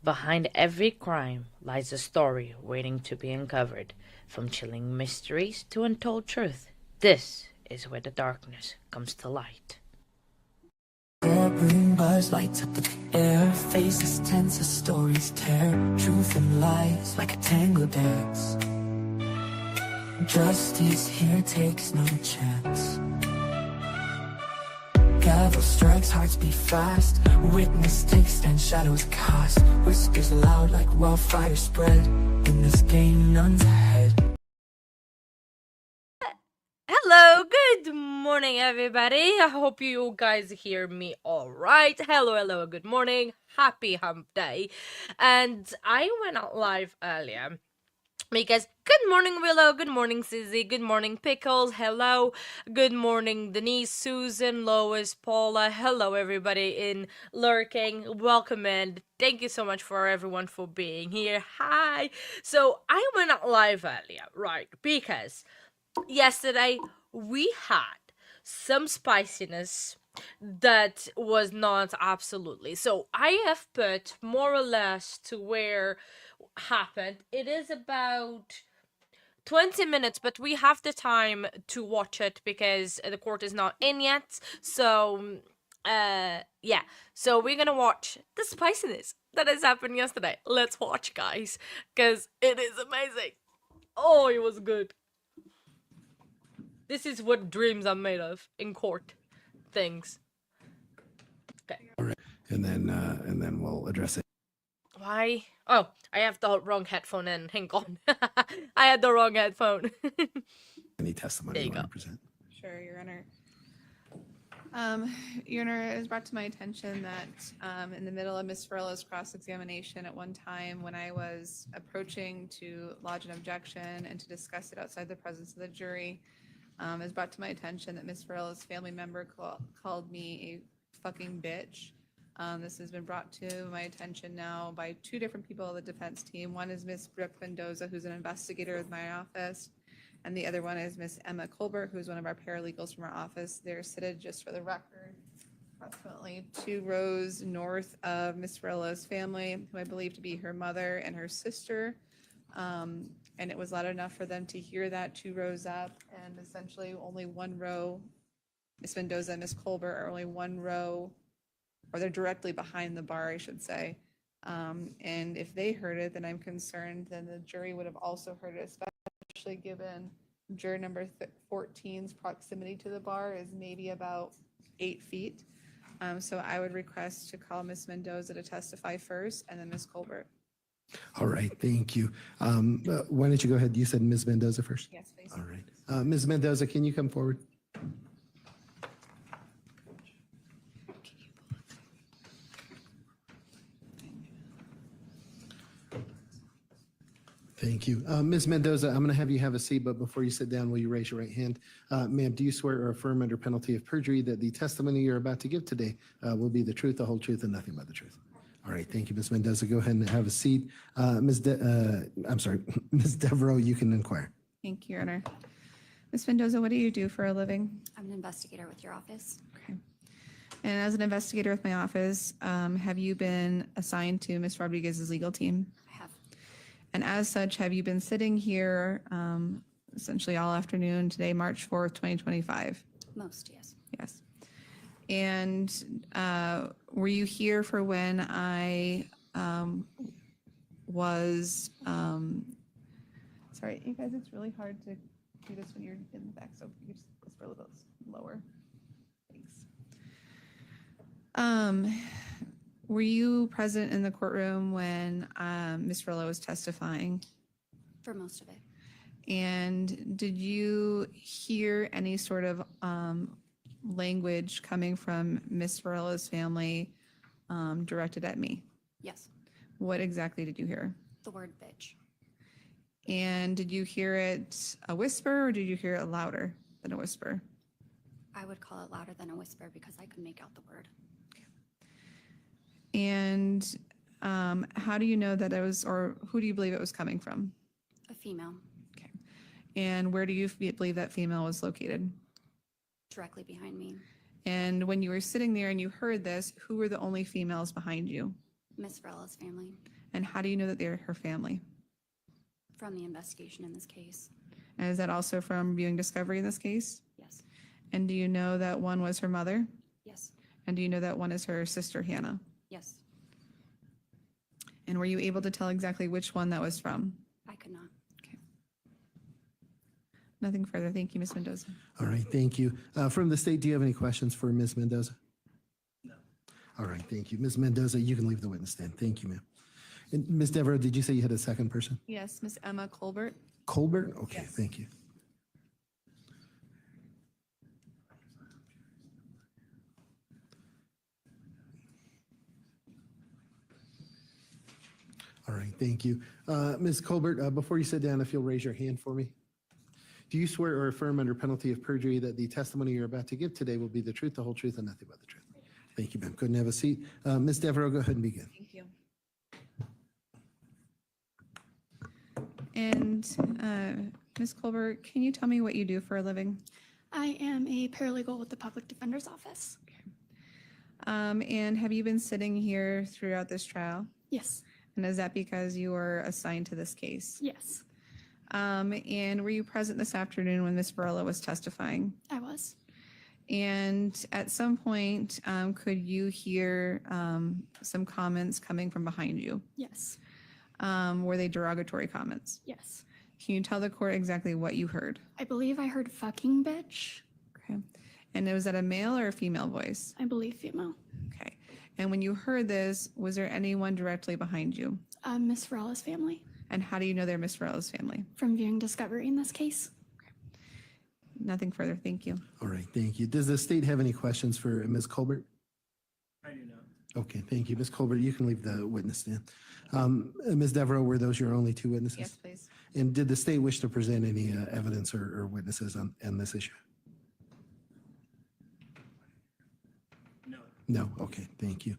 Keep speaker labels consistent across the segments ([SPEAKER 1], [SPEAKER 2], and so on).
[SPEAKER 1] Behind every crime lies a story waiting to be uncovered, from chilling mysteries to untold truth. This is where the darkness comes to light.
[SPEAKER 2] Roaring buzz lights up the air, faces tense as stories tear, truth and lies like a tangled dance. Justice here takes no chance. Gavel strikes, hearts beat fast. Witness takes stand, shadows cast. Whispers loud like wildfire spread. In this game, none's ahead.
[SPEAKER 1] Hello, good morning, everybody. I hope you guys hear me all right. Hello, good morning. Happy hump day. And I went out live earlier because good morning, Willow. Good morning, Susie. Good morning, Pickles. Hello. Good morning, Denise, Susan, Lois, Paula. Hello, everybody in lurking. Welcome in. Thank you so much for everyone for being here. Hi. So I went out live earlier, right? Because yesterday we had some spiciness that was not absolutely. So I have put more or less to where happened. It is about 20 minutes, but we have the time to watch it because the court is not in yet. So yeah, so we're gonna watch the spiciness that has happened yesterday. Let's watch, guys, because it is amazing. Oh, it was good. This is what dreams are made of in court things. Okay.
[SPEAKER 3] All right. And then we'll address it.
[SPEAKER 1] Why? Oh, I have the wrong headphone in. Hang on. I had the wrong headphone.
[SPEAKER 3] Any testimony you want to present?
[SPEAKER 4] Sure, Your Honor. Your Honor, it was brought to my attention that in the middle of Ms. Varela's cross-examination at one time when I was approaching to lodge an objection and to discuss it outside the presence of the jury, it was brought to my attention that Ms. Varela's family member called me a fucking bitch. This has been brought to my attention now by two different people on the defense team. One is Ms. Brooke Mendoza, who's an investigator with my office, and the other one is Ms. Emma Colbert, who's one of our paralegals from our office. They're seated, just for the record, approximately 2 rows north of Ms. Varela's family, who I believe to be her mother and her sister. And it was loud enough for them to hear that 2 rows up, and essentially only 1 row, Ms. Mendoza and Ms. Colbert are only 1 row, or they're directly behind the bar, I should say. And if they heard it, then I'm concerned then the jury would have also heard it, especially given juror number 14's proximity to the bar is maybe about 8 feet. So I would request to call Ms. Mendoza to testify first, and then Ms. Colbert.
[SPEAKER 3] All right. Thank you. Why don't you go ahead? You said Ms. Mendoza first?
[SPEAKER 4] Yes, please.
[SPEAKER 3] All right. Ms. Mendoza, can you come forward? Thank you. Ms. Mendoza, I'm going to have you have a seat, but before you sit down, will you raise your right hand? Ma'am, do you swear or affirm under penalty of perjury that the testimony you're about to give today will be the truth, the whole truth, and nothing but the truth? All right. Thank you, Ms. Mendoza. Go ahead and have a seat. Ms. Devereaux, you can inquire.
[SPEAKER 4] Thank you, Your Honor. Ms. Mendoza, what do you do for a living?
[SPEAKER 5] I'm an investigator with your office.
[SPEAKER 4] Okay. And as an investigator with my office, have you been assigned to Ms. Rodriguez's legal team?
[SPEAKER 5] I have.
[SPEAKER 4] And as such, have you been sitting here essentially all afternoon today, March 4th, 2025?
[SPEAKER 5] Most, yes.
[SPEAKER 4] Yes. And were you here for when I was, sorry, you guys, it's really hard to do this when you're in the back, so you just whisper a little lower. Thanks. Were you present in the courtroom when Ms. Varela was testifying?
[SPEAKER 5] For most of it.
[SPEAKER 4] And did you hear any sort of language coming from Ms. Varela's family directed at me?
[SPEAKER 5] Yes.
[SPEAKER 4] What exactly did you hear?
[SPEAKER 5] The word bitch.
[SPEAKER 4] And did you hear it a whisper or did you hear it louder than a whisper?
[SPEAKER 5] I would call it louder than a whisper because I could make out the word.
[SPEAKER 4] And how do you know that it was, or who do you believe it was coming from?
[SPEAKER 5] A female.
[SPEAKER 4] Okay. And where do you believe that female was located?
[SPEAKER 5] Directly behind me.
[SPEAKER 4] And when you were sitting there and you heard this, who were the only females behind you?
[SPEAKER 5] Miss Varela's family
[SPEAKER 4] And how do you know that they're her family?
[SPEAKER 5] from the investigation in this case.
[SPEAKER 4] And is that also from viewing discovery in this case?
[SPEAKER 5] Yes.
[SPEAKER 4] And do you know that one was her mother?
[SPEAKER 5] Yes.
[SPEAKER 4] And do you know that one is her sister, Hannah?
[SPEAKER 5] Yes.
[SPEAKER 4] And were you able to tell exactly which one that was from?
[SPEAKER 5] I could not.
[SPEAKER 4] Okay. Nothing further. Thank you, Ms. Mendoza.
[SPEAKER 3] All right, thank you. From the state, do you have any questions for Ms. Mendoza? No. All right, thank you. Ms. Mendoza, you can leave the witness stand. Thank you, ma'am. And Ms. Devereaux, did you say you had a second person?
[SPEAKER 4] Yes, Ms. Emma Colbert.
[SPEAKER 3] Colbert? Okay,
[SPEAKER 4] Yes.
[SPEAKER 3] thank you. All right, thank you. Ms. Colbert, before you sit down, if you'll raise your hand for me. Do you swear or affirm under penalty of perjury that the testimony you're about to give today will be the truth, the whole truth, and nothing but the truth? Thank you, ma'am. Go ahead and have a seat. Ms. Devereaux, go ahead and begin.
[SPEAKER 4] Thank you. And Ms. Colbert, can you tell me what you do for a living?
[SPEAKER 6] I am a paralegal with the Public Defender's Office.
[SPEAKER 4] And have you been sitting here throughout this trial?
[SPEAKER 6] Yes,
[SPEAKER 4] And is that because you were assigned to this case?
[SPEAKER 6] yes,
[SPEAKER 4] And were you present this afternoon when Ms. Varela was testifying?
[SPEAKER 6] I was.
[SPEAKER 4] And at some point, could you hear some comments coming from behind you?
[SPEAKER 6] Yes,
[SPEAKER 4] Were they derogatory comments?
[SPEAKER 6] yes.
[SPEAKER 4] Can you tell the court exactly what you heard?
[SPEAKER 6] I believe I heard fucking bitch.
[SPEAKER 4] Okay. And was that a male or a female voice?
[SPEAKER 6] I believe female.
[SPEAKER 4] Okay. And when you heard this, was there anyone directly behind you?
[SPEAKER 6] Miss Varela's family
[SPEAKER 4] And how do you know they're Miss Varela's family?
[SPEAKER 6] from viewing discovery in this case.
[SPEAKER 4] Nothing further. Thank you.
[SPEAKER 3] All right, thank you. Does the state have any questions for Ms. Colbert? I do not. Okay, thank you. Ms. Colbert, you can leave the witness stand. Ms. Devereaux, were those your only two witnesses?
[SPEAKER 4] Yes, please.
[SPEAKER 3] And did the state wish to present any evidence or witnesses on this issue? No. No, okay, thank you.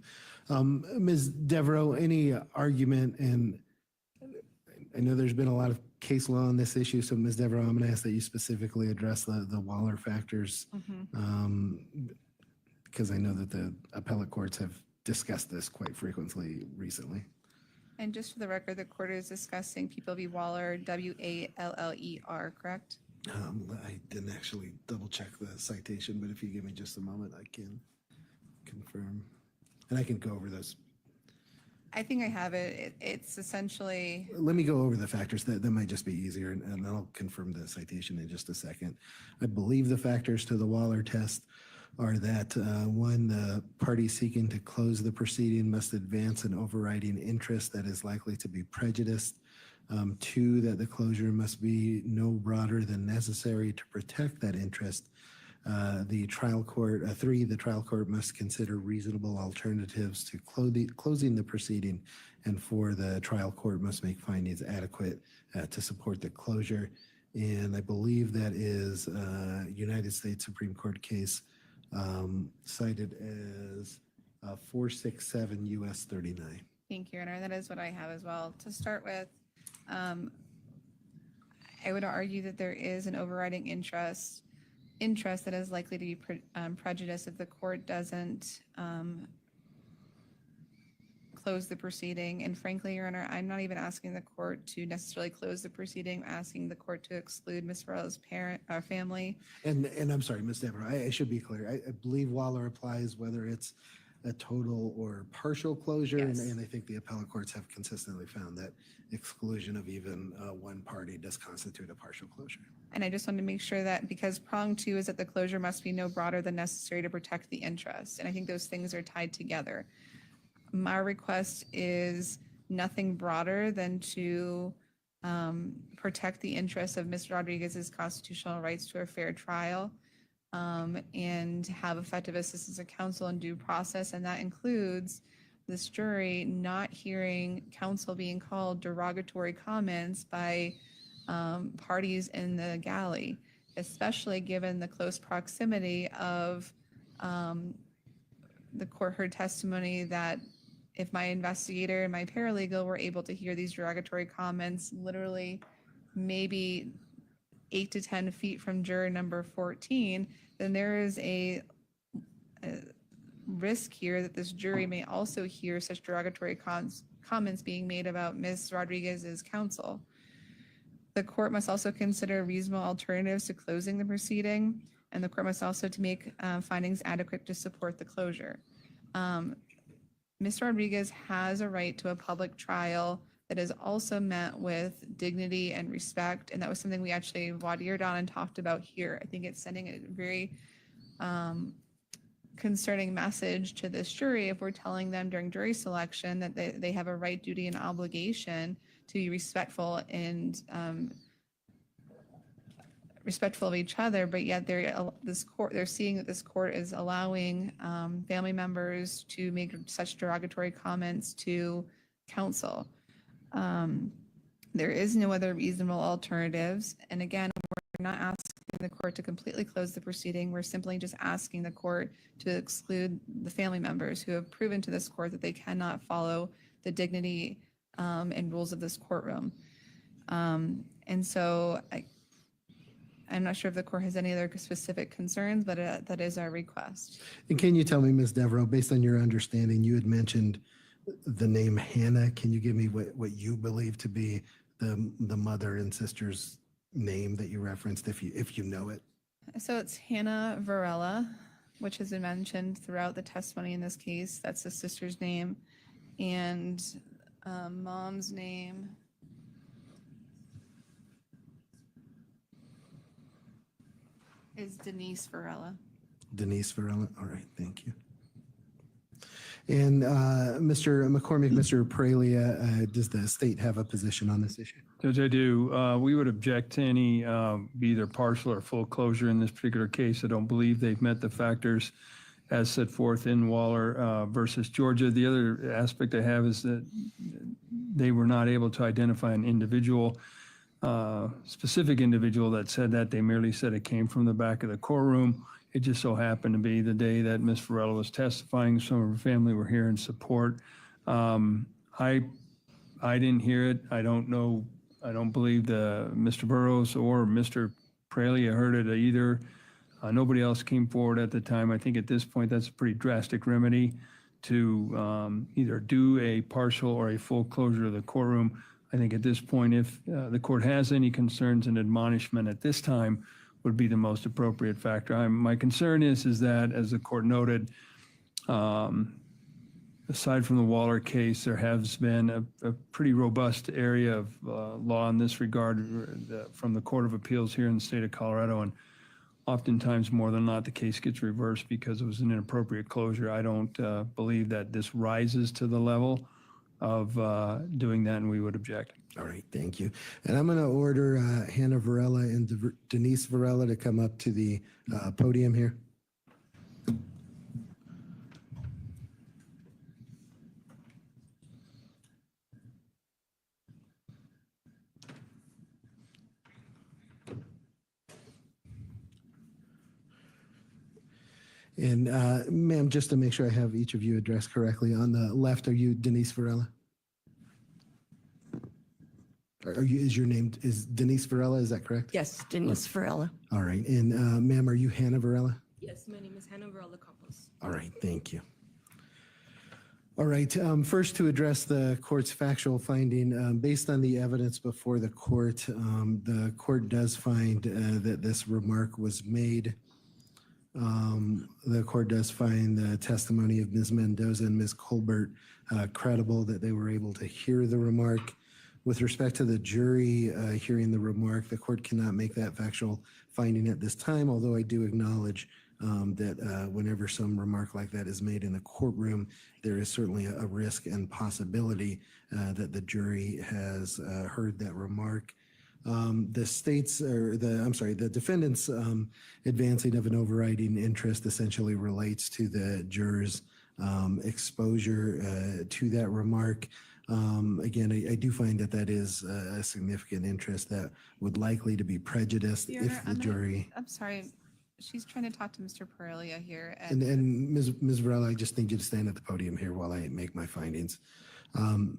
[SPEAKER 3] Ms. Devereaux, any argument, and I know there's been a lot of case law on this issue, so Ms. Devereaux, I'm going to ask that you specifically address the Waller factors, because I know that the appellate courts have discussed this quite frequently recently.
[SPEAKER 4] And just for the record, the court is discussing People v. Waller, Waller, correct?
[SPEAKER 3] I didn't actually double check the citation, but if you give me just a moment, I can confirm. And I can go over those.
[SPEAKER 4] I think I have it. It's essentially,
[SPEAKER 3] Let me go over the factors. That might just be easier, and I'll confirm the citation in just a second. I believe the factors to the Waller test are that, one, the party seeking to close the proceeding must advance an overriding interest that is likely to be prejudiced. Two, that the closure must be no broader than necessary to protect that interest. The trial court, three, the trial court must consider reasonable alternatives to closing the proceeding. And four, the trial court must make findings adequate to support the closure. And I believe that is United States Supreme Court case cited as 467 U.S. 39.
[SPEAKER 4] thank you, Your Honor. That is what I have as well. To start with, I would argue that there is an overriding interest that is likely to be prejudiced if the court doesn't close the proceeding. And frankly, Your Honor, I'm not even asking the court to necessarily close the proceeding. I'm asking the court to exclude Ms. Varela's family.
[SPEAKER 3] And I'm sorry, Ms. Devereaux, I should be clear. I believe Waller applies whether it's a total or partial closure.
[SPEAKER 4] Yes.
[SPEAKER 3] And I think the appellate courts have consistently found that exclusion of even one party does constitute a partial closure.
[SPEAKER 4] And I just wanted to make sure that because prong two is that the closure must be no broader than necessary to protect the interest. And I think those things are tied together. My request is nothing broader than to protect the interests of Ms. Rodriguez's constitutional rights to a fair trial and have effective assistance of counsel and due process. And that includes this jury not hearing counsel being called derogatory comments by parties in the galley, especially given the close proximity of the court heard testimony that if my investigator and my paralegal were able to hear these derogatory comments literally maybe 8 to 10 feet from juror number 14, then there is a risk here that this jury may also hear such derogatory comments being made about Ms. Rodriguez's counsel. The court must also consider reasonable alternatives to closing the proceeding, and the court must also to make findings adequate to support the closure. Ms. Rodriguez has a right to a public trial that is also met with dignity and respect, and that was something we actually wadiered on and talked about here. I think it's sending a very concerning message to this jury if we're telling them during jury selection that they have a right, duty, and obligation to be respectful and respectful of each other, but yet they're seeing that this court is allowing family members to make such derogatory comments to counsel. There is no other reasonable alternatives, and again, we're not asking the court to completely close the proceeding. We're simply just asking the court to exclude the family members who have proven to this court that they cannot follow the dignity and rules of this courtroom. And so I'm not sure if the court has any other specific concerns, but that is our request.
[SPEAKER 3] And can you tell me, Ms. Devereaux, based on your understanding, you had mentioned the name Hannah. Can you give me what you believe to be the mother and sister's name that you referenced, if you know it?
[SPEAKER 4] So it's Hosanna Varela, which has been mentioned throughout the testimony in this case. That's the sister's name. And mom's name is Denise Varela.
[SPEAKER 3] Denise Varela. All right, thank you. And Mr. McCormick, Mr. Pralia, does the state have a position on this issue?
[SPEAKER 7] Judge, I do. We would object to any either partial or full closure in this particular case. I don't believe they've met the factors as set forth in Waller versus Georgia. The other aspect I have is that they were not able to identify an individual, specific individual that said that. They merely said it came from the back of the courtroom. It just so happened to be the day that Ms. Varela was testifying. Some of her family were here in support. I didn't hear it. I don't know. I don't believe Mr. Burrows or Mr. Pralia heard it either. Nobody else came forward at the time. I think at this point that's a pretty drastic remedy to either do a partial or a full closure of the courtroom. I think at this point, if the court has any concerns, and admonishment at this time would be the most appropriate factor. My concern is that, as the court noted, aside from the Waller case, there has been a pretty robust area of law in this regard from the Court of Appeals here in the state of Colorado, and oftentimes, more than not, the case gets reversed because it was an inappropriate closure. I don't believe that this rises to the level of doing that, and we would object.
[SPEAKER 3] All right, thank you. And I'm going to order Hannah Varela and Denise Varela to come up to the podium here. And ma'am, just to make sure I have each of you addressed correctly, on the left, are you Denise Varela? Is your name Denise Varela? Is that correct?
[SPEAKER 8] Yes, Denise Varela.
[SPEAKER 3] All right. And ma'am, are you Hannah Varela?
[SPEAKER 1] Yes, my name is Hosanna Varela.
[SPEAKER 3] All right. Thank you. All right. First, to address the court's factual finding, based on the evidence before the court does find that this remark was made. The court does find the testimony of Ms. Mendoza and Ms. Colbert credible, that they were able to hear the remark. With respect to the jury hearing the remark, the court cannot make that factual finding at this time, although I do acknowledge that whenever some remark like that is made in the courtroom, there is certainly a risk and possibility that the jury has heard that remark. The defendant's advancing of an overriding interest essentially relates to the jurors' exposure to that remark. Again, I do find that is a significant interest that would likely to be prejudiced if the jury.
[SPEAKER 4] I'm sorry, she's trying to talk to Mr. Paralia here.
[SPEAKER 3] And Ms. Varela, I just need you to stand at the podium here while I make my findings. And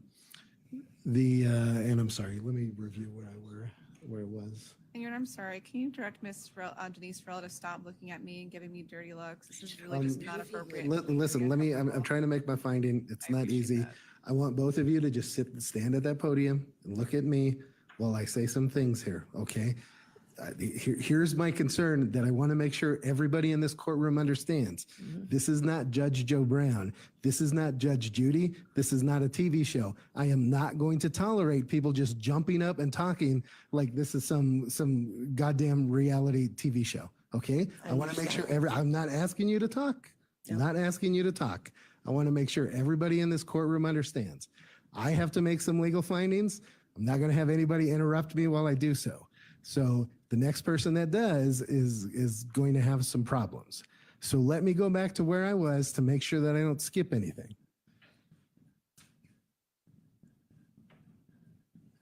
[SPEAKER 3] I'm sorry, let me review where I were. where it was.
[SPEAKER 4] And Your Honor, I'm sorry. Can you direct Denise Varela to stop looking at me and giving me dirty looks? This is really just not appropriate.
[SPEAKER 3] Listen, I'm trying to make my finding. It's not easy. I want both of you to just stand at that podium and look at me while I say some things here, okay? Here's my concern that I want to make sure everybody in this courtroom understands. This is not Judge Joe Brown. This is not Judge Judy. This is not a TV show. I am not going to tolerate people just jumping up and talking like this is some goddamn reality TV show. Okay? I want to make sure I'm not asking you to talk. I'm not asking you to talk. I want to make sure everybody in this courtroom understands. I have to make some legal findings. I'm not going to have anybody interrupt me while I do so. So the next person that does is going to have some problems. So let me go back to where I was to make sure that I don't skip anything.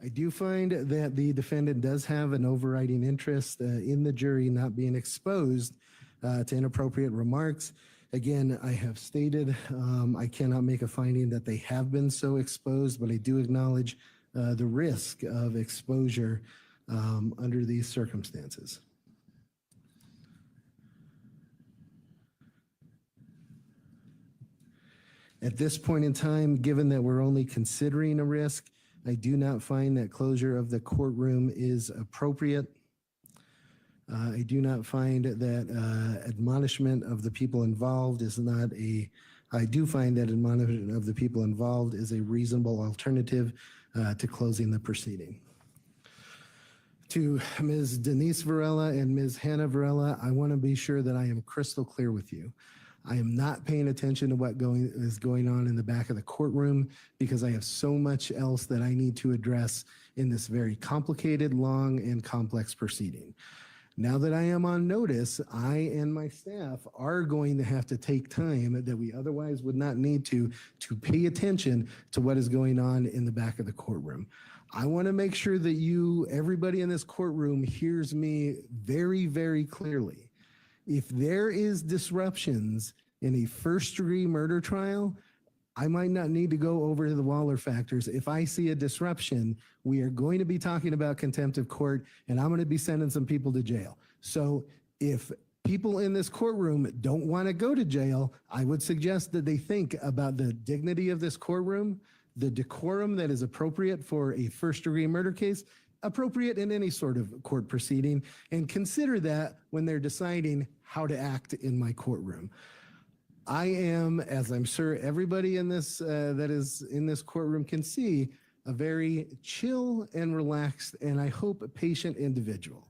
[SPEAKER 3] I do find that the defendant does have an overriding interest in the jury not being exposed to inappropriate remarks. Again, I have stated I cannot make a finding that they have been so exposed, but I do acknowledge the risk of exposure under these circumstances. At this point in time, given that we're only considering a risk, I do not find that closure of the courtroom is appropriate. I do not find that admonishment of the people involved is not I do find that admonishment of the people involved is a reasonable alternative to closing the proceeding. To Ms. Denise Varela and Ms. Hannah Varela, I want to be sure that I am crystal clear with you. I am not paying attention to what is going on in the back of the courtroom because I have so much else that I need to address in this very complicated, long, and complex proceeding. Now that I am on notice, I and my staff are going to have to take time that we otherwise would not need to pay attention to what is going on in the back of the courtroom. I want to make sure that everybody in this courtroom hears me very, very clearly. If there is disruptions in a first-degree murder trial, I might not need to go over the Waller factors. If I see a disruption, we are going to be talking about contempt of court, and I'm going to be sending some people to jail. So if people in this courtroom don't want to go to jail, I would suggest that they think about the dignity of this courtroom, the decorum that is appropriate for a first-degree murder case, appropriate in any sort of court proceeding, and consider that when they're deciding how to act in my courtroom. I am, as I'm sure everybody in this that is in this courtroom can see, a very chill and relaxed, and I hope a patient individual.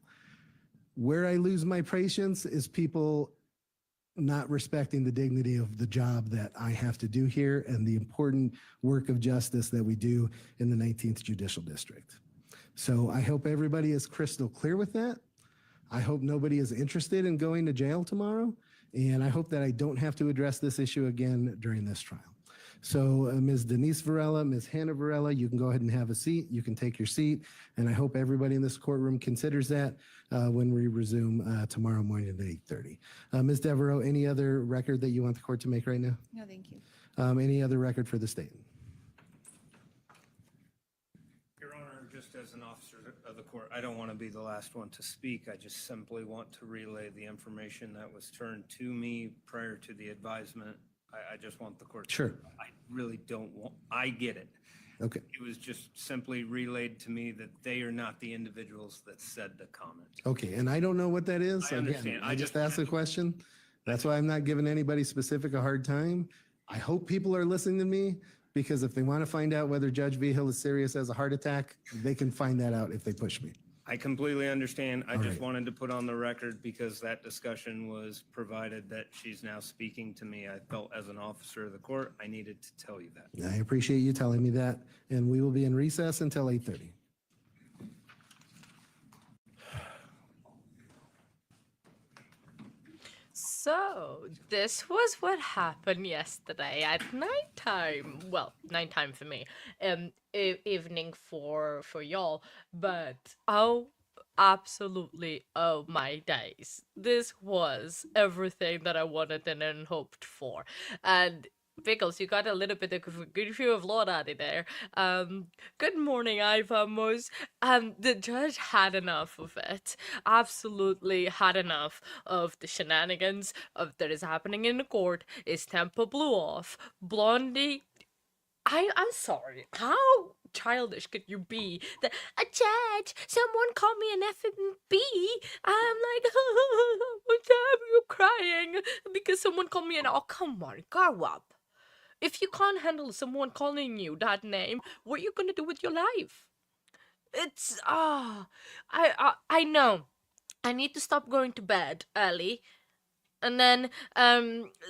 [SPEAKER 3] Where I lose my patience is people not respecting the dignity of the job that I have to do here and the important work of justice that we do in the 19th Judicial District. So I hope everybody is crystal clear with that. I hope nobody is interested in going to jail tomorrow. And I hope that I don't have to address this issue again during this trial. So Ms. Denise Varela, Ms. Hannah Varela, you can go ahead and have a seat. You can take your seat. And I hope everybody in this courtroom considers that when we resume tomorrow morning at 8:30. Ms. Devereaux, any other record that you want the court to make right now?
[SPEAKER 4] No, thank you.
[SPEAKER 3] Any other record for the state?
[SPEAKER 8] Your Honor, just as an officer of the court, I don't want to be the last one to speak. I just simply want to relay the information that was turned to me prior to the advisement. I just want the court.
[SPEAKER 3] Sure.
[SPEAKER 8] I really don't want, I get it.
[SPEAKER 3] Okay.
[SPEAKER 8] It was just simply relayed to me that they are not the individuals that said the comment.
[SPEAKER 3] Okay, and I don't know what that is.
[SPEAKER 8] I understand.
[SPEAKER 3] Again, I just asked a question. That's why I'm not giving anybody specific a hard time. I hope people are listening to me because if they want to find out whether Judge Vigil is serious as a heart attack, they can find that out if they push me.
[SPEAKER 8] I completely understand. I just
[SPEAKER 3] right.
[SPEAKER 8] wanted to put on the record because that discussion was provided that she's now speaking to me. I felt as an officer of the court, I needed to tell you that.
[SPEAKER 3] I appreciate you telling me that, and we will be in recess until 8:30.
[SPEAKER 1] So, this was what happened yesterday at nighttime. Well, nighttime for me. Evening for y'all. But, oh, absolutely, oh my days. This was everything that I wanted and hoped for. And Pickles, you got a little bit of a good view of Lord Addy there. Good morning, Ivamos. The judge had enough of it. Absolutely had enough of the shenanigans of that is happening in the court. His temper blew off. Blondie, I'm sorry. How childish could you be? That a judge, someone called me an FMB. I'm like, what time are you crying because someone called me an? Oh, come on, grow up. If you can't handle someone calling you that name, what are you gonna do with your life? It's I know. I need to stop going to bed early, and then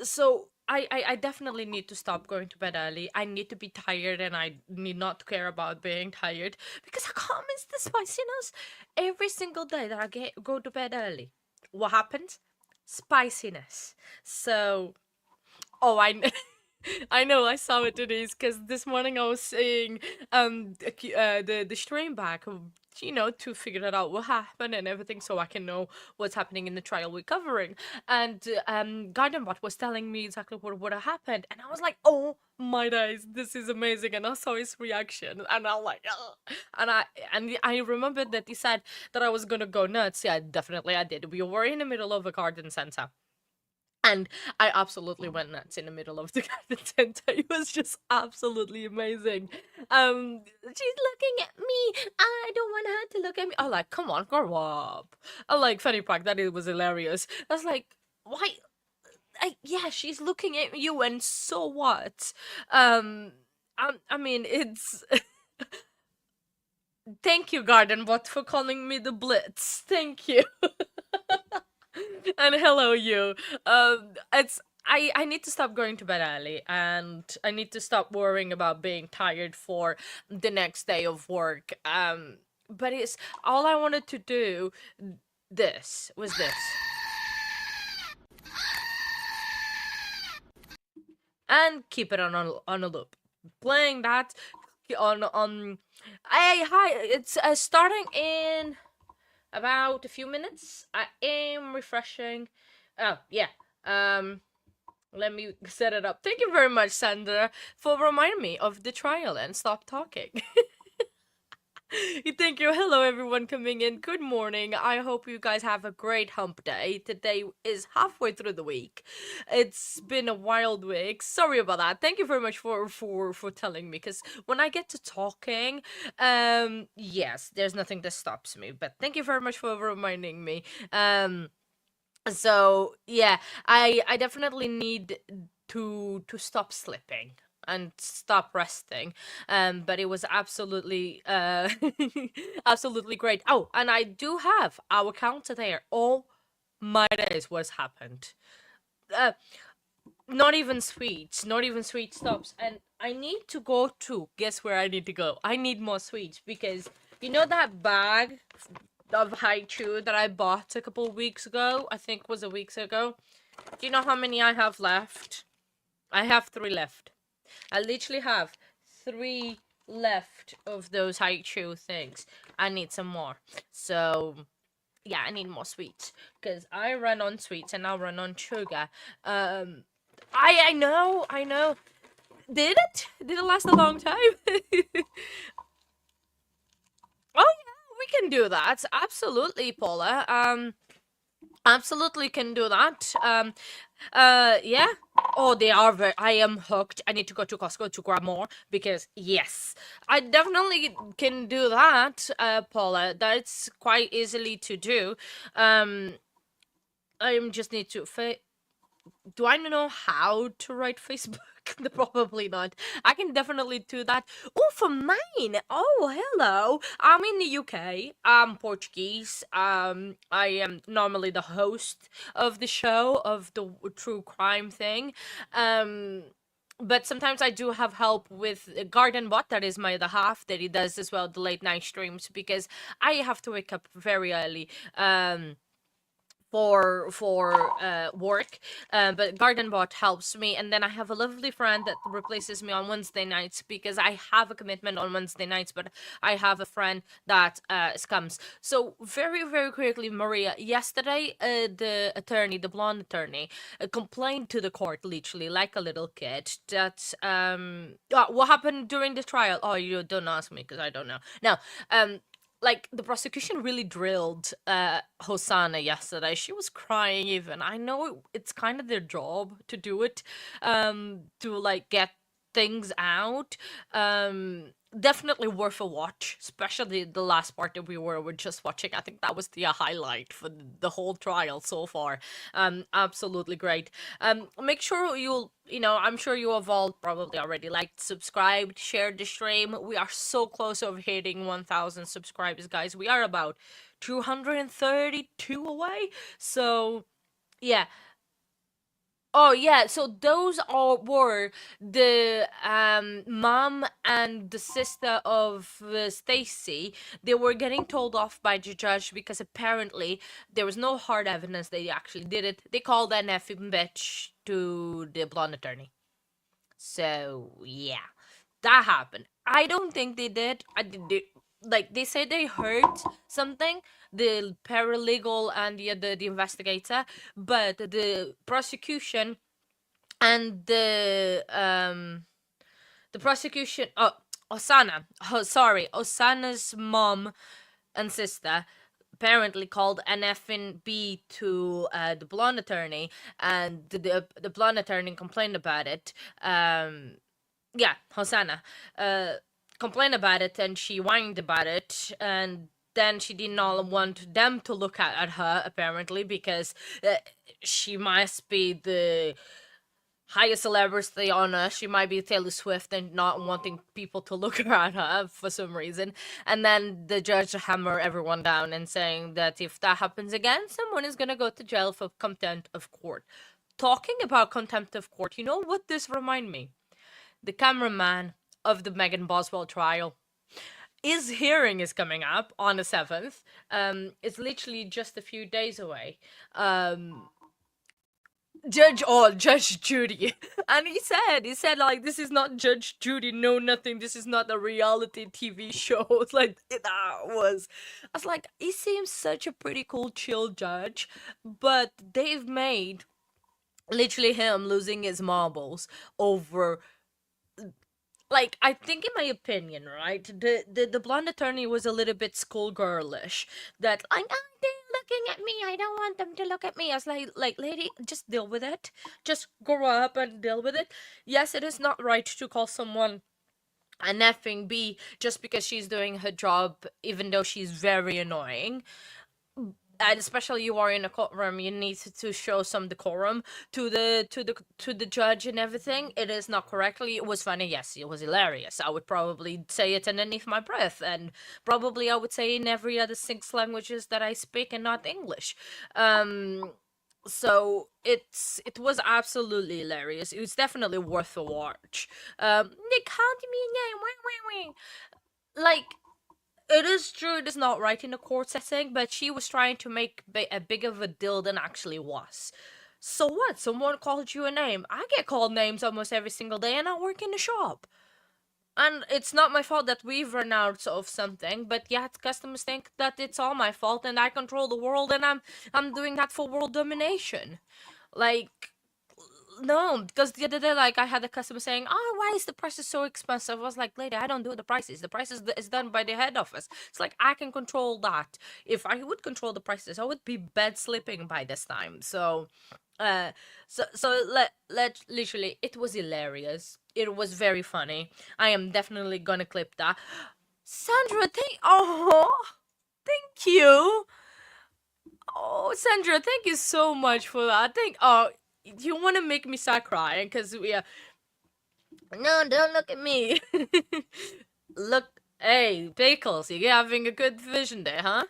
[SPEAKER 1] so I definitely need to stop going to bed early. I need to be tired, and I need not to care about being tired because I can't miss the spiciness every single day that I go to bed early. What happens? Spiciness. So, oh, I know, I saw it, Denise, because this morning I was saying the stream back, to figure it out what happened and everything, so I can know what's happening in the trial we're covering. And Gardenbot was telling me exactly what would have happened, and I was like, oh my days, this is amazing. And I saw his reaction, and I'm like, ugh. And I remembered that he said that I was gonna go nuts. Yeah, definitely I did. We were in the middle of a garden center. And I absolutely went nuts in the middle of the garden center. It was just absolutely amazing. She's looking at me. I don't want her to look at me. I'm like, come on, grow up. I like funny part that it was hilarious. I was like, why? Yeah, she's looking at you, and so what? I mean, it's. Thank you, Gardenbot, for calling me the Blitz. Thank you. And hello, you. It's I need to stop going to bed early, and I need to stop worrying about being tired for the next day of work. But it's all I wanted to do. This was this, and keep it on a loop. Playing that on. Hi. It's starting in about a few minutes. I am refreshing. Oh, yeah. Let me set it up. Thank you very much, Sandra, for reminding me of the trial and stop talking. Thank you. Hello, everyone coming in. Good morning. I hope you guys have a great hump day. Today is halfway through the week. It's been a wild week. Sorry about that. Thank you very much for telling me, because when I get to talking, yes, there's nothing that stops me. But thank you very much for reminding me. So yeah, I definitely need to stop slipping and stop resting. But it was absolutely absolutely great. Oh, and I do have our counter there. Oh my days, what's happened? Uh, not even sweet stops. And I need to go to, guess where I need to go? I need more sweets, because you know that bag of haichu that I bought a couple weeks ago? I think it was a week ago. Do you know how many I have left? I have 3 left. I literally have 3 left of those haichu things. I need some more. So yeah, I need more sweets, because I run on sweets and I run on sugar. I know. Did it last a long time? Oh yeah, we can do that. Absolutely, Paula. Absolutely can do that. Yeah. Oh, they are very. I am hooked. I need to go to Costco to grab more, because yes, I definitely can do that, Paula. That's quite easily to do. I just need to. Do I know how to write Facebook? Probably not. I can definitely do that. Oh, for mine. Oh, hello. I'm in the UK. I'm Portuguese. I am normally the host of the show, of the true crime thing. But sometimes I do have help with Garden Bot. That is my other half, that he does as well the late night streams, because I have to wake up very early. for work, but garden bot helps me, and then I have a lovely friend that replaces me on Wednesday nights because I have a commitment on Wednesday nights, but I have a friend that comes. So very very quickly, Maria, yesterday the blonde attorney complained to the court, literally like a little kid, that what happened during the trial. Oh, you don't ask me because I don't know. Now, like the prosecution really drilled Hosanna yesterday. She was crying even. I know it's kind of their job to do it, to like get things out. Definitely worth a watch, especially the last part that we were just watching. I think that was the highlight for the whole trial so far. Absolutely great. Make sure I'm sure you have all probably already liked, subscribed, shared the stream. We are so close of hitting 1,000 subscribers, guys. We are about 232 away. So yeah. Oh yeah, so those all were the mom and the sister of Stacy. They were getting told off by the judge because apparently there was no hard evidence they actually did it. They called an effing bitch to the blonde attorney. So yeah, that happened. I don't think they did. Like they said they heard something, the paralegal and the investigator, but the prosecution and the prosecution, Osana's mom and sister apparently called an FNB to the blonde attorney, and the blonde attorney complained about it. Yeah, Hosanna complained about it, and she whined about it, and then she did not want them to look at her apparently because she must be the highest celebrity on her. She might be Taylor Swift and not wanting people to look at her for some reason. And then the judge hammer everyone down and saying that if that happens again, someone is gonna go to jail for contempt of court. Talking about contempt of court, you know what this remind me? The cameraman of the Megan Boswell trial. His hearing is coming up on the 7th. It's literally just a few days away. Judge Judy. And he said like, this is not Judge Judy, no nothing, this is not a reality TV show. It's like, I was like, he seems such a pretty cool chill judge, but they've made literally him losing his marbles over, like, I think in my opinion, right, the blonde attorney was a little bit schoolgirlish, that like, oh, they're looking at me, I don't want them to look at me. I was like lady, just deal with it, just grow up and deal with it. Yes, it is not right to call someone an effing B just because she's doing her job, even though she's very annoying. And especially you are in a courtroom, you need to show some decorum to the judge and everything. It is not correctly. It was funny, yes, it was hilarious. I would probably say it underneath my breath, and probably I would say in every other 6 languages that I speak and not English. So it was absolutely hilarious. It was definitely worth a watch. They called me a name. Wah, wah, wah. Like, it is true, it is not right in a court setting, but she was trying to make a big of a deal than actually was. So what? Someone called you a name. I get called names almost every single day, and I work in the shop. And it's not my fault that we've run out of something, but yet customers think that it's all my fault, and I control the world, and I'm doing that for world domination. Like, no, because the other day, like, I had a customer saying, "Oh, why is the prices so expensive?" I was like, "Lady, I don't do the prices. The prices is done by the head office. It's like I can control that. If I would control the prices, I would be bed sleeping by this time." So, let literally, it was hilarious. It was very funny. I am definitely gonna clip that. Sandra, thank you. Oh, Sandra, thank you so much for that. You want to make me start crying because we are. No, don't look at me. Look, hey, Pickles, you having a good vision there, huh?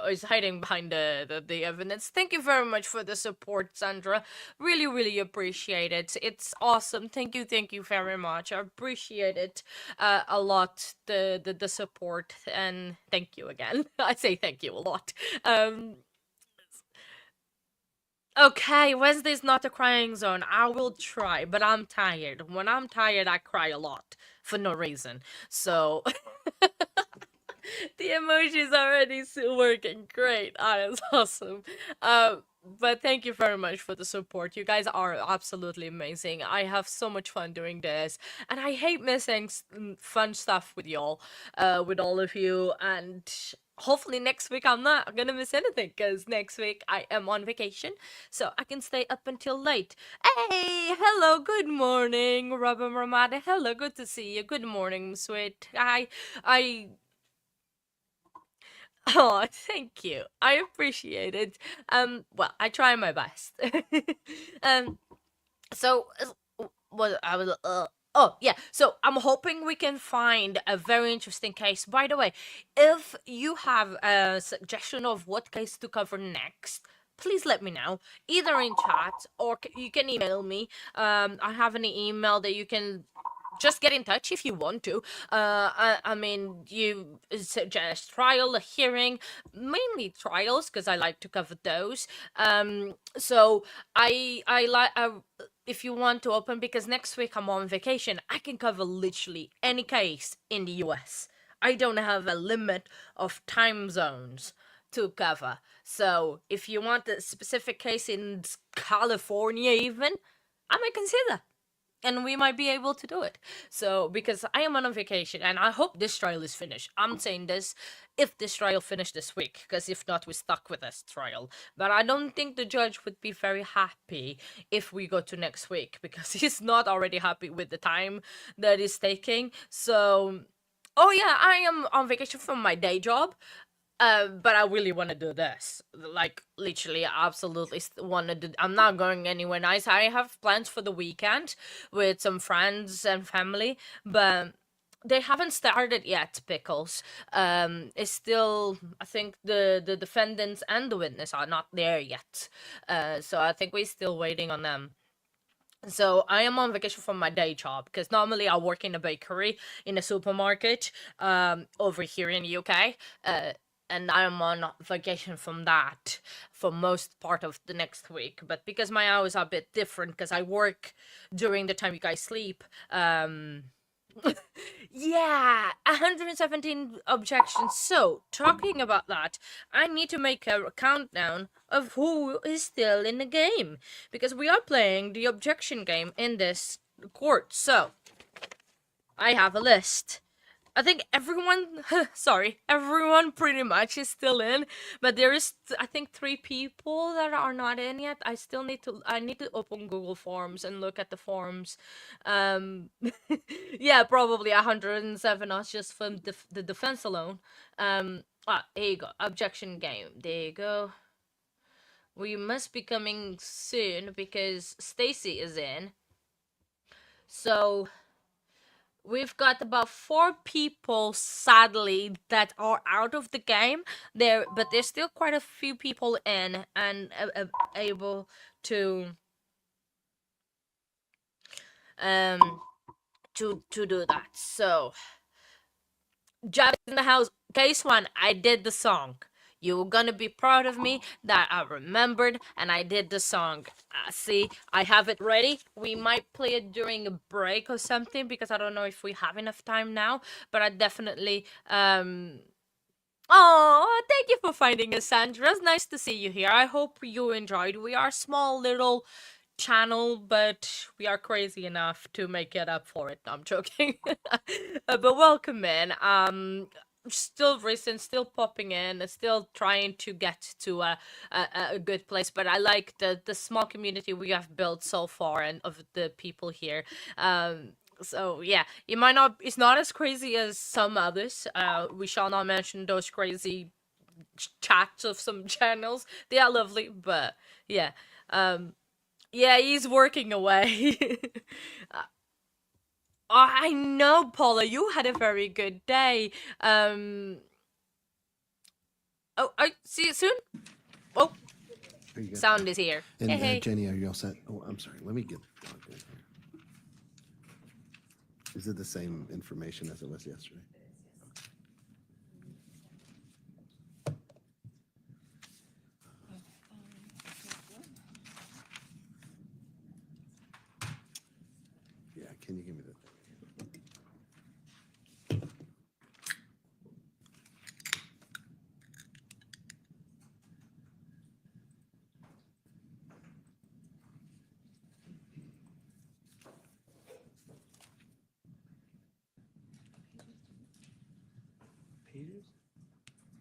[SPEAKER 1] He's hiding behind the evidence. Thank you very much for the support, Sandra. Really, really appreciate it. It's awesome. Thank you very much. I appreciate it a lot, the support, and thank you again. I say thank you a lot. Okay, Wednesday's not a crying zone. I will try, but I'm tired. When I'm tired, I cry a lot for no reason. So the emoji's already working great. That is awesome. But thank you very much for the support. You guys are absolutely amazing. I have so much fun doing this, and I hate missing fun stuff with y'all, with all of you. And hopefully next week I'm not gonna miss anything because next week I am on vacation, so I can stay up until late. Hey, hello, good morning, Robin Ramada. Hello, good to see you. Good morning, sweet. I Oh, thank you. I appreciate it. Well, I try my best. um, so what I was oh yeah, so I'm hoping we can find a very interesting case. By the way, if you have a suggestion of what case to cover next, please let me know either in chat or you can email me. I have an email that you can just get in touch if you want to. I mean, you suggest trial, a hearing, mainly trials because I like to cover those. So I like if you want to open because next week I'm on vacation, I can cover literally any case in the US. I don't have a limit of time zones to cover. So if you want a specific case in California, even, I might consider and we might be able to do it. So, because I am on a vacation and I hope this trial is finished. I'm saying this if this trial finished this week, because if not, we're stuck with this trial. But I don't think the judge would be very happy if we go to next week because he's not already happy with the time that is taking. So, oh yeah, I am on vacation from my day job. But I really want to do this. Like, literally, I absolutely want to do. I'm not going anywhere nice. I have plans for the weekend with some friends and family, but they haven't started yet. Pickles. It's still. I think the defendants and the witness are not there yet. So I think we're still waiting on them. So I am on vacation from my day job because normally I work in a bakery in a supermarket over here in the UK. And I'm on vacation from that for most part of the next week. But because my hours are a bit different because I work during the time you guys sleep, yeah, 117 objections. So, talking about that, I need to make a countdown of who is still in the game because we are playing the objection game in this court. So, I have a list. I think everyone, sorry, everyone pretty much is still in, but there is, I think, 3 people that are not in yet. I need to open Google Forms and look at the forms. Yeah, probably 107 us just from the defense alone. Here you go, objection game. There you go. We must be coming soon because Stacy is in. So we've got about 4 people, sadly, that are out of the game. But there's still quite a few people in and able to do that. So, Jab in the house. Case 1, I did the song. You're gonna be proud of me that I remembered and I did the song. See, I have it ready. We might play it during a break or something because I don't know if we have enough time now. But I definitely Oh, thank you for finding us, Sandra. It's nice to see you here. I hope you enjoyed. We are a small little channel, but we are crazy enough to make it up for it. No, I'm joking. But welcome in. Still recent, still popping in, still trying to get to a good place. But I like the small community we have built so far and of the people here. So yeah, it might not. It's not as crazy as some others. We shall not mention those crazy chats of some channels. They are lovely, but yeah. Yeah, he's working away. I know, Paula, you had a very good day. Oh, I see you soon. Oh,
[SPEAKER 3] There you go.
[SPEAKER 1] sound is here.
[SPEAKER 3] And
[SPEAKER 1] Hey, hey.
[SPEAKER 3] Jenny, are you all set? Oh, I'm sorry. Let me get. Is it the same information as it was yesterday? Can you give me the?
[SPEAKER 8] Pages?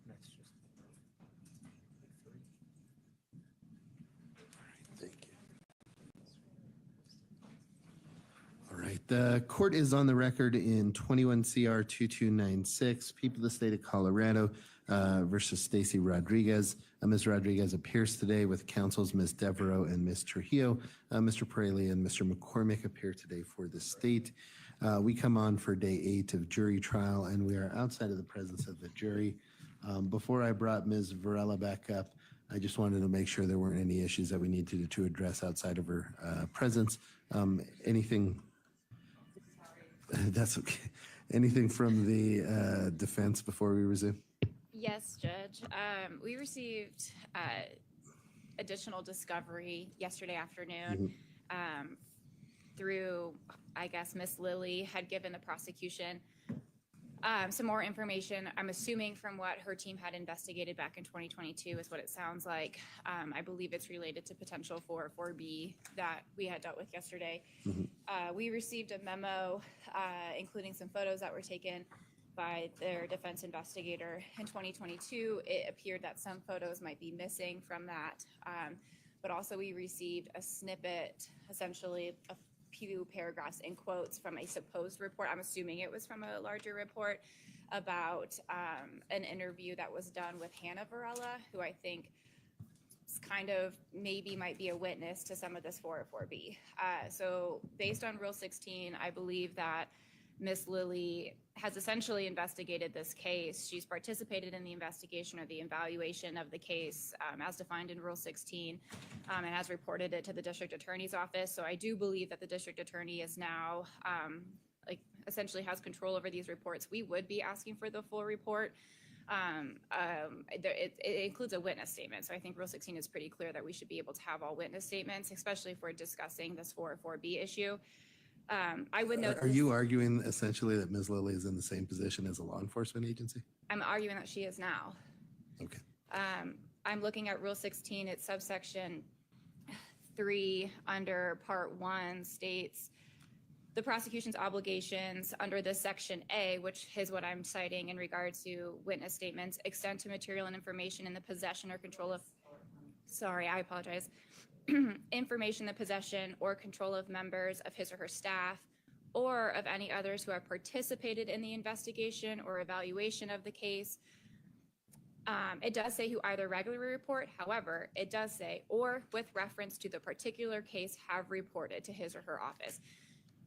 [SPEAKER 8] That's just.
[SPEAKER 3] Thank you. All right, the court is on the record in 21 CR 2296, People of the State of Colorado versus Stacy Rodriguez. Ms. Rodriguez appears today with counsels Ms. Devereaux and Ms. Trujillo. Mr. Paraley and Mr. McCormick appear today for the state. We come on for day 8 of jury trial, and we are outside of the presence of the jury. Before I brought Ms. Varela back up, I just wanted to make sure there weren't any issues that we needed to address outside of her presence. Anything? That's okay. Anything from the defense before we resume?
[SPEAKER 9] Yes, Judge. We received additional discovery yesterday afternoon through, I guess, Miss Lilly had given the prosecution some more information. I'm assuming from what her team had investigated back in 2022 is what it sounds like. I believe it's related to potential 404B that we had dealt with yesterday. We received a memo including some photos that were taken by their defense investigator in 2022. It appeared that some photos might be missing from that, but also we received a snippet, essentially a few paragraphs in quotes from a supposed report. I'm assuming it was from a larger report about an interview that was done with Hosanna Varela, who I think kind of maybe might be a witness to some of this 404B. So based on Rule 16, I believe that Miss Lilly has essentially investigated this case. She's participated in the investigation or the evaluation of the case as defined in Rule 16 and has reported it to the district attorney's office. So I do believe that the district attorney is now essentially has control over these reports. We would be asking for the full report. It includes a witness statement. So I think Rule 16 is pretty clear that we should be able to have all witness statements, especially if we're discussing this 404B issue. I would note.
[SPEAKER 3] Are you arguing essentially that Ms. Lilly is in the same position as a law enforcement agency?
[SPEAKER 9] I'm arguing that she is now.
[SPEAKER 3] Okay.
[SPEAKER 9] I'm looking at Rule 16. It's subsection 3 under Part 1 states the prosecution's obligations under this Section A, which is what I'm citing in regard to witness statements, extend to material and information in the possession or control of, sorry, I apologize, information in the possession or control of members of his or her staff or of any others who have participated in the investigation or evaluation of the case. It does say who either regularly report, however, it does say, or with reference to the particular case have reported to his or her office.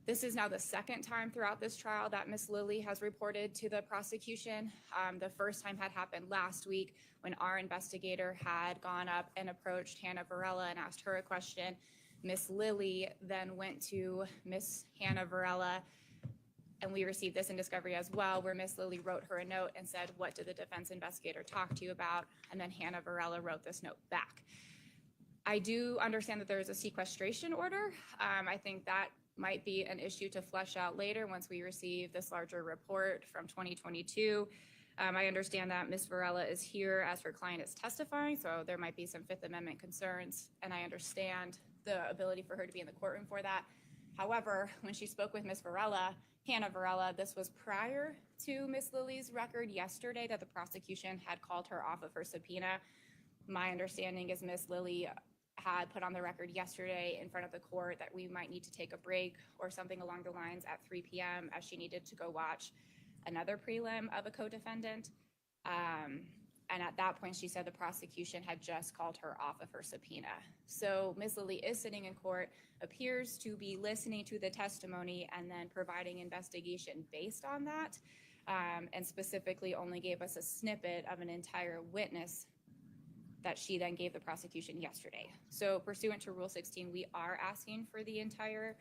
[SPEAKER 9] This is now the second time throughout this trial that Ms. Lilly has reported to the prosecution. The first time had happened last week when our investigator had gone up and approached Hosanna Varela and asked her a question. Ms. Lilly then went to Ms. Hosanna Varela, and we received this in discovery as well, where Ms. Lilly wrote her a note and said, what did the defense investigator talk to you about? And then Hosanna Varela wrote this note back. I do understand that there is a sequestration order. I think that might be an issue to flesh out later once we receive this larger report from 2022. I understand that Ms. Varela is here as her client is testifying, so there might be some Fifth Amendment concerns, and I understand the ability for her to be in the courtroom for that. However, when she spoke with Ms. Varela, Hosanna Varela, this was prior to Ms. Lilly's record yesterday that the prosecution had called her off of her subpoena. My understanding is Ms. Lilly had put on the record yesterday in front of the court that we might need to take a break or something along the lines at 3 p.m. as she needed to go watch another prelim of a co-defendant. And at that point, she said the prosecution had just called her off of her subpoena. So Ms. Lilly is sitting in court, appears to be listening to the testimony and then providing investigation based on that, and specifically only gave us a snippet of an entire witness that she then gave the prosecution yesterday. So pursuant to Rule 16, we are asking for the entire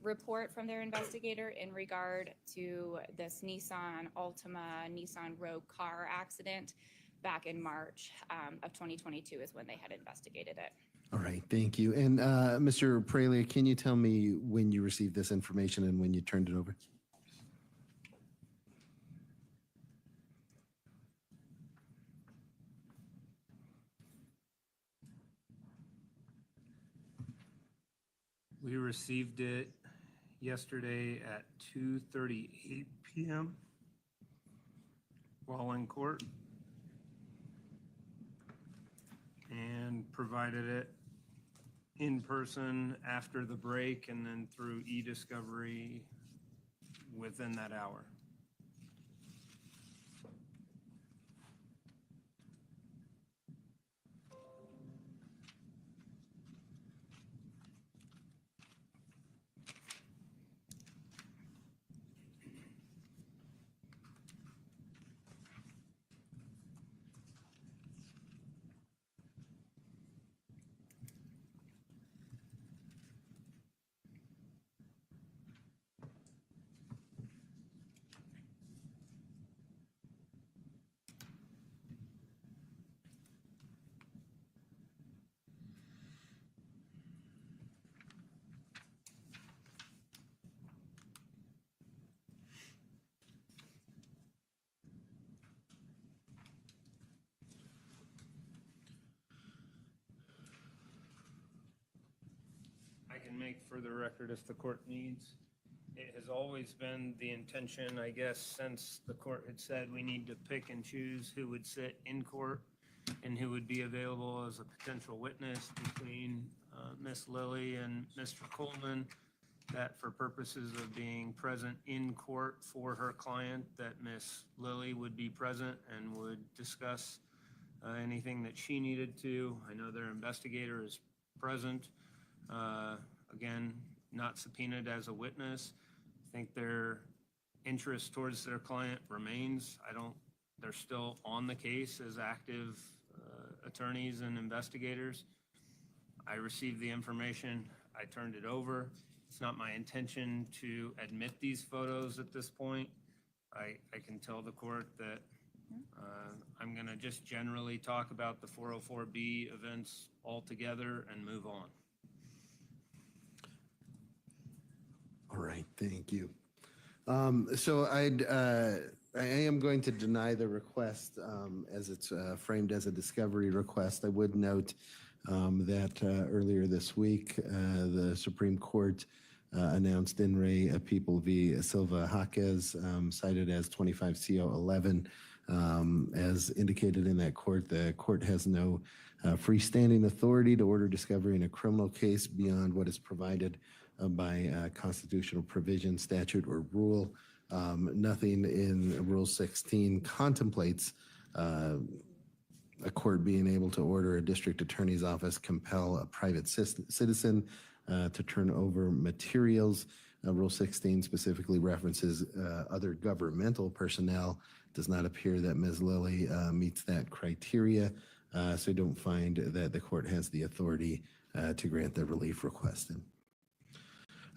[SPEAKER 9] report from their investigator in regard to this Nissan Altima, Nissan Rogue car accident back in March of 2022 is when they had investigated it.
[SPEAKER 3] All right, thank you. And Mr. Pralia, can you tell me when you received this information and when you turned it over?
[SPEAKER 8] We received it yesterday at 2:38 PM while in court, and provided it in person after the break and then through e-discovery within that hour. I can make further record if the court needs. It has always been the intention, I guess, since the court had said we need to pick and choose who would sit in court and who would be available as a potential witness between Miss Lilly and Mr. Coleman, that for purposes of being present in court for her client, that Miss Lilly would be present and would discuss anything that she needed to. I know their investigator is present. Again, not subpoenaed as a witness. I think their interest towards their client remains. They're still on the case as active attorneys and investigators. I received the information, I turned it over. It's not my intention to admit these photos at this point. I can tell the court that I'm gonna just generally talk about the 404B events altogether and move on.
[SPEAKER 3] All right, thank you. So I am going to deny the request as it's framed as a discovery request. I would note that earlier this week, the Supreme Court announced in re People v. Silva Jaquez, cited as 25 CO 11. As indicated in that court, the court has no freestanding authority to order discovery in a criminal case beyond what is provided by constitutional provision, statute, or rule. Nothing in Rule 16 contemplates a court being able to order a district attorney's office compel a private citizen to turn over materials. Rule 16 specifically references other governmental personnel. Does not appear that Ms. Lilly meets that criteria, so I don't find that the court has the authority to grant the relief requested.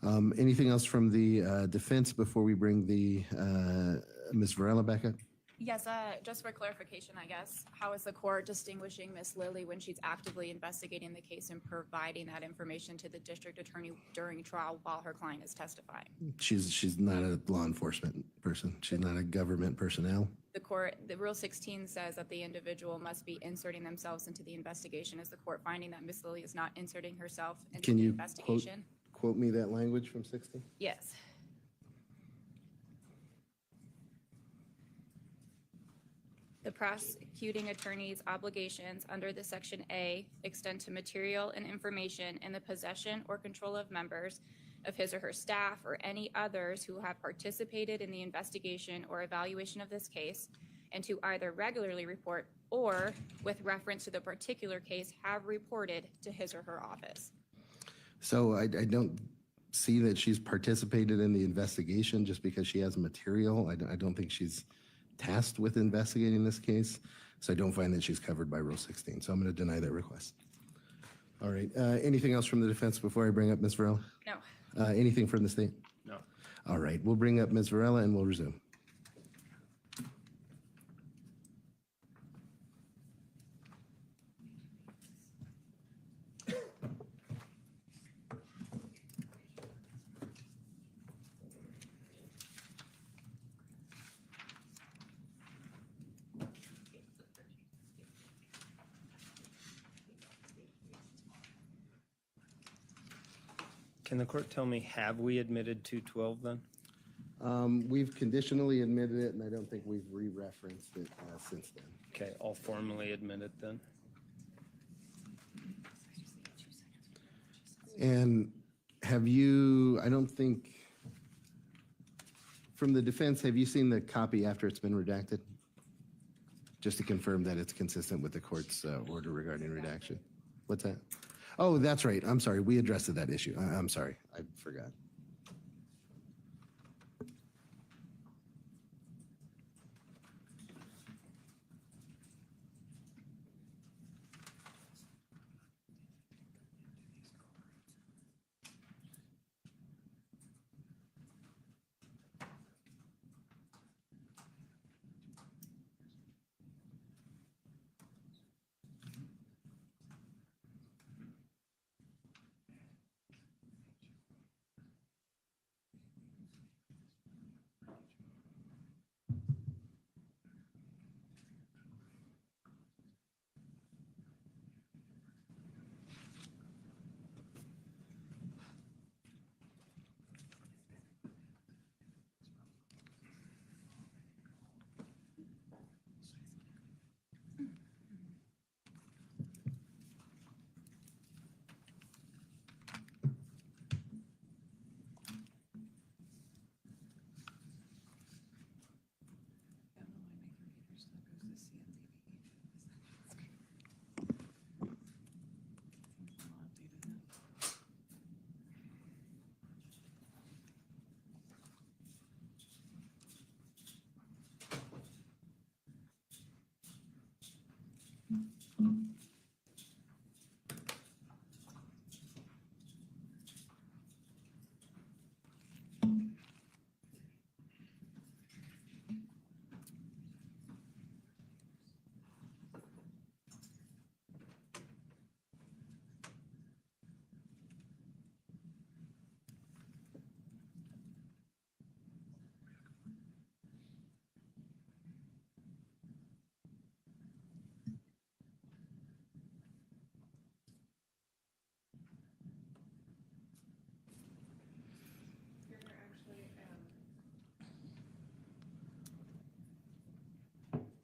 [SPEAKER 3] Anything else from the defense before we bring the Ms. Varela back up?
[SPEAKER 9] Yes, just for clarification, I guess, how is the court distinguishing Miss Lilly when she's actively investigating the case and providing that information to the district attorney during trial while her client is testifying?
[SPEAKER 3] She's not a law enforcement person. She's not a government personnel.
[SPEAKER 9] The Rule 16 says that the individual must be inserting themselves into the investigation. Is the court finding that Miss Lilly is not inserting herself into
[SPEAKER 3] Can
[SPEAKER 9] the
[SPEAKER 3] you
[SPEAKER 9] investigation?
[SPEAKER 3] quote me that language from 60?
[SPEAKER 9] Yes. The prosecuting attorney's obligations under the Section A extend to material and information in the possession or control of members of his or her staff or any others who have participated in the investigation or evaluation of this case, and to either regularly report or, with reference to the particular case, have reported to his or her office.
[SPEAKER 3] So I don't see that she's participated in the investigation just because she has material. I don't think she's tasked with investigating this case, so I don't find that she's covered by Rule 16. So I'm going to deny that request. All right. Anything else from the defense before I bring up Ms. Varela?
[SPEAKER 9] No.
[SPEAKER 3] Anything from the state?
[SPEAKER 8] No.
[SPEAKER 3] All right. We'll bring up Ms. Varela and we'll resume.
[SPEAKER 8] Can the court tell me, have we admitted 212 then?
[SPEAKER 3] We've conditionally admitted it, and I don't think we've re-referenced it since then.
[SPEAKER 8] Okay, I'll formally admit it then.
[SPEAKER 3] And have you, I don't think, from the defense, have you seen the copy after it's been redacted? Just to confirm that it's consistent with the court's order regarding redaction. What's that? Oh, that's right. I'm sorry. We addressed that issue. I'm sorry. I forgot.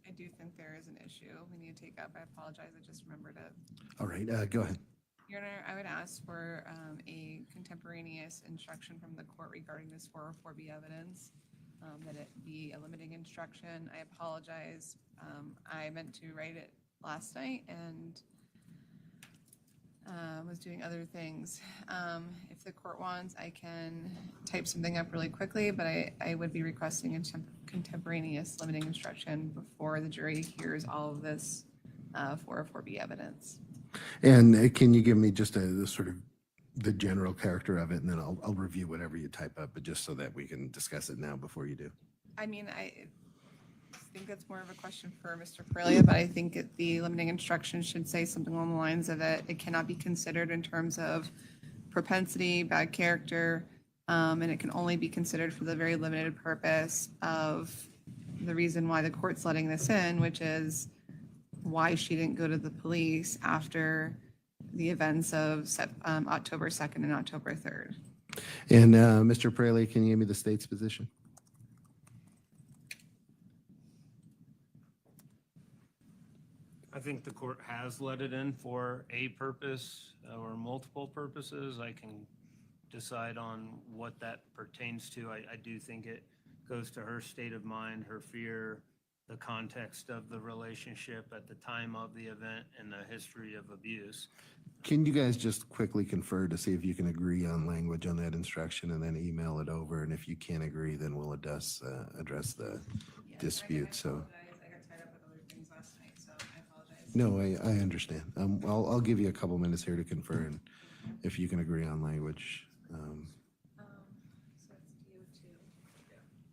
[SPEAKER 4] I do think there is an issue we need to take up. I apologize. I just remembered it.
[SPEAKER 3] All right, go ahead.
[SPEAKER 4] Your Honor, I would ask for a contemporaneous instruction from the court regarding this 404B evidence, that it be a limiting instruction. I apologize. I meant to write it last night and was doing other things. If the court wants, I can type something up really quickly, but I would be requesting a contemporaneous limiting instruction before the jury hears all of this 404B evidence.
[SPEAKER 3] And can you give me just the sort of the general character of it, and then I'll review whatever you type up, but just so that we can discuss it now before you do.
[SPEAKER 4] I mean, I think that's more of a question for Mr. Parrilla, but I think the limiting instruction should say something along the lines of it cannot be considered in terms of propensity, bad character, and it can only be considered for the very limited purpose of the reason why the court's letting this in, which is why she didn't go to the police after the events of October 2nd and October 3rd.
[SPEAKER 3] And Mr. Praley, can you give me the state's position?
[SPEAKER 8] I think the court has let it in for a purpose or multiple purposes. I can decide on what that pertains to. I do think it goes to her state of mind, her fear, the context of the relationship at the time of the event, and the history of abuse.
[SPEAKER 3] Can you guys just quickly confer to see if you can agree on language on that instruction and then email it over? And if you can't agree, then we'll address the dispute. So.
[SPEAKER 4] I got tied up with other things last night, so I apologize.
[SPEAKER 3] No, I understand. I'll give you a couple minutes here to confer, and if you can agree on language.
[SPEAKER 4] So it's DO2. Evidence.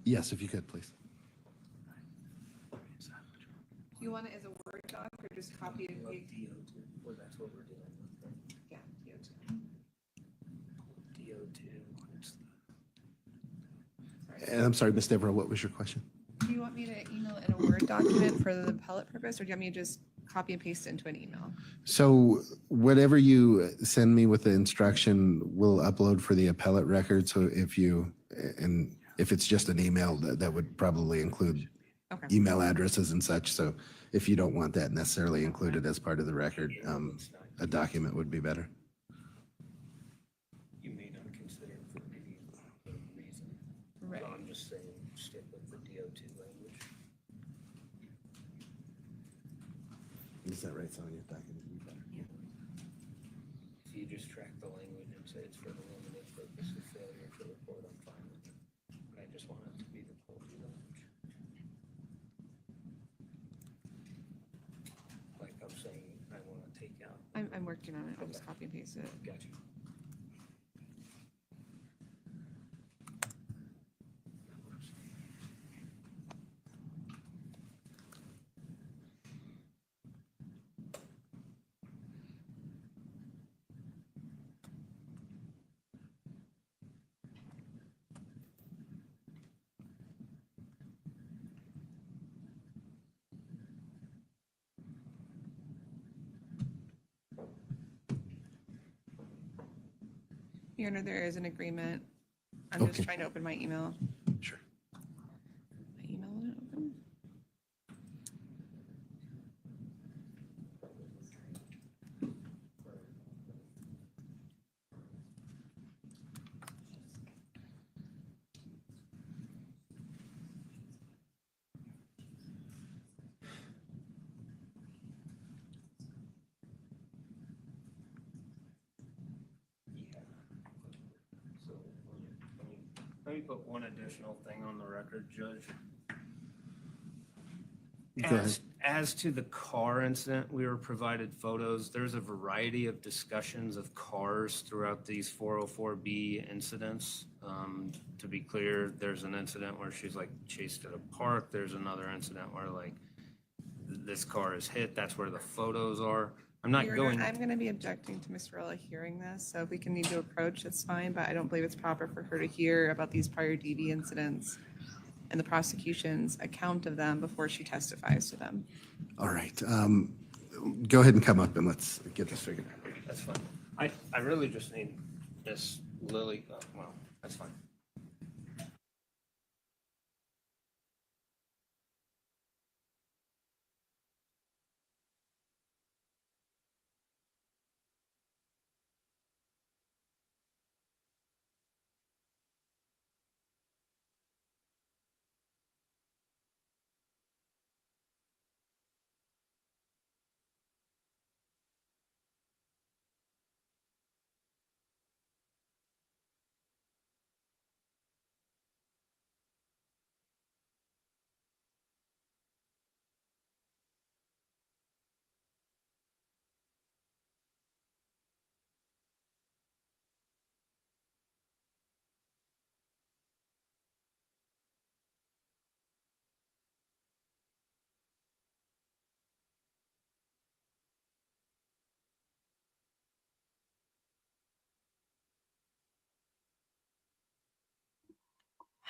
[SPEAKER 3] Yes, if you could, please.
[SPEAKER 4] Do you want it as a Word doc or just copy and paste?
[SPEAKER 8] Well, that's what we're dealing with.
[SPEAKER 4] Yeah, DO2.
[SPEAKER 8] DO2.
[SPEAKER 3] And I'm sorry, Ms. Devereaux, what was your question?
[SPEAKER 4] Do you want me to email it in a Word document for the appellate purpose, or do you want me to just copy and paste it into an email?
[SPEAKER 3] So whatever you send me with the instruction, we'll upload for the appellate record. So if it's just an email, that would probably include
[SPEAKER 4] Okay.
[SPEAKER 3] email addresses and such. So if you don't want that necessarily included as part of the record, a document would be better.
[SPEAKER 8] You may not consider it for any other reason.
[SPEAKER 4] Right.
[SPEAKER 8] I'm just saying, stick with the DO2 language.
[SPEAKER 3] Is that right, Sonia? Document would be better.
[SPEAKER 8] If you just track the language and say it's for the limited purpose of failure to report, I'm fine with it. But I just want it to be the policy language. Like I'm saying, I want to take out.
[SPEAKER 4] I'm working on it. I'll just copy and paste it.
[SPEAKER 8] Gotcha.
[SPEAKER 4] Your Honor, there is an agreement. I'm just
[SPEAKER 3] Okay.
[SPEAKER 4] trying to open my email.
[SPEAKER 3] Sure.
[SPEAKER 4] My email won't open.
[SPEAKER 8] So let me put one additional thing on the record, Judge.
[SPEAKER 3] Go ahead.
[SPEAKER 8] As to the car incident, we were provided photos. There's a variety of discussions of cars throughout these 404B incidents. To be clear, there's an incident where she's like chased at a park. There's another incident where like this car is hit. That's where the photos are. I'm not
[SPEAKER 4] Your
[SPEAKER 8] going.
[SPEAKER 4] Honor, I'm going to be objecting to Ms. Varela hearing this, so if we can need to approach, that's fine, but I don't believe it's proper for her to hear about these prior DV incidents and the prosecution's account of them before she testifies to them.
[SPEAKER 3] All right. Go ahead and come up and let's get this figured out.
[SPEAKER 8] That's fine. I really just need Miss Lily. Well, that's fine.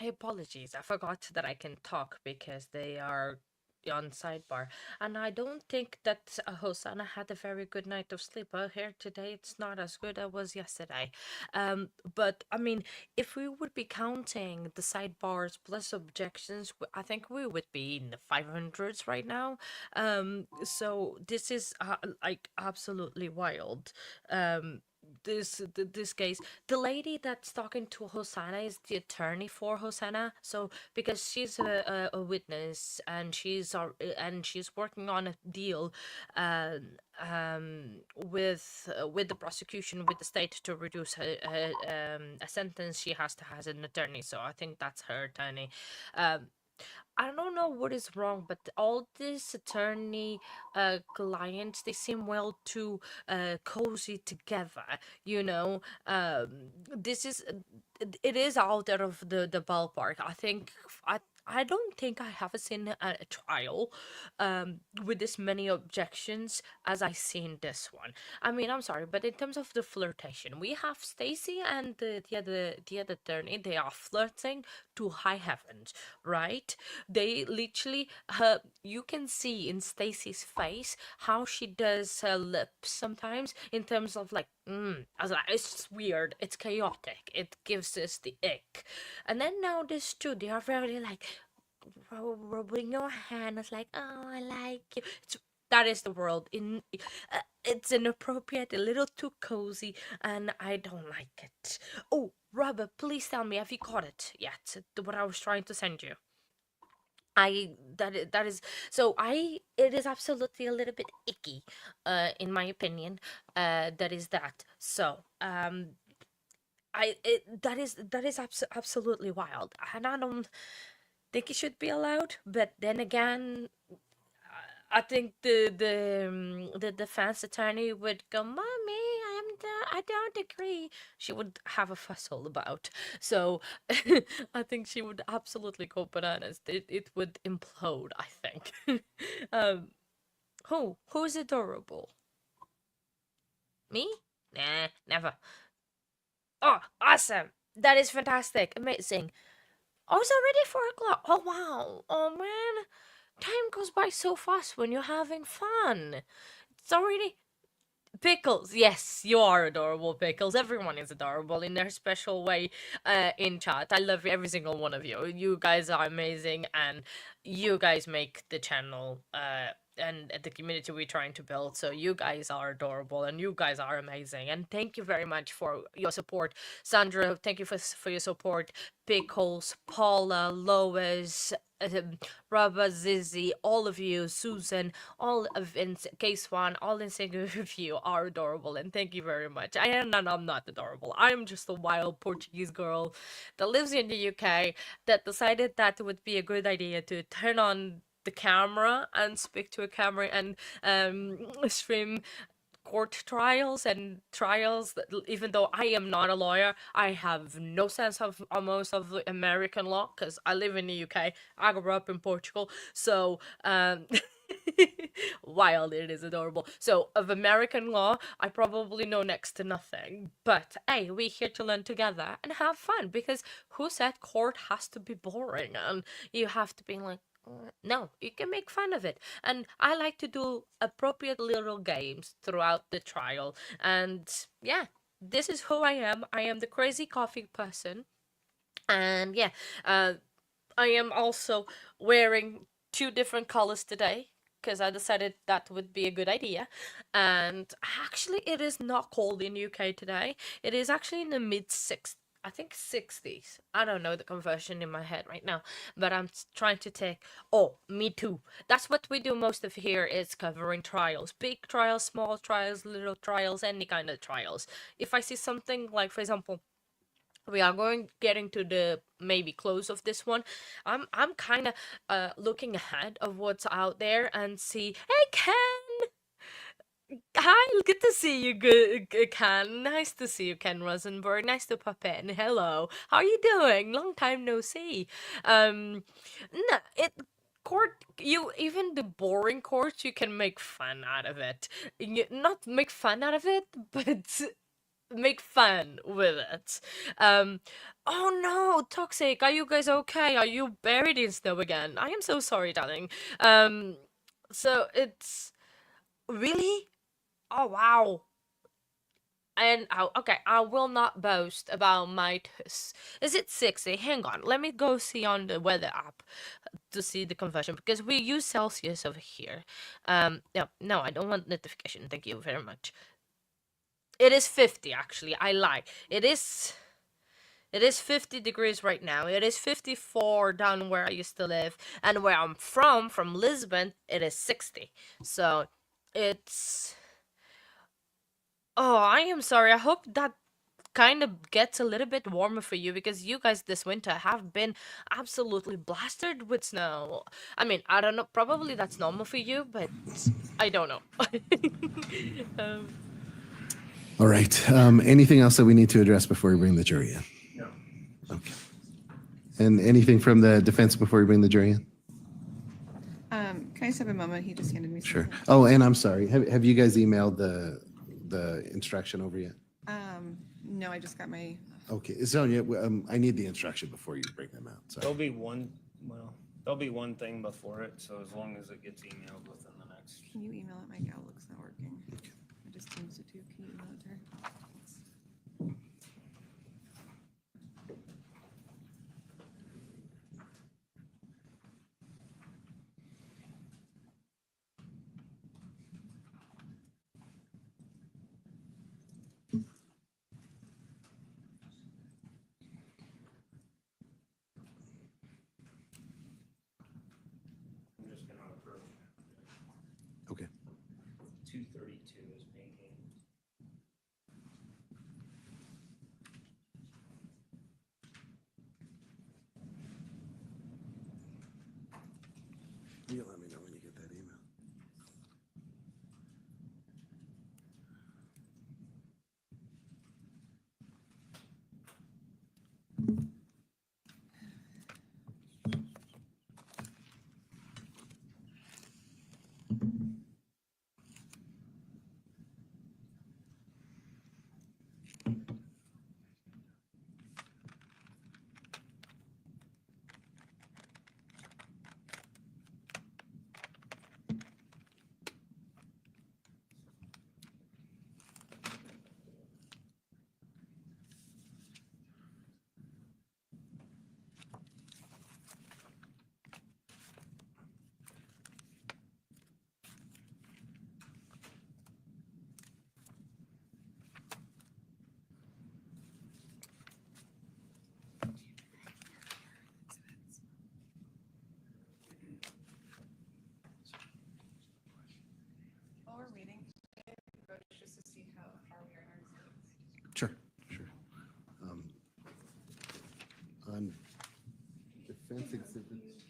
[SPEAKER 1] My apologies. I forgot that I can talk because they are on sidebar. And I don't think that Hosanna had a very good night of sleep. Here today, it's not as good as it was yesterday. But I mean, if we would be counting the sidebars plus objections, I think we would be in the 500s right now. So this is like absolutely wild. This case, the lady that's talking to Hosanna is the attorney for Hosanna. So because she's a witness and she's working on a deal with the prosecution, with the state, to reduce a sentence, she has to have an attorney. So I think that's her attorney. I don't know what is wrong, but all these attorney clients, they seem well too cozy together. You know, this is it is out of the ballpark. I think I don't think I have seen a trial with this many objections as I seen this one. I mean, I'm sorry, but in terms of the flirtation, we have Stacy and the other attorney. They are flirting to high heavens, right? They literally, you can see in Stacy's face how she does her lips sometimes in terms of like, I was like, it's weird, it's chaotic, it gives us the ick. And then now this two, they are very like rubbing your hand. It's like, oh, I like you. That is the world. It's inappropriate, a little too cozy, and I don't like it. Oh, Robert, please tell me, have you got it yet? What I was trying to send you. That is so it is absolutely a little bit icky, in my opinion. That is that. So absolutely wild, and I don't think it should be allowed. But then again, I think the defense attorney would go, "Mommy, I don't agree." She would have a fuss all about. So I think she would absolutely go bananas. It would implode, I think. um, who's adorable? Me? Nah, never. Oh, awesome! That is fantastic, amazing. Oh, it's already 4 o'clock. Oh wow. Oh man, time goes by so fast when you're having fun. It's already Pickles. Yes, you are adorable, Pickles. Everyone is adorable in their special way in chat. I love every single one of you. You guys are amazing, and you guys make the channel and the community we're trying to build. So you guys are adorable, and you guys are amazing. And thank you very much for your support. Sandra, thank you for your support. Pickles, Paula, Lois, Rabba, Zizzy, all of you, Susan, all of in case one, all in single of you are adorable, and thank you very much. I'm not adorable. I'm just a wild Portuguese girl that lives in the UK that decided that it would be a good idea to turn on the camera and speak to a camera and stream court trials and trials that, even though I am not a lawyer, I have no sense of almost of the American law because I live in the UK. I grew up in Portugal, so wild, it is adorable. So of American law, I probably know next to nothing. But hey, we're here to learn together and have fun because who said court has to be boring and you have to be like, no, you can make fun of it. And I like to do appropriate little games throughout the trial. And yeah, this is who I am. I am the crazy coffee person. And yeah, I am also wearing two different colors today because I decided that would be a good idea. And actually, it is not cold in UK today. It is actually in the mid 60s. I think 60s. I don't know the conversion in my head right now, but I'm trying to take. Oh, me too. That's what we do most of here is covering trials, big trials, small trials, little trials, any kind of trials. If I see something like, for example, we are getting to the maybe close of this one. I'm kind of looking ahead of what's out there and see. Hey, Ken. Hi, good to see you, Ken. Nice to see you, Ken Rosenberg. Nice to pop in. Hello, how are you doing? Long time no see. No, court. You even the boring courts, you can make fun out of it. Not make fun out of it, but make fun with it. Oh no, Toxic, are you guys okay? Are you buried in snow again? I am so sorry, darling. So it's really. Oh wow. And okay, I will not boast about my tuss. Is it 60? Hang on, let me go see on the weather app to see the conversion because we use Celsius over here. No, I don't want notification. Thank you very much. It is 50 actually. I lie. It is 50 degrees right now. It is 54 down where I used to live, and where I'm from Lisbon, it is 60. So it's. Oh, I am sorry. I hope that kind of gets a little bit warmer for you because you guys this winter have been absolutely blasted with snow. I mean, I don't know, probably that's normal for you, but I don't know. um,
[SPEAKER 3] All right. Anything else that we need to address before we bring the jury in?
[SPEAKER 8] No.
[SPEAKER 3] Okay. And anything from the defense before we bring the jury in?
[SPEAKER 4] Can I just have a moment? He just handed me
[SPEAKER 3] Sure.
[SPEAKER 4] something.
[SPEAKER 3] Oh, and I'm sorry. Have you guys emailed the instruction over yet?
[SPEAKER 4] No, I just got my,
[SPEAKER 3] Okay. So yeah, I need the instruction before you bring them out.
[SPEAKER 8] There'll
[SPEAKER 3] Sorry.
[SPEAKER 8] be one thing before it, so as long as it gets emailed within the next.
[SPEAKER 4] can you email it? My Outlook's not working. I just teams it too. Can you email it to her?
[SPEAKER 8] I'm just gonna approve.
[SPEAKER 3] Okay.
[SPEAKER 8] 232 is making.
[SPEAKER 3] You let me know when you get that email.
[SPEAKER 4] While we're waiting, just to see how we are in our exhibits.
[SPEAKER 3] Sure. Sure. On defense exhibits.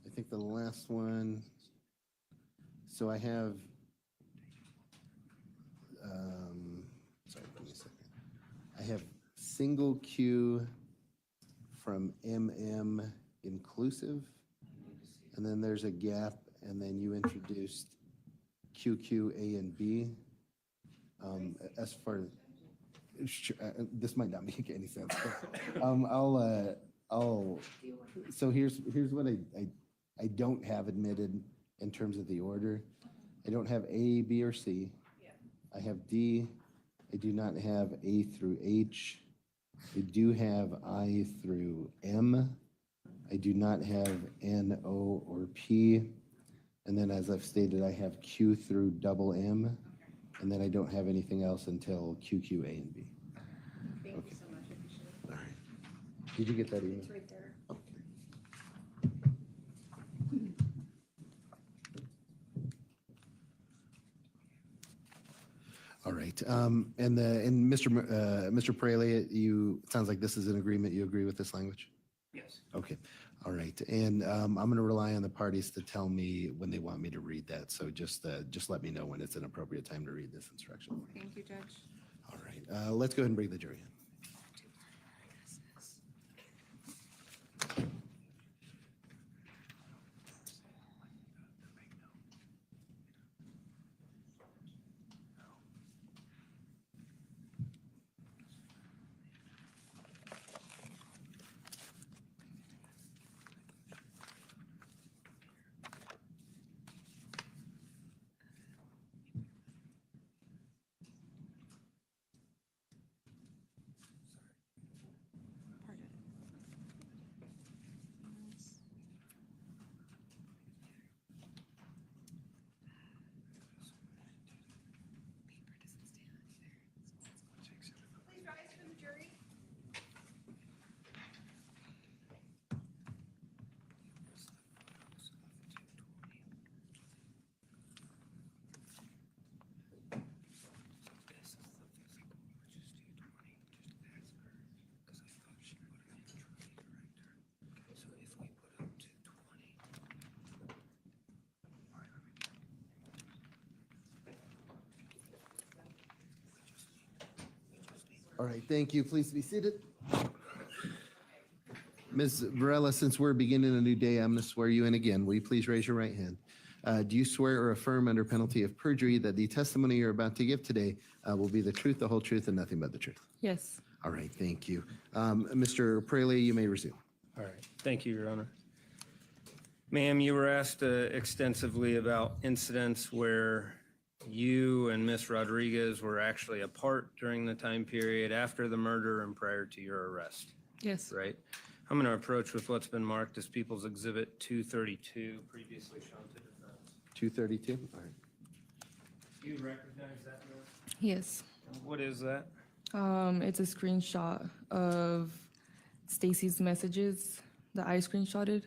[SPEAKER 3] I think the last one. So I have. Sorry, give me a second. I have single Q from MM inclusive, and then there's a gap, and then you introduced QQ A and B. As far sure, this might not make any sense. But, so here's what I don't have admitted in terms of the order. I don't have A, B, or C. I have D. I do not have A through H. I do have I through M. I do not have N, O, or P. And then as I've stated, I have Q through double M. And then I don't have anything else until QQ, A, and B.
[SPEAKER 4] Thank you so much. I appreciate it.
[SPEAKER 3] All right. Did you get that email?
[SPEAKER 4] It's right there.
[SPEAKER 3] Okay. All right. And Mr. Pereira, it sounds like this is an agreement. You agree with this language?
[SPEAKER 8] Yes.
[SPEAKER 3] Okay. All right. And I'm going to rely on the parties to tell me when they want me to read that. So just let me know when it's an appropriate time to read this instruction.
[SPEAKER 4] Thank you, Judge.
[SPEAKER 3] All right. Let's go ahead and bring the jury in. All right, thank you. Please be seated. Ms. Varela, since we're beginning a new day, I'm going to swear you in again. Will you please raise your right hand? Do you swear or affirm under penalty of perjury that the testimony you're about to give today will be the truth, the whole truth, and nothing but the truth?
[SPEAKER 10] Yes.
[SPEAKER 3] All right, thank you. Mr. Praley, you may resume.
[SPEAKER 8] All right. Thank you, Your Honor. Ma'am, you were asked extensively about incidents where you and Miss Rodriguez were actually apart during the time period after the murder and prior to your arrest,
[SPEAKER 10] Yes.
[SPEAKER 8] right? I'm going to approach with what's been marked as People's Exhibit 232, previously shown to defense.
[SPEAKER 3] 232? All right.
[SPEAKER 8] Do you recognize that, ma'am?
[SPEAKER 10] Yes.
[SPEAKER 8] What is that?
[SPEAKER 10] It's a screenshot of Stacy's messages that I screenshotted.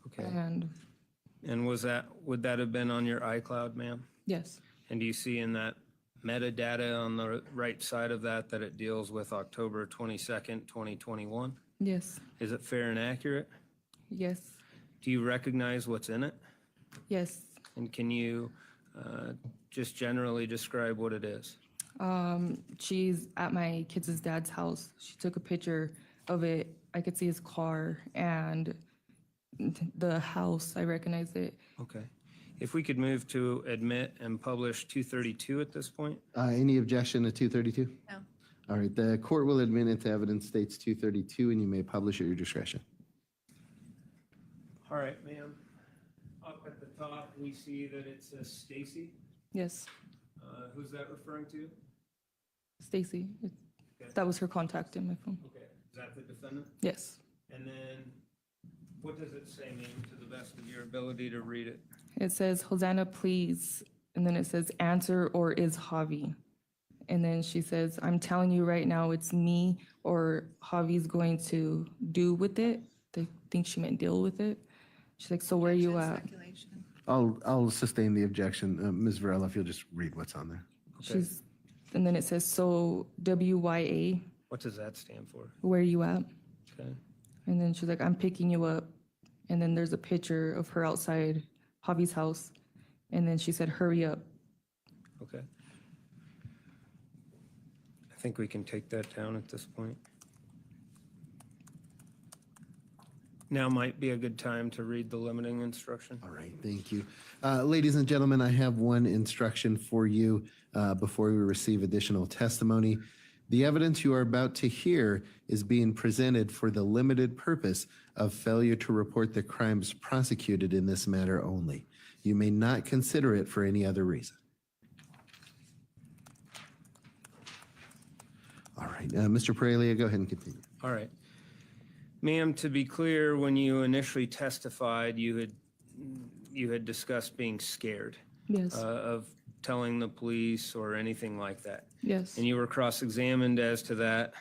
[SPEAKER 8] Okay.
[SPEAKER 10] And
[SPEAKER 8] Would that have been on your iCloud, ma'am?
[SPEAKER 10] yes.
[SPEAKER 8] And do you see in that metadata on the right side of that it deals with October 22nd, 2021?
[SPEAKER 10] Yes.
[SPEAKER 8] Is it fair and accurate?
[SPEAKER 10] Yes.
[SPEAKER 8] Do you recognize what's in it?
[SPEAKER 10] Yes.
[SPEAKER 8] And can you just generally describe what it is?
[SPEAKER 10] She's at my kids' dad's house. She took a picture of it. I could see his car and the house. I recognized it.
[SPEAKER 8] Okay. If we could move to admit and publish 232 at this point?
[SPEAKER 3] Any objection to 232?
[SPEAKER 4] No.
[SPEAKER 3] All right, the court will admit into evidence states 232, and you may publish at your discretion.
[SPEAKER 8] All right, ma'am. Up at the top, we see that it says Stacy.
[SPEAKER 10] Yes.
[SPEAKER 8] Who's that referring to?
[SPEAKER 10] Stacy. That was her contact in my phone.
[SPEAKER 8] Okay. Is that the defendant?
[SPEAKER 10] Yes.
[SPEAKER 8] And then what does it say, ma'am, to the best of your ability to read it?
[SPEAKER 10] It says, Hosanna, please. And then it says, answer or is Javi. And then she says, I'm telling you right now, it's me or Javi's going to do with it. They think she meant deal with it. She's like, so where are you at?
[SPEAKER 4] Speculation.
[SPEAKER 3] I'll sustain the objection. Ms. Varela, if you'll just read what's on there.
[SPEAKER 8] Okay.
[SPEAKER 10] And then it says, so WYA,
[SPEAKER 8] What does that stand for?
[SPEAKER 10] where are you at?
[SPEAKER 8] Okay.
[SPEAKER 10] And then she's like, I'm picking you up. And then there's a picture of her outside Javi's house. And then she said, hurry up.
[SPEAKER 8] Okay. I think we can take that down at this point. Now might be a good time to read the limiting instruction.
[SPEAKER 3] All right, thank you. Ladies and gentlemen, I have one instruction for you before we receive additional testimony. The evidence you are about to hear is being presented for the limited purpose of failure to report the crimes prosecuted in this matter only. You may not consider it for any other reason. All right, Mr. Perelia, go ahead and continue.
[SPEAKER 8] All right. Ma'am, to be clear, when you initially testified, you had discussed being scared
[SPEAKER 10] Yes.
[SPEAKER 8] of telling the police or anything like that.
[SPEAKER 10] Yes.
[SPEAKER 8] And you were cross-examined as to that.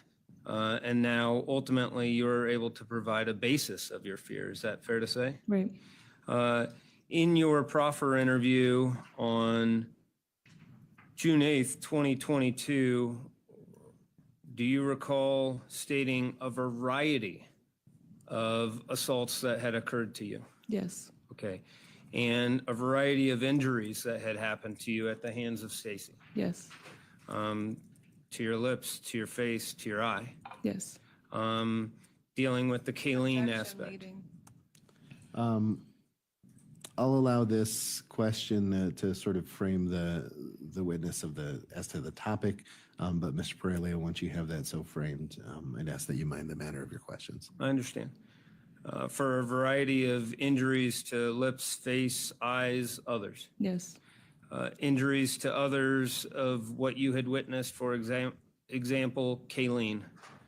[SPEAKER 8] And now ultimately you're able to provide a basis of your fear. Is that fair to say?
[SPEAKER 10] Right.
[SPEAKER 8] In your proffer interview on June 8th, 2022, do you recall stating a variety of assaults that had occurred to you?
[SPEAKER 10] Yes.
[SPEAKER 8] Okay. And a variety of injuries that had happened to you at the hands of Stacy?
[SPEAKER 10] Yes.
[SPEAKER 8] To your lips, to your face, to your eye?
[SPEAKER 10] Yes.
[SPEAKER 8] Dealing with the Kayleen
[SPEAKER 4] Objection
[SPEAKER 8] aspect?
[SPEAKER 4] leading.
[SPEAKER 3] I'll allow this question to sort of frame the witness as to the topic, but Mr. Perelia, once you have that so framed, I'd ask that you mind the manner of your questions.
[SPEAKER 8] I understand. For a variety of injuries to lips, face, eyes, others.
[SPEAKER 10] Yes.
[SPEAKER 8] Injuries to others of what you had witnessed, for example, Kayleen,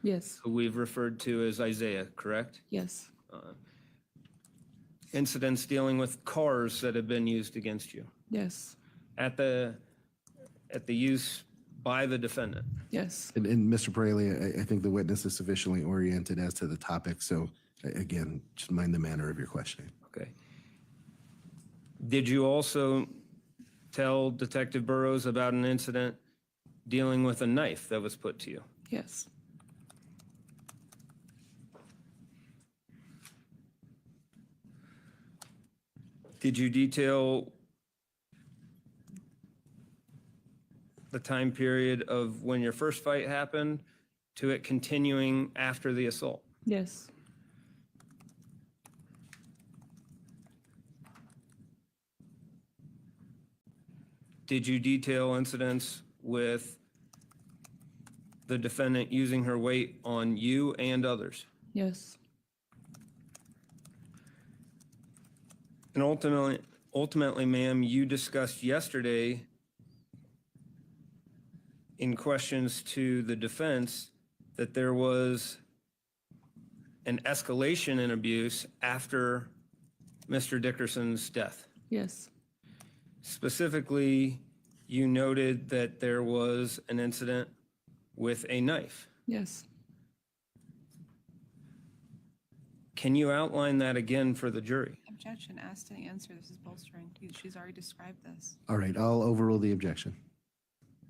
[SPEAKER 10] Yes.
[SPEAKER 8] who we've referred to as Isaiah, correct?
[SPEAKER 10] Yes.
[SPEAKER 8] Incidents dealing with cars that have been used against you
[SPEAKER 10] Yes.
[SPEAKER 8] at the use by the defendant.
[SPEAKER 10] Yes.
[SPEAKER 3] And Mr. Perelia, I think the witness is sufficiently oriented as to the topic, so again, just mind the manner of your questioning.
[SPEAKER 8] Okay. Did you also tell Detective Burrows about an incident dealing with a knife that was put to you?
[SPEAKER 10] Yes.
[SPEAKER 8] Did you detail the time period of when your first fight happened to it continuing after the assault?
[SPEAKER 10] Yes.
[SPEAKER 8] Did you detail incidents with the defendant using her weight on you and others?
[SPEAKER 10] Yes.
[SPEAKER 8] And ultimately, ma'am, you discussed yesterday in questions to the defense that there was an escalation in abuse after Mr. Dickerson's death.
[SPEAKER 10] Yes.
[SPEAKER 8] Specifically, you noted that there was an incident with a knife.
[SPEAKER 10] Yes.
[SPEAKER 8] Can you outline that again for the jury?
[SPEAKER 4] Objection, asked and answer. This is bolstering. She's already described this.
[SPEAKER 3] All right, I'll overrule the objection.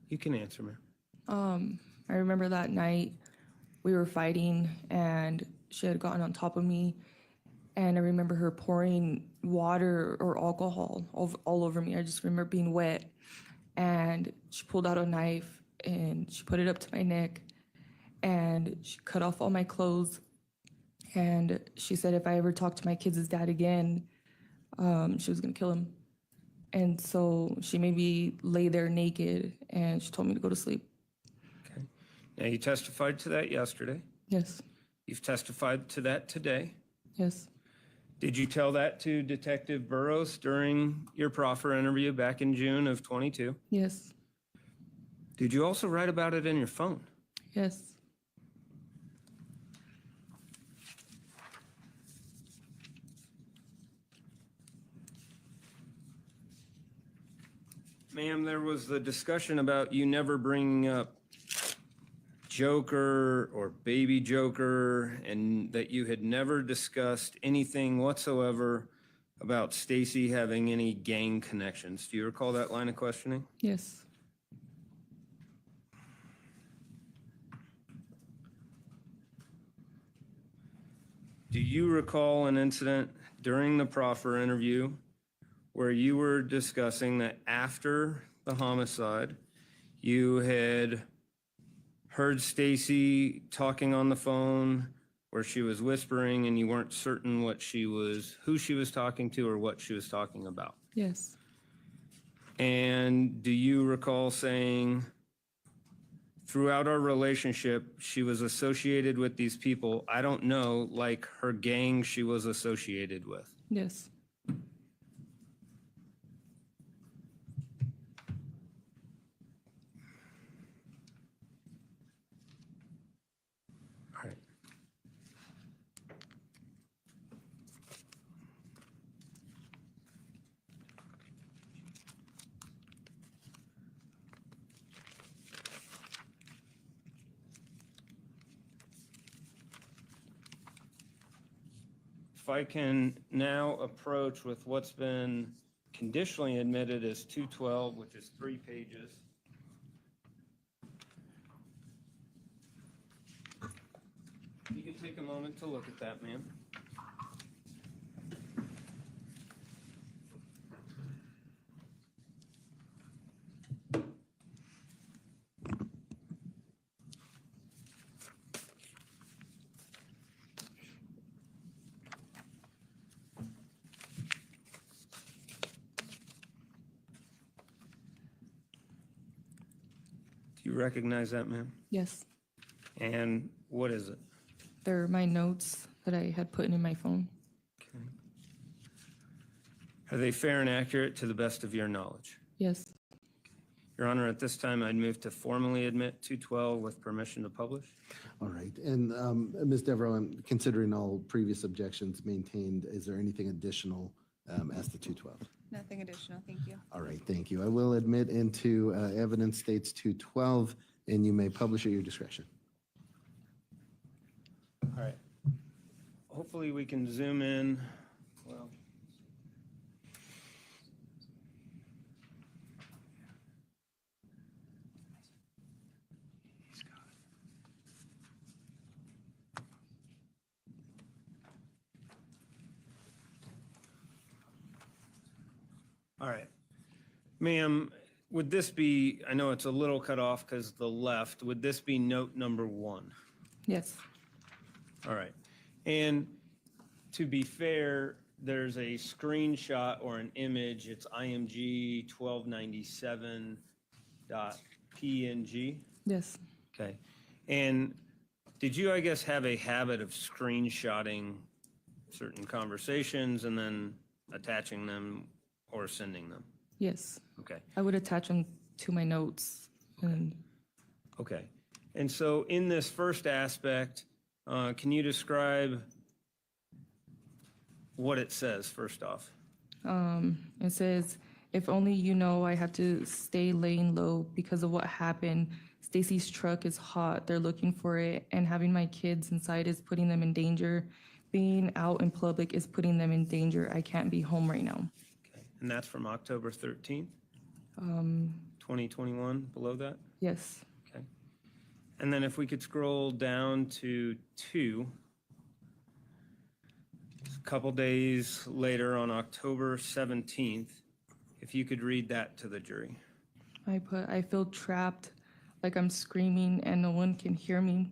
[SPEAKER 8] You can answer, ma'am.
[SPEAKER 10] I remember that night we were fighting and she had gotten on top of me, and I remember her pouring water or alcohol all over me. I just remember being wet, and she pulled out a knife and she put it up to my neck and she cut off all my clothes, and she said if I ever talked to my kids' dad again, she was gonna kill him. And so she made me lay there naked and she told me to go to sleep.
[SPEAKER 8] Okay. Now, you testified to that yesterday.
[SPEAKER 10] Yes.
[SPEAKER 8] You've testified to that today.
[SPEAKER 10] Yes.
[SPEAKER 8] Did you tell that to Detective Burrows during your proffer interview back in June of 22?
[SPEAKER 10] Yes.
[SPEAKER 8] Did you also write about it in your phone?
[SPEAKER 10] Yes.
[SPEAKER 8] Ma'am, there was the discussion about you never bringing up Joker or baby Joker, and that you had never discussed anything whatsoever about Stacy having any gang connections. Do you recall that line of questioning?
[SPEAKER 10] Yes.
[SPEAKER 8] Do you recall an incident during the proffer interview where you were discussing that after the homicide, you had heard Stacy talking on the phone where she was whispering and you weren't certain who she was talking to or what she was talking about?
[SPEAKER 10] Yes.
[SPEAKER 8] And do you recall saying, throughout our relationship, she was associated with these people, I don't know, like her gang she was associated with?
[SPEAKER 10] Yes.
[SPEAKER 8] All right. If I can now approach with what's been conditionally admitted as 212, which is 3 pages. You can take a moment to look at that, ma'am. Do you recognize that, ma'am?
[SPEAKER 10] Yes.
[SPEAKER 8] And what is it?
[SPEAKER 10] They're my notes that I had put in my phone.
[SPEAKER 8] Okay. Are they fair and accurate to the best of your knowledge?
[SPEAKER 10] Yes.
[SPEAKER 8] Your Honor, at this time, I'd move to formally admit 212 with permission to publish.
[SPEAKER 3] All right, and Ms. Devereaux, I'm considering all previous objections maintained. Is there anything additional as to 212?
[SPEAKER 4] Nothing additional, thank you.
[SPEAKER 3] All right, thank you. I will admit into evidence states 212, and you may publish at your discretion.
[SPEAKER 8] All right. Hopefully we can zoom in. Well, all right. Ma'am, would this be, I know it's a little cut off because the left, would this be note number 1?
[SPEAKER 10] Yes.
[SPEAKER 8] All right. And to be fair, there's a screenshot or an image. It's IMG 1297.png.
[SPEAKER 10] Yes.
[SPEAKER 8] Okay. And did you, I guess, have a habit of screenshotting certain conversations and then attaching them or sending them?
[SPEAKER 10] Yes.
[SPEAKER 8] Okay.
[SPEAKER 10] I would attach them to my notes. And
[SPEAKER 8] Okay. And so in this first aspect, can you describe what it says first off?
[SPEAKER 10] it says, if only you know I have to stay laying low because of what happened. Stacy's truck is hot. They're looking for it. And having my kids inside is putting them in danger. Being out in public is putting them in danger. I can't be home right now.
[SPEAKER 8] Okay. And that's from October 13th, 2021, below that?
[SPEAKER 10] Yes.
[SPEAKER 8] Okay. And then if we could scroll down to 2, a couple days later on October 17th, if you could read that to the jury.
[SPEAKER 10] I feel trapped, like I'm screaming and no one can hear me.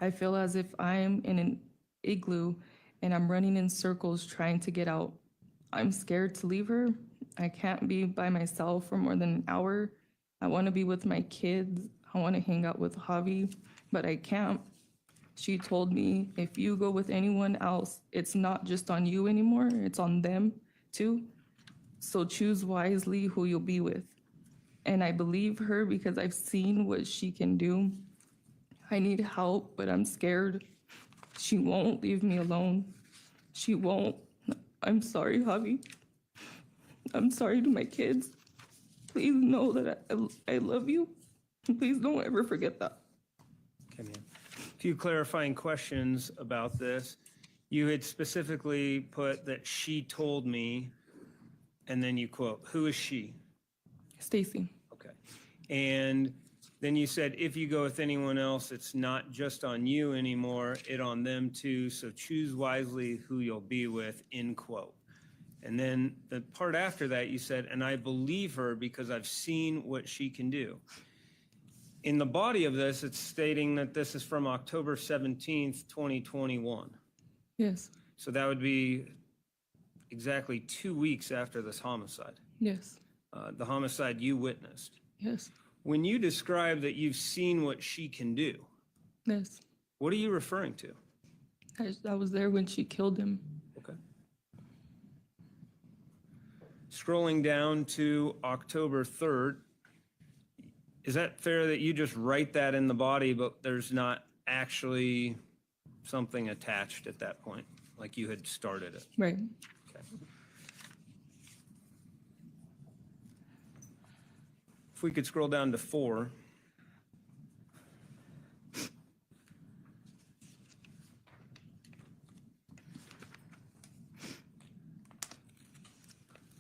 [SPEAKER 10] I feel as if I'm in an igloo and I'm running in circles trying to get out. I'm scared to leave her. I can't be by myself for more than an hour. I want to be with my kids. I want to hang out with Javi, but I can't. She told me, if you go with anyone else, it's not just on you anymore, it's on them too. So choose wisely who you'll be with. And I believe her because I've seen what she can do. I need help, but I'm scared. She won't leave me alone. She won't. I'm sorry, Javi. I'm sorry to my kids. Please know that I love you. Please don't ever forget that.
[SPEAKER 8] Okay, ma'am. A few clarifying questions about this. You had specifically put that she told me, and then you quote, who is she?
[SPEAKER 10] Stacy.
[SPEAKER 8] Okay. And then you said, if you go with anyone else, it's not just on you anymore, it on them too. So choose wisely who you'll be with, end quote. And then the part after that, you said, and I believe her because I've seen what she can do. In the body of this, it's stating that this is from October 17th, 2021.
[SPEAKER 10] Yes.
[SPEAKER 8] So that would be exactly 2 weeks after this homicide.
[SPEAKER 10] Yes.
[SPEAKER 8] The homicide you witnessed.
[SPEAKER 10] Yes.
[SPEAKER 8] When you describe that you've seen what she can do,
[SPEAKER 10] Yes.
[SPEAKER 8] what are you referring to?
[SPEAKER 10] I was there when she killed him.
[SPEAKER 8] Okay. Scrolling down to October 3rd, is that fair that you just write that in the body, but there's not actually something attached at that point, like you had started it?
[SPEAKER 10] Right.
[SPEAKER 8] Okay. If we could scroll down to 4.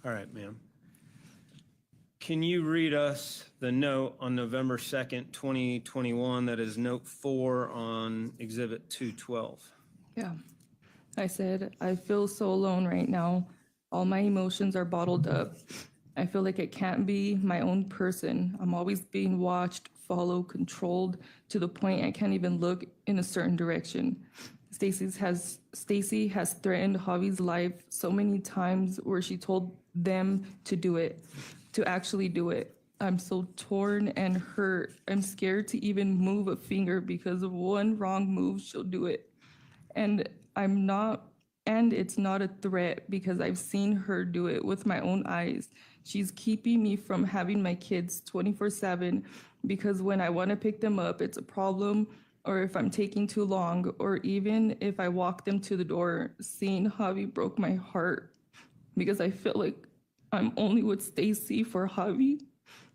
[SPEAKER 8] All right, ma'am. Can you read us the note on November 2nd, 2021, that is note 4 on Exhibit 212?
[SPEAKER 10] Yeah. I said, I feel so alone right now. All my emotions are bottled up. I feel like I can't be my own person. I'm always being watched, followed, controlled, to the point I can't even look in a certain direction. Stacy has threatened Javi's life so many times where she told them to do it, to actually do it. I'm so torn and hurt. I'm scared to even move a finger because of one wrong move, she'll do it. And it's not a threat because I've seen her do it with my own eyes. She's keeping me from having my kids 24/7 because when I want to pick them up, it's a problem, or if I'm taking too long, or even if I walk them to the door. Seeing Javi broke my heart because I feel like I'm only with Stacy for Javi,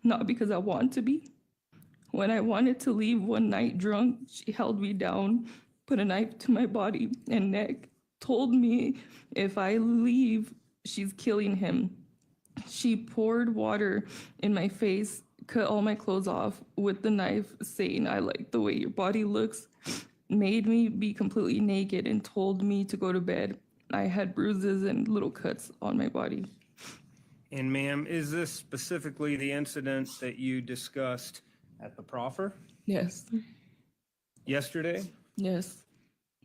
[SPEAKER 10] not because I want to be. When I wanted to leave one night drunk, she held me down, put a knife to my body and neck, told me if I leave, she's killing him. She poured water in my face, cut all my clothes off with the knife, saying, I like the way your body looks, made me be completely naked and told me to go to bed. I had bruises and little cuts on my body.
[SPEAKER 8] And ma'am, is this specifically the incident that you discussed at the proffer?
[SPEAKER 10] Yes,
[SPEAKER 8] Yesterday?
[SPEAKER 10] yes,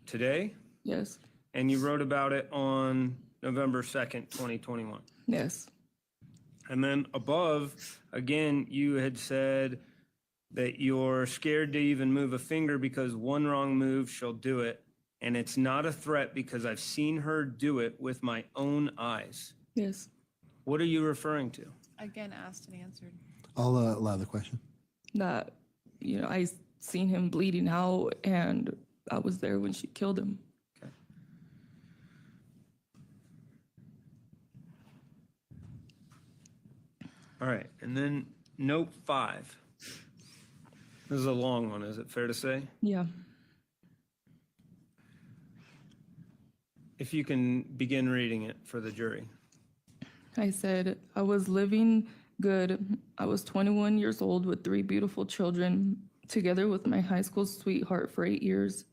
[SPEAKER 8] Today?
[SPEAKER 10] yes,
[SPEAKER 8] And you wrote about it on November 2nd, 2021.
[SPEAKER 10] yes,
[SPEAKER 8] And then above, again, you had said that you're scared to even move a finger because one wrong move shall do it. And it's not a threat because I've seen her do it with my own eyes.
[SPEAKER 10] yes.
[SPEAKER 8] What are you referring to?
[SPEAKER 4] Again, asked and answered.
[SPEAKER 3] I'll allow the question.
[SPEAKER 10] That, I seen him bleeding out and I was there when she killed him.
[SPEAKER 8] All right. And then note 5. This is a long one. Is it fair to say?
[SPEAKER 10] Yeah.
[SPEAKER 8] If you can begin reading it for the jury.
[SPEAKER 10] I said, I was living good. I was 21 years old with 3 beautiful children, together with my high school sweetheart for 8 years.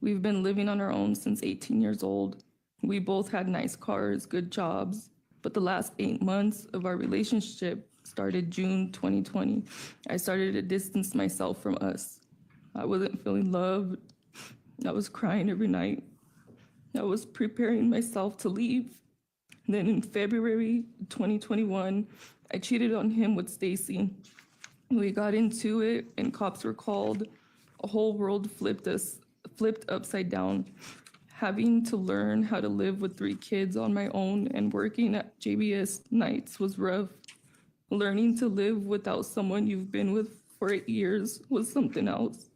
[SPEAKER 10] We've been living on our own since 18 years old. We both had nice cars, good jobs, but the last 8 months of our relationship started June 2020. I started to distance myself from us. I wasn't feeling loved. I was crying every night. I was preparing myself to leave. Then in February 2021, I cheated on him with Stacy. We got into it and cops were called. A whole world flipped upside down. Having to learn how to live with 3 kids on my own and working at JBS nights was rough. Learning to live without someone you've been with for 8 years was something else.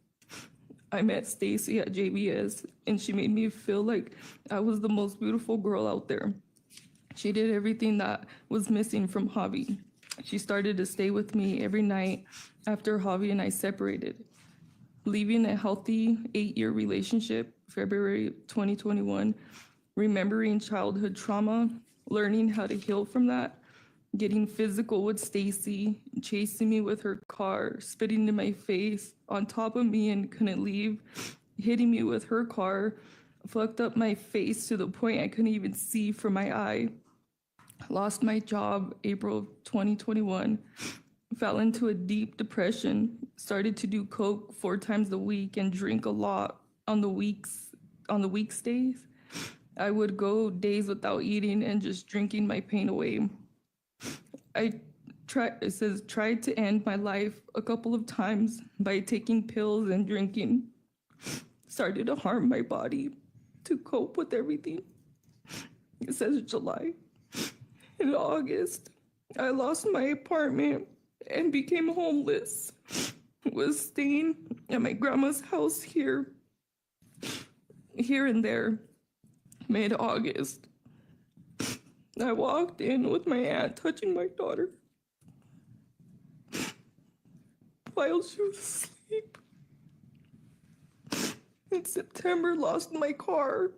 [SPEAKER 10] I met Stacy at JBS and she made me feel like I was the most beautiful girl out there. She did everything that was missing from Javi. She started to stay with me every night after Javi and I separated. Leaving a healthy 8-year relationship, February 2021, remembering childhood trauma, learning how to heal from that, getting physical with Stacy, chasing me with her car, spitting in my face, on top of me and couldn't leave, hitting me with her car, fucked up my face to the point I couldn't even see from my eye. Lost my job April of 2021, fell into a deep depression, started to do coke 4 times a week and drink a lot on the weekdays. I would go days without eating and just drinking my pain away. Tried to end my life a couple of times by taking pills and drinking. Started to harm my body to cope with everything. It says July. In August, I lost my apartment and became homeless. Was staying at my grandma's house here and there. Mid-August, I walked in with my aunt touching my daughter while she was asleep. In September, lost my car.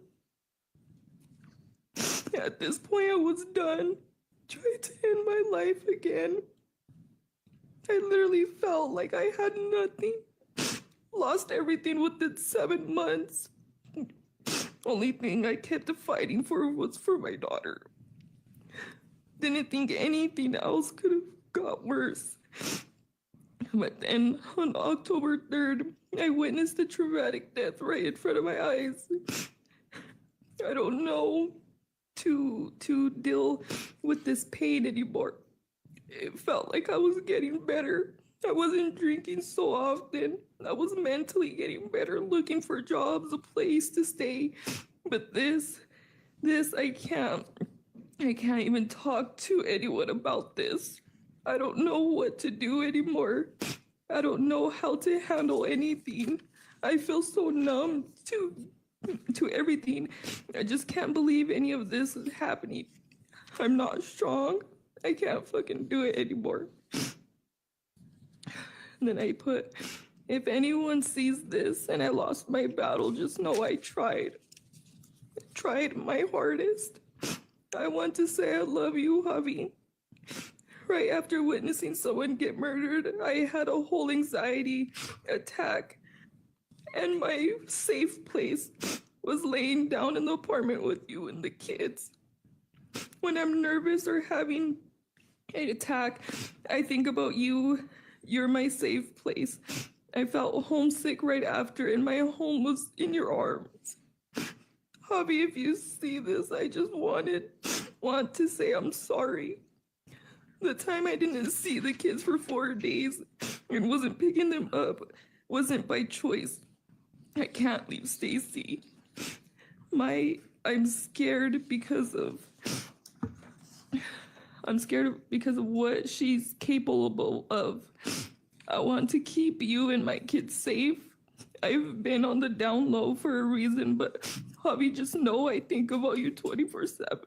[SPEAKER 10] At this point, I was done. Tried to end my life again. I literally felt like I had nothing. Lost everything within 7 months. Only thing I kept fighting for was for my daughter. Didn't think anything else could have got worse. But then on October 3rd, I witnessed a traumatic death right in front of my eyes. I don't know to deal with this pain anymore. It felt like I was getting better. I wasn't drinking so often. I was mentally getting better, looking for jobs, a place to stay. But this, I can't even talk to anyone about this. I don't know what to do anymore. I don't know how to handle anything. I feel so numb to everything. I just can't believe any of this is happening. I'm not strong. I can't fucking do it anymore. And then I put, if anyone sees this and I lost my battle, just know I tried. I tried my hardest. I want to say I love you, Javi. Right after witnessing someone get murdered, I had a whole anxiety attack. And my safe place was laying down in the apartment with you and the kids. When I'm nervous or having attack, I think about you. You're my safe place. I felt homesick right after, and my home was in your arms. Hobby, if you see this, I just want to say I'm sorry. The time I didn't see the kids for 4 days and wasn't picking them up wasn't by choice. I can't leave Stacy. I'm scared because of what she's capable of. I want to keep you and my kids safe. I've been on the down low for a reason, but Hobby, just know I think about you 24/7.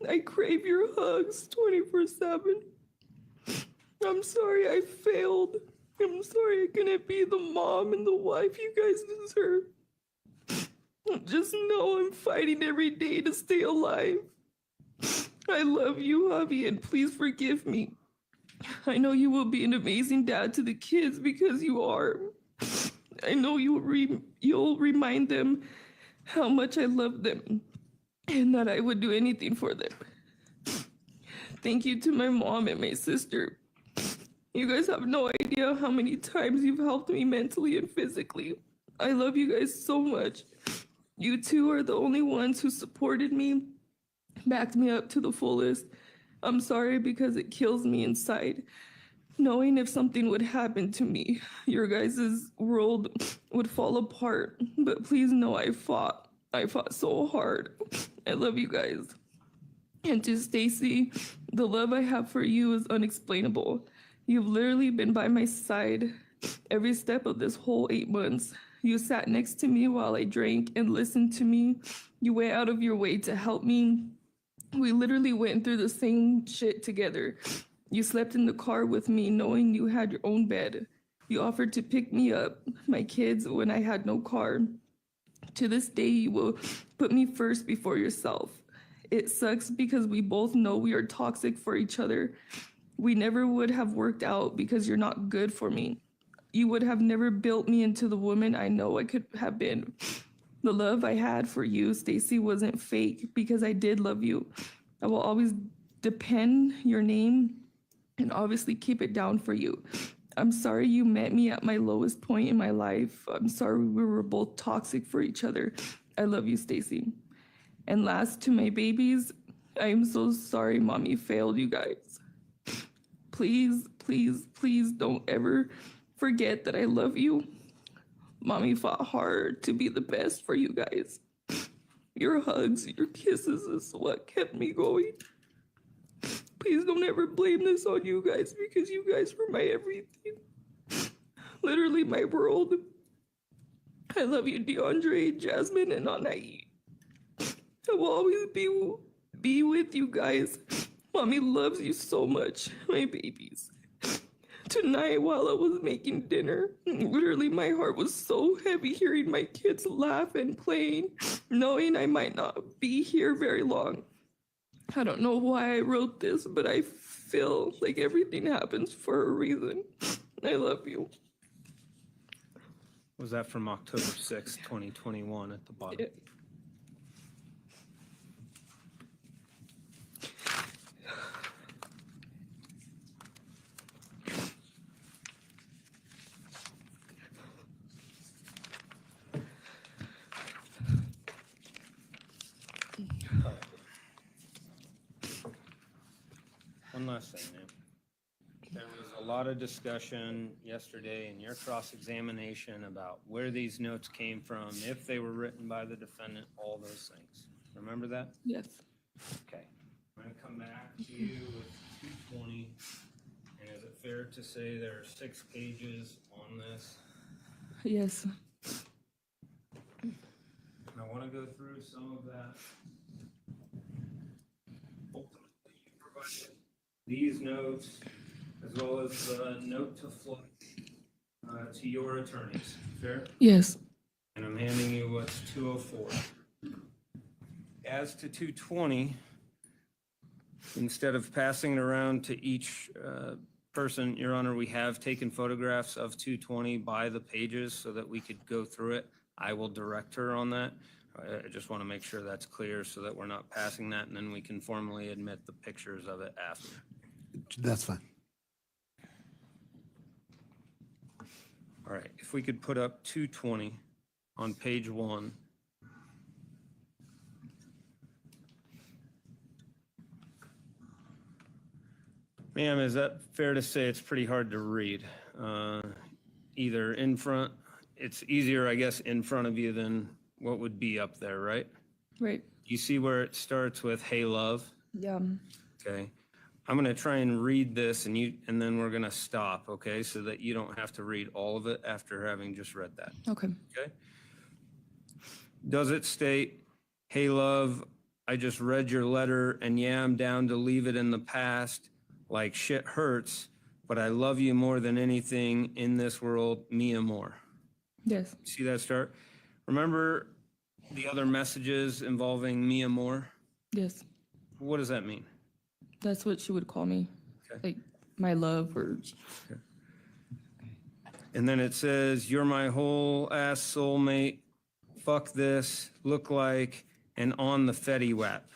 [SPEAKER 10] I crave your hugs 24/7. I'm sorry I failed. I'm sorry I couldn't be the mom and the wife you guys deserve. Just know I'm fighting every day to stay alive. I love you, Hobby, and please forgive me. I know you will be an amazing dad to the kids because you are. I know you'll remind them how much I love them and that I would do anything for them. Thank you to my mom and my sister. You guys have no idea how many times you've helped me mentally and physically. I love you guys so much. You two are the only ones who supported me, backed me up to the fullest. I'm sorry because it kills me inside. Knowing if something would happen to me, your guys' world would fall apart. But please know I fought. I fought so hard. I love you guys. And to Stacy, the love I have for you is unexplainable. You've literally been by my side every step of this whole 8 months. You sat next to me while I drank and listened to me. You went out of your way to help me. We literally went through the same shit together. You slept in the car with me knowing you had your own bed. You offered to pick me up, my kids, when I had no car. To this day, you will put me first before yourself. It sucks because we both know we are toxic for each other. We never would have worked out because you're not good for me. You would have never built me into the woman I know I could have been. The love I had for you, Stacy, wasn't fake because I did love you. I will always depend your name and obviously keep it down for you. I'm sorry you met me at my lowest point in my life. I'm sorry we were both toxic for each other. I love you, Stacy. And last, to my babies, I am so sorry mommy failed you guys. Please, please, please don't ever forget that I love you. Mommy fought hard to be the best for you guys. Your hugs, your kisses is what kept me going. Please don't ever blame this on you guys because you guys were my everything. Literally my world. I love you, DeAndre, Jasmine, and Anai. I will always be with you guys. Mommy loves you so much, my babies. Tonight, while I was making dinner, literally my heart was so heavy hearing my kids laugh and playing, knowing I might not be here very long. I don't know why I wrote this, but I feel like everything happens for a reason. I love you.
[SPEAKER 8] Was that from October 6th, 2021 at the bottom?
[SPEAKER 10] Yeah.
[SPEAKER 8] One last thing, man. There was a lot of discussion yesterday in your cross-examination about where these notes came from, if they were written by the defendant, all those things. Remember that?
[SPEAKER 10] Yes.
[SPEAKER 8] Okay. I'm going to come back to you with 220. And is it fair to say there are 6 pages on this?
[SPEAKER 10] Yes.
[SPEAKER 8] And I want to go through some of that. Ultimately, you provided these notes, as well as the note to Floyd, to your attorneys. Fair?
[SPEAKER 10] Yes.
[SPEAKER 8] And I'm handing you what's 204. As to 220, instead of passing it around to each person, Your Honor, we have taken photographs of 220 by the pages so that we could go through it. I will direct her on that. I just want to make sure that's clear so that we're not passing that, and then we can formally admit the pictures of it after.
[SPEAKER 3] That's fine.
[SPEAKER 8] All right, if we could put up 220 on page 1. Ma'am, is that fair to say it's pretty hard to read? Either in front, it's easier, I guess, in front of you than what would be up there, right?
[SPEAKER 10] Right.
[SPEAKER 8] You see where it starts with, "Hey, love"?
[SPEAKER 10] Yeah.
[SPEAKER 8] Okay. I'm going to try and read this and then we're going to stop, okay? So that you don't have to read all of it after having just read that,
[SPEAKER 10] Okay.
[SPEAKER 8] okay? Does it state, "Hey, love, I just read your letter and yeah, I'm down to leave it in the past. Like shit hurts, but I love you more than anything in this world, me and more"?
[SPEAKER 10] Yes.
[SPEAKER 8] See that start? Remember the other messages involving me and more?
[SPEAKER 10] Yes.
[SPEAKER 8] What does that mean?
[SPEAKER 10] That's what she would call me.
[SPEAKER 8] Okay.
[SPEAKER 10] Like my love or
[SPEAKER 8] And then it says, "You're my whole ass soulmate. Fuck this. Look like and on the Fetty Wap."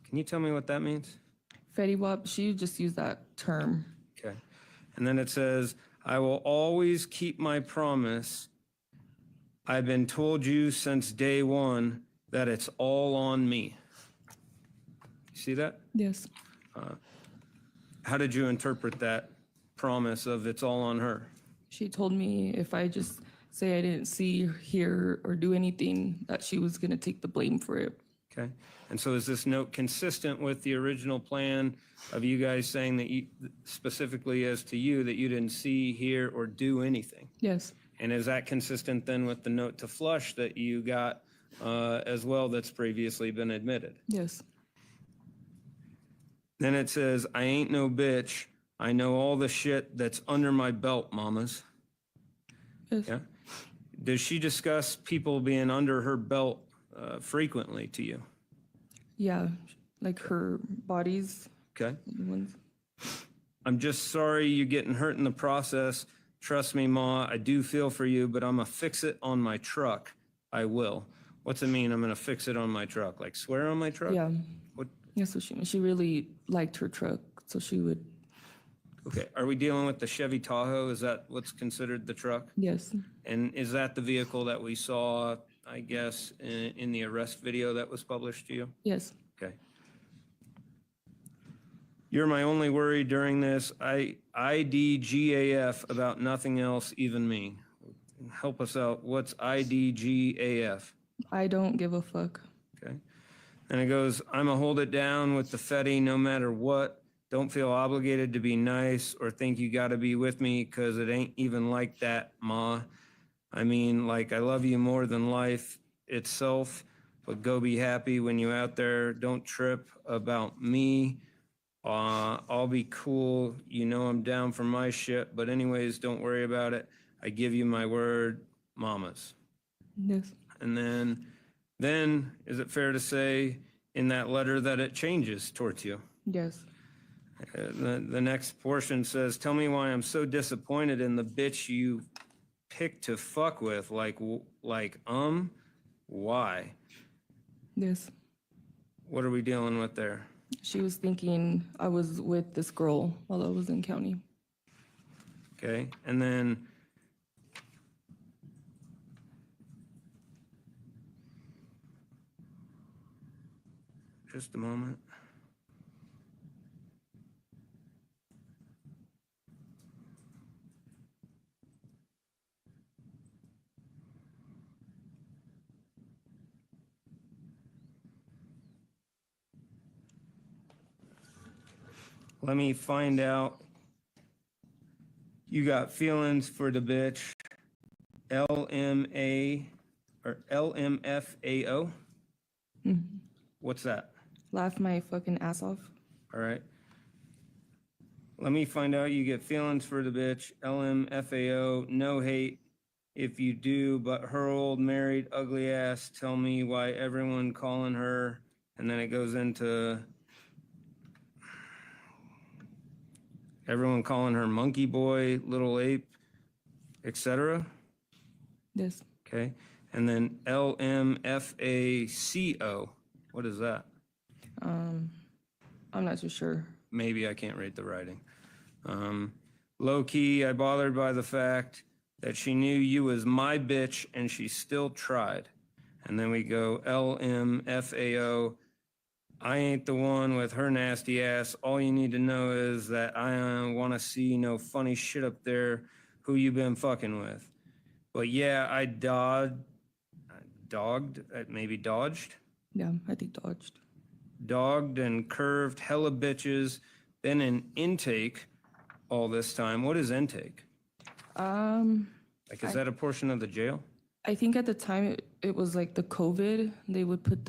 [SPEAKER 8] Can you tell me what that means?
[SPEAKER 10] Fetty Wap. She just used that term.
[SPEAKER 8] Okay. And then it says, "I will always keep my promise. I've been told you since day one that it's all on me." See that?
[SPEAKER 10] Yes.
[SPEAKER 8] How did you interpret that promise of "it's all on her"?
[SPEAKER 10] She told me if I just say I didn't see, hear, or do anything, that she was going to take the blame for it.
[SPEAKER 8] Okay. And so is this note consistent with the original plan of you guys saying that you, specifically as to you, that you didn't see, hear, or do anything?
[SPEAKER 10] Yes.
[SPEAKER 8] And is that consistent then with the note to Flush that you got as well that's previously been admitted?
[SPEAKER 10] Yes.
[SPEAKER 8] Then it says, "I ain't no bitch. I know all the shit that's under my belt, mamas."
[SPEAKER 10] Yes.
[SPEAKER 8] Yeah. Does she discuss people being under her belt frequently to you?
[SPEAKER 10] Yeah. Like her bodies.
[SPEAKER 8] Okay.
[SPEAKER 10] The ones.
[SPEAKER 8] "I'm just sorry you're getting hurt in the process. Trust me, Ma, I do feel for you, but I'm going to fix it on my truck. I will." What's it mean, "I'm going to fix it on my truck"? Like swear on my truck?
[SPEAKER 10] Yeah.
[SPEAKER 8] What?
[SPEAKER 10] That's what she meant. She really liked her truck, so she would.
[SPEAKER 8] Okay. Are we dealing with the Chevy Tahoe? Is that what's considered the truck?
[SPEAKER 10] Yes.
[SPEAKER 8] And is that the vehicle that we saw, I guess, in the arrest video that was published to you?
[SPEAKER 10] Yes.
[SPEAKER 8] Okay. "You're my only worry during this. IDGAF about nothing else, even me." Help us out. What's IDGAF?
[SPEAKER 10] I don't give a fuck.
[SPEAKER 8] Okay. And it goes, "I'ma hold it down with the Fetty no matter what. Don't feel obligated to be nice or think you gotta be with me, cause it ain't even like that, Ma. I mean, like, I love you more than life itself, but go be happy when you out there. Don't trip about me. I'll be cool. You know I'm down for my shit, but anyways, don't worry about it. I give you my word, mamas."
[SPEAKER 10] Yes.
[SPEAKER 8] And then is it fair to say in that letter that it changes towards you?
[SPEAKER 10] Yes.
[SPEAKER 8] The next portion says, "Tell me why I'm so disappointed in the bitch you picked to fuck with. Why?"
[SPEAKER 10] Yes.
[SPEAKER 8] What are we dealing with there?
[SPEAKER 10] She was thinking I was with this girl while I was in county.
[SPEAKER 8] Okay, and then just a moment. Let me find out. You got feelings for the bitch. LMA or LMFAO? What's that?
[SPEAKER 10] Laugh my fucking ass off.
[SPEAKER 8] All right. Let me find out you get feelings for the bitch. LMFAO, no hate if you do, but her old married ugly ass, tell me why everyone calling her, and then it goes into everyone calling her monkey boy, little ape, etc.
[SPEAKER 10] Yes.
[SPEAKER 8] Okay. And then LMFACO. What is that?
[SPEAKER 10] I'm not too sure.
[SPEAKER 8] Maybe I can't read the writing. Low key, I bothered by the fact that she knew you was my bitch and she still tried. And then we go LMFAO. I ain't the one with her nasty ass. All you need to know is that I don't want to see no funny shit up there. Who you been fucking with? But yeah, I maybe dodged,
[SPEAKER 10] Yeah, I think dodged.
[SPEAKER 8] dogged and curved hella bitches. Been in intake all this time. What is intake? Like, is that a portion of the jail?
[SPEAKER 10] I think at the time it was like the COVID. They would put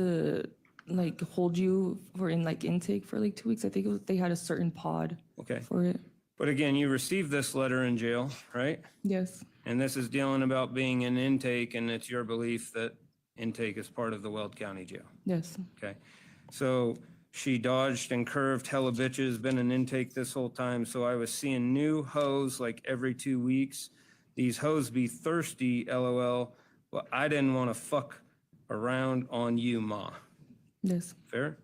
[SPEAKER 10] hold you for in like intake for like 2 weeks. I think they had a certain pod
[SPEAKER 8] Okay.
[SPEAKER 10] for it.
[SPEAKER 8] But again, you received this letter in jail, right?
[SPEAKER 10] Yes.
[SPEAKER 8] And this is dealing about being in intake, and it's your belief that intake is part of the Weld County Jail.
[SPEAKER 10] Yes.
[SPEAKER 8] Okay. So she dodged and curved hella bitches, been in intake this whole time. So I was seeing new hoes like every 2 weeks. These hoes be thirsty, LOL, but I didn't want to fuck around on you, ma.
[SPEAKER 10] Yes.
[SPEAKER 8] Fair?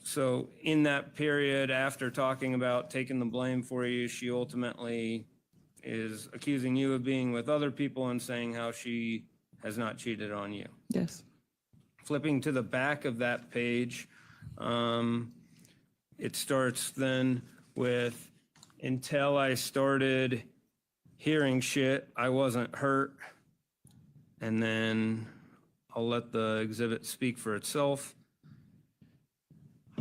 [SPEAKER 8] So in that period, after talking about taking the blame for you, she ultimately is accusing you of being with other people and saying how she has not cheated on you.
[SPEAKER 10] Yes.
[SPEAKER 8] Flipping to the back of that page, it starts then with, until I started hearing shit, I wasn't hurt. And then I'll let the exhibit speak for itself.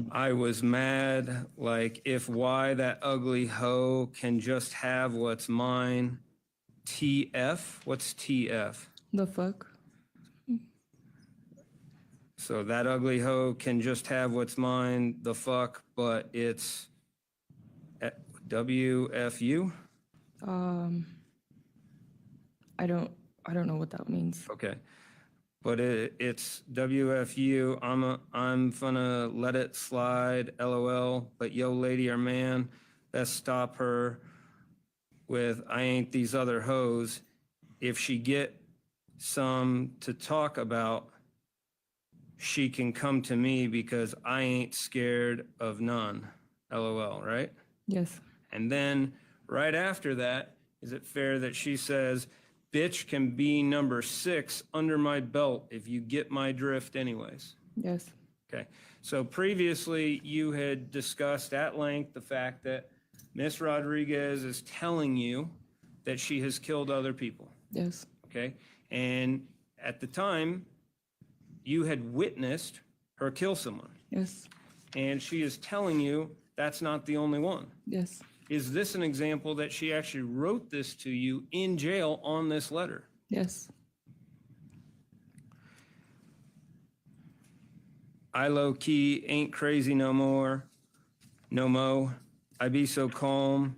[SPEAKER 8] I was mad, like, if why that ugly hoe can just have what's mine. TF? What's TF?
[SPEAKER 10] The fuck?
[SPEAKER 8] So that ugly hoe can just have what's mine, the fuck, but it's WFU?
[SPEAKER 10] I don't know what that means.
[SPEAKER 8] Okay. But it's WFU. I'm gonna let it slide, LOL. But yo, lady or man, best stop her with I ain't these other hoes. If she get some to talk about, she can come to me because I ain't scared of none, LOL, right?
[SPEAKER 10] Yes.
[SPEAKER 8] And then right after that, is it fair that she says, bitch can be number 6 under my belt if you get my drift anyways?
[SPEAKER 10] Yes.
[SPEAKER 8] Okay. So previously you had discussed at length the fact that Miss Rodriguez is telling you that she has killed other people.
[SPEAKER 10] Yes.
[SPEAKER 8] Okay. And at the time you had witnessed her kill someone.
[SPEAKER 10] Yes.
[SPEAKER 8] And she is telling you that's not the only one.
[SPEAKER 10] Yes.
[SPEAKER 8] Is this an example that she actually wrote this to you in jail on this letter?
[SPEAKER 10] Yes.
[SPEAKER 8] I low key ain't crazy no more. No mo. I be so calm.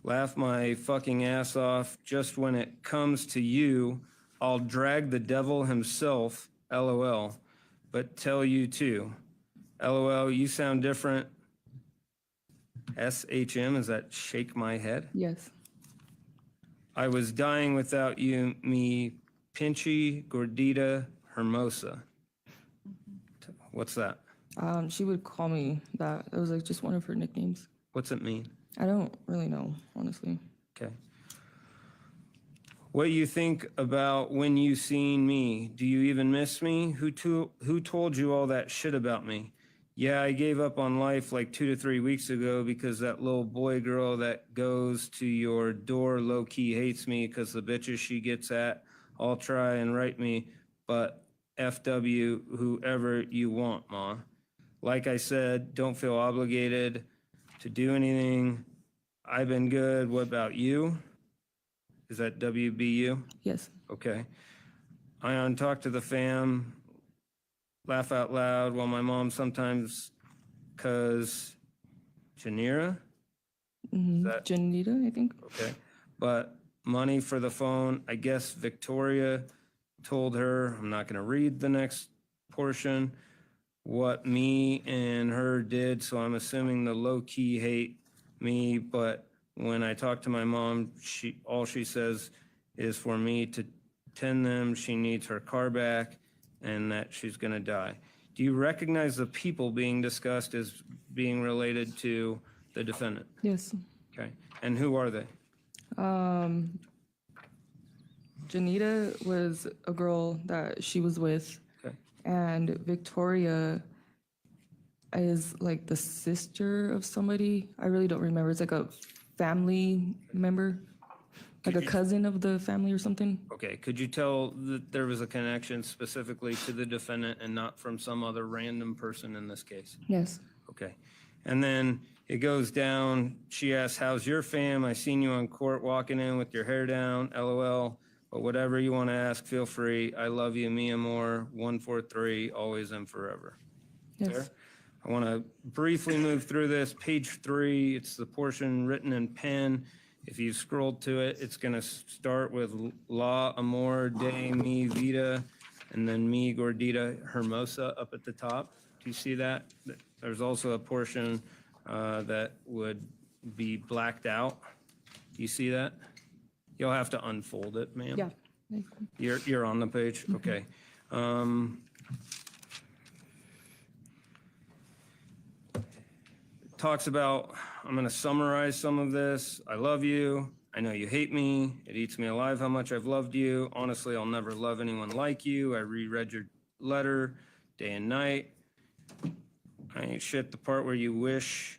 [SPEAKER 8] Laugh my fucking ass off. Just when it comes to you, I'll drag the devil himself. LOL. But tell you too. LOL, you sound different. SHM, is that shake my head?
[SPEAKER 10] Yes.
[SPEAKER 8] I was dying without you, me pinchy gordita hermosa. What's that?
[SPEAKER 10] She would call me that. It was like just one of her nicknames.
[SPEAKER 8] What's it mean?
[SPEAKER 10] I don't really know, honestly.
[SPEAKER 8] Okay. What you think about when you seen me? Do you even miss me? Who told you all that shit about me? Yeah, I gave up on life like 2 to 3 weeks ago because that little boy girl that goes to your door low-key hates me because the bitches she gets at all try and write me, but FW whoever you want, ma. Like I said, don't feel obligated to do anything. I've been good. What about you? Is that WBU?
[SPEAKER 10] Yes.
[SPEAKER 8] Okay. Ion, talk to the fam. Laugh out loud while my mom sometimes, cause Janira?
[SPEAKER 10] Mm-hmm.
[SPEAKER 8] That-
[SPEAKER 10] Janita, I think.
[SPEAKER 8] Okay. But money for the phone, I guess Victoria told her, I'm not gonna read the next portion, what me and her did, so I'm assuming the low-key hate me, but when I talk to my mom, all she says is for me to tend them, she needs her car back, and that she's going to die. Do you recognize the people being discussed as being related to the defendant?
[SPEAKER 10] Yes.
[SPEAKER 8] Okay. And who are they?
[SPEAKER 10] Janita was a girl that she was with,
[SPEAKER 8] Okay.
[SPEAKER 10] and Victoria is like the sister of somebody. I really don't remember. It's like a family member, like a cousin of the family or something.
[SPEAKER 8] Okay. Could you tell that there was a connection specifically to the defendant and not from some other random person in this case?
[SPEAKER 10] Yes.
[SPEAKER 8] Okay. And then it goes down. She asks, how's your fam? I seen you on court walking in with your hair down, LOL. But whatever you want to ask, feel free. I love you, Mia Moore, 143, always and forever.
[SPEAKER 10] Yes.
[SPEAKER 8] Fair? I want to briefly move through this. Page 3, it's the portion written in pen. If you scroll to it, it's going to start with La Amor de mi vida, and then mi gordita hermosa up at the top. Do you see that? There's also a portion that would be blacked out. Do you see that? You'll have to unfold it, ma'am.
[SPEAKER 10] Yeah.
[SPEAKER 8] You're on the page? Okay. Talks about, I'm going to summarize some of this. I love you. I know you hate me. It eats me alive how much I've loved you. Honestly, I'll never love anyone like you. I reread your letter day and night. I ain't shit the part where you wish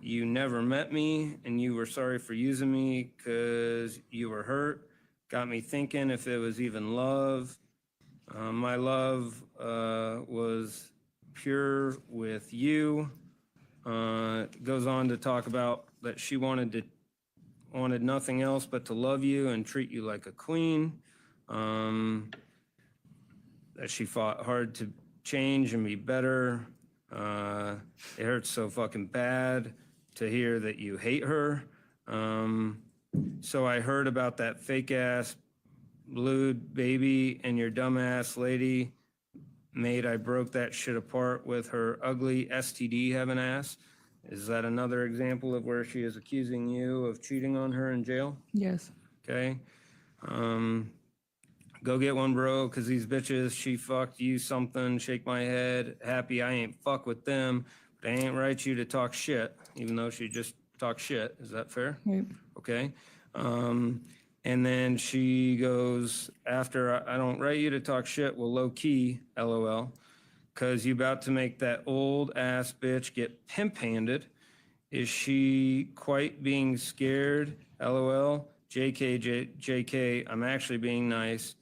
[SPEAKER 8] you never met me and you were sorry for using me because you were hurt. Got me thinking if it was even love. My love was pure with you. Goes on to talk about that she wanted nothing else but to love you and treat you like a queen. That she fought hard to change and be better. It hurts so fucking bad to hear that you hate her. So I heard about that fake ass lewd baby and your dumbass lady made I broke that shit apart with her ugly STD having ass. Is that another example of where she is accusing you of cheating on her in jail?
[SPEAKER 10] Yes.
[SPEAKER 8] Okay. Go get one, bro, because these bitches, she fucked you something, shake my head, happy I ain't fuck with them, but I ain't write you to talk shit, even though she just talked shit. Is that fair?
[SPEAKER 10] Right.
[SPEAKER 8] Okay. And then she goes, after I don't write you to talk shit, well, low key, LOL, because you about to make that old ass bitch get pimp handed. Is she quite being scared? LOL. JK, I'm actually being nice.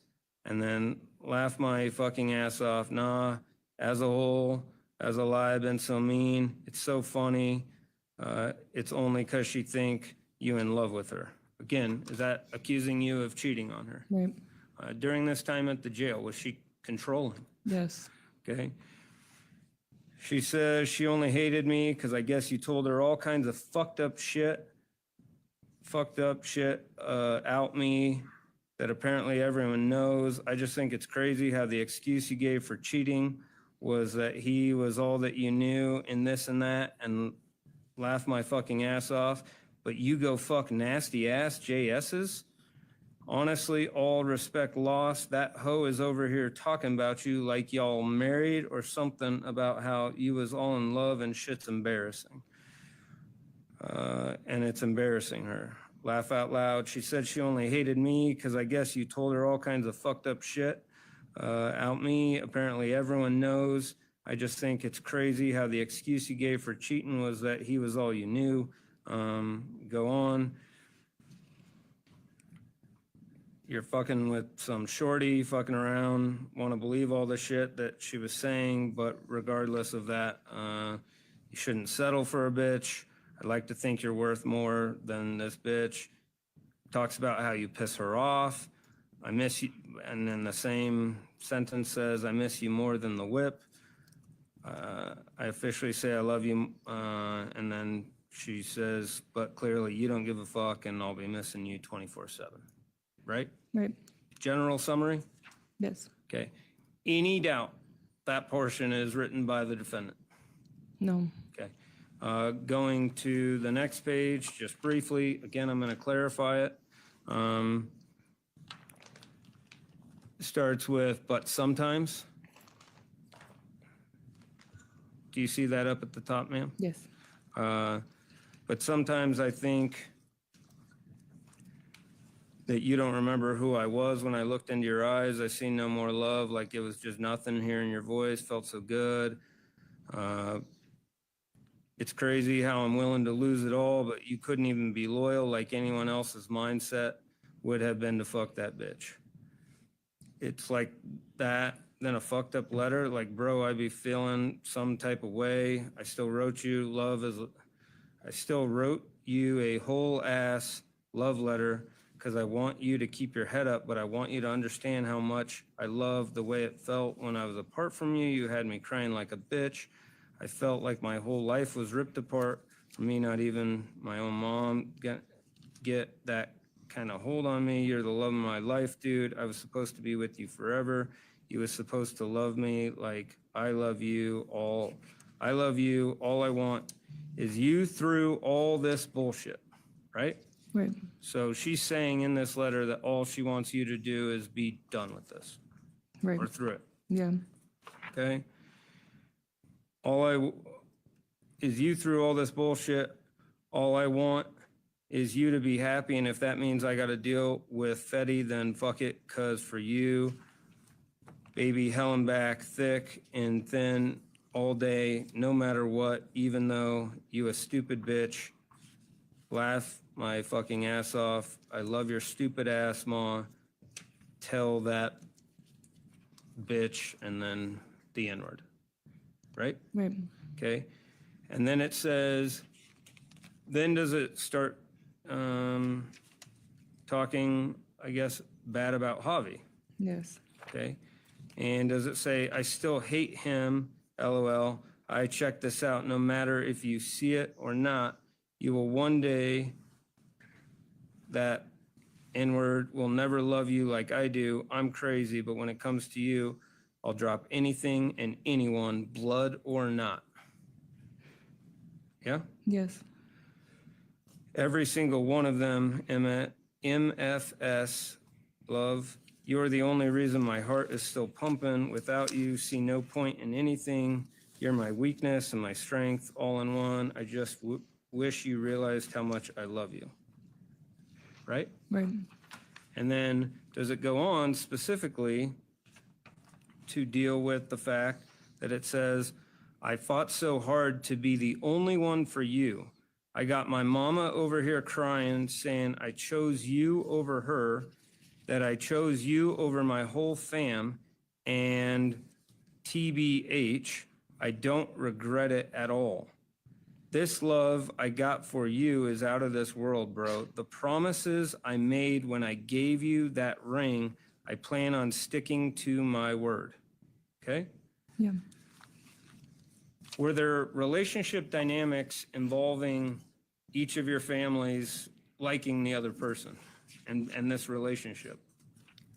[SPEAKER 8] And then laugh my fucking ass off. Nah, as a whole, as a lie, I've been so mean. It's so funny. It's only because she think you in love with her. Again, is that accusing you of cheating on her?
[SPEAKER 10] Right.
[SPEAKER 8] During this time at the jail, was she controlling?
[SPEAKER 10] Yes.
[SPEAKER 8] Okay. She says she only hated me because I guess you told her all kinds of fucked up shit out me that apparently everyone knows. I just think it's crazy how the excuse you gave for cheating was that he was all that you knew and this and that, and laugh my fucking ass off. But you go fuck nasty ass JS's? Honestly, all respect lost. That hoe is over here talking about you like y'all married or something about how you was all in love and shit's embarrassing. And it's embarrassing her. Laugh out loud. She said she only hated me because I guess you told her all kinds of fucked up shit out me. Apparently everyone knows. I just think it's crazy how the excuse you gave for cheating was that he was all you knew. Go on. You're fucking with some shorty, fucking around, want to believe all the shit that she was saying, but regardless of that, you shouldn't settle for a bitch. I'd like to think you're worth more than this bitch. Talks about how you piss her off. I miss you, and then the same sentence says, I miss you more than the whip. I officially say I love you, and then she says, but clearly you don't give a fuck and I'll be missing you 24/7. Right?
[SPEAKER 10] Right.
[SPEAKER 8] General summary?
[SPEAKER 10] Yes.
[SPEAKER 8] Okay. Any doubt that portion is written by the defendant?
[SPEAKER 10] No.
[SPEAKER 8] Okay. Going to the next page, just briefly, again, I'm going to clarify it. starts with, but sometimes. Do you see that up at the top, ma'am?
[SPEAKER 10] Yes.
[SPEAKER 8] But sometimes I think that you don't remember who I was when I looked into your eyes. I seen no more love, like it was just nothing. Hearing your voice felt so good. It's crazy how I'm willing to lose it all, but you couldn't even be loyal like anyone else's mindset would have been to fuck that bitch. It's like that, then a fucked up letter, like, bro, I be feeling some type of way. I still wrote you I still wrote you a whole ass love letter because I want you to keep your head up, but I want you to understand how much I love the way it felt when I was apart from you. You had me crying like a bitch. I felt like my whole life was ripped apart from me, not even my own mom get that kind of hold on me. You're the love of my life, dude. I was supposed to be with you forever. You was supposed to love me like I love you. All I want is you through all this bullshit, right?
[SPEAKER 10] Right.
[SPEAKER 8] So she's saying in this letter that all she wants you to do is be done with this
[SPEAKER 10] Right.
[SPEAKER 8] or through it,
[SPEAKER 10] Yeah.
[SPEAKER 8] okay? Is you through all this bullshit. All I want is you to be happy, and if that means I got to deal with Fetty, then fuck it, because for you, baby, hell and back, thick and thin, all day, no matter what, even though you a stupid bitch, laugh my fucking ass off. I love your stupid ass, Ma. Tell that bitch, and then the N-word, right?
[SPEAKER 10] Right.
[SPEAKER 8] Okay. And then it says, then does it start talking, I guess, bad about Javi?
[SPEAKER 10] Yes.
[SPEAKER 8] Okay. And does it say, I still hate him, LOL. I checked this out. No matter if you see it or not, you will one day, that N-word will never love you like I do. I'm crazy, but when it comes to you, I'll drop anything and anyone, blood or not. Yeah?
[SPEAKER 10] Yes.
[SPEAKER 8] Every single one of them, MFS, love. You're the only reason my heart is still pumping. Without you, see no point in anything. You're my weakness and my strength all in one. I just wish you realized how much I love you. Right?
[SPEAKER 10] Right.
[SPEAKER 8] And then does it go on specifically to deal with the fact that it says, I fought so hard to be the only one for you. I got my mama over here crying, saying I chose you over her, that I chose you over my whole fam, and TBH, I don't regret it at all. This love I got for you is out of this world, bro. The promises I made when I gave you that ring, I plan on sticking to my word. Okay?
[SPEAKER 10] Yeah.
[SPEAKER 8] Were there relationship dynamics involving each of your families liking the other person and this relationship?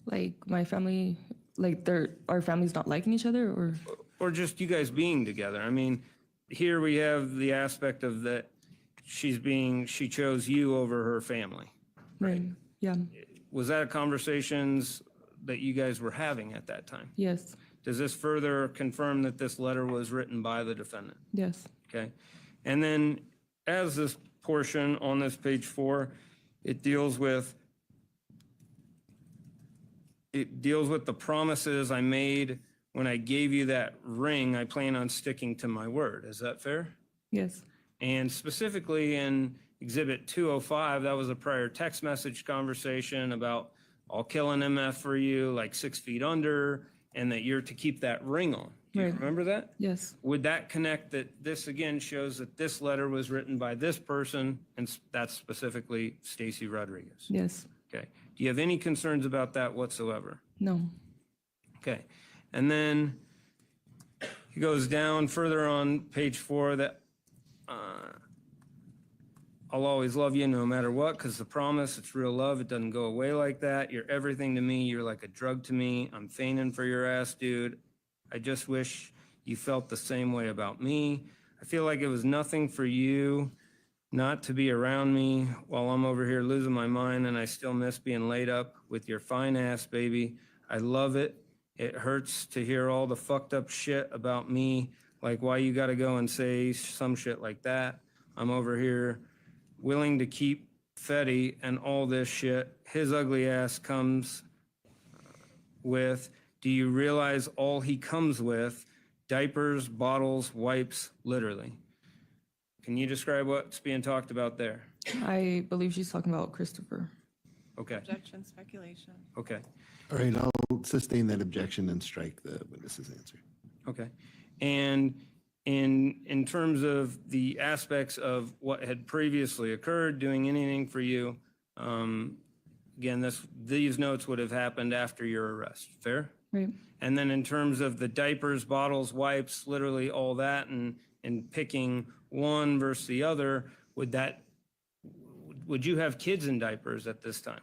[SPEAKER 10] Like my family, like our families not liking each other,
[SPEAKER 8] Or just you guys being together? I mean, here we have the aspect of that she chose you over her family.
[SPEAKER 10] right. Yeah.
[SPEAKER 8] Was that conversations that you guys were having at that time?
[SPEAKER 10] Yes.
[SPEAKER 8] Does this further confirm that this letter was written by the defendant?
[SPEAKER 10] Yes.
[SPEAKER 8] Okay. And then as this portion on this page 4, it deals with the promises I made when I gave you that ring. I plan on sticking to my word. Is that fair?
[SPEAKER 10] Yes.
[SPEAKER 8] And specifically in Exhibit 205, that was a prior text message conversation about I'll kill an MF for you, like 6 feet under, and that you're to keep that ring on. Do you
[SPEAKER 10] Right.
[SPEAKER 8] remember that?
[SPEAKER 10] Yes.
[SPEAKER 8] Would that connect that this again shows that this letter was written by this person, and that's specifically Stacy Rodriguez?
[SPEAKER 10] Yes.
[SPEAKER 8] Okay. Do you have any concerns about that whatsoever?
[SPEAKER 10] No.
[SPEAKER 8] Okay. And then he goes down further on page 4 that I'll always love you no matter what, because the promise, it's real love. It doesn't go away like that. You're everything to me. You're like a drug to me. I'm fainting for your ass, dude. I just wish you felt the same way about me. I feel like it was nothing for you not to be around me while I'm over here losing my mind, and I still miss being laid up with your fine ass, baby. I love it. It hurts to hear all the fucked up shit about me, like why you gotta go and say some shit like that. I'm over here willing to keep Fetty and all this shit. His ugly ass comes with, do you realize all he comes with? Diapers, bottles, wipes, literally. Can you describe what's being talked about there?
[SPEAKER 10] I believe she's talking about Christopher.
[SPEAKER 8] Okay,
[SPEAKER 4] Objection, speculation.
[SPEAKER 8] okay,
[SPEAKER 3] All right, I'll sustain that objection and strike the witness's answer.
[SPEAKER 8] okay. And in terms of the aspects of what had previously occurred, doing anything for you, again, these notes would have happened after your arrest, fair?
[SPEAKER 10] Right.
[SPEAKER 8] And then in terms of the diapers, bottles, wipes, literally all that, and picking one versus the other, would you have kids in diapers at this time?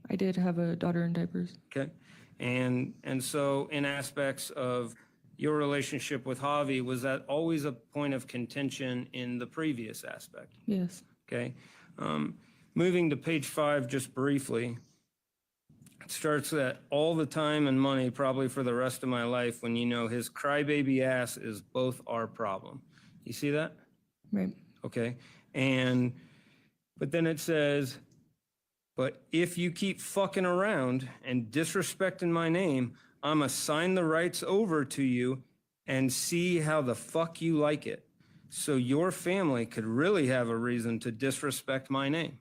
[SPEAKER 10] I did have a daughter in diapers.
[SPEAKER 8] Okay. And so in aspects of your relationship with Javi, was that always a point of contention in the previous aspect?
[SPEAKER 10] Yes.
[SPEAKER 8] Okay. Moving to page 5, just briefly, it starts that all the time and money probably for the rest of my life when you know his crybaby ass is both our problem. You see that?
[SPEAKER 10] Right.
[SPEAKER 8] Okay. But then it says, but if you keep fucking around and disrespecting my name, I'm going to sign the rights over to you and see how the fuck you like it. So your family could really have a reason to disrespect my name.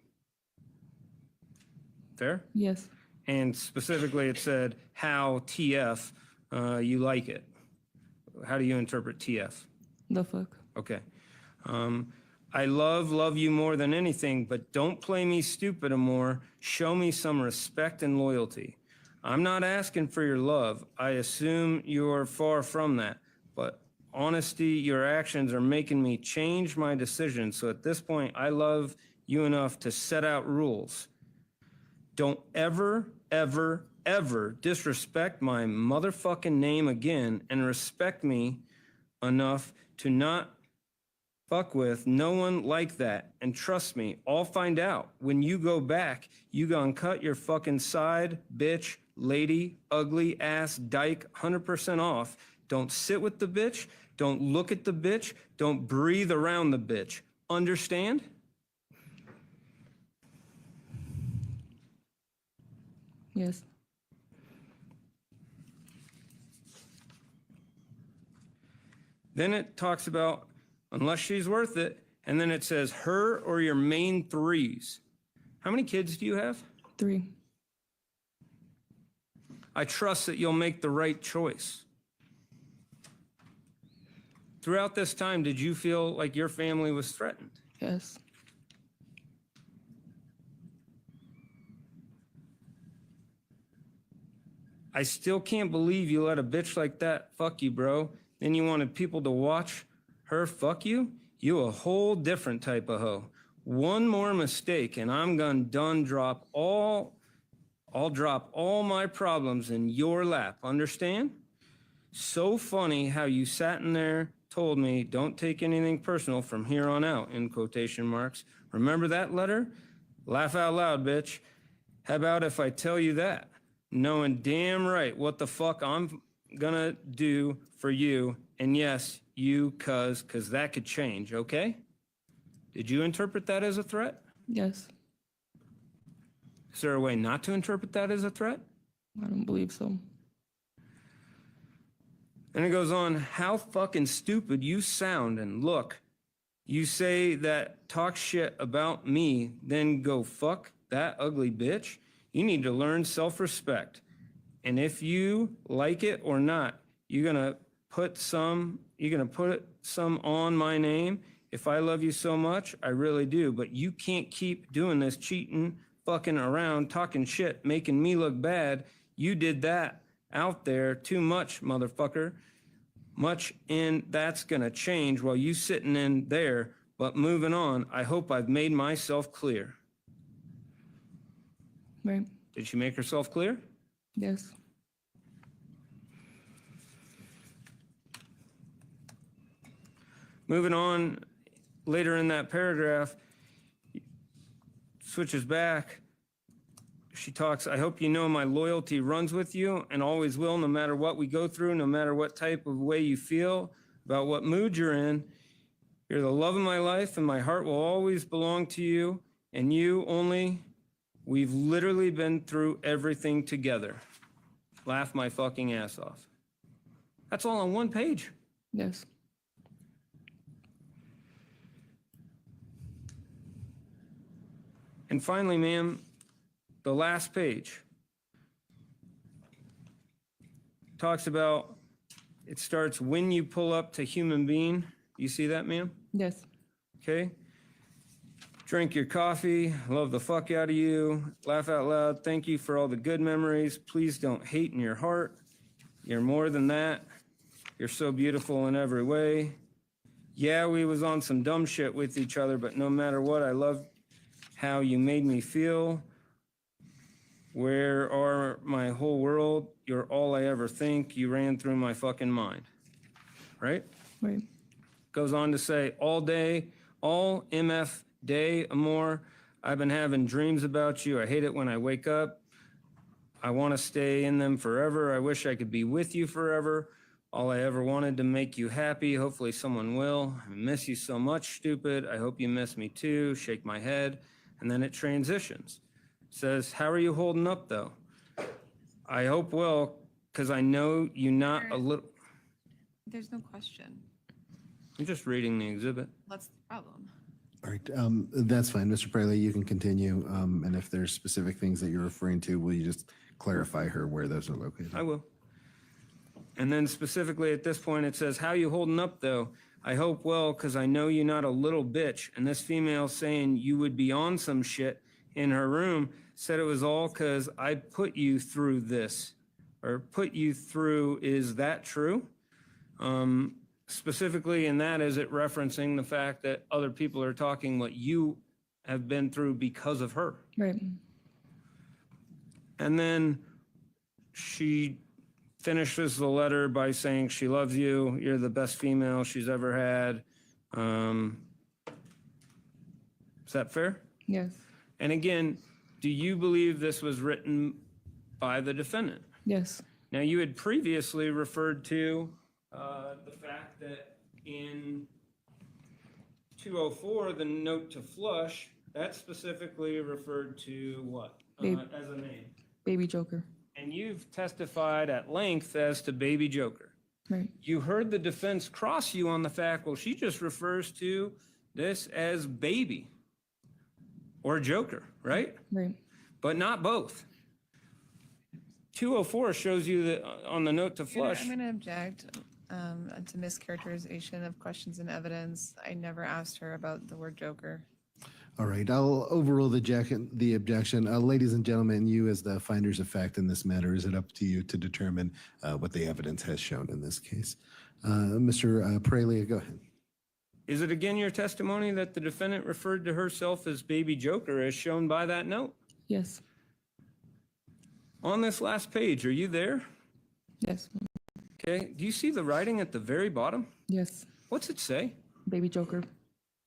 [SPEAKER 8] Fair?
[SPEAKER 10] Yes.
[SPEAKER 8] And specifically it said how TF you like it. How do you interpret TF?
[SPEAKER 10] The fuck.
[SPEAKER 8] Okay. I love you more than anything, but don't play me stupid anymore. Show me some respect and loyalty. I'm not asking for your love. I assume you're far from that. But honesty, your actions are making me change my decision. So at this point, I love you enough to set out rules. Don't ever, ever, ever disrespect my motherfucking name again, and respect me enough to not fuck with no one like that. And trust me, I'll find out. When you go back, you gonna cut your fucking side, bitch, lady, ugly ass, dyke, 100% off. Don't sit with the bitch. Don't look at the bitch. Don't breathe around the bitch. Understand?
[SPEAKER 10] Yes.
[SPEAKER 8] Then it talks about unless she's worth it, and then it says her or your main threes. How many kids do you have?
[SPEAKER 10] 3.
[SPEAKER 8] I trust that you'll make the right choice. Throughout this time, did you feel like your family was threatened?
[SPEAKER 10] Yes.
[SPEAKER 8] I still can't believe you let a bitch like that fuck you, bro. Then you wanted people to watch her fuck you? You a whole different type of hoe. One more mistake and I'm gonna drop all my problems in your lap, understand? So funny how you sat in there, told me, don't take anything personal from here on out, in quotation marks. Remember that letter? Laugh out loud, bitch. How about if I tell you that? Knowing damn right what the fuck I'm gonna do for you, and yes, you, cause that could change, okay? Did you interpret that as a threat?
[SPEAKER 10] Yes.
[SPEAKER 8] Is there a way not to interpret that as a threat?
[SPEAKER 10] I don't believe so.
[SPEAKER 8] And it goes on, how fucking stupid you sound and look. You say that talk shit about me, then go fuck that ugly bitch? You need to learn self-respect. And if you like it or not, you're gonna put some on my name. If I love you so much, I really do. But you can't keep doing this cheating, fucking around, talking shit, making me look bad. You did that out there too much, motherfucker. Much in that's gonna change while you sitting in there. But moving on, I hope I've made myself clear.
[SPEAKER 10] Right.
[SPEAKER 8] Did she make herself clear?
[SPEAKER 10] Yes.
[SPEAKER 8] Moving on, later in that paragraph, switches back. she talks, I hope you know my loyalty runs with you and always will, no matter what we go through, no matter what type of way you feel, about what mood you're in. You're the love of my life, and my heart will always belong to you and you only. We've literally been through everything together. Laugh my fucking ass off. That's all on one page.
[SPEAKER 10] Yes.
[SPEAKER 8] And finally, ma'am, the last page talks about, it starts when you pull up to human being. You see that, ma'am?
[SPEAKER 10] Yes.
[SPEAKER 8] Okay. Drink your coffee, love the fuck out of you, laugh out loud, thank you for all the good memories. Please don't hate in your heart. You're more than that. You're so beautiful in every way. Yeah, we was on some dumb shit with each other, but no matter what, I love how you made me feel. Where are my whole world? You're all I ever think. You ran through my fucking mind. Right?
[SPEAKER 10] Right.
[SPEAKER 8] Goes on to say, all day, all MF day, amor. I've been having dreams about you. I hate it when I wake up. I want to stay in them forever. I wish I could be with you forever. All I ever wanted to make you happy. Hopefully someone will. I miss you so much, stupid. I hope you miss me too. Shake my head. And then it transitions. Says, how are you holding up though? I hope well, because I know you not a little.
[SPEAKER 4] There's no question.
[SPEAKER 8] I'm just reading the exhibit.
[SPEAKER 4] That's the problem.
[SPEAKER 3] All right, that's fine. Mr. Praley, you can continue. And if there's specific things that you're referring to, will you just clarify her where those are located?
[SPEAKER 8] I will. And then specifically at this point, it says, how you holding up though? I hope well, because I know you're not a little bitch. And this female saying you would be on some shit in her room said it was all because I put you through this, or put you through. Is that true? Specifically in that, is it referencing the fact that other people are talking what you have been through because of her?
[SPEAKER 10] Right.
[SPEAKER 8] And then she finishes the letter by saying she loves you. You're the best female she's ever had. Is that fair?
[SPEAKER 10] Yes.
[SPEAKER 8] And again, do you believe this was written by the defendant?
[SPEAKER 10] Yes.
[SPEAKER 8] Now, you had previously referred to the fact that in 204, the note to flush, that specifically referred to what as a name?
[SPEAKER 10] Baby Joker.
[SPEAKER 8] And you've testified at length as to Baby Joker.
[SPEAKER 10] Right.
[SPEAKER 8] You heard the defense cross you on the fact, well, she just refers to this as Baby or Joker, right?
[SPEAKER 10] Right.
[SPEAKER 8] But not both. 204 shows you that on the note to flush.
[SPEAKER 4] I'm going to object to mischaracterization of questions and evidence. I never asked her about the word Joker.
[SPEAKER 3] All right, I'll overrule the objection. Ladies and gentlemen, you as the finders of fact in this matter, is it up to you to determine what the evidence has shown in this case? Mr. Praley, go ahead.
[SPEAKER 8] Is it again your testimony that the defendant referred to herself as Baby Joker as shown by that note?
[SPEAKER 10] Yes.
[SPEAKER 8] On this last page, are you there?
[SPEAKER 10] Yes.
[SPEAKER 8] Okay, do you see the writing at the very bottom?
[SPEAKER 10] Yes.
[SPEAKER 8] What's it say?
[SPEAKER 10] Baby Joker.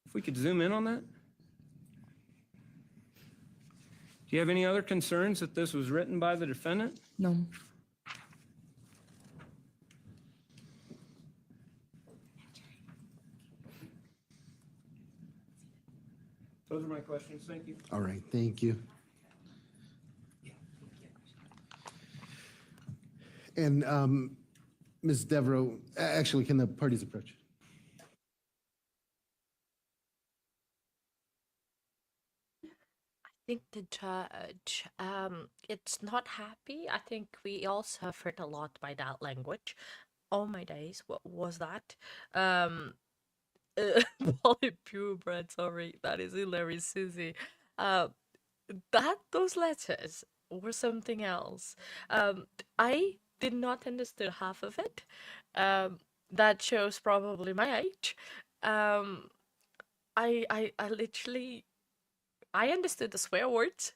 [SPEAKER 8] If we could zoom in on that. Do you have any other concerns that this was written by the defendant?
[SPEAKER 10] No.
[SPEAKER 8] Those are my questions. Thank you.
[SPEAKER 3] All right, thank you. And Ms. Devereaux, actually, can the parties approach?
[SPEAKER 1] I think the judge, it's not happy. I think we all suffered a lot by that language. Oh my days, what was that? Polypubrid, sorry, that is hilarious, Susie. Those letters were something else. I did not understand half of it. That shows probably my age. I literally, I understood the swear words.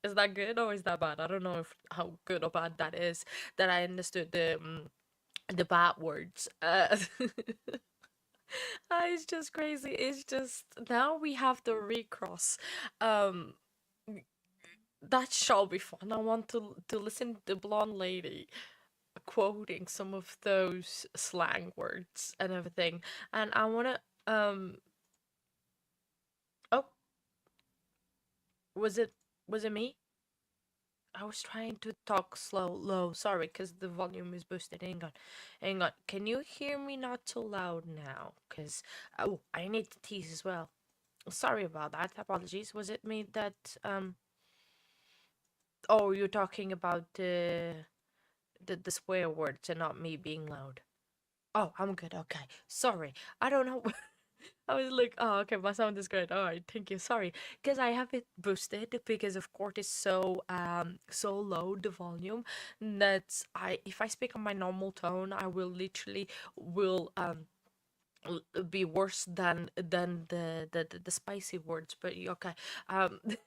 [SPEAKER 1] Is that good or is that bad? I don't know if how good or bad that is. That I understood the bad words. It's just crazy. It's just now we have the recross. that shall be fun. I want to listen to the blonde lady quoting some of those slang words and everything. And I wanna oh, was it was it me? I was trying to talk low. Sorry, because the volume is boosted. Hang on, hang on. Can you hear me not too loud now? Because oh, I need to tease as well. Sorry about that. Apologies. Was it me that Oh, you're talking about the swear words and not me being loud. Oh, I'm good. Okay. Sorry. I don't know. I was like, oh, okay, my sound is good. All right, thank you. Sorry, because I have it boosted because of course it's so low the volume that if I speak on my normal tone, I will literally will be worse than the spicy words. But okay,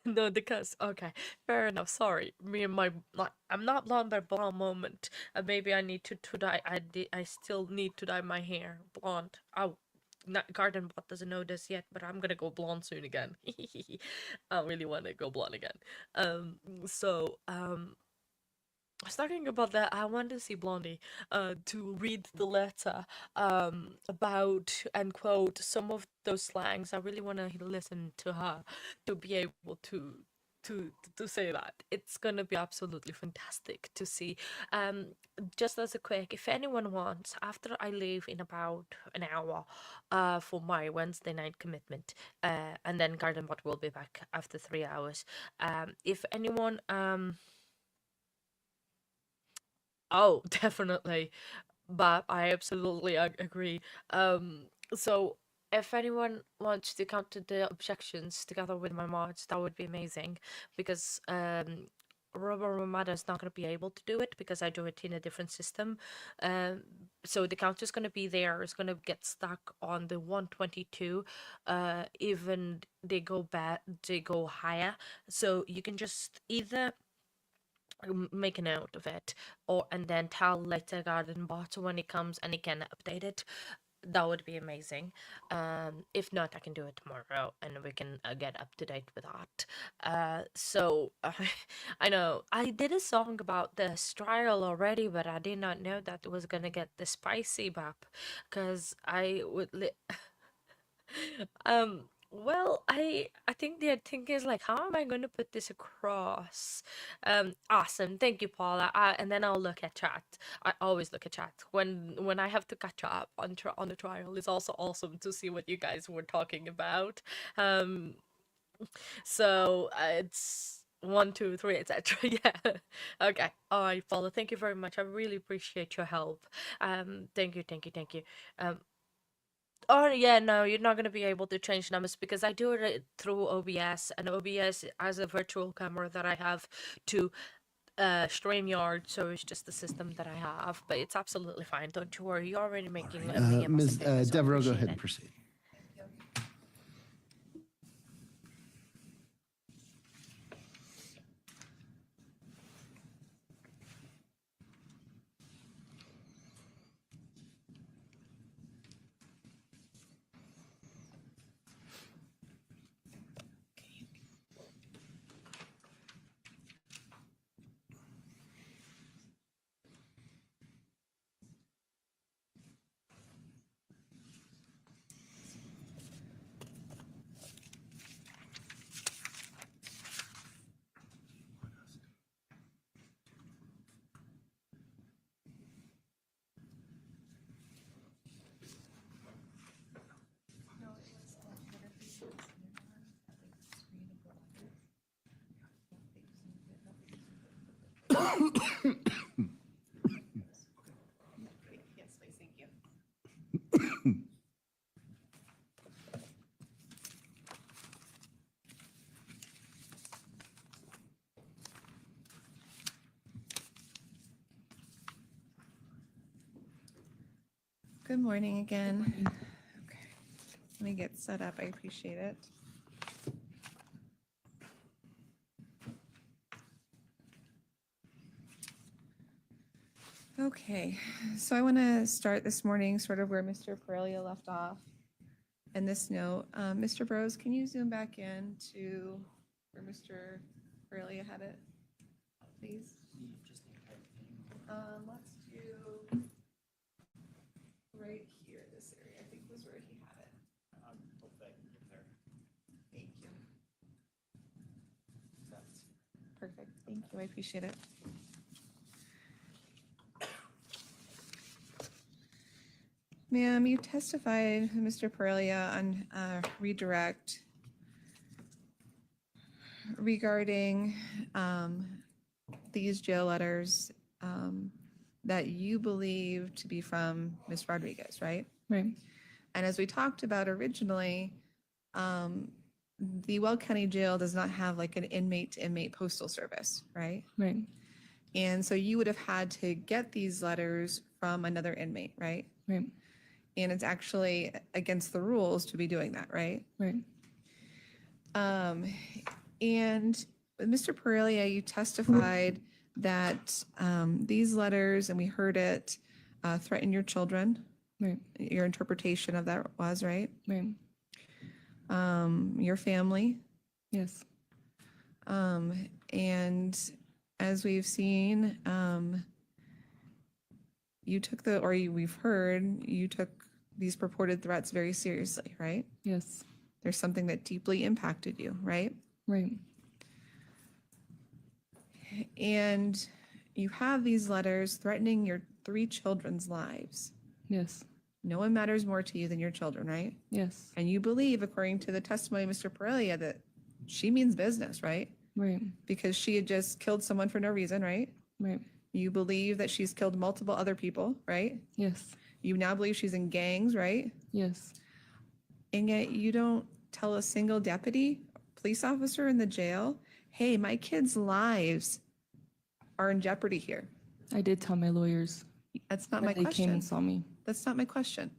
[SPEAKER 1] no, the cuss. Okay, fair enough. Sorry, me and my I'm not blonde by blonde moment. Maybe I need to dye. I still need to dye my hair blonde. Oh, not garden bot doesn't know this yet, but I'm gonna go blonde soon again. I really want to go blonde again. So talking about that, I want to see Blondie to read the letter about and quote some of those slangs. I really want to listen to her to be able to say that. It's gonna be absolutely fantastic to see. Just as a quick, if anyone wants, after I leave in about an hour for my Wednesday night commitment, and then Gardenbot will be back after 3 hours. If anyone Oh, definitely. But I absolutely agree. So if anyone wants to counter the objections together with my mods, that would be amazing because Robo Ramada is not going to be able to do it because I do it in a different system. Um, so the counter is going to be there. It's going to get stuck on the 122. Even they go bad, they go higher. So you can just either make a note of it or and then tell later garden bot when it comes and it can update it. That would be amazing. If not, I can do it tomorrow and we can get up to date with that. I know I did a song about this trial already, but I did not know that it was gonna get the spicy bap because I would well, I think the thing is like, how am I going to put this across? Awesome, thank you, Paula. And then I'll look at chat. I always look at chat when I have to catch up on the trial. It's also awesome to see what you guys were talking about. Um, it's 1, 2, 3, etc. Yeah. Okay. All right, Paula. Thank you very much. I really appreciate your help. Thank you, thank you, thank you. Um, Oh yeah, no, you're not gonna be able to change numbers because I do it through OBS, and OBS has a virtual camera that I have to StreamYard, so it's just the system that I have. But it's absolutely fine. Don't you worry. You're already making me a
[SPEAKER 3] Ms.
[SPEAKER 1] massive favor, so I
[SPEAKER 3] Devereaux, go
[SPEAKER 1] appreciate
[SPEAKER 3] ahead and
[SPEAKER 1] it.
[SPEAKER 3] proceed.
[SPEAKER 4] Yes, please, thank you. Good morning again. Okay, let me get set up. I appreciate it. Okay, so I want to start this morning sort of where Mr. Perelia left off. And this note, Mr. Bros, can you zoom back in to where Mr. Aurelia had it, please. Let's do right here, this area, I think was where he had it. Thank you. Perfect, thank you, I appreciate it. Ma'am, you testified, Mr. Perelia, on redirect regarding these jail letters that you believe to be from Ms. Rodriguez, right?
[SPEAKER 10] Right,
[SPEAKER 4] And as we talked about originally, the Weld County Jail does not have like an inmate-to-inmate postal service, right?
[SPEAKER 10] right,
[SPEAKER 4] And so you would have had to get these letters from another inmate, right?
[SPEAKER 10] right,
[SPEAKER 4] And it's actually against the rules to be doing that, right?
[SPEAKER 10] right,
[SPEAKER 4] And Mr. Perelia, you testified that these letters, and we heard it, threaten your children.
[SPEAKER 10] right,
[SPEAKER 4] Your interpretation of that was, right?
[SPEAKER 10] right.
[SPEAKER 4] Your family.
[SPEAKER 10] Yes,
[SPEAKER 4] And as we've seen, you took we've heard, you took these purported threats very seriously, right?
[SPEAKER 10] yes,
[SPEAKER 4] There's something that deeply impacted you, right?
[SPEAKER 10] right,
[SPEAKER 4] And you have these letters threatening your 3 children's lives.
[SPEAKER 10] yes,
[SPEAKER 4] No one matters more to you than your children, right?
[SPEAKER 10] yes,
[SPEAKER 4] And you believe, according to the testimony of Mr. Perelia, that she means business, right?
[SPEAKER 10] right,
[SPEAKER 4] Because she had just killed someone for no reason, right?
[SPEAKER 10] right,
[SPEAKER 4] You believe that she's killed multiple other people, right?
[SPEAKER 10] yes,
[SPEAKER 4] You now believe she's in gangs, right?
[SPEAKER 10] yes,
[SPEAKER 4] And yet you don't tell a single deputy, police officer in the jail, hey, my kids' lives are in jeopardy here.
[SPEAKER 10] I did tell my lawyers
[SPEAKER 4] That's not
[SPEAKER 10] when
[SPEAKER 4] my
[SPEAKER 10] they came
[SPEAKER 4] question.
[SPEAKER 10] and saw me.
[SPEAKER 4] That's not my question.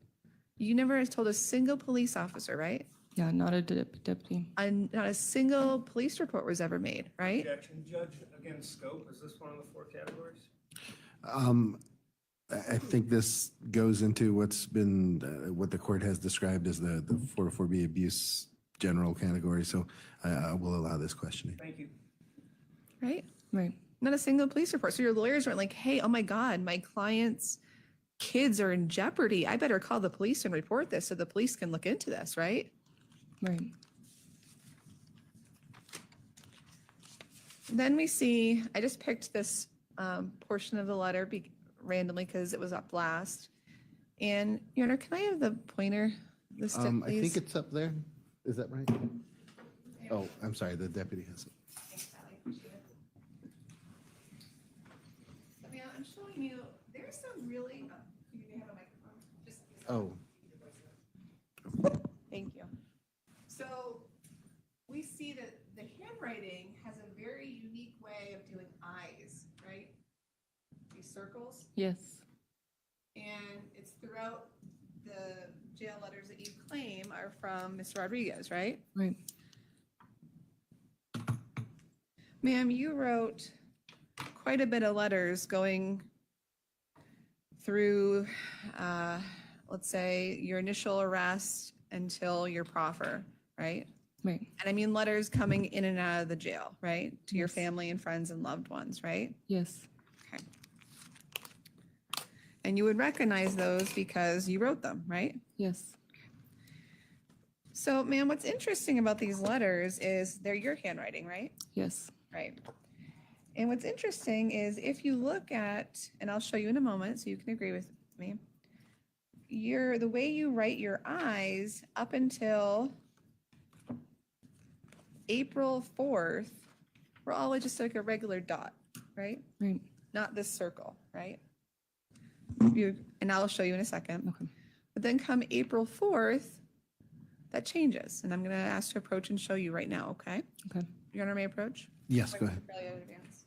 [SPEAKER 4] You never told a single police officer, right?
[SPEAKER 10] Yeah, not a deputy.
[SPEAKER 4] And not a single police report was ever made, right?
[SPEAKER 8] Objection, Judge, against scope, is this one of the 4 categories?
[SPEAKER 3] I think this goes into what's been, what the court has described as the 404B abuse general category. So I will allow this questioning.
[SPEAKER 8] Thank you.
[SPEAKER 4] Right?
[SPEAKER 10] Right,
[SPEAKER 4] Not a single police report. So your lawyers weren't like, hey, oh my God, my client's kids are in jeopardy. I better call the police and report this so the police can look into this, right?
[SPEAKER 10] right,
[SPEAKER 4] Then we see, I just picked this portion of the letter randomly because it was up last. And, Your Honor, can I have the pointer, the stick,
[SPEAKER 3] I think
[SPEAKER 4] please?
[SPEAKER 3] it's up there. Is that right? Oh, I'm sorry, the deputy has it.
[SPEAKER 4] Yeah, I'm showing you, there's some really, you may have a microphone. Just
[SPEAKER 3] Oh,
[SPEAKER 4] Thank you. So we see that the handwriting has a very unique way of doing eyes, right? These circles,
[SPEAKER 10] yes,
[SPEAKER 4] and it's throughout the jail letters that you claim are from Ms. Rodriguez, right?
[SPEAKER 10] right,
[SPEAKER 4] Ma'am, you wrote quite a bit of letters going through, let's say, your initial arrest until your proffer, right?
[SPEAKER 10] right,
[SPEAKER 4] And I mean letters coming in and out of the jail, right? To your
[SPEAKER 10] Yes.
[SPEAKER 4] family and friends and loved ones, right?
[SPEAKER 10] yes,
[SPEAKER 4] Okay. And you would recognize those because you wrote them, right?
[SPEAKER 10] yes,
[SPEAKER 4] So, ma'am, what's interesting about these letters is they're your handwriting, right?
[SPEAKER 10] yes,
[SPEAKER 4] Right. And what's interesting is if you look at, and I'll show you in a moment so you can agree with me, the way you write your eyes up until April 4th were all just like a regular dot, right?
[SPEAKER 10] right,
[SPEAKER 4] Not this circle, right? And I'll show you in a second.
[SPEAKER 10] okay,
[SPEAKER 4] But then come April 4th, that changes. And I'm going to ask to approach and show you right now, okay?
[SPEAKER 10] okay,
[SPEAKER 4] Your Honor, may I approach?
[SPEAKER 3] yes, go ahead.
[SPEAKER 4] Really in advance.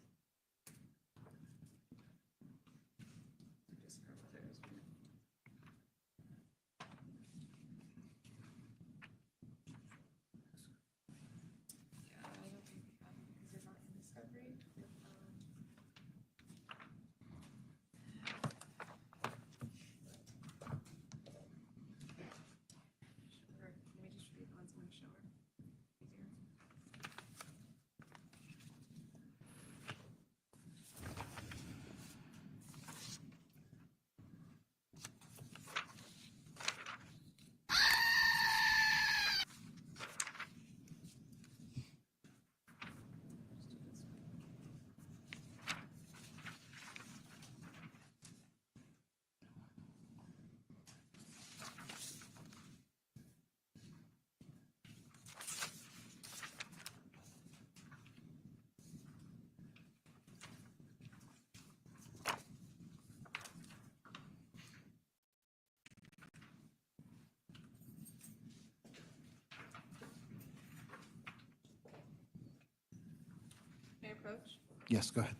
[SPEAKER 4] approach?
[SPEAKER 3] Yes, go ahead.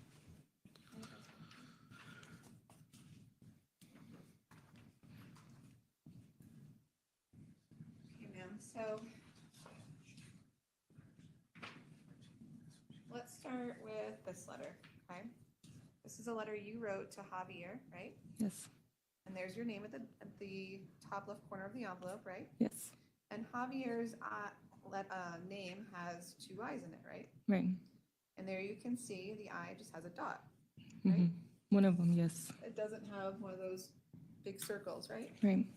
[SPEAKER 4] Okay, ma'am. So let's start with this letter, okay? This is a letter you wrote to Javier, right?
[SPEAKER 10] Yes.
[SPEAKER 4] And there's your name at the top left corner of the envelope, right?
[SPEAKER 10] Yes.
[SPEAKER 4] And Javier's name has 2 eyes in it, right?
[SPEAKER 10] Right.
[SPEAKER 4] And there you can see the eye just has a dot,
[SPEAKER 10] hmm
[SPEAKER 4] right?
[SPEAKER 10] One of them, yes.
[SPEAKER 4] It doesn't have one of those big circles, right?
[SPEAKER 10] Right.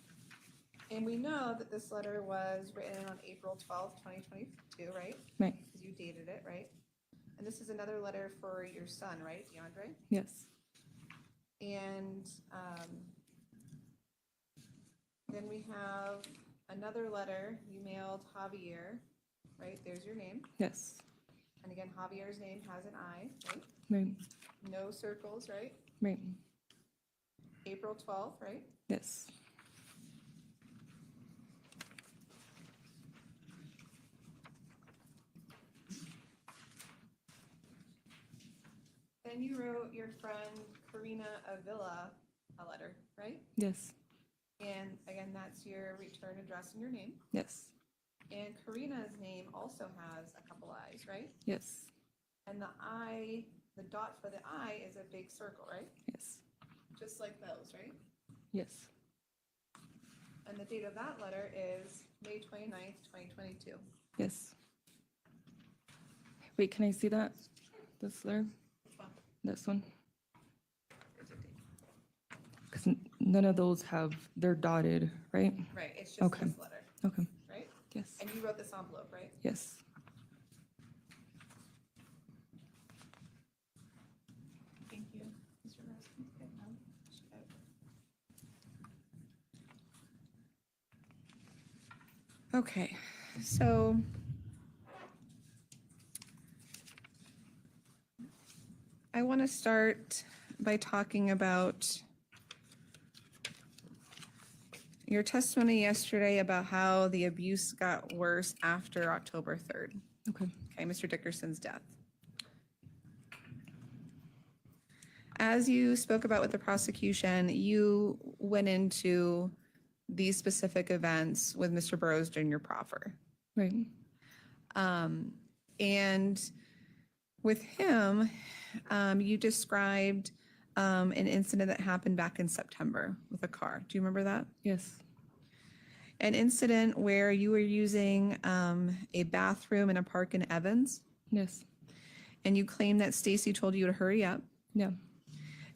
[SPEAKER 4] And we know that this letter was written on April 12th, 2022, right?
[SPEAKER 10] Right.
[SPEAKER 4] Because you dated it, right? And this is another letter for your son, right, DeAndre?
[SPEAKER 10] Yes.
[SPEAKER 4] And then we have another letter you mailed Javier, right? There's your name.
[SPEAKER 10] Yes.
[SPEAKER 4] And again, Javier's name has an I, right?
[SPEAKER 10] Right.
[SPEAKER 4] No circles, right?
[SPEAKER 10] Right.
[SPEAKER 4] April 12th, right?
[SPEAKER 10] Yes.
[SPEAKER 4] Then you wrote your friend Karina Avila a letter, right?
[SPEAKER 10] Yes.
[SPEAKER 4] And again, that's your return address and your name.
[SPEAKER 10] Yes.
[SPEAKER 4] And Karina's name also has a couple eyes, right?
[SPEAKER 10] Yes.
[SPEAKER 4] And the eye, the dot for the eye is a big circle, right?
[SPEAKER 10] Yes.
[SPEAKER 4] Just like those, right?
[SPEAKER 10] Yes.
[SPEAKER 4] And the date of that letter is May 29th, 2022.
[SPEAKER 10] Yes. Wait, can I see that? This letter?
[SPEAKER 4] Which one?
[SPEAKER 10] This one?
[SPEAKER 4] There's a date.
[SPEAKER 10] Because none of those have, they're dotted, right?
[SPEAKER 4] Right, it's just
[SPEAKER 10] Okay.
[SPEAKER 4] this letter,
[SPEAKER 10] Okay.
[SPEAKER 4] right?
[SPEAKER 10] Yes.
[SPEAKER 4] And you wrote this envelope, right?
[SPEAKER 10] Yes.
[SPEAKER 4] Thank you. Mr. Raskin, good now. Okay, so I want to start by talking about your testimony yesterday about how the abuse got worse after October 3rd.
[SPEAKER 10] Okay.
[SPEAKER 4] Okay, Mr. Dickerson's death. As you spoke about with the prosecution, you went into these specific events with Mr. Burrows during your proffer.
[SPEAKER 10] Right.
[SPEAKER 4] And with him, you described an incident that happened back in September with a car. Do you remember that?
[SPEAKER 10] Yes.
[SPEAKER 4] An incident where you were using a bathroom in a park in Evans,
[SPEAKER 10] Yes.
[SPEAKER 4] and you claimed that Stacy told you to hurry up,
[SPEAKER 10] Yeah.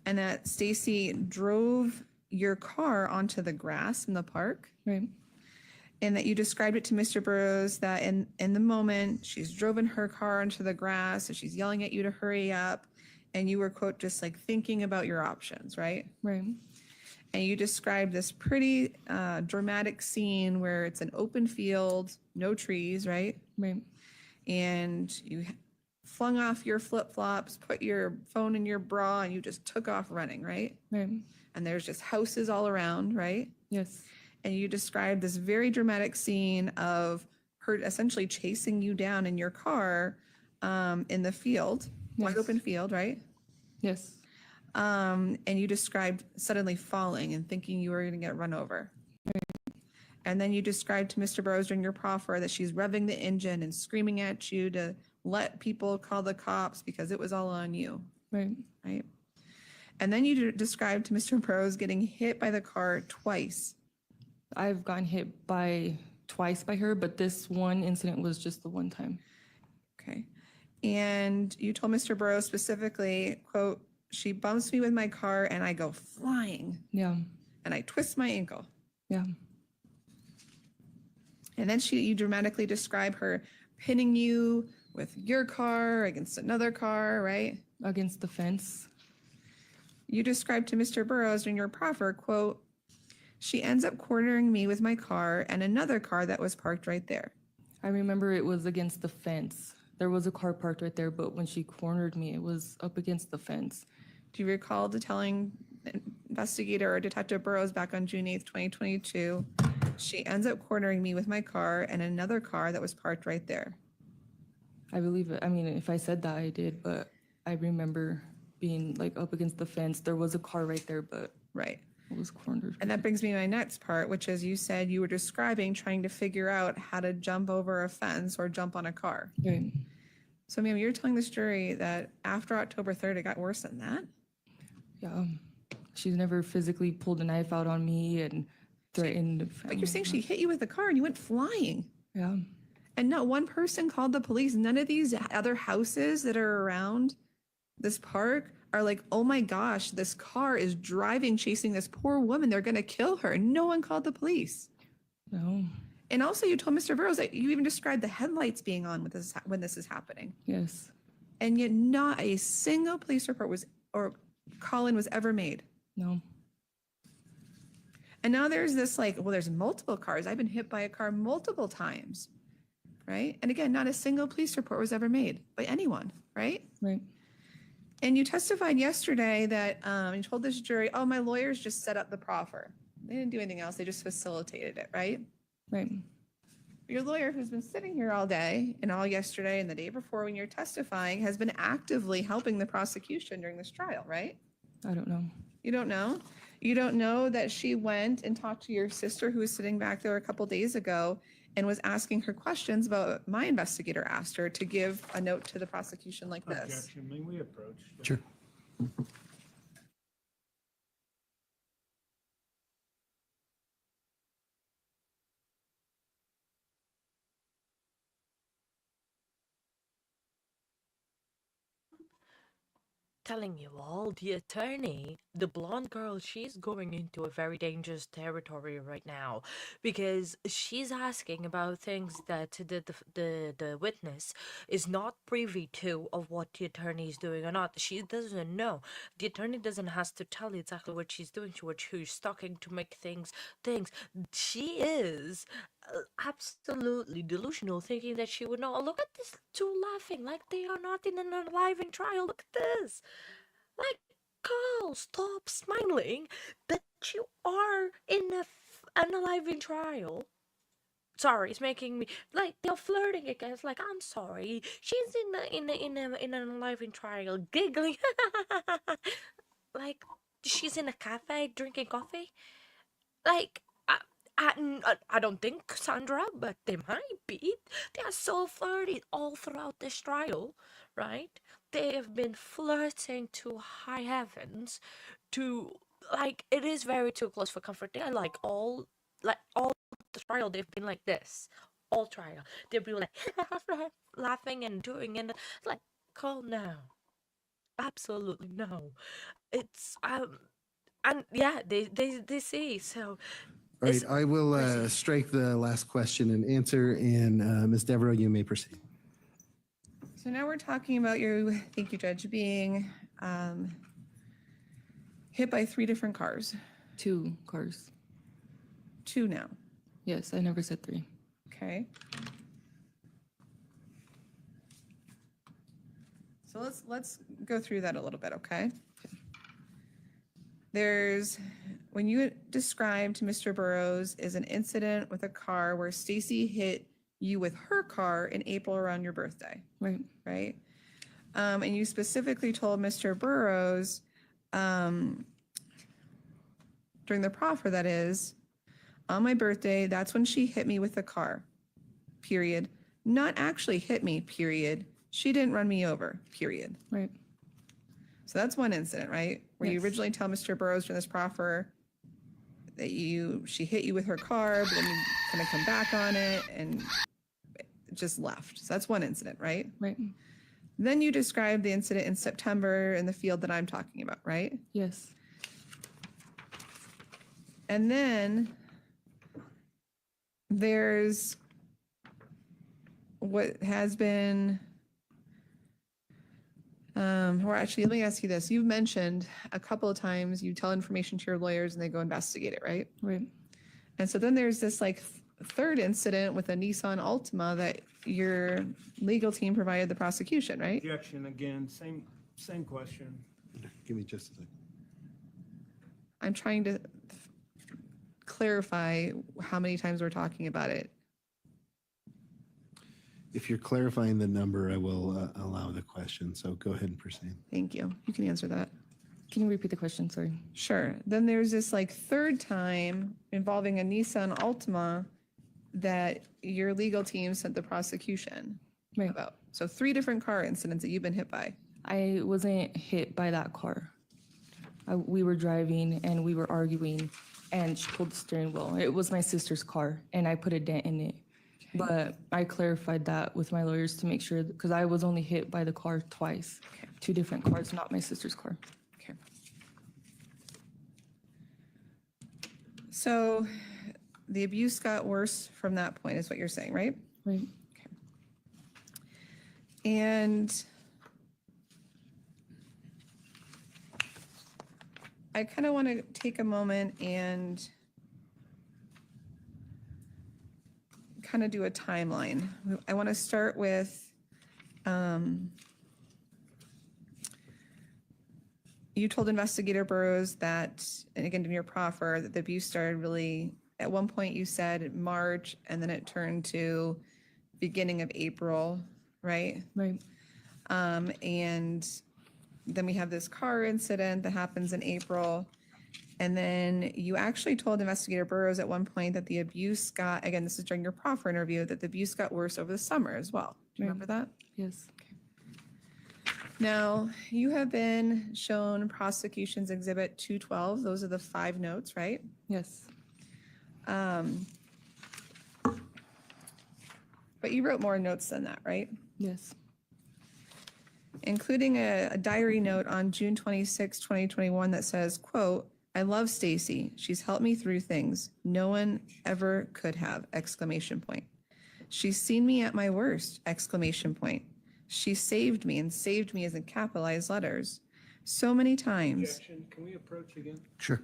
[SPEAKER 4] and that Stacy drove your car onto the grass in the park,
[SPEAKER 10] Right.
[SPEAKER 4] and that you described it to Mr. Burrows that in the moment she's driven her car onto the grass and she's yelling at you to hurry up, and you were, quote, just like thinking about your options, right?
[SPEAKER 10] Right.
[SPEAKER 4] And you described this pretty dramatic scene where it's an open field, no trees, right?
[SPEAKER 10] Right.
[SPEAKER 4] And you flung off your flip-flops, put your phone in your bra, and you just took off running, right?
[SPEAKER 10] Right.
[SPEAKER 4] And there's just houses all around, right?
[SPEAKER 10] Yes.
[SPEAKER 4] And you described this very dramatic scene of her essentially chasing you down in your car in the field, wide
[SPEAKER 10] Yes.
[SPEAKER 4] open field, right?
[SPEAKER 10] Yes.
[SPEAKER 4] And you described suddenly falling and thinking you were going to get run over. And then you described to Mr. Burrows during your proffer that she's revving the engine and screaming at you to let people call the cops because it was all on you,
[SPEAKER 10] Right.
[SPEAKER 4] right? And then you described to Mr. Burrows getting hit by the car twice.
[SPEAKER 10] I've gotten hit twice by her, but this one incident was just the one time.
[SPEAKER 4] Okay. And you told Mr. Burrows specifically, quote, she bumps me with my car and I go flying
[SPEAKER 10] Yeah.
[SPEAKER 4] and I twist my ankle.
[SPEAKER 10] Yeah.
[SPEAKER 4] And then you dramatically describe her pinning you with your car against another car, right?
[SPEAKER 10] Against the fence.
[SPEAKER 4] You described to Mr. Burrows during your proffer, quote, she ends up cornering me with my car and another car that was parked right there.
[SPEAKER 10] I remember it was against the fence. There was a car parked right there, but when she cornered me, it was up against the fence.
[SPEAKER 4] Do you recall telling investigator or Detective Burrows back on June 8th, 2022, she ends up cornering me with my car and another car that was parked right there?
[SPEAKER 10] I believe it. I mean, if I said that, I did, but I remember being like up against the fence. There was a car right there, but
[SPEAKER 4] Right.
[SPEAKER 10] it was cornered.
[SPEAKER 4] And that brings me to my next part, which is you said you were describing trying to figure out how to jump over a fence or jump on a car.
[SPEAKER 10] Right.
[SPEAKER 4] So, ma'am, you're telling this jury that after October 3rd, it got worse than that?
[SPEAKER 10] Yeah. She's never physically pulled a knife out on me and threatened.
[SPEAKER 4] But you're saying she hit you with the car and you went flying.
[SPEAKER 10] Yeah.
[SPEAKER 4] And not one person called the police. None of these other houses that are around this park are like, oh my gosh, this car is driving, chasing this poor woman. They're going to kill her. No one called the police.
[SPEAKER 10] No.
[SPEAKER 4] And also, you told Mr. Burrows that you even described the headlights being on when this is happening.
[SPEAKER 10] Yes.
[SPEAKER 4] And yet, not a single police report was or call-in was ever made.
[SPEAKER 10] No.
[SPEAKER 4] And now there's this like, well, there's multiple cars. I've been hit by a car multiple times, right? And again, not a single police report was ever made by anyone, right?
[SPEAKER 10] Right.
[SPEAKER 4] And you testified yesterday that you told this jury, oh, my lawyers just set up the proffer. They didn't do anything else. They just facilitated it, right?
[SPEAKER 10] Right.
[SPEAKER 4] Your lawyer, who's been sitting here all day and all yesterday and the day before when you're testifying, has been actively helping the prosecution during this trial, right?
[SPEAKER 10] I don't know.
[SPEAKER 4] You don't know? You don't know that she went and talked to your sister who was sitting back there a couple days ago and was asking her questions about what my investigator asked her to give a note to the prosecution like this.
[SPEAKER 8] Objection, may we approach?
[SPEAKER 3] Sure.
[SPEAKER 1] Telling you all, the attorney, the blonde girl, she's going into a very dangerous territory right now because she's asking about things that the witness is not privy to of what the attorney is doing or not. She doesn't know. The attorney doesn't has to tell you exactly what she's doing, what she's talking to make things. She is absolutely delusional, thinking that she would know. Oh, look at this two laughing like they are not in an enlivening trial. Look at this. Like, Carl, stop smiling that you are in an enlivening trial. Sorry, it's making me like they're flirting again. It's like, I'm sorry, she's in an enlivening trial, giggling, like she's in a cafe drinking coffee. Like, I don't think Cassandra, but they might be. They are so flirty all throughout this trial, right? They have been flirting to high heavens, to like it is very too close for comfort. They are like all the trial they've been like this, all trial they've been like laughing and doing and like, oh no, absolutely no. It's and yeah, they see so.
[SPEAKER 3] All right, I will strike the last question and answer, and Ms. Devereaux, you may proceed.
[SPEAKER 4] So now we're talking about you, thank you, Judge, being hit by 3 different cars.
[SPEAKER 10] 2 cars.
[SPEAKER 4] 2 now.
[SPEAKER 10] Yes, I never said 3.
[SPEAKER 4] Okay. So let's go through that a little bit, okay? There's, when you described Mr. Burrows as an incident with a car where Stacy hit you with her car in April around your birthday,
[SPEAKER 10] Right.
[SPEAKER 4] right? And you specifically told Mr. Burrows during the proffer, that is, on my birthday, that's when she hit me with the car, period. Not actually hit me, period. She didn't run me over, period.
[SPEAKER 10] Right.
[SPEAKER 4] So that's one incident, right? Where you
[SPEAKER 10] Yes.
[SPEAKER 4] originally tell Mr. Burrows during this proffer that she hit you with her car, but then you kind of come back on it and just left. So that's one incident, right?
[SPEAKER 10] Right.
[SPEAKER 4] Then you described the incident in September in the field that I'm talking about, right?
[SPEAKER 10] Yes.
[SPEAKER 4] And then there's what has been, or actually, let me ask you this. You've mentioned a couple of times you tell information to your lawyers and they go investigate it, right?
[SPEAKER 10] Right.
[SPEAKER 4] And so then there's this like third incident with a Nissan Altima that your legal team provided the prosecution, right?
[SPEAKER 8] Objection, again, same question.
[SPEAKER 3] Give me just a second.
[SPEAKER 4] I'm trying to clarify how many times we're talking about it.
[SPEAKER 3] If you're clarifying the number, I will allow the question. So go ahead and proceed.
[SPEAKER 4] Thank you. You can answer that.
[SPEAKER 10] Can you repeat the question? Sorry.
[SPEAKER 4] Sure. Then there's this like third time involving a Nissan Altima that your legal team sent the prosecution
[SPEAKER 10] Right.
[SPEAKER 4] about. So 3 different car incidents that you've been hit by.
[SPEAKER 10] I wasn't hit by that car. We were driving and we were arguing and she pulled the steering wheel. It was my sister's car and I put a dent in it. But I clarified that with my lawyers to make sure, because I was only hit by the car twice. 2 different cars, not my sister's car.
[SPEAKER 4] Okay. So the abuse got worse from that point is what you're saying, right?
[SPEAKER 10] Right.
[SPEAKER 4] And I kind of want to take a moment and kind of do a timeline. I want to start with, you told Investigator Burroughs that, and again, in your proffer, that the abuse started really, at one point you said March, and then it turned to beginning of April, right?
[SPEAKER 10] Right.
[SPEAKER 4] And then we have this car incident that happens in April. And then you actually told Investigator Burroughs at one point that the abuse got, again, this is during your proffer interview, that the abuse got worse over the summer as well. Do you remember that?
[SPEAKER 10] Yes.
[SPEAKER 4] Now, you have been shown Prosecution's Exhibit 212. Those are the 5 notes, right?
[SPEAKER 10] Yes.
[SPEAKER 4] But you wrote more notes than that, right?
[SPEAKER 10] Yes.
[SPEAKER 4] Including a diary note on June 26, 2021 that says, quote, "I love Stacy. She's helped me through things no one ever could have, exclamation point. She's seen me at my worst, exclamation point. She saved me, and saved me is in capitalized letters. So many times."
[SPEAKER 7] Objection. Can we approach again?
[SPEAKER 3] Sure.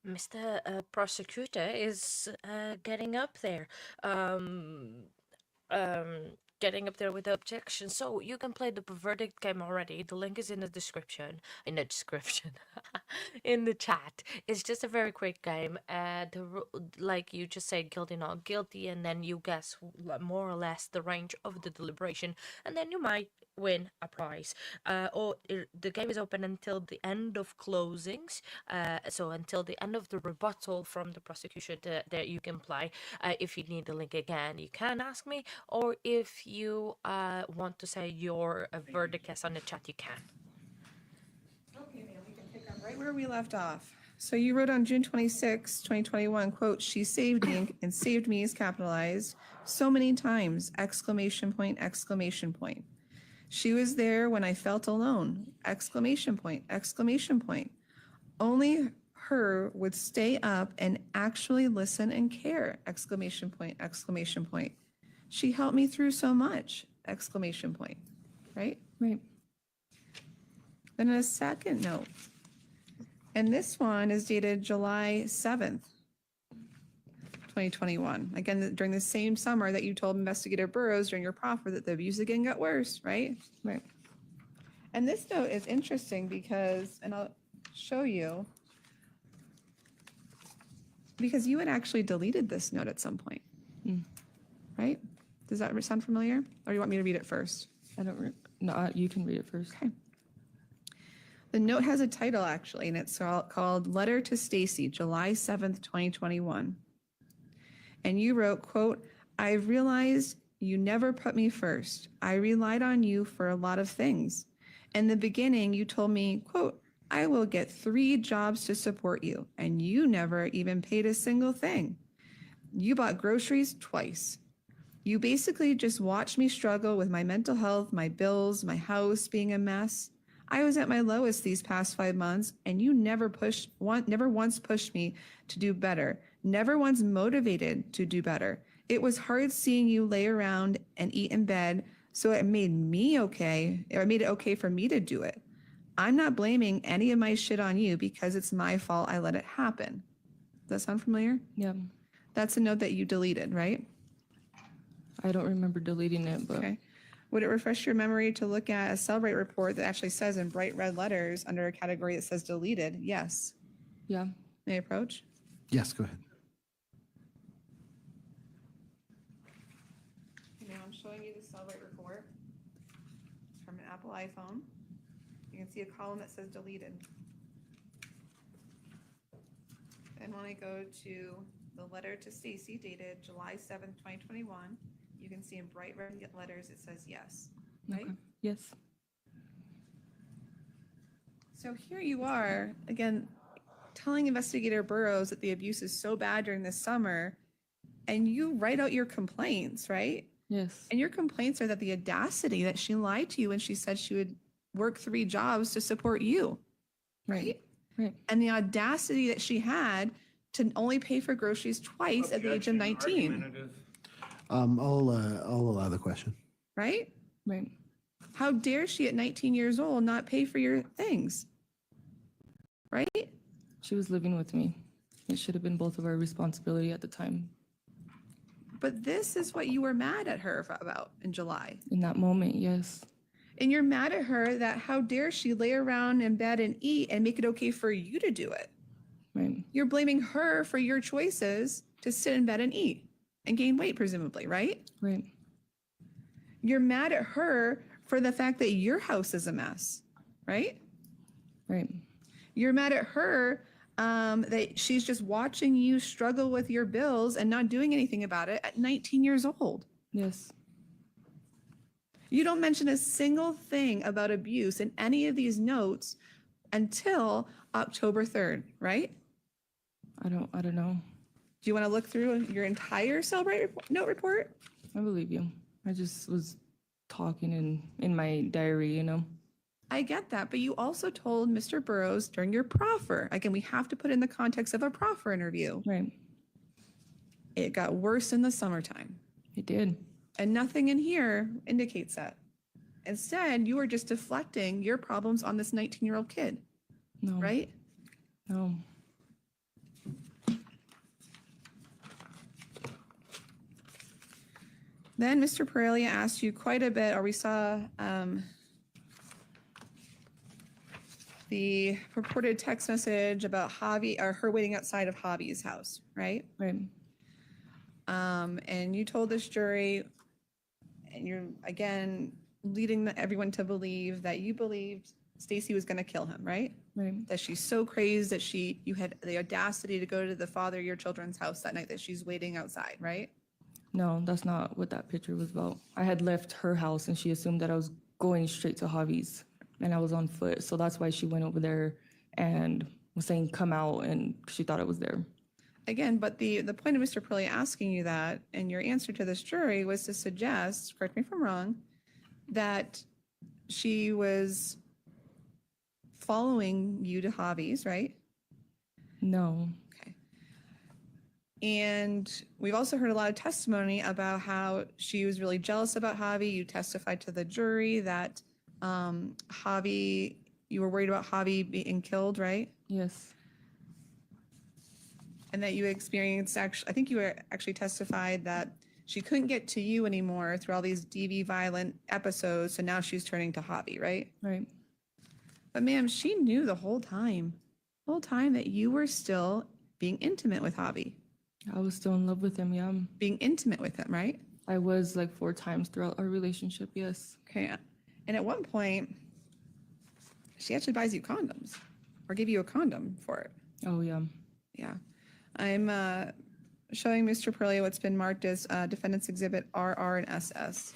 [SPEAKER 1] Mr. Prosecutor is getting up there. Getting up there with the objection. So you can play the verdict game already. The link is in the description. In the description. In the chat. It's just a very quick game. Like you just say guilty, not guilty, and then you guess more or less the range of the deliberation, and then you might win a prize. The game is open until the end of closings. So until the end of the rebuttal from the prosecution that you can play. If you need the link again, you can ask me, or if you want to say your verdict guess on the chat, you can.
[SPEAKER 4] Okay, ma'am, we can pick up right where we left off. So you wrote on June 26, 2021, quote, "She saved me," and saved me is capitalized, "so many times, exclamation point, exclamation point. She was there when I felt alone, exclamation point, exclamation point. Only her would stay up and actually listen and care, exclamation point, exclamation point. She helped me through so much, exclamation point," right?
[SPEAKER 10] Right.
[SPEAKER 4] Then a second note, and this one is dated July 7th, 2021. Again, during the same summer that you told Investigator Burroughs during your proffer that the abuse again got worse, right?
[SPEAKER 10] Right.
[SPEAKER 4] And this note is interesting because, and I'll show you, because you had actually deleted this note at some point, right? Does that sound familiar? Or do you want me to read it first?
[SPEAKER 10] I don't. No, you can read it first.
[SPEAKER 4] Okay. The note has a title actually, and it's called "Letter to Stacy, July 7th, 2021. And you wrote, quote, "I've realized you never put me first. I relied on you for a lot of things. In the beginning, you told me, quote, I will get 3 jobs to support you, and you never even paid a single thing. You bought groceries twice. You basically just watched me struggle with my mental health, my bills, my house being a mess. I was at my lowest these past 5 months, and you never once pushed me to do better, never once motivated to do better. It was hard seeing you lay around and eat in bed, so it made it okay for me to do it. I'm not blaming any of my shit on you because it's my fault I let it happen." Does that sound familiar?
[SPEAKER 10] Yeah.
[SPEAKER 4] That's a note that you deleted, right?
[SPEAKER 10] I don't remember deleting it, but
[SPEAKER 4] Okay. Would it refresh your memory to look at a Cellbrite report that actually says in bright red letters under a category that says deleted? Yes.
[SPEAKER 10] yeah.
[SPEAKER 4] May I approach?
[SPEAKER 3] Yes, go ahead.
[SPEAKER 4] Now I'm showing you the cell rate report from an Apple iPhone. You can see a column that says deleted. And when I go to the letter to Stacy dated July 7th, 2021, you can see in bright red letters, it says yes, right?
[SPEAKER 10] Okay. Yes.
[SPEAKER 4] So here you are, again, telling Investigator Burrows that the abuse is so bad during the summer, and you write out your complaints, right?
[SPEAKER 10] Yes.
[SPEAKER 4] And your complaints are that the audacity that she lied to you when she said she would work 3 jobs to support you, right?
[SPEAKER 10] Right.
[SPEAKER 4] And the audacity that she had to only pay for groceries twice at the age of 19,
[SPEAKER 8] Argumentative.
[SPEAKER 3] I'll allow the question.
[SPEAKER 4] right?
[SPEAKER 10] Right.
[SPEAKER 4] How dare she at 19 years old not pay for your things, right?
[SPEAKER 10] She was living with me. It should have been both of our responsibility at the time.
[SPEAKER 4] But this is what you were mad at her about in July.
[SPEAKER 10] In that moment, yes.
[SPEAKER 4] And you're mad at her that how dare she lay around in bed and eat and make it okay for you to do it.
[SPEAKER 10] Right.
[SPEAKER 4] You're blaming her for your choices to sit in bed and eat and gain weight, presumably, right?
[SPEAKER 10] Right.
[SPEAKER 4] You're mad at her for the fact that your house is a mess, right?
[SPEAKER 10] Right.
[SPEAKER 4] You're mad at her that she's just watching you struggle with your bills and not doing anything about it at 19 years old.
[SPEAKER 10] Yes.
[SPEAKER 4] You don't mention a single thing about abuse in any of these notes until October 3rd, right?
[SPEAKER 10] I don't know.
[SPEAKER 4] Do you want to look through your entire Cellbrite note report?
[SPEAKER 10] I believe you. I just was talking in my diary, you know.
[SPEAKER 4] I get that, but you also told Mr. Burrows during your proffer, again, we have to put in the context of a proffer interview.
[SPEAKER 10] Right.
[SPEAKER 4] It got worse in the summertime.
[SPEAKER 10] It did.
[SPEAKER 4] And nothing in here indicates that. Instead, you are just deflecting your problems on this 19-year-old kid,
[SPEAKER 10] No.
[SPEAKER 4] right?
[SPEAKER 10] No.
[SPEAKER 4] Then Mr. Perelia asked you quite a bit, or we saw the purported text message about Javi, or her waiting outside of Javi's house, right?
[SPEAKER 10] Right.
[SPEAKER 4] And you told this jury, and you're again leading everyone to believe that you believed Stacy was going to kill him, right?
[SPEAKER 10] Right.
[SPEAKER 4] That she's so crazed that you had the audacity to go to the father of your children's house that night that she's waiting outside, right?
[SPEAKER 10] No, that's not what that picture was about. I had left her house and she assumed that I was going straight to Javi's and I was on foot. So that's why she went over there and was saying, come out, and she thought I was there.
[SPEAKER 4] Again, but the point of Mr. Perelia asking you that and your answer to this jury was to suggest, correct me if I'm wrong, that she was following you to Javi's, right?
[SPEAKER 10] No.
[SPEAKER 4] Okay. And we've also heard a lot of testimony about how she was really jealous about Javi. You testified to the jury that Javi, you were worried about Javi being killed, right?
[SPEAKER 10] Yes.
[SPEAKER 4] And that you experienced, actually, I think you were actually testified that she couldn't get to you anymore through all these DV violent episodes. So now she's turning to Javi, right?
[SPEAKER 10] Right.
[SPEAKER 4] But ma'am, she knew the whole time that you were still being intimate with Javi,
[SPEAKER 10] I was still in love with him, yeah.
[SPEAKER 4] being intimate with him, right?
[SPEAKER 10] I was like 4 times throughout our relationship, yes.
[SPEAKER 4] Okay. And at one point, she actually buys you condoms or give you a condom for it.
[SPEAKER 10] Oh, yeah.
[SPEAKER 4] Yeah. I'm showing Mr. Perelia what's been marked as Defendant's Exhibit RR and SS.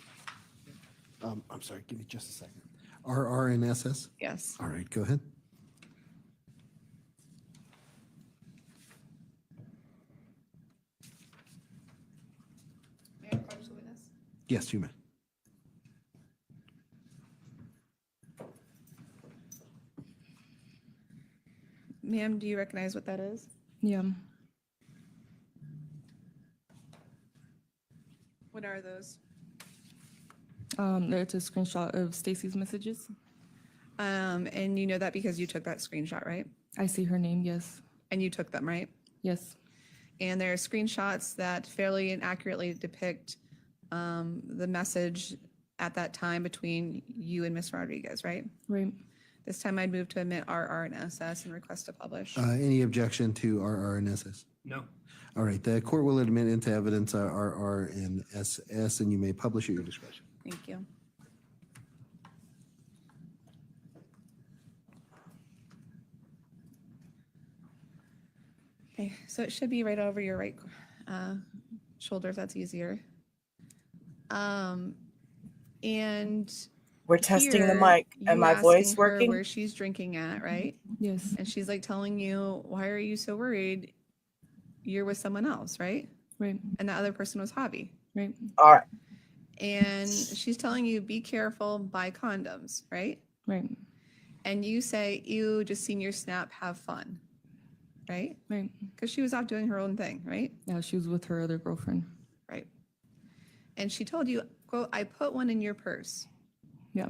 [SPEAKER 3] I'm sorry, give me just a second. RR and SS?
[SPEAKER 4] Yes.
[SPEAKER 3] All right, go ahead.
[SPEAKER 4] May I approach the witness?
[SPEAKER 3] Yes, you may.
[SPEAKER 4] Ma'am, do you recognize what that is?
[SPEAKER 10] Yeah.
[SPEAKER 4] What are those?
[SPEAKER 10] There's a screenshot of Stacy's messages.
[SPEAKER 4] And you know that because you took that screenshot, right?
[SPEAKER 10] I see her name, yes.
[SPEAKER 4] And you took them, right?
[SPEAKER 10] Yes.
[SPEAKER 4] And there are screenshots that fairly and accurately depict the message at that time between you and Miss Rodriguez, right?
[SPEAKER 10] Right.
[SPEAKER 4] This time I'd move to admit RR and SS and request to publish.
[SPEAKER 3] Any objection to RR and SS?
[SPEAKER 8] No.
[SPEAKER 3] All right, the court will admit into evidence RR and SS, and you may publish at your discretion.
[SPEAKER 4] Thank you. Okay, so it should be right over your right shoulder if that's easier. And
[SPEAKER 11] We're testing the
[SPEAKER 4] here,
[SPEAKER 11] mic.
[SPEAKER 4] you
[SPEAKER 11] And my
[SPEAKER 4] asking
[SPEAKER 11] voice
[SPEAKER 4] her
[SPEAKER 11] working?
[SPEAKER 4] where she's drinking at, right?
[SPEAKER 10] Yes,
[SPEAKER 4] And she's like telling you, why are you so worried? You're with someone else, right?
[SPEAKER 10] right,
[SPEAKER 4] And the other person was Javi.
[SPEAKER 10] right,
[SPEAKER 11] All right.
[SPEAKER 4] And she's telling you, be careful, buy condoms, right?
[SPEAKER 10] right,
[SPEAKER 4] And you say, ew, just seen your snap, have fun, right?
[SPEAKER 10] right.
[SPEAKER 4] Because she was off doing her own thing, right?
[SPEAKER 10] Yeah, she was with her other girlfriend.
[SPEAKER 4] Right. And she told you, quote, I put one in your purse,
[SPEAKER 10] Yeah,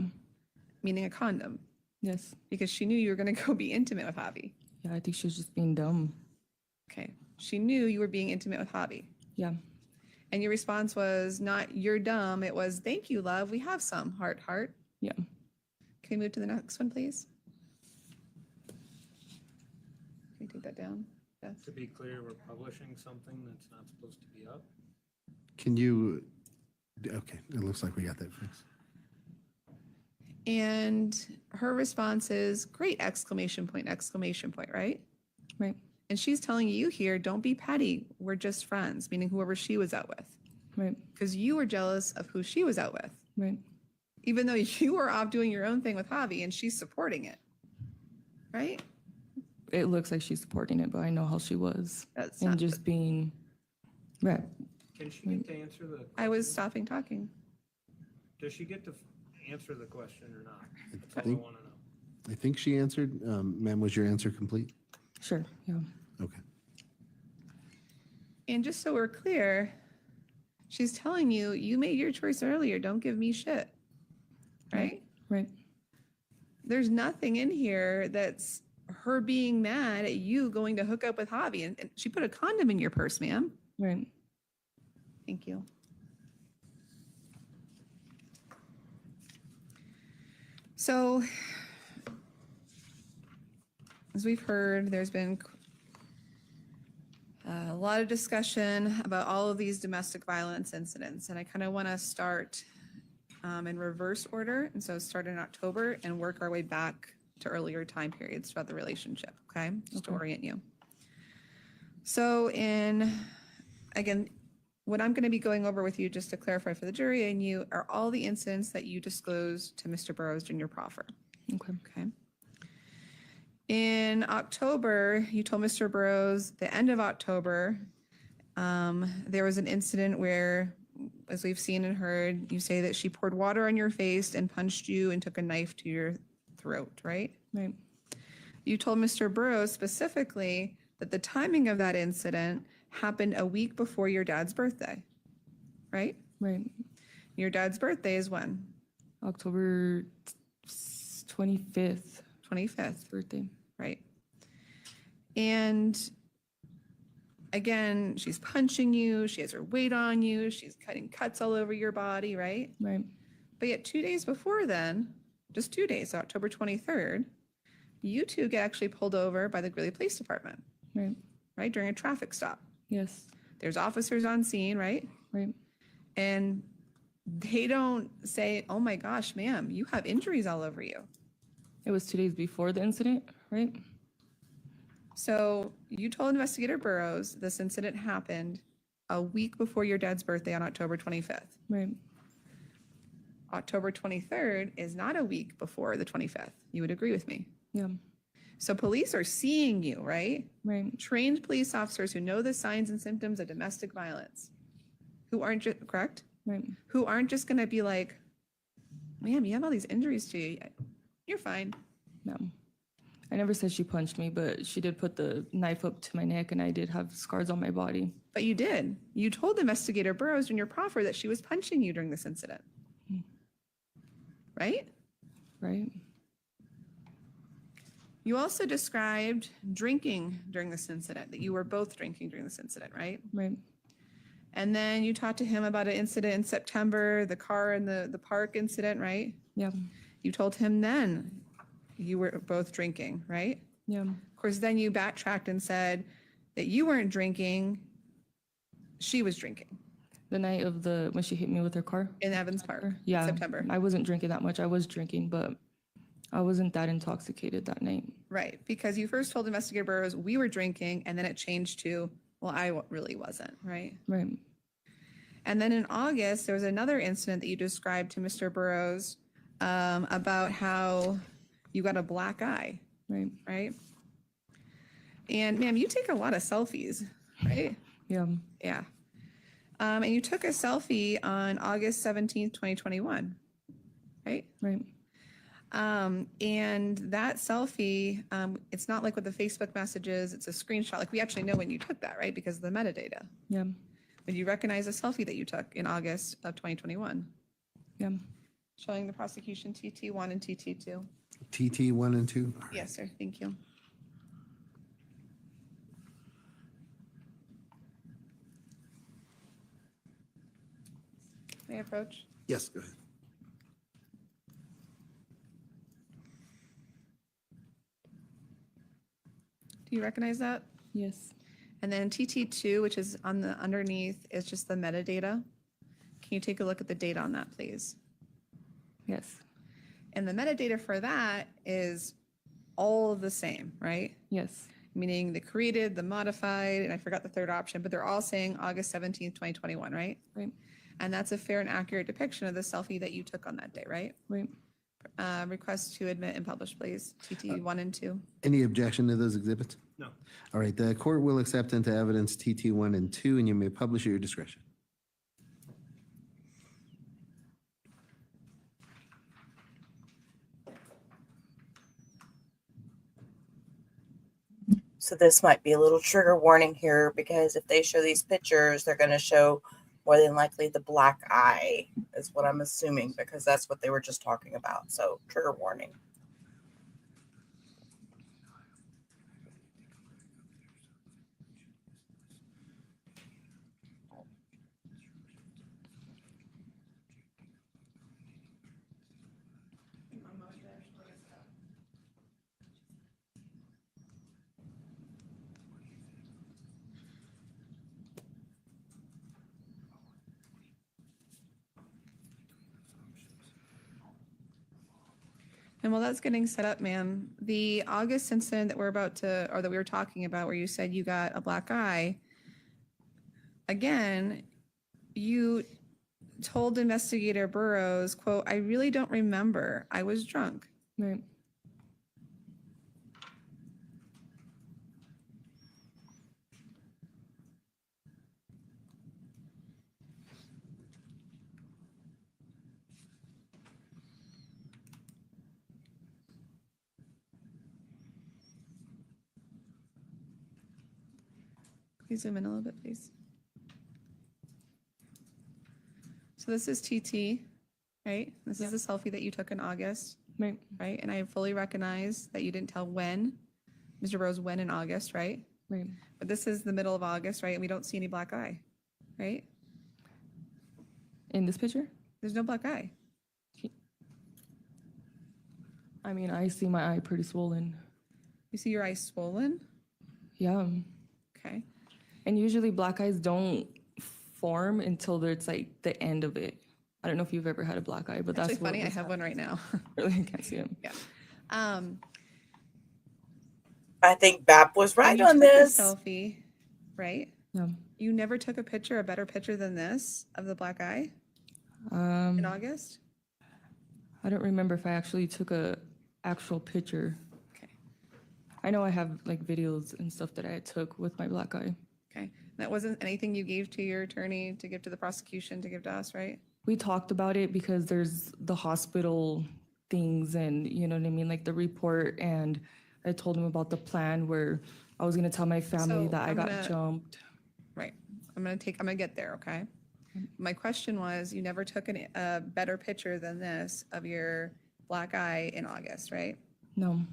[SPEAKER 4] meaning a condom,
[SPEAKER 10] yes.
[SPEAKER 4] because she knew you were going to go be intimate with Javi.
[SPEAKER 10] Yeah, I think she was just being dumb.
[SPEAKER 4] Okay. She knew you were being intimate with Javi.
[SPEAKER 10] Yeah,
[SPEAKER 4] And your response was not, you're dumb. It was, thank you, love. We have some, heart, heart.
[SPEAKER 10] yeah.
[SPEAKER 4] Can we move to the next one, please? Can you take that down? Yes.
[SPEAKER 8] To be clear, we're publishing something that's not supposed to be up.
[SPEAKER 3] Can you, okay, it looks like we got that fixed.
[SPEAKER 4] And her response is, great, exclamation point, right?
[SPEAKER 10] Right,
[SPEAKER 4] And she's telling you here, don't be petty. We're just friends, meaning whoever she was out with.
[SPEAKER 10] right,
[SPEAKER 4] Because you were jealous of who she was out with,
[SPEAKER 10] right.
[SPEAKER 4] even though you were off doing your own thing with Javi and she's supporting it. Right?
[SPEAKER 10] It looks like she's supporting it, but I know how she was.
[SPEAKER 4] That's
[SPEAKER 10] And
[SPEAKER 4] not,
[SPEAKER 10] just being, right,
[SPEAKER 8] Can she get to answer the?
[SPEAKER 4] I was
[SPEAKER 8] question?
[SPEAKER 4] stopping talking.
[SPEAKER 8] Does she get to answer the question or not? That's
[SPEAKER 3] I
[SPEAKER 8] all I
[SPEAKER 3] think-
[SPEAKER 8] want to know.
[SPEAKER 3] I think she answered. Ma'am, was your answer complete?
[SPEAKER 10] sure, yeah,
[SPEAKER 3] Okay.
[SPEAKER 4] And just so we're clear, she's telling you, you made your choice earlier. Don't give me shit. Right?
[SPEAKER 10] right,
[SPEAKER 4] There's nothing in here that's her being mad at you going to hook up with Javi. And she put a condom in your purse, ma'am.
[SPEAKER 10] right.
[SPEAKER 4] Thank you. So, as we've heard, there's been a lot of discussion about all of these domestic violence incidents, and I kind of want to start in reverse order. And so start in October and work our way back to earlier time periods throughout the relationship, okay? Just to orient you. So again, what I'm going to be going over with you, just to clarify for the jury and you, are all the incidents that you disclosed to Mr. Burrows in your proffer.
[SPEAKER 10] Okay,
[SPEAKER 4] Okay. In October, you told Mr. Burrows, the end of October, there was an incident where, as we've seen and heard, you say that she poured water on your face and punched you and took a knife to your throat, right?
[SPEAKER 10] right,
[SPEAKER 4] You told Mr. Burrows specifically that the timing of that incident happened a week before your dad's birthday, right?
[SPEAKER 10] right.
[SPEAKER 4] Your dad's birthday is when?
[SPEAKER 10] October 25th,
[SPEAKER 4] 25th,
[SPEAKER 10] birthday.
[SPEAKER 4] right? And again, she's punching you, she has her weight on you, she's cutting cuts all over your body, right?
[SPEAKER 10] Right,
[SPEAKER 4] But yet 2 days before then, just 2 days, October 23rd, you two get actually pulled over by the Greeley Police Department, right? During a traffic stop.
[SPEAKER 10] yes,
[SPEAKER 4] There's officers on scene, right?
[SPEAKER 10] right,
[SPEAKER 4] And they don't say, oh my gosh, ma'am, you have injuries all over you.
[SPEAKER 10] it was 2 days before the incident, right?
[SPEAKER 4] So you told Investigator Burrows this incident happened a week before your dad's birthday on October 25th.
[SPEAKER 10] Right,
[SPEAKER 4] October 23rd is not a week before the 25th. You would agree with me.
[SPEAKER 10] yeah,
[SPEAKER 4] So police are seeing you, right?
[SPEAKER 10] right,
[SPEAKER 4] Trained police officers who know the signs and symptoms of domestic violence, who aren't just, correct?
[SPEAKER 10] right,
[SPEAKER 4] Who aren't just going to be like, ma'am, you have all these injuries to you. You're fine.
[SPEAKER 10] no. I never said she punched me, but she did put the knife up to my neck and I did have scars on my body.
[SPEAKER 4] But you did. You told Investigator Burrows in your proffer that she was punching you during this incident. Right?
[SPEAKER 10] Right,
[SPEAKER 4] You also described drinking during this incident, that you were both drinking during this incident, right?
[SPEAKER 10] right,
[SPEAKER 4] And then you talked to him about an incident in September, the car in the park incident, right?
[SPEAKER 10] yeah,
[SPEAKER 4] You told him then, you were both drinking, right?
[SPEAKER 10] Yeah.
[SPEAKER 4] Of course, then you backtracked and said that you weren't drinking, she was drinking
[SPEAKER 10] The night of when she hit me with her car.
[SPEAKER 4] in Evans Park in
[SPEAKER 10] Yeah.
[SPEAKER 4] September.
[SPEAKER 10] I wasn't drinking that much. I was drinking, but I wasn't that intoxicated that night.
[SPEAKER 4] Right, because you first told Investigator Burroughs we were drinking, and then it changed to, well, really wasn't, right?
[SPEAKER 10] Right.
[SPEAKER 4] And then in August, there was another incident that you described to Mr. Burroughs about how you got a black eye,
[SPEAKER 10] Right.
[SPEAKER 4] right? And ma'am, you take a lot of selfies, right?
[SPEAKER 10] Yeah.
[SPEAKER 4] Yeah. And you took a selfie on August 17th, 2021, right?
[SPEAKER 10] Right.
[SPEAKER 4] And that selfie, it's not like with the Facebook messages, it's a screenshot. Like we actually know when you took that, right? Because of the metadata.
[SPEAKER 10] Yeah.
[SPEAKER 4] But you recognize a selfie that you took in August of 2021,
[SPEAKER 10] Yeah.
[SPEAKER 4] showing the prosecution TT1 and TT2.
[SPEAKER 3] TT1 and 2.
[SPEAKER 4] Yes, sir. Thank you. May I approach?
[SPEAKER 3] Yes, go ahead.
[SPEAKER 4] Do you recognize that?
[SPEAKER 10] Yes.
[SPEAKER 4] And then TT2, which is on the underneath, is just the metadata. Can you take a look at the data on that, please?
[SPEAKER 10] Yes.
[SPEAKER 4] And the metadata for that is all the same, right?
[SPEAKER 10] Yes.
[SPEAKER 4] Meaning the created, the modified, and I forgot the third option, but they're all saying August 17th, 2021, right?
[SPEAKER 10] Right.
[SPEAKER 4] And that's a fair and accurate depiction of the selfie that you took on that day, right?
[SPEAKER 10] Right.
[SPEAKER 4] Request to admit and publish, please. TT1 and 2.
[SPEAKER 3] Any objection to those exhibits?
[SPEAKER 8] No.
[SPEAKER 3] All right, the court will accept into evidence TT1 and 2, and you may publish at your discretion.
[SPEAKER 11] So this might be a little trigger warning here, because if they show these pictures, they're going to show more than likely the black eye is what I'm assuming, because that's what they were just talking about. So trigger warning.
[SPEAKER 4] And while that's getting set up, ma'am, the August incident that that we were talking about, where you said you got a black eye, again, you told Investigator Burroughs, quote, "I really don't remember. I was drunk."
[SPEAKER 10] Right.
[SPEAKER 4] Please zoom in a little bit, please. So this is TT, right? This is the selfie that you took in August,
[SPEAKER 10] Right.
[SPEAKER 4] right? And I fully recognize that you didn't tell Mr. Burroughs when in August, right?
[SPEAKER 10] Right.
[SPEAKER 4] But this is the middle of August, right? And we don't see any black eye, right?
[SPEAKER 10] In this picture?
[SPEAKER 4] There's no black eye.
[SPEAKER 10] I mean, I see my eye pretty swollen.
[SPEAKER 4] You see your eye swollen?
[SPEAKER 10] Yeah.
[SPEAKER 4] Okay.
[SPEAKER 10] And usually black eyes don't form until it's like the end of it. I don't know if you've ever had a black eye, but
[SPEAKER 4] Actually
[SPEAKER 10] that's what
[SPEAKER 4] funny, I
[SPEAKER 10] was
[SPEAKER 4] have one right now.
[SPEAKER 10] Really, I can't see him.
[SPEAKER 4] Yeah.
[SPEAKER 11] I think BAP was right
[SPEAKER 4] you
[SPEAKER 11] on
[SPEAKER 4] took a
[SPEAKER 11] this.
[SPEAKER 4] selfie, right?
[SPEAKER 10] Yeah.
[SPEAKER 4] You never took a picture, a better picture than this of the black eye in
[SPEAKER 10] Um,
[SPEAKER 4] August?
[SPEAKER 10] I don't remember if I actually took a actual picture.
[SPEAKER 4] Okay.
[SPEAKER 10] I know I have like videos and stuff that I took with my black eye.
[SPEAKER 4] Okay. That wasn't anything you gave to your attorney to give to the prosecution to give to us, right?
[SPEAKER 10] We talked about it because there's the hospital things and you know what I mean, like the report, and I told him about the plan where I was gonna tell my family
[SPEAKER 4] So
[SPEAKER 10] that I
[SPEAKER 4] I'm
[SPEAKER 10] got
[SPEAKER 4] gonna-
[SPEAKER 10] jumped.
[SPEAKER 4] Right. I'm gonna get there, okay? My question was, you never took a better picture than this of your black eye in August, right?
[SPEAKER 10] No.
[SPEAKER 4] Can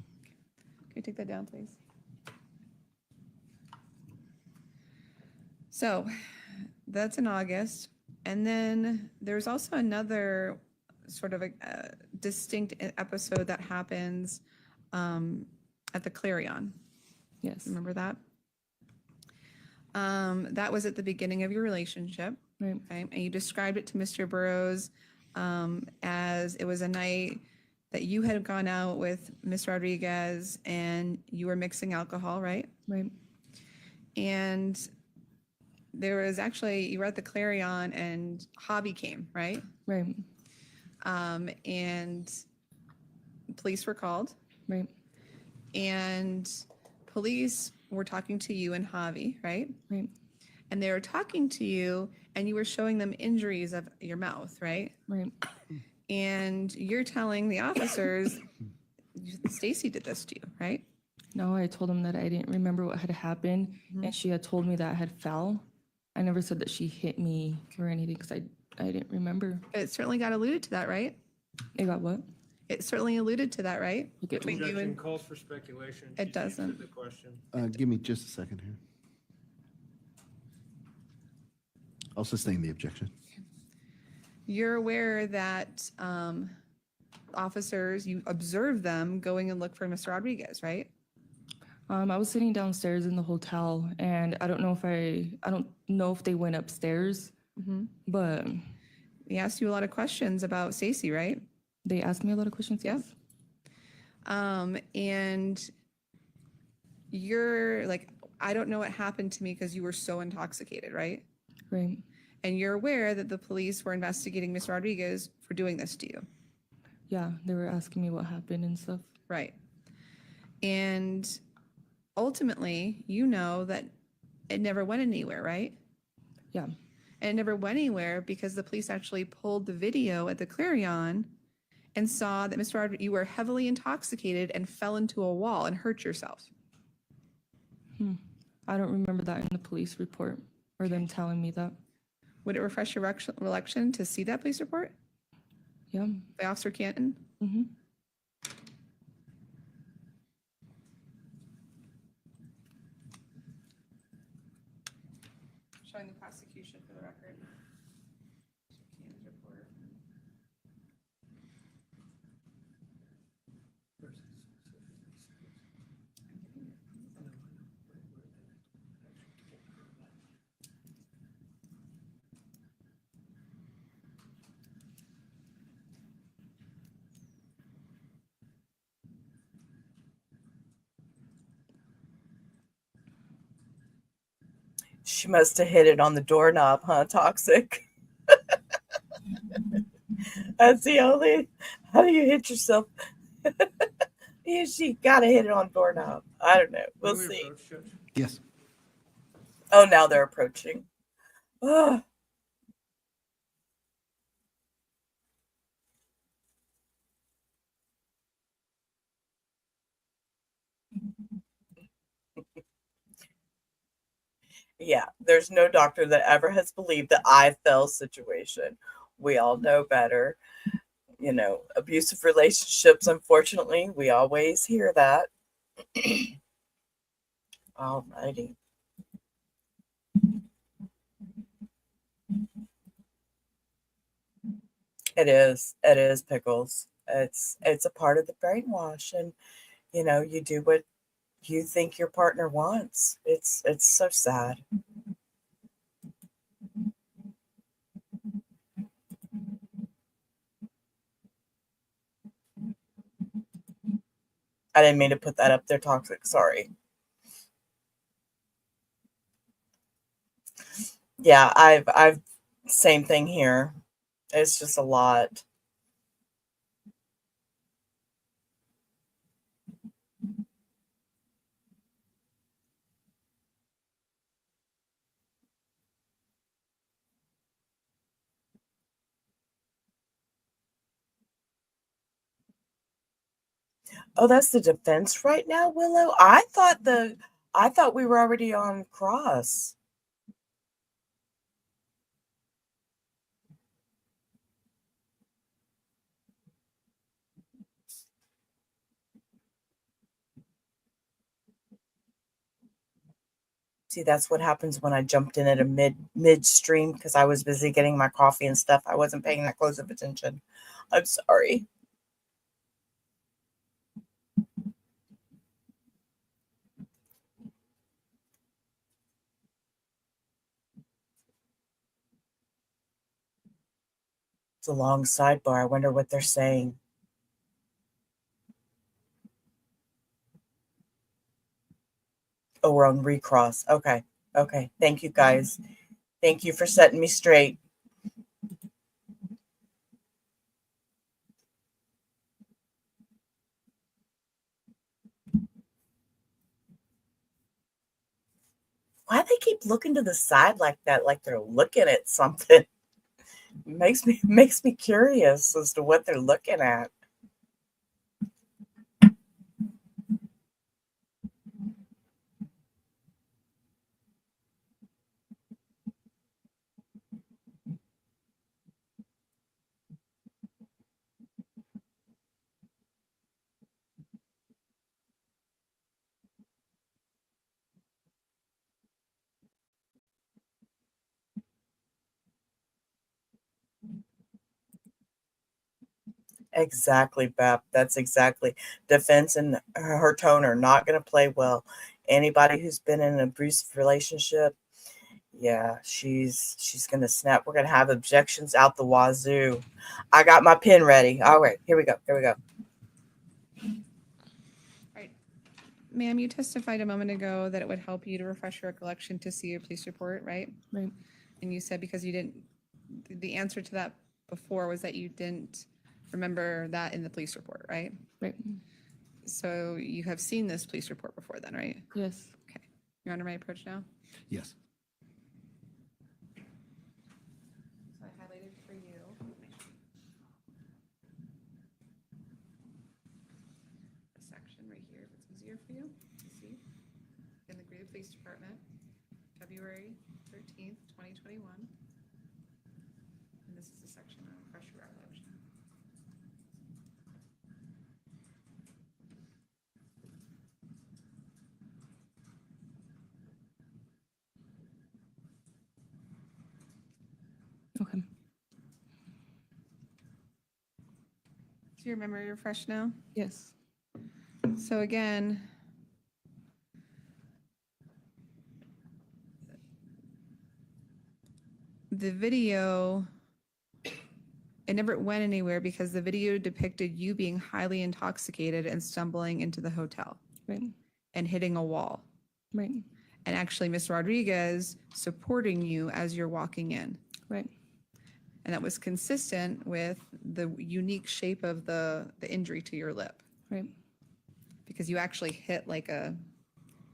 [SPEAKER 4] you take that down, please? So that's in August. And then there's also another sort of a distinct episode that happens at the Clarion.
[SPEAKER 10] Yes.
[SPEAKER 4] Remember that? That was at the beginning of your relationship.
[SPEAKER 10] Right.
[SPEAKER 4] Okay. And you described it to Mr. Burrows as it was a night that you had gone out with Miss Rodriguez and you were mixing alcohol, right?
[SPEAKER 10] Right.
[SPEAKER 4] And there was actually, you were at the Clarion and Hobby came, right?
[SPEAKER 10] Right.
[SPEAKER 4] And police were called.
[SPEAKER 10] Right.
[SPEAKER 4] And police were talking to you and Javi, right?
[SPEAKER 10] Right.
[SPEAKER 4] And they were talking to you and you were showing them injuries of your mouth, right?
[SPEAKER 10] Right.
[SPEAKER 4] And you're telling the officers, Stacy did this to you, right?
[SPEAKER 10] No, I told him that I didn't remember what had happened, and she had told me that I had fell. I never said that she hit me or anything because I didn't remember.
[SPEAKER 4] It certainly got alluded to that, right?
[SPEAKER 10] It got what?
[SPEAKER 4] It certainly alluded to that, right?
[SPEAKER 10] Look at
[SPEAKER 4] Between you
[SPEAKER 8] Objection
[SPEAKER 4] and
[SPEAKER 8] calls for speculation.
[SPEAKER 4] It
[SPEAKER 8] She's answered
[SPEAKER 4] doesn't.
[SPEAKER 8] The question.
[SPEAKER 3] Give me just a second here. I'll sustain the objection.
[SPEAKER 4] you're aware that officers, you observed them going and look for Mr. Rodriguez, right?
[SPEAKER 10] I was sitting downstairs in the hotel, and I don't know if they went upstairs, but
[SPEAKER 4] He asked you a lot of questions about Stacy, right?
[SPEAKER 10] they asked me a lot of questions.
[SPEAKER 4] Yep. And you're like, I don't know what happened to me because you were so intoxicated, right?
[SPEAKER 10] Right.
[SPEAKER 4] And you're aware that the police were investigating Miss Rodriguez for doing this to you.
[SPEAKER 10] Yeah, they were asking me what happened and stuff.
[SPEAKER 4] Right. And ultimately, you know that it never went anywhere, right?
[SPEAKER 10] Yeah.
[SPEAKER 4] And it never went anywhere because the police actually pulled the video at the Clarion and saw that Mr. Rodriguez, you were heavily intoxicated and fell into a wall and hurt yourself.
[SPEAKER 10] I don't remember that in the police report or them telling me that.
[SPEAKER 4] Would it refresh your recollection to see that police report
[SPEAKER 10] Yeah.
[SPEAKER 4] by Officer Canton?
[SPEAKER 10] Mm-hmm.
[SPEAKER 4] Showing the prosecution for the record. Canton's report.
[SPEAKER 11] She must have hit it on the doorknob, huh? Toxic. That's the only. How do you hit yourself? She gotta hit it on doorknob. I don't know. We'll
[SPEAKER 8] Can we
[SPEAKER 11] see.
[SPEAKER 8] approach, Judge?
[SPEAKER 3] Yes.
[SPEAKER 11] Oh, now they're approaching. Oh. Yeah, there's no doctor that ever has believed that I fell situation. We all know better. You know, abusive relationships, unfortunately, we always hear that. Alrighty. It is Pickles. It's a part of the brainwash, and you know, you do what you think your partner wants. It's so sad. I didn't mean to put that up there, Toxic. Sorry. Yeah, I've same thing here. It's just a lot. Oh, that's the defense right now, Willow. I thought we were already on cross. See, that's what happens when I jumped in at a midstream because I was busy getting my coffee and stuff. I wasn't paying that close of attention. I'm sorry. a long sidebar. I wonder what they're saying. Oh, we're on recross. Okay. Okay. Thank you, guys. Thank you for setting me straight. Why they keep looking to the side like that, like they're looking at something? Makes me curious as to what they're looking at. Exactly, Beth. That's exactly. Defense and her tone are not going to play well. Anybody who's been in an abusive relationship, yeah, she's going to snap. We're going to have objections out the wazoo. I got my pen ready. All right, here we go. Here we go.
[SPEAKER 4] Ma'am, you testified a moment ago that it would help you to refresh your recollection to see your police report, right?
[SPEAKER 10] Right.
[SPEAKER 4] And you said because you didn't, the answer to that before was that you didn't remember that in the police report, right?
[SPEAKER 10] Right.
[SPEAKER 4] So you have seen this police report before then, right?
[SPEAKER 10] Yes.
[SPEAKER 4] Okay. You're under my approach now?
[SPEAKER 3] Yes.
[SPEAKER 4] So I highlighted for you. A section right here, if it's easier for you to see. In the Greater Police Department, February 13th, 2021. And this is the section on fresh recollection.
[SPEAKER 10] Okay.
[SPEAKER 4] Is your memory refreshed now?
[SPEAKER 10] Yes.
[SPEAKER 4] So again, the video, it never went anywhere because the video depicted you being highly intoxicated and stumbling into the hotel.
[SPEAKER 10] Right.
[SPEAKER 4] And hitting a wall.
[SPEAKER 10] Right.
[SPEAKER 4] And actually Miss Rodriguez supporting you as you're walking in.
[SPEAKER 10] Right.
[SPEAKER 4] And that was consistent with the unique shape of the injury to your lip.
[SPEAKER 10] Right.
[SPEAKER 4] Because you actually hit like a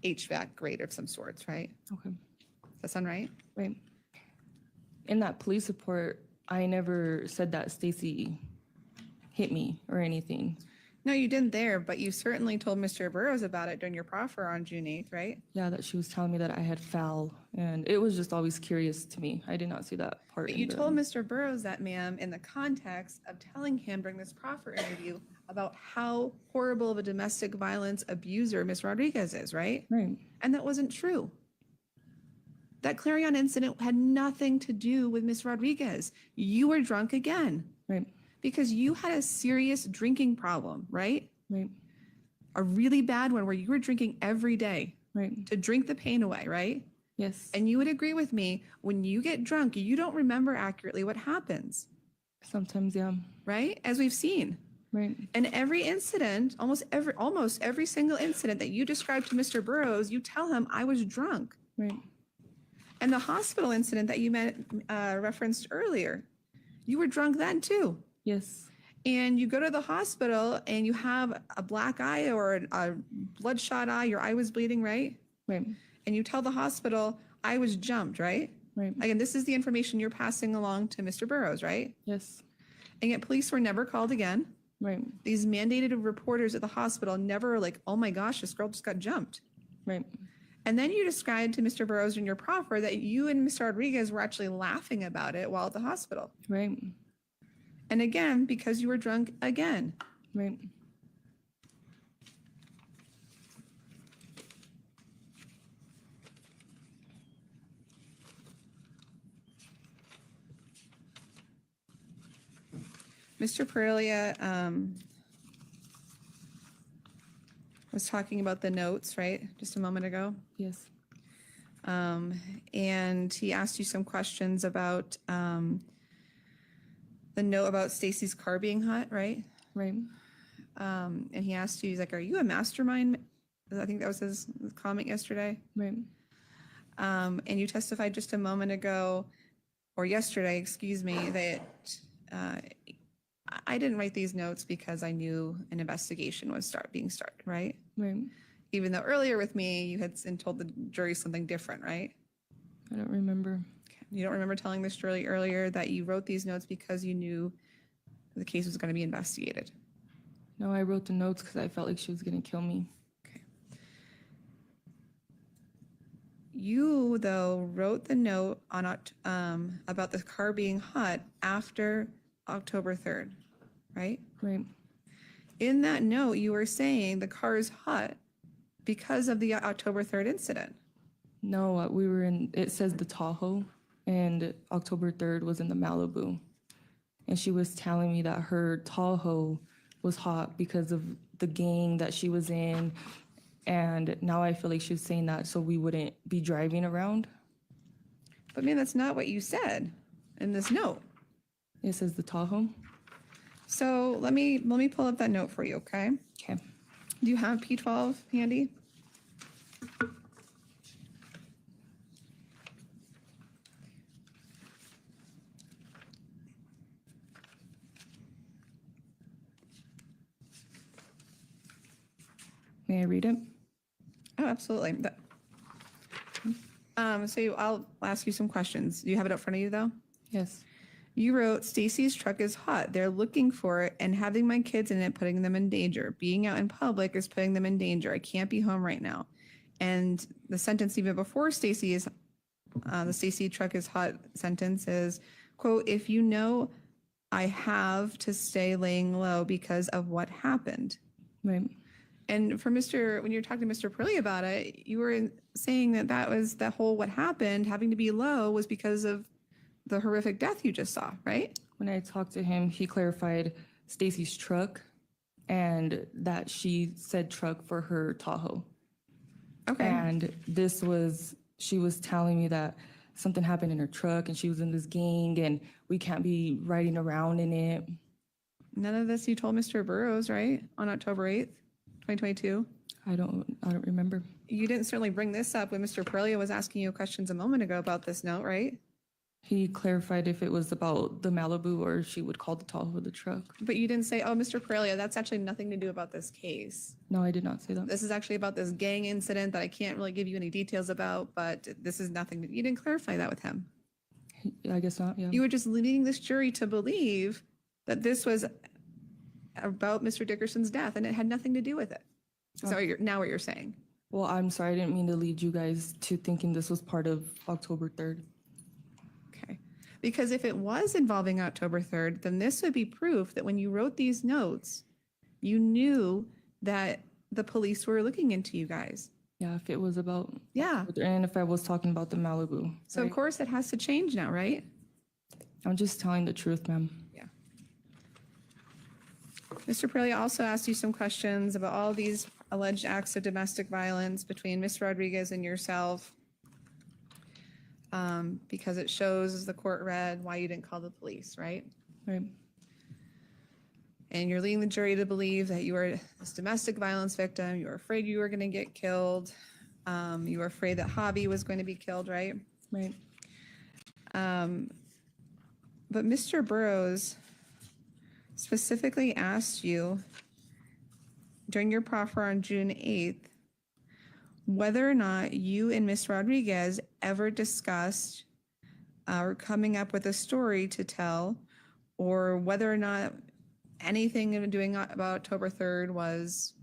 [SPEAKER 4] HVAC grate of some sorts, right?
[SPEAKER 10] Okay.
[SPEAKER 4] Does that sound right?
[SPEAKER 10] Right. In that police report, I never said that Stacy hit me or anything.
[SPEAKER 4] No, you didn't there, but you certainly told Mr. Burroughs about it during your proffer on June 8th, right?
[SPEAKER 10] Yeah, that she was telling me that I had foul, and it was just always curious to me. I did not see that part.
[SPEAKER 4] But you told Mr. Burroughs that, ma'am, in the context of telling him during this proffer interview about how horrible of a domestic violence abuser Miss Rodriguez is, right?
[SPEAKER 10] Right.
[SPEAKER 4] And that wasn't true. That Clarion incident had nothing to do with Miss Rodriguez. You were drunk again.
[SPEAKER 10] Right.
[SPEAKER 4] Because you had a serious drinking problem, right?
[SPEAKER 10] Right.
[SPEAKER 4] A really bad one where you were drinking every day.
[SPEAKER 10] Right.
[SPEAKER 4] To drink the pain away, right?
[SPEAKER 10] Yes.
[SPEAKER 4] And you would agree with me, when you get drunk, you don't remember accurately what happens.
[SPEAKER 10] Sometimes, yeah.
[SPEAKER 4] Right? As we've seen.
[SPEAKER 10] Right.
[SPEAKER 4] And every incident, almost every single incident that you described to Mr. Burroughs, you tell him, I was drunk.
[SPEAKER 10] Right.
[SPEAKER 4] And the hospital incident that you referenced earlier, you were drunk then too.
[SPEAKER 10] Yes.
[SPEAKER 4] And you go to the hospital and you have a black eye or a bloodshot eye, your eye was bleeding, right?
[SPEAKER 10] Right.
[SPEAKER 4] And you tell the hospital, I was jumped, right?
[SPEAKER 10] Right.
[SPEAKER 4] Again, this is the information you're passing along to Mr. Burroughs, right?
[SPEAKER 10] Yes.
[SPEAKER 4] And yet police were never called again.
[SPEAKER 10] Right.
[SPEAKER 4] These mandated reporters at the hospital never were like, oh my gosh, this girl just got jumped.
[SPEAKER 10] Right.
[SPEAKER 4] And then you described to Mr. Burroughs in your proffer that you and Mr. Rodriguez were actually laughing about it while at the hospital.
[SPEAKER 10] Right.
[SPEAKER 4] And again, because you were drunk again.
[SPEAKER 10] Right.
[SPEAKER 4] Mr. Perelia was talking about the notes, right? Just a moment ago.
[SPEAKER 10] Yes.
[SPEAKER 4] And he asked you some questions about the note about Stacy's car being hot, right?
[SPEAKER 10] Right.
[SPEAKER 4] And he asked you, he's like, "Are you a mastermind?" I think that was his comment yesterday.
[SPEAKER 10] Right.
[SPEAKER 4] And you testified just a moment ago, or yesterday, excuse me, that I didn't write these notes because I knew an investigation was being started, right?
[SPEAKER 10] Right.
[SPEAKER 4] Even though earlier with me, you had told the jury something different, right?
[SPEAKER 10] I don't remember.
[SPEAKER 4] You don't remember telling this jury earlier that you wrote these notes because you knew the case was going to be investigated?
[SPEAKER 10] No, I wrote the notes because I felt like she was going to kill me.
[SPEAKER 4] Okay. You, though, wrote the note on about the car being hot after October 3rd, right?
[SPEAKER 10] Right.
[SPEAKER 4] In that note, you were saying the car is hot because of the October 3rd incident.
[SPEAKER 10] No, we were in, it says the Tahoe, and October 3rd was in the Malibu. And she was telling me that her Tahoe was hot because of the gang that she was in. And now I feel like she was saying that so we wouldn't be driving around.
[SPEAKER 4] But man, that's not what you said in this note.
[SPEAKER 10] It says the Tahoe.
[SPEAKER 4] So let me pull up that note for you, okay?
[SPEAKER 10] Okay.
[SPEAKER 4] Do you have P12 handy?
[SPEAKER 10] May I read it?
[SPEAKER 4] Oh, absolutely. I'll ask you some questions. Do you have it up front of you, though?
[SPEAKER 10] Yes.
[SPEAKER 4] You wrote, Stacy's truck is hot. They're looking for it, and having my kids in it, putting them in danger. Being out in public is putting them in danger. I can't be home right now. And the sentence even before the Stacy truck is hot sentence is, quote, if you know I have to stay laying low because of what happened.
[SPEAKER 10] Right.
[SPEAKER 4] And when you were talking to Mr. Perilli about it, you were saying that was the whole what happened, having to be low was because of the horrific death you just saw, right?
[SPEAKER 10] When I talked to him, he clarified Stacy's truck and that she said truck for her Tahoe.
[SPEAKER 4] Okay.
[SPEAKER 10] And she was telling me that something happened in her truck and she was in this gang and we can't be riding around in it.
[SPEAKER 4] None of this you told Mr. Burroughs, right? On October 8th, 2022?
[SPEAKER 10] I don't remember.
[SPEAKER 4] You didn't certainly bring this up when Mr. Perilli was asking you questions a moment ago about this note, right?
[SPEAKER 10] He clarified if it was about the Malibu or she would call the Tahoe the truck.
[SPEAKER 4] But you didn't say, oh, Mr. Perilli, that's actually nothing to do about this case.
[SPEAKER 10] No, I did not say that.
[SPEAKER 4] This is actually about this gang incident that I can't really give you any details about, but this is nothing. You didn't clarify that with him.
[SPEAKER 10] I guess not, yeah.
[SPEAKER 4] You were just leading this jury to believe that this was about Mr. Dickerson's death and it had nothing to do with it. So now what you're saying.
[SPEAKER 10] Well, I'm sorry, I didn't mean to lead you guys to thinking this was part of October 3rd.
[SPEAKER 4] Okay. Because if it was involving October 3rd, then this would be proof that when you wrote these notes, you knew that the police were looking into you guys.
[SPEAKER 10] Yeah, if it was about...
[SPEAKER 4] Yeah.
[SPEAKER 10] And if I was talking about the Malibu.
[SPEAKER 4] So
[SPEAKER 10] right?
[SPEAKER 4] of course it has to change now, right?
[SPEAKER 10] I'm just telling the truth, ma'am.
[SPEAKER 4] Yeah. Mr. Perilli also asked you some questions about all these alleged acts of domestic violence between Ms. Rodriguez and yourself. Because it shows, as the court read, why you didn't call the police, right?
[SPEAKER 10] Right.
[SPEAKER 4] And you're leading the jury to believe that you were this domestic violence victim. You were afraid you were going to get killed. You were afraid that Javi was going to be killed, right?
[SPEAKER 10] Right.
[SPEAKER 4] But Mr. Burroughs specifically asked you during your proffer on June 8th whether or not you and Ms. Rodriguez ever discussed or coming up with a story to tell, or whether or not anything doing about October 3rd was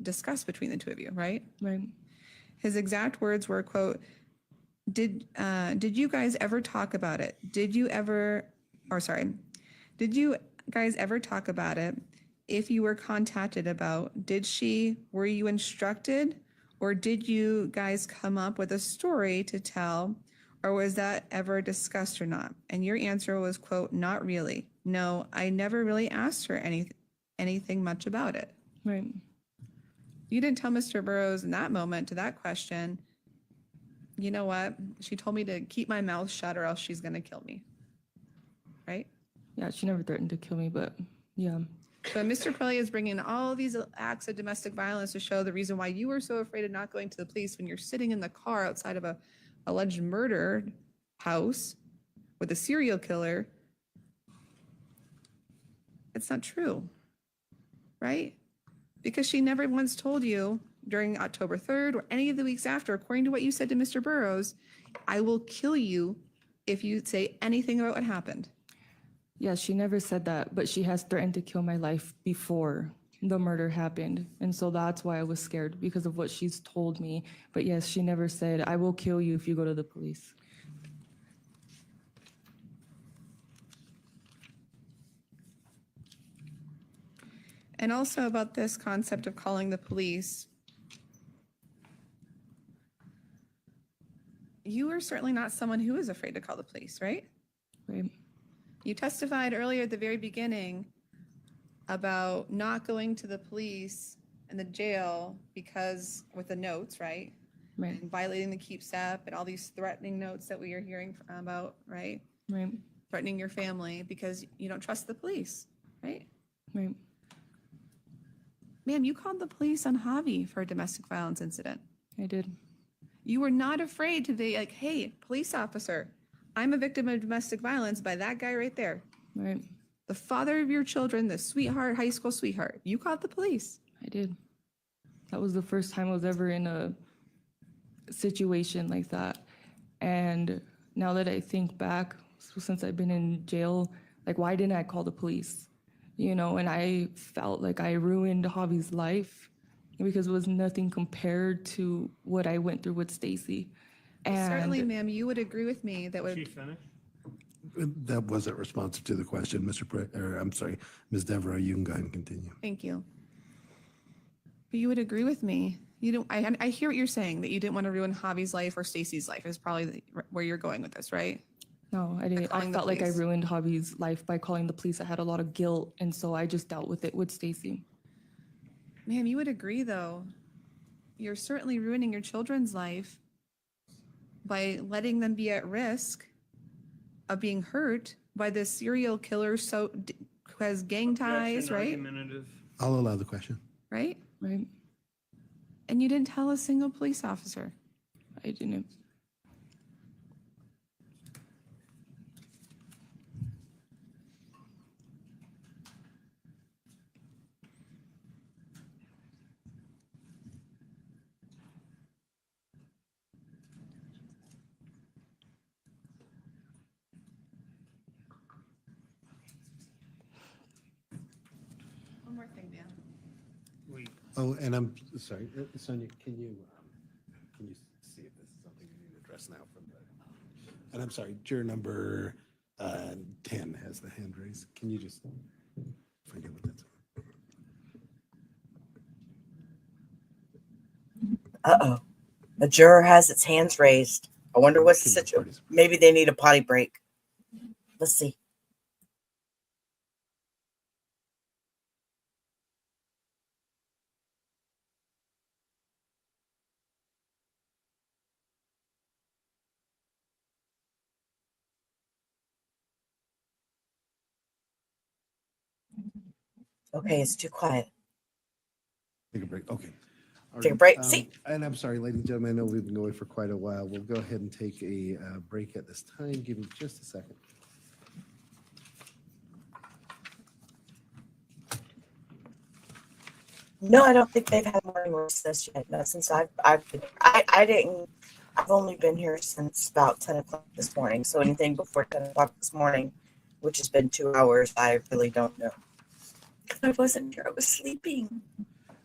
[SPEAKER 4] discussed between the two of you, right?
[SPEAKER 10] Right.
[SPEAKER 4] His exact words were, quote, did you guys ever talk about it? Did you guys ever talk about it? If you were contacted about, were you instructed, or did you guys come up with a story to tell, or was that ever discussed or not? And your answer was, quote, not really. No, I never really asked her anything much about it.
[SPEAKER 10] Right.
[SPEAKER 4] You didn't tell Mr. Burroughs in that moment to that question, you know what? She told me to keep my mouth shut or else she's going to kill me. Right?
[SPEAKER 10] Yeah, she never threatened to kill me, but yeah.
[SPEAKER 4] But Mr. Pirelli is bringing all these acts of domestic violence to show the reason why you were so afraid of not going to the police when you're sitting in the car outside of a alleged murder house with a serial killer. It's not true, right? Because she never once told you during October 3rd or any of the weeks after, according to what you said to Mr. Burrows, I will kill you if you say anything about what happened.
[SPEAKER 10] Yeah, she never said that, but she has threatened to kill my life before the murder happened. And so that's why I was scared, because of what she's told me. But yes, she never said, I will kill you if you go to the police.
[SPEAKER 4] And also about this concept of calling the police. You are certainly not someone who is afraid to call the police, right?
[SPEAKER 10] Right.
[SPEAKER 4] You testified earlier at the very beginning about not going to the police and the jail because with the notes, right?
[SPEAKER 10] Right.
[SPEAKER 4] And violating the keep step and all these threatening notes that we are hearing about, right?
[SPEAKER 10] Right.
[SPEAKER 4] Threatening your family because you don't trust the police, right?
[SPEAKER 10] Right.
[SPEAKER 4] Ma'am, you called the police on Javi for a domestic violence incident.
[SPEAKER 10] I did.
[SPEAKER 4] You were not afraid to be like, hey, police officer, I'm a victim of domestic violence by that guy right there.
[SPEAKER 10] Right.
[SPEAKER 4] The father of your children, the sweetheart, high school sweetheart. You called the police.
[SPEAKER 10] I did. That was the first time I was ever in a situation like that. And now that I think back, since I've been in jail, like, why didn't I call the police? You know, and I felt like I ruined Javi's life because it was nothing compared to what I went through with Stacy. And
[SPEAKER 4] Certainly, ma'am, you would agree with me that would.
[SPEAKER 8] She finished?
[SPEAKER 3] That wasn't responsive to the question, I'm sorry, Ms. Devereaux, you can go ahead and continue.
[SPEAKER 4] Thank you. But you would agree with me. You don't. I hear what you're saying, that you didn't want to ruin Javi's life or Stacy's life is probably where you're going with this, right?
[SPEAKER 10] no, I didn't. I
[SPEAKER 4] calling the
[SPEAKER 10] felt like I
[SPEAKER 4] police.
[SPEAKER 10] ruined Javi's life by calling the police. I had a lot of guilt, and so I just dealt with it with Stacy.
[SPEAKER 4] Ma'am, you would agree, though. You're certainly ruining your children's life by letting them be at risk of being hurt by this serial killer who has gang ties,
[SPEAKER 8] Objection,
[SPEAKER 4] right?
[SPEAKER 8] argumentative.
[SPEAKER 3] I'll allow the question.
[SPEAKER 4] Right?
[SPEAKER 10] Right.
[SPEAKER 4] And you didn't tell a single police officer.
[SPEAKER 10] I didn't.
[SPEAKER 4] One more thing, ma'am.
[SPEAKER 8] We,
[SPEAKER 3] Oh, and I'm sorry, Sonia, can you see if this is something you need to address now from the, and I'm sorry, juror number 10 has the hand raised. Can you just find out what that's?
[SPEAKER 11] Uh-oh. A juror has its hands raised. I wonder what's the
[SPEAKER 3] Can you
[SPEAKER 11] situation.
[SPEAKER 3] participate?
[SPEAKER 11] Maybe they need a potty break. Let's see. Okay, it's too quiet.
[SPEAKER 3] Take a break, okay. All
[SPEAKER 11] Take a
[SPEAKER 3] right,
[SPEAKER 11] break. See?
[SPEAKER 3] And I'm sorry, ladies and gentlemen, I know we've been going for quite a while. We'll go ahead and take a break at this time. Give me just a second.
[SPEAKER 11] No, I don't think they've had morning recess yet. No, since I've only been here since about 10 o'clock this morning. So anything before 10 o'clock this morning, which has been 2 hours, I really don't know. I wasn't here. I was sleeping.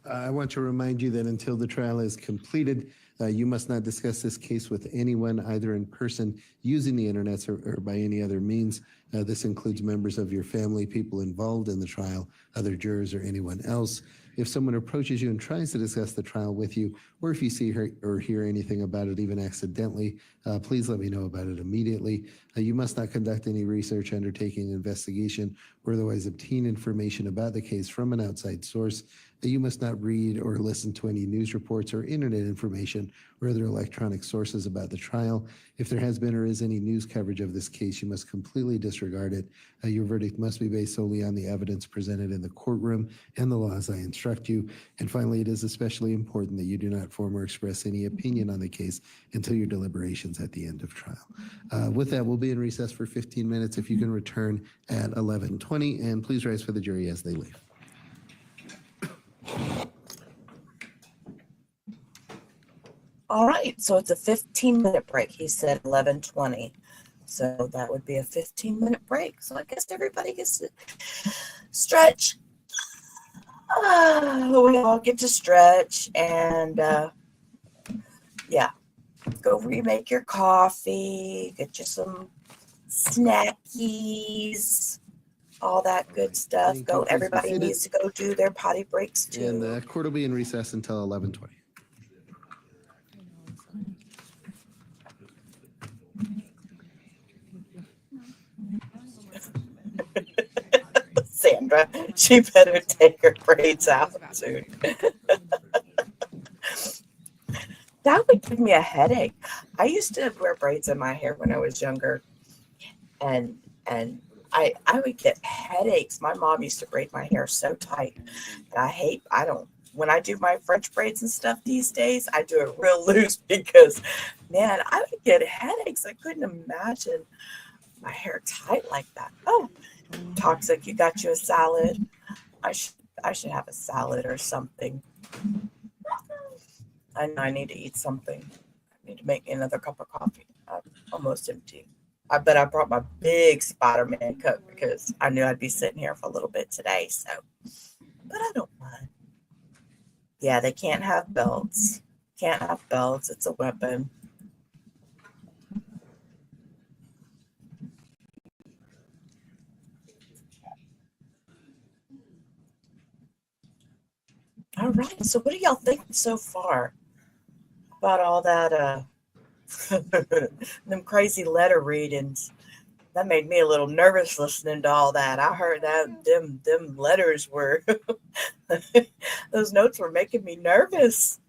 [SPEAKER 3] I want to remind you that until the trial is completed, you must not discuss this case with anyone, either in person, using the internet, or by any other means. This includes members of your family, people involved in the trial, other jurors, or anyone else. If someone approaches you and tries to discuss the trial with you, or if you see or hear anything about it, even accidentally, please let me know about it immediately. You must not conduct any research, undertaking an investigation, or otherwise obtain information about the case from an outside source. You must not read or listen to any news reports or internet information television, or other electronic sources about the trial. If there has been or is any news coverage of this case, you must completely disregard it. Your verdict must be based solely on the evidence presented in the courtroom and the law as I instruct you. And finally, it is especially important that you do not form or express any opinion on the case until your deliberations at the end of trial. With that, we'll be in recess for 15 minutes. If you can return at 11:20, and please rise for the jury as they leave.
[SPEAKER 11] All right, so it's a 15-minute break. He said 11:20. So that would be a 15-minute break. So I guess everybody gets to stretch. We all get to stretch and, yeah, go remake your coffee, get you some snackies, all that good stuff.
[SPEAKER 3] Thank
[SPEAKER 11] Go.
[SPEAKER 3] you. Please be
[SPEAKER 11] Everybody
[SPEAKER 3] seated.
[SPEAKER 11] needs to go do their potty breaks too.
[SPEAKER 3] And the court will be in recess until 11:20.
[SPEAKER 11] Sandra, she better take her braids out soon. That would give me a headache. I used to wear braids in my hair when I was younger, and I would get headaches. My mom used to braid my hair so tight, and when I do my French braids and stuff these days, I do it real loose because, man, I would get headaches. I couldn't imagine my hair tight like that. Oh, Toxic, you got you a salad. I should have a salad or something. I know I need to eat something. I need to make me another cup of coffee. I'm almost empty. I bet I brought my big Spider-Man cup because I knew I'd be sitting here for a little bit today. So, but I don't mind. Yeah, they can't have belts. Can't have belts. It's a weapon. All right. So what do y'all think so far about all that them crazy letter readings? That made me a little nervous listening to all that. I heard that them letters were those notes were making me nervous.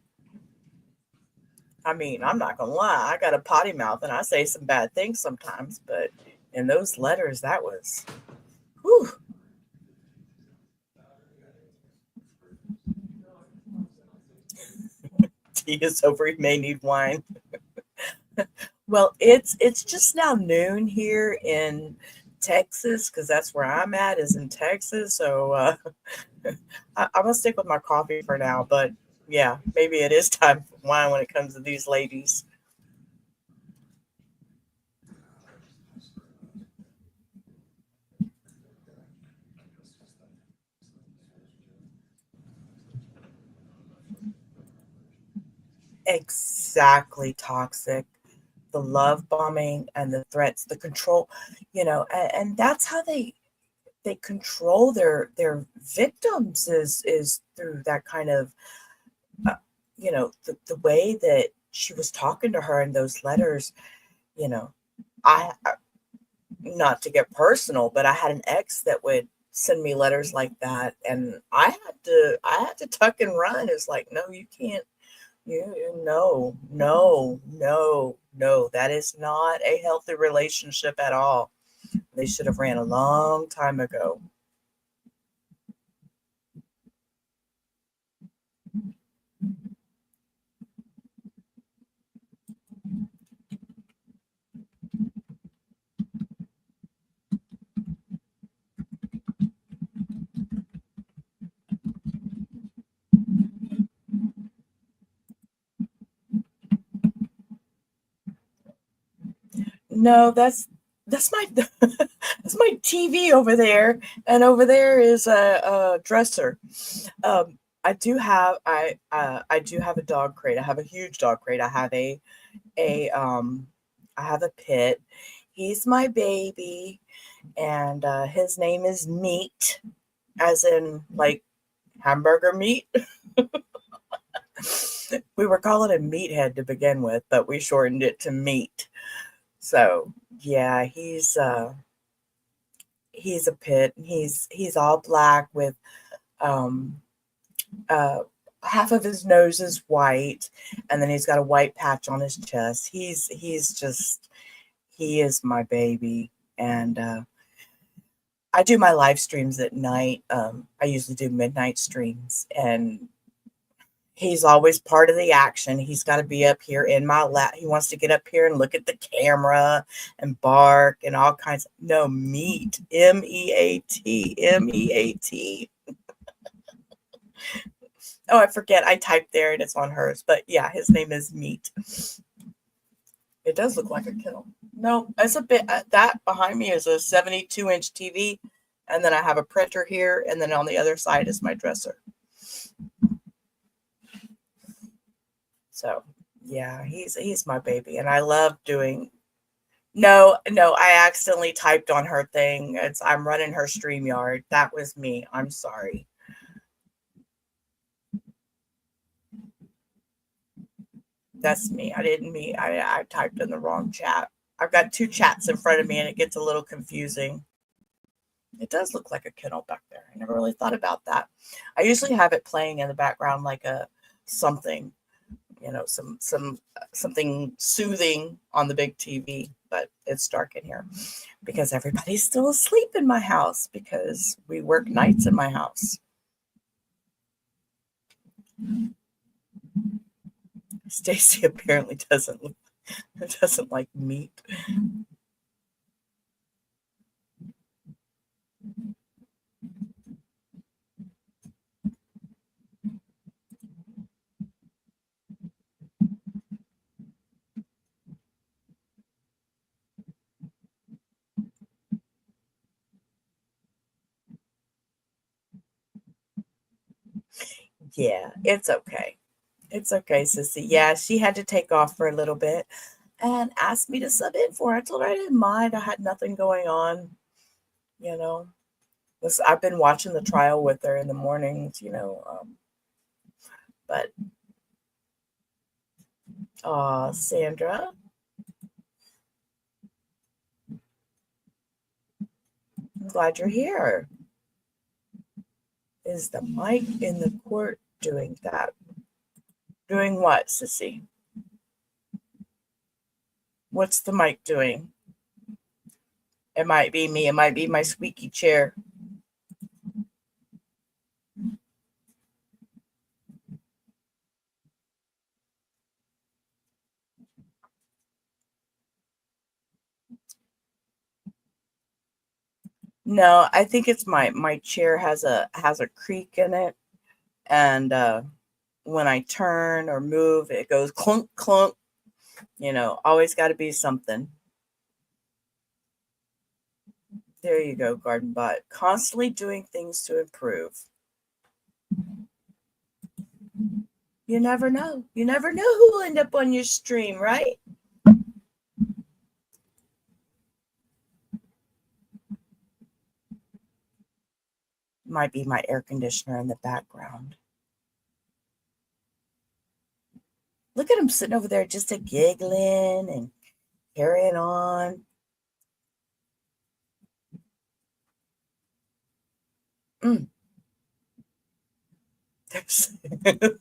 [SPEAKER 11] I mean, I'm not gonna lie, I got a potty mouth and I say some bad things sometimes, but in those letters, that was whew. Tea is over, he may need wine. Well, it's just now noon here in Texas, because that's where I'm at, is in Texas. So I'm gonna stick with my coffee for now. But yeah, maybe it is time for wine when it comes to these ladies. Exactly, Toxic. The love bombing and the threats, the control, and that's how they control their victims is through that kind of the way that she was talking to her in those letters. I not to get personal, but I had an ex that would send me letters like that, and I had to tuck and run. It's like, no, you can't. No, that is not a healthy relationship at all. They should have ran a long time ago. No, that's my that's my TV over there, and over there is a dresser. I do have a dog crate. I have a huge dog crate. I have I have a pit. He's my baby, and his name is Meat, as in like hamburger meat. We were calling him Meathead to begin with, but we shortened it to Meat. So yeah, he's a pit. He's all black with half of his nose is white, and then he's got a white patch on his chest. He is my baby. And I do my live streams at night. I usually do midnight streams, and he's always part of the action. He's got to be up here in my lap. He wants to get up here and look at the camera and bark and all kinds of, no, Meat, M-E-A-T, M-E-A-T. Oh, I forget. I typed there and it's on hers, but yeah, his name is Meat. It does look like a kennel. No, it's a bit, that behind me is a 72-inch TV. And then I have a printer here. And then on the other side is my dresser. So yeah, he's my baby. And I love doing, no, I accidentally typed on her thing. I'm running her StreamYard. That was me. I'm sorry. That's me. I didn't mean, I typed in the wrong chat. I've got two chats in front of me and it gets a little confusing. It does look like a kennel back there. I never really thought about that. I usually have it playing in the background like a something, something soothing on the big TV, but it's dark in here because everybody's still asleep in my house because we work nights in my house. Stacy apparently doesn't like meat. Yeah, it's okay. It's okay, sissy. Yeah, she had to take off for a little bit and asked me to sub in for her. I told her I didn't mind. I had nothing going on, you know. I've been watching the trial with her in the mornings, but Sandra, I'm glad you're here. Is the mic in the court doing that? Doing what, sissy? What's the mic doing? It might be me. It might be my squeaky chair. No, I think it's my chair has a creak in it, and when I turn or move, it goes clunk clunk. Always got to be something. There you go, Garden Bot. Constantly doing things to improve. You never know. You never know who will end up on your stream, right? Might be my air conditioner in the background. Look at him sitting over there just a giggling and carrying on.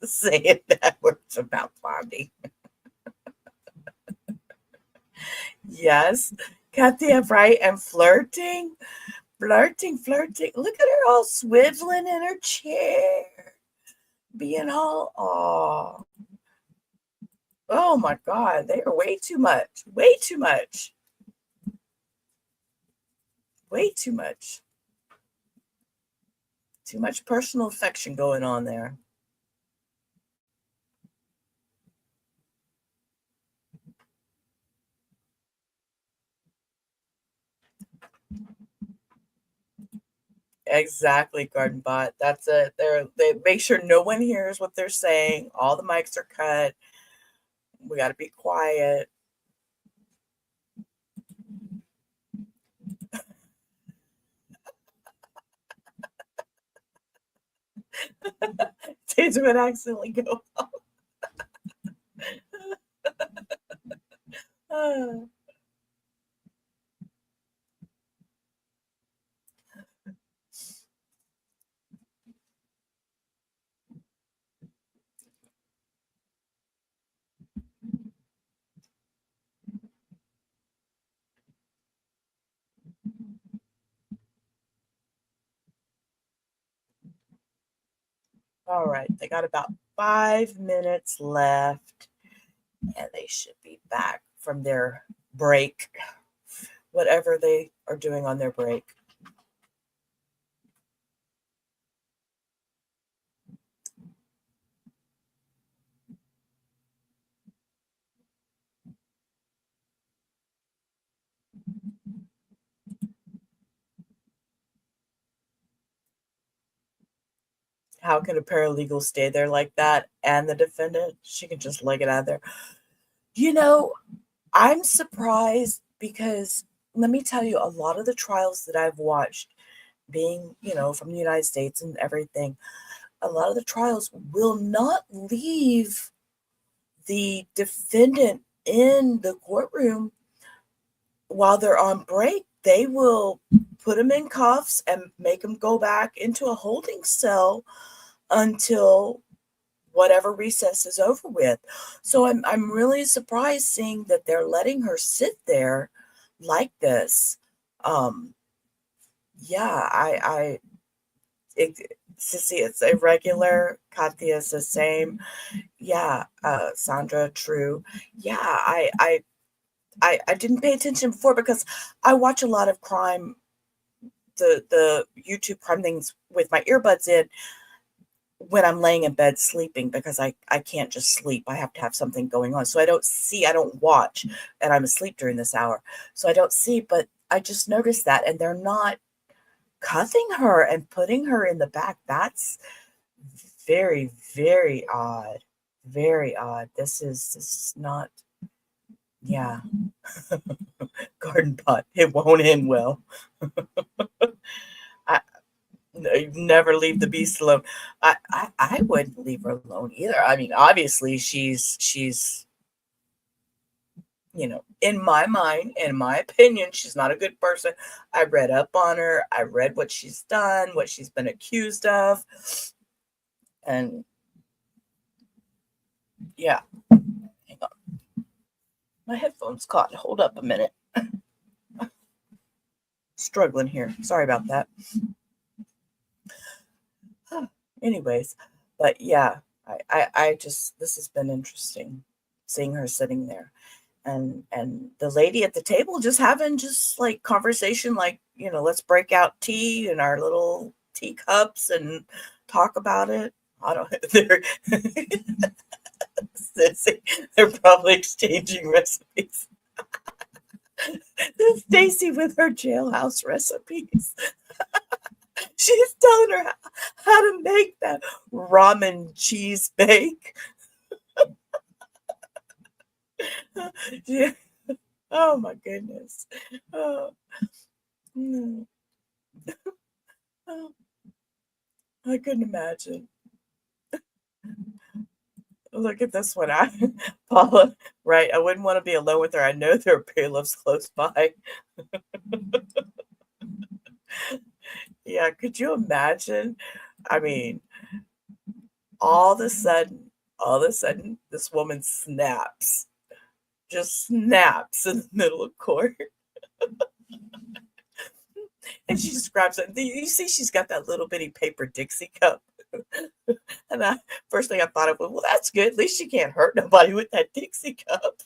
[SPEAKER 11] Saying that words about Blondie. Yes, Kathy, I'm right. And flirting. Look at her all swiveling in her chair, being all, oh my God, they are way too much. Too much personal affection going on there. Exactly, Garden Bot. That's it. They make sure no one hears what they're saying. All the mics are cut. We got to be quiet. Taser would accidentally go off. All right, they got about 5 minutes left, and they should be back from their break, whatever they are doing on their break. How can a paralegal stay there like that and the defendant? She can just leg it out of there. You know, I'm surprised because let me tell you, a lot of the trials that I've watched, being, from the United States and everything, a lot of the trials will not leave the defendant in the courtroom while they're on break. They will put them in cuffs and make them go back into a holding cell until whatever recess is over with. So I'm really surprised seeing that they're letting her sit there like this. Yeah, Sissy, it's irregular. Katya is the same. Yeah, Sandra, true. Yeah, I didn't pay attention before because I watch a lot of crime, the YouTube crime things with my earbuds in when I'm laying in bed sleeping because I can't just sleep. I have to have something going on. So I don't watch, and I'm asleep during this hour. So I don't see, but I just noticed that, and they're not cuffing her and putting her in the back. That's very, very odd. Very odd. This is not, yeah. Garden pot. It won't end well. You never leave the beast alone. I wouldn't leave her alone either. I mean, obviously she's in my mind, in my opinion, she's not a good person. I read up on her. I read what she's done, what she's been accused of. And yeah. Hang on. My headphones caught. Hold up a minute. Struggling here. Sorry about that. Anyways, but yeah, I just, this has been interesting seeing her sitting there. And the lady at the table just having just like conversation, like, let's break out tea in our little teacups and talk about it. I don't they're they're probably exchanging recipes. Stacy with her jailhouse recipes. She's telling her how to make that ramen cheese bake. Yeah. Oh my goodness. Oh. Oh. I couldn't imagine. Look at this one. Paula, right? I wouldn't want to be alone with her. I know there are bailiffs close by. Yeah, could you imagine? I mean, all of a sudden, this woman snaps. Just snaps in the middle of court. And she just grabs it. You see, she's got that little bitty paper Dixie cup. And first thing I thought of was, well, that's good. At least she can't hurt nobody with that Dixie cup.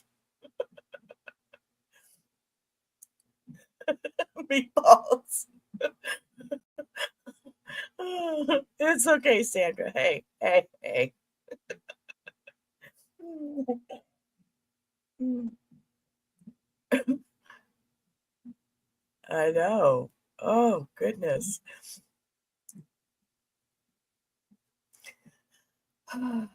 [SPEAKER 11] Meatballs. It's okay, Sandra. Hey. I know. Oh, goodness. I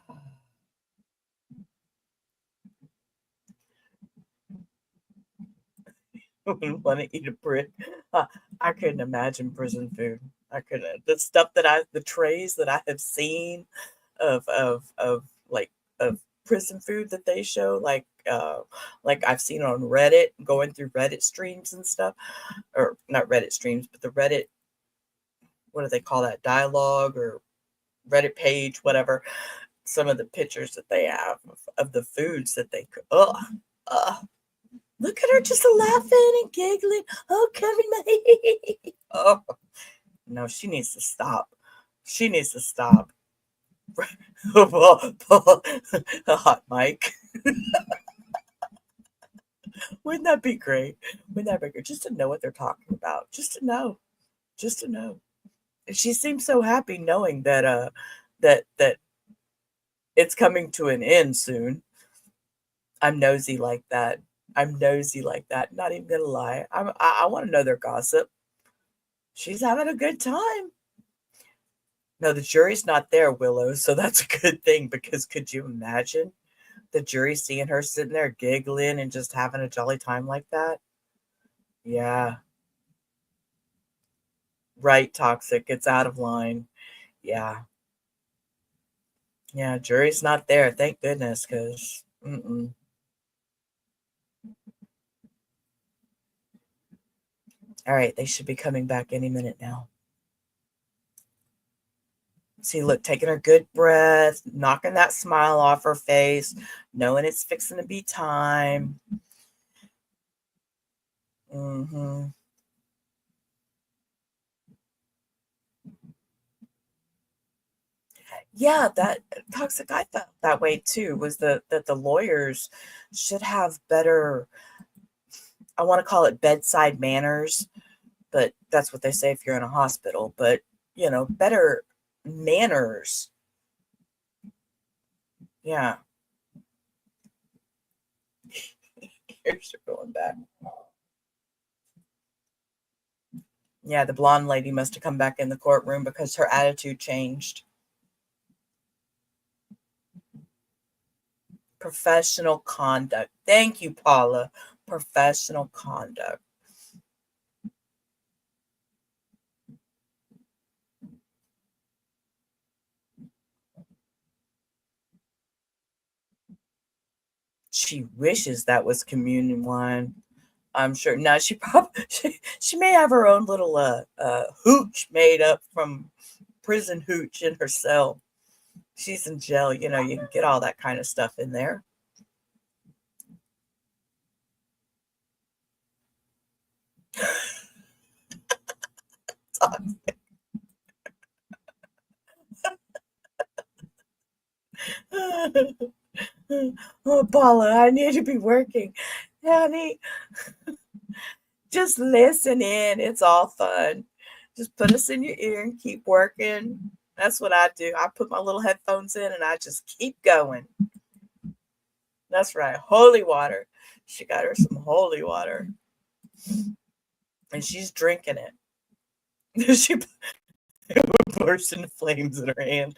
[SPEAKER 11] wouldn't want to eat a brick. I couldn't imagine prison food. I couldn't. The stuff the trays that I have seen of prison food that they show, like I've seen on Reddit, going through Reddit streams and stuff, or not Reddit streams, but the Reddit, what do they call that, dialogue or Reddit page, whatever. Some of the pictures that they have of the foods that they cook. Look at her just laughing and giggling. Oh, Kevin. Oh, no, she needs to stop. She needs to stop. A hot mic. Wouldn't that be great? Wouldn't that be great? Just to know what they're talking about. Just to know. Just to know. And she seems so happy knowing that that it's coming to an end soon. I'm nosy like that. I'm nosy like that. Not even gonna lie. I want to know their gossip. She's having a good time. No, the jury's not there, Willow, so that's a good thing, because could you imagine the jury seeing her sitting there giggling and just having a jolly time like that? Yeah. Right, Toxic. It's out of line. Yeah. Yeah, jury's not there. Thank goodness, because all right, they should be coming back any minute now. See, look, taking her good breath, knocking that smile off her face, knowing it's fixing to be time. Yeah, that Toxic, I felt that way too, was that the lawyers should have better, I want to call it bedside manners, but that's what they say if you're in a hospital, but better manners. Yeah. Here's her going back. Yeah, the blonde lady must have come back in the courtroom because her attitude changed. Professional conduct. Thank you, Paula. Professional conduct. She wishes that was communion wine. I'm sure. Now she probably she may have her own little hooch made up from prison hooch in her cell. She's in jail, you can get all that kind of stuff in there. Oh, Paula, I need to be working. Honey, just listen in. It's all fun. Just put us in your ear and keep working. That's what I do. I put my little headphones in and I just keep going. That's right. Holy water. She got her some holy water. And she's drinking it. She burst into flames in her hand.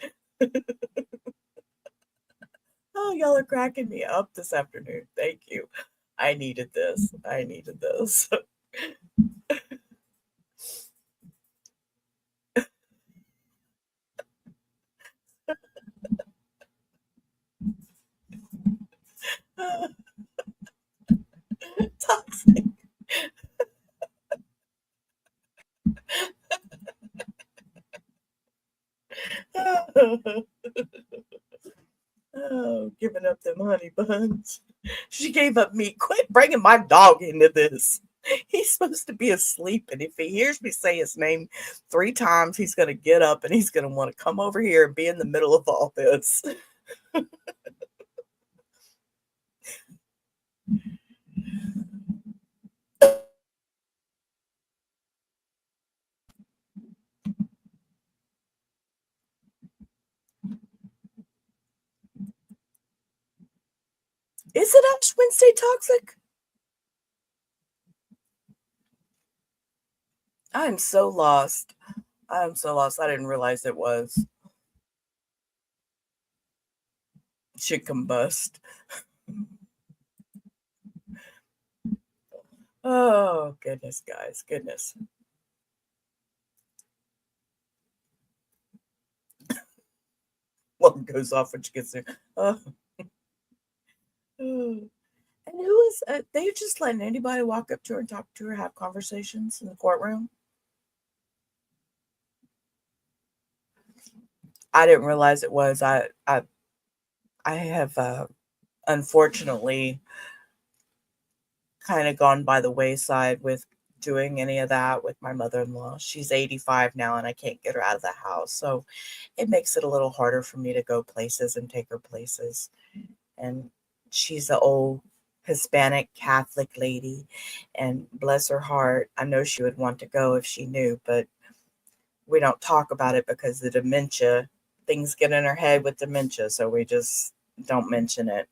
[SPEAKER 11] Oh, y'all are cracking me up this afternoon. Thank you. I needed this. I needed this. Toxic. Oh, giving up them honey buns. She gave up meat. Quit bringing my dog into this. He's supposed to be asleep, and if he hears me say his name 3 times, he's going to get up and he's going to want to come over here and be in the middle of all this. Is it Ash Wednesday, Toxic? I'm so lost. I'm so lost. I didn't realize it was. Should combust. Oh, goodness, guys. Goodness. One goes off when she gets there. Oh. And who is, they're just letting anybody walk up to her and talk to her, have conversations in the courtroom? I didn't realize it was. I have unfortunately kind of gone by the wayside with doing any of that with my mother-in-law. She's 85 now and I can't get her out of the house. So it makes it a little harder for me to go places and take her places. And she's an old Hispanic Catholic lady, and bless her heart, I know she would want to go if she knew, but we don't talk about it because the dementia, things get in her head with dementia, so we just don't mention it.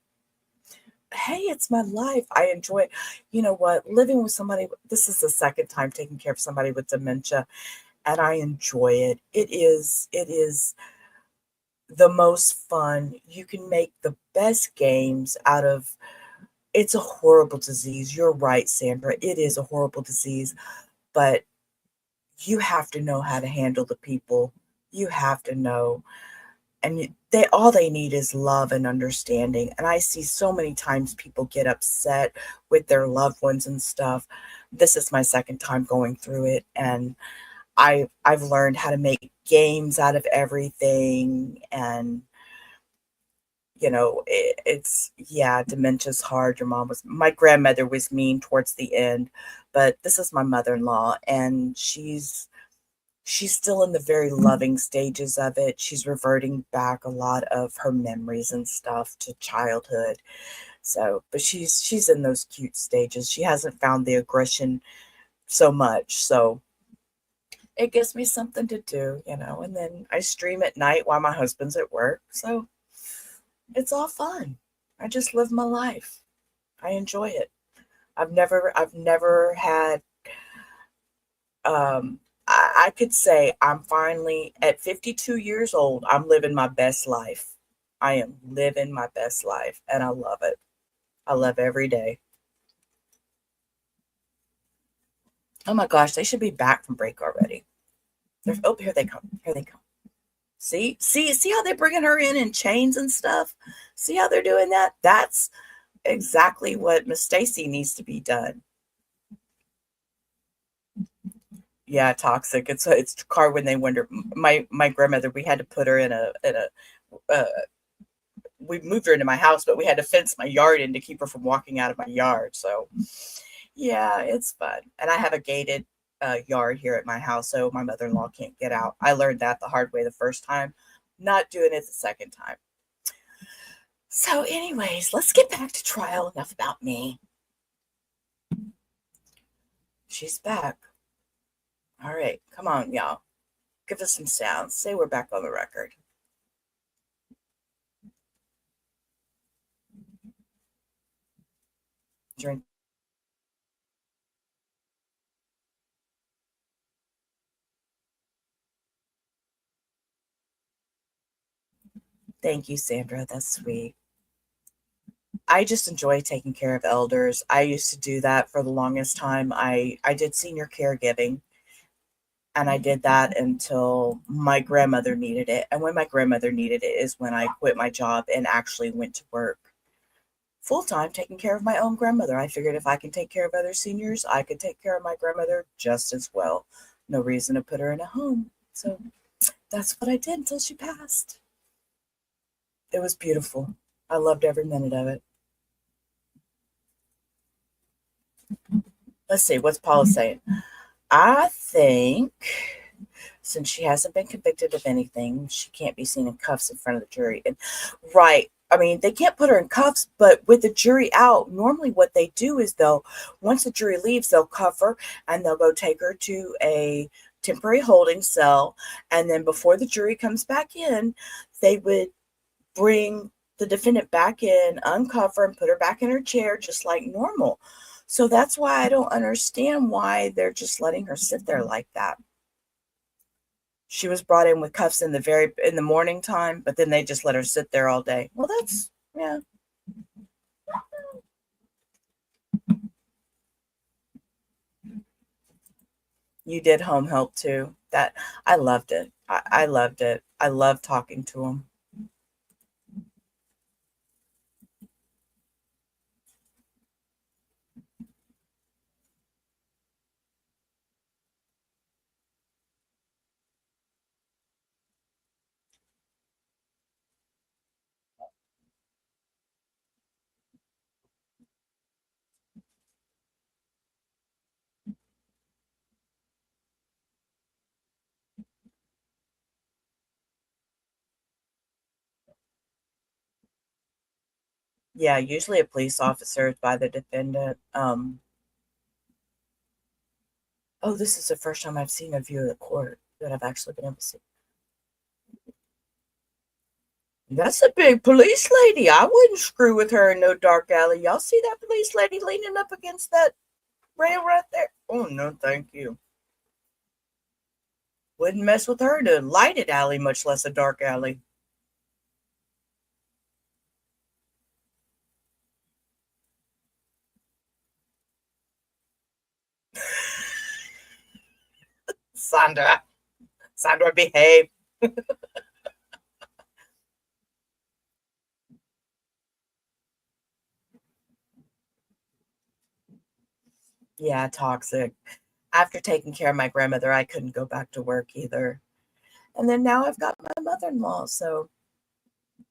[SPEAKER 11] Hey, it's my life. I enjoy it. You know what? Living with somebody, this is the second time taking care of somebody with dementia, and I enjoy it. It is the most fun. You can make the best games out of it's a horrible disease. You're right, Sandra. It is a horrible disease, but you have to know how to handle the people. You have to know. And they all they need is love and understanding. And I see so many times people get upset with their loved ones and stuff. This is my second time going through it, and I've learned how to make games out of everything. And it's yeah, dementia's hard. Your mom was my grandmother was mean towards the end, but this is my mother-in-law, and she's still in the very loving stages of it. She's reverting back a lot of her memories and stuff to childhood. So, but she's in those cute stages. She hasn't found the aggression so much. So it gives me something to do, and then I stream at night while my husband's at work. So it's all fun. I just live my life. I enjoy it. I've never had I could say I'm finally at 52 years old, I'm living my best life. I am living my best life and I love it. I love every day. Oh my gosh, they should be back from break already. Oh, here they come. Here they come. See how they're bringing her in chains and stuff? See how they're doing that? That's exactly what Miss Stacy needs to be done. Yeah, toxic. It's hard when they wonder. My grandmother, we had to put her uh, we moved her into my house, but we had to fence my yard in to keep her from walking out of my yard. So yeah, it's fun. And I have a gated yard here at my house, so my mother-in-law can't get out. I learned that the hard way the first time, not doing it the second time. So, anyways, let's get back to trial. Enough about me. She's back. All right, come on, y'all. Give us some sounds. Say we're back on the record. Drink. Thank you, Sandra. That's sweet. I just enjoy taking care of elders. I used to do that for the longest time. I did senior caregiving, and I did that until my grandmother needed it. And when my grandmother needed it is when I quit my job and actually went to work full time taking care of my own grandmother. I figured if I can take care of other seniors, I could take care of my grandmother just as well. No reason to put her in a home. So that's what I did until she passed. It was beautiful. I loved every minute of it. Let's see, what's Paula saying? I think since she hasn't been convicted of anything, she can't be seen in cuffs in front of the jury. And right. I mean, they can't put her in cuffs, but with the jury out, normally what they do is once the jury leaves, they'll cuff her and they'll go take her to a temporary holding cell. And then before the jury comes back in, they would bring the defendant back in, uncuff her, and put her back in her chair just like normal. So that's why I don't understand why they're just letting her sit there like that. She was brought in with cuffs in the morning time, but then they just let her sit there all day. Well, that's yeah. You did home help too. That I loved it. I loved it. I loved talking to him. Yeah, usually a police officer is by the defendant. Oh, this is the first time I've seen a view of the court that I've actually been able to see. That's a big police lady. I wouldn't screw with her in no dark alley. Y'all see that police lady leaning up against that rail right there? Oh, no, thank you. Wouldn't mess with her in a lighted alley, much less a dark alley. Sandra. Sandra, behave. Yeah, toxic. After taking care of my grandmother, I couldn't go back to work either. And then now I've got my mother-in-law, so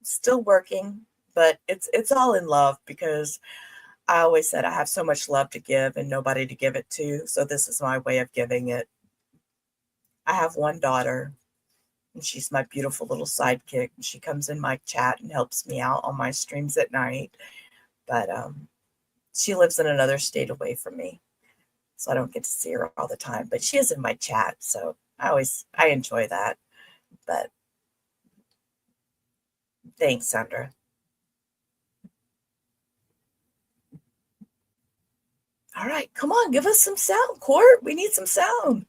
[SPEAKER 11] still working, but it's all in love because I always said I have so much love to give and nobody to give it to. So this is my way of giving it. I have one daughter, and she's my beautiful little sidekick. She comes in my chat and helps me out on my streams at night. But she lives in another state away from me, so I don't get to see her all the time. But she is in my chat, so I enjoy that. But thanks, Sandra. All right, come on, give us some sound, Court. We need some sound.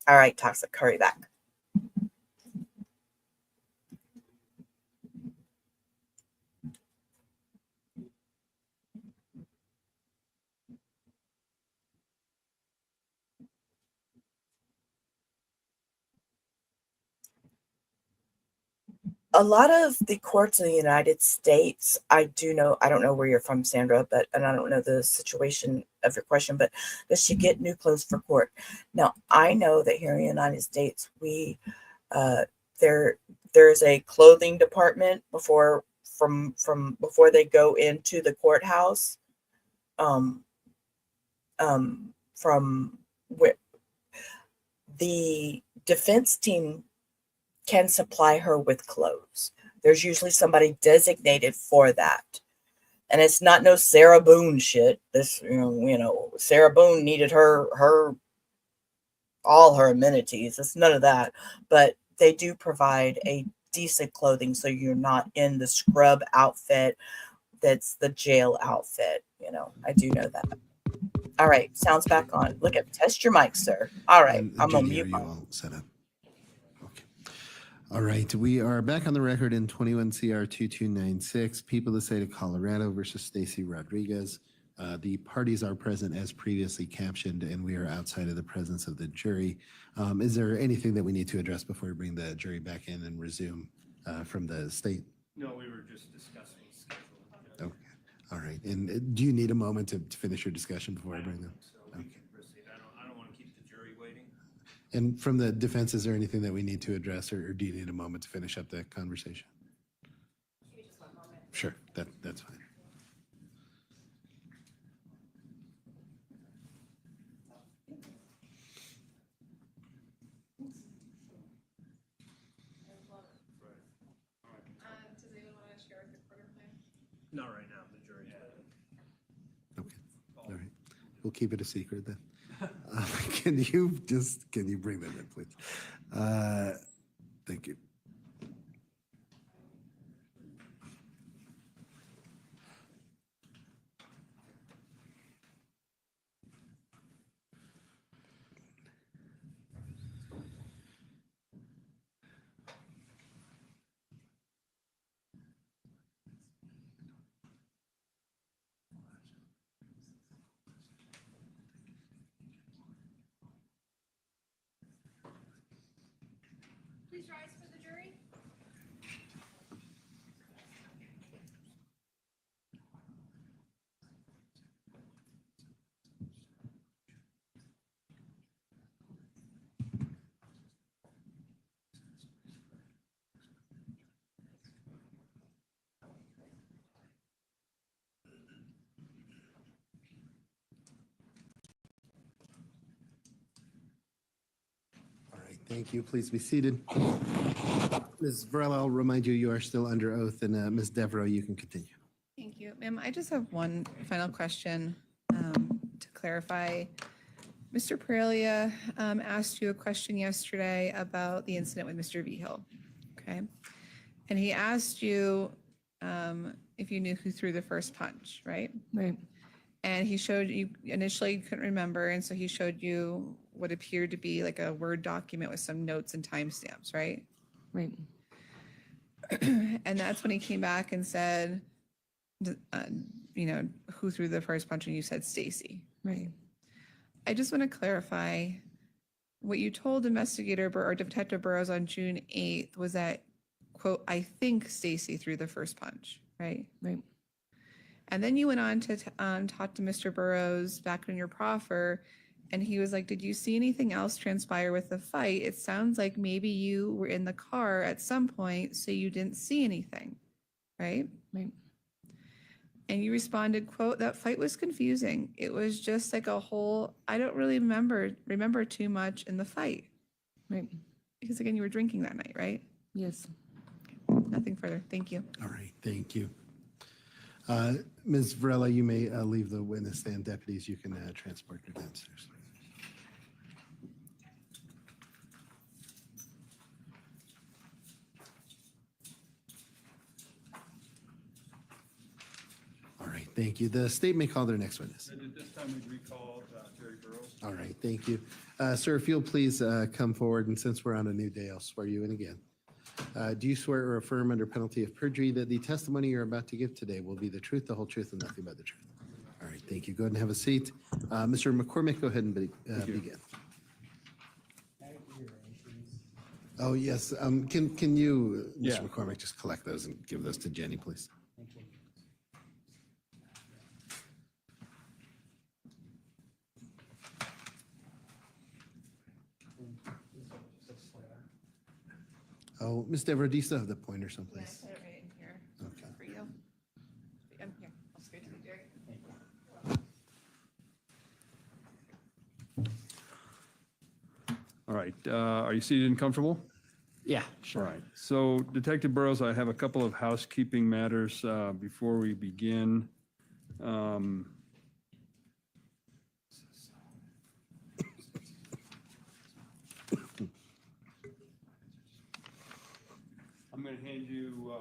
[SPEAKER 11] All right, Toxic, hurry back. A lot of the courts in the United States, I don't know where you're from, Sandra, and I don't know the situation of your question, but does she get new clothes for court? Now, I know that here in the United States, uh, there's a clothing department before they go into the courthouse. From where the defense team can supply her with clothes. There's usually somebody designated for that. And it's not no Sarah Boone shit. This, Sarah Boone needed all her amenities. It's none of that. But they do provide a decent clothing so you're not in the scrub outfit that's the jail outfit. I do know that. All right, sounds back on. Test your mic, sir. All right, I'm gonna mute
[SPEAKER 3] you all set up. All right, we are back on the record in 21 CR 2296, People of the State of Colorado versus Stacy Rodriguez. The parties are present as previously captioned, and we are outside of the presence of the jury. Is there anything that we need to address before we bring the jury back in and resume from the state?
[SPEAKER 8] No, we were just discussing schedule.
[SPEAKER 3] Okay, all right. And do you need a moment to finish your discussion before I bring them?
[SPEAKER 8] So we can proceed. I don't want to keep the jury waiting.
[SPEAKER 3] And from the defense, is there anything that we need to address, or do you need a moment to finish up that conversation? Just 1 moment. Sure, that's fine.
[SPEAKER 4] Does anyone want to share with the quarter plan?
[SPEAKER 8] Not right now, the jury's waiting.
[SPEAKER 3] Okay, all right. We'll keep it a secret then. Can you bring them in, please? Thank you.
[SPEAKER 4] Please rise for the jury.
[SPEAKER 3] Thank you. Please be seated. Ms. Varela, I'll remind you, you are still under oath, and Ms. Devereaux, you can continue.
[SPEAKER 4] Thank you. Ma'am, I just have one final question to clarify. Mr. Perelia asked you a question yesterday about the incident with Mr. Vigil, okay? And he asked you if you knew who threw the first punch, right?
[SPEAKER 10] Right.
[SPEAKER 4] And he showed you, initially you couldn't remember, and so he showed you what appeared to be like a Word document with some notes and timestamps, right?
[SPEAKER 10] Right.
[SPEAKER 4] And that's when he came back and said, who threw the first punch, and you said Stacy.
[SPEAKER 10] Right.
[SPEAKER 4] I just want to clarify what you told investigator or Detective Burrows on June 8th was that, quote, I think Stacy threw the first punch, right?
[SPEAKER 10] Right.
[SPEAKER 4] And then you went on to talk to Mr. Burrows back in your proffer, and he was like, did you see anything else transpire with the fight? It sounds like maybe you were in the car at some point, so you didn't see anything, right?
[SPEAKER 10] Right.
[SPEAKER 4] And you responded, quote, that fight was confusing. It was just like a whole, I don't really remember too much in the fight.
[SPEAKER 10] Right.
[SPEAKER 4] Because again, you were drinking that night, right?
[SPEAKER 10] Yes.
[SPEAKER 4] Nothing further. Thank you.
[SPEAKER 3] All right, thank you. Ms. Varela, you may leave the witness stand. Deputies, you can transport her downstairs. All right, thank you. The state may call their next witness.
[SPEAKER 7] And at this time, we'd recall Terry Burrows.
[SPEAKER 3] All right, thank you. Sir, if you'll please come forward, and since we're on a new day, I'll swear you in again. Do you swear or affirm under penalty of perjury that the testimony you're about to give today will be the truth, the whole truth, and nothing but the truth? All right, thank you. Go ahead and have a seat. Mr. McCormick, go ahead and begin. Oh, yes. Can you, Mr. McCormick, just collect those and give those to Jenny, please? Oh, Ms. Devereaux, do you still have the pointer someplace?
[SPEAKER 4] I put it right in here.
[SPEAKER 3] Okay.
[SPEAKER 4] For you. I'm here. I'll straight to the Jerry.
[SPEAKER 7] All right, are you seated and comfortable?
[SPEAKER 12] Yeah,
[SPEAKER 7] All
[SPEAKER 12] sure.
[SPEAKER 7] right, so Detective Burrows, I have a couple of housekeeping matters before we begin. I'm going to hand you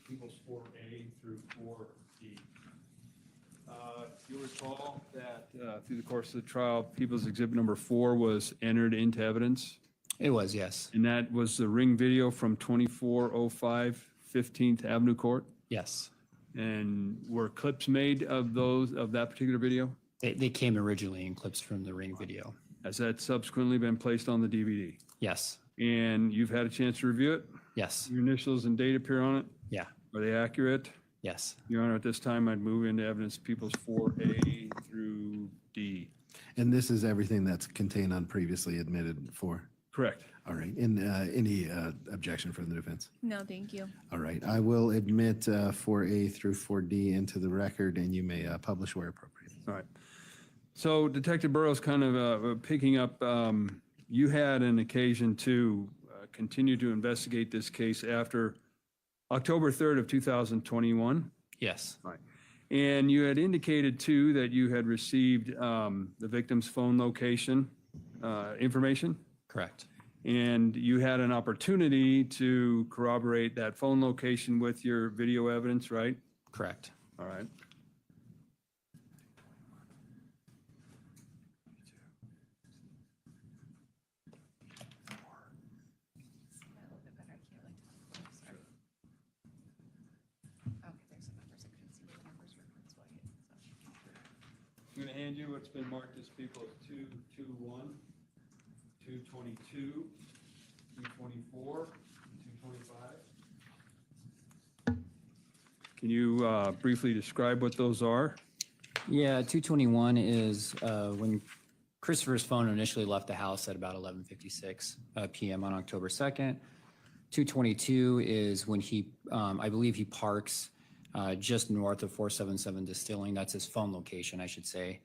[SPEAKER 7] People's 4A through 4D. You'll recall that through the course of the trial, People's Exhibit Number 4 was entered into evidence.
[SPEAKER 12] It was, yes.
[SPEAKER 7] And that was the ring video from 2405 15th Avenue Court.
[SPEAKER 12] Yes.
[SPEAKER 7] And were clips made of that particular video?
[SPEAKER 12] They came originally in clips from the Ring video.
[SPEAKER 7] Has that subsequently been placed on the DVD?
[SPEAKER 12] Yes.
[SPEAKER 7] And you've had a chance to review it?
[SPEAKER 12] Yes.
[SPEAKER 7] Your initials and date appear on it?
[SPEAKER 12] Yeah.
[SPEAKER 7] Are they accurate?
[SPEAKER 12] Yes.
[SPEAKER 7] Your Honor, at this time, I'd move into evidence People's 4A through D.
[SPEAKER 3] And this is everything that's contained on previously admitted for?
[SPEAKER 7] Correct.
[SPEAKER 3] All right. And any objection from the defense?
[SPEAKER 4] No, thank you.
[SPEAKER 3] All right. I will admit 4A through 4D into the record, and you may publish where appropriate.
[SPEAKER 7] All right. So Detective Burrows, kind of picking up, you had an occasion to continue to investigate this case after October 3rd of 2021.
[SPEAKER 12] Yes.
[SPEAKER 7] Right. And you had indicated too that you had received the victim's phone location information.
[SPEAKER 12] Correct.
[SPEAKER 7] And you had an opportunity to corroborate that phone location with your video evidence, right?
[SPEAKER 12] Correct.
[SPEAKER 7] All right. I'm going to hand you what's been marked as people 221, 222, 224, 225. Can you briefly describe what those are?
[SPEAKER 12] Yeah, 221 is when Christopher's phone initially left the house at about 11:56 p.m. on October 2nd. 222 is when he, I believe he parks just north of 477 Distilling. That's his phone location, I should say.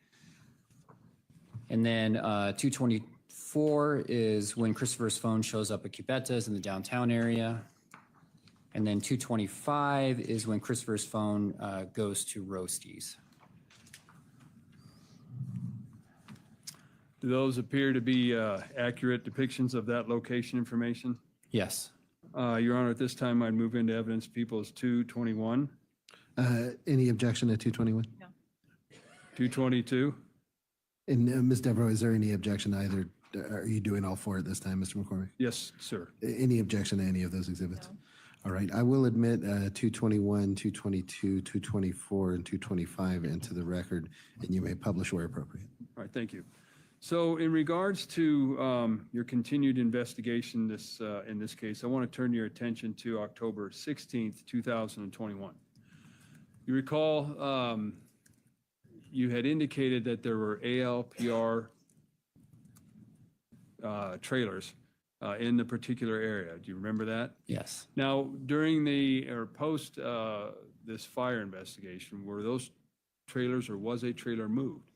[SPEAKER 12] And then 224 224 is when Christopher's phone shows up at Cubetta's in the downtown area. And then 225 is when Christopher's phone goes to Roasties.
[SPEAKER 7] Do those appear to be accurate depictions of that location information?
[SPEAKER 12] Yes.
[SPEAKER 7] Your Honor, at this time, I'd move into evidence Peoples 221,
[SPEAKER 3] Any objection to 221?
[SPEAKER 7] 222.
[SPEAKER 3] And Ms. Devereaux, is there any objection to either? Are you doing all four at this time, Mr. McCormick?
[SPEAKER 7] Yes, sir.
[SPEAKER 3] Any objection to any of those exhibits? All right, I will admit 221, 222, 224, and 225 into the record, and you may publish where appropriate.
[SPEAKER 7] All right, thank you. So in regards to your continued investigation in this case, I want to turn your attention to October 16th, 2021. You recall you had indicated that there were ALPR trailers in the particular area. Do you remember that?
[SPEAKER 12] Yes.
[SPEAKER 7] Now, during or post this fire investigation, were those trailers or was a trailer moved?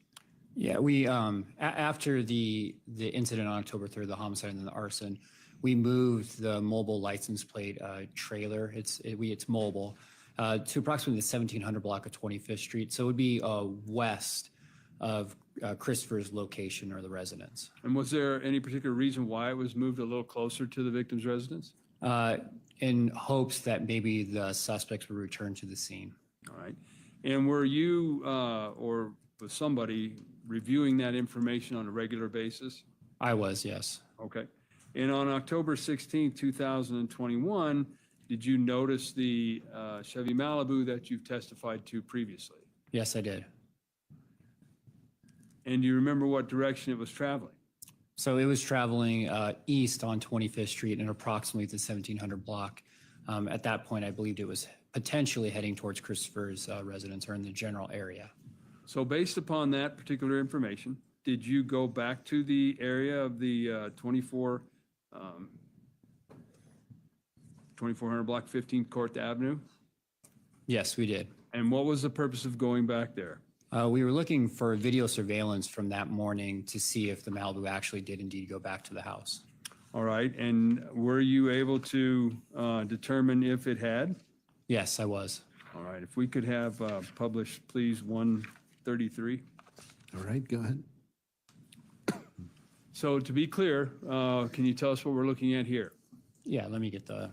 [SPEAKER 12] Yeah, we after the incident on October 3rd, the homicide and then the arson, we moved the mobile license plate trailer. It's mobile to approximately the 1700 block of 25th Street. So it would be west of Christopher's location or the residence.
[SPEAKER 7] And was there any particular reason why it was moved a little closer to the victim's residence?
[SPEAKER 12] In hopes that maybe the suspects would return to the scene.
[SPEAKER 7] All right. And were you or was somebody reviewing that information on a regular basis?
[SPEAKER 12] I was, yes.
[SPEAKER 7] Okay. And on October 16, 2021, did you notice the Chevy Malibu that you've testified to previously?
[SPEAKER 12] Yes, I did.
[SPEAKER 7] And do you remember what direction it was traveling?
[SPEAKER 12] So it was traveling east on 25th Street and approximately the 1700 block. At that point, I believed it was potentially heading towards Christopher's residence or in the general area.
[SPEAKER 7] So based upon that particular information, did you go back to the area of the 2400 block 15th Court Avenue?
[SPEAKER 12] Yes, we did.
[SPEAKER 7] And what was the purpose of going back there?
[SPEAKER 12] We were looking for video surveillance from that morning to see if the Malibu actually did indeed go back to the house.
[SPEAKER 7] All right. And were you able to determine if it had?
[SPEAKER 12] Yes, I was.
[SPEAKER 7] All right. If we could have published, please, 133.
[SPEAKER 3] All right, go ahead.
[SPEAKER 7] So to be clear, can you tell us what we're looking at here?
[SPEAKER 12] Yeah, let me get the...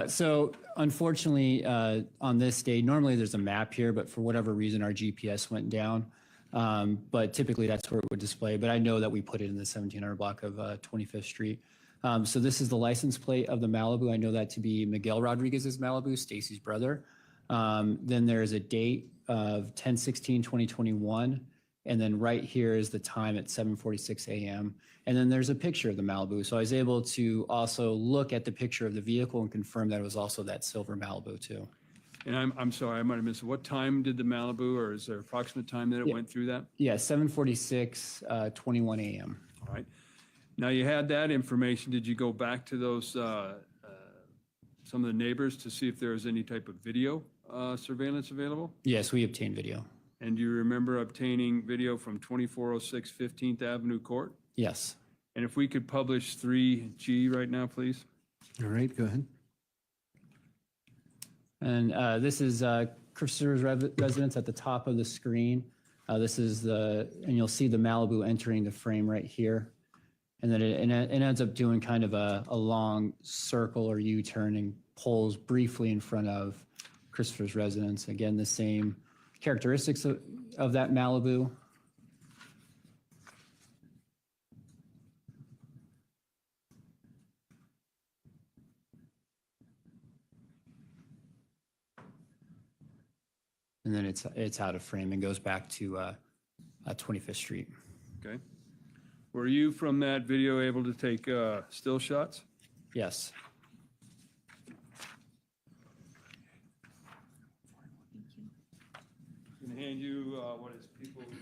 [SPEAKER 12] So unfortunately, on this day, normally there's a map here, but for whatever reason, our GPS went down. But typically that's where it would display. But I know that we put it in the 1700 block of 25th Street. So this is the license plate of the Malibu. I know that to be Miguel Rodriguez's Malibu, Stacy's brother. Then there's a date of 10/16/2021. And then right here is the time at 7:46 a.m. And then there's a picture of the Malibu. So I was able to also look at the picture of the vehicle and confirm that it was also that silver Malibu too.
[SPEAKER 7] And I'm sorry, I might have missed it. What time did the Malibu, or is there an approximate time that it went through that?
[SPEAKER 12] Yeah, 7:46, 21 a.m.
[SPEAKER 7] All right. Now you had that information. Did you go back to those, some of the neighbors to see if there was any type of video surveillance available?
[SPEAKER 12] Yes, we obtained video.
[SPEAKER 7] And do you remember obtaining video from 2406 15th Avenue Court?
[SPEAKER 12] Yes.
[SPEAKER 7] And if we could publish 3G right now, please.
[SPEAKER 3] All right, go ahead.
[SPEAKER 12] And this is Christopher's residence at the top of the screen. This is and you'll see the Malibu entering the frame right here. And then it ends up doing kind of a long circle or U-turn and pulls briefly in front of Christopher's residence. Again, the same characteristics of that Malibu. And then it's out of frame and goes back to 25th Street.
[SPEAKER 7] Okay. Were you from that video able to take still shots?
[SPEAKER 12] Yes.
[SPEAKER 7] I'm going to hand you what is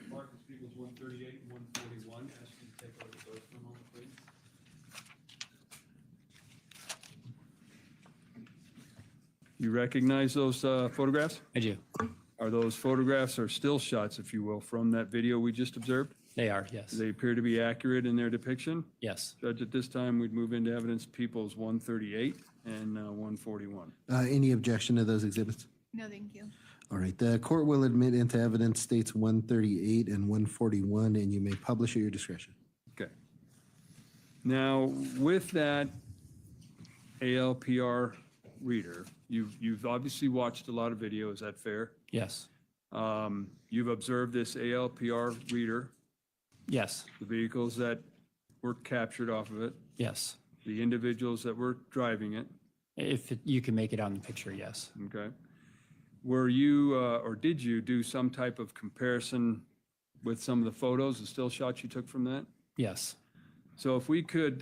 [SPEAKER 7] Marcus Peoples 138 and 141. Ask you to take a look at those for a moment, please. You recognize those photographs?
[SPEAKER 12] I do.
[SPEAKER 7] Are those photographs or still shots, if you will, from that video we just observed?
[SPEAKER 12] They are, yes.
[SPEAKER 7] They appear to be accurate in their depiction.
[SPEAKER 12] Yes.
[SPEAKER 7] Judge, at this time, we'd move into evidence Peoples 138 and 141.
[SPEAKER 3] Any objection to those exhibits?
[SPEAKER 4] No, thank you.
[SPEAKER 3] All right, the court will admit into evidence states 138 and 141, and you may publish at your discretion.
[SPEAKER 7] Okay. Now, with that ALPR reader, you've obviously watched a lot of video. Is that fair?
[SPEAKER 12] Yes.
[SPEAKER 7] You've observed this ALPR reader,
[SPEAKER 12] Yes.
[SPEAKER 7] the vehicles that were captured off of it,
[SPEAKER 12] Yes.
[SPEAKER 7] the individuals that were driving it.
[SPEAKER 12] You can make it out in the picture, yes.
[SPEAKER 7] Okay. Were you, or did you do some type of comparison with some of the photos, the still shots you took from that?
[SPEAKER 12] Yes.
[SPEAKER 7] So if we could,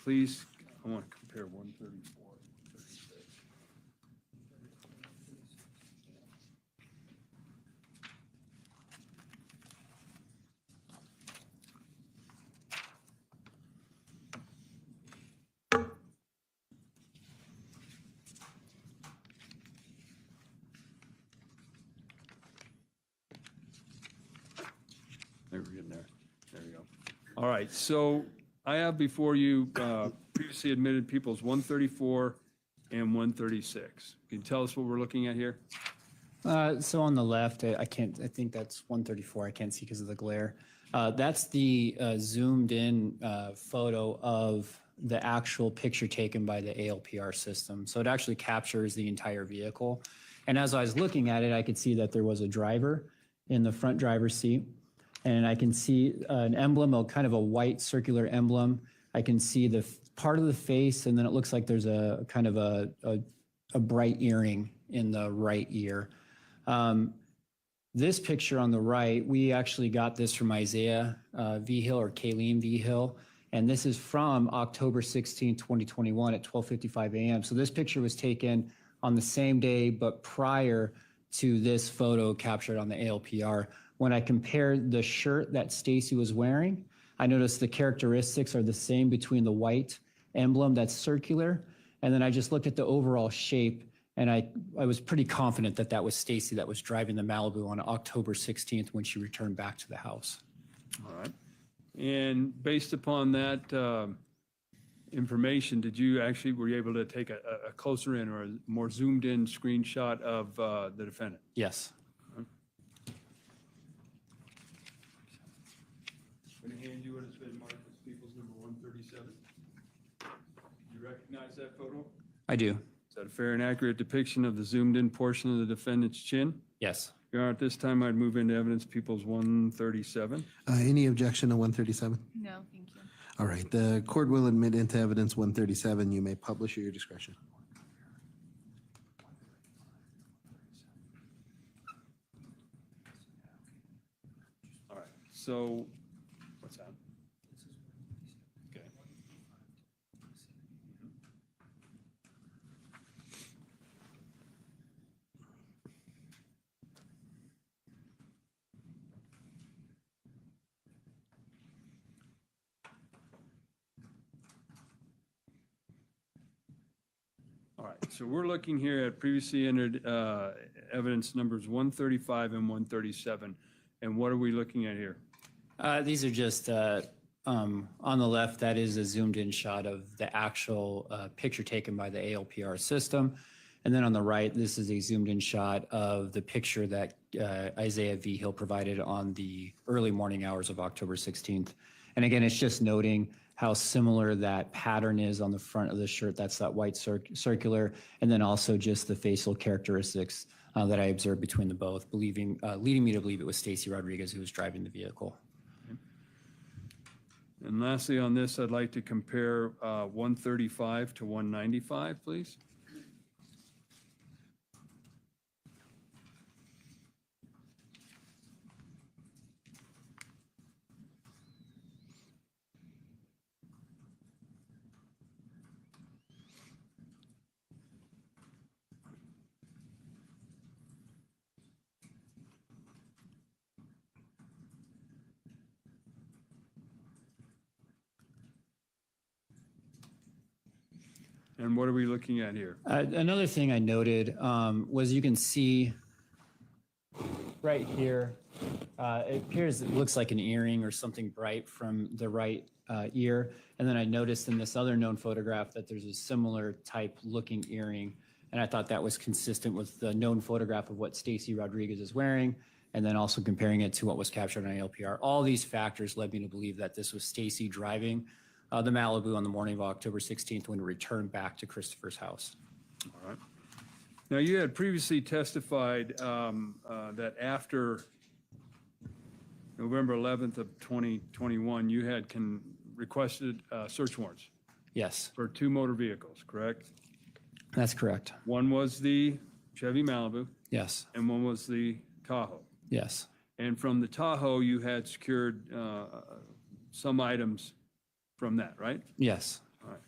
[SPEAKER 7] please, I want to compare 134, 136. There we're getting there. There we go. All right, so I have before you previously admitted Peoples 134 and 136. Can you tell us what we're looking at here?
[SPEAKER 12] So on the left, I can't, I think that's 134. I can't see because of the glare. That's the zoomed in photo of the actual picture taken by the ALPR system. So it actually captures the entire vehicle. And as I was looking at it, I could see that there was a driver in the front driver's seat. And I can see an emblem, a kind of a white circular emblem. I can see the part of the face, and then it looks like there's a kind of a bright earring in the right ear. This picture on the right, we actually got this from Isaiah V. Hill or Kayleen V. Hill. And this is from October 16, 2021 at 12:55 a.m. So this picture was taken on the same day, but prior to this photo captured on the ALPR. When I compared the shirt that Stacy was wearing, I noticed the characteristics are the same between the white emblem that's circular, and then I just looked at the overall shape, and I was pretty confident that that was Stacy that was driving the Malibu on October 16th when she returned back to the house.
[SPEAKER 7] All right. And based upon that information, were you able to take a closer in or a more zoomed in screenshot of the defendant?
[SPEAKER 12] Yes.
[SPEAKER 7] I'm going to hand you what has been marked as Peoples number 137. Do you recognize that photo?
[SPEAKER 12] I do.
[SPEAKER 7] Is that a fair and accurate depiction of the zoomed in portion of the defendant's chin?
[SPEAKER 12] Yes.
[SPEAKER 7] Your Honor, at this time, I'd move into evidence Peoples 137.
[SPEAKER 3] Any objection to 137?
[SPEAKER 4] No, thank you.
[SPEAKER 3] All right, the court will admit into evidence 137. You may publish at your discretion.
[SPEAKER 7] All right, so what's that? Okay. All right, so we're looking here at previously entered evidence numbers 135 and 137. And what are we looking at here?
[SPEAKER 12] These are just on the left, that is a zoomed in shot of the actual picture taken by the ALPR system. And then on the right, this is a zoomed in shot of the picture that Isaiah V. Hill provided on the early morning hours of October 16th. And again, it's just noting how similar that pattern is on the front of the shirt. That's that white circular. And then also just the facial characteristics that I observed between the both, leading me to believe it was Stacy Rodriguez who was driving the vehicle.
[SPEAKER 7] And lastly on this, I'd like to compare 135 to 195, please. And what are we looking at here?
[SPEAKER 12] Another thing I noted was you can see right here, It looks like an earring or something bright from the right ear. And then I noticed in this other known photograph that there's a similar type looking earring. And I thought that was consistent with the known photograph of what Stacy Rodriguez is wearing, and then also comparing it to what was captured on LPR. All these factors led me to believe that this was Stacy driving the Malibu on the morning of October 16th when we returned back to Christopher's house.
[SPEAKER 7] All right. Now, you had previously testified that after November 11th of 2021, you had requested search warrants
[SPEAKER 12] Yes,
[SPEAKER 7] for 2 motor vehicles, correct?
[SPEAKER 12] that's correct.
[SPEAKER 7] One was the Chevy Malibu
[SPEAKER 12] Yes,
[SPEAKER 7] and one was the Tahoe.
[SPEAKER 12] yes,
[SPEAKER 7] And from the Tahoe, you had secured some items from that, right?
[SPEAKER 12] yes.
[SPEAKER 7] All right.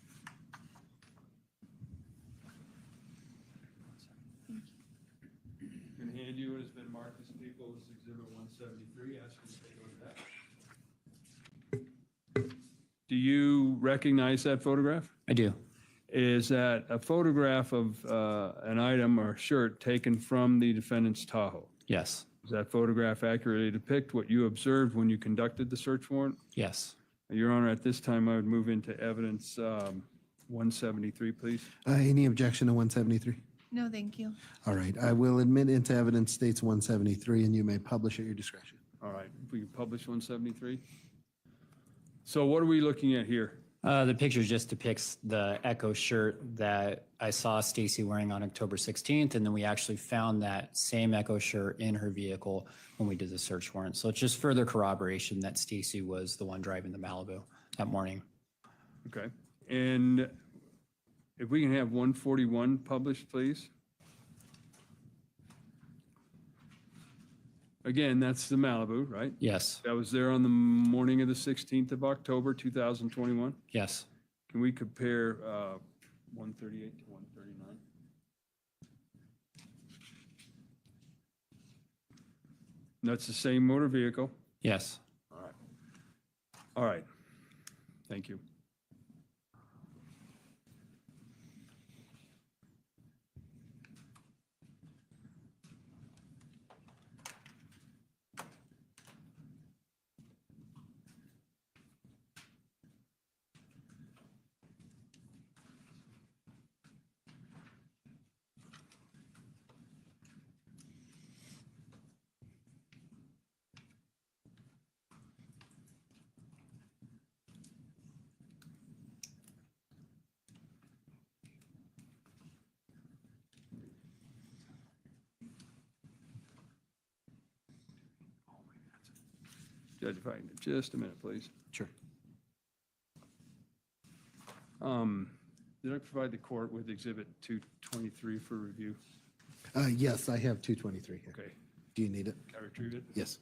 [SPEAKER 7] Can hand you what has been marked as People's Exhibit 173. Ask you to take a look at that. Do you recognize that photograph?
[SPEAKER 12] I do.
[SPEAKER 7] Is that a photograph of an item or shirt taken from the defendant's Tahoe?
[SPEAKER 12] Yes,
[SPEAKER 7] Does that photograph accurately depict what you observed when you conducted the search warrant?
[SPEAKER 12] yes.
[SPEAKER 7] Your Honor, at this time, I would move into evidence 173, please.
[SPEAKER 3] Any objection to 173?
[SPEAKER 4] No, thank you.
[SPEAKER 3] All right, I will admit into evidence states 173, and you may publish at your discretion.
[SPEAKER 7] All right, if we can publish 173. So what are we looking at here?
[SPEAKER 12] The picture just depicts the Echo shirt that I saw Stacy wearing on October 16th, and then we actually found that same Echo shirt in her vehicle when we did the search warrant. So it's just further corroboration that Stacy was the one driving the Malibu that morning.
[SPEAKER 7] Okay, and if we can have 141 published, please. Again, that's the Malibu, right?
[SPEAKER 12] Yes,
[SPEAKER 7] That was there on the morning of the 16th of October, 2021.
[SPEAKER 12] yes,
[SPEAKER 7] Can we compare 138 to 139? That's the same motor vehicle.
[SPEAKER 12] yes.
[SPEAKER 7] All right. All right. Thank you. Judge, if I can, just a minute, please.
[SPEAKER 3] Sure.
[SPEAKER 7] Did I provide the court with Exhibit 223 for review?
[SPEAKER 3] Yes, I have 223 here.
[SPEAKER 7] Okay,
[SPEAKER 3] Do you need it?
[SPEAKER 7] can I retrieve it?
[SPEAKER 3] Yes.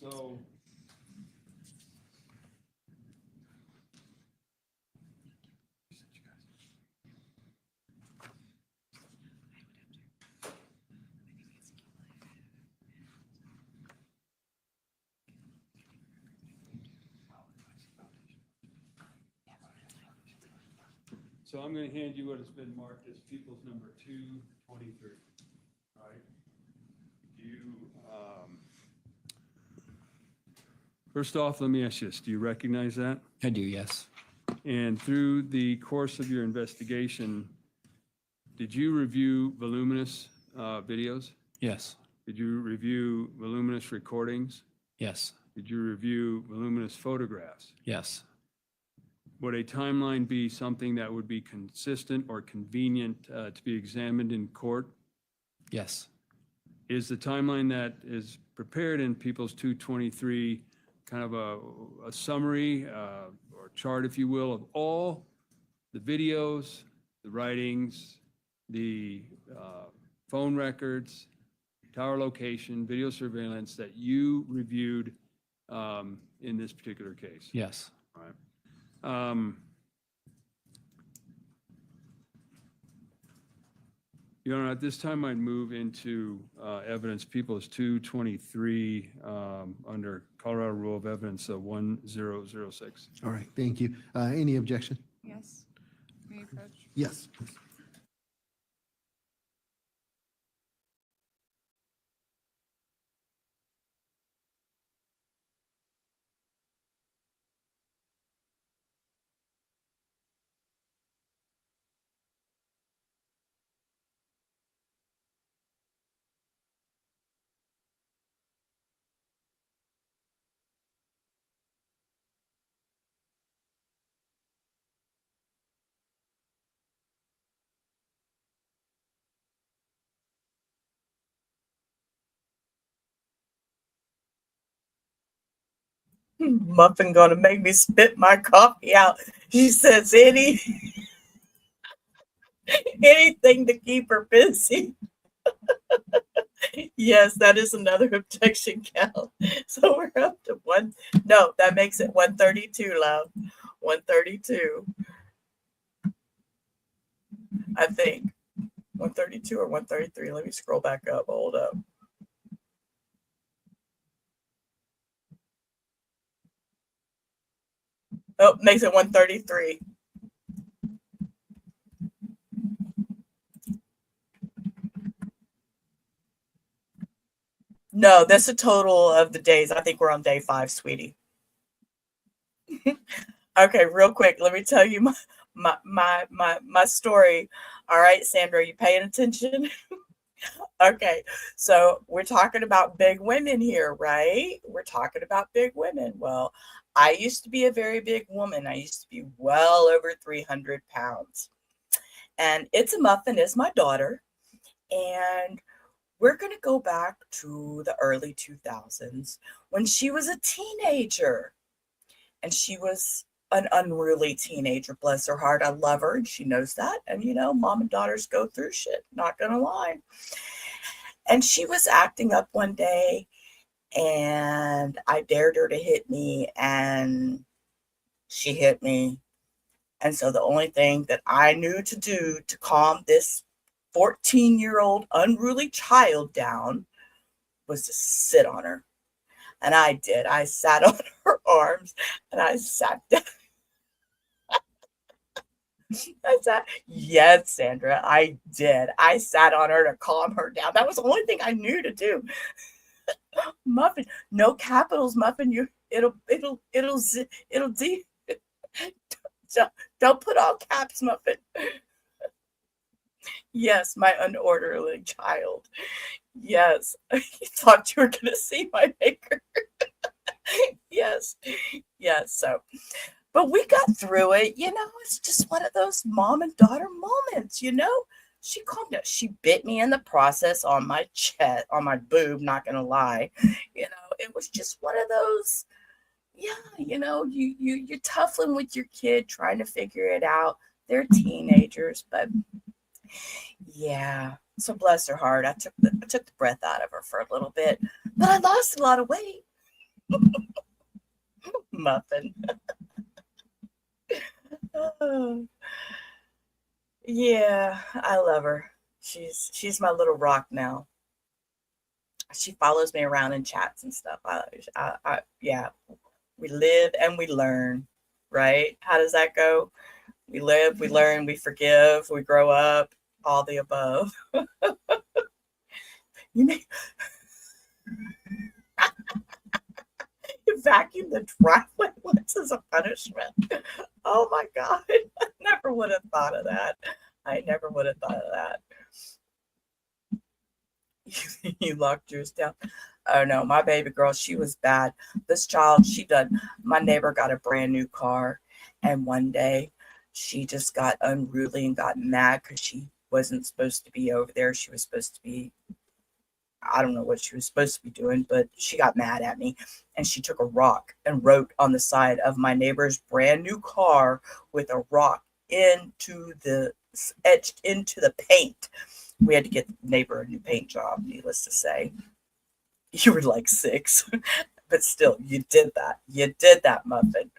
[SPEAKER 7] So. So I'm going to hand you what has been marked as People's Number 223. All right. Do you, first off, let me ask you this. Do you recognize that?
[SPEAKER 12] I do, yes.
[SPEAKER 7] And through the course of your investigation, did you review voluminous videos?
[SPEAKER 12] Yes,
[SPEAKER 7] Did you review voluminous recordings?
[SPEAKER 12] yes,
[SPEAKER 7] Did you review voluminous photographs?
[SPEAKER 12] yes,
[SPEAKER 7] Would a timeline be something that would be consistent or convenient to be examined in court?
[SPEAKER 12] yes,
[SPEAKER 7] Is the timeline that is prepared in People's 223 kind of a summary or chart, if you will, of all the videos, the writings, the phone records, tower location, video surveillance that you reviewed in this particular case?
[SPEAKER 12] yes.
[SPEAKER 7] All right. Your Honor, at this time, I'd move into evidence People's 223 under Colorado Rule of Evidence 1006.
[SPEAKER 3] All right, thank you. Any objection?
[SPEAKER 4] Yes. May I approach?
[SPEAKER 3] Yes.
[SPEAKER 11] Muffin gonna make me spit my coffee out. She says anything to keep her busy. Yes, that is another objection count. So we're up to one. No, that makes it 132, love. 132. I think 132 or 133. Let me scroll back up. Hold up. Oh, makes it 133. No, that's a total of the days. I think we're on day 5, sweetie. Okay, real quick, let me tell you my story. All right, Sandra, are you paying attention? Okay, so we're talking about big women here, right? We're talking about big women. Well, I used to be a very big woman. I used to be well over 300 pounds. And It's a Muffin is my daughter. And we're going to go back to the early 2000s when she was a teenager. And she was an unruly teenager. Bless her heart. I love her, and she knows that. And, mom and daughters go through shit. Not going to lie. And she was acting up one day, and I dared her to hit me, and she hit me. And so the only thing that I knew to do to calm this 14-year-old unruly child down was to sit on her. And I did. I sat on her arms and I sat down. Yes, Sandra, I did. I sat on her to calm her down. That was the only thing I knew to do. Muffin, no capitals, Muffin. Don't put all caps, Muffin. Yes, my unorderly child. Yes, you thought you were going to see my maker. Yes, yes. So, but we got through it. It's just one of those mom and daughter moments. She calmed down. She bit me in the process on my chest, on my boob. Not gonna lie, it was just one of those. Yeah, you're tuffling with your kid, trying to figure it out. They're teenagers, but yeah. So bless her heart. I took the breath out of her for a little bit, but I lost a lot of weight. Muffin. Oh, yeah, I love her. She's my little rock now. She follows me around in chats and stuff. Yeah, we live and we learn, right? How does that go? We live, we learn, we forgive, we grow up, all the above. You may vacuum the driveway once as a punishment. Oh my God. I never would have thought of that. I never would have thought of that. You locked yours down. Oh no, my baby girl, she was bad. This child, my neighbor got a brand new car, and one day she just got unruly and got mad because she wasn't supposed to be over there. She was supposed to be, I don't know what she was supposed to be doing, but she got mad at me, and she took a rock and wrote on the side of my neighbor's brand new car with a rock etched into the paint. We had to get the neighbor a new paint job, needless to say. You were like 6, but still, you did that. You did that, Muffin.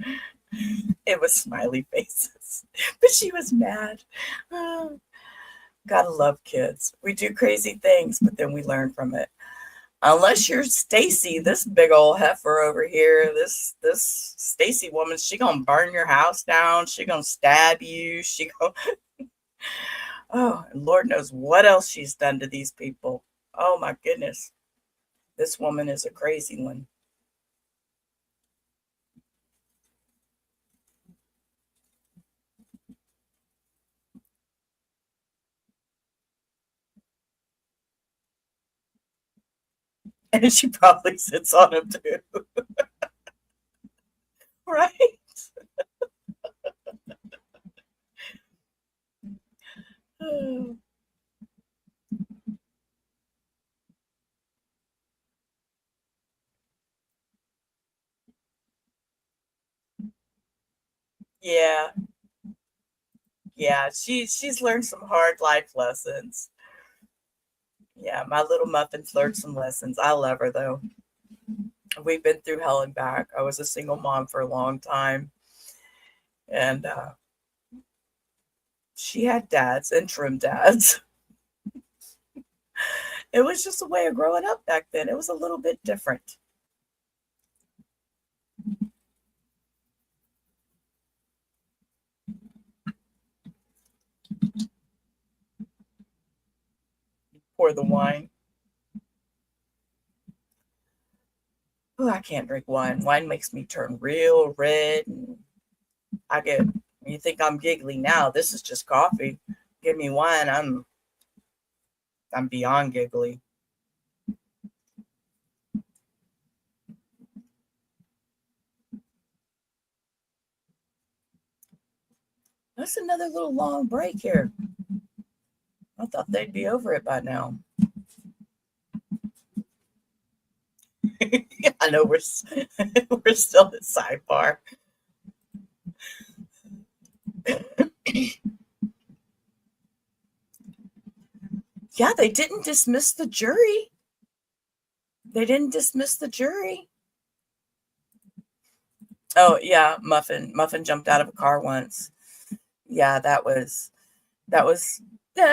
[SPEAKER 11] It was smiley faces, but she was mad. Oh, gotta love kids. We do crazy things, but then we learn from it. Unless you're Stacy, this big old heifer over here, this Stacy woman, she gonna burn your house down. She gonna stab you. Oh, and Lord knows what else she's done to these people. Oh my goodness. This woman is a crazy one. And she probably sits on him too. Right? Yeah. Yeah. She's learned some hard life lessons. Yeah, my little muffin's learned some lessons. I love her though. We've been through hell and back. I was a single mom for a long time, and she had dads, interim dads. It was just a way of growing up back then. It was a little bit different. Pour the wine. Oh, I can't drink wine. Wine makes me turn real red. And you think I'm giggly now. This is just coffee. Give me wine. I'm beyond giggly. That's another little long break here. I thought they'd be over it by now. I know we're still at sidebar. Yeah, they didn't dismiss the jury. They didn't dismiss the jury. Oh yeah, Muffin jumped out of a car once. Yeah, that was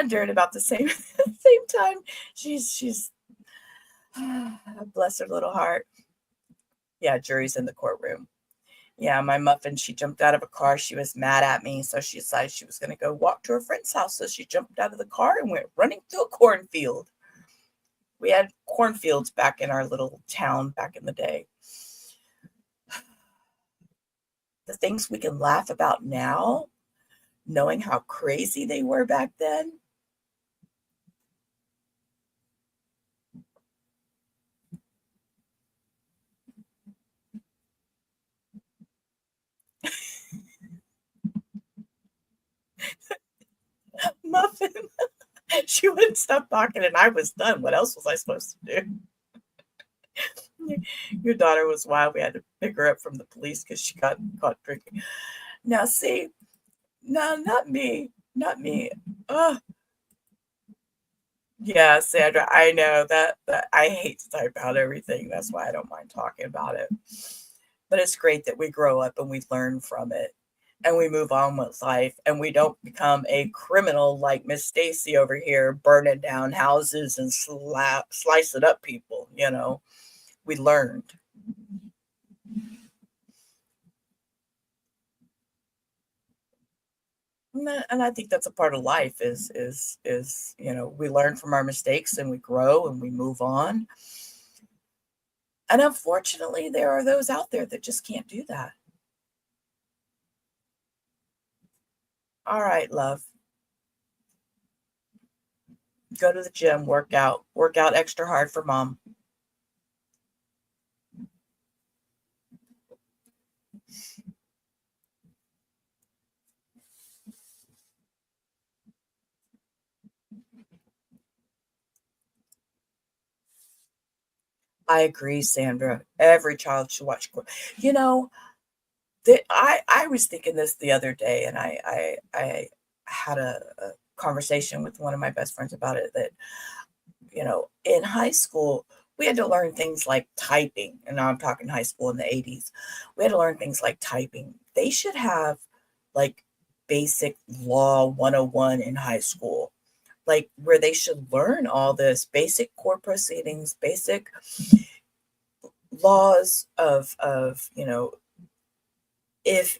[SPEAKER 11] during about the same time. She's bless her little heart. Yeah, jury's in the courtroom. Yeah, my Muffin, she jumped out of a car. She was mad at me, so she decided she was going to go walk to her friend's house. So she jumped out of the car and went running through a cornfield. We had cornfields back in our little town back in the day. The things we can laugh about now, knowing how crazy they were back then. Muffin, she wouldn't stop talking and I was done. What else was I supposed to do? Your daughter was wild. We had to pick her up from the police because she got caught drinking. Now, see, no, not me. Not me. Oh, yeah, Sandra, I know that I hate to type out everything. That's why I don't mind talking about it. But it's great that we grow up and we learn from it and we move on with life and we don't become a criminal like Miss Stacy over here, burning down houses and slicing up people, We learned. And I think that's a part of life is we learn from our mistakes and we grow and we move on. And unfortunately, there are those out there that just can't do that. All right, love. Go to the gym, work out extra hard for mom. I agree, Sandra. Every child should watch. I was thinking this the other day, and I had a conversation with one of my best friends about it. That in high school we had to learn things like typing, and now I'm talking high school in the 80s. We had to learn things like typing. They should have like basic law 101 in high school, like where they should learn all this basic court proceedings, basic laws of if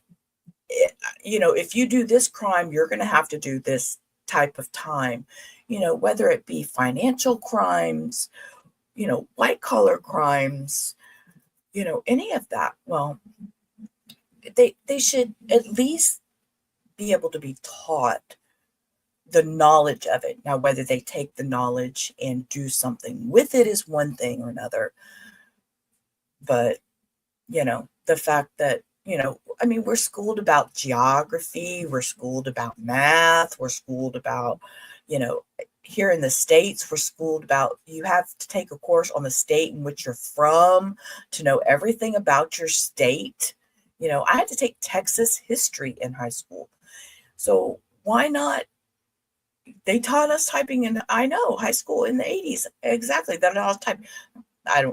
[SPEAKER 11] you do this crime, you're going to have to do this type of time, whether it be financial crimes, white collar crimes, any of that. Well, they should at least be able to be taught the knowledge of it. Now, whether they take the knowledge and do something with it is one thing or another. But, the fact that, we're schooled about geography, we're schooled about math, we're schooled about, here in the States, we're schooled about, you have to take a course on the state in which you're from to know everything about your state. I had to take Texas history in high school. So why not? They taught us typing in, I know, high school in the 80s. Exactly. That I was type. I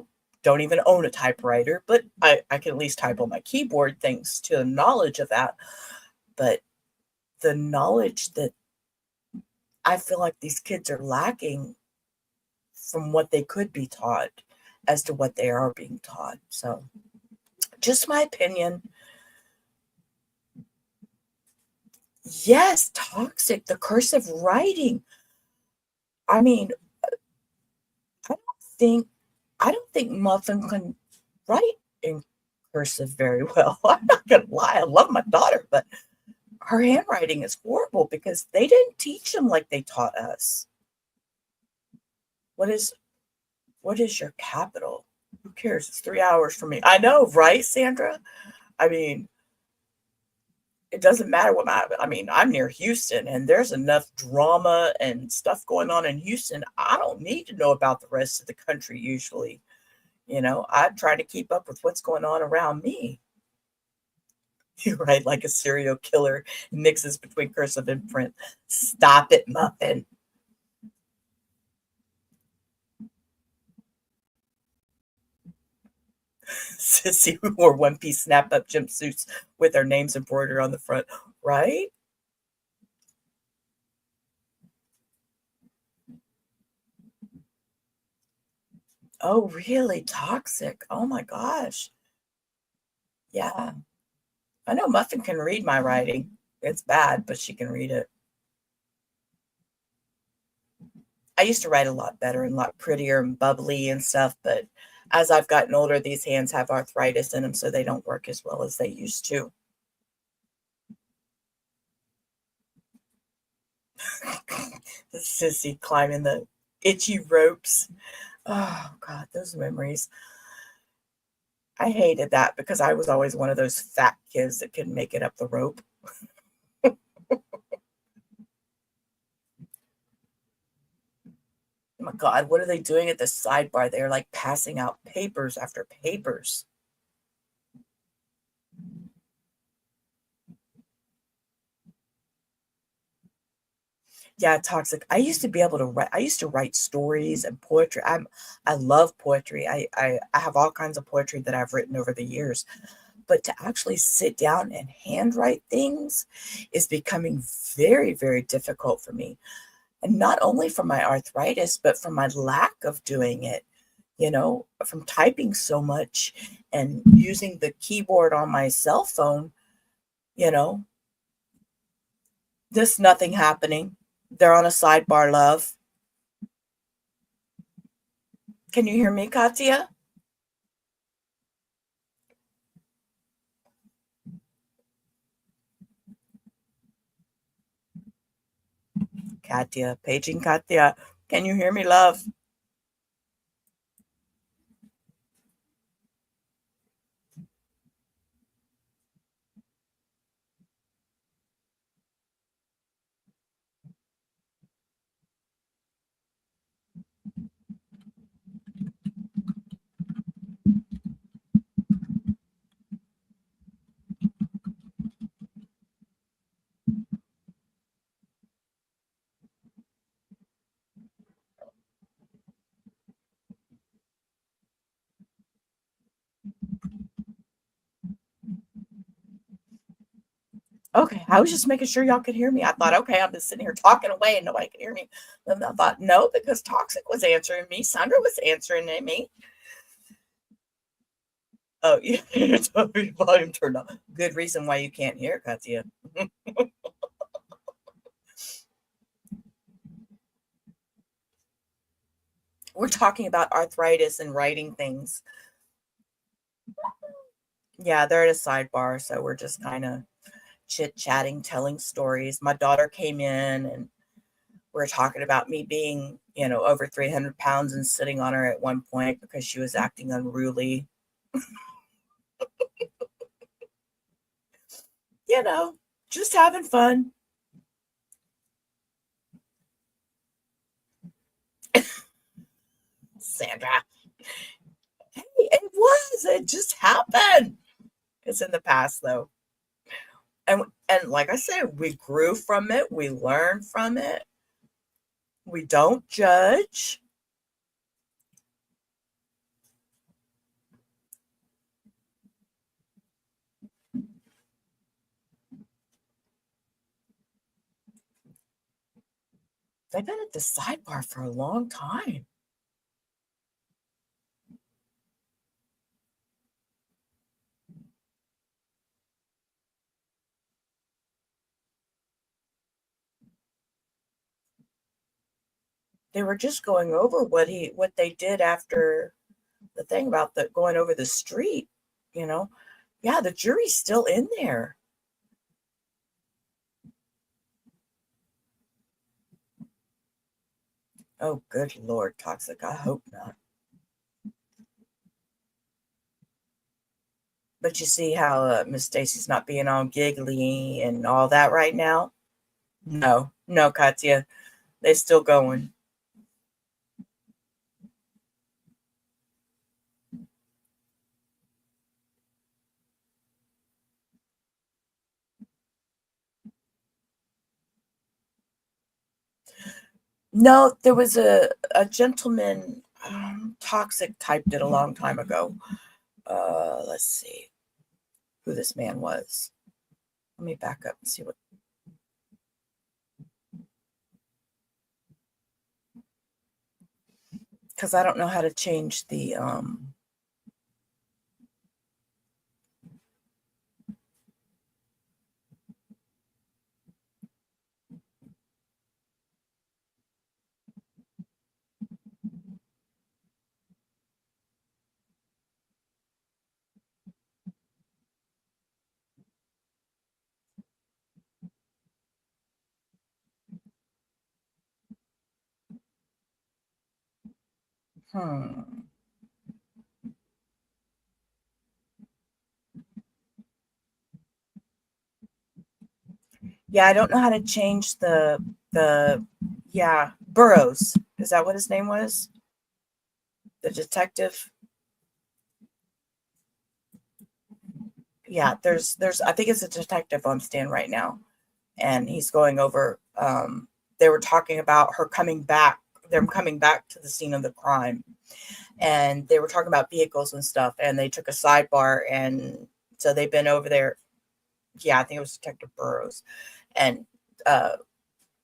[SPEAKER 11] don't even own a typewriter, but I can at least type on my keyboard thanks to the knowledge of that. But the knowledge that I feel like these kids are lacking from what they could be taught as to what they are being taught. So just my opinion. Yes, toxic, the cursive writing. I mean, I don't think Muffin can write in cursive very well. I'm not gonna lie, I love my daughter, but her handwriting is horrible because they didn't teach them like they taught us. What is your capital? Who cares? It's 3 hours from me. I know, right, Sandra? I mean, it doesn't matter what I'm near Houston, and there's enough drama and stuff going on in Houston. I don't need to know about the rest of the country usually. I try to keep up with what's going on around me. You write like a serial killer, mixes between cursive and print. Stop it, Muffin. Sissy who wore one-piece snap-up jumpsuits with their names embroidered on the front, right? Oh, really? Toxic. Oh my gosh. Yeah. I know Muffin can read my writing. It's bad, but she can read it. I used to write a lot better and a lot prettier and bubbly and stuff, but as I've gotten older, these hands have arthritis in them, so they don't work as well as they used to. The sissy climbing the itchy ropes. Oh, God, those memories. I hated that because I was always one of those fat kids that couldn't make it up the rope. Oh my God, what are they doing at the sidebar? They're like passing out papers after papers. Yeah, toxic. I used to be able to write. I used to write stories and poetry. I love poetry. I have all kinds of poetry that I've written over the years. But to actually sit down and handwrite things is becoming very, very difficult for me. And not only from my arthritis, but from my lack of doing it, from typing so much and using the keyboard on my cell phone, you know, just nothing happening. They're on a sidebar, love. Can you hear me, Katya? Katya, paging Katya. Can you hear me, love? Okay, I was just making sure y'all could hear me. I thought, okay, I'm just sitting here talking away and nobody could hear me. Then I thought, no, because Toxic was answering me. Sandra was answering me. Oh, yeah, your volume turned on. Good reason why you can't hear, Katya. We're talking about arthritis and writing things. Yeah, they're at a sidebar, so we're just kind of chit-chatting, telling stories. My daughter came in and we're talking about me being, over 300 pounds and sitting on her at one point because she was acting unruly. Just having fun. Sandra. Hey, it just happened. It's in the past though. And like I said, we grew from it, we learned from it. We don't judge. They've been at the sidebar for a long time. They were just going over what they did after the thing about the going over the street, you know. Yeah, the jury's still in there. Oh, good Lord, toxic. I hope not. But you see how Miss Stacy's not being all giggly and all that right now? No, no, Katya. They're still going. No, there was a gentleman, toxic typed it a long time ago. Let's see who this man was. Let me back up and see what. Because I don't know how to change the hmm. Yeah, I don't know how to change the yeah, Burroughs. Is that what his name was? The detective? Yeah, there's I think it's a detective on stand right now. And he's going over they were talking about her coming back, them coming back to the scene of the crime. And they were talking about vehicles and stuff, and they took a sidebar, and so they've been over there. Yeah, I think it was Detective Burroughs. And uh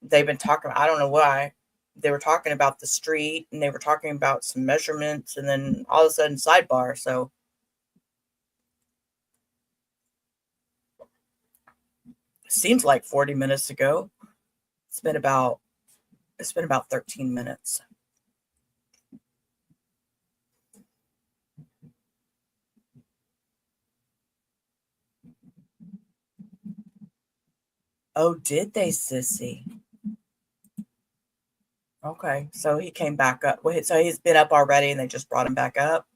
[SPEAKER 11] they've been talking, I don't know why. They were talking about the street and they were talking about some measurements, and then all of a sudden sidebar. So seems like 40 minutes ago. It's been about 13 minutes. Oh, did they, sissy? Okay, so he came back up. Wait, so he's been up already and they just brought him back up?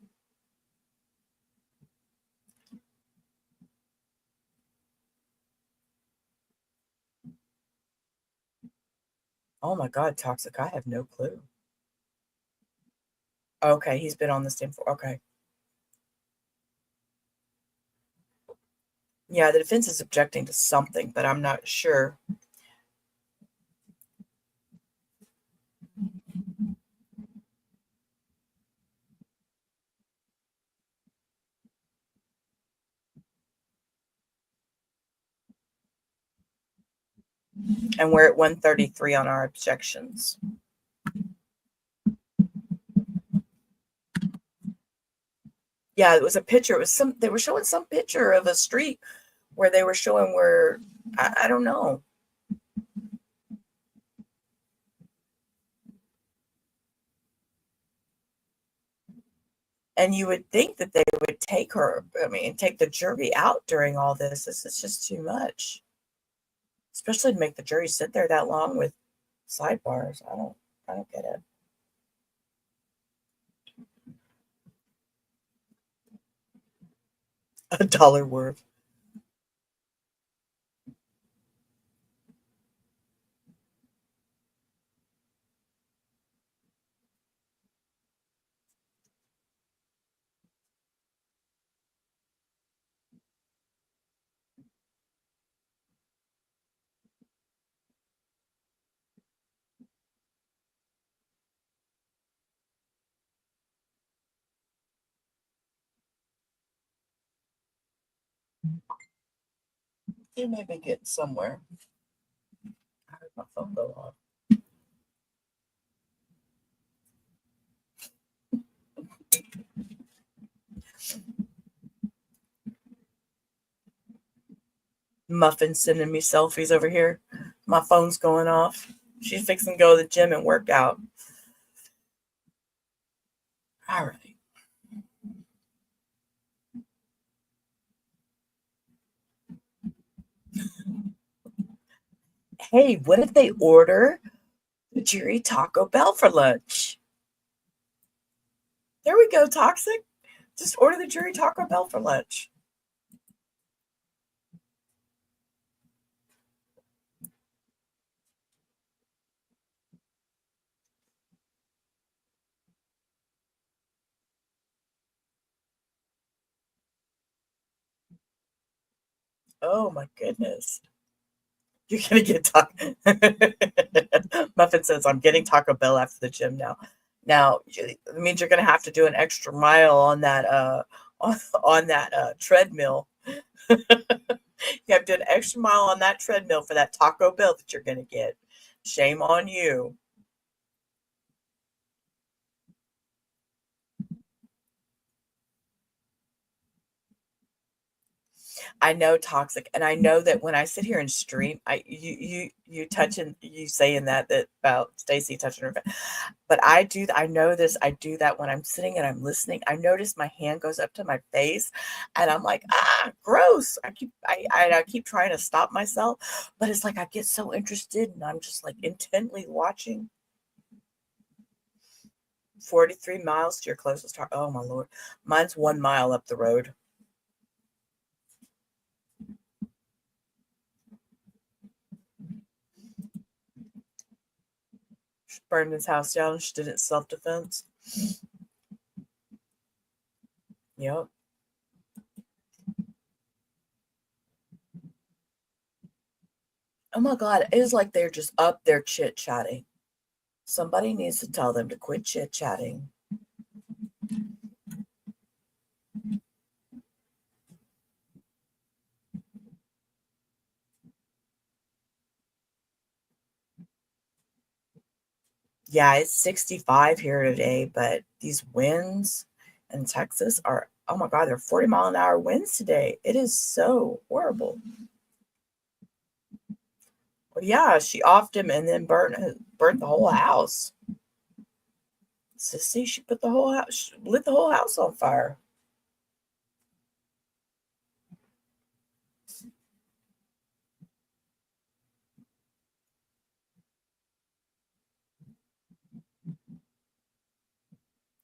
[SPEAKER 11] Oh my God, toxic. I have no clue. Okay, he's been on the stand for, okay. Yeah, the defense is objecting to something, but I'm not sure. And we're at 133 on our objections. Yeah, it was a picture. It was they were showing some picture of a street where they were showing where, I don't know. And you would think that they would take her, I mean, take the jury out during all this. This is just too much. Especially to make the jury sit there that long with sidebars. I don't get it. $1 worth. You may be getting somewhere. I heard my phone go off. Muffin sending me selfies over here. My phone's going off. She's fixing to go to the gym and work out. All right. Hey, what if they order the jury Taco Bell for lunch? There we go, Toxic. Just order the jury Taco Bell for lunch. Oh my goodness. You're going to get Taco. Muffin says, I'm getting Taco Bell after the gym now. Now, it means you're going to have to do an extra mile on that on that treadmill. You have to do an extra mile on that treadmill for that Taco Bell that you're going to get. Shame on you. I know, Toxic, and I know that when I sit here and stream, you touching, you saying that about Stacy touching her, but I do. I know this. I do that when I'm sitting and I'm listening. I notice my hand goes up to my face, and I'm like, gross. I keep trying to stop myself, but it's like I get so interested, and I'm just like intently watching. 43 miles to your closest target. Oh my Lord, mine's 1 mile up the road. Burned his house down. She did it self-defense. Yep. Oh my God. It is like they're just up there chit-chatting. Somebody needs to tell them to quit chit-chatting. Yeah, it's 65 here today, but these winds in Texas are, oh my God, they're 40-mile-an-hour winds today. It is so horrible. Well, yeah, she offed him and then burnt the whole house. Sissy, she put the whole house, lit the whole house on fire.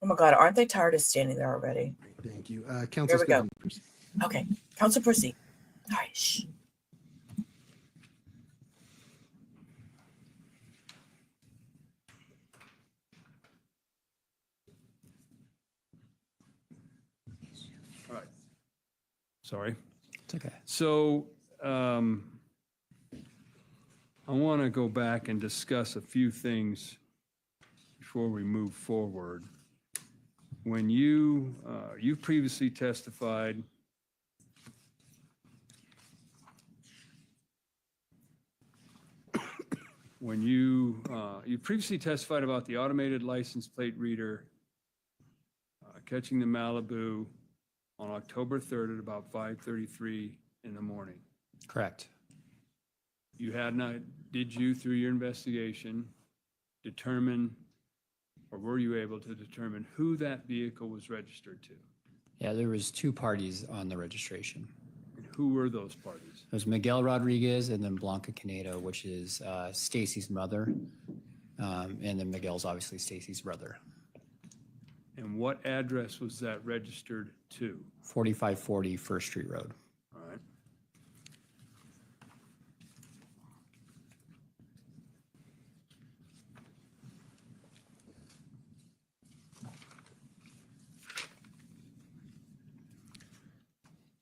[SPEAKER 11] Oh my God, aren't they tired of standing there already?
[SPEAKER 3] Thank you. Council,
[SPEAKER 11] Here we go. Okay, Council, proceed. All right, shh.
[SPEAKER 7] All right. Sorry.
[SPEAKER 12] It's okay.
[SPEAKER 7] So I want to go back and discuss a few things before we move forward. When you previously testified when you previously testified about the automated license plate reader catching the Malibu on October 3rd at about 5:33 in the morning.
[SPEAKER 12] Correct.
[SPEAKER 7] You had not, did you, through your investigation, determine, or were you able to determine who that vehicle was registered to?
[SPEAKER 12] Yeah, there was 2 parties on the registration.
[SPEAKER 7] And who were those parties?
[SPEAKER 12] It was Miguel Rodriguez and then Blanca Canedo, which is Stacy's mother. And then Miguel's obviously Stacy's brother.
[SPEAKER 7] And what address was that registered to?
[SPEAKER 12] 4540 First Street Road.
[SPEAKER 7] All right.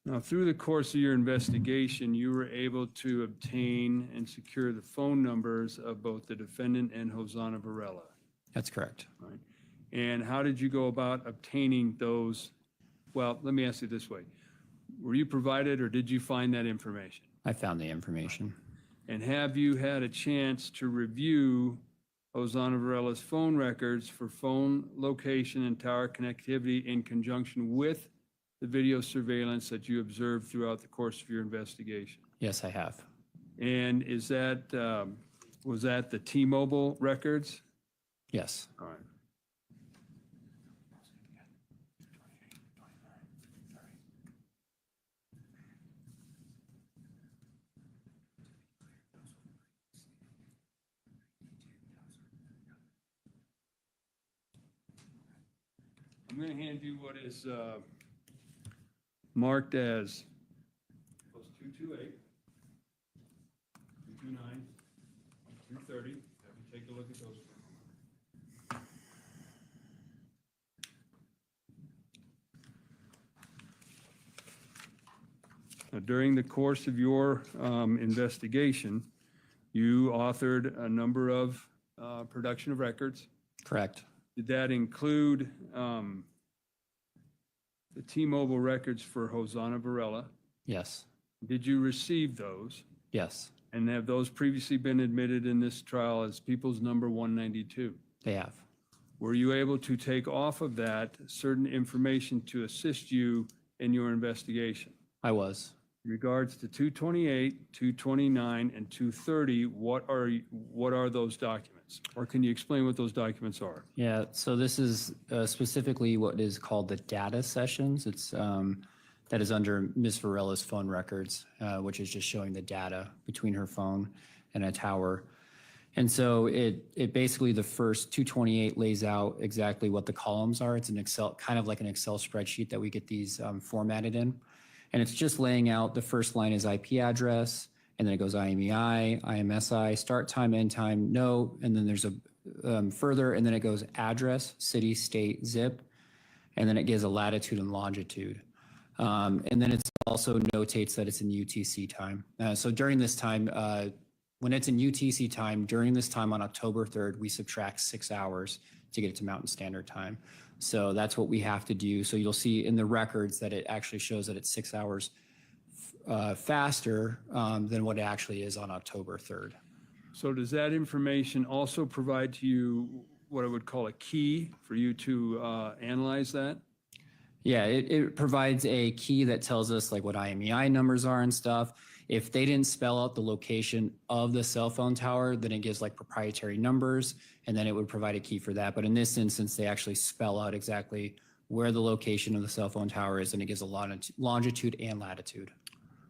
[SPEAKER 7] Now, through the course of your investigation, you were able to obtain and secure the phone numbers of both the defendant and Hosanna Varela.
[SPEAKER 12] That's correct.
[SPEAKER 7] All right. And how did you go about obtaining those? Well, let me ask you this way. Were you provided or did you find that information?
[SPEAKER 12] I found the information.
[SPEAKER 7] And have you had a chance to review Hosanna Varela's phone records for phone location and tower connectivity in conjunction with the video surveillance that you observed throughout the course of your investigation?
[SPEAKER 12] Yes, I have.
[SPEAKER 7] And is that, was that the T-Mobile records?
[SPEAKER 12] Yes.
[SPEAKER 7] All right. I'm going to hand you what is marked as post 228, 229, 230. Have you take a look at those. Now, during the course of your investigation, you authored a number of production of records.
[SPEAKER 12] Correct.
[SPEAKER 7] Did that include the T-Mobile records for Hosanna Varela?
[SPEAKER 12] Yes.
[SPEAKER 7] Did you receive those?
[SPEAKER 12] Yes,
[SPEAKER 7] And have those previously been admitted in this trial as People's Number 192?
[SPEAKER 12] they have.
[SPEAKER 7] Were you able to take off of that certain information to assist you in your investigation?
[SPEAKER 12] I was.
[SPEAKER 7] In regards to 228, 229, and 230, what are those documents? Or can you explain what those documents are?
[SPEAKER 12] Yeah, so this is specifically what is called the data sessions. It's that is under Ms. Varela's phone records, which is just showing the data between her phone and a tower. And so it basically, the first 228 lays out exactly what the columns are. It's an Excel, kind of like an Excel spreadsheet that we get these formatted in. And it's just laying out, the first line is IP address, and then it goes IMEI, IMSI, start time, end time, no, and then there's a further, and then it goes address, city, state, zip, and then it gives a latitude and longitude. And then it also notates that it's in UTC time. So during this time, when it's in UTC time, during this time on October 3rd, we subtract 6 hours to get it to Mountain Standard Time. So that's what we have to do. So you'll see in the records that it actually shows that it's 6 hours faster than what it actually is on October 3rd.
[SPEAKER 7] So does that information also provide to you what I would call a key for you to analyze that?
[SPEAKER 12] Yeah, it provides a key that tells us like what IMEI numbers are and stuff. If they didn't spell out the location of the cell phone tower, then it gives like proprietary numbers, and then it would provide a key for that. But in this instance, they actually spell out exactly where the location of the cell phone tower is, and it gives a longitude and latitude.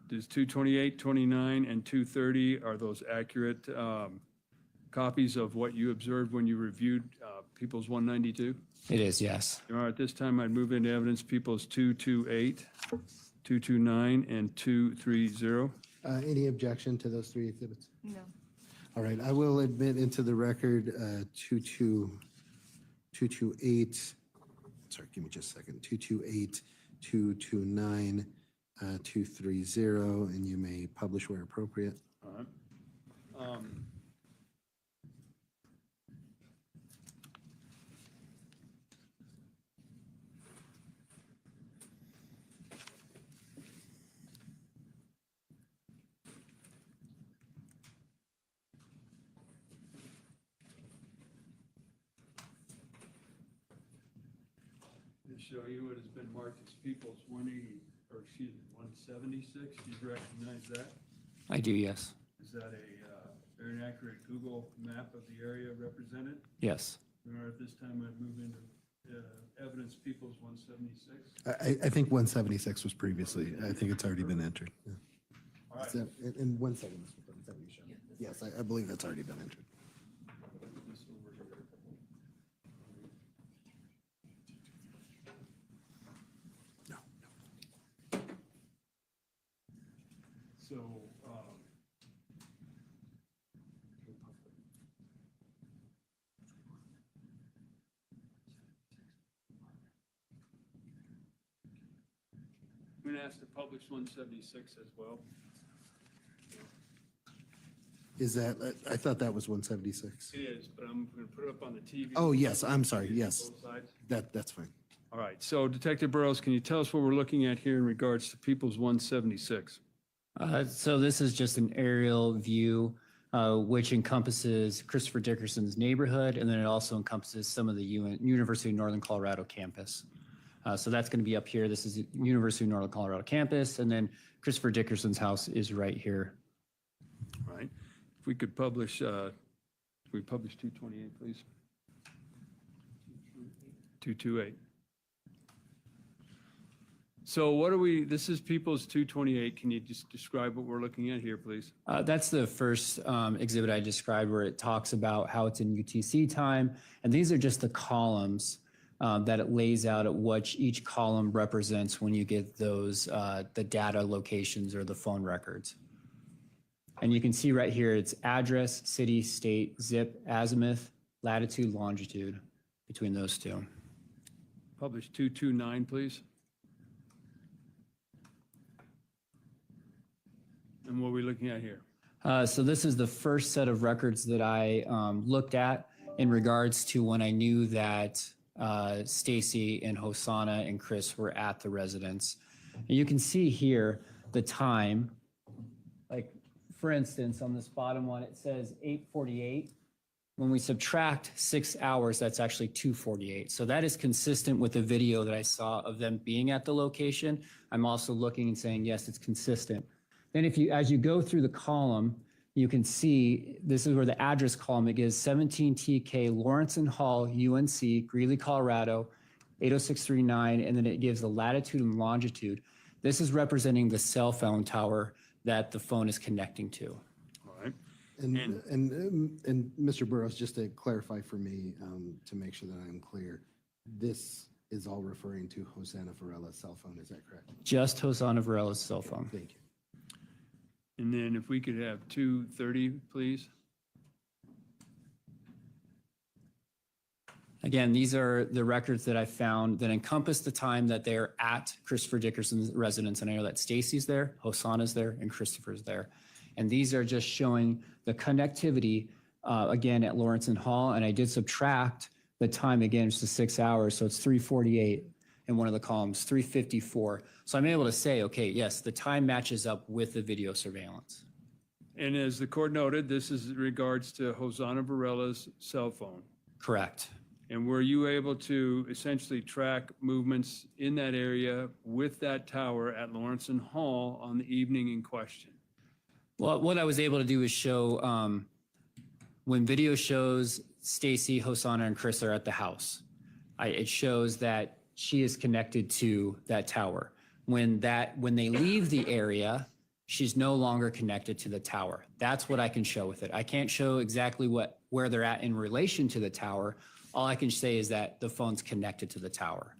[SPEAKER 7] Does 228, 29, and 230, are those accurate copies of what you observed when you reviewed People's 192?
[SPEAKER 12] It is, yes.
[SPEAKER 7] All right, this time I'd move into evidence People's 228, 229, and 230.
[SPEAKER 3] Any objection to those three exhibits?
[SPEAKER 4] No.
[SPEAKER 3] All right, I will admit into the record 228, sorry, give me just a second, 228, 229, 230, and you may publish where appropriate.
[SPEAKER 7] All right. Show you what has been marked as People's 180, or excuse me, 176. Do you recognize that?
[SPEAKER 12] I do, yes.
[SPEAKER 7] Is that a very accurate Google map of the area represented?
[SPEAKER 12] Yes.
[SPEAKER 7] All right, this time I'd move into evidence People's 176.
[SPEAKER 3] I think 176 was previously, I think it's already been entered. Yeah.
[SPEAKER 7] All right.
[SPEAKER 3] In 176, is that what you showed? Yes, I believe that's already been entered.
[SPEAKER 7] This over here.
[SPEAKER 3] No.
[SPEAKER 7] So, I'm going to ask to publish 176 as well.
[SPEAKER 3] Is that, I thought that was 176.
[SPEAKER 7] It is, but I'm going to put it up on the TV.
[SPEAKER 3] Oh, yes, I'm sorry, yes.
[SPEAKER 7] Both sides.
[SPEAKER 3] That's fine.
[SPEAKER 7] All right, so Detective Burrows, can you tell us what we're looking at here in regards to People's 176?
[SPEAKER 12] So this is just an aerial view, which encompasses Christopher Dickerson's neighborhood, and then it also encompasses some of the University of Northern Colorado campus. So that's going to be up here. This is University of Northern Colorado campus, and then Christopher Dickerson's house is right here.
[SPEAKER 7] All right. If we could publish, we publish 228, please. 228. So what are we, this is People's 228. Can you just describe what we're looking at here, please?
[SPEAKER 12] That's the first exhibit I described where it talks about how it's in UTC time. And these are just the columns that it lays out at what each column represents when you get those, the data locations or the phone records. And you can see right here, it's address, city, state, zip, azimuth, latitude, longitude between those two.
[SPEAKER 7] Publish 229, please. And what are we looking at here?
[SPEAKER 12] So this is the first set of records that I looked at in regards to when I knew that Stacy and Hosanna and Chris were at the residence. And you can see here the time, like for instance, on this bottom one, it says 8:48. When we subtract 6 hours, that's actually 2:48. So that is consistent with the video that I saw of them being at the location. I'm also looking and saying, yes, it's consistent. Then if you, as you go through the column, you can see, this is where the address column, it gives 17 TK Lawrence and Hall, UNC, Greeley, Colorado, 80639, and then it gives the latitude and longitude. This is representing the cell phone tower that the phone is connecting to.
[SPEAKER 7] All right.
[SPEAKER 3] And Mr. Burrows, just to clarify for me, to make sure that I'm clear, this is all referring to Hosanna Varela's cell phone, is that correct?
[SPEAKER 12] Just Hosanna Varela's cell phone.
[SPEAKER 3] Thank you.
[SPEAKER 7] And then if we could have 230, please.
[SPEAKER 12] Again, these are the records that I found that encompass the time that they're at Christopher Dickerson's residence. And I know that Stacy's there, Hosanna's there, and Christopher's there. And these are just showing the connectivity, again, at Lawrence and Hall. And I did subtract the time, again, just to 6 hours. So it's 3:48 in one of the columns, 3:54. So I'm able to say, okay, yes, the time matches up with the video surveillance.
[SPEAKER 7] And as the court noted, this is in regards to Hosanna Varela's cell phone.
[SPEAKER 12] Correct.
[SPEAKER 7] And were you able to essentially track movements in that area with that tower at Lawrence and Hall on the evening in question?
[SPEAKER 12] Well, what I was able to do is show when video shows Stacy, Hosanna, and Chris are at the house, it shows that she is connected to that tower. When they leave the area, she's no longer connected to the tower. That's what I can show with it. I can't show exactly where they're at in relation to the tower. All I can say is that the phone's connected to the tower.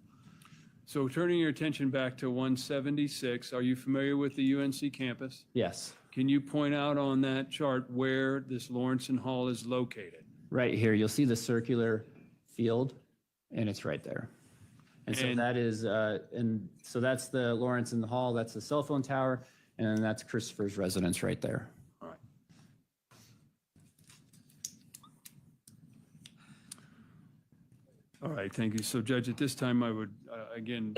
[SPEAKER 7] So turning your attention back to 176, are you familiar with the UNC campus?
[SPEAKER 12] Yes.
[SPEAKER 7] Can you point out on that chart where this Lawrence and Hall is located?
[SPEAKER 12] Right here, you'll see the circular field, and it's right there. And so that is, and so that's the Lawrence and the Hall, that's the cell phone tower, and then that's Christopher's residence right there.
[SPEAKER 7] All right. All right, thank you. So Judge, at this time, I would, again,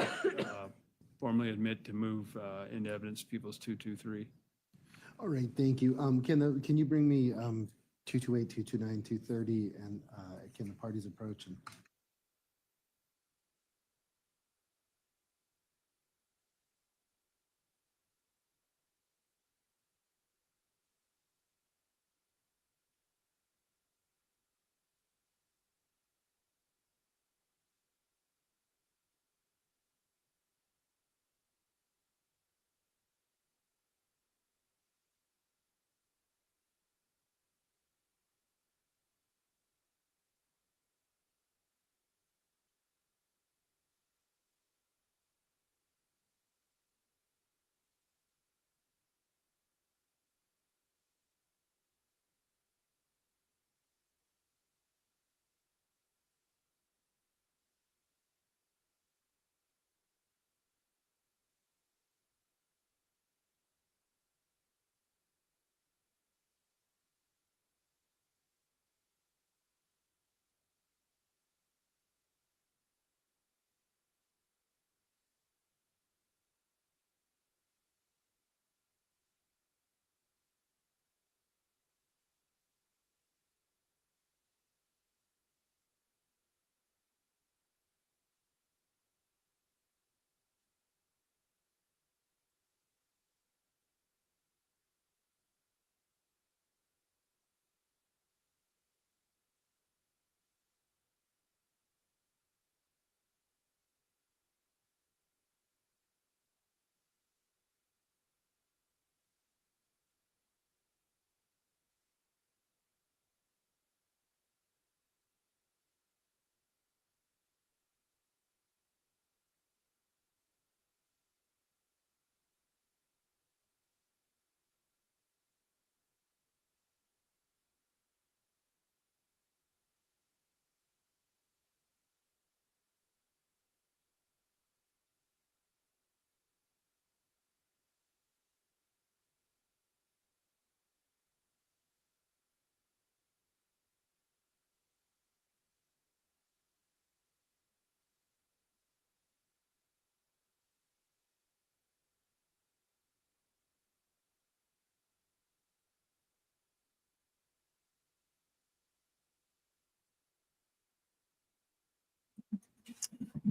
[SPEAKER 7] formally admit to move into evidence People's 223.
[SPEAKER 3] All right, thank you. Can you bring me 228, 229, 230, and can the parties approach? And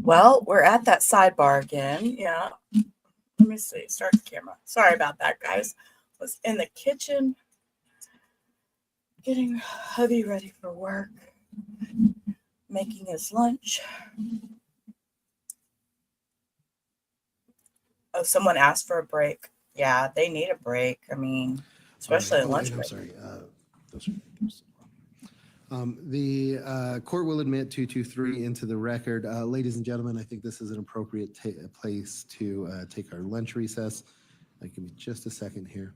[SPEAKER 11] Well, we're at that sidebar again. Yeah. Let me see. Start the camera. Sorry about that, guys. Was in the kitchen getting hubby ready for work, making his lunch. Oh, someone asked for a break. Yeah, they need a break. I mean, especially a lunch
[SPEAKER 3] and
[SPEAKER 11] break.
[SPEAKER 3] I'm sorry. Those are the court will admit 223 into the record. Ladies and gentlemen, I think this is an appropriate place to take our lunch recess. Give me just a second here.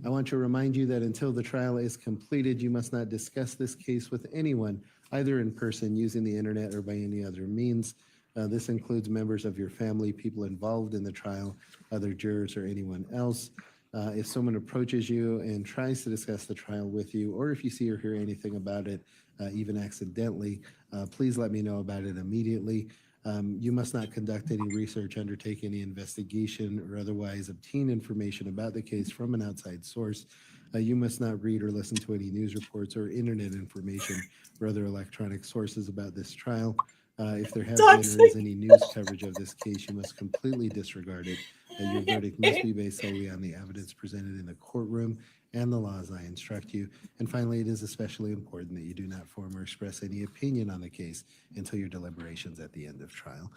[SPEAKER 3] I want to remind you that until the trial is completed, you must not discuss this case with anyone, either in person, using the internet, or by any other means. This includes members of your family, people involved in the trial, other jurors, or anyone else. If someone approaches you and tries to discuss the trial with you, or if you see or hear anything about it, even accidentally, please let me know about it immediately. You must not conduct any research, undertake any investigation, or otherwise obtain information about the case from an outside source. You must not read or listen to any news reports or internet information or other electronic sources about this trial. If there has been or is any news coverage of this case, you must completely disregard it. Your verdict must be based solely on the evidence presented in the courtroom and the laws I instruct you. And finally, it is especially important that you do not form or express any opinion on the case until your deliberations at the end of trial.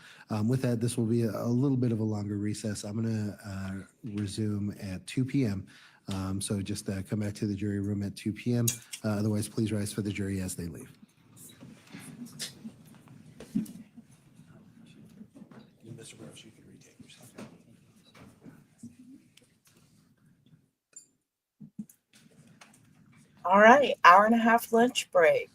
[SPEAKER 3] With that, this will be a little bit of a longer recess. I'm going to resume at 2 p.m. So just come back to the jury room at 2 p.m. Otherwise, please rise for the jury as they leave. Mr. Burrows, you can retake yourself.
[SPEAKER 11] All right, hour and a half lunch break.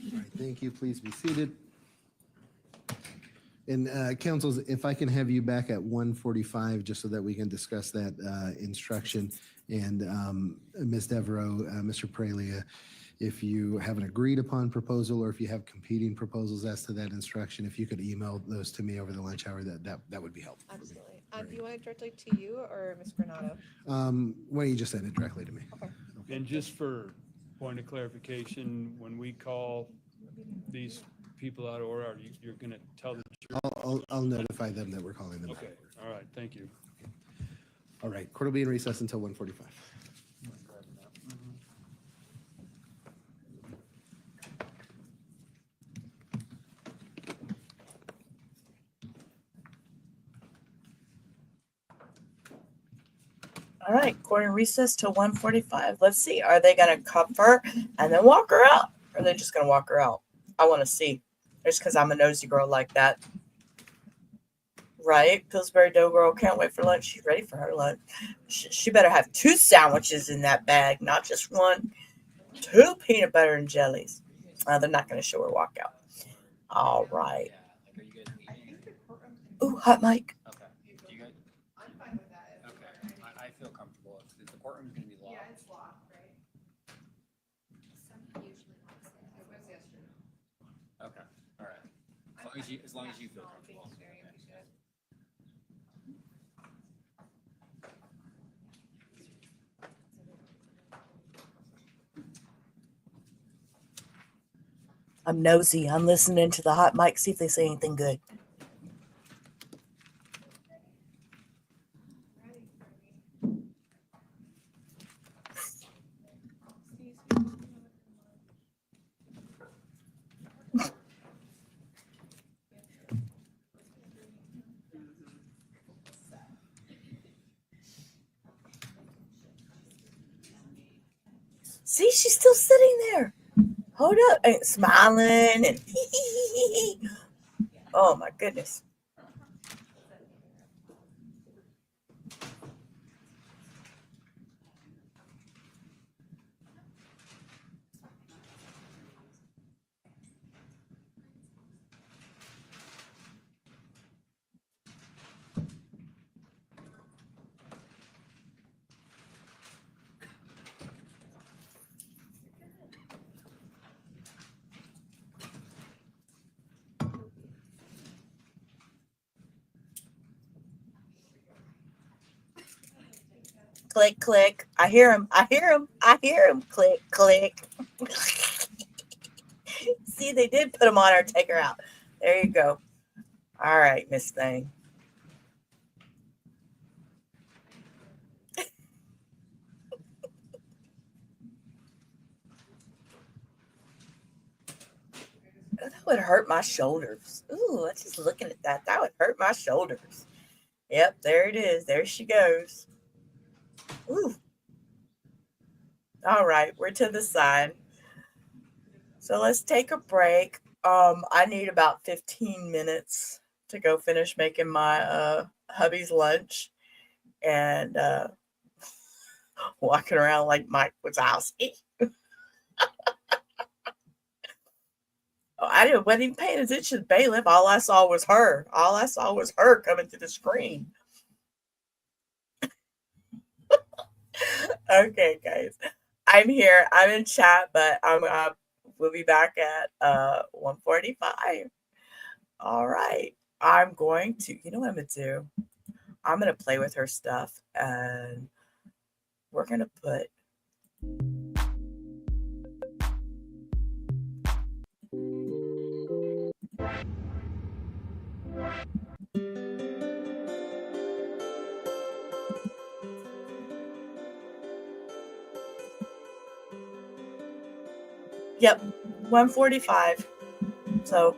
[SPEAKER 3] All right, thank you. Please be seated. And counsels, if I can have you back at 1:45, just so that we can discuss that instruction. And Ms. Devereaux, Mr. Pralia, if you have an agreed upon proposal or if you have competing proposals as to that instruction, if you could email those to me over the lunch hour, that would be helpful.
[SPEAKER 4] Absolutely. Do you want it directly to you or Ms. Granado?
[SPEAKER 3] Why don't you just send it directly to me?
[SPEAKER 4] Okay.
[SPEAKER 7] And just for point of clarification, when we call these people out of order, you're going to tell the jury?
[SPEAKER 3] I'll notify them that we're calling them.
[SPEAKER 7] Okay, all right, thank you.
[SPEAKER 3] All right, court will be in recess until 1:45.
[SPEAKER 11] All right, court in recess till 1:45. Let's see. Are they going to cuff her and then walk her out? Or are they just going to walk her out? I want to see. Just because I'm a nosy girl like that. Right? Pillsbury Dough Girl can't wait for lunch. She's ready for her lunch. She better have 2 sandwiches in that bag, not just 1. 2 peanut butter and jellies. They're not going to show her walk out. All right. Ooh, hot mic.
[SPEAKER 12] Okay. Do you guys? I'm fine with that. Okay. I feel comfortable. If the courtroom's going to be locked.
[SPEAKER 4] Yeah, it's locked, right? It was yesterday.
[SPEAKER 12] Okay. All right. As long as you feel comfortable.
[SPEAKER 11] I'm nosy. I'm listening to the hot mic, see if they say anything good. See, she's still sitting there. Hold up, and smiling and oh my goodness. Click, click. I hear him. I hear him. I hear him. Click, click. See, they did put him on her, take her out. There you go. All right, Miss Thing. That would hurt my shoulders. Ooh, I'm just looking at that. That would hurt my shoulders. Yep, there it is. There she goes. Ooh. All right, we're to the side. So let's take a break. I need about 15 minutes to go finish making my hubby's lunch and walking around like Mike Wazowski. I wasn't even paying attention to bailiff. All I saw was her. All I saw was her coming to the screen. Okay, guys. I'm here. I'm in chat, but we'll be back at 1:45. All right. I'm going to, you know what I'm going to do? I'm going to play with her stuff, and we're going to put Yep, 1:45. So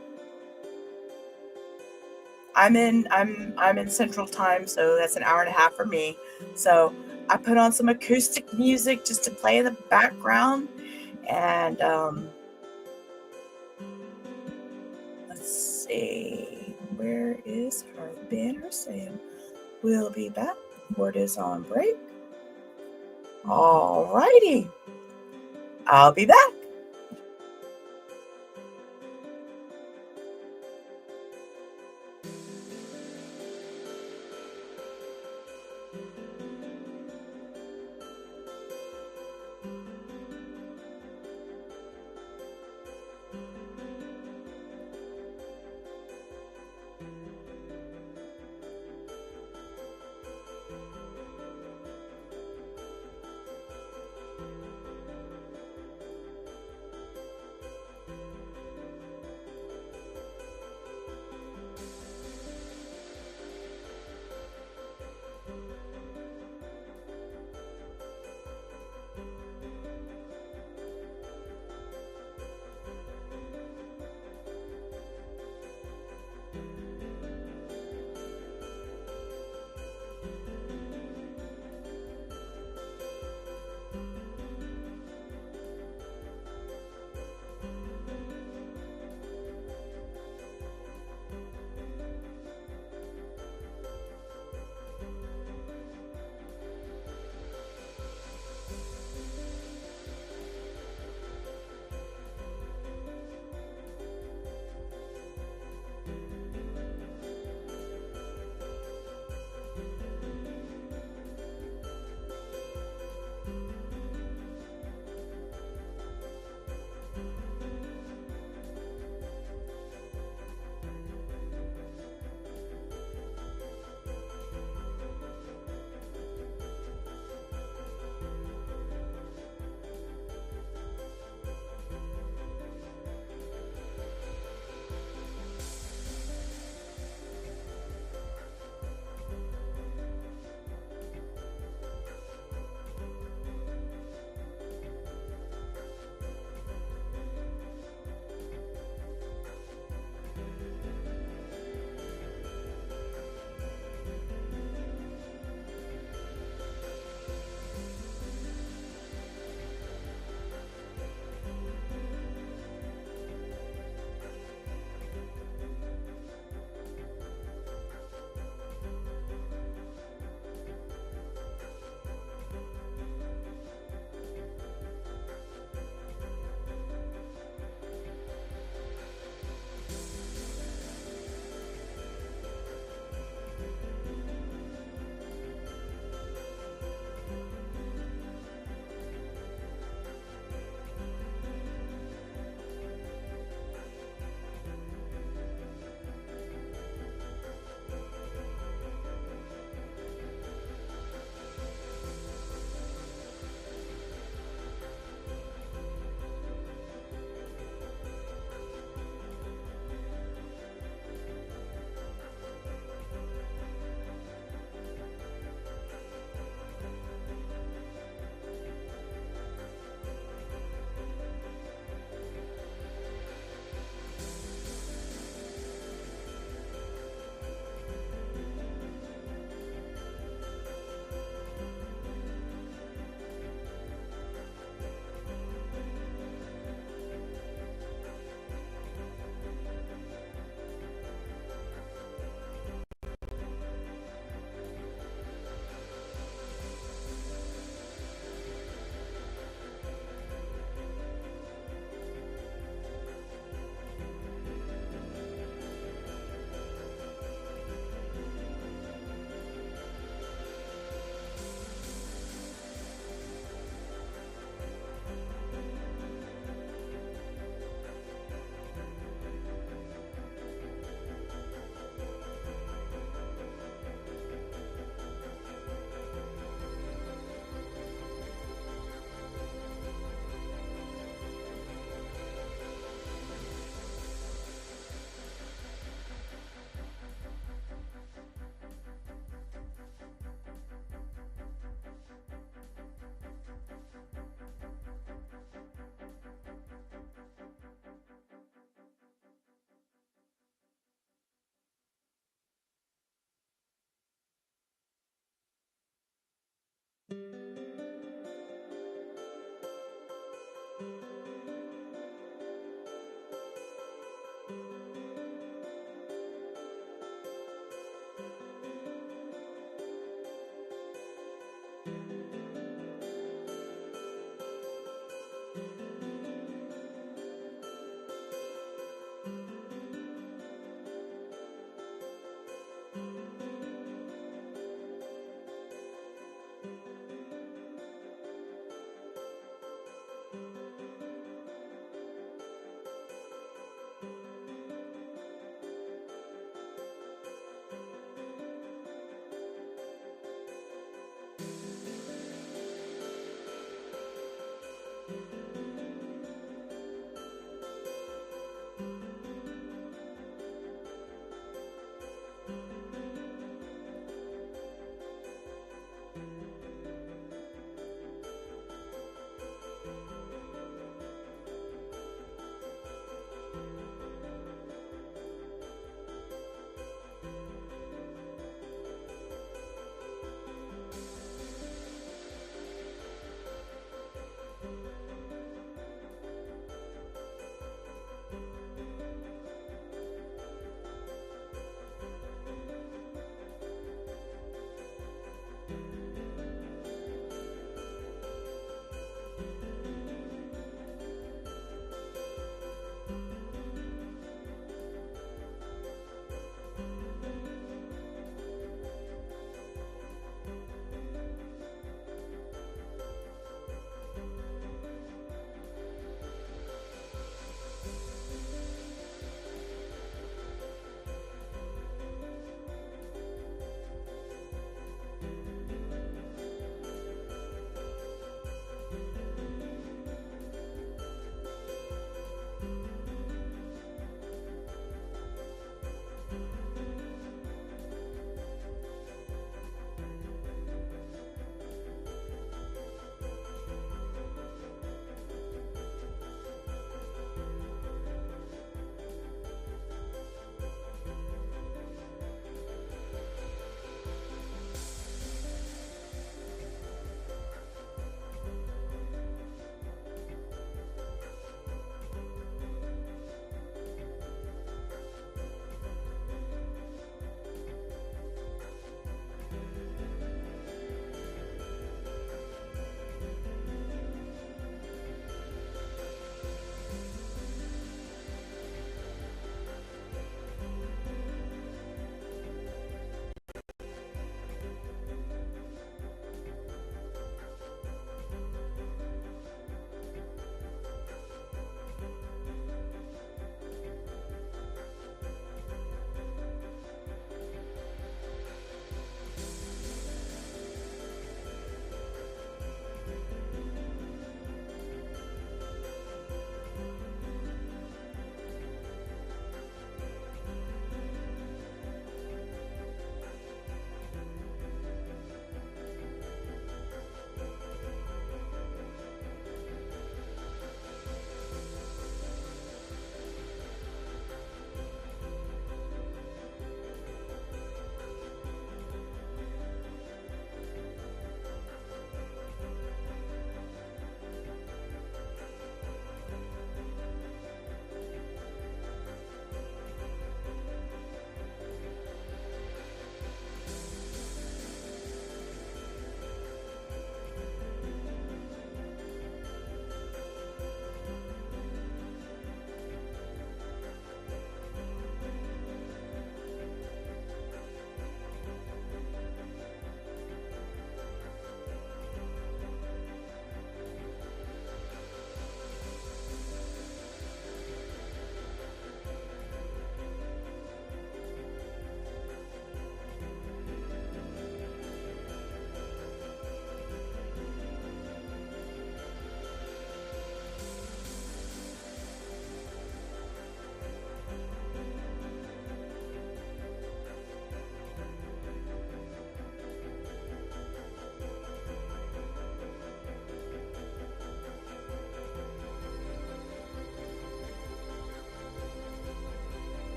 [SPEAKER 11] I'm in Central Time, so that's an hour and a half for me. So I put on some acoustic music just to play in the background, and let's see, where is her banner saying we'll be back? Court is on break. All righty, I'll be back.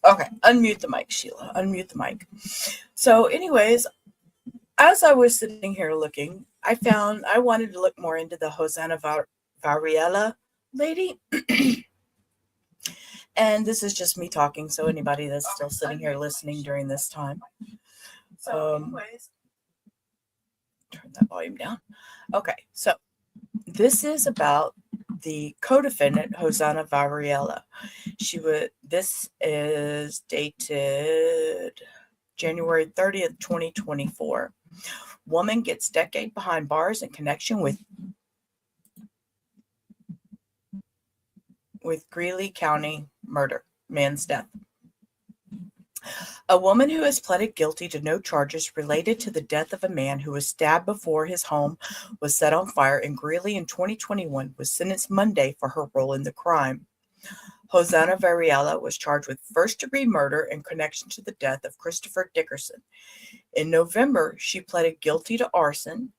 [SPEAKER 11] Okay, unmute the mic, Sheila. Unmute the mic. So, anyways, as I was sitting here looking, I wanted to look more into the Hosanna Varela lady. And this is just me talking, so anybody that's still sitting here listening during this time. Turn that volume down. Okay, so this is about the co-defendant, Hosanna Varela. This is dated January 30th, 2024. Woman gets decade behind bars in connection with Greeley County murder, man's death. A woman who has pleaded guilty to no charges related to the death of a man who was stabbed before his home was set on fire in Greeley in 2021 was sentenced Monday for her role in the crime. Hosanna Varela was charged with first-degree murder in connection to the death of Christopher Dickerson. In November, she pleaded guilty to arson,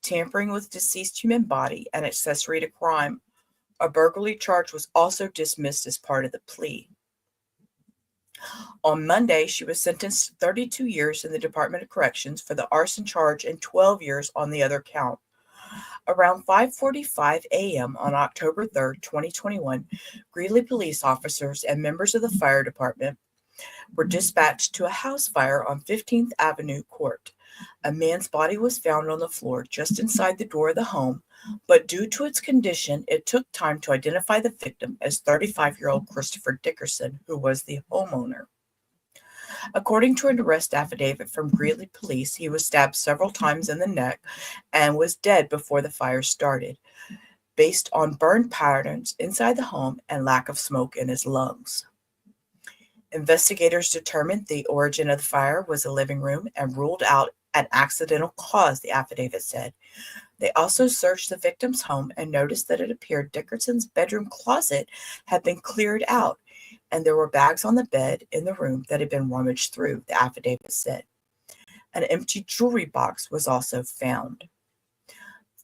[SPEAKER 11] tampering with deceased human body, and accessory to crime. A burglary charge was also dismissed as part of the plea. On Monday, she was sentenced to 32 years in the Department of Corrections for the arson charge and 12 years on the other count. Around 5:45 a.m. on October 3rd, 2021, Greeley police officers and members of the fire department were dispatched to a house fire on 15th Avenue Court. A man's body was found on the floor just inside the door of the home, but due to its condition, it took time to identify the victim as 35-year-old Christopher Dickerson, who was the homeowner. According to an arrest affidavit from Greeley police, he was stabbed several times in the neck and was dead before the fire started, based on burn patterns inside the home and lack of smoke in his lungs. Investigators determined the origin of the fire was a living room and ruled out an accidental cause, the affidavit said. They also searched the victim's home and noticed that it appeared Dickerson's bedroom closet had been cleared out, and there were bags on the bed in the room that had been rummaged through, the affidavit said. An empty jewelry box was also found.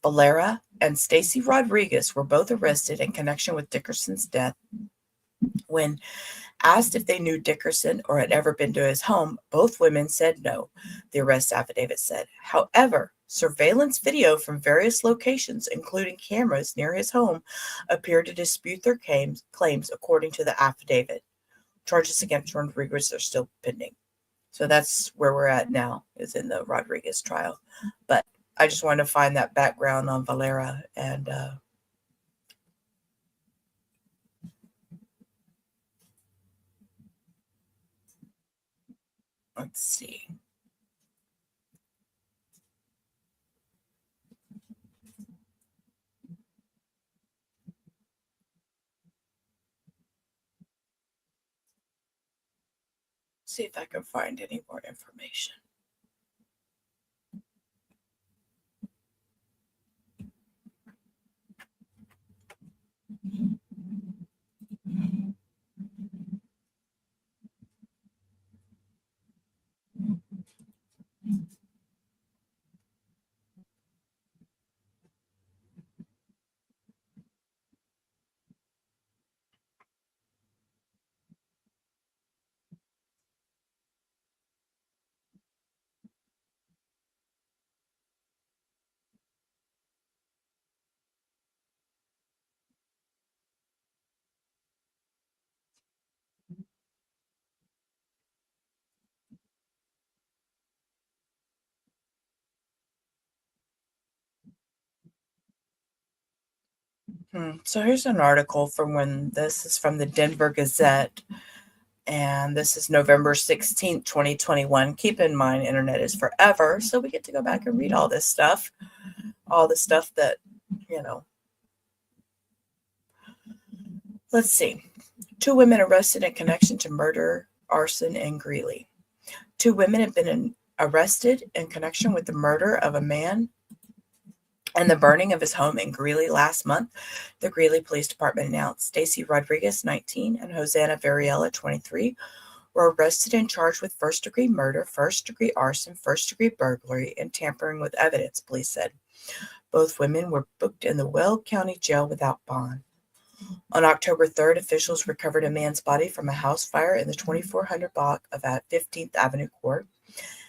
[SPEAKER 11] Valera and Stacy Rodriguez were both arrested in connection with Dickerson's death. When asked if they knew Dickerson or had ever been to his home, both women said no, the arrest affidavit said. However, surveillance video from various locations, including cameras near his home, appeared to dispute their claims according to the affidavit. Charges against Rodriguez are still pending. So that's where we're at now, is in the Rodriguez trial. But I just wanted to find that background on Valera and let's see. See if I can find any more information. So here's an article from when this is from the Denver Gazette, and this is November 16th, 2021. Keep in mind, internet is forever, so we get to go back and read all the stuff that, Let's see. 2 women arrested in connection to murder, arson, and Greeley. 2 women have been arrested in connection with the murder of a man and the burning of his home in Greeley last month, the Greeley Police Department announced. Stacy Rodriguez, 19, and Hosanna Varela, 23, were arrested and charged with first-degree murder, first-degree arson, first-degree burglary, and tampering with evidence, police said. Both women were booked in the Weld County Jail without bond. On October 3rd, officials recovered a man's body from a house fire in the 2400 block of 15th Avenue Court.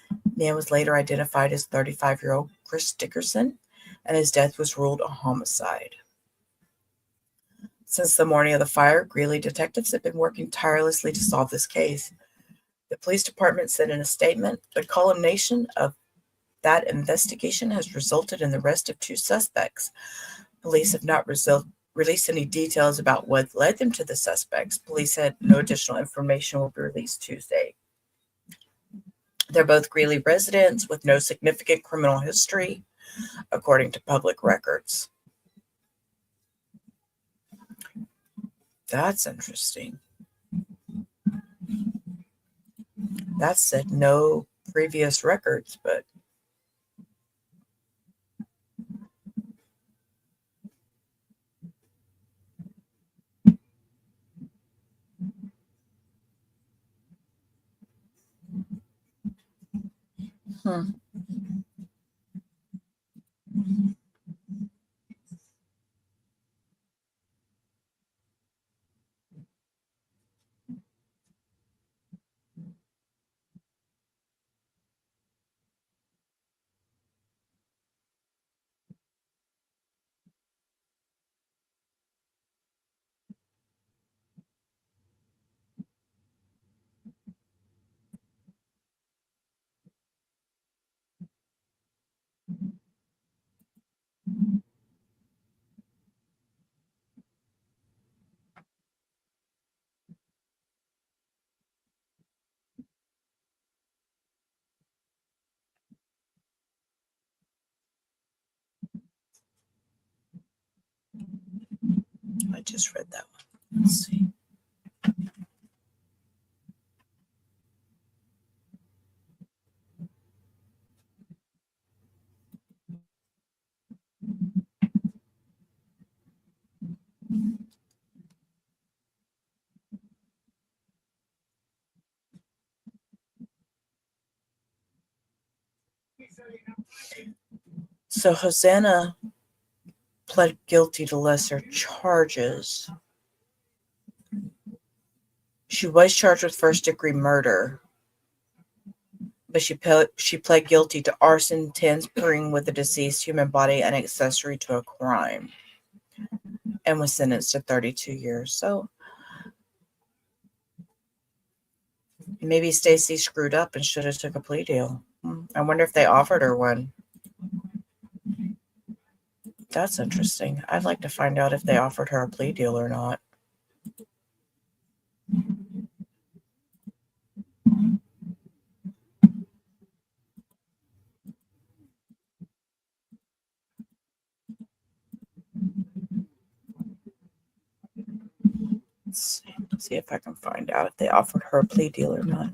[SPEAKER 11] The man was later identified as 35-year-old Chris Dickerson, and his death was ruled a homicide. Since the morning of the fire, Greeley detectives have been working tirelessly to solve this case. The police department said in a statement, the culmination of that investigation has resulted in the arrest of 2 suspects. Police have not released any details about what led them to the suspects. Police said no additional information will be released Tuesday. They're both Greeley residents with no significant criminal history, according to public records. That's interesting. That said no previous records, but I just read that one. Let's see. So Hosanna pled guilty to lesser charges. She was charged with first-degree murder, but she pled guilty to arson, tampering with a deceased human body, and accessory to a crime, and was sentenced to 32 years. So maybe Stacy screwed up and should have took a plea deal. I wonder if they offered her one. That's interesting. I'd like to find out if they offered her a plea deal or not. Let's see if I can find out if they offered her a plea deal or not.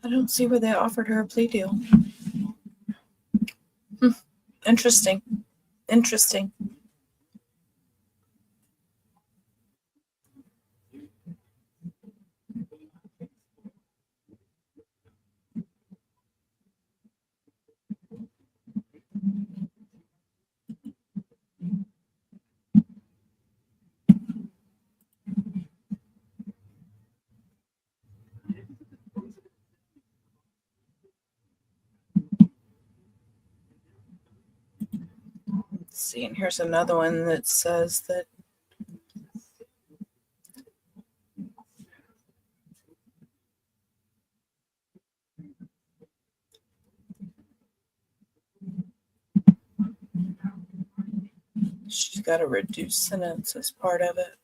[SPEAKER 11] I don't see where they offered her a plea deal. Interesting. Interesting. Let's see, and here's another one that says that she's got a reduced sentence as part of it.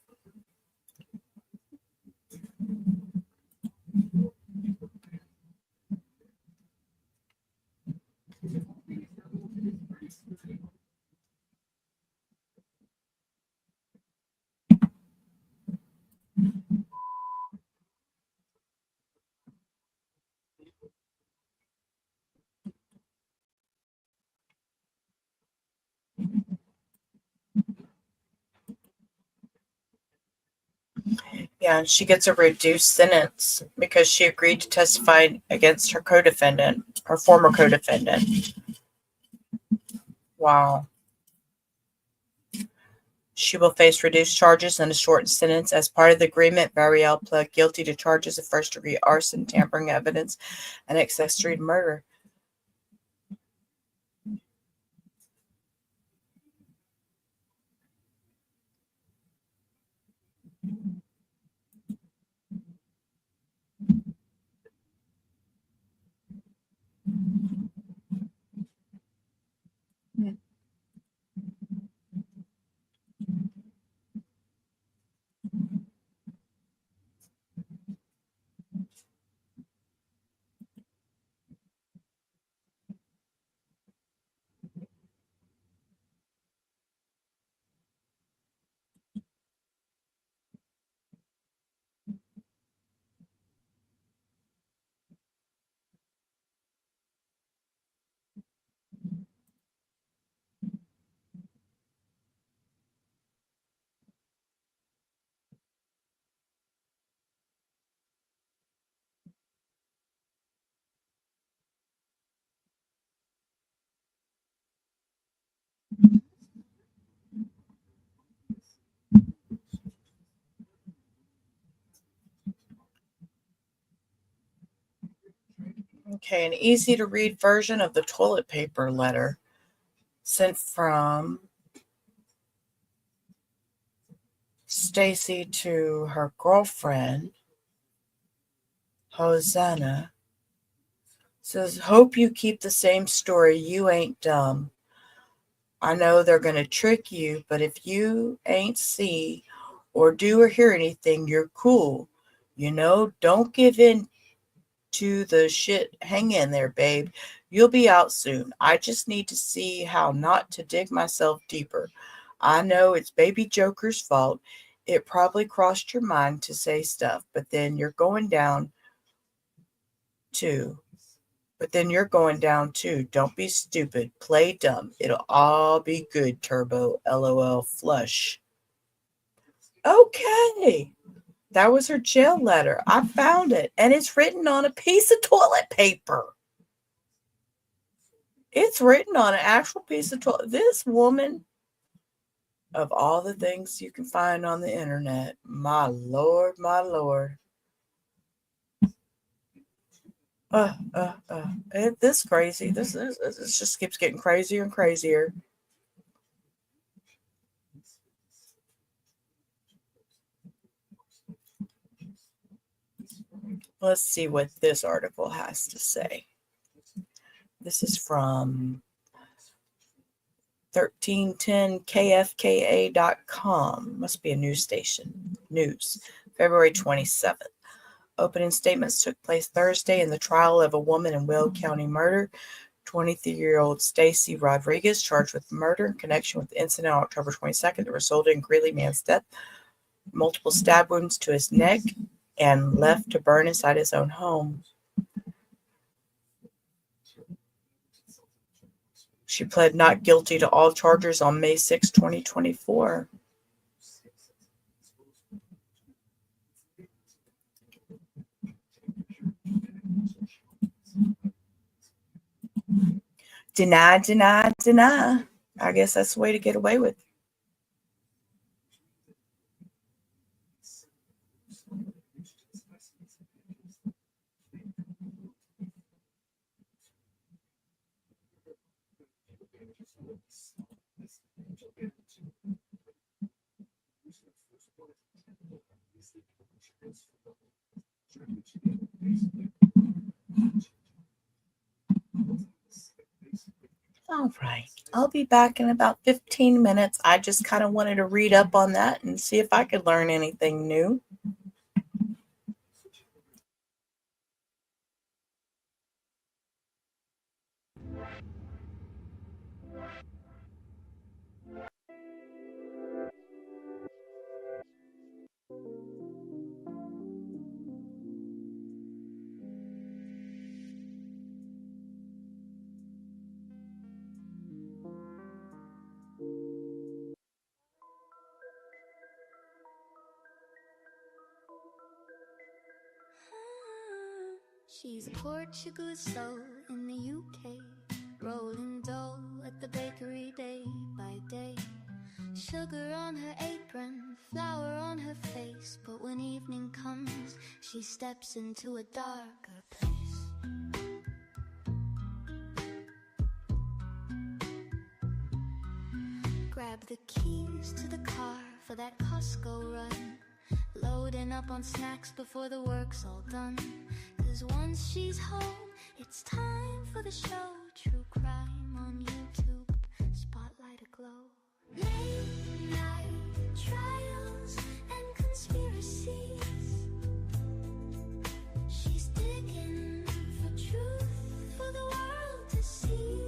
[SPEAKER 11] Yeah, and she gets a reduced sentence because she agreed to testify against her co-defendant, her former co-defendant. Wow. She will face reduced charges and a shortened sentence. As part of the agreement, Varela pled guilty to charges of first-degree arson, tampering evidence, and accessory to murder. Okay, an easy to read version of the toilet paper letter sent from Stacy to her girlfriend, Hosanna. Says, hope you keep the same story. You ain't dumb. I know they're going to trick you, but if you ain't see or do or hear anything, you're cool. You know, don't give in to the shit. Hang in there, babe. You'll be out soon. I just need to see how not to dig myself deeper. I know it's baby Joker's fault. It probably crossed your mind to say stuff, but then you're going down too. Don't be stupid. Play dumb. It'll all be good, Turbo. LOL. Flush. Okay. That was her jail letter. I found it. And it's written on a piece of toilet paper. It's written on an actual piece of toilet. This woman, of all the things you can find on the internet, my Lord, my Lord. This crazy. This just keeps getting crazier and crazier. Let's see what this article has to say. This is from 1310kfka.com. Must be a news station. News. February 27th. Opening statements took place Thursday in the trial of a woman in Will County murder. 23-year-old Stacy Rodriguez charged with murder in connection with the incident on October 22nd that resulted in Greeley man's death. Multiple stab wounds to his neck and left to burn inside his own home. She pled not guilty to all charges on May 6, 2024. Deny, deny, deny. I guess that's the way to get away with it. All right. I'll be back in about 15 minutes. I just kind of wanted to read up on that and see if I could learn anything new.
[SPEAKER 2] She's a Portuguese soul in the UK, rolling dough at the bakery day by day. Sugar on her apron, flour on her face, but when evening comes, she steps into a darker place. Grab the keys to the car for that Costco run, loading up on snacks before the work's all done. 'Cause once she's home, it's time for the show. True crime on YouTube, spotlight aglow. Late night trials and conspiracies. She's digging for truth for the world to see.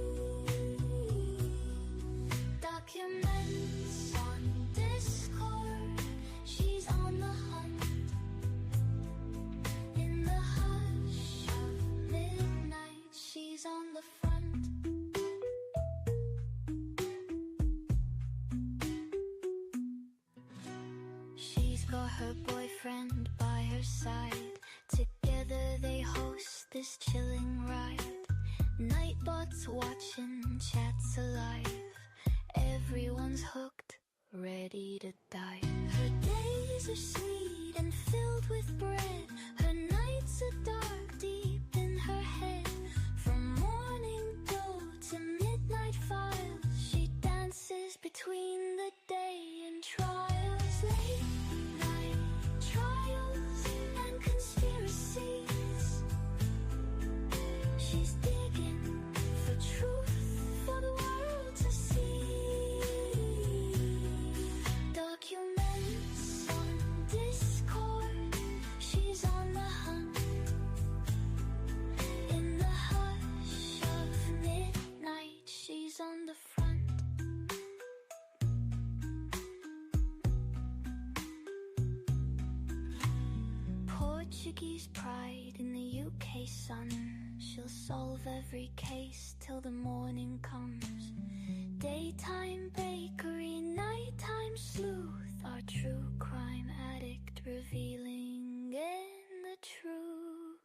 [SPEAKER 2] Documents on Discord, she's on the hunt. In the hush of midnight, she's on the front. She's got her boyfriend by her side. Together they host this chilling ride. Nightbots watching, chats alive. Everyone's hooked, ready to die. Her days are sweet and filled with bread. Her nights are dark, deep in her head. From morning glow to midnight files, she dances between the day and trials. Late night trials and conspiracies. She's digging for truth for the world to see. Documents on Discord, she's on the hunt. In the hush of midnight, she's on the front. Portuguese pride in the UK sun. She'll solve every case till the morning comes. Daytime bakery, nighttime sleuth. Our true crime addict revealing in the truth.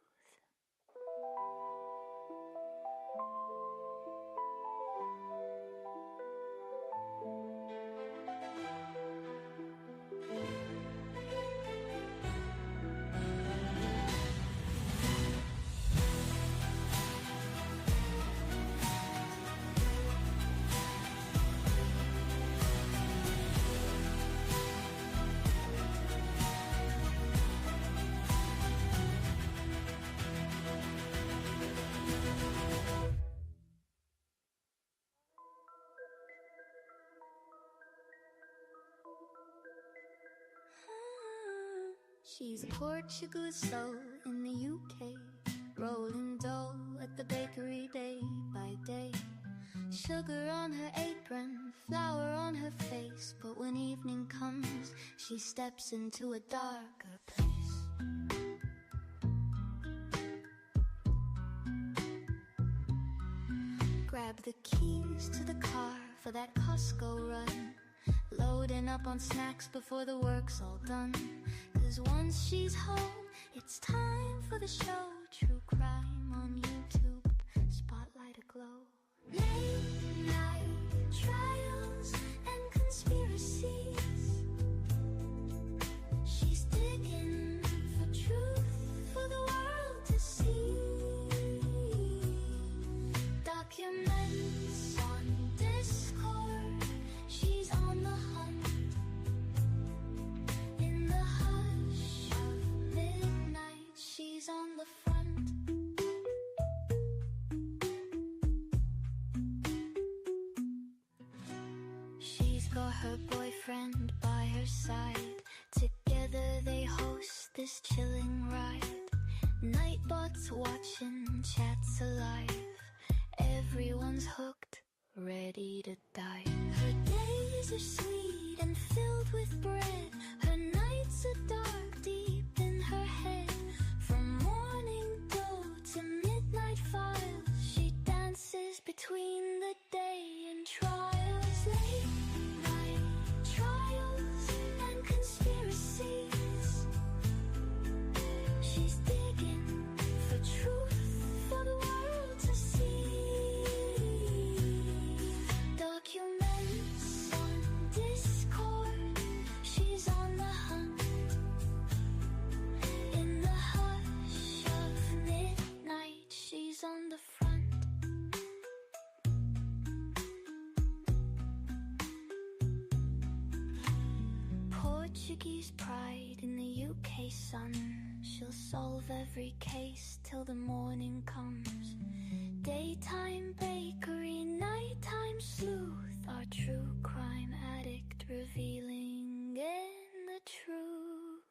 [SPEAKER 2] She's a Portuguese soul in the UK, rolling dough at the bakery day by day. Sugar on her apron, flour on her face, but when evening comes, she steps into a darker place. Grab the keys to the car for that Costco run, loading up on snacks before the work's all done. 'Cause once she's home, it's time for the show. True crime on YouTube, spotlight aglow. Late night trials and conspiracies. She's digging for truth for the world to see. Documents on Discord, she's on the hunt. In the hush of midnight, she's on the front. She's got her boyfriend by her side. Together they host this chilling ride. Nightbots watching, chats alive. Everyone's hooked, ready to die. Her days are sweet and filled with bread. Her nights are dark, deep in her head. From morning glow to midnight files, she dances between the day and trials. Late night trials and conspiracies. She's digging for truth Portuguese pride in the UK sun. She'll solve every case till the morning comes. Daytime bakery, nighttime sleuth, our true crime addict revealing in the truth.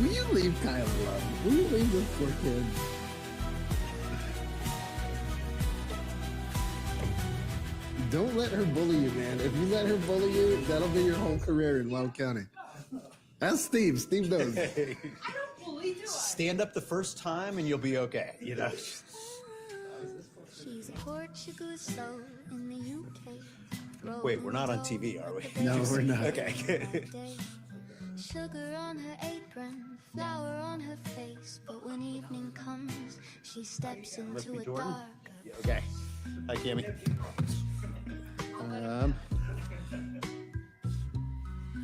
[SPEAKER 3] Will you leave Kyle alone? Will you leave this poor kid? Don't let her bully you, man. If you let her bully you, that'll be your whole career in Weld County. That's Steve. Steve knows.
[SPEAKER 13] Stand up the first time and you'll be okay, you know?
[SPEAKER 2] She's a Portuguese soul in the UK.
[SPEAKER 13] Wait, we're not on TV, are we?
[SPEAKER 3] No, we're not.
[SPEAKER 13] Okay, good.
[SPEAKER 2] Sugar on her apron, flour on her face. But when evening comes, she steps into a dark.
[SPEAKER 13] Okay. Hi, Cammy.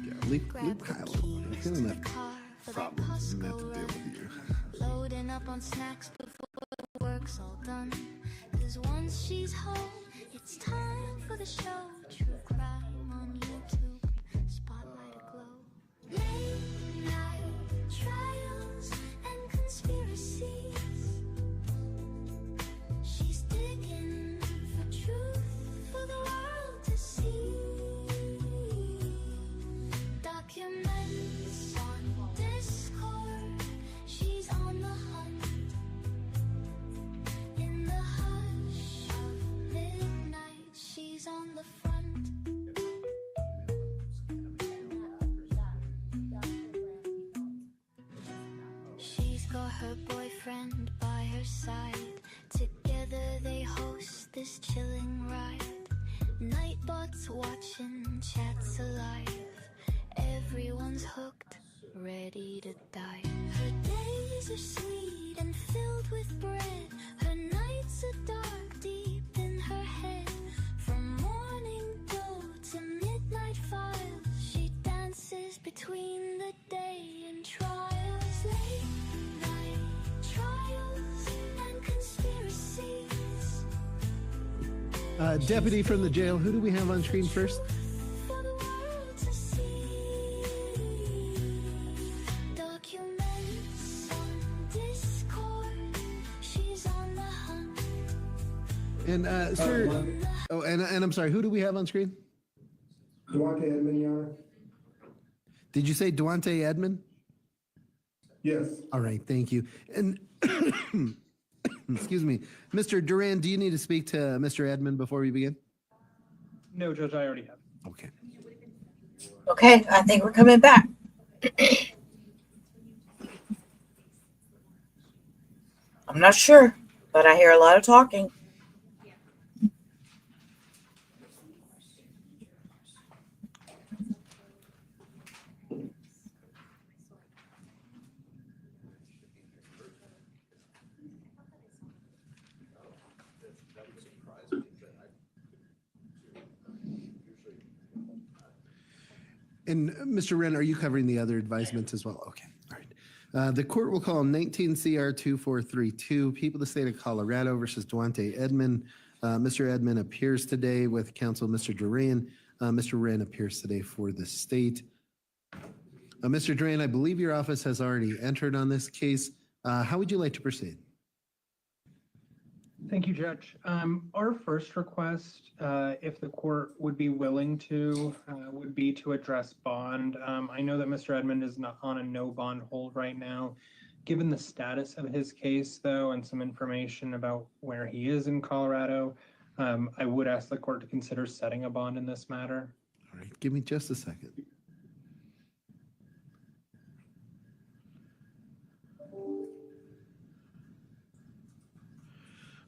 [SPEAKER 3] Yeah, leave Kyle alone. He's got enough problems and have to deal with you.
[SPEAKER 2] Loading up on snacks before the work's all done. 'Cause once she's home, it's time for the show. True crime on YouTube, spotlight aglow. Late night trials and conspiracies. She's digging for truth for the world to see. Documents on Discord. She's on the hunt. In the hush of midnight, she's on the front. She's got her boyfriend by her side. Together they host this chilling ride. Nightbots watching, chats alive. Everyone's hooked, ready to die. Her days are sweet and filled with bread. Her nights are dark, deep in her head. From morning glow to midnight files, she dances between the day and trials. Late night trials and conspiracies.
[SPEAKER 3] Deputy from the jail, who do we have on screen first?
[SPEAKER 2] For the world to see. Documents on Discord. She's on the hunt.
[SPEAKER 3] And sir, oh, and I'm sorry, who do we have on screen?
[SPEAKER 14] Duante Edmond, Your Honor.
[SPEAKER 3] Did you say Duante Edmond?
[SPEAKER 14] Yes.
[SPEAKER 3] All right, thank you. And excuse me, Mr. Duran, do you need to speak to Mr. Edmond before we begin?
[SPEAKER 15] No, Judge, I already have.
[SPEAKER 3] Okay.
[SPEAKER 11] Okay, I think we're coming back. I'm not sure, but I hear a lot of talking.
[SPEAKER 3] And Mr. Wren, are you covering the other advisements as well? Okay, all right. The court will call 19 CR 2432, People of the State of Colorado versus Duante Edmond. Mr. Edmond appears today with counsel Mr. Duran. Mr. Wren appears today for the state. Mr. Duran, I believe your office has already entered on this case. How would you like to proceed?
[SPEAKER 15] Thank you, Judge. Our first request, if the court would be willing to, would be to address bond. I know that Mr. Edmond is not on a no bond hold right now. Given the status of his case, though, and some information about where he is in Colorado, I would ask the court to consider setting a bond in this matter.
[SPEAKER 3] All right, give me just a second.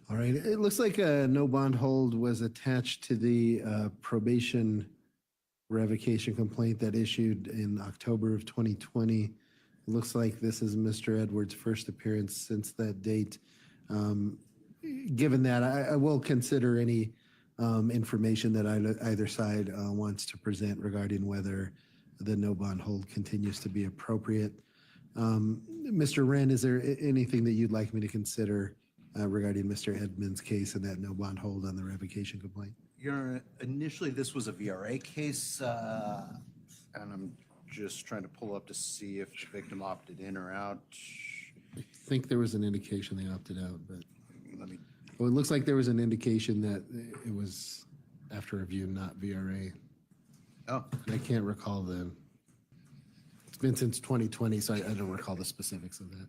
[SPEAKER 3] All right, it looks like a no bond hold was attached to the probation revocation complaint that issued in October of 2020. It looks like this is Mr. Edwards' first appearance since that date. Given that, I will consider any information that either side wants to present regarding whether the no bond hold continues to be appropriate. Mr. Wren, is there anything that you'd like me to consider regarding Mr. Edmonds' case and that no bond hold on the revocation complaint?
[SPEAKER 13] Your Honor, initially this was a VRA case, and I'm just trying to pull up to see if the victim opted in or out.
[SPEAKER 3] I think there was an indication they opted out, but
[SPEAKER 13] Let me,
[SPEAKER 3] well, it looks like there was an indication that it was after review, not VRA.
[SPEAKER 13] oh,
[SPEAKER 3] And I can't recall it's been since 2020, so I don't recall the specifics of that.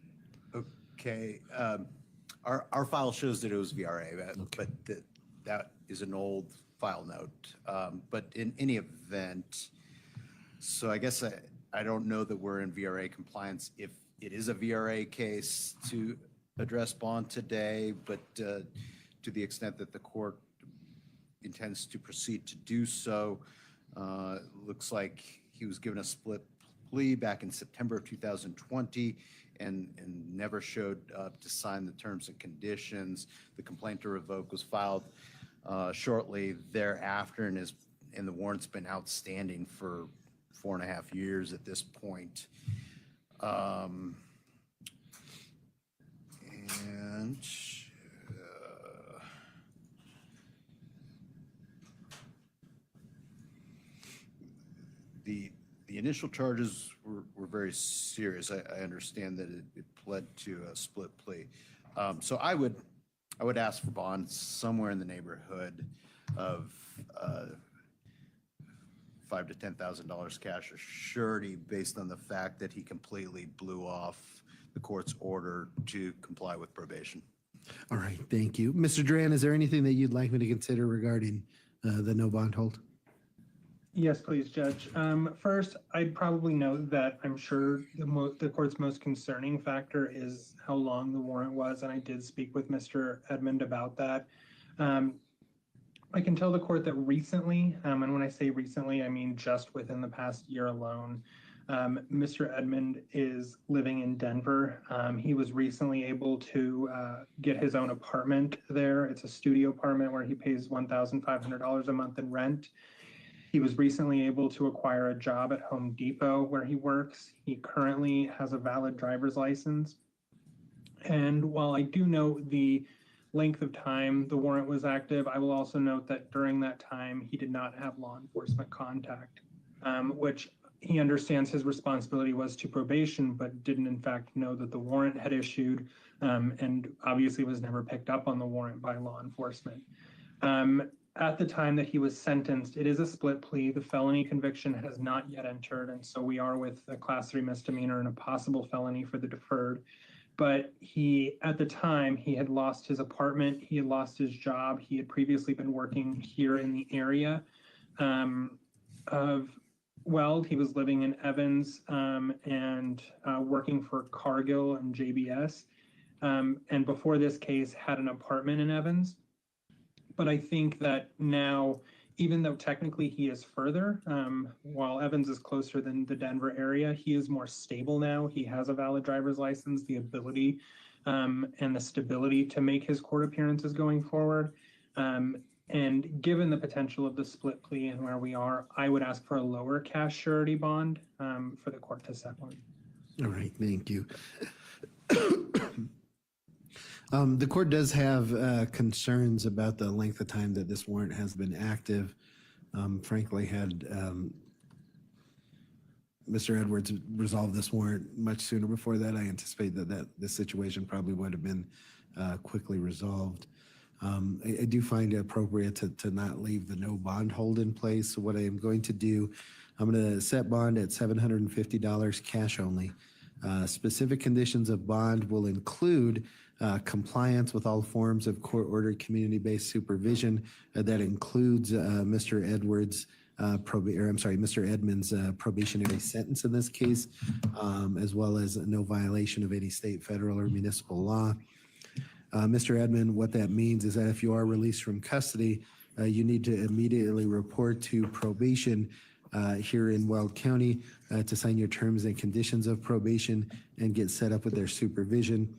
[SPEAKER 13] okay. Our file shows that it was VRA, but that is an old file note. But in any event, so I guess I don't know that we're in VRA compliance if it is a VRA case to address bond today, but to the extent that the court intends to proceed to do so, looks like he was given a split plea back in September of 2020 and never showed up to sign the terms and conditions. The complaint to revoke was filed shortly thereafter, and the warrant's been outstanding for 4.5 years at this point. And the initial charges were very serious. I understand that it pled to a split plea. So I would ask for bonds somewhere in the neighborhood of $5,000 to $10,000 cash or surety based on the fact that he completely blew off the court's order to comply with probation.
[SPEAKER 3] All right, thank you. Mr. Duran, is there anything that you'd like me to consider regarding the no bond hold?
[SPEAKER 15] Yes, please, Judge. First, I'd probably note that I'm sure the court's most concerning factor is how long the warrant was, and I did speak with Mr. Edmond about that. I can tell the court that recently, and when I say recently, I mean just within the past year alone, Mr. Edmond is living in Denver. He was recently able to get his own apartment there. It's a studio apartment where he pays $1,500 a month in rent. He was recently able to acquire a job at Home Depot where he works. He currently has a valid driver's license. And while I do note the length of time the warrant was active, I will also note that during that time, he did not have law enforcement contact, which he understands his responsibility was to probation, but didn't in fact know that the warrant had issued, and obviously was never picked up on the warrant by law enforcement. At the time that he was sentenced, it is a split plea. The felony conviction has not yet entered, and so we are with a class 3 misdemeanor and a possible felony for the deferred. But at the time, he had lost his apartment, he had lost his job, he had previously been working here in the area of Weld. He was living in Evans and working for Cargill and JBS. And before this case, had an apartment in Evans. But I think that now, even though technically he is further, while Evans is closer than the Denver area, he is more stable now. He has a valid driver's license, the ability and the stability to make his court appearances going forward. And given the potential of the split plea and where we are, I would ask for a lower cash surety bond for the court to set one.
[SPEAKER 3] All right, thank you. The court does have concerns about the length of time that this warrant has been active. Frankly, had Mr. Edwards resolved this warrant much sooner before that, I anticipate that this situation probably would have been quickly resolved. I do find it appropriate to not leave the no bond hold in place. So what I am going to do, I'm going to set bond at $750 cash only. Specific conditions of bond will include compliance with all forms of court-ordered community-based supervision. That includes Mr. Edmonds' probationary sentence in this case, as well as no violation of any state, federal, or municipal law. Mr. Edmond, what that means is that if you are released from custody, you need to immediately report to probation here in Weld County to sign your terms and conditions of probation and get set up with their supervision.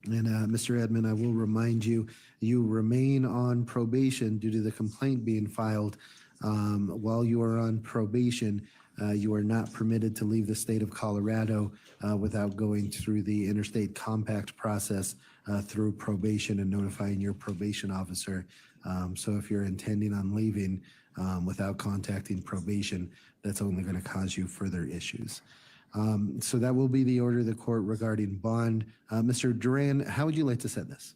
[SPEAKER 3] And Mr. Edmond, I will remind you, you remain on probation due to the complaint being filed. While you are on probation, you are not permitted to leave the state of Colorado without going through the interstate compact process through probation and notifying your probation officer. So if you're intending on leaving without contacting probation, that's only going to cause you further issues. So that will be the order of the court regarding bond. Mr. Duran, how would you like to set this?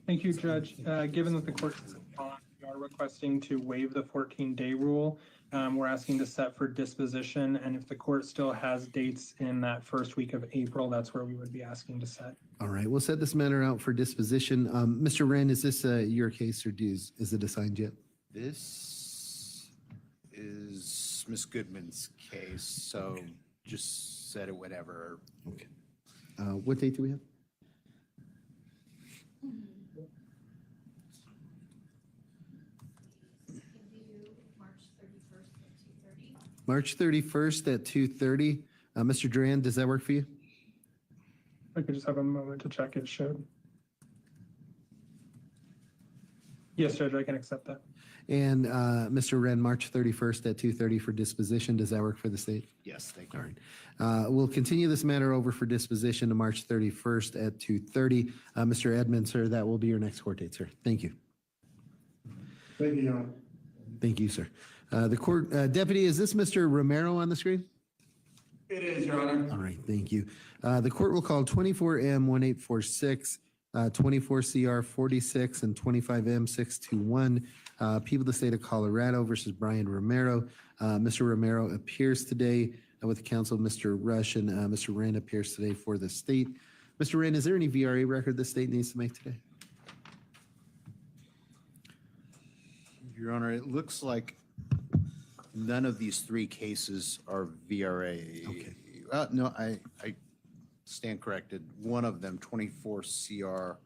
[SPEAKER 15] Thank you, Judge. Given that the court is bond, we are requesting to waive the 14-day rule. We're asking to set for disposition, and if the court still has dates in that first week of April, that's where we would be asking to set.
[SPEAKER 3] All right, we'll set this matter out for disposition. Mr. Wren, is this your case or is it assigned yet?
[SPEAKER 13] This is Ms. Goodman's case, so just set it whenever.
[SPEAKER 3] Okay. What date do we have? March 31st at 2:30. Mr. Duran, does that work for you?
[SPEAKER 15] If I could just have a moment to check, it should. Yes, Judge, I can accept that.
[SPEAKER 3] And Mr. Wren, March 31st at 2:30 for disposition. Does that work for the state?
[SPEAKER 13] Yes, thank you.
[SPEAKER 3] All right. We'll continue this matter over for disposition to March 31st at 2:30. Mr. Edmonds, sir, that will be your next court date, sir. Thank you.
[SPEAKER 14] Thank you, Your Honor.
[SPEAKER 3] Thank you, sir. The court deputy, is this Mr. Romero on the screen?
[SPEAKER 14] It is, Your Honor.
[SPEAKER 3] All right, thank you. The court will call 24M1846, 24CR 46, and 25M621. People of the state of Colorado versus Brian Romero. Mr. Romero appears today with the counsel of Mr. Rush, and Mr. Wren appears today for the state. Mr. Wren, is there any VRA record the state needs to make today?
[SPEAKER 13] Your Honor, it looks like none of these three cases are VRA.
[SPEAKER 3] Okay.
[SPEAKER 13] No, I stand corrected. One of them, 24CR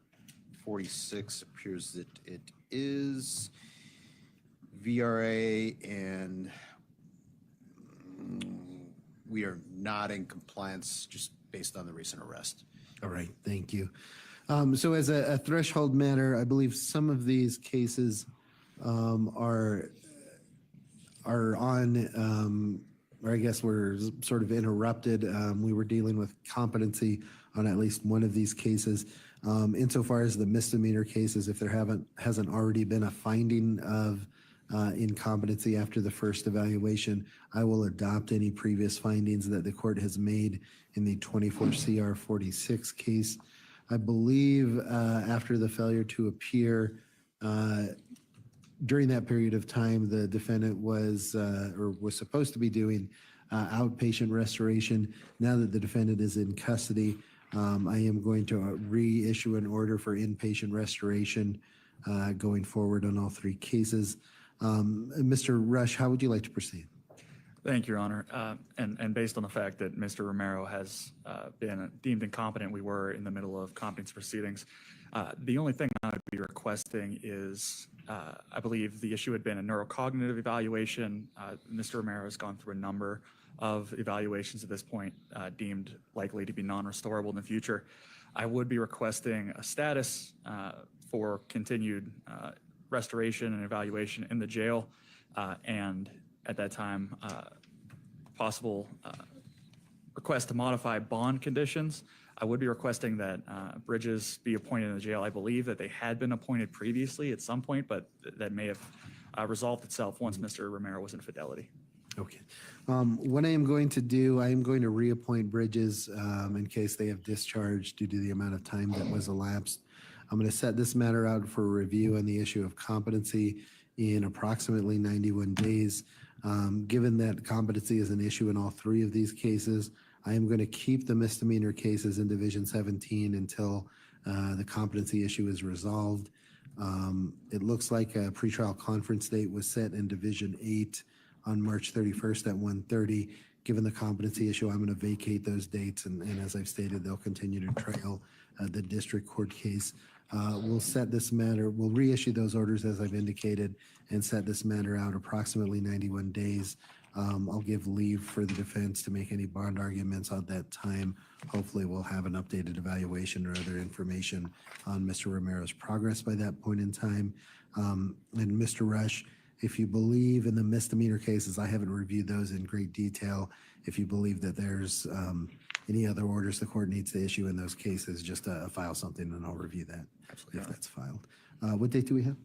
[SPEAKER 13] 46, appears that it is VRA, and we are not in compliance just based on the recent arrest.
[SPEAKER 3] All right, thank you. So as a threshold matter, I believe some of these cases are on, or I guess we're sort of interrupted. We were dealing with competency on at least one of these cases. Insofar as the misdemeanor cases, if there hasn't already been a finding of incompetency after the first evaluation, I will adopt any previous findings that the court has made in the 24CR 46 case. I believe after the failure to appear, during that period of time, the defendant was supposed to be doing outpatient restoration. Now that the defendant is in custody, I am going to reissue an order for inpatient restoration going forward on all three cases. Mr. Rush, how would you like to proceed?
[SPEAKER 16] Thank you, Your Honor. And based on the fact that Mr. Romero has been deemed incompetent, we were in the middle of competence proceedings. The only thing I would be requesting is, I believe the issue had been a neurocognitive evaluation. Mr. Romero has gone through a number of evaluations at this point, deemed likely to be non-restorable in the future. I would be requesting a status for continued restoration and evaluation in the jail, and at that time, possible request to modify bond conditions. I would be requesting that Bridges be appointed in the jail. I believe that they had been appointed previously at some point, but that may have resolved itself once Mr. Romero was in fidelity.
[SPEAKER 3] Okay. What I am going to do, I am going to reappoint Bridges in case they have discharged due to the amount of time that was elapsed. I'm going to set this matter out for review on the issue of competency in approximately 91 days. Given that competency is an issue in all three of these cases, I am going to keep the misdemeanor cases in Division 17 until the competency issue is resolved. It looks like a pretrial conference date was set in Division 8 on March 31st at 1:30. Given the competency issue, I'm going to vacate those dates, and as I've stated, they'll continue to trail the district court case. We'll set this matter, we'll reissue those orders as I've indicated and set this matter out approximately 91 days. I'll give leave for the defense to make any bond arguments at that time. Hopefully we'll have an updated evaluation or other information on Mr. Romero's progress by that point in time. And Mr. Rush, if you believe in the misdemeanor cases, I haven't reviewed those in great detail. If you believe that there's any other orders the court needs to issue in those cases, just file something and I'll review that if that's filed. What date do we have?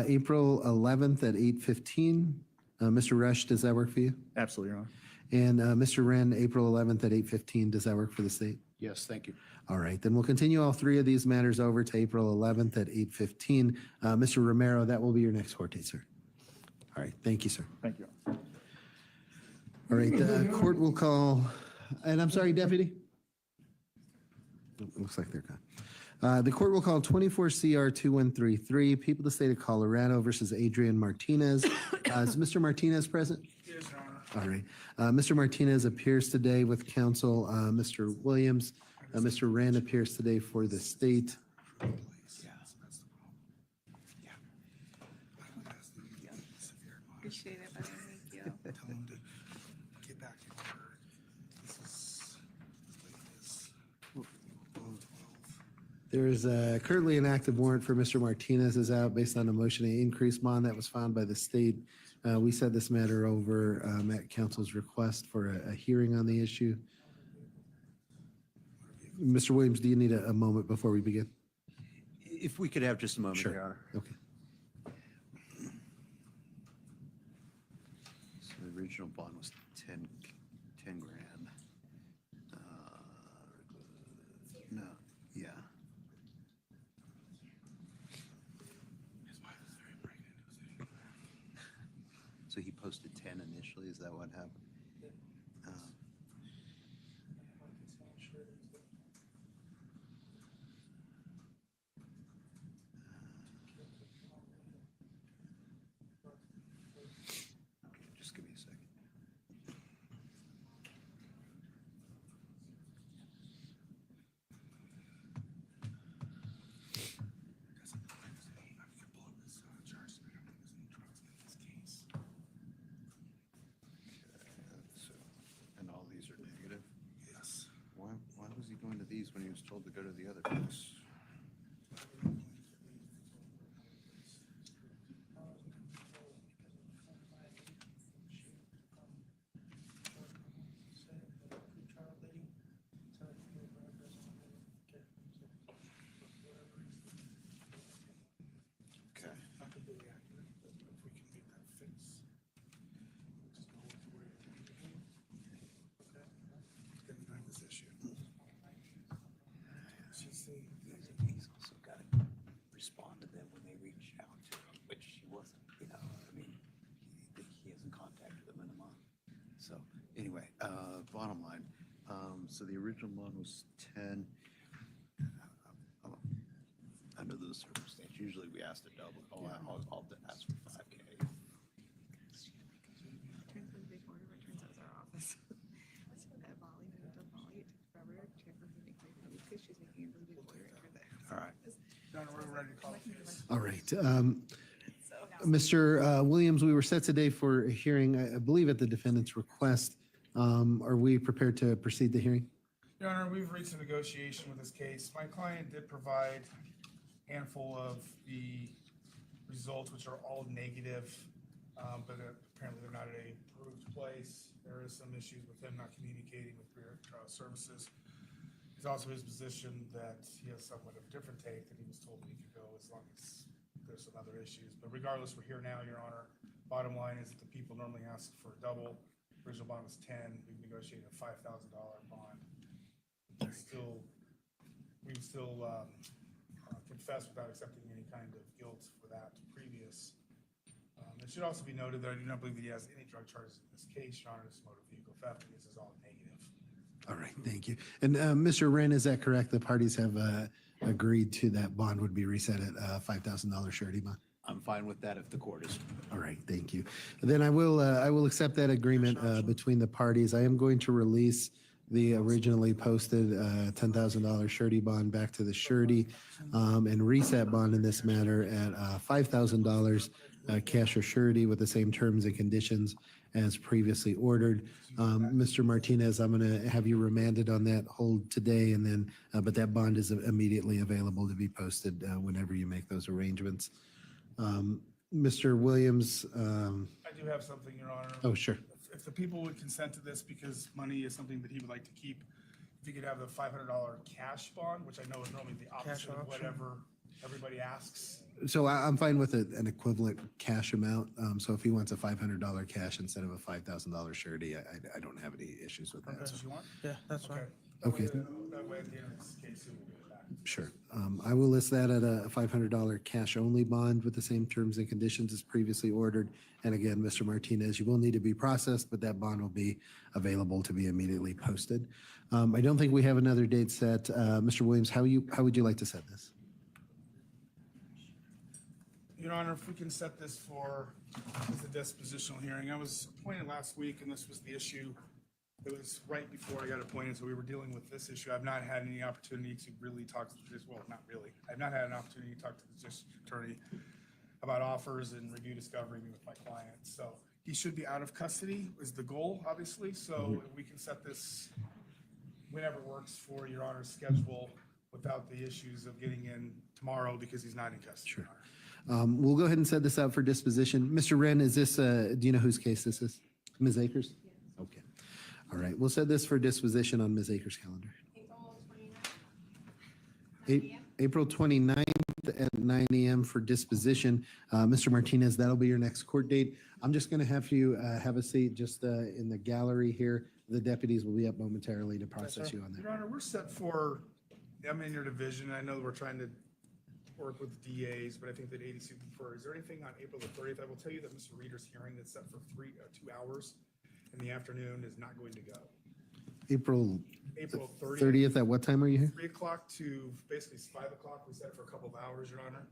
[SPEAKER 3] April 11th at 8:15. Mr. Rush, does that work for you?
[SPEAKER 16] Absolutely, Your Honor.
[SPEAKER 3] And Mr. Wren, April 11th at 8:15, does that work for the state?
[SPEAKER 13] Yes, thank you.
[SPEAKER 3] All right, then we'll continue all three of these matters over to April 11th at 8:15. Mr. Romero, that will be your next court date, sir. All right, thank you, sir.
[SPEAKER 16] Thank you.
[SPEAKER 3] All right, the court will call, and I'm sorry, Deputy? Looks like they're gone. The court will call 24 CR 2133, People of the State of Colorado versus Adrian Martinez. Is Mr. Martinez present?
[SPEAKER 14] Yes, Your Honor.
[SPEAKER 3] All right. Mr. Martinez appears today with counsel. Mr. Williams, Mr. Rand appears today for the state.
[SPEAKER 4] Appreciate it, buddy. Thank you.
[SPEAKER 14] Tell him to get back in order. This is,
[SPEAKER 3] There is currently an active warrant for Mr. Martinez is out based on a motion to increase bond that was found by the state. We set this matter over at council's request for a hearing on the issue. Mr. Williams, do you need a moment before we begin?
[SPEAKER 13] If we could have just a moment,
[SPEAKER 3] Sure.
[SPEAKER 13] Your Honor.
[SPEAKER 3] Okay.
[SPEAKER 13] So the original bond was 10 grand. No, yeah. So he posted 10 initially, is that what happened? Just give me a second. So, and all these are negative?
[SPEAKER 14] yes.
[SPEAKER 13] Why was he going to these when he was told to go to the other place? Okay.
[SPEAKER 14] Not completely accurate, but if we can make that fix. Just know where you're thinking. Okay. Get behind this issue. She's the.
[SPEAKER 13] He's also got to respond to them when they reach out to him, which he wasn't, I mean, he hasn't contacted them in a month. So anyway, bottom line, so the original one was 10. Under those circumstances, usually we ask to double, I'll ask for 5K.
[SPEAKER 4] Turns out the big order, but turns out it's our office. Let's put that volley, and it does volley, it takes forever, check for who they play for, because she's making a really big order, it turns out.
[SPEAKER 13] All right.
[SPEAKER 14] Your Honor, we're ready to call the case.
[SPEAKER 3] All right. Mr. Williams, we were set today for a hearing, I believe at the defendant's request. Are we prepared to proceed the hearing?
[SPEAKER 14] Your Honor, we've reached a negotiation with this case. My client did provide a handful of the results, which are all negative, but apparently they're not at a approved place. There is some issues with them not communicating with trial services. It's also his position that he has somewhat of a different take than he was told a week ago, as long as there's some other issues. But regardless, we're here now, Your Honor. Bottom line is that the people normally ask for a double. Original bond was 10. We've negotiated a $5,000 bond. We still confess without accepting any kind of guilt for that previous. It should also be noted that I do not believe that he has any drug charges in this case, Your Honor. This is motor vehicle theft. This is all negative.
[SPEAKER 3] All right, thank you. And Mr. Wren, is that correct? The parties have agreed to that bond would be reset at $5,000 surety bond?
[SPEAKER 13] I'm fine with that if the court is.
[SPEAKER 3] All right, thank you. Then I will accept that agreement between the parties. I am going to release the originally posted $10,000 surety bond back to the surety and reset bond in this matter at $5,000 cash or surety with the same terms and conditions as previously ordered. Mr. Martinez, I'm going to have you remanded on that hold today, and then, but that bond is immediately available to be posted whenever you make those arrangements. Mr. Williams.
[SPEAKER 14] I do have something, Your Honor.
[SPEAKER 3] Oh, sure.
[SPEAKER 14] If the people would consent to this, because money is something that he would like to keep, if you could have the $500 cash bond, which I know is normally the opposite of whatever everybody asks.
[SPEAKER 3] So I'm fine with an equivalent cash amount. So if he wants a $500 cash instead of a $5,000 surety, I don't have any issues with that.
[SPEAKER 14] Okay,
[SPEAKER 3] So-
[SPEAKER 14] you want?
[SPEAKER 17] Yeah, that's fine.
[SPEAKER 3] Okay.
[SPEAKER 14] That way at the end of this case, he will get it back.
[SPEAKER 3] Sure. I will list that at a $500 cash only bond with the same terms and conditions as previously ordered. And again, Mr. Martinez, you will need to be processed, but that bond will be available to be immediately posted. I don't think we have another date set. Mr. Williams, how would you like to set this?
[SPEAKER 14] Your Honor, if we can set this for the dispositional hearing. I was appointed last week, and this was the issue. It was right before I got appointed, so we were dealing with this issue. I've not had any opportunity to really talk to this, well, not really. I've not had an opportunity to talk to the district attorney about offers and review discovery with my client. So he should be out of custody is the goal, obviously. So we can set this whenever works for Your Honor's schedule without the issues of getting in tomorrow because he's not in custody.
[SPEAKER 3] Sure. We'll go ahead and set this out for disposition. Mr. Wren, is this, do you know whose case this is? Ms. Akers? Okay. All right, we'll set this for disposition on Ms. Akers' calendar. April 29th at 9 a.m. for disposition. Mr. Martinez, that'll be your next court date. I'm just going to have you have a seat just in the gallery here. The deputies will be up momentarily to process you on that.
[SPEAKER 14] Your Honor, we're set for, I'm in your division. I know we're trying to work with DAs, but I think that ADC would prefer. Is there anything on April the 30th? I will tell you that Mr. Reeder's hearing that's set for 2 hours in the afternoon is not going to go.
[SPEAKER 3] April
[SPEAKER 14] 30th.
[SPEAKER 3] At what time are you here?
[SPEAKER 14] 3 o'clock to basically 5 o'clock. We set it for a couple of hours, Your Honor.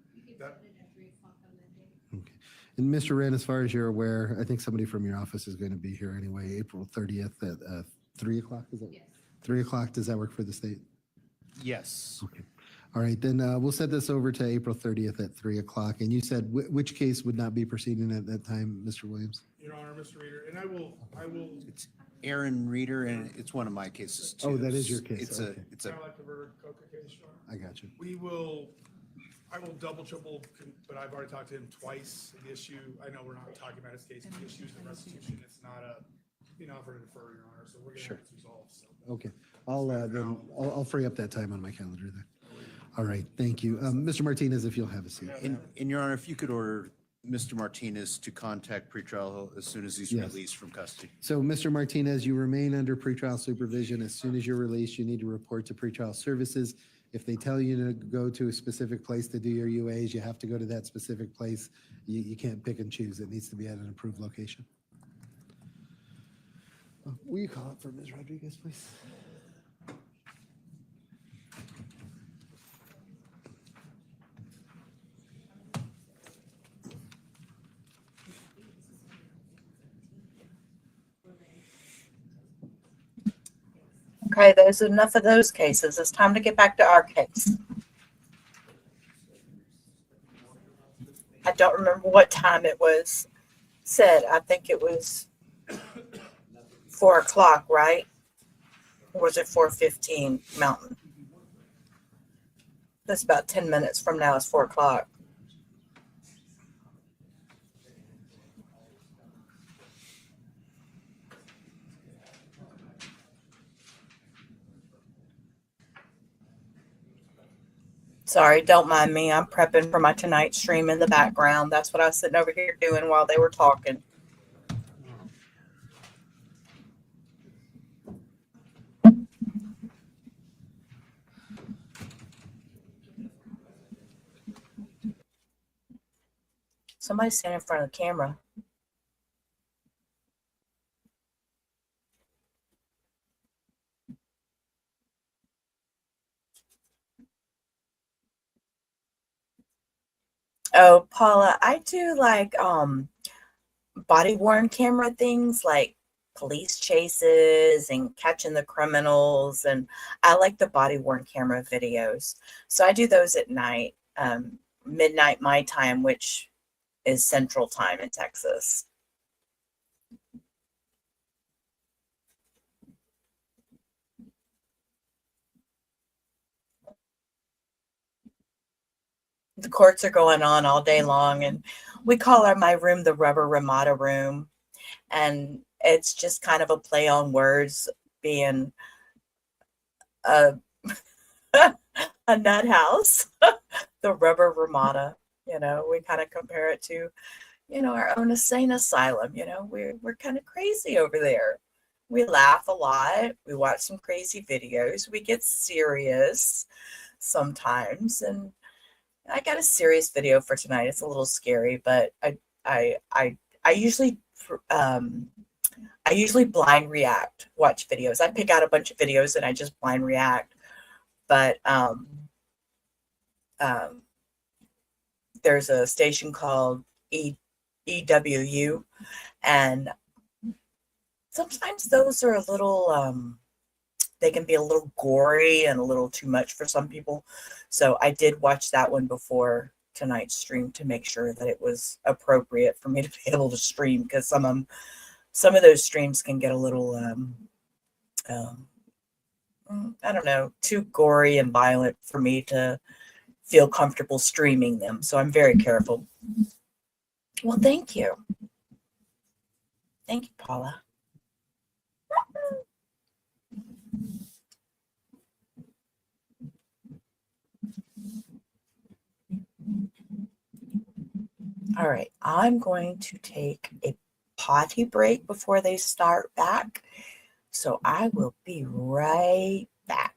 [SPEAKER 3] Okay. And Mr. Wren, as far as you're aware, I think somebody from your office is going to be here anyway, April 30th at 3 o'clock, is that? Yes. 3 o'clock, does that work for the state?
[SPEAKER 13] Yes.
[SPEAKER 3] Okay. All right, then we'll set this over to April 30th at 3 o'clock. And you said which case would not be proceeding at that time, Mr. Williams?
[SPEAKER 14] Your Honor, Mr. Reeder, and I will.
[SPEAKER 13] It's Aaron Reeder, and it's one of my cases too.
[SPEAKER 3] Oh, that is your case.
[SPEAKER 13] It's
[SPEAKER 3] Okay.
[SPEAKER 13] it's a,
[SPEAKER 14] Kind of like the Verda Coca case, Your Honor.
[SPEAKER 3] I got you.
[SPEAKER 14] I will double, triple, but I've already talked to him twice. The issue, I know we're not talking about his case, the issue is the restitution. It's not an offer to defer, Your Honor, so we're going to have this resolved. So.
[SPEAKER 3] Okay, I'll free up that time on my calendar then. All right, thank you. Mr. Martinez, if you'll have a seat.
[SPEAKER 13] in Your Honor, if you could order Mr. Martinez to contact pretrial as soon as he's
[SPEAKER 3] Yes.
[SPEAKER 13] released from custody.
[SPEAKER 3] So, Mr. Martinez, you remain under pretrial supervision. As soon as you're released, you need to report to pretrial services. If they tell you to go to a specific place to do your UAs, you have to go to that specific place. You can't pick and choose. It needs to be at an approved location. Will you call up for Ms. Rodriguez, please?
[SPEAKER 11] Okay, there's enough of those cases. It's time to get back to our case. I don't remember what time it was said. I think it was 4 o'clock, right? Or was it 4:15 Mountain? That's about 10 minutes from now. It's 4 o'clock. Sorry, don't mind me. I'm prepping for my tonight stream in the background. That's what I was sitting over here doing while they were talking. Somebody stand in front of the camera. Oh, Paula, I do like body worn camera things like police chases and catching the criminals. And I like the body worn camera videos. So I do those at night, midnight my time, which is central time in Texas. The courts are going on all day long, and we call my room the Rubber Ramada room. And it's just kind of a play on words, being a, a nut house, the Rubber Ramada. We kind of compare it to, our own insane asylum. We're kind of crazy over there. We laugh a lot. We watch some crazy videos. We get serious sometimes. And I got a serious video for tonight. It's a little scary, but I usually blind react, watch videos. I pick out a bunch of videos and I just blind react. But there's a station called EWU, and sometimes those are a little they can be a little gory and a little too much for some people. So I did watch that one before tonight's stream to make sure that it was appropriate for me to be able to stream, because some of those streams can get a little I don't know, too gory and violent for me to feel comfortable streaming them. So I'm very careful. Well, thank you. Thank you, Paula. All right, I'm going to take a potty break before they start back. So I will be right back.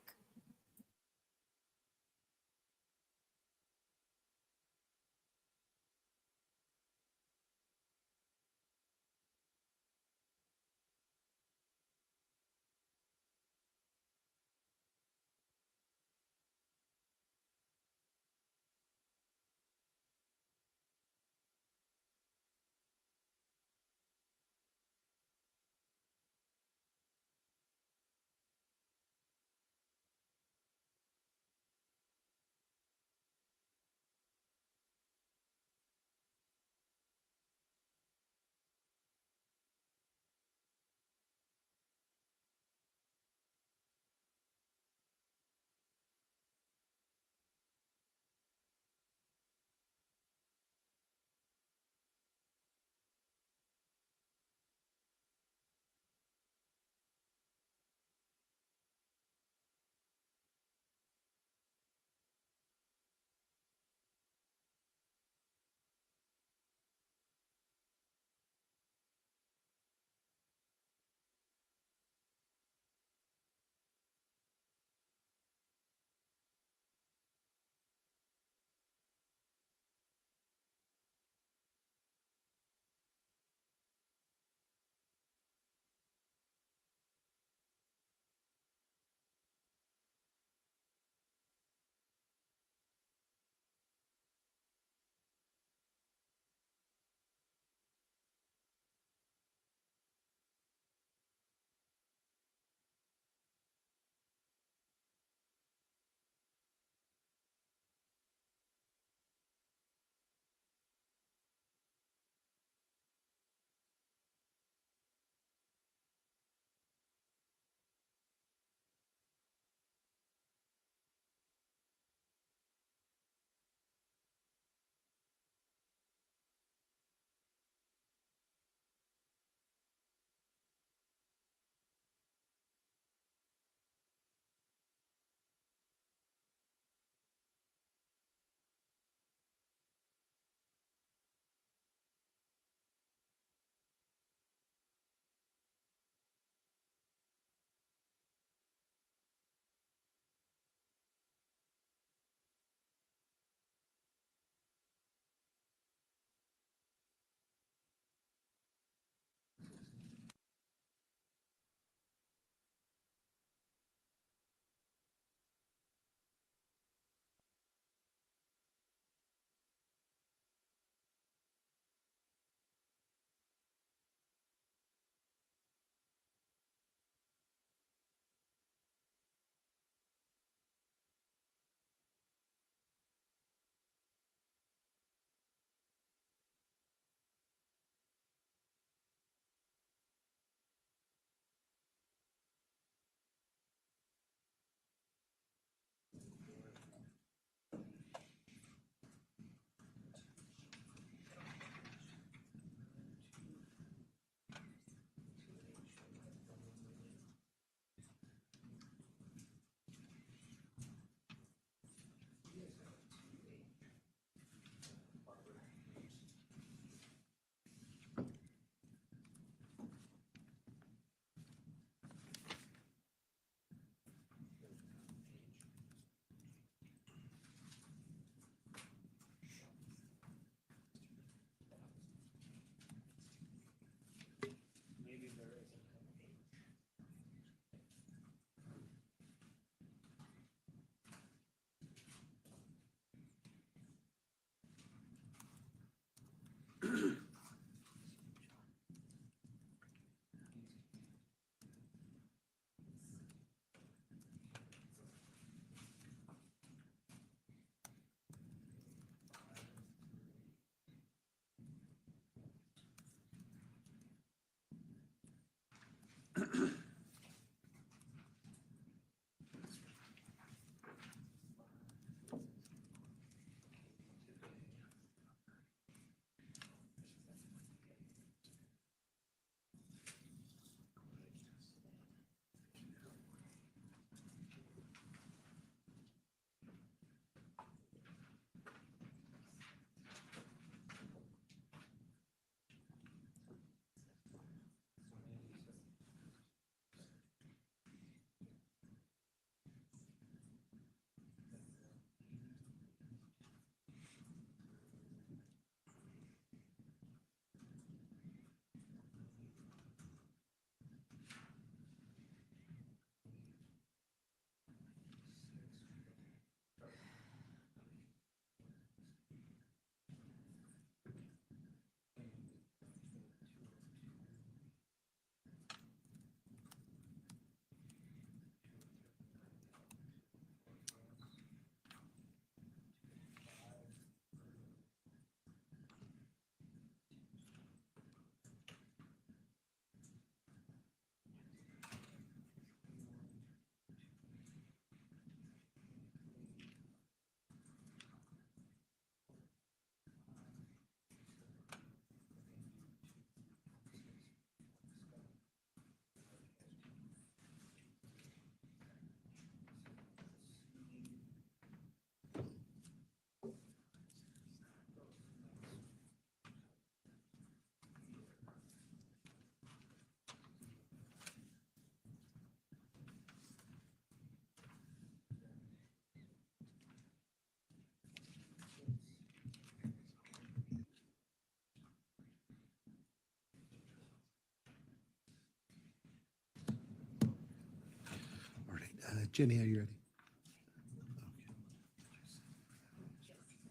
[SPEAKER 3] Jenny, are you ready?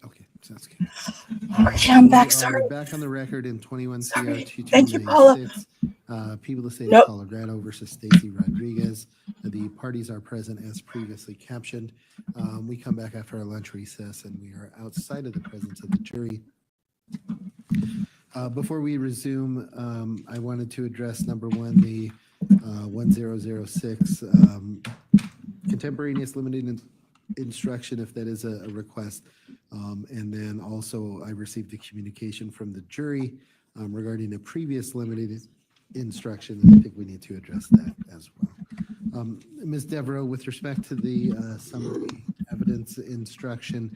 [SPEAKER 3] Okay, sounds good.
[SPEAKER 11] Okay, I'm back.
[SPEAKER 3] We
[SPEAKER 11] Sorry.
[SPEAKER 3] are back on the record in 21 CR
[SPEAKER 11] Sorry. Thank you, Paula.
[SPEAKER 3] 2296. People of the state
[SPEAKER 11] Nope.
[SPEAKER 3] of Colorado versus Stacy Rodriguez. The parties are present as previously captioned. We come back after our lunch recess and we are outside of the presence of the jury. Before we resume, I wanted to address number one, the 1006 contemporaneous limited instruction, if that is a request. And then also I received a communication from the jury regarding a previous limited instruction. And I think we need to address that as well. Ms. Devereaux, with respect to the summary evidence instruction,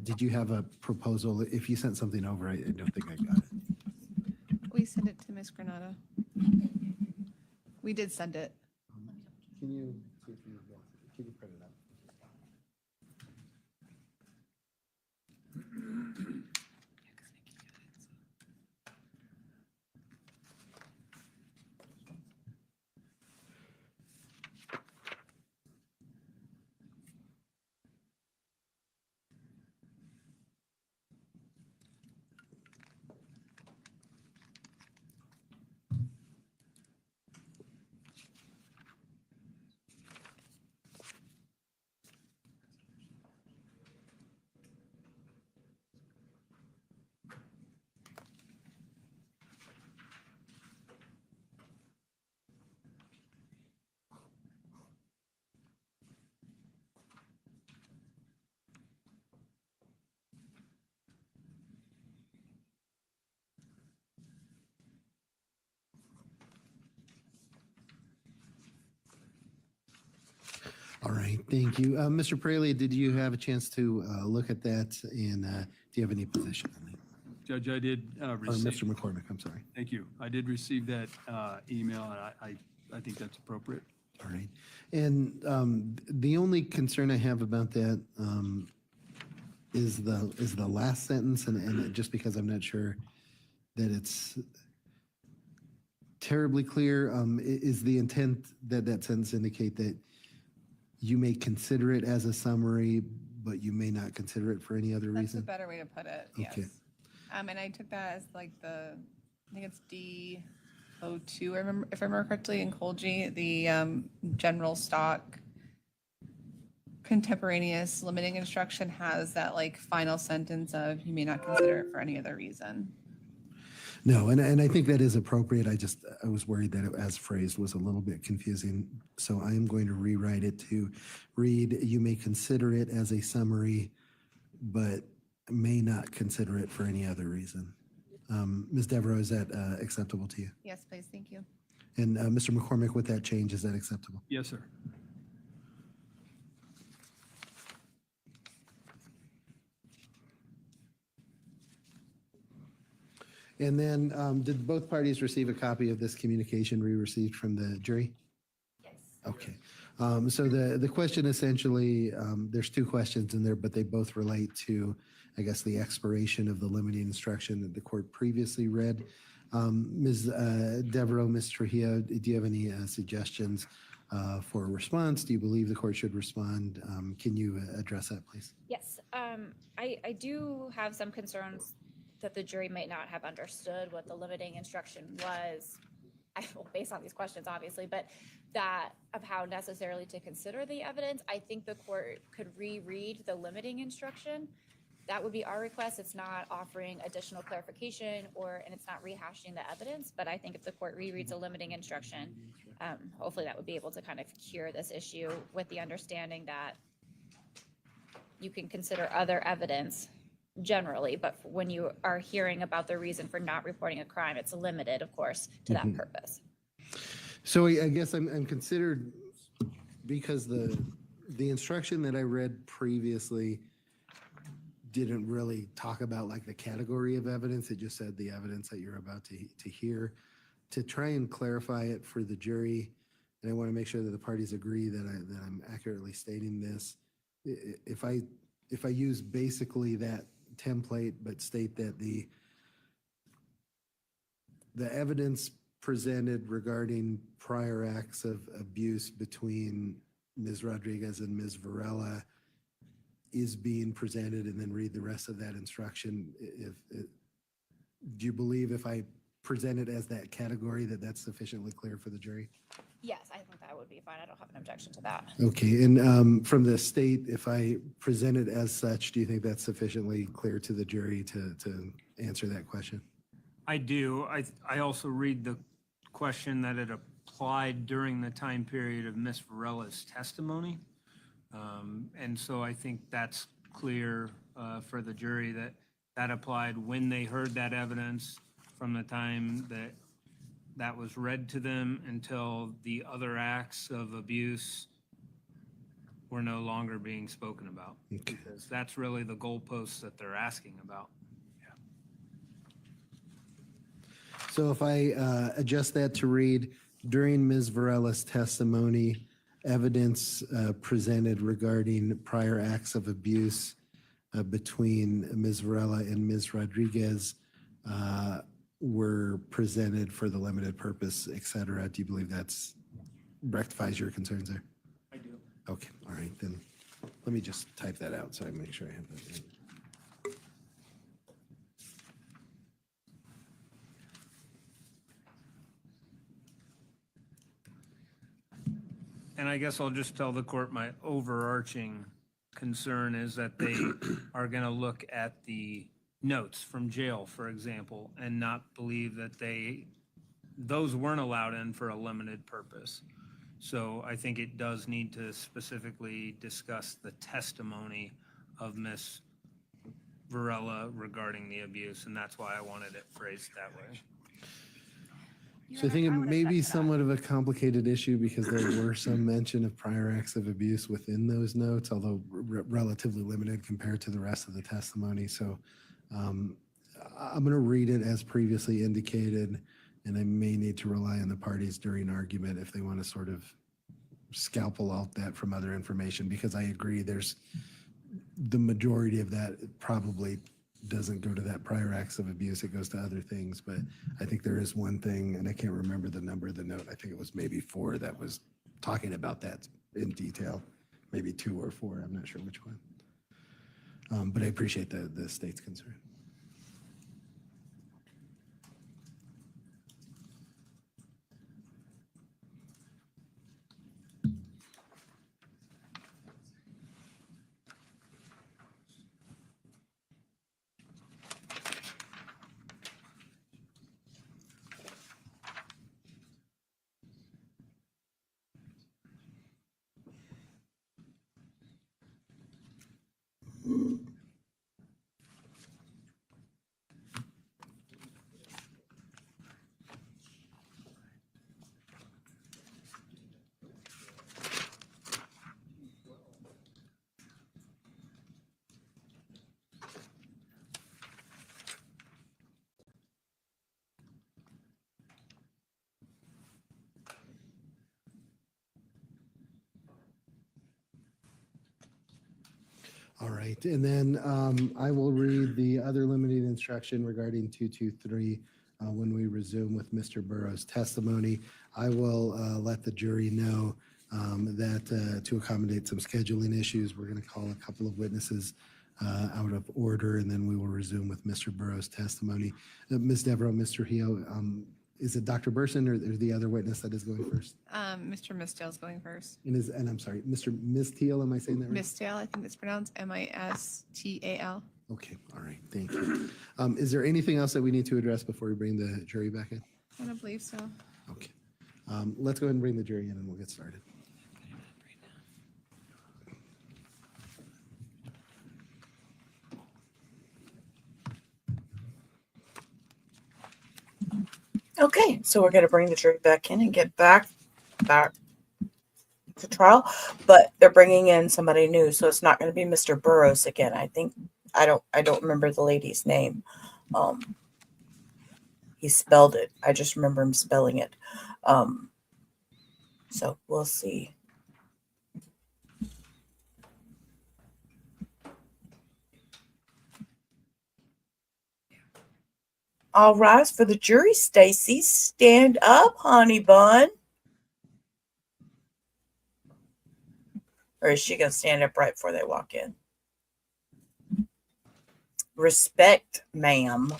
[SPEAKER 3] did you have a proposal? If you sent something over, I don't think I got it.
[SPEAKER 4] We sent it to Ms. Granada. We did send it.
[SPEAKER 3] Can you see if can you print it out? All right, thank you. Mr. Praley, did you have a chance to look at that, and do you have any position on that?
[SPEAKER 7] Judge, I did
[SPEAKER 3] Or
[SPEAKER 7] receive.
[SPEAKER 3] Mr. McCormick, I'm sorry.
[SPEAKER 7] Thank you. I did receive that email, and I think that's appropriate.
[SPEAKER 3] All right. And the only concern I have about that is the last sentence, and just because I'm not sure that it's terribly clear, is the intent that that sentence indicate that you may consider it as a summary, but you may not consider it for any other
[SPEAKER 4] That's a
[SPEAKER 3] reason?
[SPEAKER 4] better way to put it,
[SPEAKER 3] Okay.
[SPEAKER 4] yes. And I took that as like I think it's D02, if I remember correctly, in Colgy, the general stock contemporaneous limiting instruction has that like final sentence of you may not consider it for any other reason.
[SPEAKER 3] No, and I think that is appropriate. I was worried that it, as phrased, was a little bit confusing. So I am going to rewrite it to read, you may consider it as a summary, but may not consider it for any other reason. Ms. Devereaux, is that acceptable to you?
[SPEAKER 4] Yes, please, thank you.
[SPEAKER 3] And Mr. McCormick, with that change, is that acceptable?
[SPEAKER 7] Yes, sir.
[SPEAKER 3] And then did both parties receive a copy of this communication we received from the jury?
[SPEAKER 9] Yes.
[SPEAKER 3] Okay. So the question essentially, there's two questions in there, but they both relate to, I guess, the expiration of the limiting instruction that the court previously read. Ms. Devereaux, Ms. Trujillo, do you have any suggestions for a response? Do you believe the court should respond? Can you address that, please?
[SPEAKER 9] Yes, I do have some concerns that the jury might not have understood what the limiting instruction was, based on these questions, obviously, but that of how necessarily to consider the evidence. I think the court could reread the limiting instruction. That would be our request. It's not offering additional clarification and it's not rehashing the evidence, but I think if the court rereads a limiting instruction, hopefully that would be able to kind of cure this issue with the understanding that you can consider other evidence generally, but when you are hearing about the reason for not reporting a crime, it's limited, of course, to that purpose.
[SPEAKER 3] So I guess I'm considered, because the instruction that I read previously didn't really talk about like the category of evidence. It just said the evidence that you're about to hear. To try and clarify it for the jury, and I want to make sure that the parties agree that I'm accurately stating this. If I use basically that template, but state that the evidence presented regarding prior acts of abuse between Ms. Rodriguez and Ms. Varela is being presented, and then read the rest of that instruction. Do you believe if I present it as that category, that that's sufficiently clear for the jury?
[SPEAKER 9] Yes, I think that would be fine. I don't have an objection to that.
[SPEAKER 3] Okay, and from the state, if I present it as such, do you think that's sufficiently clear to the jury to answer that question?
[SPEAKER 8] I do. I also read the question that it applied during the time period of Ms. Varela's testimony. And so I think that's clear for the jury that that applied when they heard that evidence, from the time that that was read to them until the other acts of abuse were no longer being spoken about.
[SPEAKER 3] Okay.
[SPEAKER 8] Because that's really the goalposts that they're asking about.
[SPEAKER 3] So if I adjust that to read, during Ms. Varela's testimony, evidence presented regarding prior acts of abuse between Ms. Varela and Ms. Rodriguez were presented for the limited purpose, et cetera. Do you believe that's rectifies your concerns there?
[SPEAKER 8] I do.
[SPEAKER 3] Okay, all right, then let me just type that out so I make sure I have that right.
[SPEAKER 8] And I guess I'll just tell the court my overarching concern is that they are going to look at the notes from jail, for example, and not believe that those weren't allowed in for a limited purpose. So I think it does need to specifically discuss the testimony of Ms. Varela regarding the abuse, and that's why I wanted it phrased that way.
[SPEAKER 3] So I think it may be somewhat of a complicated issue because there were some mention of prior acts of abuse within those notes, although relatively limited compared to the rest of the testimony. So I'm going to read it as previously indicated, and I may need to rely on the parties during argument if they want to sort of scalpel out that from other information, because I agree there's the majority of that probably doesn't go to that prior acts of abuse. It goes to other things. But I think there is one thing, and I can't remember the number of the note. I think it was maybe 4 that was talking about that in detail, maybe 2 or 4. I'm not sure which one. But I appreciate the state's concern. All right, and then I will read the other limiting instruction regarding 223 when we resume with Mr. Burrow's testimony. I will let the jury know that to accommodate some scheduling issues, we're going to call a couple of witnesses out of order, and then we will resume with Mr. Burrow's testimony. Ms. Devereaux, Mr. Hio, is it Dr. Burson or the other witness that is going first?
[SPEAKER 4] Mr. Misdale's going first.
[SPEAKER 3] And I'm sorry, Mr. Mistal, am I saying that right?
[SPEAKER 4] Misdale, I think it's pronounced Mistal.
[SPEAKER 3] Okay, all right, thank you. Is there anything else that we need to address before we bring the jury back in?
[SPEAKER 4] I don't believe so.
[SPEAKER 3] Okay, let's go ahead and bring the jury in and we'll get started.
[SPEAKER 11] Okay, so we're going to bring the jury back in and get back to trial, but they're bringing in somebody new, so it's not going to be Mr. Burrows again. I don't remember the lady's name. He spelled it. I just remember him spelling it. So we'll see. All rise for the jury. Stacy, stand up, honey bun. Or is she going to stand up right before they walk in? Respect, ma'am.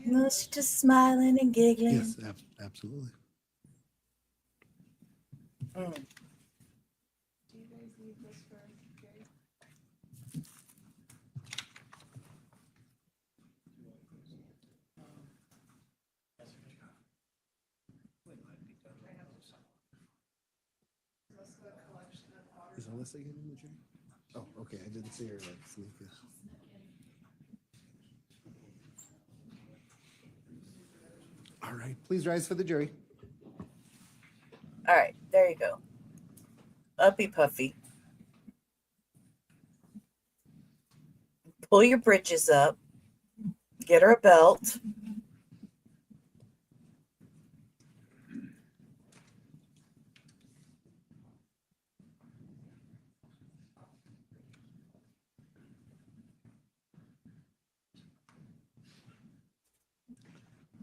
[SPEAKER 11] No, she's just smiling and giggling.
[SPEAKER 3] Yes, absolutely.
[SPEAKER 11] Mm.
[SPEAKER 3] Is Alyssa getting in the jury? Oh, okay. I didn't see her sneak in. All right. Please rise for the jury.
[SPEAKER 11] All right, there you go. Uppy puffy. Pull your britches up. Get her a belt.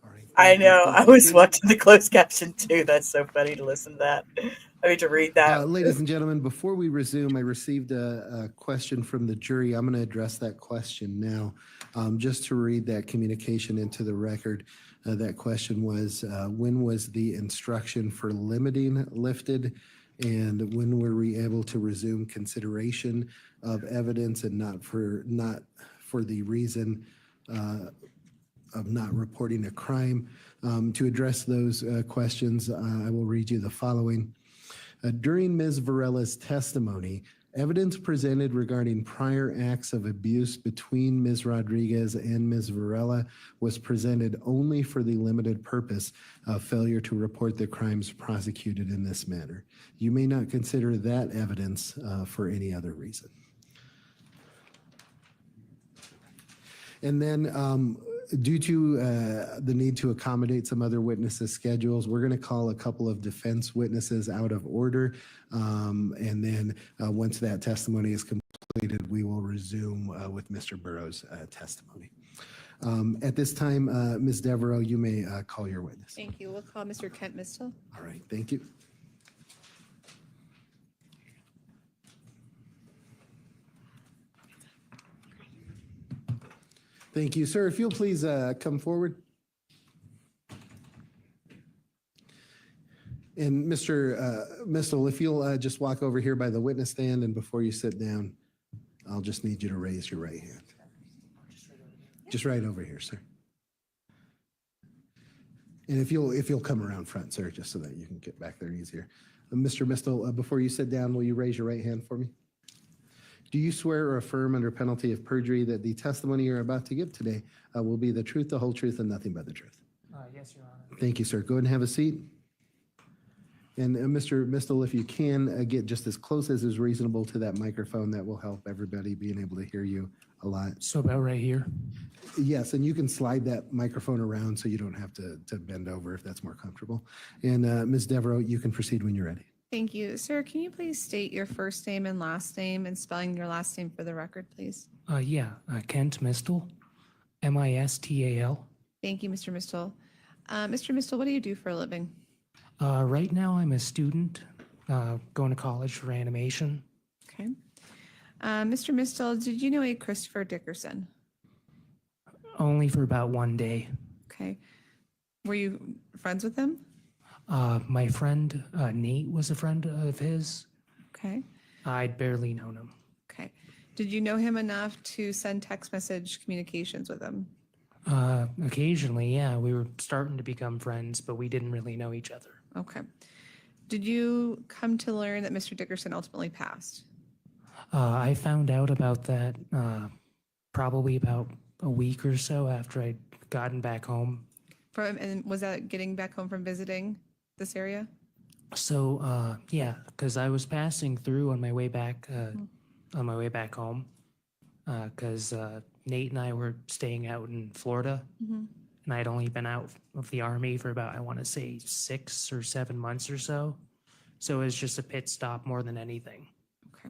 [SPEAKER 3] All right.
[SPEAKER 11] I know. I was watching the closed caption too. That's so funny to listen to that. I mean, to read that.
[SPEAKER 3] Ladies and gentlemen, before we resume, I received a question from the jury. I'm going to address that question now. Just to read that communication into the record, that question was, when was the instruction for limiting lifted? And when were we able to resume consideration of evidence and not for the reason of not reporting a crime? To address those questions, I will read you the following. During Ms. Varela's testimony, evidence presented regarding prior acts of abuse between Ms. Rodriguez and Ms. Varela was presented only for the limited purpose of failure to report the crimes prosecuted in this manner. You may not consider that evidence for any other reason. And then due to the need to accommodate some other witnesses' schedules, we're going to call a couple of defense witnesses out of order. And then once that testimony is completed, we will resume with Mr. Burrow's testimony. At this time, Ms. Devereaux, you may call your witness.
[SPEAKER 4] Thank you. We'll call Mr. Kent Mistel.
[SPEAKER 3] All right, thank you. Thank you, sir. If you'll please come forward. And Mr. Mistel, if you'll just walk over here by the witness stand, and before you sit down, I'll just need you to raise your right hand. Just right over here, sir. And if you'll come around front, sir, just so that you can get back there easier. Mr. Mistel, before you sit down, will you raise your right hand for me? Do you swear or affirm under penalty of perjury that the testimony you're about to give today will be the truth, the whole truth, and nothing but the truth?
[SPEAKER 17] Yes, Your Honor.
[SPEAKER 3] Thank you, sir. Go ahead and have a seat. And Mr. Mistel, if you can get just as close as is reasonable to that microphone, that will help everybody being able to hear you a lot.
[SPEAKER 17] So about right here?
[SPEAKER 3] Yes, and you can slide that microphone around so you don't have to bend over if that's more comfortable. And Ms. Devereaux, you can proceed when you're ready.
[SPEAKER 4] Thank you. Sir, can you please state your first name and last name and spelling your last name for the record, please?
[SPEAKER 17] Kent Mistel, M-I-S-T-A-L.
[SPEAKER 4] Thank you, Mr. Mistel. Mr. Mistel, what do you do for a living?
[SPEAKER 17] Right now, I'm a student going to college for animation.
[SPEAKER 4] Okay. Mr. Mistel, did you know a Christopher Dickerson?
[SPEAKER 17] Only for about one day.
[SPEAKER 4] Okay. Were you friends with him?
[SPEAKER 17] My friend Nate was a friend of his.
[SPEAKER 4] Okay.
[SPEAKER 17] I'd barely known him.
[SPEAKER 4] Okay. Did you know him enough to send text message communications with him?
[SPEAKER 17] Occasionally, yeah. We were starting to become friends, but we didn't really know each other.
[SPEAKER 4] Okay. Did you come to learn that Mr. Dickerson ultimately passed?
[SPEAKER 17] I found out about that probably about a week or so after I'd gotten back home.
[SPEAKER 4] And was that getting back home from visiting this area?
[SPEAKER 17] So, yeah, because I was passing through on my way back home, because Nate and I were staying out in Florida, and I'd only been out of the Army for about, I want to say, 6 or 7 months or so. So it was just a pit stop more than anything.
[SPEAKER 4] Okay.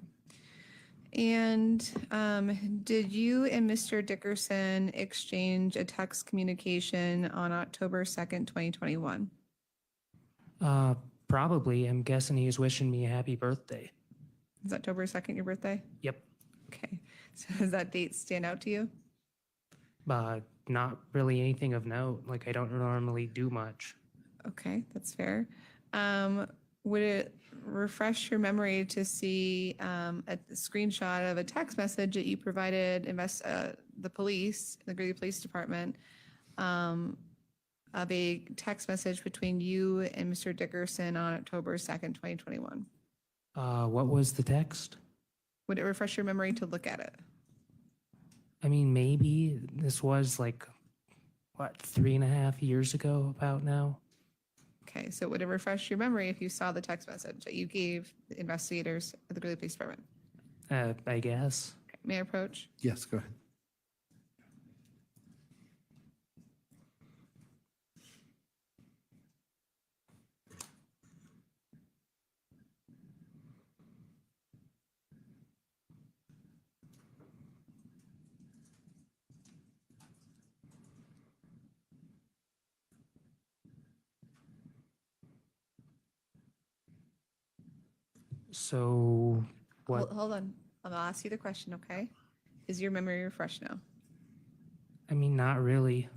[SPEAKER 4] And did you and Mr. Dickerson exchange a text communication on October 2nd, 2021?
[SPEAKER 17] Probably. I'm guessing he was wishing me a happy birthday.
[SPEAKER 4] Is October 2nd your birthday?
[SPEAKER 17] Yep.
[SPEAKER 4] Okay. So does that date stand out to you?
[SPEAKER 17] Not really anything of note. Like, I don't normally do much.
[SPEAKER 4] Okay, that's fair. Would it refresh your memory to see a screenshot of a text message that you provided the police, the Greeley Police Department, of a text message between you and Mr. Dickerson on October 2nd, 2021?
[SPEAKER 17] What was the text?
[SPEAKER 4] Would it refresh your memory to look at it?
[SPEAKER 17] I mean, maybe this was like, what, 3.5 years ago about now?
[SPEAKER 4] Okay, so would it refresh your memory if you saw the text message that you gave the investigators at the Greeley Police Department?
[SPEAKER 17] I guess.
[SPEAKER 4] Okay, may I approach?
[SPEAKER 3] Yes, go ahead.
[SPEAKER 17] So, what?
[SPEAKER 4] Hold on. I'll ask you the question, okay? Is your memory refreshed now?
[SPEAKER 17] I mean, not really.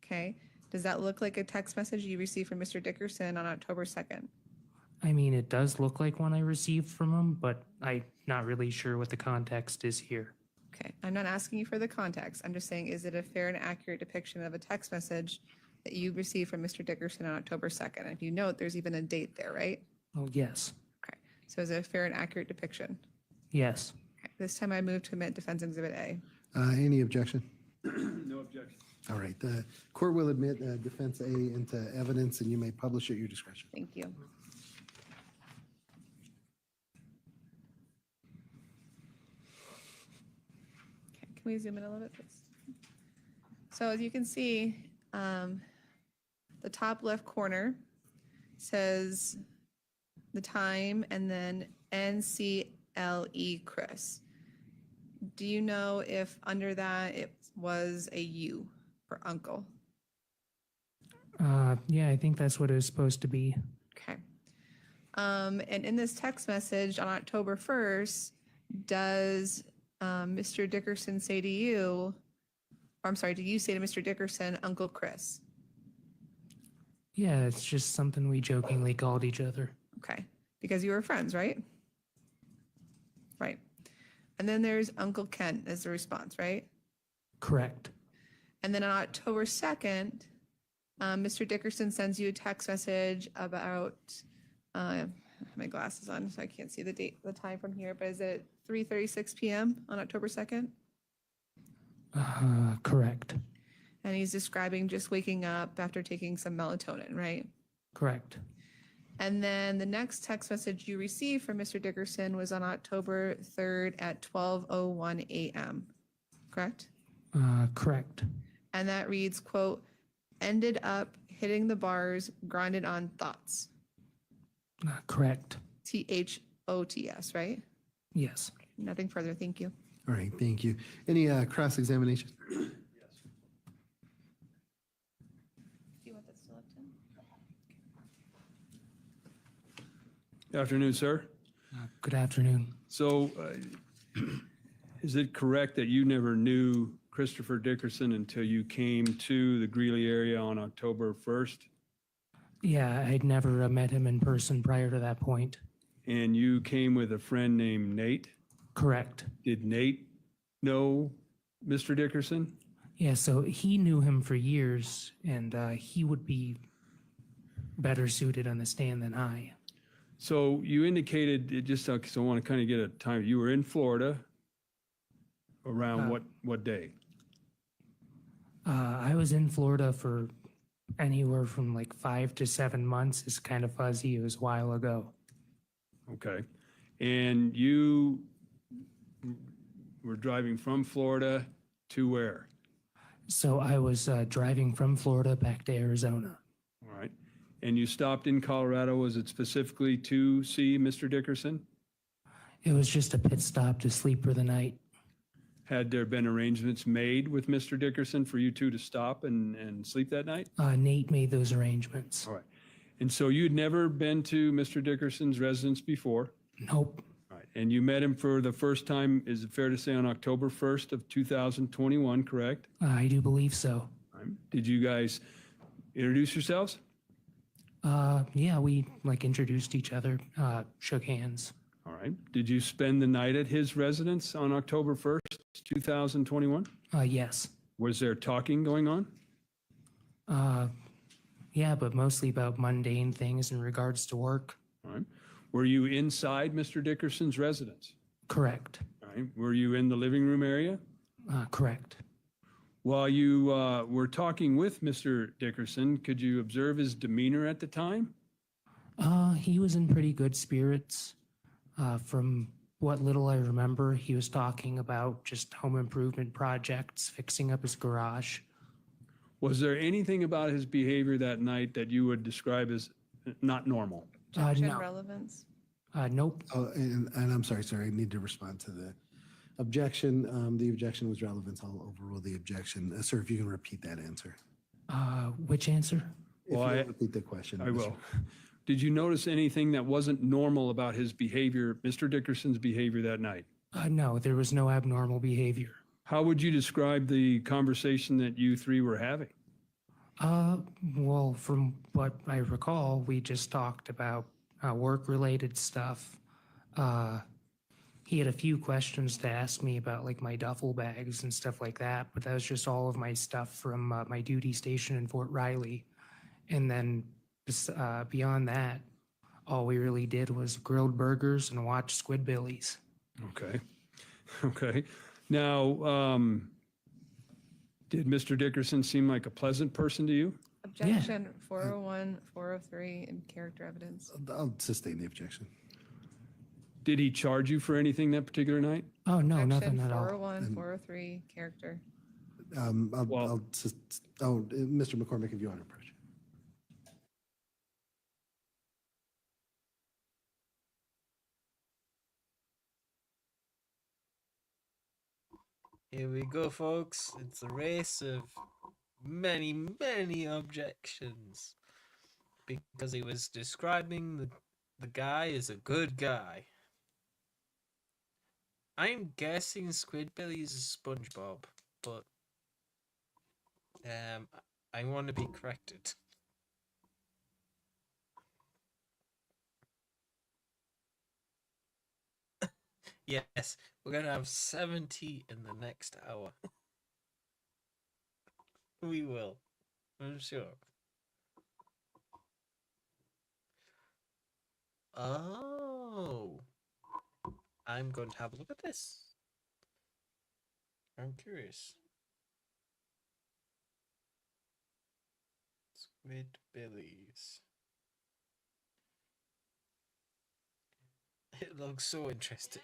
[SPEAKER 4] Okay. Does that look like a text message you received from Mr. Dickerson on October 2nd?
[SPEAKER 17] I mean, it does look like one I received from him, but I'm not really sure what the context is here.
[SPEAKER 4] Okay. I'm not asking you for the context. I'm just saying, is it a fair and accurate depiction of a text message that you received from Mr. Dickerson on October 2nd? And if you note, there's even a date there, right?
[SPEAKER 17] Oh, yes.
[SPEAKER 4] Okay. So is it a fair and accurate depiction?
[SPEAKER 17] Yes.
[SPEAKER 4] Okay. This time I move to admit Defense Exhibit A.
[SPEAKER 3] Any objection?
[SPEAKER 7] No objection.
[SPEAKER 3] All right, the court will admit Defense A into evidence, and you may publish at your discretion.
[SPEAKER 4] Thank you. Okay, can we zoom in a little bit, please? So as you can see, the top left corner says the time and then NCLE Chris. Do you know if under that it was a U for uncle?
[SPEAKER 17] Yeah, I think that's what it was supposed to be.
[SPEAKER 4] Okay. And in this text message on October 1st, does Mr. Dickerson say to you, or I'm sorry, do you say to Mr. Dickerson, Uncle Chris?
[SPEAKER 17] Yeah, it's just something we jokingly called each other.
[SPEAKER 4] Okay. Because you were friends, right? Right. And then there's Uncle Ken as the response, right?
[SPEAKER 17] Correct.
[SPEAKER 4] And then on October 2nd, Mr. Dickerson sends you a text message about, I have my glasses on, so I can't see the date, the time from here, but is it 3:36 p.m. on October 2nd?
[SPEAKER 17] Correct.
[SPEAKER 4] And he's describing just waking up after taking some melatonin, right?
[SPEAKER 17] Correct.
[SPEAKER 4] And then the next text message you received from Mr. Dickerson was on October 3rd at 12:01 a.m., correct?
[SPEAKER 17] Correct.
[SPEAKER 4] And that reads, quote, ended up hitting the bars, grinded on thoughts.
[SPEAKER 17] Correct.
[SPEAKER 4] THOTS, right?
[SPEAKER 17] Yes.
[SPEAKER 4] Nothing further. Thank you.
[SPEAKER 3] All right, thank you. Any cross-examination?
[SPEAKER 4] Do you want that still up, Tim?
[SPEAKER 7] Good afternoon, sir.
[SPEAKER 17] Good afternoon.
[SPEAKER 7] So is it correct that you never knew Christopher Dickerson until you came to the Greeley area on October 1st?
[SPEAKER 17] Yeah, I'd never met him in person prior to that point.
[SPEAKER 7] And you came with a friend named Nate?
[SPEAKER 17] Correct.
[SPEAKER 7] Did Nate know Mr. Dickerson?
[SPEAKER 17] Yeah, so he knew him for years, and he would be better suited on the stand than I.
[SPEAKER 7] So you indicated, because I want to kind of get a time, you were in Florida around what day?
[SPEAKER 17] I was in Florida for anywhere from like 5 to 7 months. It's kind of fuzzy. It was a while ago.
[SPEAKER 7] Okay. And you were driving from Florida to where?
[SPEAKER 17] So I was driving from Florida back to Arizona.
[SPEAKER 7] All right. And you stopped in Colorado, was it specifically to see Mr. Dickerson?
[SPEAKER 17] It was just a pit stop to sleep for the night.
[SPEAKER 7] Had there been arrangements made with Mr. Dickerson for you two to stop and sleep that night?
[SPEAKER 17] Nate made those arrangements.
[SPEAKER 7] All right. And so you'd never been to Mr. Dickerson's residence before?
[SPEAKER 17] Nope.
[SPEAKER 7] All right. And you met him for the first time, is it fair to say, on October 1st of 2021, correct?
[SPEAKER 17] I do believe so.
[SPEAKER 7] All right. Did you guys introduce yourselves?
[SPEAKER 17] Yeah, we introduced each other, shook hands.
[SPEAKER 7] All right. Did you spend the night at his residence on October 1st, 2021?
[SPEAKER 17] Yes.
[SPEAKER 7] Was there talking going on?
[SPEAKER 17] Yeah, but mostly about mundane things in regards to work.
[SPEAKER 7] All right. Were you inside Mr. Dickerson's residence?
[SPEAKER 17] Correct.
[SPEAKER 7] All right. Were you in the living room area?
[SPEAKER 17] Correct.
[SPEAKER 7] While you were talking with Mr. Dickerson, could you observe his demeanor at the time?
[SPEAKER 17] He was in pretty good spirits. From what little I remember, he was talking about just home improvement projects, fixing up his garage.
[SPEAKER 7] Was there anything about his behavior that night that you would describe as not normal?
[SPEAKER 4] Objection
[SPEAKER 17] No.
[SPEAKER 4] relevance.
[SPEAKER 17] Nope.
[SPEAKER 3] Oh, and I'm sorry, I need to respond to the objection. The objection was relevant. I'll overrule the objection. Sir, if you can repeat that answer.
[SPEAKER 17] Which answer?
[SPEAKER 3] If
[SPEAKER 7] Well,
[SPEAKER 3] you
[SPEAKER 7] I-
[SPEAKER 3] repeat the question.
[SPEAKER 7] I will. Did you notice anything that wasn't normal about his behavior, Mr. Dickerson's behavior that night?
[SPEAKER 17] No, there was no abnormal behavior.
[SPEAKER 7] How would you describe the conversation that you three were having?
[SPEAKER 17] Well, from what I recall, we just talked about work-related stuff. He had a few questions to ask me about my duffel bags and stuff like that, but that was just all of my stuff from my duty station in Fort Riley. And then beyond that, all we really did was grilled burgers and watch Squidbillies.
[SPEAKER 7] Okay. Okay. Now, did Mr. Dickerson seem like a pleasant person to you?
[SPEAKER 4] Objection 401, 403, and character evidence.
[SPEAKER 3] I'll sustain the objection.
[SPEAKER 7] Did he charge you for anything that particular night?
[SPEAKER 17] Oh, no,
[SPEAKER 4] Objection
[SPEAKER 17] nothing at all.
[SPEAKER 4] 401, 403, character.
[SPEAKER 3] Mr. McCormick, if you want to approach.
[SPEAKER 18] Here we go, folks. It's a race of many, many objections. Because he was describing the guy as a good guy. I'm guessing Squidbillies is SpongeBob, but I want to be corrected. Yes, we're gonna have 70 in the next hour. We will, I'm sure. Oh, I'm going to have a look at this. I'm curious. Squidbillies. It looks so interesting.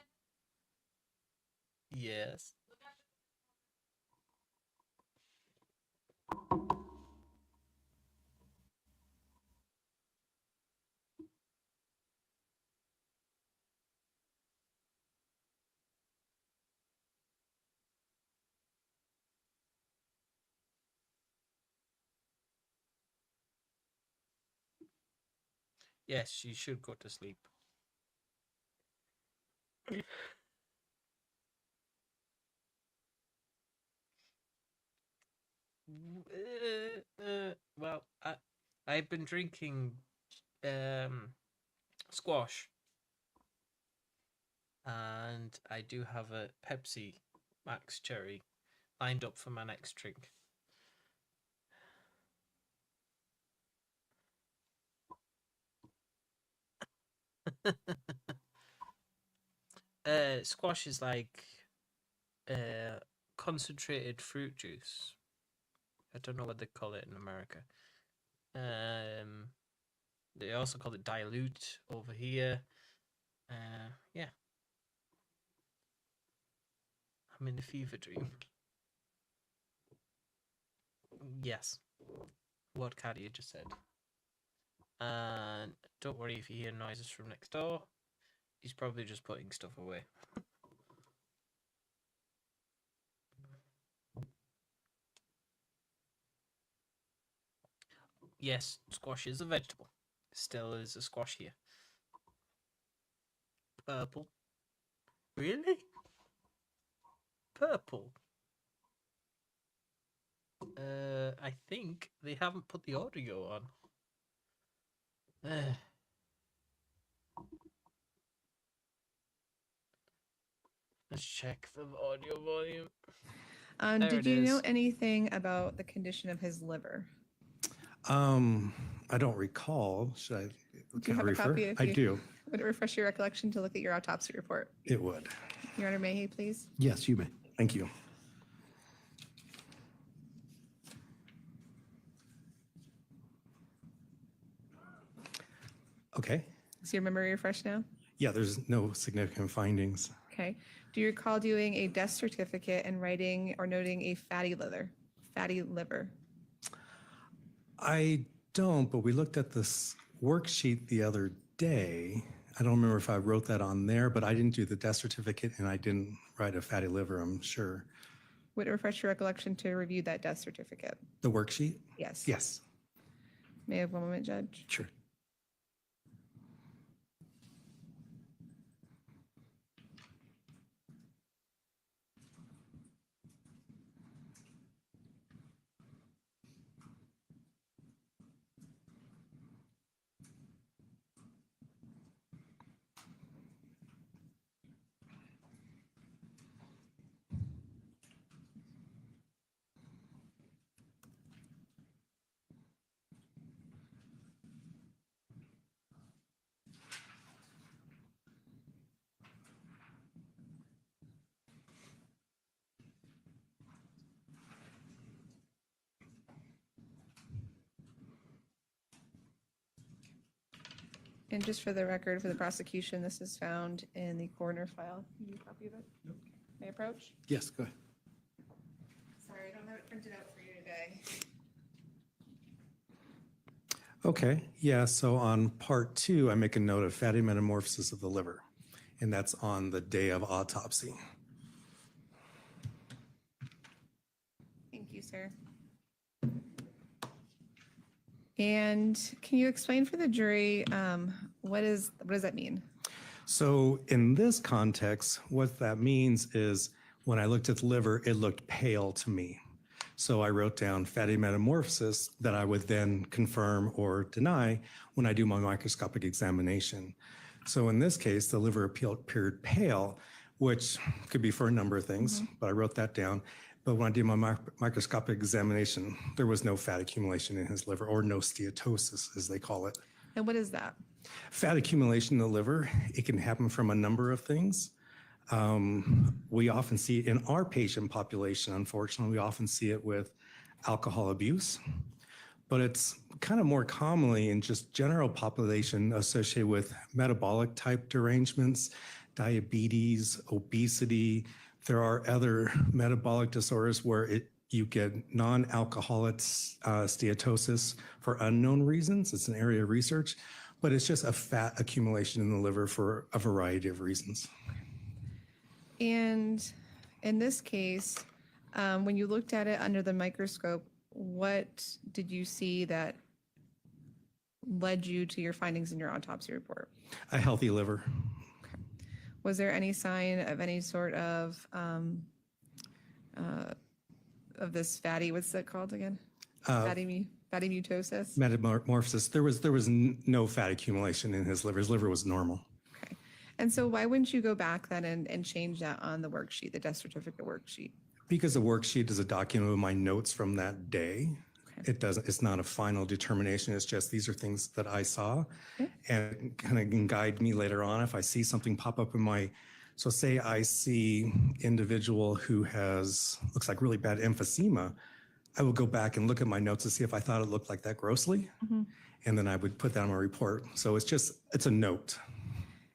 [SPEAKER 18] Yes. Yes, you should go to sleep. Well, I've been drinking squash, and I do have a Pepsi Max Cherry lined up for my next drink. Squash is like concentrated fruit juice. I don't know what they call it in America. They also call it dilute over here. Yeah. I'm in a fever dream. Yes. What Caddy just said. And don't worry if you hear noises from next door. He's probably just putting stuff away. Yes, squash is a vegetable. Still is a squash here. Purple. Really? Purple? I think they haven't put the audio on. Let's check the audio volume. There
[SPEAKER 4] Did
[SPEAKER 18] it
[SPEAKER 4] you know
[SPEAKER 18] is.
[SPEAKER 4] anything about the condition of his liver?
[SPEAKER 19] I don't recall. Should I?
[SPEAKER 4] Do you have a copy? If
[SPEAKER 19] I
[SPEAKER 4] you,
[SPEAKER 19] do.
[SPEAKER 4] Would it refresh your recollection to look at your autopsy report?
[SPEAKER 19] It would.
[SPEAKER 4] Your Honor, may he please?
[SPEAKER 3] Yes, you may.
[SPEAKER 19] Thank you. Okay.
[SPEAKER 4] Is your memory refreshed now?
[SPEAKER 19] Yeah, there's no significant findings.
[SPEAKER 4] Okay. Do you recall doing a death certificate and writing or noting a fatty liver? Fatty liver.
[SPEAKER 19] I don't, but we looked at this worksheet the other day. I don't remember if I wrote that on there, but I didn't do the death certificate and I didn't write a fatty liver, I'm sure.
[SPEAKER 4] Would it refresh your recollection to review that death certificate?
[SPEAKER 19] The worksheet?
[SPEAKER 4] Yes.
[SPEAKER 19] Yes.
[SPEAKER 4] May I have one moment, Judge?
[SPEAKER 19] Sure.
[SPEAKER 4] And just for the record, for the prosecution, this is found in the coroner file. Can you copy of it? Nope. May I approach?
[SPEAKER 3] Yes, go ahead.
[SPEAKER 4] Sorry, I don't have it printed out for you today.
[SPEAKER 19] Okay. Yeah. So on part 2, I make a note of fatty metamorphosis of the liver, and that's on the day of autopsy.
[SPEAKER 4] Thank you, sir. And can you explain for the jury what does that mean?
[SPEAKER 19] So in this context, what that means is when I looked at the liver, it looked pale to me. So I wrote down fatty metamorphosis that I would then confirm or deny when I do my microscopic examination. So in this case, the liver appeared pale, which could be for a number of things, but I wrote that down. But when I did my microscopic examination, there was no fat accumulation in his liver, or no steatosis, as they call it.
[SPEAKER 4] And what is that?
[SPEAKER 19] Fat accumulation in the liver, it can happen from a number of things. We often see it in our patient population, unfortunately, we often see it with alcohol abuse, but it's kind of more commonly in just general population associated with metabolic type derangements, diabetes, obesity. There are other metabolic disorders where you get non-alcoholic steatosis for unknown reasons. It's an area of research, but it's just a fat accumulation in the liver for a variety of reasons.
[SPEAKER 4] And in this case, when you looked at it under the microscope, what did you see that led you to your findings in your autopsy report?
[SPEAKER 19] A healthy liver.
[SPEAKER 4] Was there any sign of any sort of this fatty, what's that called again? Fatty mitosis?
[SPEAKER 19] Metamorphosis. There was no fat accumulation in his liver. His liver was normal.
[SPEAKER 4] Okay. And so why wouldn't you go back then and change that on the worksheet, the death certificate worksheet?
[SPEAKER 19] Because the worksheet is a document of my notes from that day. It's not a final determination. It's just these are things that I saw, and it kind of can guide me later on if I see something pop up in my. So say I see individual who looks like really bad emphysema, I will go back and look at my notes to see if I thought it looked like that grossly, and then I would put that on my report. So it's a note.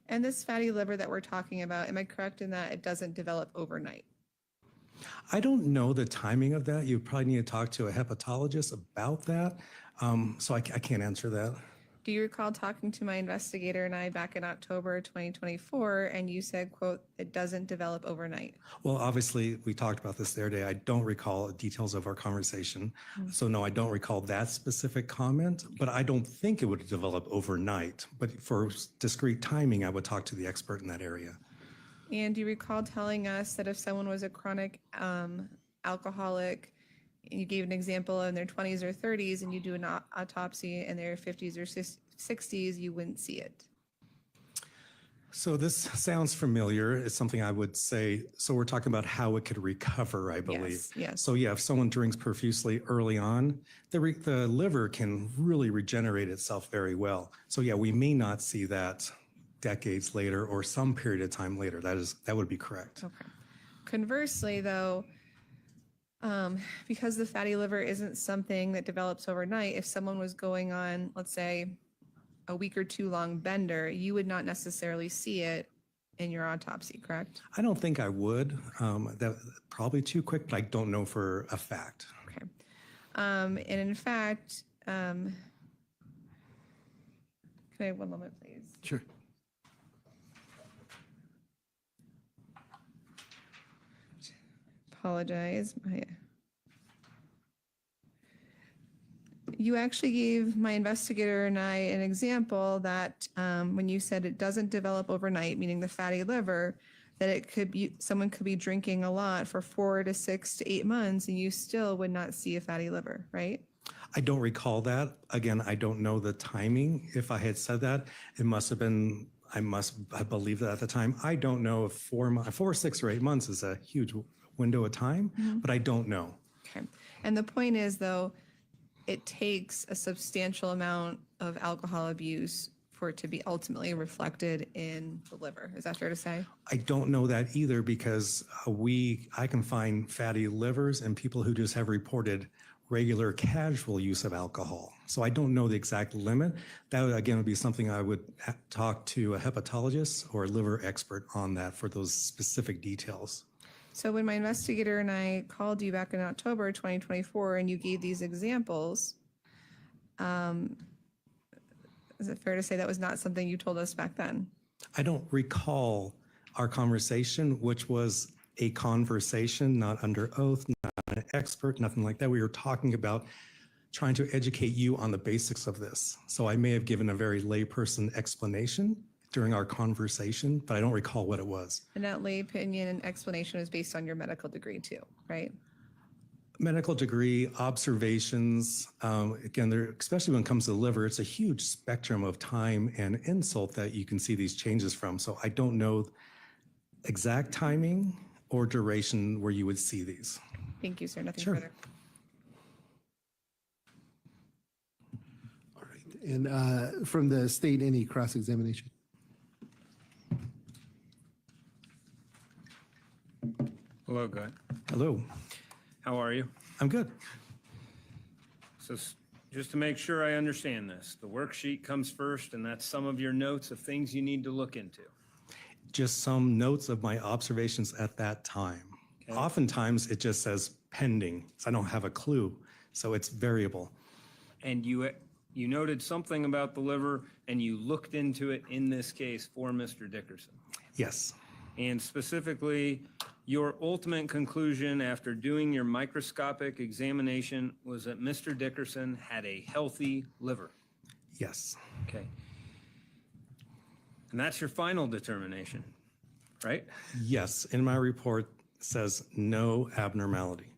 [SPEAKER 4] And this fatty liver that we're talking about, am I correct in that it doesn't develop overnight?
[SPEAKER 19] I don't know the timing of that. You probably need to talk to a hepatologist about that. So I can't answer that.
[SPEAKER 4] Do you recall talking to my investigator and I back in October 2024, and you said, quote, "It doesn't develop overnight"?
[SPEAKER 19] Well, obviously, we talked about this the other day. I don't recall details of our conversation. So no, I don't recall that specific comment, but I don't think it would develop overnight. But for discrete timing, I would talk to the expert in that area.
[SPEAKER 4] And do you recall telling us that if someone was a chronic alcoholic, you gave an example in their 20s or 30s, and you do an autopsy in their 50s or 60s, you wouldn't see it?
[SPEAKER 19] So this sounds familiar. It's something I would say. So we're talking about how it could recover, I believe.
[SPEAKER 4] Yes, yes.
[SPEAKER 19] So yeah, if someone drinks profusely early on, the liver can really regenerate itself very well. So yeah, we may not see that decades later or some period of time later. That would be correct.
[SPEAKER 4] Okay. Conversely, though, because the fatty liver isn't something that develops overnight, if someone was going on, let's say, a week or two long bender, you would not necessarily see it in your autopsy, correct?
[SPEAKER 19] I don't think I would. That probably too quick, but I don't know for a fact.
[SPEAKER 4] Okay. And in fact, can I have one moment, please?
[SPEAKER 3] Sure.
[SPEAKER 4] Apologize. You actually gave my investigator and I an example that when you said it doesn't develop overnight, meaning the fatty liver, that it could be someone could be drinking a lot for 4 to 6 to 8 months and you still would not see a fatty liver, right?
[SPEAKER 19] I don't recall that. Again, I don't know the timing. If I had said that, it must have been, I believed that at the time. I don't know if 4, 6, or 8 months is a huge window of time, but I don't know.
[SPEAKER 4] Okay. And the point is, though, it takes a substantial amount of alcohol abuse for it to be ultimately reflected in the liver. Is that fair to say?
[SPEAKER 19] I don't know that either because I can find fatty livers and people who just have reported regular casual use of alcohol. So I don't know the exact limit. That would, again, would be something I would talk to a hepatologist or a liver expert on that for those specific details.
[SPEAKER 4] So when my investigator and I called you back in October 2024 and you gave these examples, is it fair to say that was not something you told us back then?
[SPEAKER 19] I don't recall our conversation, which was a conversation, not under oath, not an expert, nothing like that. We were talking about trying to educate you on the basics of this. So I may have given a very layperson explanation during our conversation, but I don't recall what it was.
[SPEAKER 4] And that lay opinion and explanation was based on your medical degree too, right?
[SPEAKER 19] Medical degree, observations, again, especially when it comes to the liver, it's a huge spectrum of time and insult that you can see these changes from. So I don't know exact timing or duration where you would see these.
[SPEAKER 4] Thank you, sir. Nothing
[SPEAKER 19] Sure.
[SPEAKER 4] further.
[SPEAKER 3] All right. And from the state, any cross-examination?
[SPEAKER 8] Hello, guy.
[SPEAKER 19] Hello.
[SPEAKER 8] How are you?
[SPEAKER 19] I'm good.
[SPEAKER 8] So just to make sure I understand this, the worksheet comes first, and that's some of your notes of things you need to look into.
[SPEAKER 19] Just some notes of my observations at that time.
[SPEAKER 8] Okay.
[SPEAKER 19] Oftentimes, it just says pending, so I don't have a clue. So it's variable.
[SPEAKER 8] And you noted something about the liver, and you looked into it in this case for Mr. Dickerson.
[SPEAKER 19] Yes.
[SPEAKER 8] And specifically, your ultimate conclusion after doing your microscopic examination was that Mr. Dickerson had a healthy liver.
[SPEAKER 19] Yes.
[SPEAKER 8] Okay. And that's your final determination, right?
[SPEAKER 19] Yes. In my report, it says no abnormality.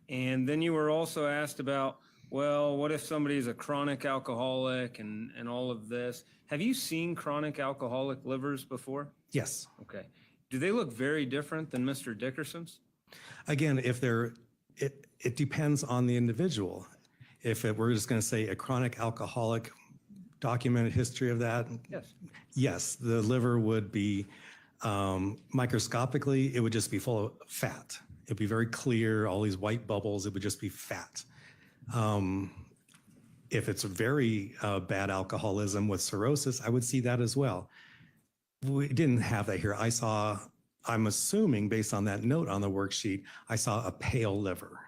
[SPEAKER 8] And then you were also asked about, well, what if somebody's a chronic alcoholic and all of this? Have you seen chronic alcoholic livers before?
[SPEAKER 19] Yes.
[SPEAKER 8] Okay. Do they look very different than Mr. Dickerson's?
[SPEAKER 19] Again, if it depends on the individual. If we're just going to say a chronic alcoholic, documented history of that,
[SPEAKER 8] Yes.
[SPEAKER 19] yes, the liver would be microscopically, it would just be full of fat. It'd be very clear, all these white bubbles, it would just be fat. If it's a very bad alcoholism with cirrhosis, I would see that as well. We didn't have that here. I'm assuming based on that note on the worksheet, I saw a pale liver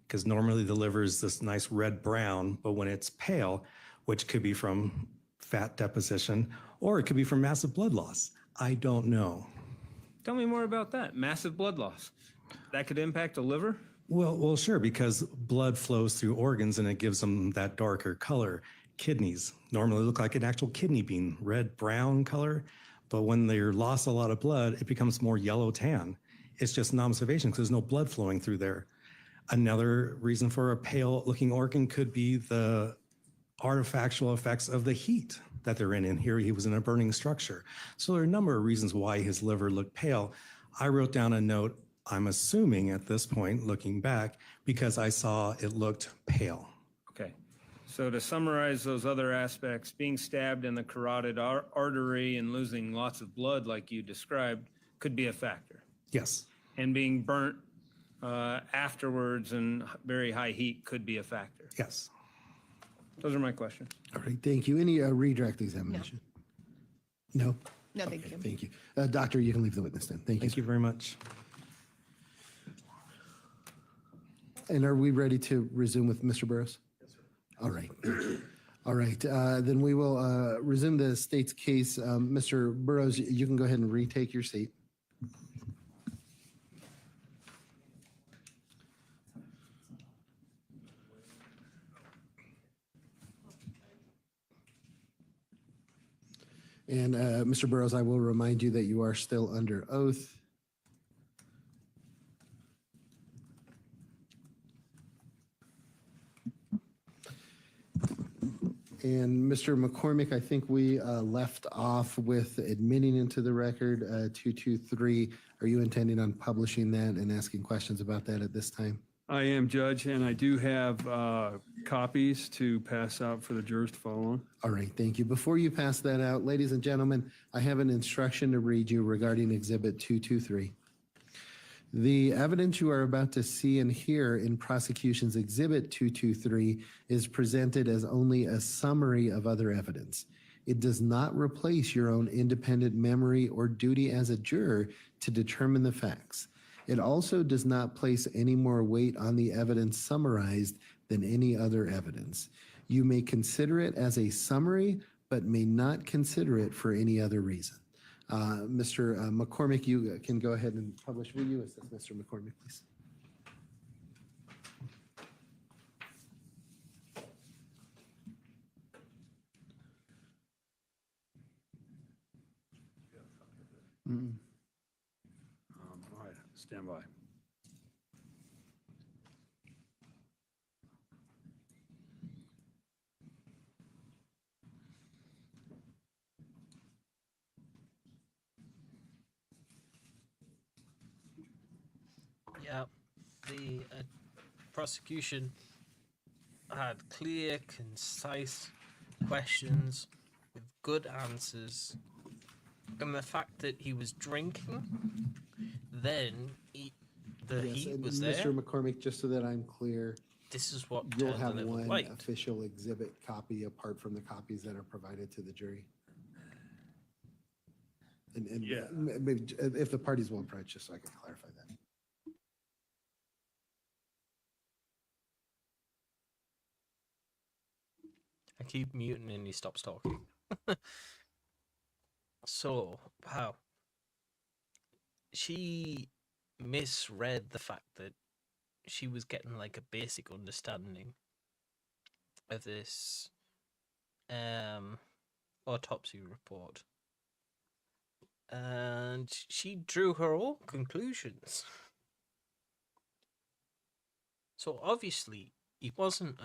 [SPEAKER 19] because normally the liver is this nice red brown, but when it's pale, which could be from fat deposition, or it could be from massive blood loss. I don't know.
[SPEAKER 8] Tell me more about that. Massive blood loss. That could impact the liver?
[SPEAKER 19] Well, sure, because blood flows through organs and it gives them that darker color. Kidneys normally look like an actual kidney bean, red, brown color, but when they're lost a lot of blood, it becomes more yellow tan. It's just an observation because there's no blood flowing through there. Another reason for a pale looking organ could be the artifactual effects of the heat that they're in. And here he was in a burning structure. So there are a number of reasons why his liver looked pale. I wrote down a note, I'm assuming at this point, looking back, because I saw it looked pale.
[SPEAKER 8] Okay. So to summarize those other aspects, being stabbed in the carotid artery and losing lots of blood like you described could be a factor.
[SPEAKER 19] Yes.
[SPEAKER 8] And being burnt afterwards in very high heat could be a factor.
[SPEAKER 19] Yes.
[SPEAKER 8] Those are my questions.
[SPEAKER 3] All right, thank you. Any redirect examination? No?
[SPEAKER 4] No, thank you.
[SPEAKER 3] Thank you. Doctor, you can leave the witness stand. Thank you.
[SPEAKER 19] Thank you very much.
[SPEAKER 3] And are we ready to resume with Mr. Burrows? Yes, sir. All right. All right, then we will resume the state's case. Mr. Burrows, you can go ahead and retake your seat. And Mr. Burrows, I will remind you that you are still under oath. And Mr. McCormick, I think we left off with admitting into the record 223. Are you intending on publishing that and asking questions about that at this time?
[SPEAKER 7] I am, Judge, and I do have copies to pass out for the jurors to follow on.
[SPEAKER 3] All right, thank you. Before you pass that out, ladies and gentlemen, I have an instruction to read you regarding Exhibit 223. The evidence you are about to see and hear in prosecution's Exhibit 223 is presented as only a summary of other evidence. It does not replace your own independent memory or duty as a juror to determine the facts. It also does not place any more weight on the evidence summarized than any other evidence. You may consider it as a summary, but may not consider it for any other reason. Mr. McCormick, you can go ahead and publish. Will you assist Mr. McCormick, please?
[SPEAKER 7] All right, stand by.
[SPEAKER 18] Yeah, the prosecution had clear, concise questions with good answers. And the fact that he was drinking, then the
[SPEAKER 3] Yes,
[SPEAKER 18] heat
[SPEAKER 3] and
[SPEAKER 18] was
[SPEAKER 3] Mr.
[SPEAKER 18] there.
[SPEAKER 3] McCormick, just so that I'm clear,
[SPEAKER 18] This is what
[SPEAKER 3] you'll
[SPEAKER 18] turned
[SPEAKER 3] have
[SPEAKER 18] the little
[SPEAKER 3] one
[SPEAKER 18] light.
[SPEAKER 3] official exhibit copy apart from the copies that are provided to the jury. And
[SPEAKER 7] Yeah.
[SPEAKER 3] maybe if the parties will approach, just so I can clarify that.
[SPEAKER 18] I keep muting and he stops talking. So, wow. She misread the fact that she was getting like a basic understanding of this autopsy report. And she drew her own conclusions. So obviously he wasn't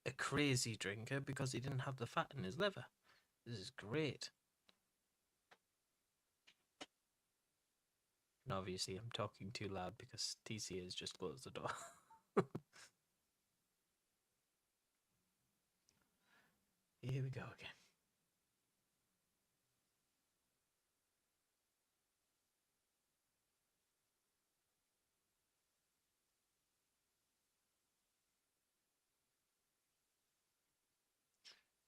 [SPEAKER 18] a crazy drinker because he didn't have the fat in his liver. This is great. And obviously I'm talking too loud because TC has just closed the door. Here we go again.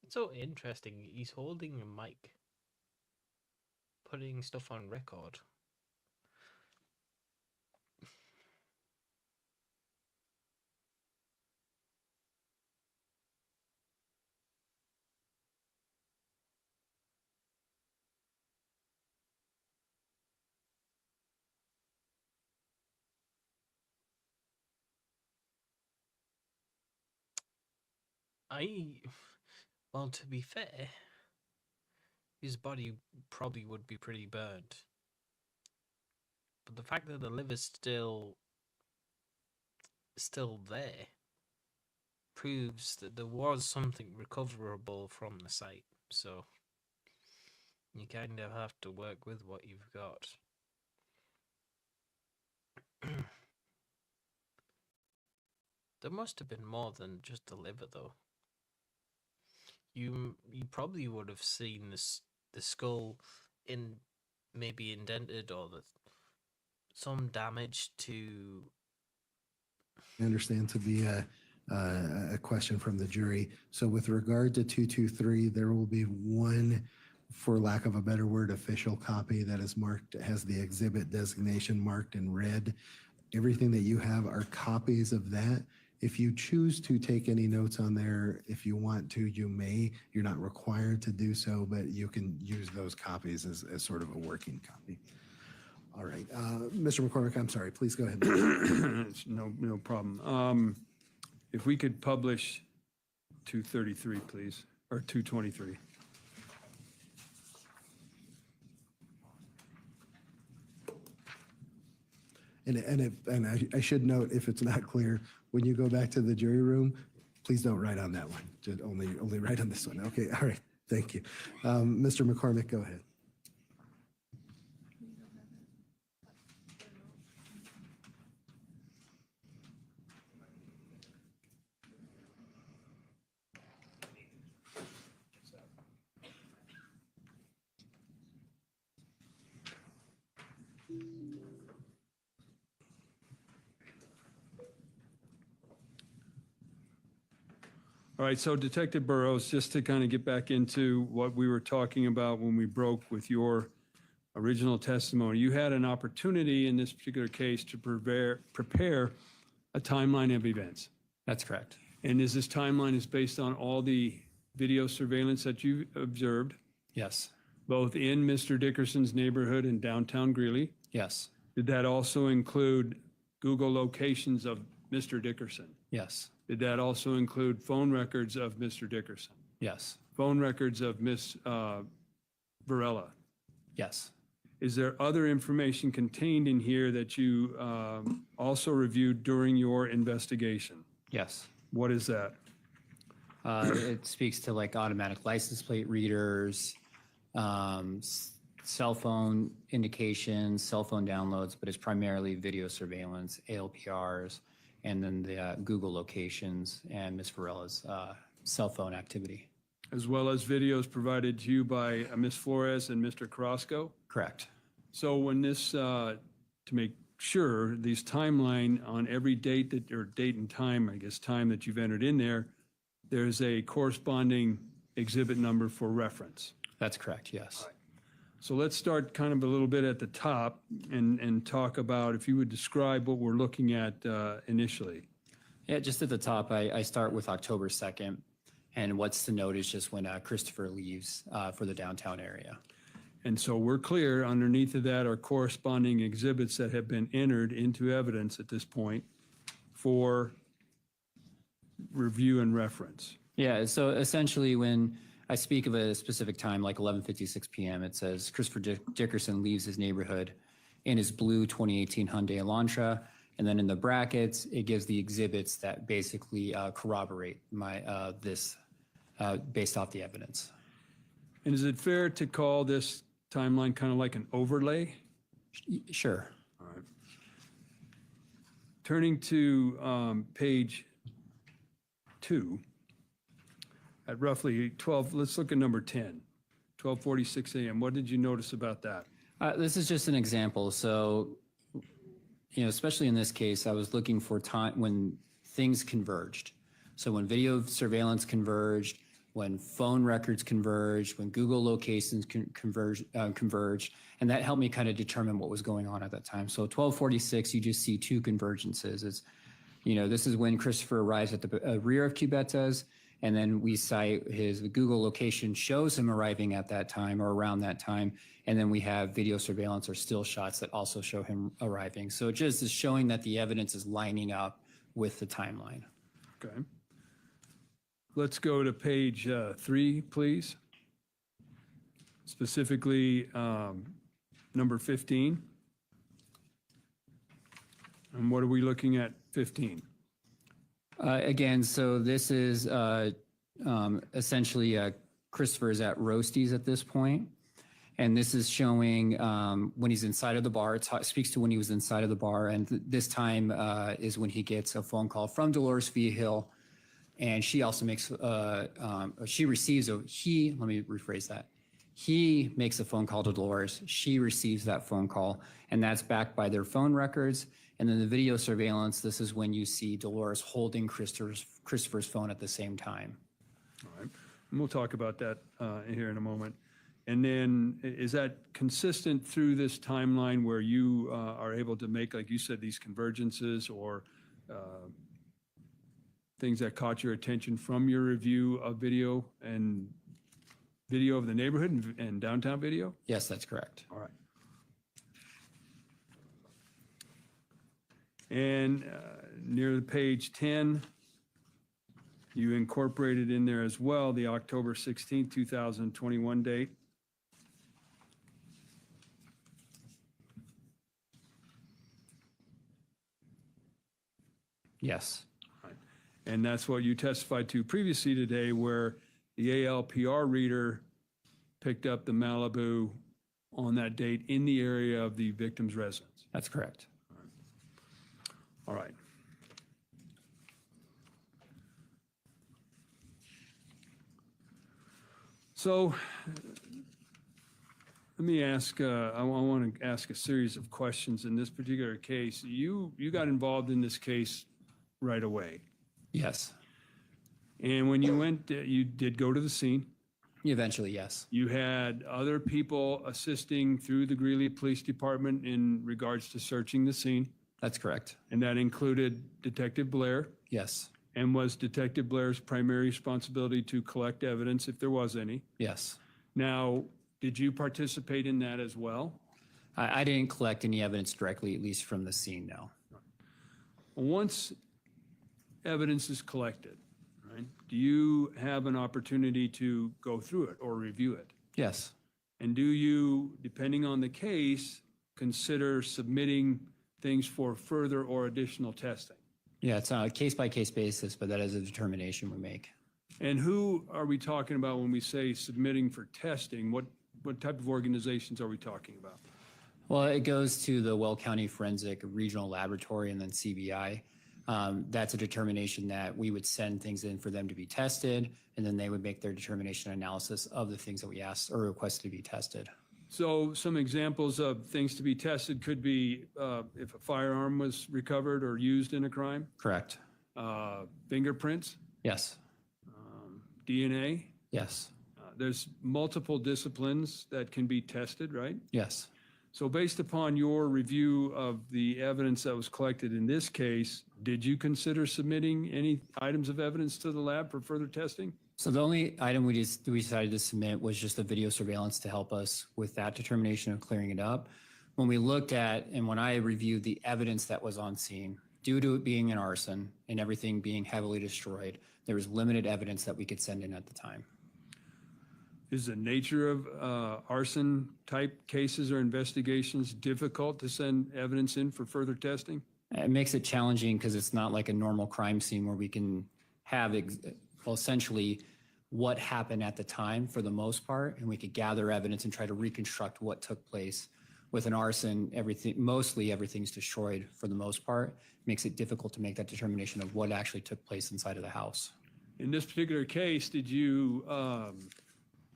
[SPEAKER 18] It's so interesting. He's holding a mic, putting stuff on record. Well, to be fair, his body probably would be pretty burned. But the fact that the liver's still there proves that there was something recoverable from the site. So you kind of have to work with what you've got. There must have been more than just the liver, though. You probably would have seen the skull maybe indented, or some damage to.
[SPEAKER 3] I understand to be a question from the jury. So with regard to 223, there will be one, for lack of a better word, official copy that is marked, has the exhibit designation marked in red. Everything that you have are copies of that. If you choose to take any notes on there, if you want to, you may. You're not required to do so, but you can use those copies as sort of a working copy. All right. Mr. McCormick, I'm sorry. Please go ahead.
[SPEAKER 7] No problem. If we could publish 233, please, or 223.
[SPEAKER 3] And I should note, if it's not clear, when you go back to the jury room, please don't write on that one. Just only write on this one. Okay. All right. Thank you. Mr. McCormick, go ahead.
[SPEAKER 7] All right, so Detective Burrows, just to kind of get back into what we were talking about when we broke with your original testimony, you had an opportunity in this particular case to prepare a timeline of events.
[SPEAKER 12] That's correct.
[SPEAKER 7] And is this timeline is based on all the video surveillance that you observed,
[SPEAKER 12] Yes.
[SPEAKER 7] both in Mr. Dickerson's neighborhood in downtown Greeley?
[SPEAKER 12] Yes.
[SPEAKER 7] Did that also include Google locations of Mr. Dickerson?
[SPEAKER 12] Yes.
[SPEAKER 7] Did that also include phone records of Mr. Dickerson?
[SPEAKER 12] Yes.
[SPEAKER 7] Phone records of Miss Varela?
[SPEAKER 12] Yes.
[SPEAKER 7] Is there other information contained in here that you also reviewed during your investigation?
[SPEAKER 12] Yes.
[SPEAKER 7] What is that?
[SPEAKER 12] It speaks to like automatic license plate readers, cell phone indications, cell phone downloads, but it's primarily video surveillance, ALPRs, and then the Google locations and Ms. Varela's cell phone activity.
[SPEAKER 7] As well as videos provided to you by Ms. Flores and Mr. Carrasco?
[SPEAKER 12] Correct.
[SPEAKER 7] So when this, to make sure, these timeline on every date that, or date and time, I guess time that you've entered in there, there's a corresponding exhibit number for reference.
[SPEAKER 12] That's correct, yes.
[SPEAKER 7] So let's start kind of a little bit at the top and talk about, if you would describe what we're looking at initially.
[SPEAKER 12] Yeah, just at the top, I start with October 2nd. And what's to note is just when Christopher leaves for the downtown area.
[SPEAKER 7] And so we're clear, underneath of that are corresponding exhibits that have been entered into evidence at this point for review and reference.
[SPEAKER 12] Yeah, so essentially when I speak of a specific time, like 11:56 p.m., it says Christopher Dickerson leaves his neighborhood in his blue 2018 Hyundai Elantra. And then in the brackets, it gives the exhibits that basically corroborate my this based off the evidence.
[SPEAKER 7] And is it fair to call this timeline kind of like an overlay?
[SPEAKER 12] Sure.
[SPEAKER 7] All right. Turning to page 2, at roughly 12, let's look at number 10, 12:46 a.m. What did you notice about that?
[SPEAKER 12] This is just an example. So, you know, especially in this case, I was looking for time when things converged. So when video surveillance converged, when phone records converged, when Google locations converged, and that helped me kind of determine what was going on at that time. So 12:46, you just see two convergences. It's, you know, this is when Christopher arrives at the rear of Cubetta's, and then we cite his Google location shows him arriving at that time or around that time, and then we have video surveillance or still shots that also show him arriving. So it just is showing that the evidence is lining up with the timeline.
[SPEAKER 7] Okay. let's go to page 3, please. Specifically, number 15. And what are we looking at 15?
[SPEAKER 12] Again, so this is essentially Christopher is at Roasties at this point. And this is showing when he's inside of the bar. It speaks to when he was inside of the bar. And this time is when he gets a phone call from Dolores Vigil. And she also makes, let me rephrase that. He makes a phone call to Dolores. She receives that phone call. And that's backed by their phone records. And then the video surveillance, this is when you see Dolores holding Christopher's phone at the same time.
[SPEAKER 7] All right. And we'll talk about that here in a moment. And then is that consistent through this timeline where you are able to make, like you said, these convergences or things that caught your attention from your review of video and video of the neighborhood and downtown video?
[SPEAKER 12] Yes, that's correct.
[SPEAKER 7] All right. And near the page 10, you incorporated in there as well the October 16th, 2021 date.
[SPEAKER 12] Yes.
[SPEAKER 7] Right. And that's what you testified to previously today, where the ALPR reader picked up the Malibu on that date in the area of the victim's residence.
[SPEAKER 12] That's correct.
[SPEAKER 7] All right. So let me ask, I want to ask a series of questions in this particular case. You got involved in this case right away.
[SPEAKER 12] Yes.
[SPEAKER 7] And when you went, you did go to the scene.
[SPEAKER 12] Eventually, yes.
[SPEAKER 7] You had other people assisting through the Greeley Police Department in regards to searching the scene.
[SPEAKER 12] That's correct.
[SPEAKER 7] And that included Detective Blair.
[SPEAKER 12] Yes.
[SPEAKER 7] And was Detective Blair's primary responsibility to collect evidence if there was any?
[SPEAKER 12] Yes.
[SPEAKER 7] Now, did you participate in that as well?
[SPEAKER 12] I didn't collect any evidence directly, at least from the scene, no.
[SPEAKER 7] Once evidence is collected, right, do you have an opportunity to go through it or review it?
[SPEAKER 12] Yes.
[SPEAKER 7] And do you, depending on the case, consider submitting things for further or additional testing?
[SPEAKER 12] Yeah, it's on a case-by-case basis, but that is a determination we make.
[SPEAKER 7] And who are we talking about when we say submitting for testing? What type of organizations are we talking about?
[SPEAKER 12] Well, it goes to the Weld County Forensic Regional Laboratory and then CBI. That's a determination that we would send things in for them to be tested, and then they would make their determination and analysis of the things that we asked or requested to be tested.
[SPEAKER 7] So some examples of things to be tested could be if a firearm was recovered or used in a crime?
[SPEAKER 12] Correct.
[SPEAKER 7] Fingerprints?
[SPEAKER 12] Yes.
[SPEAKER 7] DNA?
[SPEAKER 12] Yes.
[SPEAKER 7] There's multiple disciplines that can be tested, right?
[SPEAKER 12] Yes.
[SPEAKER 7] So based upon your review of the evidence that was collected in this case, did you consider submitting any items of evidence to the lab for further testing?
[SPEAKER 12] So the only item we decided to submit was just the video surveillance to help us with that determination of clearing it up. When we looked at and when I reviewed the evidence that was on scene, due to it being an arson and everything being heavily destroyed, there was limited evidence that we could send in at the time.
[SPEAKER 7] Is the nature of arson type cases or investigations difficult to send evidence in for further testing?
[SPEAKER 12] It makes it challenging because it's not like a normal crime scene where we can have essentially what happened at the time for the most part, and we could gather evidence and try to reconstruct what took place. With an arson, mostly everything's destroyed for the most part. It makes it difficult to make that determination of what actually took place inside of the house.
[SPEAKER 7] In this particular case, did you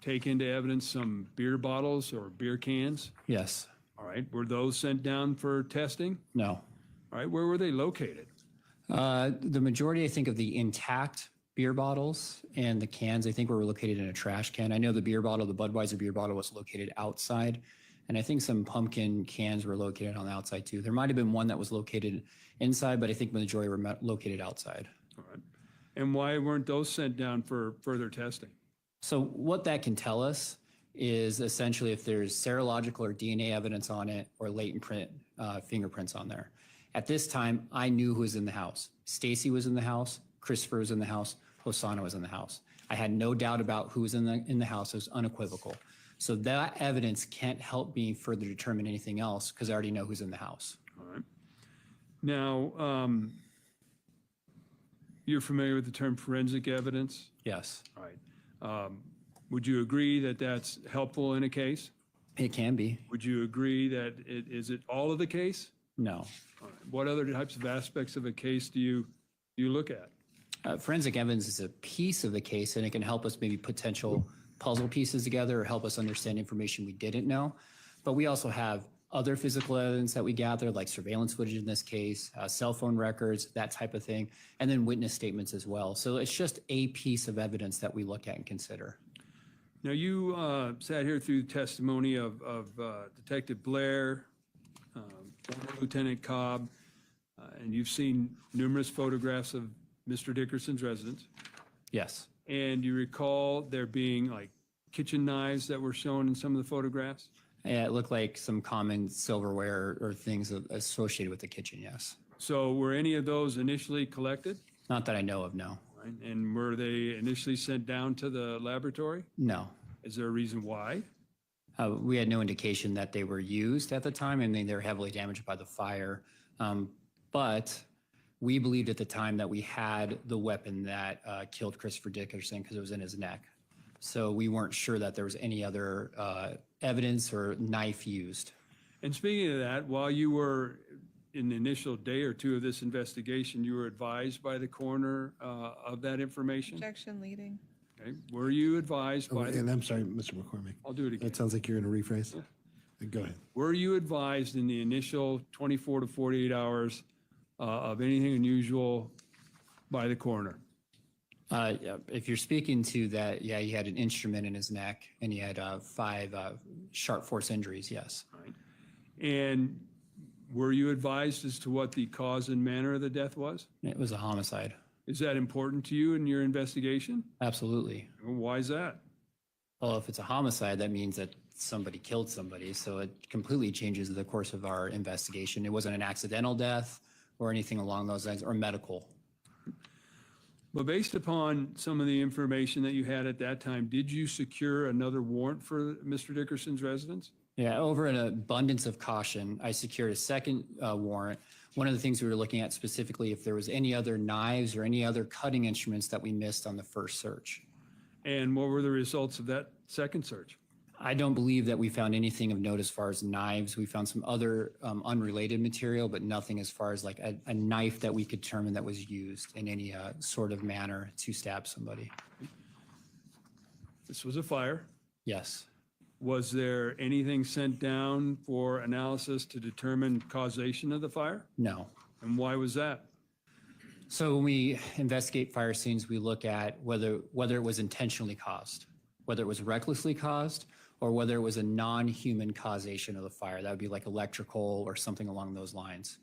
[SPEAKER 7] take into evidence some beer bottles or beer cans?
[SPEAKER 12] Yes.
[SPEAKER 7] All right. Were those sent down for testing?
[SPEAKER 12] No.
[SPEAKER 7] All right. Where were they located?
[SPEAKER 12] The majority, I think, of the intact beer bottles and the cans, I think, were located in a trash can. I know the beer bottle, the Budweiser beer bottle, was located outside. And I think some pumpkin cans were located on the outside too. There might have been one that was located inside, but I think the majority were located outside.
[SPEAKER 7] All right. And why weren't those sent down for further testing?
[SPEAKER 12] So what that can tell us is essentially if there's serological or DNA evidence on it or latent fingerprints on there. At this time, I knew who was in the house. Stacy was in the house. Christopher was in the house. Hosanna was in the house. I had no doubt about who was in the house. It was unequivocal. So that evidence can't help me further determine anything else because I already know who's in the house.
[SPEAKER 7] All right. Now, you're familiar with the term forensic evidence?
[SPEAKER 12] Yes.
[SPEAKER 7] All right. Would you agree that that's helpful in a case?
[SPEAKER 12] It can be.
[SPEAKER 7] Would you agree that is it all of the case?
[SPEAKER 12] No.
[SPEAKER 7] All right. What other types of aspects of a case do you look at?
[SPEAKER 12] Forensic evidence is a piece of the case, and it can help us maybe potential puzzle pieces together or help us understand information we didn't know. But we also have other physical evidence that we gather, like surveillance footage in this case, cell phone records, that type of thing, and then witness statements as well. So it's just a piece of evidence that we look at and consider.
[SPEAKER 7] Now, you sat here through the testimony of Detective Blair, former Lieutenant Cobb, and you've seen numerous photographs of Mr. Dickerson's residence.
[SPEAKER 12] Yes.
[SPEAKER 7] And you recall there being like kitchen knives that were shown in some of the photographs?
[SPEAKER 12] Yeah, it looked like some common silverware or things associated with the kitchen, yes.
[SPEAKER 7] So were any of those initially collected?
[SPEAKER 12] Not that I know of, no.
[SPEAKER 7] Right. And were they initially sent down to the laboratory?
[SPEAKER 12] No.
[SPEAKER 7] Is there a reason why?
[SPEAKER 12] We had no indication that they were used at the time. I mean, they were heavily damaged by the fire. But we believed at the time that we had the weapon that killed Christopher Dickerson because it was in his neck. So we weren't sure that there was any other evidence or knife used.
[SPEAKER 7] And speaking of that, while you were in the initial day or two of this investigation, you were advised by the coroner of that information?
[SPEAKER 4] Objection leading.
[SPEAKER 7] Okay. Were you advised by?
[SPEAKER 3] And I'm sorry, Mr. McCormick.
[SPEAKER 7] I'll do it again.
[SPEAKER 3] That sounds like you're going to rephrase. Yeah. Go ahead.
[SPEAKER 7] Were you advised in the initial 24 to 48 hours of anything unusual by the coroner?
[SPEAKER 12] Yeah, if you're speaking to that, yeah, he had an instrument in his neck and he had 5 sharp force injuries, yes.
[SPEAKER 7] Right. And were you advised as to what the cause and manner of the death was?
[SPEAKER 12] It was a homicide.
[SPEAKER 7] Is that important to you in your investigation?
[SPEAKER 12] Absolutely.
[SPEAKER 7] Why is that?
[SPEAKER 12] Well, if it's a homicide, that means that somebody killed somebody. So it completely changes the course of our investigation. It wasn't an accidental death or anything along those lines or medical.
[SPEAKER 7] But based upon some of the information that you had at that time, did you secure another warrant for Mr. Dickerson's residence?
[SPEAKER 12] Yeah, over an abundance of caution, I secured a second warrant. One of the things we were looking at specifically, if there was any other knives or any other cutting instruments that we missed on the first search.
[SPEAKER 7] And what were the results of that second search?
[SPEAKER 12] I don't believe that we found anything of note as far as knives. We found some other unrelated material, but nothing as far as like a knife that we could determine that was used in any sort of manner to stab somebody.
[SPEAKER 7] This was a fire.
[SPEAKER 12] Yes.
[SPEAKER 7] Was there anything sent down for analysis to determine causation of the fire?
[SPEAKER 12] No.
[SPEAKER 7] And why was that?
[SPEAKER 12] So when we investigate fire scenes, we look at whether it was intentionally caused, whether it was recklessly caused, or whether it was a non-human causation of the fire. That would be like electrical or something along those lines.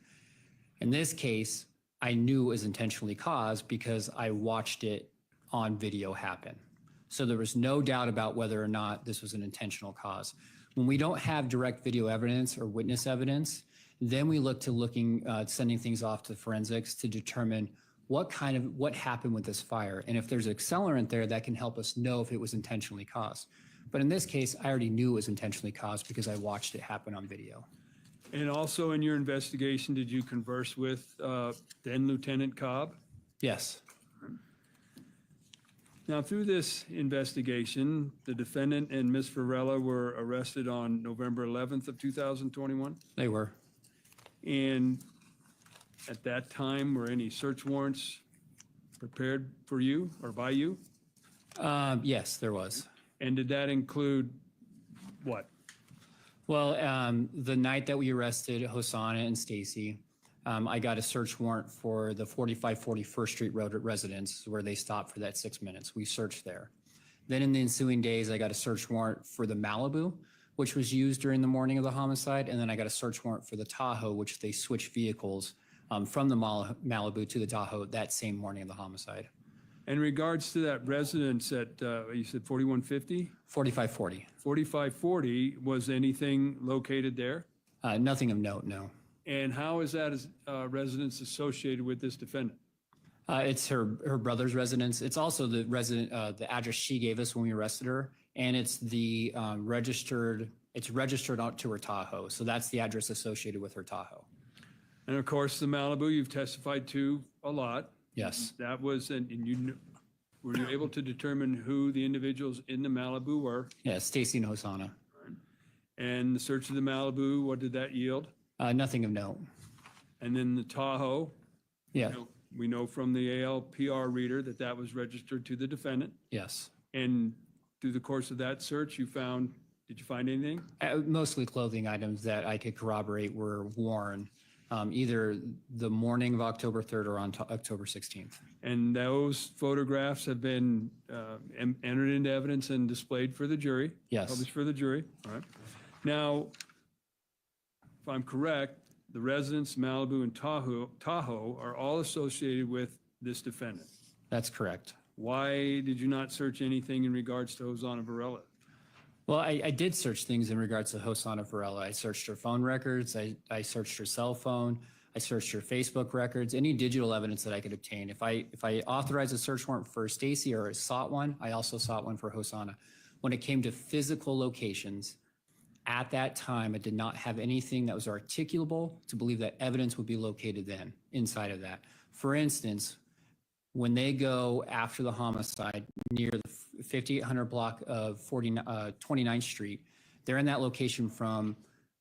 [SPEAKER 12] In this case, I knew it was intentionally caused because I watched it on video happen. So there was no doubt about whether or not this was an intentional cause. When we don't have direct video evidence or witness evidence, then we look to sending things off to forensics to determine what happened with this fire. And if there's an accelerant there, that can help us know if it was intentionally caused. But in this case, I already knew it was intentionally caused because I watched it happen on video.
[SPEAKER 7] And also in your investigation, did you converse with then Lieutenant Cobb?
[SPEAKER 12] Yes.
[SPEAKER 7] Now, through this investigation, the defendant and Ms. Varela were arrested on November 11th of 2021?
[SPEAKER 12] They were.
[SPEAKER 7] And at that time, were any search warrants prepared for you or by you?
[SPEAKER 12] Yes, there was.
[SPEAKER 7] And did that include what?
[SPEAKER 12] Well, the night that we arrested Hosanna and Stacy, I got a search warrant for the 4540 First Street Road residence where they stopped for that 6 minutes. We searched there. Then in the ensuing days, I got a search warrant for the Malibu, which was used during the morning of the homicide. And then I got a search warrant for the Tahoe, which they switched vehicles from the Malibu to the Tahoe that same morning of the homicide.
[SPEAKER 7] In regards to that residence at, you said 4150?
[SPEAKER 12] 4540.
[SPEAKER 7] 4540, was anything located there?
[SPEAKER 12] Nothing of note, no.
[SPEAKER 7] And how is that residence associated with this defendant?
[SPEAKER 12] It's her brother's residence. It's also the the address she gave us when we arrested her, and it's the registered out to her Tahoe. So that's the address associated with her Tahoe.
[SPEAKER 7] And of course, the Malibu you've testified to a lot.
[SPEAKER 12] Yes.
[SPEAKER 7] That was, and were you able to determine who the individuals in the Malibu were?
[SPEAKER 12] Yeah, Stacy and Hosanna.
[SPEAKER 7] And the search of the Malibu, what did that yield?
[SPEAKER 12] Nothing of note.
[SPEAKER 7] And then the Tahoe?
[SPEAKER 12] Yeah.
[SPEAKER 7] We know from the ALPR reader that that was registered to the defendant.
[SPEAKER 12] Yes.
[SPEAKER 7] And through the course of that search, did you find anything?
[SPEAKER 12] Mostly clothing items that I could corroborate were worn either the morning of October 3rd or on October 16th.
[SPEAKER 7] And those photographs have been entered into evidence and displayed for the jury?
[SPEAKER 12] Yes.
[SPEAKER 7] Published for the jury, all right. Now, if I'm correct, the residents, Malibu and Tahoe are all associated with this defendant.
[SPEAKER 12] That's correct.
[SPEAKER 7] Why did you not search anything in regards to Hosanna Varela?
[SPEAKER 12] Well, I did search things in regards to Hosanna Varela. I searched her phone records. I searched her cell phone. I searched her Facebook records, any digital evidence that I could obtain. If I authorized a search warrant for Stacy or sought one, I also sought one for Hosanna. When it came to physical locations, at that time, I did not have anything that was articulable to believe that evidence would be located then inside of that. For instance, when they go after the homicide near the 5800 block of 29th Street, they're in that location from,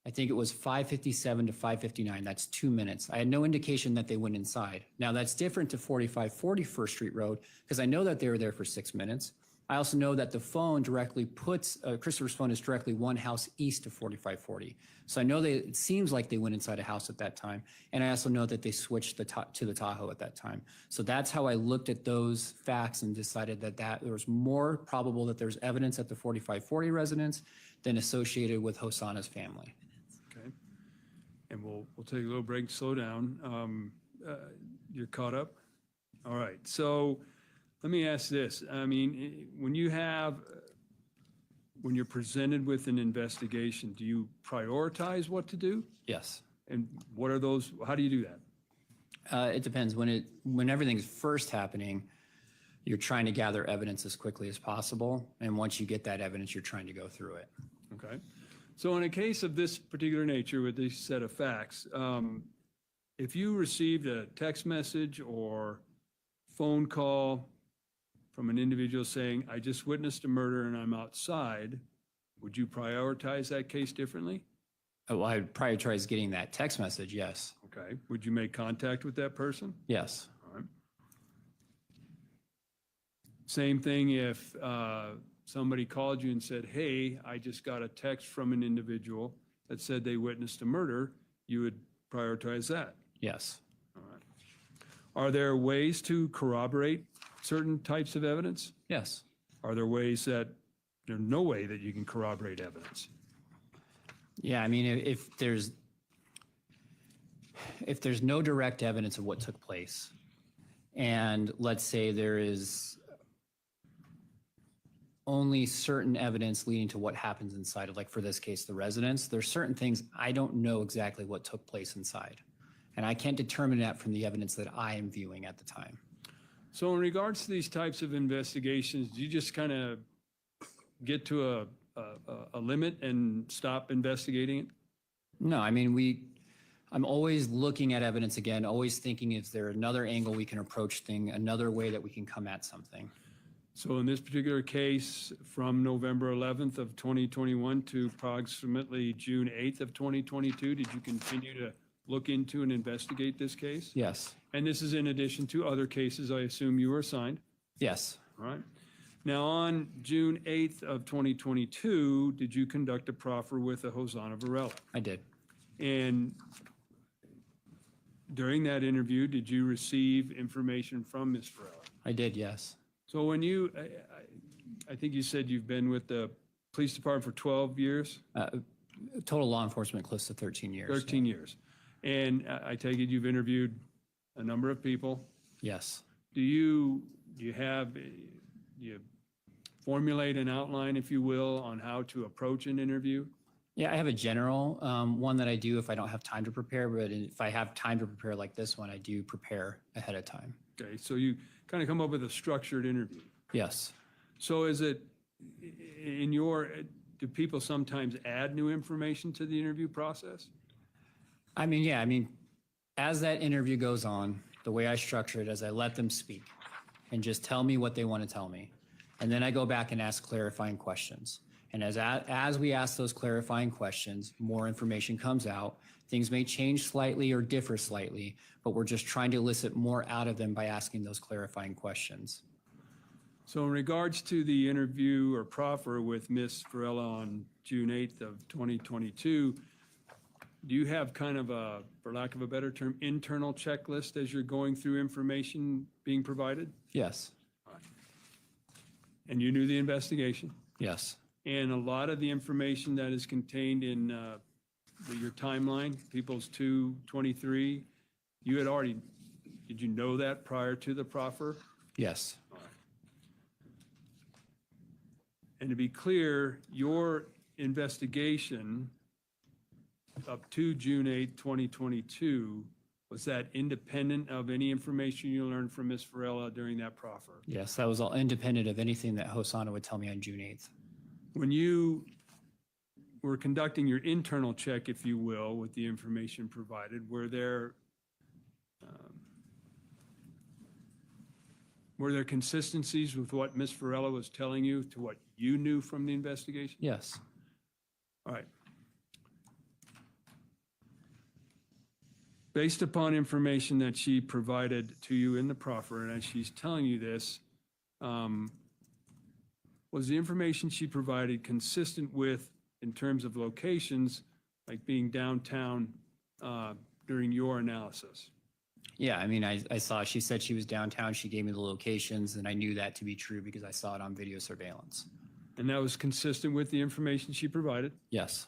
[SPEAKER 12] I think it was 5:57 to 5:59. That's 2 minutes. I had no indication that they went inside. Now that's different to 4540 First Street Road because I know that they were there for 6 minutes. I also know that the phone directly puts, Christopher's phone is directly one house east of 4540. So I know it seems like they went inside a house at that time. And I also know that they switched to the Tahoe at that time. So that's how I looked at those facts and decided that there was more probable that there's evidence at the 4540 residence than associated with Hosanna's family.
[SPEAKER 7] Okay. And we'll take a little break, slow down. You're caught up? All right. So let me ask this. I mean, when you're presented with an investigation, do you prioritize what to do?
[SPEAKER 12] Yes.
[SPEAKER 7] And what are those, how do you do that?
[SPEAKER 12] It depends. When everything's first happening, you're trying to gather evidence as quickly as possible. And once you get that evidence, you're trying to go through it.
[SPEAKER 7] Okay. So in a case of this particular nature with this set of facts, if you received a text message or phone call from an individual saying, I just witnessed a murder and I'm outside, would you prioritize that case differently?
[SPEAKER 12] Well, I'd prioritize getting that text message, yes.
[SPEAKER 7] Okay. Would you make contact with that person?
[SPEAKER 12] Yes.
[SPEAKER 7] All right. Same thing if somebody called you and said, hey, I just got a text from an individual that said they witnessed a murder, you would prioritize that?
[SPEAKER 12] Yes.
[SPEAKER 7] All right. Are there ways to corroborate certain types of evidence?
[SPEAKER 12] Yes.
[SPEAKER 7] Are there ways that there's no way that you can corroborate evidence?
[SPEAKER 12] Yeah, I mean, if there's no direct evidence of what took place, and let's say there is only certain evidence leading to what happens inside of, like for this case, the residence, there's certain things I don't know exactly what took place inside. And I can't determine that from the evidence that I am viewing at the time.
[SPEAKER 7] So in regards to these types of investigations, do you just kind of get to a limit and stop investigating it?
[SPEAKER 12] No, I mean, I'm always looking at evidence again, always thinking, is there another angle we can approach another way that we can come at something?
[SPEAKER 7] So in this particular case, from November 11th of 2021 to approximately June 8th of 2022, did you continue to look into and investigate this case?
[SPEAKER 12] Yes.
[SPEAKER 7] And this is in addition to other cases I assume you were assigned?
[SPEAKER 12] Yes.
[SPEAKER 7] All right. Now, on June 8th of 2022, did you conduct a proffer with a Hosanna Varela?
[SPEAKER 12] I did.
[SPEAKER 7] And during that interview, did you receive information from Ms. Varela?
[SPEAKER 12] I did, yes.
[SPEAKER 7] So when I think you said you've been with the police department for 12 years?
[SPEAKER 12] Total law enforcement close to 13 years.
[SPEAKER 7] 13 years. And I take it you've interviewed a number of people?
[SPEAKER 12] Yes.
[SPEAKER 7] Do you formulate an outline, if you will, on how to approach an interview?
[SPEAKER 12] Yeah, I have a general one that I do if I don't have time to prepare, but if I have time to prepare like this one, I do prepare ahead of time.
[SPEAKER 7] Okay, so you kind of come up with a structured interview.
[SPEAKER 12] Yes.
[SPEAKER 7] So is it, do people sometimes add new information to the interview process?
[SPEAKER 12] I mean, yeah, I mean, as that interview goes on, the way I structure it is I let them speak and just tell me what they want to tell me. And then I go back and ask clarifying questions. And as we ask those clarifying questions, more information comes out. Things may change slightly or differ slightly, but we're just trying to elicit more out of them by asking those clarifying questions.
[SPEAKER 7] So in regards to the interview or proffer with Ms. Varela on June 8th of 2022, do you have kind of a, for lack of a better term, internal checklist as you're going through information being provided?
[SPEAKER 12] Yes.
[SPEAKER 7] And you knew the investigation?
[SPEAKER 12] Yes.
[SPEAKER 7] And a lot of the information that is contained in your timeline, People's 223, you had already, did you know that prior to the proffer?
[SPEAKER 12] Yes.
[SPEAKER 7] All right. And to be clear, your investigation up to June 8, 2022, was that independent of any information you learned from Ms. Varela during that proffer?
[SPEAKER 12] Yes, that was all independent of anything that Hosanna would tell me on June 8th.
[SPEAKER 7] When you were conducting your internal check, if you will, with the information provided, were there consistencies with what Ms. Varela was telling you to what you knew from the investigation?
[SPEAKER 12] Yes.
[SPEAKER 7] All right. Based upon information that she provided to you in the proffer, and as she's telling you this, was the information she provided consistent with, in terms of locations, like being downtown during your analysis?
[SPEAKER 12] Yeah, I mean, I saw, she said she was downtown, she gave me the locations, and I knew that to be true because I saw it on video surveillance.
[SPEAKER 7] And that was consistent with the information she provided?
[SPEAKER 12] Yes.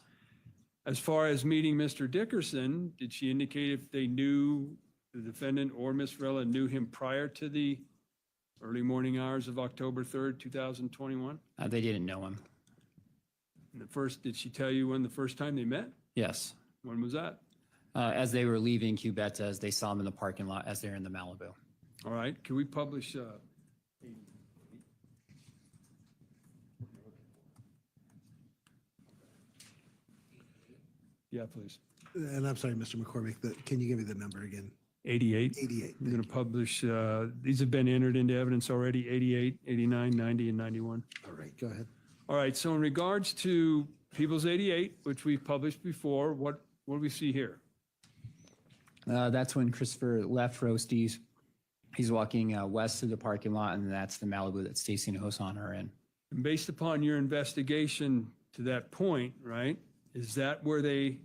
[SPEAKER 7] As far as meeting Mr. Dickerson, did she indicate if they knew, the defendant or Ms. Varela knew him prior to the early morning hours of October 3rd, 2021?
[SPEAKER 12] They didn't know him.
[SPEAKER 7] And did she tell you when the first time they met?
[SPEAKER 12] Yes.
[SPEAKER 7] When was that?
[SPEAKER 12] As they were leaving Cubetta, as they saw him in the parking lot as they're in the Malibu.
[SPEAKER 7] All right, can we publish? Yeah, please.
[SPEAKER 3] And I'm sorry, Mr. McCormick, can you give me the number again?
[SPEAKER 7] 88.
[SPEAKER 3] 88.
[SPEAKER 7] I'm going to publish, these have been entered into evidence already, 88, 89, 90, and 91.
[SPEAKER 3] All right, go ahead.
[SPEAKER 7] All right, so in regards to People's 88, which we've published before, what do we see here?
[SPEAKER 12] That's when Christopher left Roasties. He's walking west of the parking lot, and that's the Malibu that Stacy and Hosanna are in.
[SPEAKER 7] And based upon your investigation to that point, right, is that where they,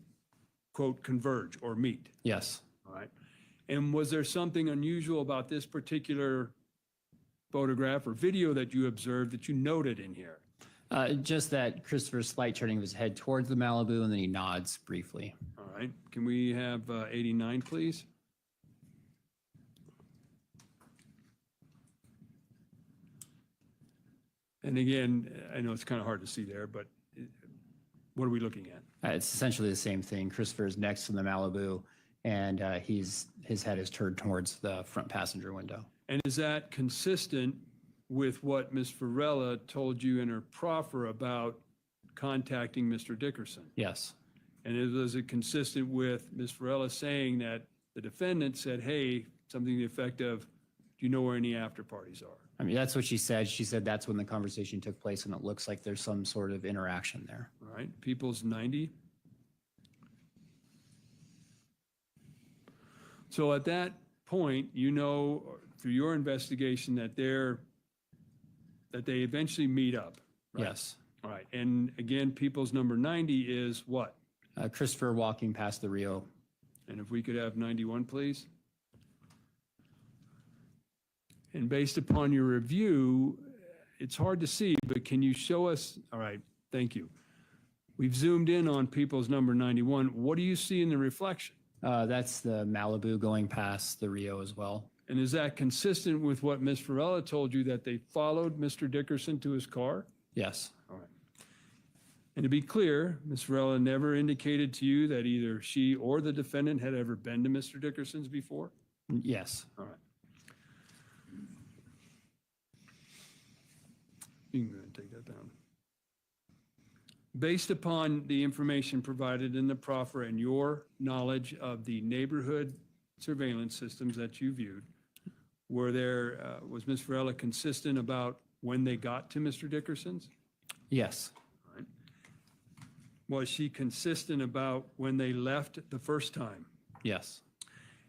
[SPEAKER 7] quote, converge or meet?
[SPEAKER 12] Yes.
[SPEAKER 7] All right. And was there something unusual about this particular photograph or video that you observed that you noted in here?
[SPEAKER 12] Just that Christopher's slight turning of his head towards the Malibu, and then he nods briefly.
[SPEAKER 7] All right. Can we have 89, please? And again, I know it's kind of hard to see there, but what are we looking at?
[SPEAKER 12] It's essentially the same thing. Christopher is next to the Malibu, and his head is turned towards the front passenger window.
[SPEAKER 7] And is that consistent with what Ms. Varela told you in her proffer about contacting Mr. Dickerson?
[SPEAKER 12] Yes.
[SPEAKER 7] And is it consistent with Ms. Varela saying that the defendant said, hey, something to the effect of, do you know where any after parties are?
[SPEAKER 12] I mean, that's what she said. She said that's when the conversation took place, and it looks like there's some sort of interaction there.
[SPEAKER 7] All right, People's 90. So at that point, you know, through your investigation that they eventually meet up. Right?
[SPEAKER 12] Yes.
[SPEAKER 7] All right, and again, People's number 90 is what?
[SPEAKER 12] Christopher walking past the Rio.
[SPEAKER 7] And if we could have 91, please. And based upon your review, it's hard to see, but can you show us? All right, thank you. We've zoomed in on People's number 91. What do you see in the reflection?
[SPEAKER 12] That's the Malibu going past the Rio as well.
[SPEAKER 7] And is that consistent with what Ms. Varela told you, that they followed Mr. Dickerson to his car?
[SPEAKER 12] Yes.
[SPEAKER 7] All right. And to be clear, Ms. Varela never indicated to you that either she or the defendant had ever been to Mr. Dickerson's before?
[SPEAKER 12] Yes.
[SPEAKER 7] All right. You can go ahead and take that down. Based upon the information provided in the proffer and your knowledge of the neighborhood surveillance systems that you viewed, was Ms. Varela consistent about when they got to Mr. Dickerson's?
[SPEAKER 12] Yes.
[SPEAKER 7] Right. Was she consistent about when they left the first time?
[SPEAKER 12] Yes.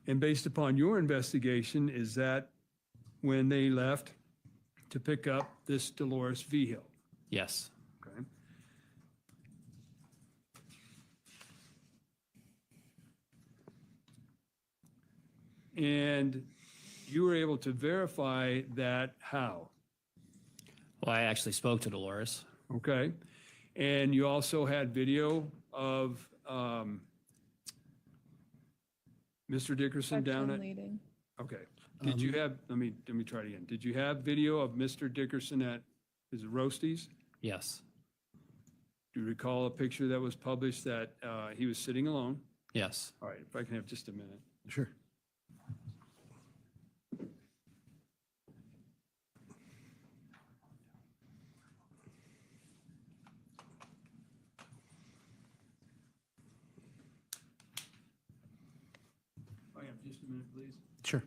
[SPEAKER 7] And based upon your investigation, is that when they left to pick up this Dolores Vigil?
[SPEAKER 12] Yes.
[SPEAKER 7] Okay. And you were able to verify that how?
[SPEAKER 12] Well, I actually spoke to Dolores.
[SPEAKER 7] Okay. And you also had video of Mr. Dickerson down at?
[SPEAKER 4] Leading.
[SPEAKER 7] Okay. Did you have, let me try it again. Did you have video of Mr. Dickerson at, is it Roasties?
[SPEAKER 12] Yes.
[SPEAKER 7] Do you recall a picture that was published that he was sitting alone?
[SPEAKER 12] Yes.
[SPEAKER 7] All right, if I can have just a minute.
[SPEAKER 3] Sure.
[SPEAKER 7] If I have just a minute, please.
[SPEAKER 3] Sure.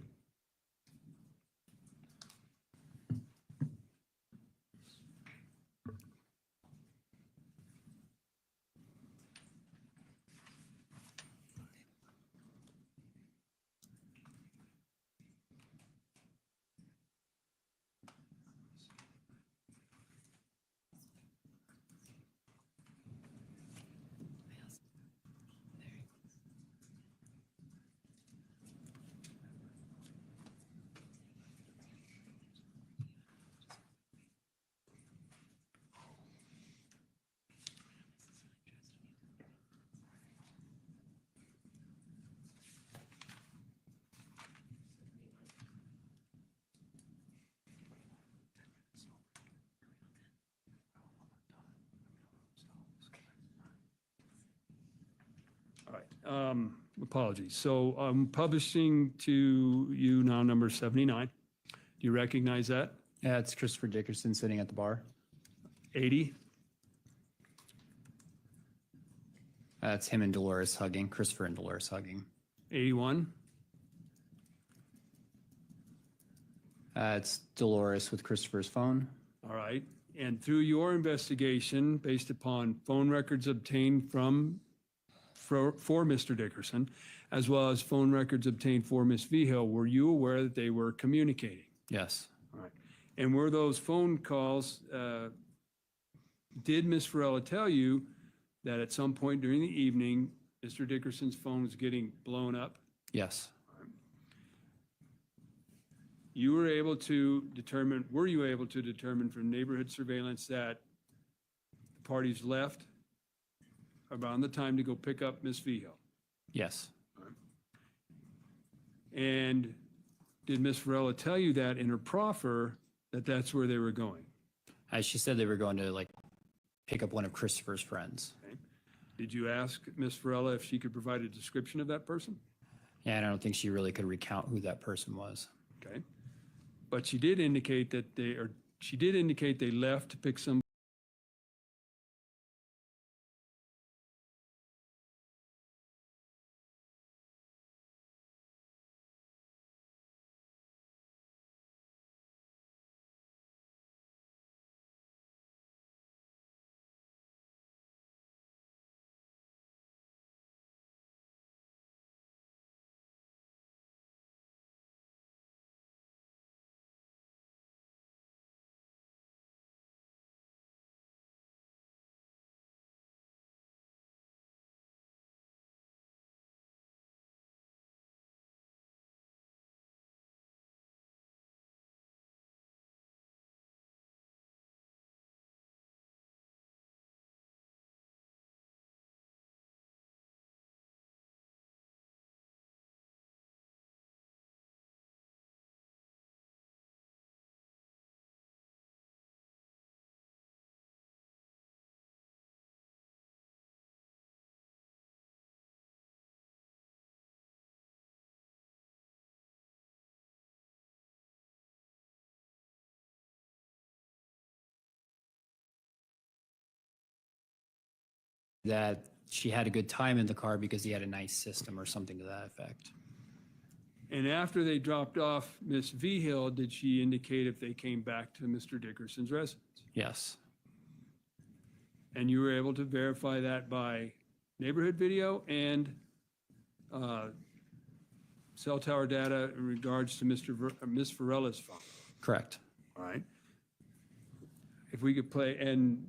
[SPEAKER 7] All right, apologies. So I'm publishing to you now number 79. Do you recognize that?
[SPEAKER 12] Yeah, it's Christopher Dickerson sitting at the bar.
[SPEAKER 7] 80?
[SPEAKER 12] That's him and Dolores hugging, Christopher and Dolores hugging.
[SPEAKER 7] 81?
[SPEAKER 12] It's Dolores with Christopher's phone.
[SPEAKER 7] All right. And through your investigation, based upon phone records obtained for Mr. Dickerson, as well as phone records obtained for Ms. Vigil, were you aware that they were communicating?
[SPEAKER 12] Yes.
[SPEAKER 7] All right. And were those phone calls, did Ms. Varela tell you that at some point during the evening, Mr. Dickerson's phone was getting blown up?
[SPEAKER 12] Yes.
[SPEAKER 7] Were you able to determine from neighborhood surveillance that the parties left around the time to go pick up Ms. Vigil?
[SPEAKER 12] Yes.
[SPEAKER 7] And did Ms. Varela tell you that in her proffer that that's where they were going?
[SPEAKER 12] She said they were going to pick up one of Christopher's friends.
[SPEAKER 7] Okay. Did you ask Ms. Varela if she could provide a description of that person?
[SPEAKER 12] Yeah, and I don't think she really could recount who that person was.
[SPEAKER 7] Okay. But she did indicate that they left to pick some
[SPEAKER 12] that she had a good time in the car because he had a nice system or something to that effect.
[SPEAKER 7] And after they dropped off Miss Vigil, did she indicate if they came back to Mr. Dickerson's residence?
[SPEAKER 12] Yes.
[SPEAKER 7] And you were able to verify that by neighborhood video and cell tower data in regards to Miss Varela's phone?
[SPEAKER 12] Correct.
[SPEAKER 7] All right. If we could play, and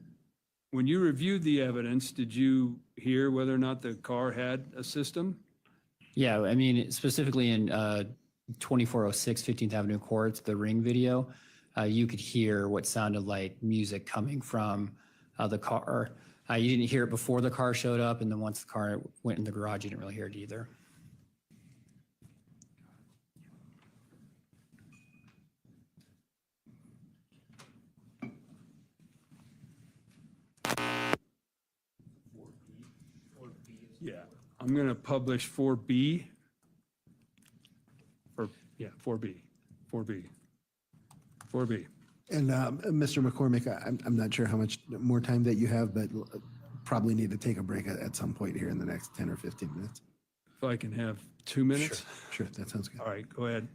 [SPEAKER 7] when you reviewed the evidence, did you hear whether or not the car had a system?
[SPEAKER 12] Yeah, I mean, specifically in 2406 15th Avenue Court, the Ring video, you could hear what sounded like music coming from the car. You didn't hear it before the car showed up, and then once the car went in the garage, you didn't really hear it either.
[SPEAKER 7] Yeah, I'm going to publish 4B. Or, yeah, 4B, 4B, 4B.
[SPEAKER 3] And Mr. McCormick, I'm not sure how much more time that you have, but probably need to take a break at some point here in the next 10 or 15 minutes.
[SPEAKER 7] If I can have 2 minutes?
[SPEAKER 3] Sure, that sounds good.
[SPEAKER 7] All right, go ahead.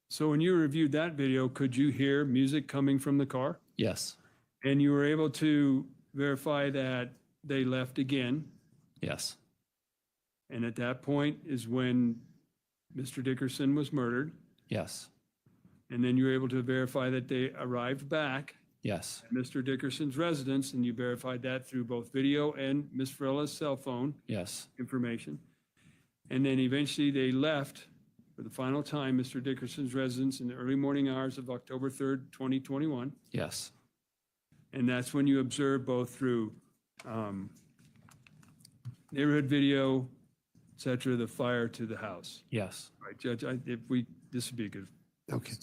[SPEAKER 7] So when you reviewed that video, could you hear music coming from the car?
[SPEAKER 12] Yes.
[SPEAKER 7] And you were able to verify that they left again?
[SPEAKER 12] Yes.
[SPEAKER 7] And at that point is when Mr. Dickerson was murdered?
[SPEAKER 12] Yes.
[SPEAKER 7] And then you were able to verify that they arrived back
[SPEAKER 12] Yes.
[SPEAKER 7] at Mr. Dickerson's residence, and you verified that through both video and Ms. Varela's cell phone
[SPEAKER 12] Yes.
[SPEAKER 7] information. And then eventually they left for the final time Mr. Dickerson's residence in the early morning hours of October 3rd, 2021.
[SPEAKER 12] Yes.
[SPEAKER 7] And that's when you observed both through neighborhood video, et cetera, the fire to the house.
[SPEAKER 12] Yes.
[SPEAKER 7] All right, Judge, this would be a good.
[SPEAKER 3] Okay.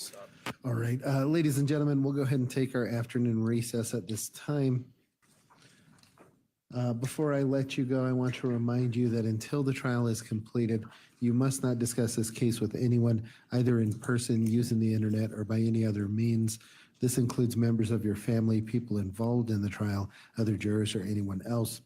[SPEAKER 3] All right. Ladies and gentlemen, we'll go ahead and take our afternoon recess at this time. Before I let you go, I want to remind you that until the trial is completed, you must not discuss this case with anyone, either in person, using the internet, or by any other means. This includes members of your family, people involved in the trial, other jurors, or anyone else.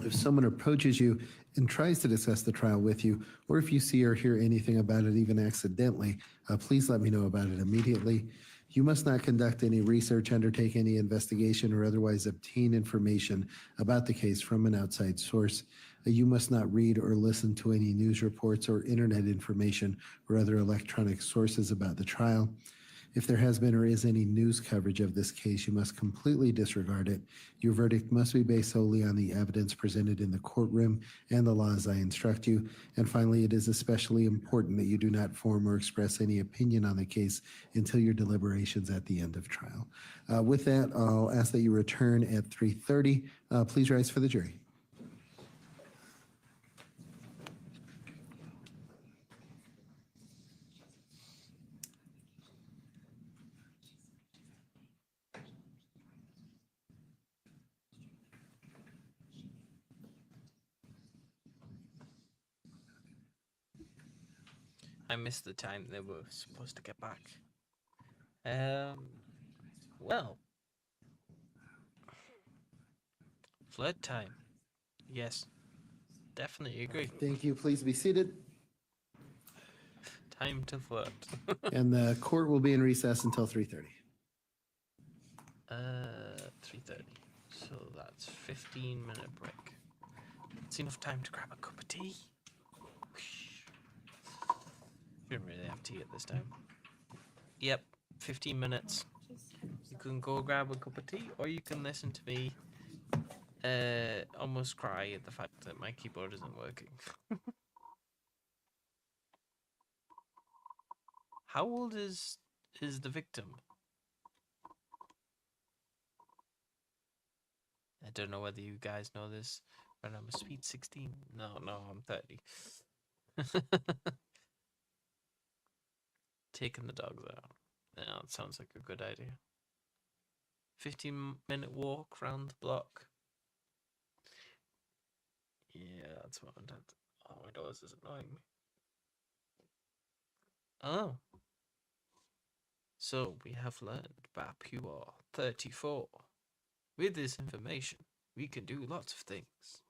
[SPEAKER 3] If someone approaches you and tries to discuss the trial with you, or if you see or hear anything about it, even accidentally, please let me know about it immediately. You must not conduct any research, undertake any investigation, or otherwise obtain information about the case from an outside source. You must not read or listen to any news reports or internet information or other electronic sources about the trial. If there has been or is any news coverage of this case, you must completely disregard it. Your verdict must be based solely on the evidence presented in the courtroom and the law as I instruct you. And finally, it is especially important that you do not form or express any opinion on the case until your deliberations at the end of trial. With that, I'll ask that you return at 3:30. Please rise for the jury.
[SPEAKER 18] I missed the time they were supposed to get back. Well. Flirt time. Yes. Definitely agree.
[SPEAKER 3] Thank you. Please be seated.
[SPEAKER 18] Time to flirt.
[SPEAKER 3] And the court will be in recess until 3:30.
[SPEAKER 18] 3:30. So that's 15-minute break. It's enough time to grab a cup of tea. Whoosh. You don't really have tea at this time. Yep, 15 minutes. You can go grab a cup of tea, or you can listen to me almost cry at the fact that my keyboard isn't working. How old is the victim? I don't know whether you guys know this, but I'm a sweet 16. No, I'm 30. Taking the dogs out. Yeah, it sounds like a good idea. 15-minute walk round the block. Yeah, that's what I'm doing. Oh, my doors is annoying me. Oh. So we have learned, Bap, you are 34. With this information, we can do lots of things.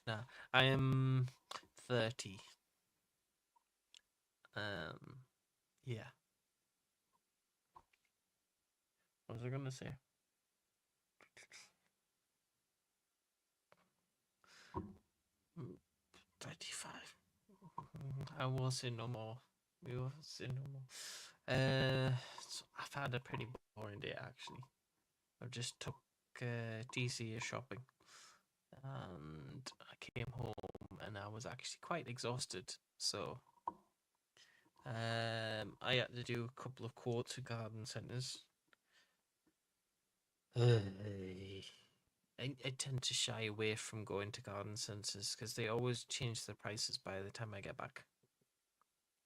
[SPEAKER 18] Now, I am 30. Yeah. What was I gonna say? Mm, 35. I will say no more. We will say no more. So I've had a pretty boring day actually. I just took DC shopping, and I came home and I was actually quite exhausted. So I had to do a couple of quotes at garden centres. I tend to shy away from going to garden centres because they always change the prices by the time I get back,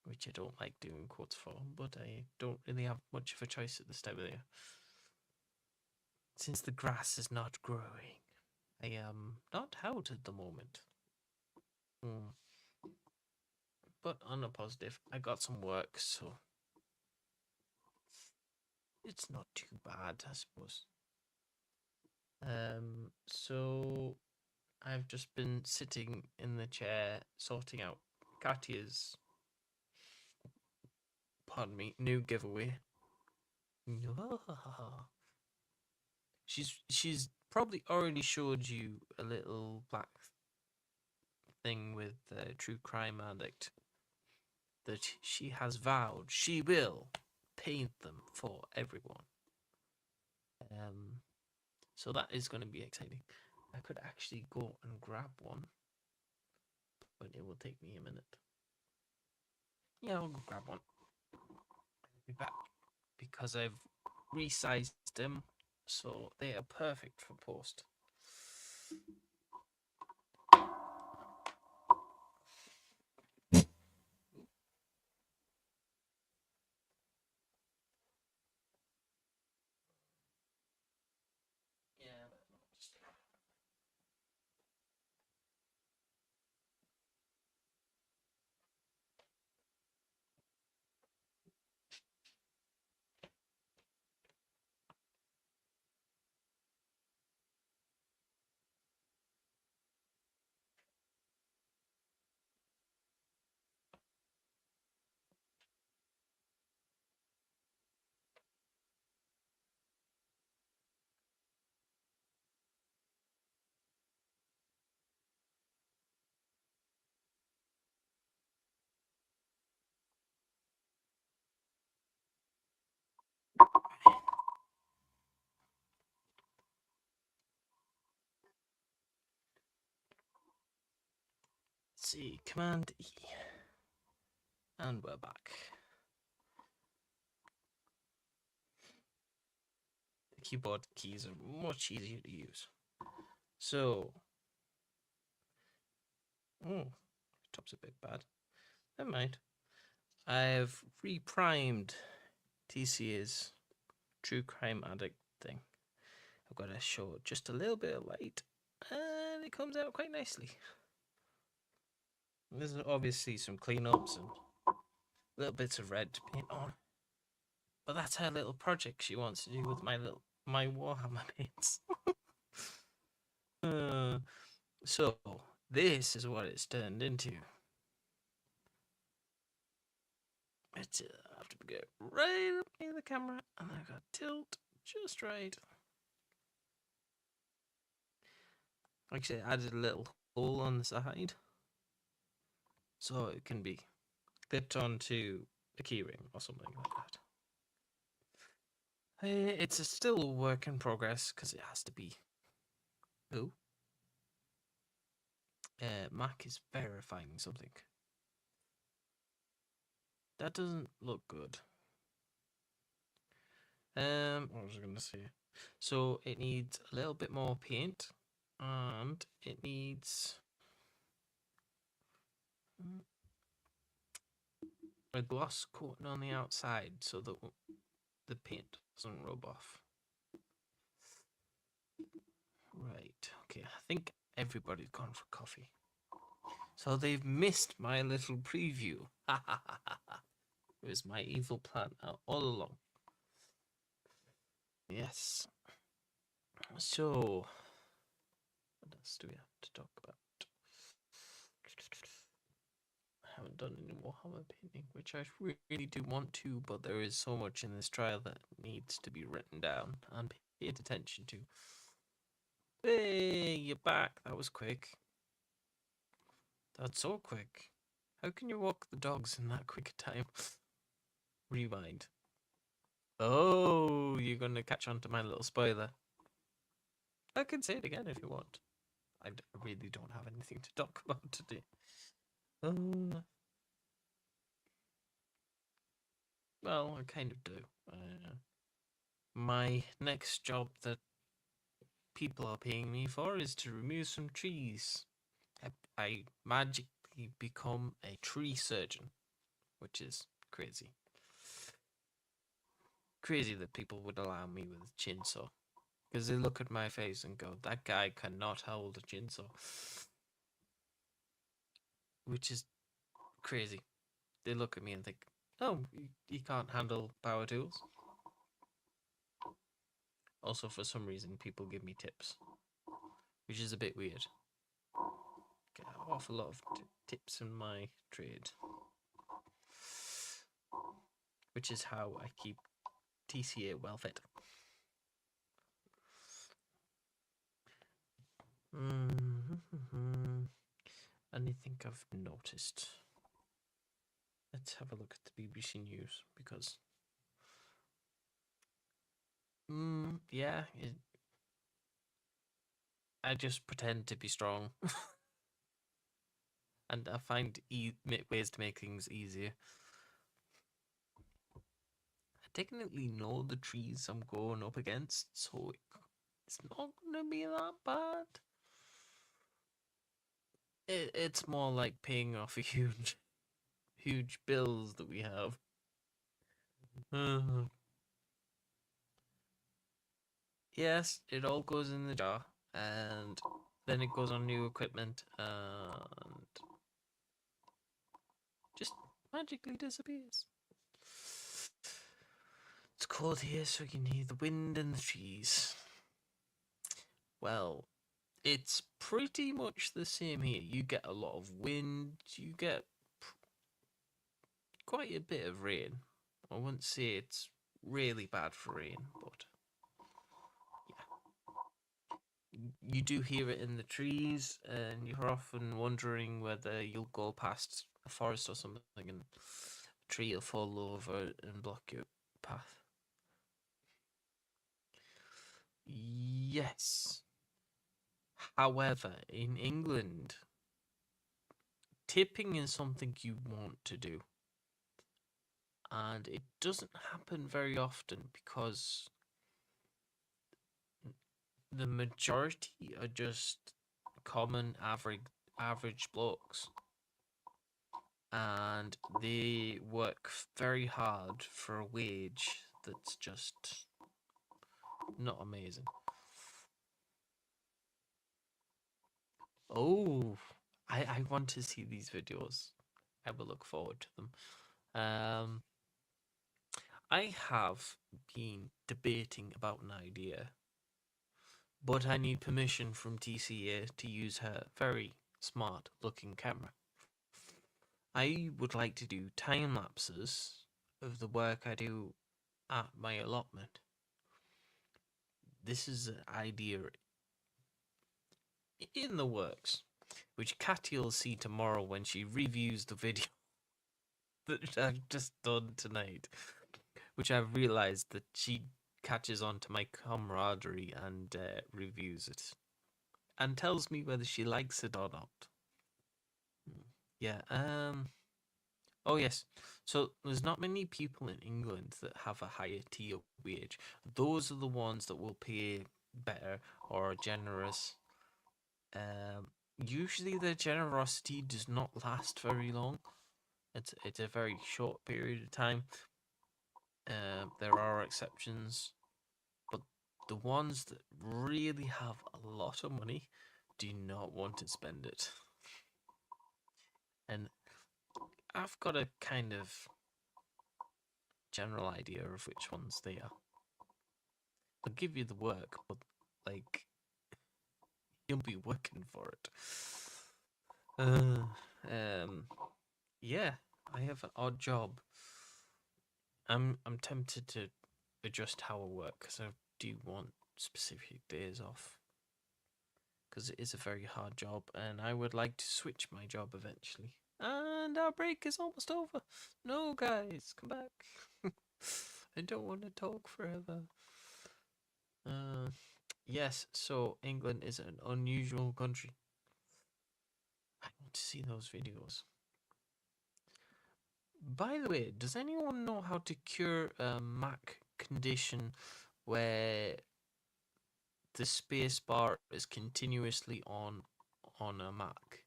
[SPEAKER 18] which I don't like doing quotes for, but I don't really have much of a choice at this time of the year. Since the grass is not growing, I am not out at the moment. But on a positive, I got some work, so it's not too bad, I suppose. So I've just been sitting in the chair sorting out Katya's, pardon me, new giveaway. She's probably already showed you a little black thing with a true crime addict that she has vowed she will paint them for everyone. So that is going to be exciting. I could actually go and grab one, but it will take me a minute. Yeah, I'll go grab one. I'll be back because I've resized them so they are perfect for post. Let's see, Command E. And we're back. The keyboard keys are much easier to use. So, top's a bit bad. Never mind. I've reprimed TCA's true crime addict thing. I've got to show just a little bit of light, and it comes out quite nicely. There's obviously some cleanups and little bits of red to paint on, but that's her little project she wants to do with my Warhammer paints. So this is what it's turned into. I have to get right up near the camera, and I got tilt just right. Actually, I added a little hole on the side, so it can be clipped onto a keyring or something like that. It's still a work in progress because it has to be. Who? Mac is verifying something. That doesn't look good. What was I going to say? So it needs a little bit more paint, and it needs a gloss coating on the outside so that the paint doesn't rub off. Right, okay, I think everybody's gone for coffee. So they've missed my little preview. Ha ha ha ha ha. It was my evil plan all along. Yes. So, what else do we have to talk about? I haven't done any Warhammer painting, which I really do want to, but there is so much in this trial that needs to be written down and paid attention to. Hey, you're back. That was quick. That's so quick. How can you walk the dogs in that quick a time? Rewind. Oh, you're going to catch on to my little spoiler. I can say it again if you want. I really don't have anything to talk about today. Well, I kind of do. My next job that people are paying me for is to remove some trees. I magically become a tree surgeon, which is crazy. Crazy that people would allow me with a chainsaw. Because they look at my face and go, that guy cannot hold a chainsaw. Which is crazy. They look at me and think, oh, he can't handle power tools. Also, for some reason, people give me tips, which is a bit weird. Get an awful lot of tips in my trade, which is how I keep TCA well fed. Anything I've noticed? Let's have a look at the BBC News because, yeah, I just pretend to be strong, and I find ways to make things easier. I technically know the trees I'm going up against, so it's not gonna be that bad. It's more like paying off a huge bills that we have. Yes, it all goes in the jar, and then it goes on new equipment, and just magically disappears. It's cold here, so you can hear the wind and the trees. Well, it's pretty much the same here. You get a lot of wind, you get quite a bit of rain. I wouldn't say it's really bad for rain, but yeah. You do hear it in the trees, and you're often wondering whether you'll go past a forest or something and a tree will fall over and block your path. Yes. However, in England, tipping is something you want to do. And it doesn't happen very often because the majority are just common average blokes. And they work very hard for a wage that's just not amazing. Oh, I want to see these videos. I will look forward to them. I have been debating about an idea, but I need permission from TCA to use her very smart looking camera. I would like to do time lapses of the work I do at my allotment. This is an idea in the works, which Katy will see tomorrow when she reviews the video. that I've just done tonight, which I've realized that she catches on to my camaraderie and reviews it and tells me whether she likes it or not. Yeah. Oh yes. So there's not many people in England that have a higher tier wage. Those are the ones that will pay better or are generous. Usually their generosity does not last very long. It's a very short period of time. There are exceptions, but the ones that really have a lot of money do not want to spend it. And I've got a kind of general idea of which ones they are. They'll give you the work, but like you'll be working for it. Yeah, I have an odd job. I'm tempted to adjust how I work because I do want specific days off. Because it is a very hard job, and I would like to switch my job eventually. And our break is almost over. No, guys, come back. I don't want to talk forever. Yes, so England is an unusual country. I want to see those videos. By the way, does anyone know how to cure a Mac condition where the space bar is continuously on a Mac?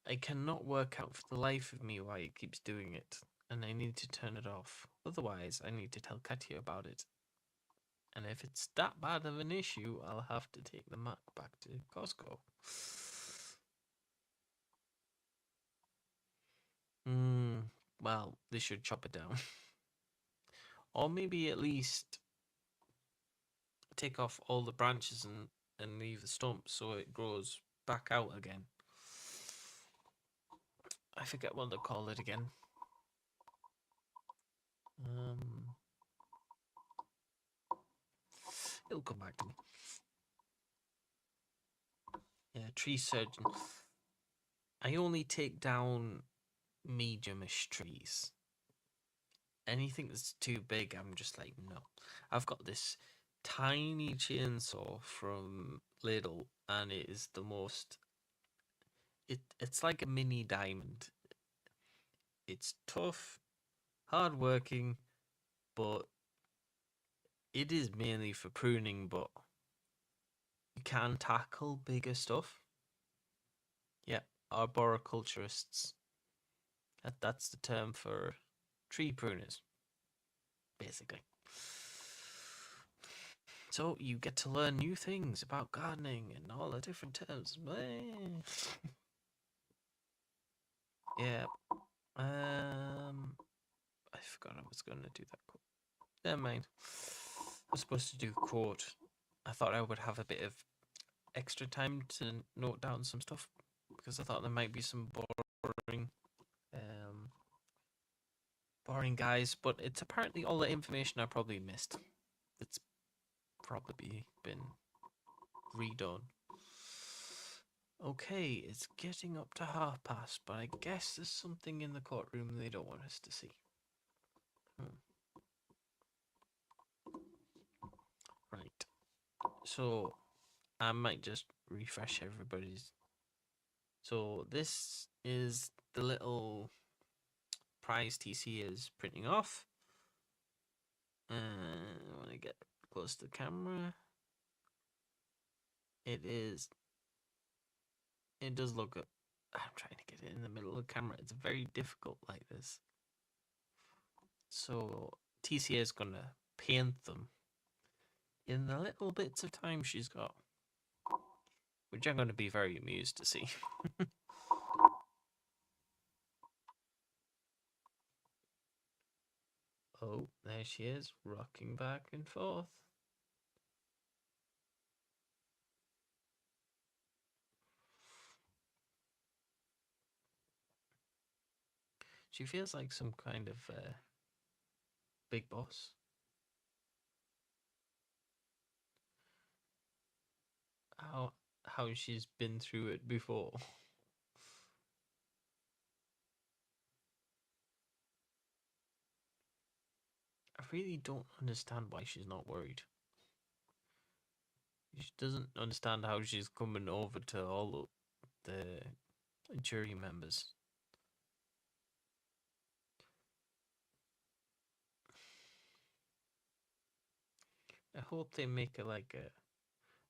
[SPEAKER 18] I cannot work out for the life of me why it keeps doing it, and I need to turn it off. Otherwise, I need to tell Katia about it. And if it's that bad of an issue, I'll have to take the Mac back to Costco. Well, they should chop it down. Or maybe at least take off all the branches and leave the stump so it grows back out again. I forget what they call it again. It'll come back to me. Yeah, tree surgeon. I only take down medium-ish trees. Anything that's too big, I'm just like, no. I've got this tiny chainsaw from Lidl, and it is the most... It's like a mini diamond. It's tough, hard-working, but it is mainly for pruning, but you can tackle bigger stuff. Yeah, arboriculturists. That's the term for tree pruners, basically. So you get to learn new things about gardening and all the different terms. Yeah. I forgot I was going to do that quote. Never mind. I was supposed to do a quote. I thought I would have a bit of extra time to note down some stuff because I thought there might be some boring guys, but it's apparently all the information I probably missed. It's probably been redone. Okay, it's getting up to past, but I guess there's something in the courtroom they don't want us to see. Right. So, I might just refresh everybody's. So, this is the little prize TC is printing off. I want to get close to the camera. It does look good. I'm trying to get it in the middle of the camera. It's very difficult like this. So TCA is going to paint them in the little bits of time she's got, which I'm going to be very amused to see. Oh, there she is, rocking back and forth. She feels like some kind of big boss. How she's been through it before. really don't understand why she's not worried. She doesn't understand how she's coming over to all the jury members. I hope they make a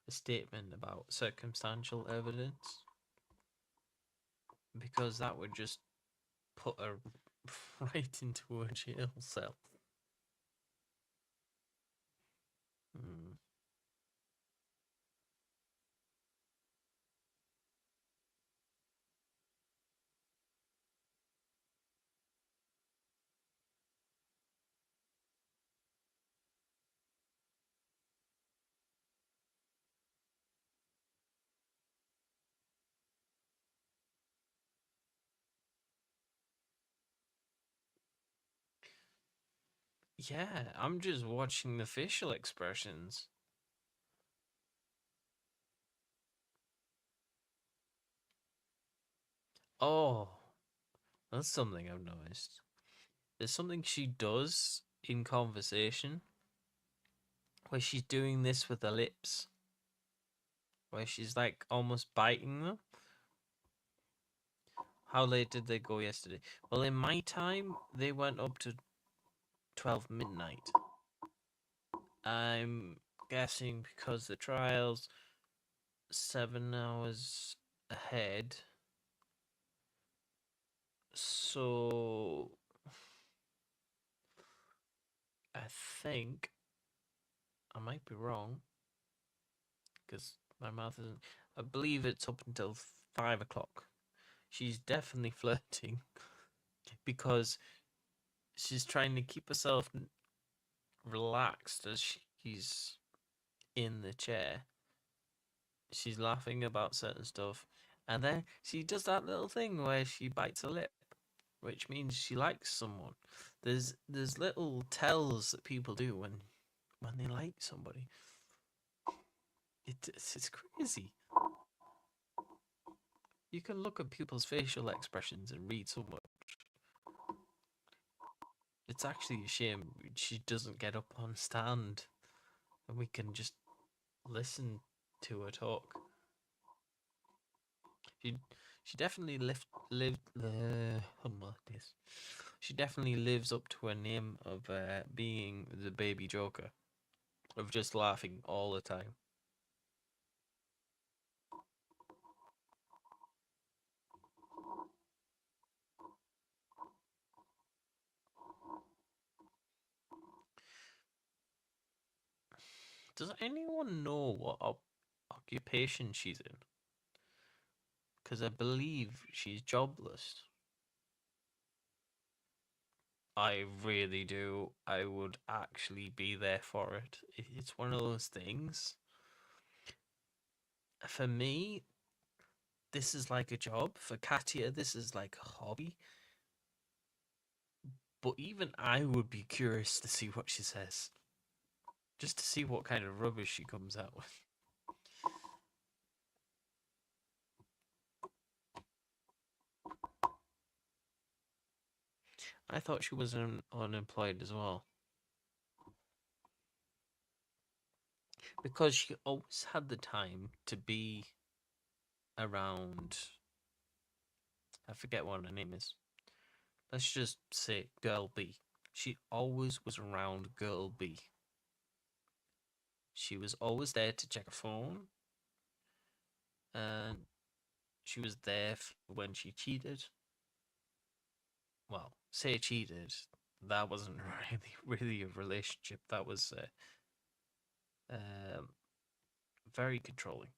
[SPEAKER 18] statement about circumstantial evidence, because that would just put her right into a jail cell. Hmm. Yeah, I'm just watching the facial expressions. Oh, that's something I've noticed. There's something she does in conversation where she's doing this with her lips, where she's like almost biting them. How late did they go yesterday? Well, in my time, they went up to 12 midnight. I'm guessing because the trial's 7 hours ahead. So I think I might be wrong, because my math isn't. I believe it's up until 5 o'clock. She's definitely flirting because she's trying to keep herself relaxed as she's in the chair. She's laughing about certain stuff, and then she does that little thing where she bites her lip, which means she likes someone. There's little tells that people do when they like somebody. It's crazy. You can look at people's facial expressions and read so much. It's actually a shame she doesn't get up on stand and we can just listen to her talk. She definitely She definitely lives up to her name of being the baby Joker, of just laughing all the time. Does anyone know what occupation she's in? Because I believe she's jobless. I really do. I would actually be there for it. It's one of those things. For me, this is like a job. For Katia, this is like a hobby. But even I would be curious to see what she says. Just to see what kind of rubbish she comes out with. I thought she was unemployed as well. Because she always had the time to be around. I forget what her name is. Let's just say Girl B. She always was around Girl B. She was always there to check her phone. And she was there when she cheated. Well, say cheated. That wasn't really a relationship. That was very controlling.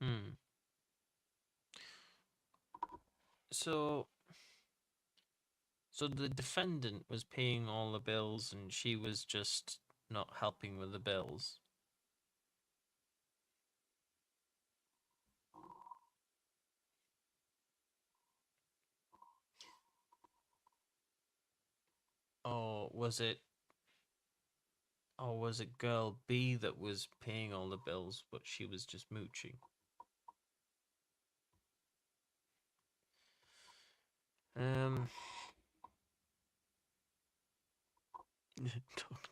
[SPEAKER 18] Hmm. So the defendant was paying all the bills and she was just not helping with the bills. was it, or was it girl B that was paying all the bills, but she was just mooching?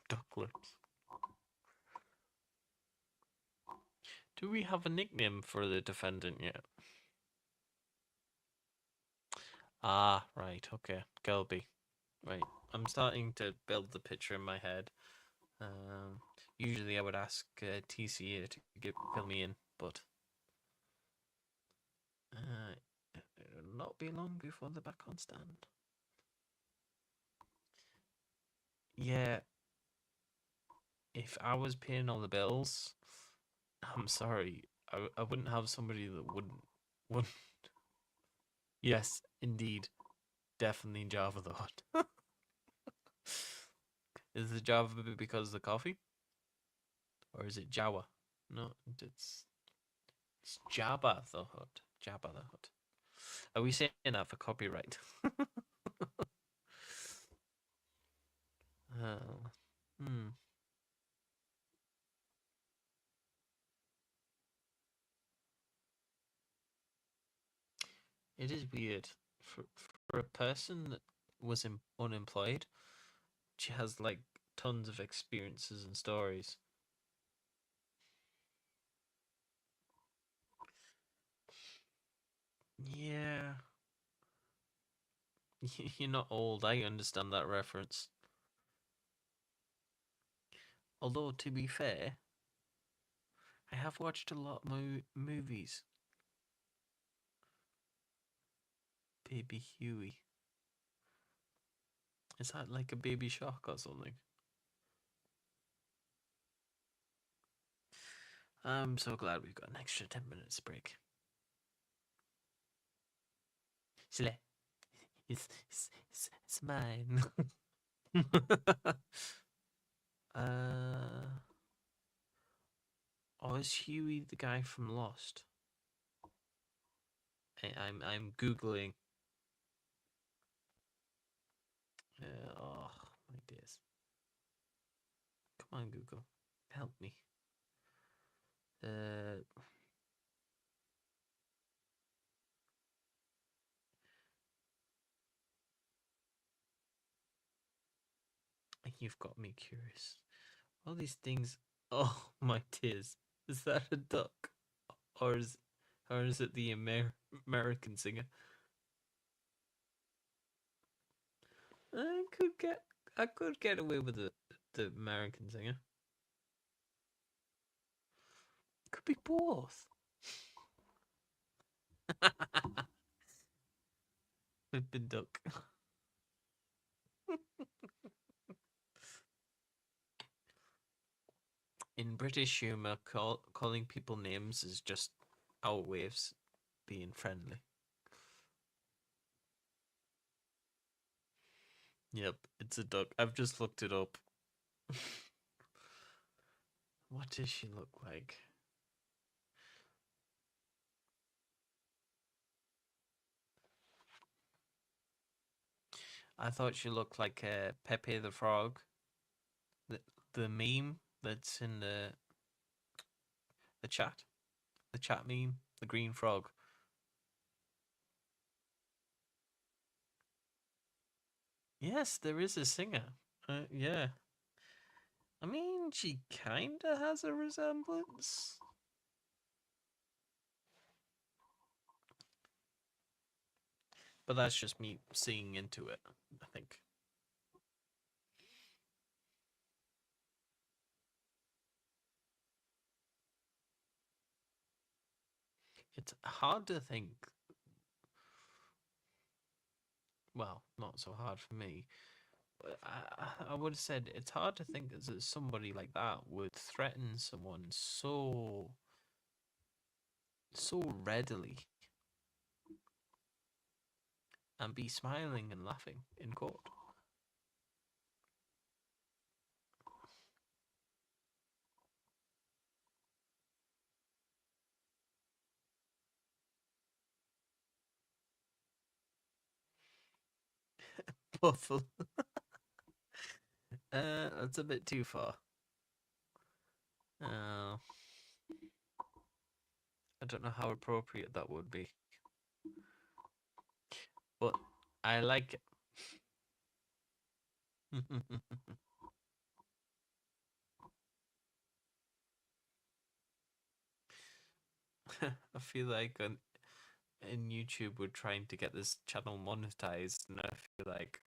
[SPEAKER 18] Duck lips. Do we have a nickname for the defendant yet? Ah, right, okay. Gelby. Right. I'm starting to build the picture in my head. Usually I would ask TCA to fill me in, but it'll not be long before they're back on stand. Yeah. If I was paying all the bills, I'm sorry, I wouldn't have somebody that wouldn't. Yes, indeed. Definitely Java the Hutt. Is it Java because of the coffee? Or is it Jawa? No, it's Jabba the Hutt. Jabba the Hutt. Are we saying that for copyright? Hmm. It is weird. For a person that was unemployed, she has like tons of experiences and stories. Yeah. You're not old, I understand that reference. Although, to be fair, I have watched a lot of movies. Baby Huey. Is that like a baby shark or something? I'm so glad we've got an extra 10 minutes break. Slay. It's mine. Oh, is Huey the guy from Lost? I'm googling. Oh my days! Come on, Google, help me. You've got me curious. All these things. Oh my days! Is that a duck, or is it the American singer? I could get away with the American singer. Could be both. Flippin' duck. In British humour, calling people names is just our ways being friendly. Yep, it's a duck. I've just looked it up. What does she look like? I thought she looked like Pepe the Frog. The meme that's in the chat. The chat meme. The green frog. Yes, there is a singer. Yeah. I mean, she kinda has a resemblance. But that's just me seeing into it, I think. It's hard to think. Well, not so hard for me. But I would have said it's hard to think that somebody like that would threaten someone so readily and be smiling and laughing in court. Buffalo. That's a bit too far. I don't know how appropriate that would be. But I like it. I feel like in YouTube we're trying to get this channel monetized, and I feel like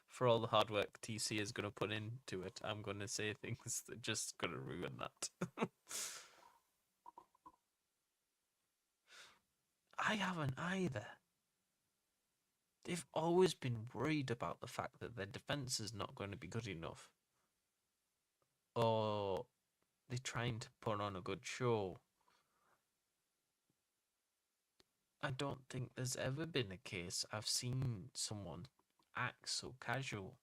[SPEAKER 18] for all the hard work TC is going to put into it, I'm going to say things that just going to ruin that. I haven't either. They've always been worried about the fact that their defense is not going to be good enough. Or they're trying to put on a good show. I don't think there's ever been a case I've seen someone act so casual.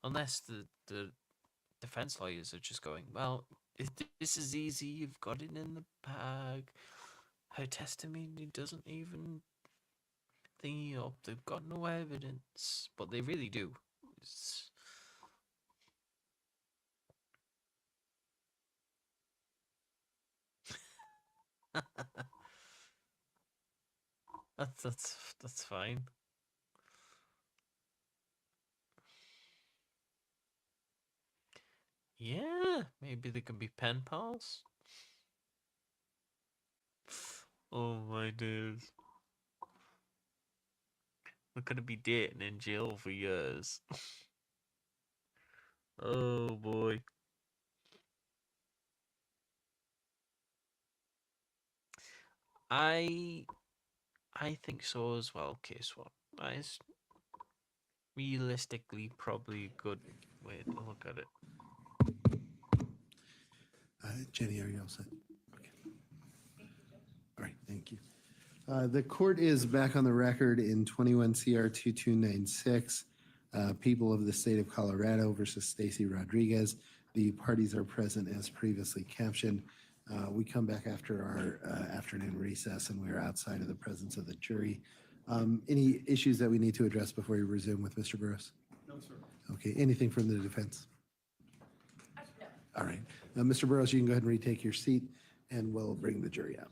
[SPEAKER 18] Unless the defense lawyers are just going, well, if this is easy, you've got it in the bag. Her testimony doesn't even thingy up. They've got no evidence. But they really do. That's fine. Yeah, maybe they can be pen pals. Oh my days. We're gonna be dating in jail for years. Oh boy. I think so as well, case one. It's realistically probably a good way to look at it.
[SPEAKER 3] Jenny, are you all set? Okay. All right, thank you. The court is back on the record in 21 CR 2296, People of the State of Colorado versus Stacy Rodriguez. The parties are present as previously captioned. We come back after our afternoon recess, and we are outside of the presence of the jury. Any issues that we need to address before we resume with Mr. Burrows?
[SPEAKER 7] No, sir.
[SPEAKER 3] Okay, anything from the defense? No. All right. Mr. Burrows, you can go ahead and retake your seat, and we'll bring the jury out.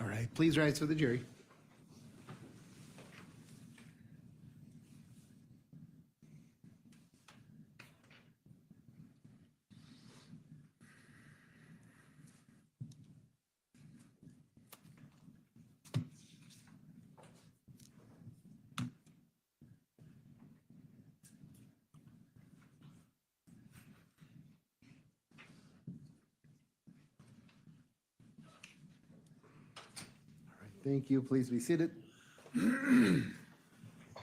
[SPEAKER 3] All right, please rise for the jury. Thank you. Please be seated.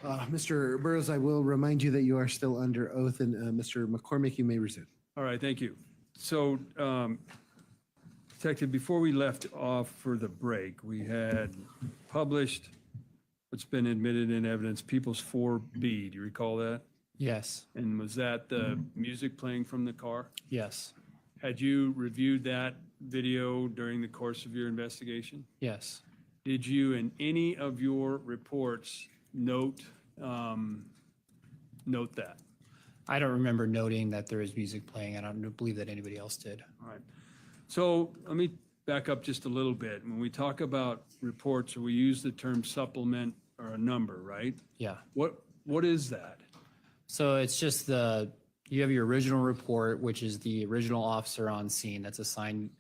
[SPEAKER 3] Mr. Burrows, I will remind you that you are still under oath, and Mr. McCormick, you may resume.
[SPEAKER 7] All right, thank you. So, Detective, before we left off for the break, we had published what's been admitted in evidence, People's 4B. Do you recall that?
[SPEAKER 12] Yes.
[SPEAKER 7] And was that the music playing from the car?
[SPEAKER 12] Yes.
[SPEAKER 7] Had you reviewed that video during the course of your investigation?
[SPEAKER 12] Yes.
[SPEAKER 7] Did you, in any of your reports, note that?
[SPEAKER 12] I don't remember noting that there is music playing. I don't believe that anybody else did.
[SPEAKER 7] All right. So let me back up just a little bit. When we talk about reports, we use the term supplement or a number, right?
[SPEAKER 12] Yeah.
[SPEAKER 7] What is that?
[SPEAKER 12] So it's just you have your original report, which is the original officer on scene that's assigned.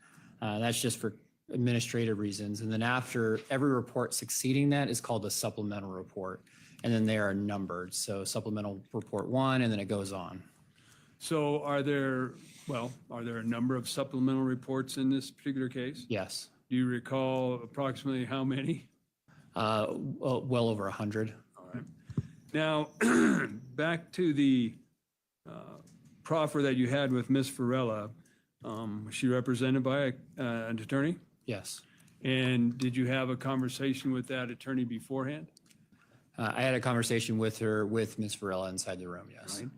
[SPEAKER 12] That's just for administrative reasons. And then after every report succeeding that is called a supplemental report. And then they are numbered. So supplemental report 1, and then it goes on.
[SPEAKER 7] So are there Well, are there a number of supplemental reports in this particular case?
[SPEAKER 12] Yes.
[SPEAKER 7] Do you recall approximately how many?
[SPEAKER 12] Well over 100.
[SPEAKER 7] All right. Now, back to the proffer that you had with Ms. Varela. Was she represented by an attorney?
[SPEAKER 12] Yes.
[SPEAKER 7] And did you have a conversation with that attorney beforehand?
[SPEAKER 12] I had a conversation with her, with Ms. Varela inside the room, yes.
[SPEAKER 7] Right.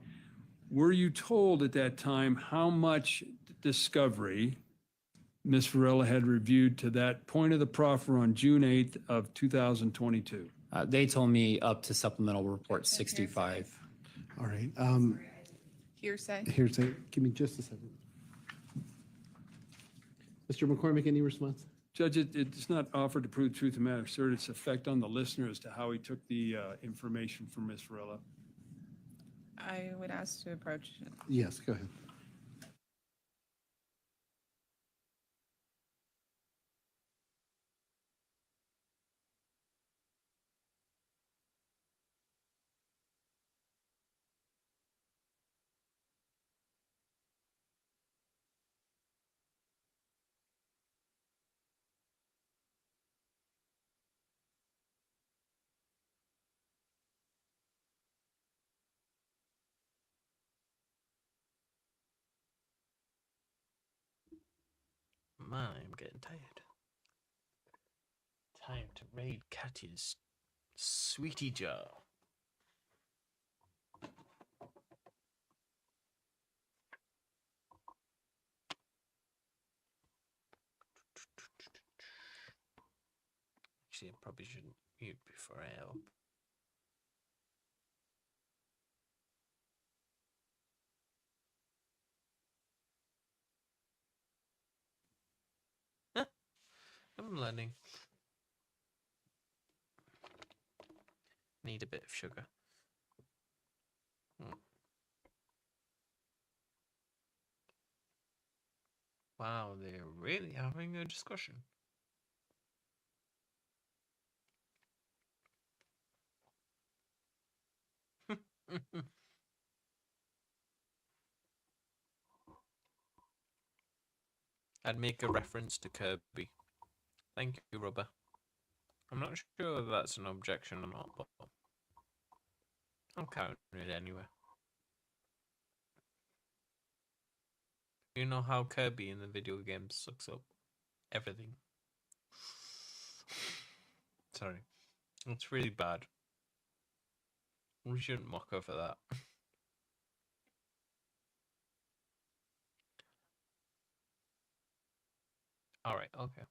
[SPEAKER 7] Were you told at that time how much discovery Ms. Varela had reviewed to that point of the proffer on June 8th of 2022?
[SPEAKER 12] They told me up to supplemental report 65.
[SPEAKER 3] All right.
[SPEAKER 4] Hearsay.
[SPEAKER 3] Hearsay. Give me just a second. Mr. McCormick, any response?
[SPEAKER 7] Judge, it's not offered to prove truth of matter asserted. Its effect on the listener as to how he took the information from Ms. Varela.
[SPEAKER 4] I would ask to approach.
[SPEAKER 3] Yes, go ahead.
[SPEAKER 18] Man, I'm getting tired. Time to raid Katya's sweetie jar. Actually, I probably shouldn't mute before I help. I'm learning. Need a bit of sugar. Wow, they're really having a discussion. I'd make a reference to Kirby. Thank you, Rubber. I'm not sure if that's an objection or not, but I'm counting it anyway. You know how Kirby in the video game sucks up everything. Sorry. It's really bad. We shouldn't mock her for that. Alright, okay.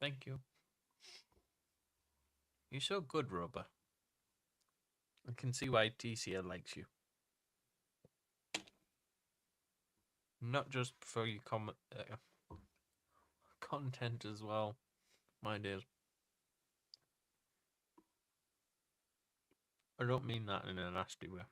[SPEAKER 18] Thank you. You're so good, Rubber. I can see why TCL likes you. Not just for your content as well, my dear. I don't mean that in a nasty way.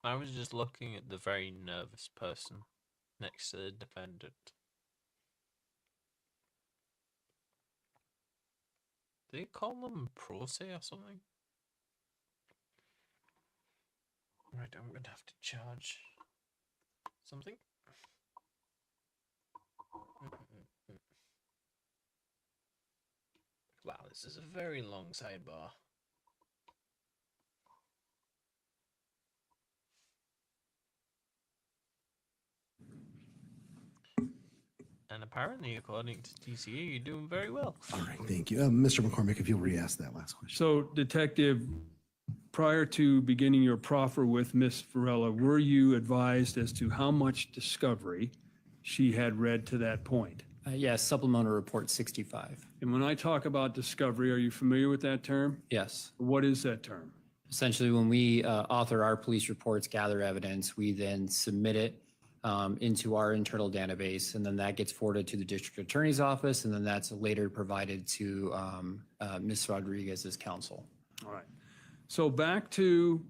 [SPEAKER 18] I was just looking at the very nervous person next to the defendant. Do you call them pro se or something? Right, I'm gonna have to charge something. Wow, this is a very long sidebar. And apparently, according to TCA, you're doing very well.
[SPEAKER 3] All right, thank you. Mr. McCormick, if you'll re-ask that last question.
[SPEAKER 7] So, Detective, prior to beginning your proffer with Ms. Varela, were you advised as to how much discovery she had read to that point?
[SPEAKER 12] Yes, supplemental report 65.
[SPEAKER 7] And when I talk about discovery, are you familiar with that term?
[SPEAKER 12] Yes.
[SPEAKER 7] What is that term?
[SPEAKER 12] Essentially, when we author our police reports, gather evidence, we then submit it into our internal database, and then that gets forwarded to the district attorney's office, and then that's later provided to Ms. Rodriguez's counsel.
[SPEAKER 7] All right. So back to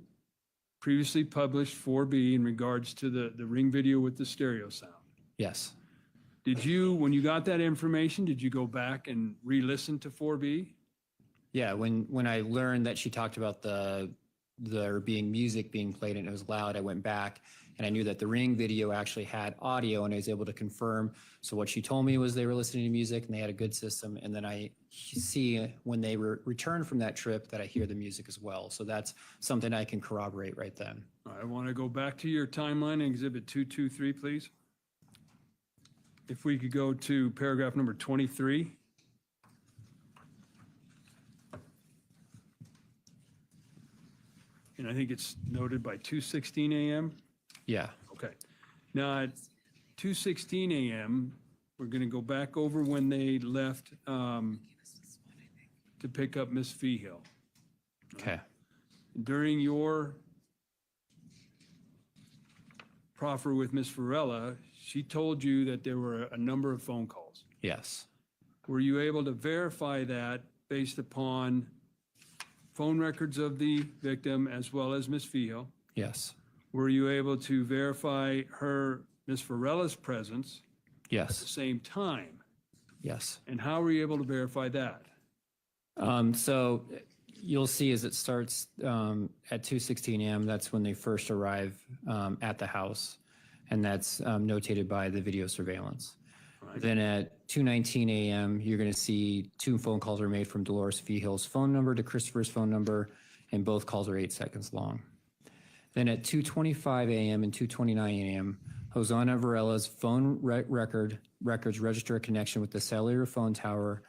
[SPEAKER 7] previously published 4B in regards to the ring video with the stereo sound.
[SPEAKER 12] Yes.
[SPEAKER 7] Did you, when you got that information, did you go back and re-listen to 4B?
[SPEAKER 12] Yeah, when I learned that she talked about there being music being played and it was loud, I went back and I knew that the ring video actually had audio, and I was able to confirm. So what she told me was they were listening to music and they had a good system. And then I see when they returned from that trip that I hear the music as well. So that's something I can corroborate right then.
[SPEAKER 7] I want to go back to your timeline, exhibit 223, please. If we could go to paragraph number 23. And I think it's noted by 2:16 a.m.
[SPEAKER 12] Yeah.
[SPEAKER 7] Okay. Now at 2:16 a.m., we're going to go back over when they left to pick up Miss Feehill.
[SPEAKER 12] Okay.
[SPEAKER 7] During your proffer with Miss Varela, she told you that there were a number of phone calls.
[SPEAKER 12] Yes.
[SPEAKER 7] Were you able to verify that based upon phone records of the victim as well as Miss Feehill?
[SPEAKER 12] Yes.
[SPEAKER 7] Were you able to verify Miss Varela's presence at the
[SPEAKER 12] Yes.
[SPEAKER 7] same time?
[SPEAKER 12] Yes.
[SPEAKER 7] And how were you able to verify that?
[SPEAKER 12] So you'll see as it starts at 2:16 a.m., that's when they first arrive at the house, and that's notated by the video surveillance. Then at 2:19 a.m., you're going to see 2 phone calls are made from Dolores Feehill's phone number to Christopher's phone number, and both calls are 8 seconds long. Then at 2:25 a.m. and 2:29 a.m., Hosanna Varela's phone records register a connection with the cellular phone tower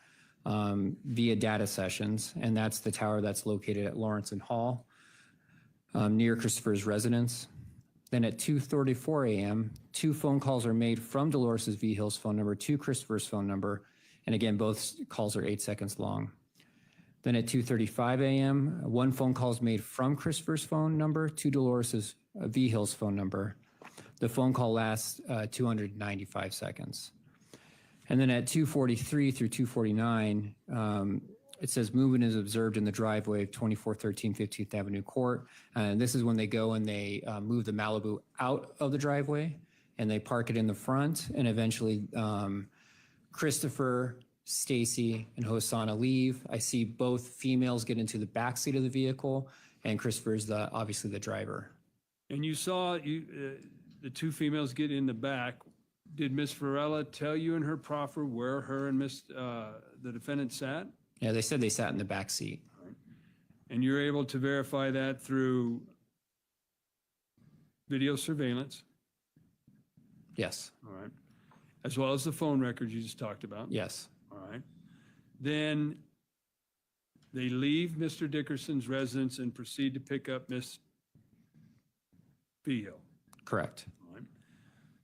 [SPEAKER 12] via data sessions, and that's the tower that's located at Lawrence and Hall near Christopher's residence. Then at 2:34 a.m., 2 phone calls are made from Dolores Feehill's phone number to Christopher's phone number, and again, both calls are 8 seconds long. Then at 2:35 a.m., 1 phone call is made from Christopher's phone number to Dolores Feehill's phone number. The phone call lasts 295 seconds. And then at 2:43 through 2:49, it says movement is observed in the driveway of 2413 15th Avenue Court. And this is when they go and they move the Malibu out of the driveway and they park it in the front. And eventually Christopher, Stacy, and Hosanna leave. I see both females get into the back seat of the vehicle, and Christopher's obviously the driver.
[SPEAKER 7] And you saw the 2 females get in the back. Did Miss Varela tell you in her proffer where her and the defendant sat?
[SPEAKER 12] Yeah, they said they sat in the back seat.
[SPEAKER 7] And you're able to verify that through video surveillance?
[SPEAKER 12] Yes.
[SPEAKER 7] All right. As well as the phone records you just talked about?
[SPEAKER 12] Yes.
[SPEAKER 7] All right. Then they leave Mr. Dickerson's residence and proceed to pick up Miss Feehill.
[SPEAKER 12] Correct.
[SPEAKER 7] All right.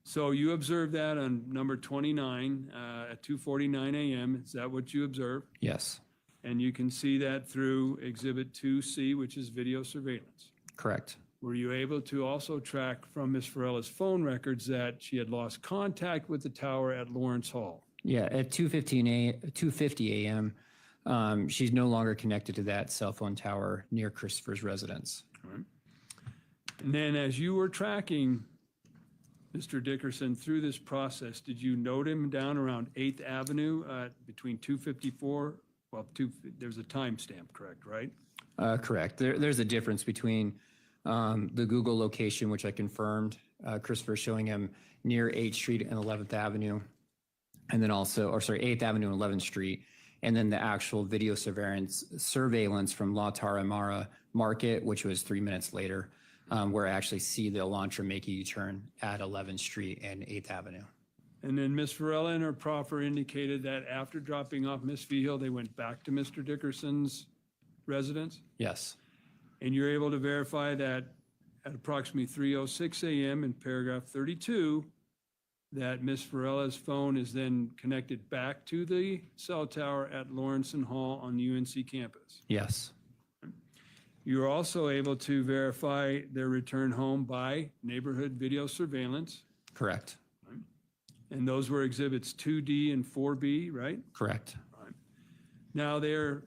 [SPEAKER 7] So you observed that on number 29 at 2:49 a.m. Is that what you observed?
[SPEAKER 12] Yes.
[SPEAKER 7] And you can see that through Exhibit 2C, which is video surveillance.
[SPEAKER 12] Correct.
[SPEAKER 7] Were you able to also track from Ms. Varela's phone records that she had lost contact with the tower at Lawrence Hall?
[SPEAKER 12] Yeah, at 2:50 a.m., she's no longer connected to that cell phone tower near Christopher's residence.
[SPEAKER 7] All right. And then as you were tracking Mr. Dickerson through this process, did you note him down around 8th Avenue between 254? Well, there's a timestamp, correct, right?
[SPEAKER 12] Correct. There's a difference between the Google location, which I confirmed, Christopher showing him near 8th Street and 11th Avenue, and then also, 8th Avenue and 11th Street, and then the actual video surveillance from La Taramara Market, which was 3 minutes later, where I actually see the Elantra make a U-turn at 11th Street and 8th Avenue.
[SPEAKER 7] And then Ms. Varela in her proffer indicated that after dropping off Ms. Feehill, they went back to Mr. Dickerson's residence?
[SPEAKER 12] Yes.
[SPEAKER 7] And you're able to verify that at approximately 3:06 a.m. in paragraph 32, that Ms. Varela's phone is then connected back to the cell tower at Lawrence and Hall on the UNC campus.
[SPEAKER 12] Yes.
[SPEAKER 7] You're also able to verify their return home by neighborhood video surveillance.
[SPEAKER 12] Correct.
[SPEAKER 7] And those were exhibits 2D and 4B, right?
[SPEAKER 12] Correct.
[SPEAKER 7] Now they're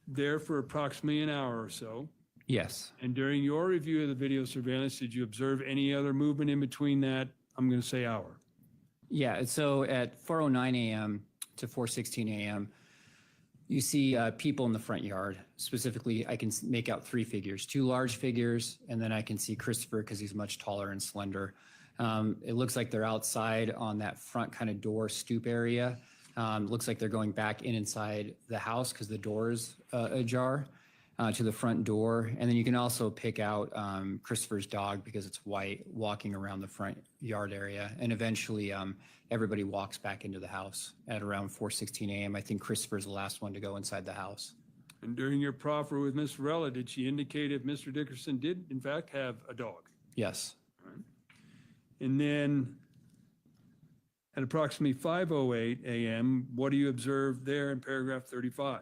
[SPEAKER 7] there for approximately an hour or so.
[SPEAKER 12] Yes.
[SPEAKER 7] And during your review of the video surveillance, did you observe any other movement in between that, I'm going to say hour?
[SPEAKER 12] Yeah, so at 4:09 a.m. to 4:16 a.m., you see people in the front yard. Specifically, I can make out three figures, two large figures, and then I can see Christopher because he's much taller and slender. It looks like they're outside on that front kind of door stoop area. Looks like they're going back inside the house because the door is ajar to the front door. And then you can also pick out Christopher's dog because it's white walking around the front yard area. And eventually everybody walks back into the house at around 4:16 a.m. I think Christopher's the last one to go inside the house.
[SPEAKER 7] And during your proffer with Ms. Varela, did she indicate if Mr. Dickerson did in fact have a dog?
[SPEAKER 12] Yes.
[SPEAKER 7] And then at approximately 5:08 a.m., what do you observe there in paragraph 35?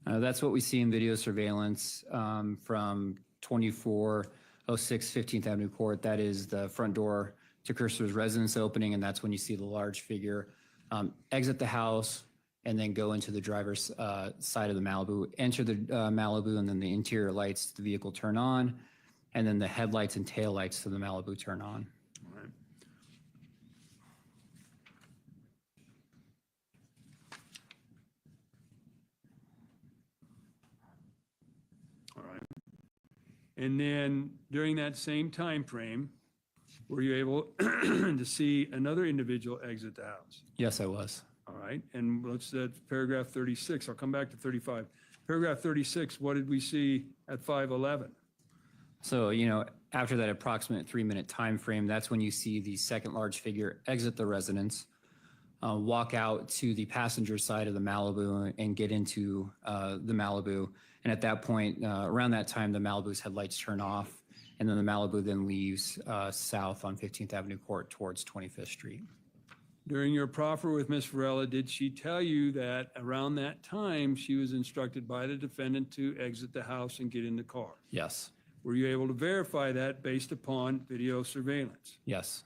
[SPEAKER 12] That's what we see in video surveillance from 2406 15th Avenue Court. That is the front door to Christopher's residence opening, and that's when you see the large figure exit the house and then go into the driver's side of the Malibu, enter the Malibu, and then the interior lights to the vehicle turn on, and then the headlights and tail lights to the Malibu turn on.
[SPEAKER 7] And then during that same time frame, were you able to see another individual exit the house?
[SPEAKER 12] Yes, I was.
[SPEAKER 7] All right, and let's paragraph 36. I'll come back to 35. Paragraph 36, what did we see at 5:11?
[SPEAKER 12] So, after that approximate 3-minute time frame, that's when you see the second large figure exit the residence, walk out to the passenger side of the Malibu and get into the Malibu. And at that point, around that time, the Malibu's headlights turn off, and then the Malibu then leaves south on 15th Avenue Court towards 25th Street.
[SPEAKER 7] During your proffer with Ms. Varela, did she tell you that around that time she was instructed by the defendant to exit the house and get in the car?
[SPEAKER 12] Yes.
[SPEAKER 7] Were you able to verify that based upon video surveillance?
[SPEAKER 12] Yes.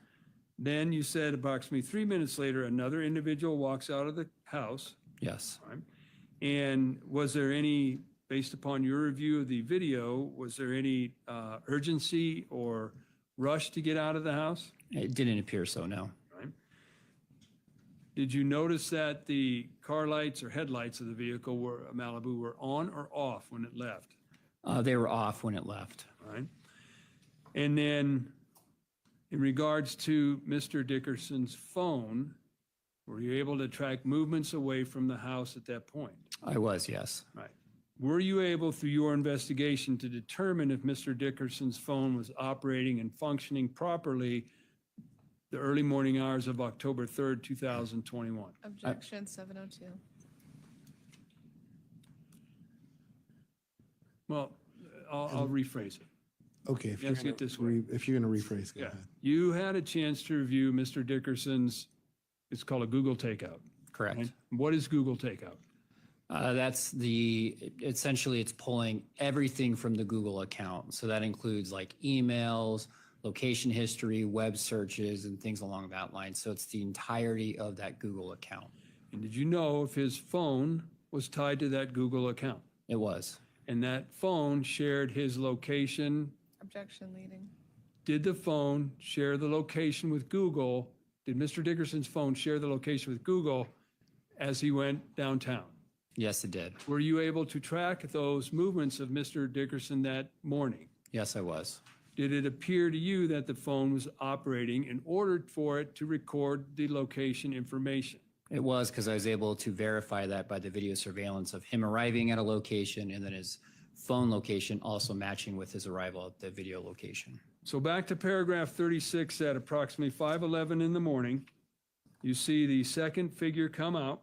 [SPEAKER 7] Then you said approximately 3 minutes later, another individual walks out of the house.
[SPEAKER 12] Yes.
[SPEAKER 7] Right? And was there any, based upon your review of the video, was there any urgency or rush to get out of the house?
[SPEAKER 12] It didn't appear so, no.
[SPEAKER 7] Right. Did you notice that the car lights or headlights of the vehicle Malibu were on or off when it left?
[SPEAKER 12] They were off when it left.
[SPEAKER 7] All right. And then in regards to Mr. Dickerson's phone, were you able to track movements away from the house at that point?
[SPEAKER 12] I was, yes.
[SPEAKER 7] Right. Were you able, through your investigation, to determine if Mr. Dickerson's phone was operating and functioning properly the early morning hours of October 3rd, 2021?
[SPEAKER 4] Objection 702.
[SPEAKER 7] Well, I'll rephrase it.
[SPEAKER 3] Okay, if
[SPEAKER 7] Let's
[SPEAKER 3] you're
[SPEAKER 7] get this way.
[SPEAKER 3] if you're going to rephrase, go ahead.
[SPEAKER 7] You had a chance to review Mr. Dickerson's, it's called a Google Takeout.
[SPEAKER 12] Correct.
[SPEAKER 7] Right? What is Google Takeout?
[SPEAKER 12] That's essentially it's pulling everything from the Google account. So that includes like emails, location history, web searches, and things along that line. So it's the entirety of that Google account.
[SPEAKER 7] And did you know if his phone was tied to that Google account?
[SPEAKER 12] It was.
[SPEAKER 7] And that phone shared his location.
[SPEAKER 4] Objection leading.
[SPEAKER 7] Did the phone share the location with Google? Did Mr. Dickerson's phone share the location with Google as he went downtown?
[SPEAKER 12] Yes, it did.
[SPEAKER 7] Were you able to track those movements of Mr. Dickerson that morning?
[SPEAKER 12] Yes, I was.
[SPEAKER 7] Did it appear to you that the phone was operating in order for it to record the location information?
[SPEAKER 12] It was, because I was able to verify that by the video surveillance of him arriving at a location and then his phone location also matching with his arrival at the video location.
[SPEAKER 7] So back to paragraph 36 at approximately 5:11 in the morning, you see the second figure come out.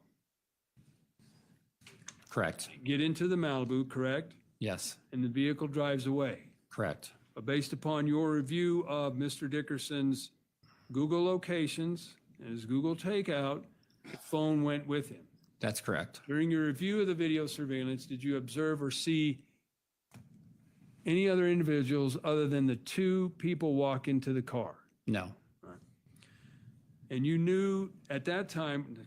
[SPEAKER 12] Correct.
[SPEAKER 7] Get into the Malibu, correct?
[SPEAKER 12] Yes.
[SPEAKER 7] And the vehicle drives away.
[SPEAKER 12] Correct.
[SPEAKER 7] But based upon your review of Mr. Dickerson's Google locations and his Google Takeout, the phone went with him.
[SPEAKER 12] That's correct.
[SPEAKER 7] During your review of the video surveillance, did you observe or see any other individuals other than the two people walk into the car?
[SPEAKER 12] No.
[SPEAKER 7] And you knew at that time,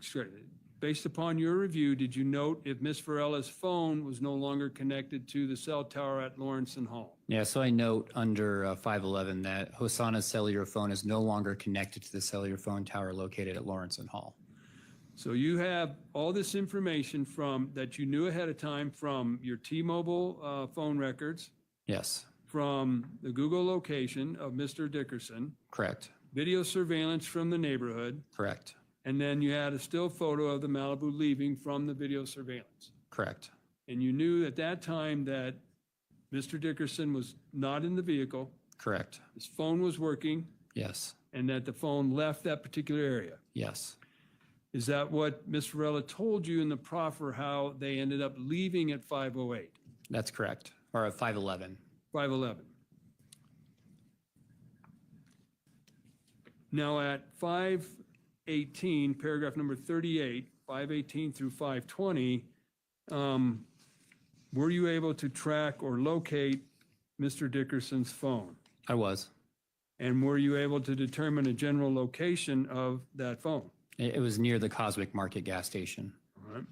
[SPEAKER 7] based upon your review, did you note if Ms. Varela's phone was no longer connected to the cell tower at Lawrence and Hall?
[SPEAKER 12] Yeah, so I note under 511 that Hosanna's cellular phone is no longer connected to the cellular phone tower located at Lawrence and Hall.
[SPEAKER 7] So you have all this information that you knew ahead of time from your T-Mobile phone records,
[SPEAKER 12] Yes,
[SPEAKER 7] from the Google location of Mr. Dickerson,
[SPEAKER 12] correct,
[SPEAKER 7] video surveillance from the neighborhood,
[SPEAKER 12] correct,
[SPEAKER 7] and then you had a still photo of the Malibu leaving from the video surveillance.
[SPEAKER 12] correct,
[SPEAKER 7] And you knew at that time that Mr. Dickerson was not in the vehicle,
[SPEAKER 12] correct,
[SPEAKER 7] his phone was working,
[SPEAKER 12] yes,
[SPEAKER 7] and that the phone left that particular area.
[SPEAKER 12] yes,
[SPEAKER 7] Is that what Ms. Varela told you in the proffer, how they ended up leaving at 5:08?
[SPEAKER 12] that's correct, or at 511.
[SPEAKER 7] 5:11. Now at 5:18, paragraph number 38, 5:18 through 5:20, were you able to track or locate Mr. Dickerson's phone?
[SPEAKER 12] I was.
[SPEAKER 7] And were you able to determine a general location of that phone?
[SPEAKER 12] It was near the Cosmic Market gas station.
[SPEAKER 7] All right.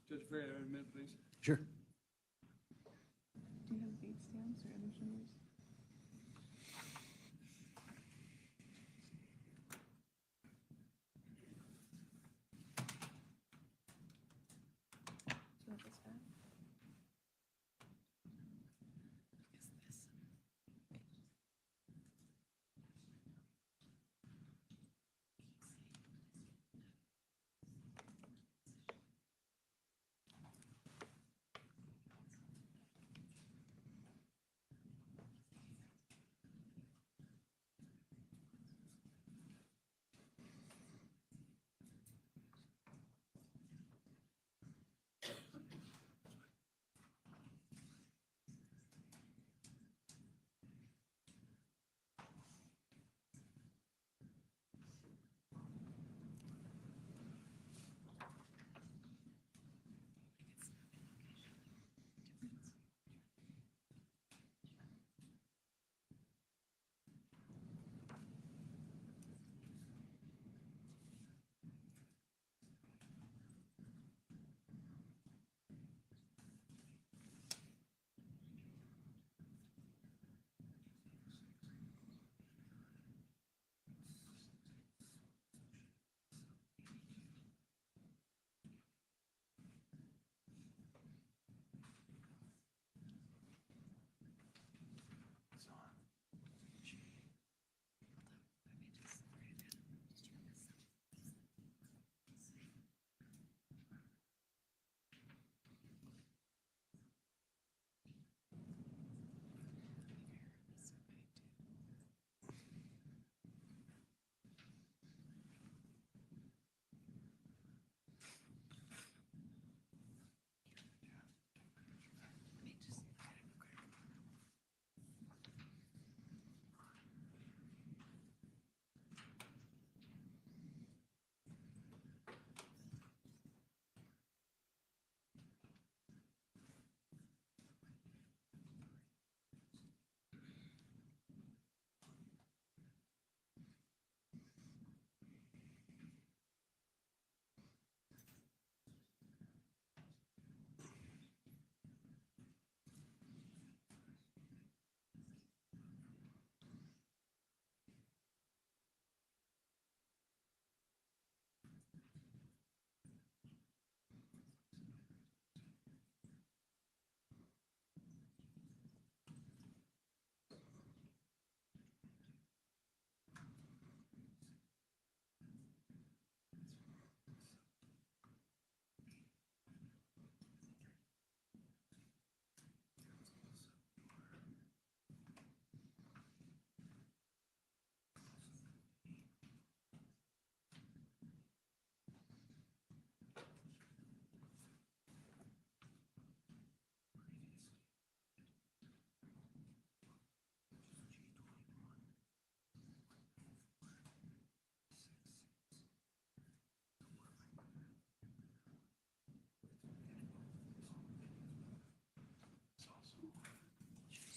[SPEAKER 7] Judge Ferreira, a minute, please.
[SPEAKER 3] Sure.
[SPEAKER 4] Do you have date stamps or other symbols? So that's that.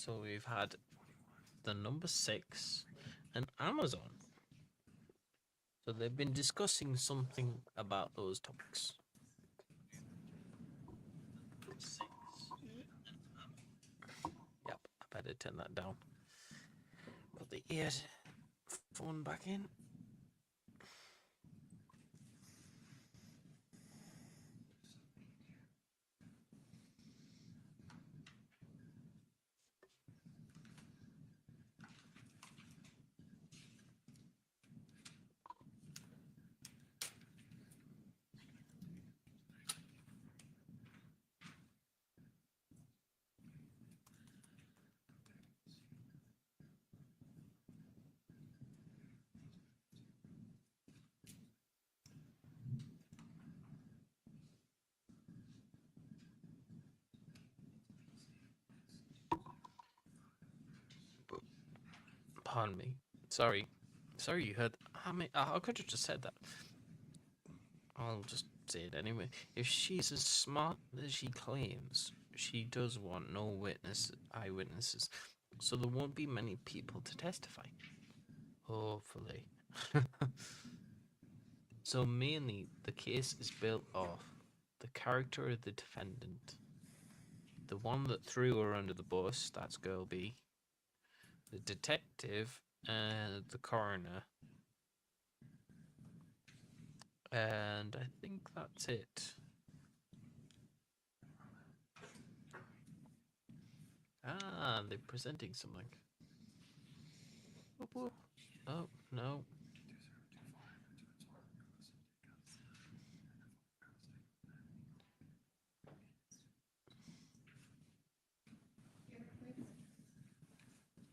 [SPEAKER 18] So we've had the number 6 and Amazon. So they've been discussing something about those topics. 6. Yep, I better turn that down. Put the earphone back in. Pardon me. Sorry. Sorry you heard. I could have just said that. I'll just say it anyway. If she's as smart as she claims, she does want no eyewitnesses. So there won't be many people to testify. Hopefully. So mainly, the case is built off the character of the defendant. The one that threw her under the bus, that's girl B. The detective and the coroner. And I think that's it. Ah, they're presenting something. Whoop, whoop. Oh, no.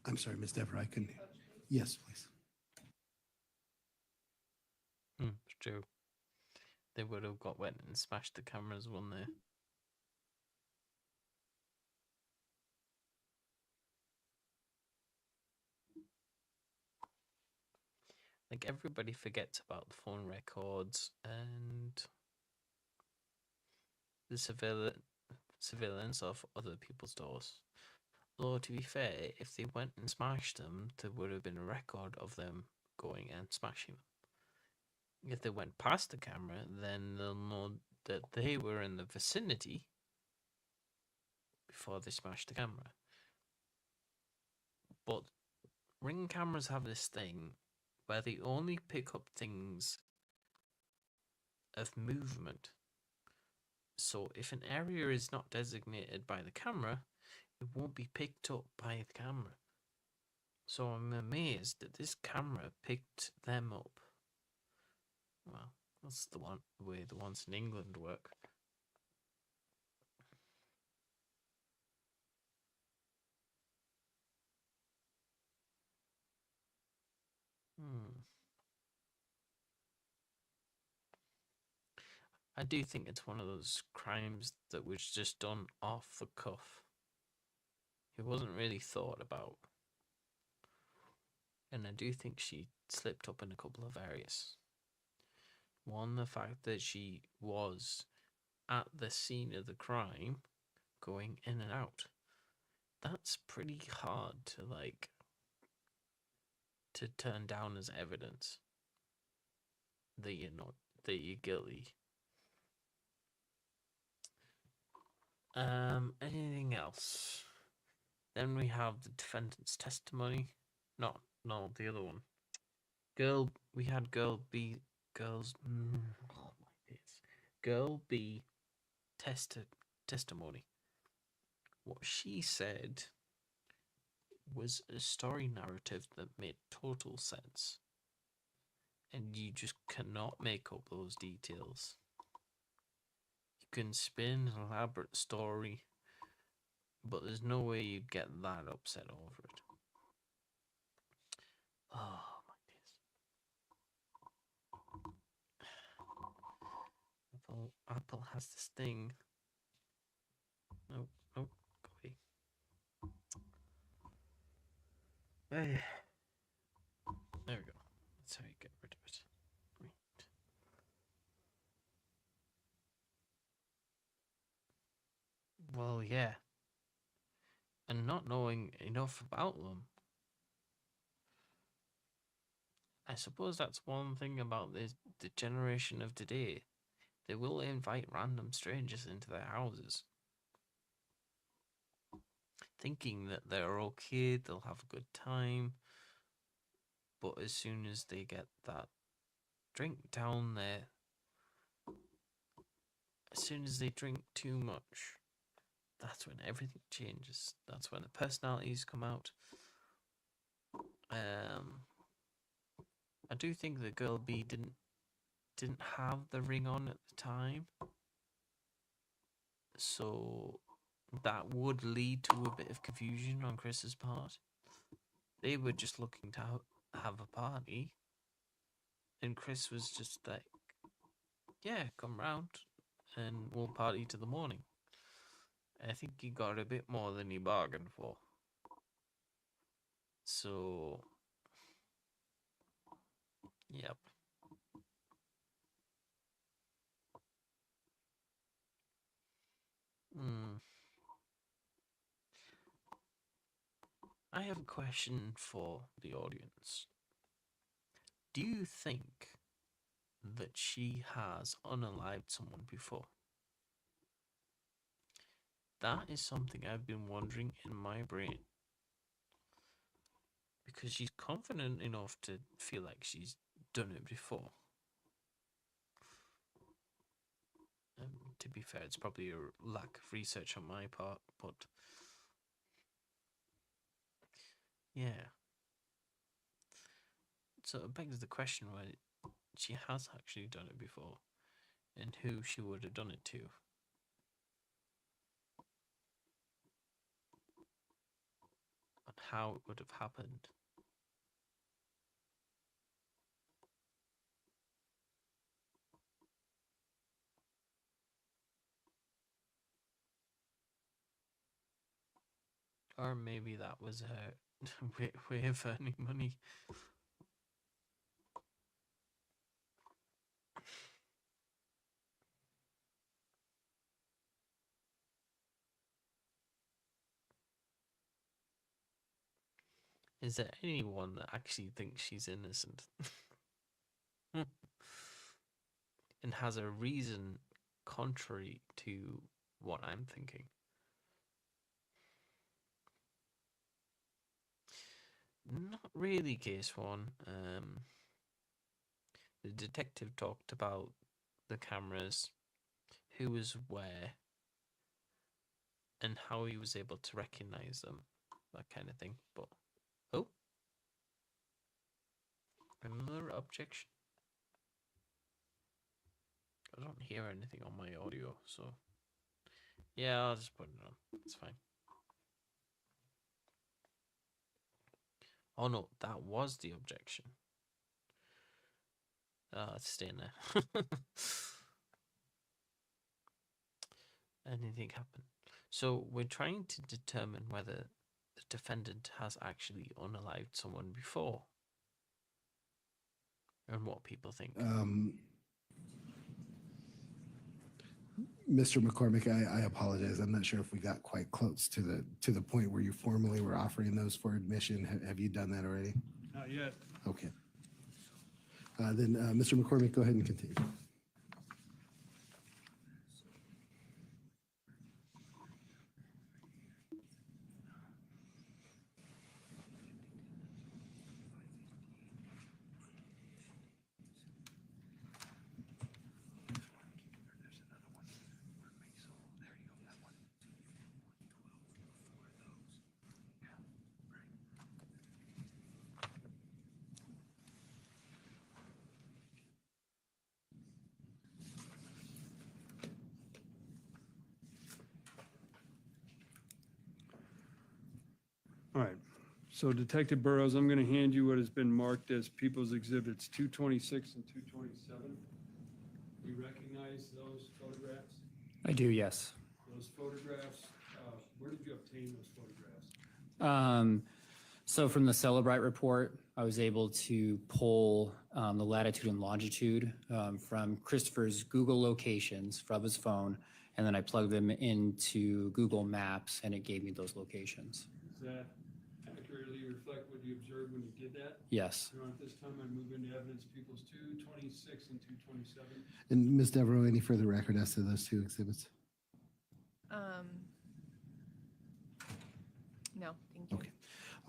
[SPEAKER 3] I'm sorry, Ms. Dever, I couldn't. Yes, please.
[SPEAKER 18] It's true. They would have went and smashed the cameras, wouldn't they? Like, everybody forgets about the phone records and the surveillance of other people's doors. Though, to be fair, if they went and smashed them, there would have been a record of them going and smashing them. If they went past the camera, then they'll know that they were in the vicinity before they smashed the camera. But Ring cameras have this thing where they only pick up things of movement. So if an area is not designated by the camera, it won't be picked up by the camera. So I'm amazed that this camera picked them up. Well, that's the way the ones in England work. I do think it's one of those crimes that was just done off the cuff. It wasn't really thought about. And I do think she slipped up in a couple of areas. One, the fact that she was at the scene of the crime, going in and out. That's pretty hard to turn down as evidence that you're guilty. Anything else? Then we have the defendant's testimony. No, the other one. We had girl B testimony. What she said was a story narrative that made total sense. And you just cannot make up those details. You can spin an elaborate story, but there's no way you'd get that upset over it. Oh my days. Apple has this thing. Nope, go away. There we go. That's how you get rid of it. Right. Well, yeah. and not knowing enough about them. I suppose that's one thing about the generation of today. They will invite random strangers into their houses, thinking that they're okay, they'll have a good time. But as soon as they get that drink down there, as soon as they drink too much, that's when everything changes. That's when the personalities come out. I do think the girl B didn't have the ring on at the time, so that would lead to a bit of confusion on Chris's part. They were just looking to have a party, and Chris was just like, yeah, come round and we'll party to the morning. I think he got a bit more than he bargained for. So, yep. I have a question for the audience. Do you think that she has unalived someone before? That is something I've been wondering in my brain. Because she's confident enough to feel like she's done it before. To be fair, it's probably a lack of research on my part, but yeah. So it begs the question whether she has actually done it before and who she would have done it to. And how it would have happened. Or maybe that was her way of earning money. Is there anyone that actually thinks she's innocent? And has a reason contrary to what I'm thinking? Not really, case one. The detective talked about the cameras, who was where, and how he was able to recognize them, that kind of thing. But oh, another objection. I don't hear anything on my audio, so yeah, I'll just put it on. It's fine. Oh no, that was the objection. It's staying there. Anything happened? So we're trying to determine whether the defendant has actually unalived someone before, and what people think.
[SPEAKER 3] Mr. McCormick, I apologize. I'm not sure if we got quite close to the point where you formally were offering those for admission. Have you done that already?
[SPEAKER 7] Not yet.
[SPEAKER 3] Okay. Then, Mr. McCormick, go ahead and continue.
[SPEAKER 7] All right. So Detective Burrows, I'm going to hand you what has been marked as People's Exhibits 226 and 227. You recognize those photographs?
[SPEAKER 12] I do, yes.
[SPEAKER 7] Those photographs, where did you obtain those photographs?
[SPEAKER 12] So from the Celebrite report, I was able to pull the latitude and longitude from Christopher's Google locations from his phone and then I plugged them into Google Maps, and it gave me those locations.
[SPEAKER 7] Does that accurately reflect what you observed when you did that?
[SPEAKER 12] Yes.
[SPEAKER 7] Your Honor, at this time, I move into evidence Peoples 226 and 227.
[SPEAKER 3] And Ms. Devereaux, any further record as to those two exhibits?
[SPEAKER 4] No, thank you.
[SPEAKER 3] Okay.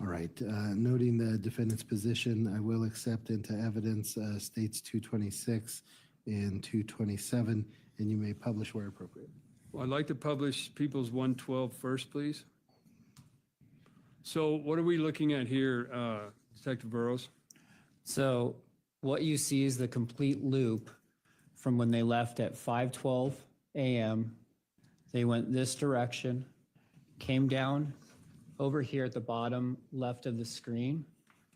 [SPEAKER 3] All right. Noting the defendant's position, I will accept into evidence states 226 and 227, and you may publish where appropriate.
[SPEAKER 7] Well, I'd like to publish Peoples 112 first, please. So what are we looking at here, Detective Burrows?
[SPEAKER 12] So what you see is the complete loop from when they left at 5:12 a.m. They went this direction, came down over here at the bottom left of the screen,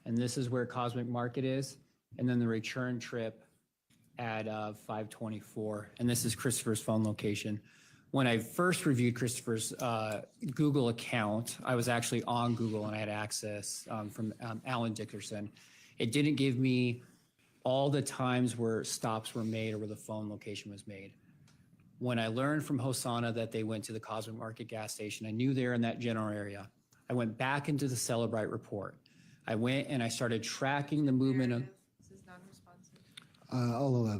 [SPEAKER 12] and this is where Cosmic Market is, and then the return trip at 5:24, and this is Christopher's phone location. When I first reviewed Christopher's Google account, I was actually on Google and I had access from Alan Dickerson. It didn't give me all the times where stops were made or where the phone location was made. When I learned from Hosanna that they went to the Cosmic Market gas station, I knew they were in that general area. I went back into the Celebrite report. I went and I started tracking the movement of.
[SPEAKER 4] This is non-responsive.
[SPEAKER 3] I'll allow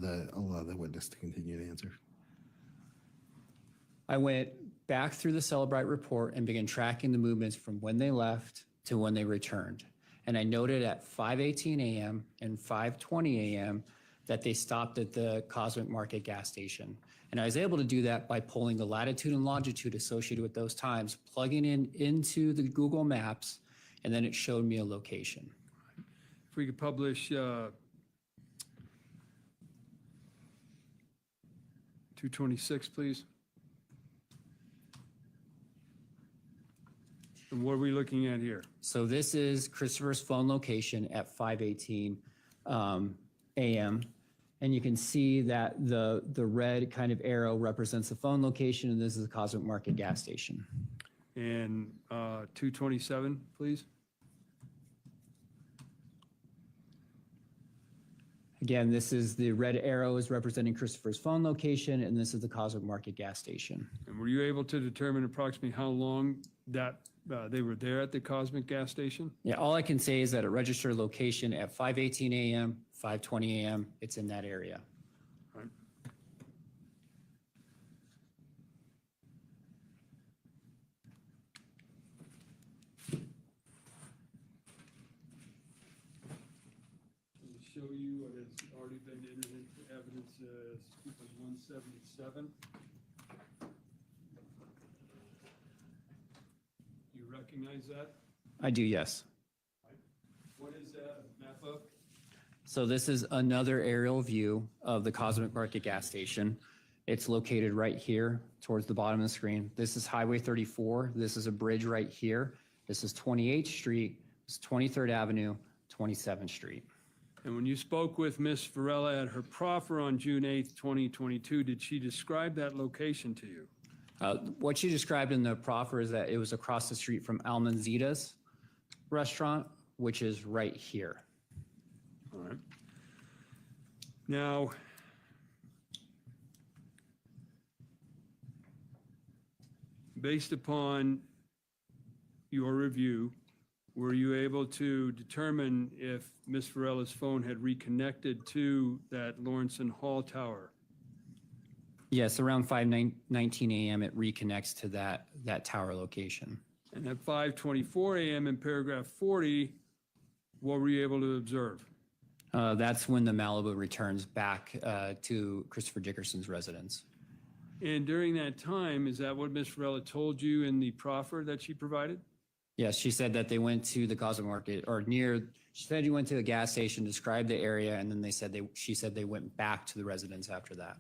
[SPEAKER 3] the witness to continue to answer.
[SPEAKER 12] I went back through the Celebrite report and began tracking the movements from when they left to when they returned. And I noted at 5:18 a.m. and 5:20 a.m. that they stopped at the Cosmic Market gas station. And I was able to do that by pulling the latitude and longitude associated with those times, plugging into the Google Maps, and then it showed me a location.
[SPEAKER 7] If we could publish 226, please. And what are we looking at here?
[SPEAKER 12] So this is Christopher's phone location at 5:18 a.m. And you can see that the red kind of arrow represents the phone location, and this is the Cosmic Market gas station.
[SPEAKER 7] And 227, please.
[SPEAKER 12] Again, this is the red arrow is representing Christopher's phone location, and this is the Cosmic Market gas station.
[SPEAKER 7] And were you able to determine approximately how long that they were there at the Cosmic gas station?
[SPEAKER 12] Yeah, all I can say is that a registered location at 5:18 a.m., 5:20 a.m., it's in that area.
[SPEAKER 7] All right. Let me show you what has already been entered into evidence as 177. You recognize that?
[SPEAKER 12] I do, yes.
[SPEAKER 7] What is that map of?
[SPEAKER 12] So this is another aerial view of the Cosmic Market gas station. It's located right here towards the bottom of the screen. This is Highway 34. This is a bridge right here. This is 28th Street. This is 23rd Avenue, 27th Street.
[SPEAKER 7] And when you spoke with Ms. Varela at her proffer on June 8th, 2022, did she describe that location to you?
[SPEAKER 12] What she described in the proffer is that it was across the street from Almanzita's restaurant, which is right here.
[SPEAKER 7] All right. Now, based upon your review, were you able to determine if Ms. Varela's phone had reconnected to that Lawrence and Hall tower?
[SPEAKER 12] Yes, around 5:19 a.m. it reconnects to that tower location.
[SPEAKER 7] And at 5:24 a.m. in paragraph 40, what were you able to observe?
[SPEAKER 12] That's when the Malibu returns back to Christopher Dickerson's residence.
[SPEAKER 7] And during that time, is that what Ms. Varela told you in the proffer that she provided?
[SPEAKER 12] Yes, she said that they went to the Cosmic Market she said you went to a gas station, described the area, and then she said they went back to the residence after that.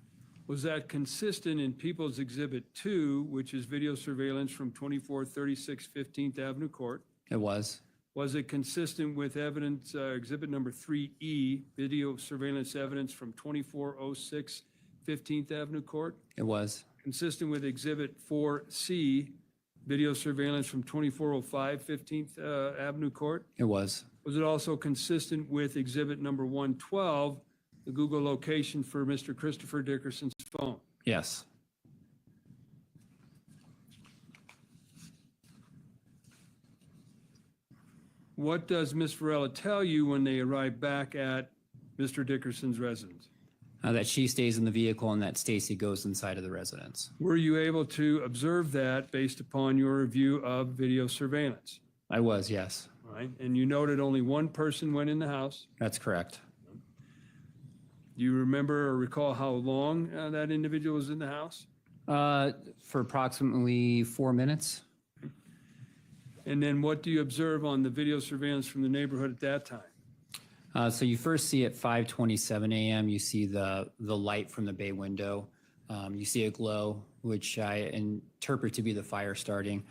[SPEAKER 7] Was that consistent in People's Exhibit 2, which is video surveillance from 2436 15th Avenue Court?
[SPEAKER 12] It was.
[SPEAKER 7] Was it consistent with evidence, Exhibit number 3E, video surveillance evidence from 2406 15th Avenue Court?
[SPEAKER 12] It was.
[SPEAKER 7] Consistent with Exhibit 4C, video surveillance from 2405 15th Avenue Court?
[SPEAKER 12] It was.
[SPEAKER 7] Was it also consistent with Exhibit number 112, the Google location for Mr. Christopher Dickerson's phone?
[SPEAKER 12] Yes.
[SPEAKER 7] What does Ms. Varela tell you when they arrive back at Mr. Dickerson's residence?
[SPEAKER 12] That she stays in the vehicle and that Stacy goes inside of the residence.
[SPEAKER 7] Were you able to observe that based upon your review of video surveillance?
[SPEAKER 12] I was, yes.
[SPEAKER 7] All right, and you noted only one person went in the house.
[SPEAKER 12] That's correct.
[SPEAKER 7] Do you remember or recall how long that individual was in the house?
[SPEAKER 12] For approximately 4 minutes.
[SPEAKER 7] And then what do you observe on the video surveillance from the neighborhood at that time?
[SPEAKER 12] So you first see at 5:27 a.m., you see the light from the bay window. You see a glow, which I interpret to be the fire starting.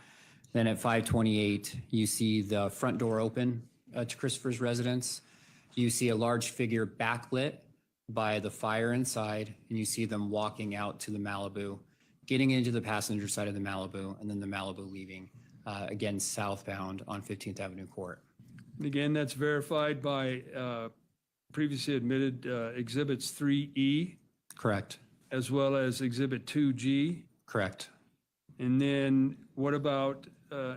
[SPEAKER 12] Then at 5:28, you see the front door open to Christopher's residence. You see a large figure backlit by the fire inside, and you see them walking out to the Malibu, getting into the passenger side of the Malibu, and then the Malibu leaving, again, southbound on 15th Avenue Court.
[SPEAKER 7] And again, that's verified by previously admitted exhibits 3E.
[SPEAKER 12] Correct.
[SPEAKER 7] As well as exhibit 2G.
[SPEAKER 12] Correct.
[SPEAKER 7] And then what about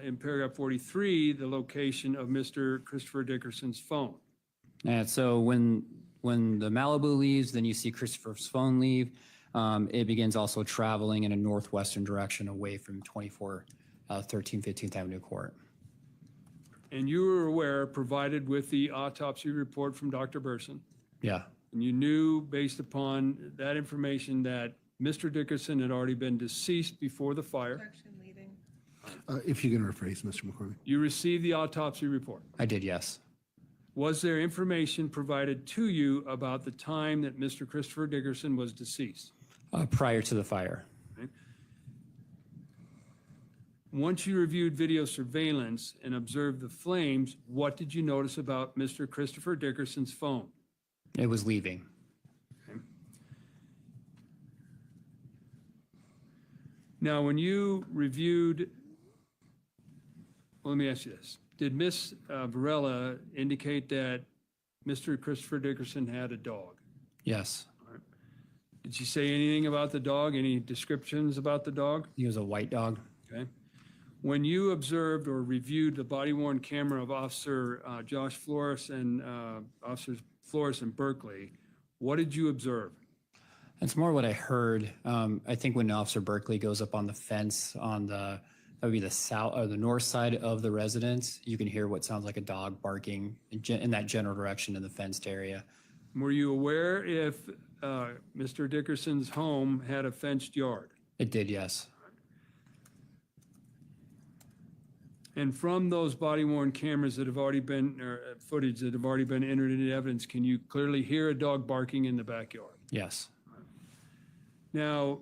[SPEAKER 7] in paragraph 43, the location of Mr. Christopher Dickerson's phone?
[SPEAKER 12] And so when the Malibu leaves, then you see Christopher's phone leave. It begins also traveling in a northwestern direction away from 2413 15th Avenue Court.
[SPEAKER 7] And you were aware, provided with the autopsy report from Dr. Burson,
[SPEAKER 12] Yeah.
[SPEAKER 7] and you knew based upon that information that Mr. Dickerson had already been deceased before the fire.
[SPEAKER 3] If you can rephrase, Mr. McCormick.
[SPEAKER 7] You received the autopsy report.
[SPEAKER 12] I did, yes.
[SPEAKER 7] Was there information provided to you about the time that Mr. Christopher Dickerson was deceased?
[SPEAKER 12] Prior to the fire.
[SPEAKER 7] Okay. Once you reviewed video surveillance and observed the flames, what did you notice about Mr. Christopher Dickerson's phone?
[SPEAKER 12] It was leaving.
[SPEAKER 7] Okay. Now, when you reviewed, well, let me ask you this. Did Ms. Varela indicate that Mr. Christopher Dickerson had a dog?
[SPEAKER 12] Yes.
[SPEAKER 7] All right. Did she say anything about the dog? Any descriptions about the dog?
[SPEAKER 12] He was a white dog.
[SPEAKER 7] Okay. When you observed or reviewed the body-worn camera of Officer Josh Flores and Officers Flores and Berkeley, what did you observe?
[SPEAKER 12] That's more what I heard. I think when Officer Berkeley goes up on the fence on that would be the south or the north side of the residence, you can hear what sounds like a dog barking in that general direction in the fenced area.
[SPEAKER 7] Were you aware if Mr. Dickerson's home had a fenced yard?
[SPEAKER 12] It did, yes.
[SPEAKER 7] And from those body-worn cameras that have already been, or footage that have already been entered into evidence, can you clearly hear a dog barking in the backyard?
[SPEAKER 12] Yes.
[SPEAKER 7] Now,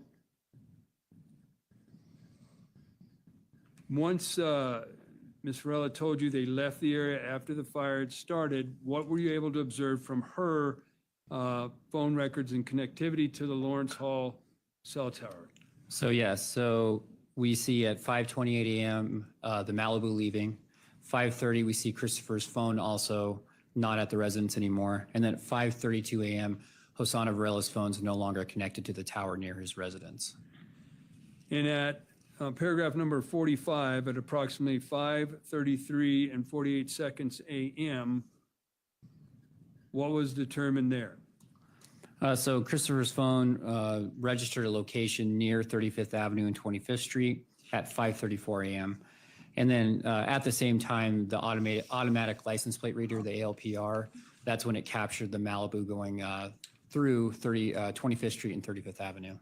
[SPEAKER 7] once Ms. Varela told you they left the area after the fire had started, what were you able to observe from her phone records and connectivity to the Lawrence Hall cell tower?
[SPEAKER 12] So, yes. So we see at 5:28 a.m. The Malibu leaving. 5:30 we see Christopher's phone also not at the residence anymore. And then at 5:32 a.m. Hosanna Varela's phone is no longer connected to the tower near his residence.
[SPEAKER 7] And at paragraph number 45, at approximately 5:33 and 48 seconds a.m., what was determined there?
[SPEAKER 12] So Christopher's phone registered a location near 35th Avenue and 25th Street at 5:34 a.m. And then at the same time, the automatic license plate reader, the ALPR, that's when it captured the Malibu going through 25th Street and 35th Avenue.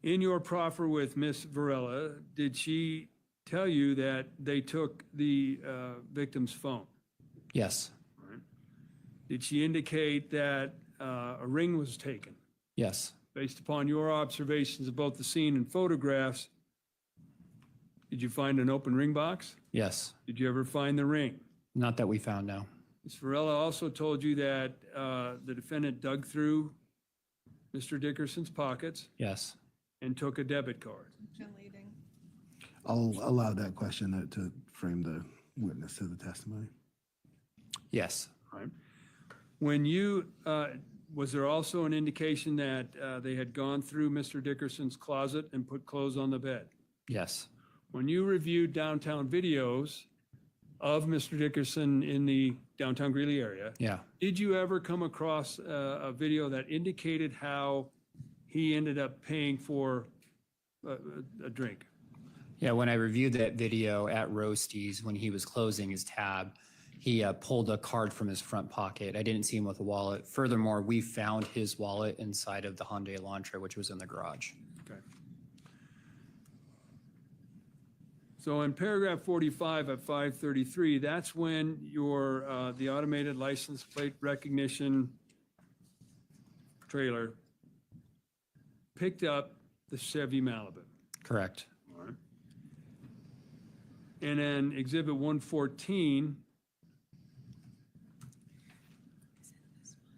[SPEAKER 7] In your proffer with Ms. Varela, did she tell you that they took the victim's phone?
[SPEAKER 12] Yes.
[SPEAKER 7] All right. Did she indicate that a ring was taken?
[SPEAKER 12] Yes.
[SPEAKER 7] Based upon your observations of both the scene and photographs, did you find an open ring box?
[SPEAKER 12] Yes.
[SPEAKER 7] Did you ever find the ring?
[SPEAKER 12] Not that we found, no.
[SPEAKER 7] Ms. Varela also told you that the defendant dug through Mr. Dickerson's pockets
[SPEAKER 12] Yes.
[SPEAKER 7] and took a debit card.
[SPEAKER 3] I'll allow that question to frame the witness to the testimony.
[SPEAKER 12] Yes.
[SPEAKER 7] All right. When you, was there also an indication that they had gone through Mr. Dickerson's closet and put clothes on the bed?
[SPEAKER 12] Yes.
[SPEAKER 7] When you reviewed downtown videos, of Mr. Dickerson in the downtown Greeley area.
[SPEAKER 12] Yeah.
[SPEAKER 7] Did you ever come across a video that indicated how he ended up paying for a drink?
[SPEAKER 12] Yeah, when I reviewed that video at Roasties, when he was closing his tab, he pulled a card from his front pocket. I didn't see him with a wallet. Furthermore, we found his wallet inside of the Hyundai Elantra, which was in the garage.
[SPEAKER 7] Okay. So in paragraph 45 at 533, that's when your the automated license plate recognition trailer picked up the Chevy Malibu.
[SPEAKER 12] Correct.
[SPEAKER 7] All right. And then exhibit 114,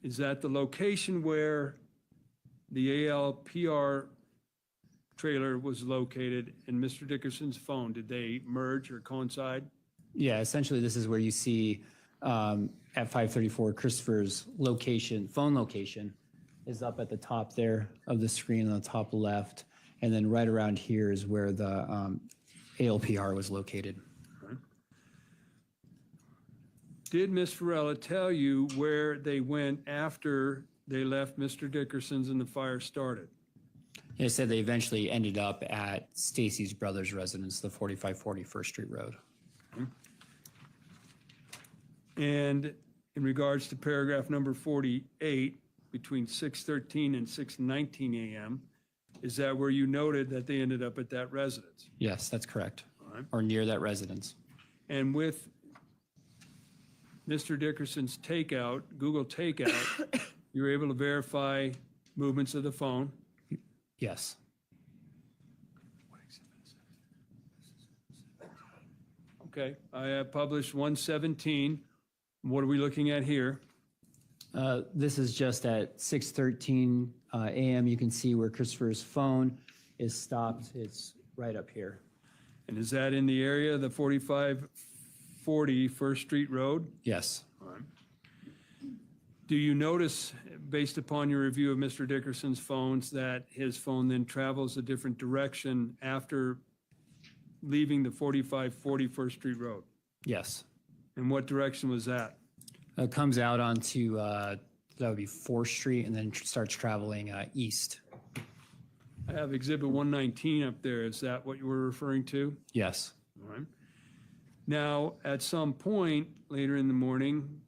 [SPEAKER 7] is that the location where the ALPR trailer was located and Mr. Dickerson's phone? Did they merge or coincide?
[SPEAKER 12] Yeah, essentially, this is where you see at 534, Christopher's location, phone location is up at the top there of the screen on the top left. And then right around here is where the ALPR was located.
[SPEAKER 7] Did Ms. Varela tell you where they went after they left Mr. Dickerson's and the fire started?
[SPEAKER 12] It said they eventually ended up at Stacy's brother's residence, the 4540 First Street Road.
[SPEAKER 7] And in regards to paragraph number 48, between 6:13 and 6:19 a.m., is that where you noted that they ended up at that residence?
[SPEAKER 12] Yes, that's correct.
[SPEAKER 7] All right.
[SPEAKER 12] Or near that residence.
[SPEAKER 7] And with Mr. Dickerson's takeout, Google takeout, you were able to verify movements of the phone?
[SPEAKER 12] Yes.
[SPEAKER 7] Okay, I have published 117. What are we looking at here?
[SPEAKER 12] This is just at 6:13 a.m. You can see where Christopher's phone is stopped. It's right up here.
[SPEAKER 7] And is that in the area of the 4540 First Street Road?
[SPEAKER 12] Yes.
[SPEAKER 7] All right. Do you notice, based upon your review of Mr. Dickerson's phones, that his phone then travels a different direction after leaving the 4540 First Street Road?
[SPEAKER 12] Yes.
[SPEAKER 7] And what direction was that?
[SPEAKER 12] It comes out onto, that would be 4th Street, and then starts traveling east.
[SPEAKER 7] I have exhibit 119 up there. Is that what you were referring to?
[SPEAKER 12] Yes.
[SPEAKER 7] All right. Now, at some point later in the morning,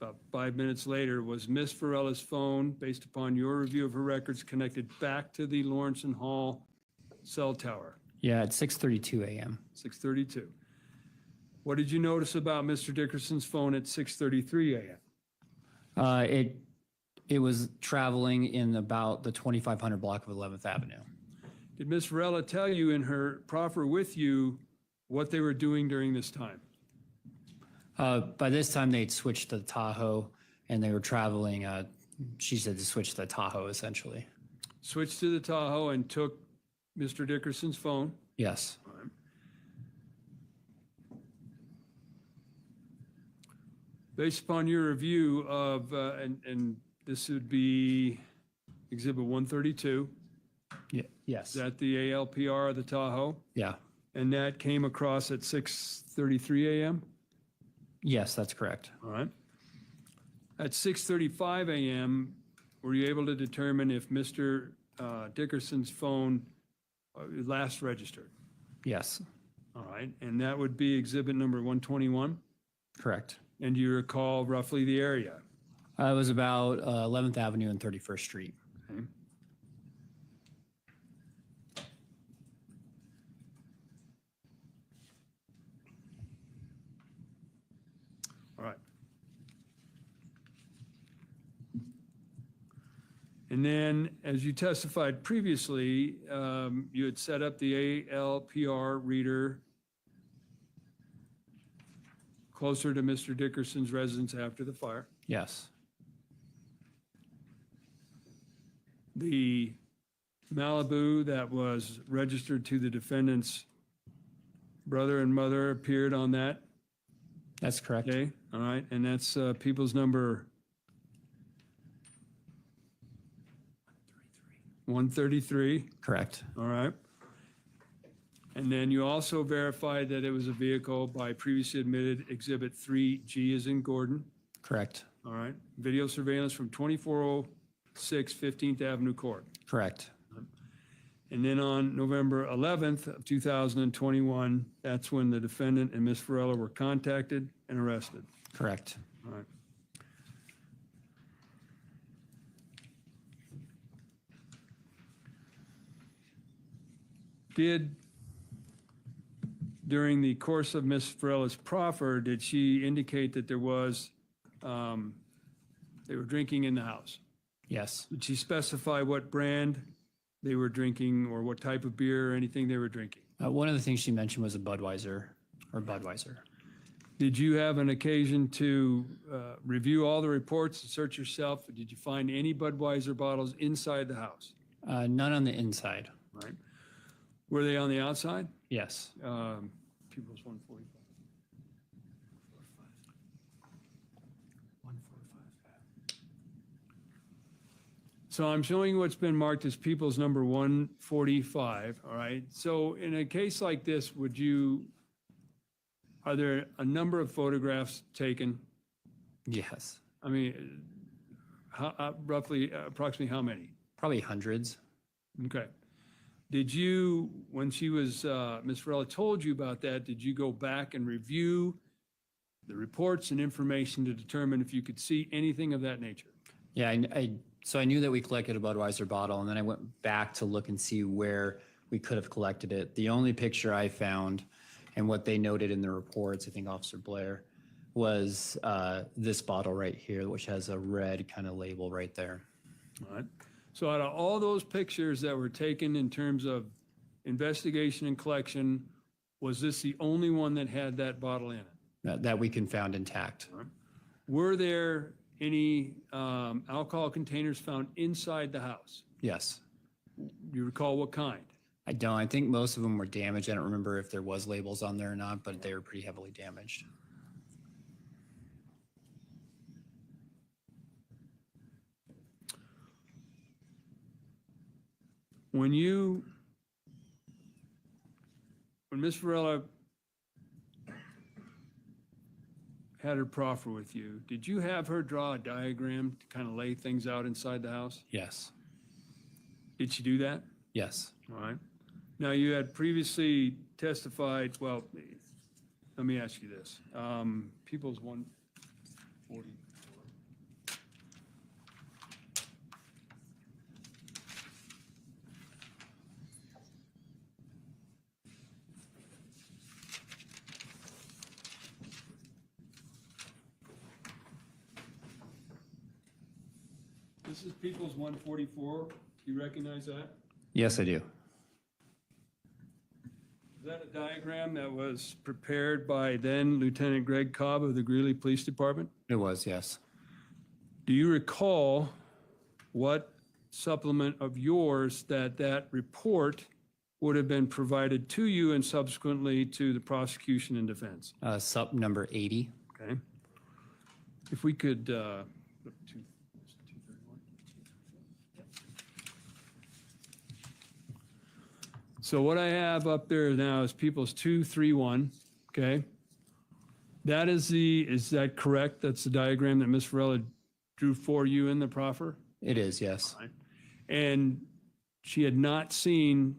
[SPEAKER 7] about 5 minutes later, was Miss Varela's phone, based upon your review of her records, connected back to the Lawrence and Hall cell tower?
[SPEAKER 12] Yeah, at 6:32 a.m.
[SPEAKER 7] 6:32. What did you notice about Mr. Dickerson's phone at 6:33 a.m.?
[SPEAKER 12] It was traveling in about the 2500 block of 11th Avenue.
[SPEAKER 7] Did Miss Varela tell you in her proffer with you what they were doing during this time?
[SPEAKER 12] By this time, they'd switched to the Tahoe, and they were traveling, she said to switch to the Tahoe, essentially.
[SPEAKER 7] Switched to the Tahoe and took Mr. Dickerson's phone?
[SPEAKER 12] Yes.
[SPEAKER 7] All right. Based upon your review of, and this would be exhibit 132.
[SPEAKER 12] Yes.
[SPEAKER 7] Is that the ALPR of the Tahoe?
[SPEAKER 12] Yeah.
[SPEAKER 7] And that came across at 6:33 a.m.?
[SPEAKER 12] Yes, that's correct.
[SPEAKER 7] All right. At 6:35 a.m., were you able to determine if Mr. Dickerson's phone last registered?
[SPEAKER 12] Yes.
[SPEAKER 7] All right. And that would be exhibit number 121?
[SPEAKER 12] Correct.
[SPEAKER 7] And do you recall roughly the area?
[SPEAKER 12] It was about 11th Avenue and 31st Street.
[SPEAKER 7] Okay. All right. And then, as you testified previously, you had set up the ALPR reader closer to Mr. Dickerson's residence after the fire.
[SPEAKER 12] Yes.
[SPEAKER 7] The Malibu that was registered to the defendant's brother and mother appeared on that?
[SPEAKER 12] That's correct.
[SPEAKER 7] Okay, all right, and that's people's number 133?
[SPEAKER 12] Correct.
[SPEAKER 7] All right. And then you also verified that it was a vehicle by previously admitted Exhibit 3G as in Gordon.
[SPEAKER 12] Correct.
[SPEAKER 7] All right. Video surveillance from 2406 15th Avenue Court.
[SPEAKER 12] Correct.
[SPEAKER 7] And then on November 11th of 2021, that's when the defendant and Ms. Varela were contacted and arrested.
[SPEAKER 12] Correct.
[SPEAKER 7] All right. During the course of Ms. Varela's proffer, did she indicate that there was, they were drinking in the house?
[SPEAKER 12] Yes.
[SPEAKER 7] Did she specify what brand they were drinking or what type of beer or anything they were drinking?
[SPEAKER 12] One of the things she mentioned was a Budweiser or Budweiser.
[SPEAKER 7] Did you have an occasion to review all the reports and search yourself? Did you find any Budweiser bottles inside the house?
[SPEAKER 12] None on the inside.
[SPEAKER 7] Right. Were they on the outside?
[SPEAKER 12] Yes.
[SPEAKER 7] People's 145. So I'm showing what's been marked as people's number 145, all right? So in a case like this, are there a number of photographs taken?
[SPEAKER 12] Yes.
[SPEAKER 7] I mean, approximately how many?
[SPEAKER 12] Probably hundreds.
[SPEAKER 7] Okay. Did you, when she was, Ms. Varela told you about that, did you go back and review the reports and information to determine if you could see anything of that nature?
[SPEAKER 12] Yeah, so I knew that we collected a Budweiser bottle, and then I went back to look and see where we could have collected it. The only picture I found, and what they noted in the reports, I think Officer Blair, was this bottle right here, which has a red kind of label right there.
[SPEAKER 7] All right. So out of all those pictures that were taken in terms of investigation and collection, was this the only one that had that bottle in it?
[SPEAKER 12] That we can found intact.
[SPEAKER 7] All right. Were there any alcohol containers found inside the house?
[SPEAKER 12] Yes.
[SPEAKER 7] Do you recall what kind?
[SPEAKER 12] I don't. I think most of them were damaged. I don't remember if there was labels on there or not, but they were pretty heavily damaged.
[SPEAKER 7] When Ms. Varela had her proffer with you, did you have her draw a diagram to kind of lay things out inside the house?
[SPEAKER 12] Yes.
[SPEAKER 7] Did she do that?
[SPEAKER 12] Yes.
[SPEAKER 7] All right. Now, you had previously testified, well, let me ask you this. People's 140. This is People's 144. Do you recognize that?
[SPEAKER 12] Yes, I do.
[SPEAKER 7] Is that a diagram that was prepared by then Lieutenant Greg Cobb of the Greeley Police Department?
[SPEAKER 12] It was, yes.
[SPEAKER 7] Do you recall what supplement of yours that report would have been provided to you and subsequently to the prosecution and defense?
[SPEAKER 12] Sup number 80.
[SPEAKER 7] Okay. If we could, look to 231. So what I have up there now is People's 231, okay? That is that correct? That's the diagram that Ms. Varela drew for you in the proffer?
[SPEAKER 12] It is, yes.
[SPEAKER 7] And she had not seen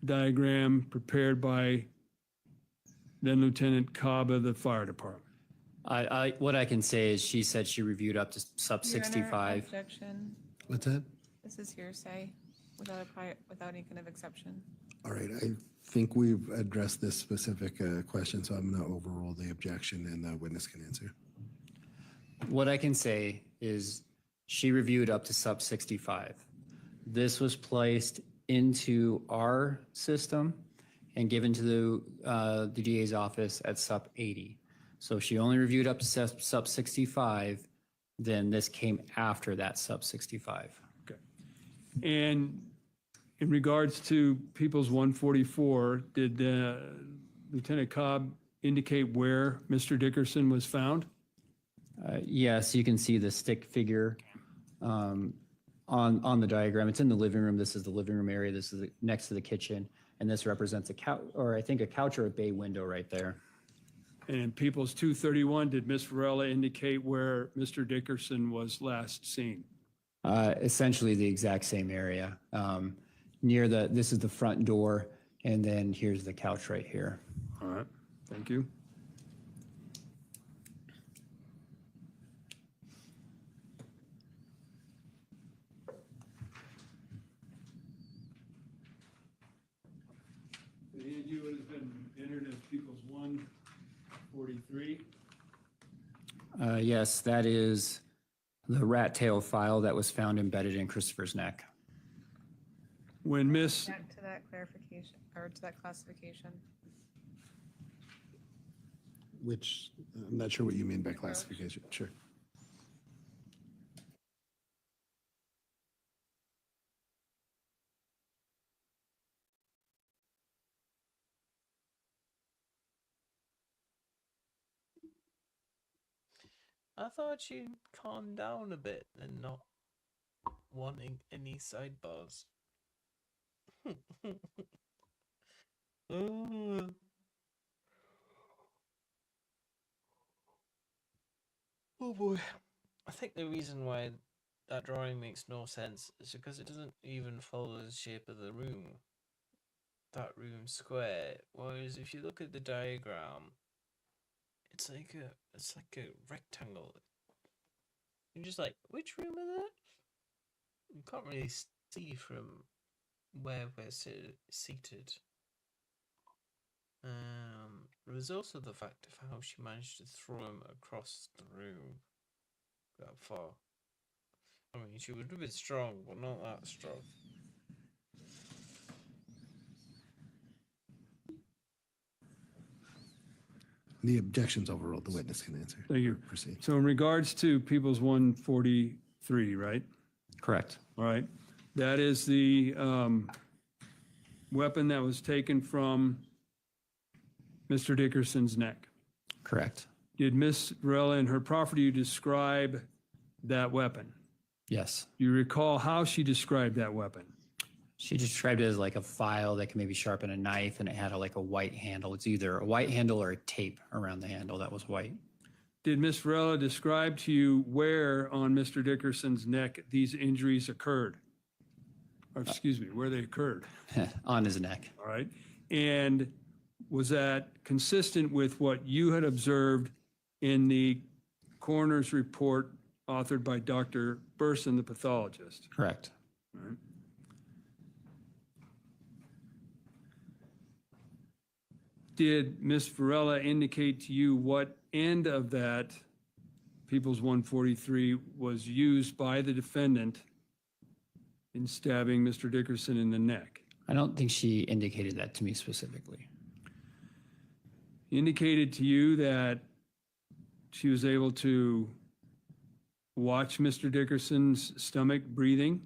[SPEAKER 7] diagram prepared by then Lieutenant Cobb of the Fire Department.
[SPEAKER 12] What I can say is she said she reviewed up to sub
[SPEAKER 4] Your Honor,
[SPEAKER 12] 65.
[SPEAKER 4] Objection.
[SPEAKER 3] What's that?
[SPEAKER 4] This is hearsay without any kind of exception.
[SPEAKER 3] All right, I think we've addressed this specific question, so I'm going to overrule the objection and the witness can answer.
[SPEAKER 12] What I can say is she reviewed up to sub 65. This was placed into our system and given to the DA's office at sub 80. So if she only reviewed up to sub 65, then this came after that sub 65.
[SPEAKER 7] Okay. And in regards to People's 144, did Lieutenant Cobb indicate where Mr. Dickerson was found?
[SPEAKER 12] Yes, you can see the stick figure on On the diagram, it's in the living room. This is the living room area. This is next to the kitchen. And this represents a couch, or I think a couch or a bay window right there.
[SPEAKER 7] And in People's 231, did Ms. Varela indicate where Mr. Dickerson was last seen?
[SPEAKER 12] Essentially the exact same area. This is the front door, and then here's the couch right here.
[SPEAKER 7] All right, thank you. And you would have been entered as People's 143.
[SPEAKER 12] Yes, that is the rat tail file that was found embedded in Christopher's neck.
[SPEAKER 7] When Miss,
[SPEAKER 4] Back to that clarification, or to that classification.
[SPEAKER 3] Which, I'm not sure what you mean by classification. Sure.
[SPEAKER 18] I thought you'd calm down a bit and not wanting any sidebars. Oh. Oh boy. I think the reason why that drawing makes no sense is because it doesn't even follow the shape of the room. That room's square. Whereas if you look at the diagram, it's like a rectangle. You're just like, which room is it? You can't really see from where we're seated. There's also the fact of how she managed to throw him across the room that far. I mean, she would have been strong, but not that strong.
[SPEAKER 3] The objection's overruled. The witness can answer.
[SPEAKER 7] thank you.
[SPEAKER 3] Proceed.
[SPEAKER 7] So in regards to People's 143, right?
[SPEAKER 12] Correct.
[SPEAKER 7] All right. That is the weapon that was taken from Mr. Dickerson's neck.
[SPEAKER 12] Correct.
[SPEAKER 7] Did Ms. Varela in her proffer to you describe that weapon?
[SPEAKER 12] Yes.
[SPEAKER 7] Do you recall how she described that weapon?
[SPEAKER 12] She described it as like a file that can maybe sharpen a knife, and it had like a white handle. It's either a white handle or a tape around the handle that was white.
[SPEAKER 7] Did Ms. Varela describe to you where on Mr. Dickerson's neck these injuries occurred? Or excuse me, where they occurred?
[SPEAKER 12] On his neck.
[SPEAKER 7] All right. And was that consistent with what you had observed in the coroner's report authored by Dr. Burson, the pathologist?
[SPEAKER 12] Correct.
[SPEAKER 7] All right. Did Ms. Varela indicate to you what end of that People's 143 was used by the defendant in stabbing Mr. Dickerson in the neck?
[SPEAKER 12] I don't think she indicated that to me specifically.
[SPEAKER 7] Indicated to you that she was able to watch Mr. Dickerson's stomach breathing?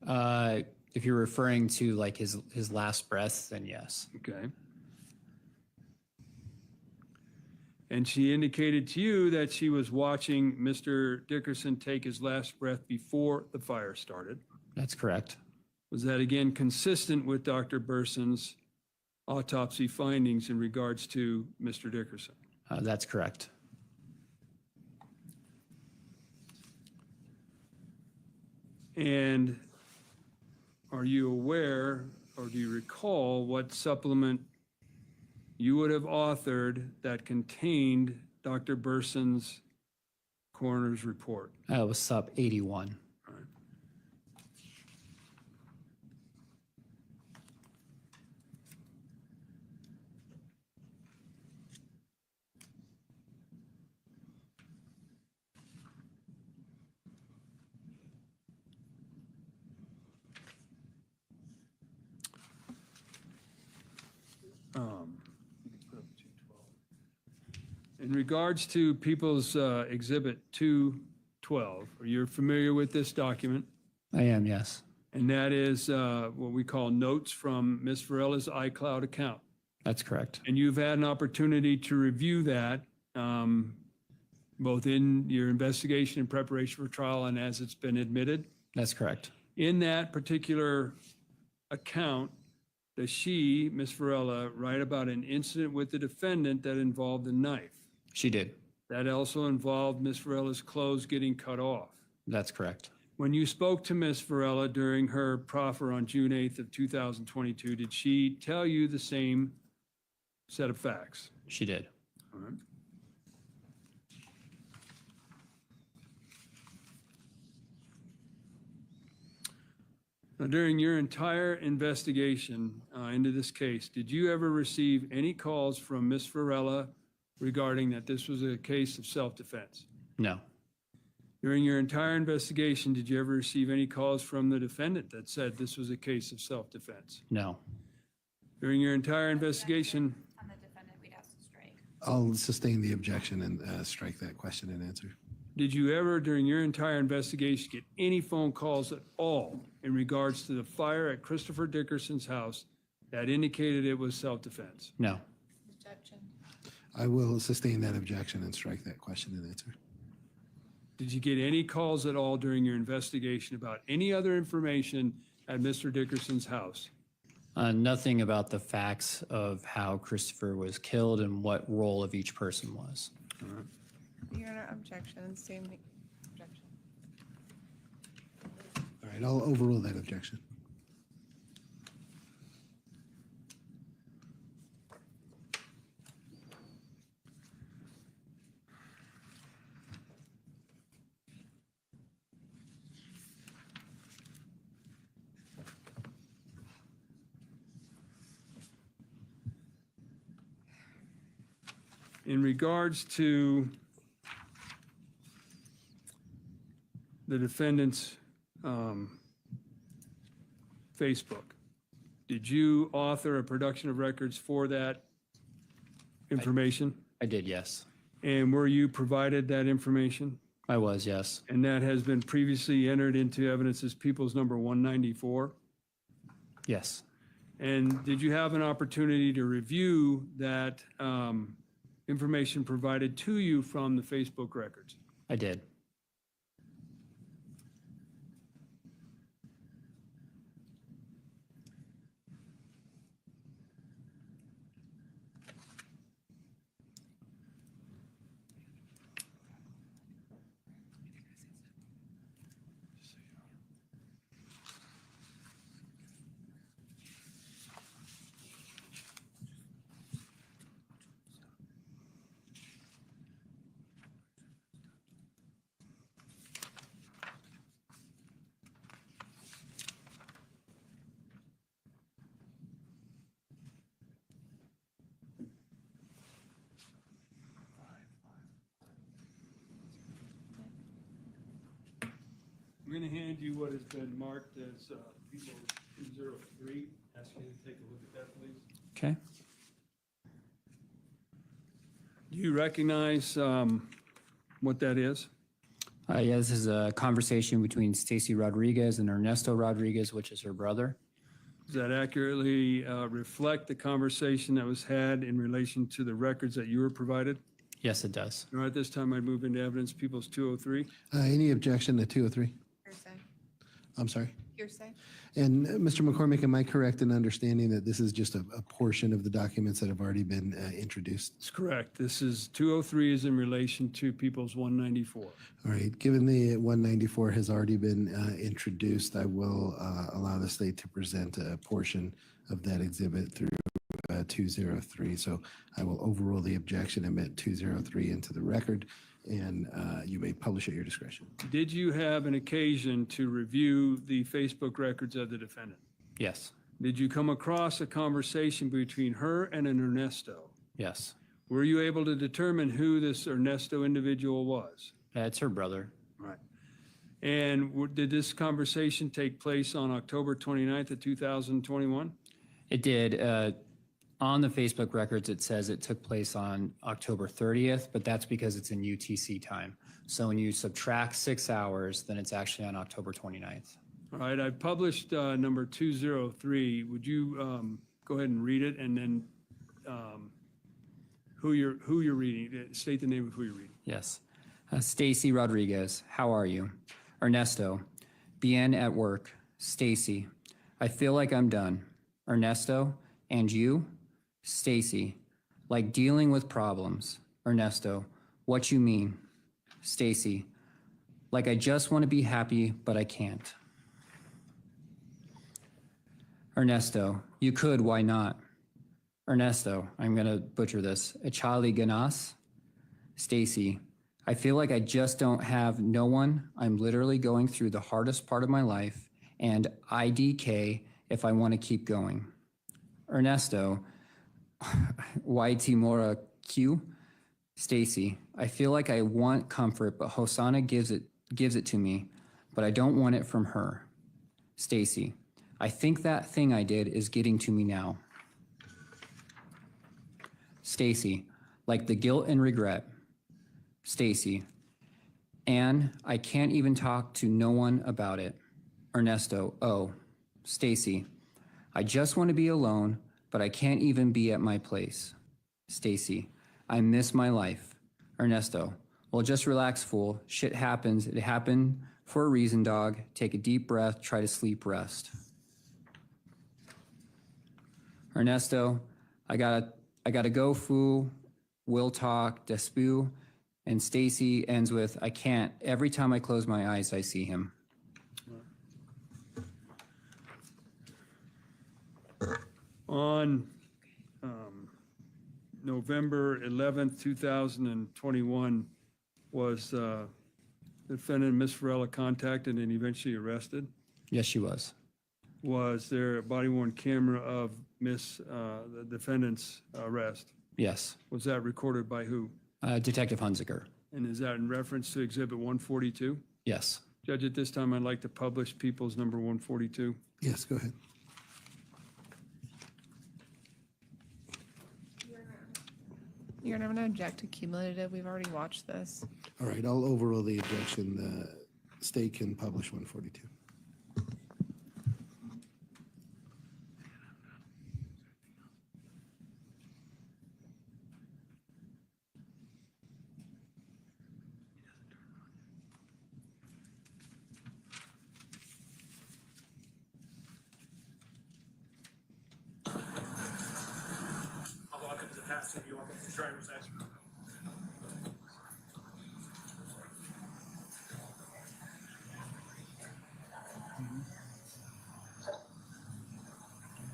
[SPEAKER 12] If you're referring to like his last breath, then yes.
[SPEAKER 7] Okay. And she indicated to you that she was watching Mr. Dickerson take his last breath before the fire started.
[SPEAKER 12] That's correct.
[SPEAKER 7] Was that again consistent with Dr. Burson's autopsy findings in regards to Mr. Dickerson?
[SPEAKER 12] That's correct.
[SPEAKER 7] And are you aware, or do you recall what supplement you would have authored that contained Dr. Burson's coroner's report?
[SPEAKER 12] It was sub 81.
[SPEAKER 7] All right. In regards to People's Exhibit 212, are you familiar with this document?
[SPEAKER 12] I am, yes.
[SPEAKER 7] And that is what we call notes from Ms. Varela's iCloud account.
[SPEAKER 12] That's correct.
[SPEAKER 7] And you've had an opportunity to review that both in your investigation and preparation for trial and as it's been admitted?
[SPEAKER 12] That's correct.
[SPEAKER 7] In that particular account, does she, Ms. Varela, write about an incident with the defendant that involved a knife?
[SPEAKER 12] She did.
[SPEAKER 7] That also involved Ms. Varela's clothes getting cut off.
[SPEAKER 12] That's correct.
[SPEAKER 7] When you spoke to Ms. Varela during her proffer on June 8th of 2022, did she tell you the same set of facts?
[SPEAKER 12] She did.
[SPEAKER 7] All right. Now, during your entire investigation into this case, did you ever receive any calls from Ms. Varela regarding that this was a case of self-defense?
[SPEAKER 12] No.
[SPEAKER 7] During your entire investigation, did you ever receive any calls from the defendant that said this was a case of self-defense?
[SPEAKER 12] No.
[SPEAKER 7] During your entire investigation,
[SPEAKER 9] On the defendant, we'd ask to strike.
[SPEAKER 3] I'll sustain the objection and strike that question and answer.
[SPEAKER 7] did you ever, during your entire investigation, get any phone calls at all in regards to the fire at Christopher Dickerson's house that indicated it was self-defense?
[SPEAKER 12] No.
[SPEAKER 4] Objection.
[SPEAKER 3] I will sustain that objection and strike that question and answer.
[SPEAKER 7] Did you get any calls at all during your investigation about any other information at Mr. Dickerson's house?
[SPEAKER 12] Nothing about the facts of how Christopher was killed and what role of each person was.
[SPEAKER 7] All right.
[SPEAKER 4] Your Honor, objection, same objection.
[SPEAKER 3] All right, I'll overrule that objection.
[SPEAKER 7] In regards to the defendant's Facebook, did you author a production of records for that information?
[SPEAKER 12] I did, yes.
[SPEAKER 7] And were you provided that information?
[SPEAKER 12] I was, yes.
[SPEAKER 7] And that has been previously entered into evidence as People's Number 194?
[SPEAKER 12] Yes.
[SPEAKER 7] And did you have an opportunity to review that information provided to you from the Facebook records?
[SPEAKER 12] I did.
[SPEAKER 7] I'm going to hand you what has been marked as People 203. Ask you to take a look at that, please.
[SPEAKER 12] Okay.
[SPEAKER 7] Do you recognize what that is?
[SPEAKER 12] Yeah, this is a conversation between Stacy Rodriguez and Ernesto Rodriguez, which is her brother.
[SPEAKER 7] Does that accurately reflect the conversation that was had in relation to the records that you were provided?
[SPEAKER 12] Yes, it does.
[SPEAKER 7] All right, this time I'd move into evidence, People's 203.
[SPEAKER 3] Any objection to 203?
[SPEAKER 4] Hearsay.
[SPEAKER 3] I'm sorry.
[SPEAKER 4] Hearsay.
[SPEAKER 3] And Mr. McCormick, am I correct in understanding that this is just a portion of the documents that have already been introduced?
[SPEAKER 7] That's correct. This is 203 is in relation to People's 194.
[SPEAKER 3] All right. Given the 194 has already been introduced, I will allow the state to present a portion of that exhibit through 203. So I will overrule the objection and admit 203 into the record, and you may publish at your discretion.
[SPEAKER 7] Did you have an occasion to review the Facebook records of the defendant?
[SPEAKER 12] Yes.
[SPEAKER 7] Did you come across a conversation between her and an Ernesto?
[SPEAKER 12] Yes.
[SPEAKER 7] Were you able to determine who this Ernesto individual was?
[SPEAKER 12] It's her brother.
[SPEAKER 7] Right. And did this conversation take place on October 29th of 2021?
[SPEAKER 12] It did. On the Facebook records, it says it took place on October 30th, but that's because it's in UTC time. So when you subtract 6 hours, then it's actually on October 29th.
[SPEAKER 7] All right, I published number 203. Would you go ahead and read it, and then who you're reading? State the name of who you're reading.
[SPEAKER 12] Yes. Stacy Rodriguez, how are you? Ernesto, Bien at work. Stacy, I feel like I'm done. Ernesto, and you? Stacy, like dealing with problems. Ernesto, what you mean? Stacy, like I just want to be happy, but I can't. Ernesto, you could, why not? Ernesto, I'm gonna butcher this. Echali ganas? Stacy, I feel like I just don't have no one. I'm literally going through the hardest part of my life, and IDK if I want to keep going. Ernesto, YT Mora Q? Stacy, I feel like I want comfort, but Hosanna gives it to me, but I don't want it from her. Stacy, I think that thing I did is getting to me now. Stacy, like the guilt and regret. Stacy, and I can't even talk to no one about it. Ernesto, oh. Stacy, I just want to be alone, but I can't even be at my place. Stacy, I miss my life. Ernesto, well, just relax, fool. Shit happens. It happened for a reason, dog. Take a deep breath. Try to sleep, rest. Ernesto, I gotta go, fool. We'll talk. Despew. And Stacy ends with, I can't. Every time I close my eyes, I see him.
[SPEAKER 7] On November 11th, 2021, was defendant Ms. Varela contacted and eventually arrested?
[SPEAKER 12] Yes, she was.
[SPEAKER 7] Was there a body-worn camera of the defendant's arrest?
[SPEAKER 12] Yes.
[SPEAKER 7] Was that recorded by who?
[SPEAKER 12] Detective Hunziker.
[SPEAKER 7] And is that in reference to Exhibit 142?
[SPEAKER 12] Yes.
[SPEAKER 7] Judge, at this time, I'd like to publish People's Number 142.
[SPEAKER 3] Yes, go ahead.
[SPEAKER 4] You're never going to object to cumulative. We've already watched this.
[SPEAKER 3] All right, I'll overrule the objection. The state can publish 142.
[SPEAKER 20] I'll walk up to the passenger, you walk up to the driver's side.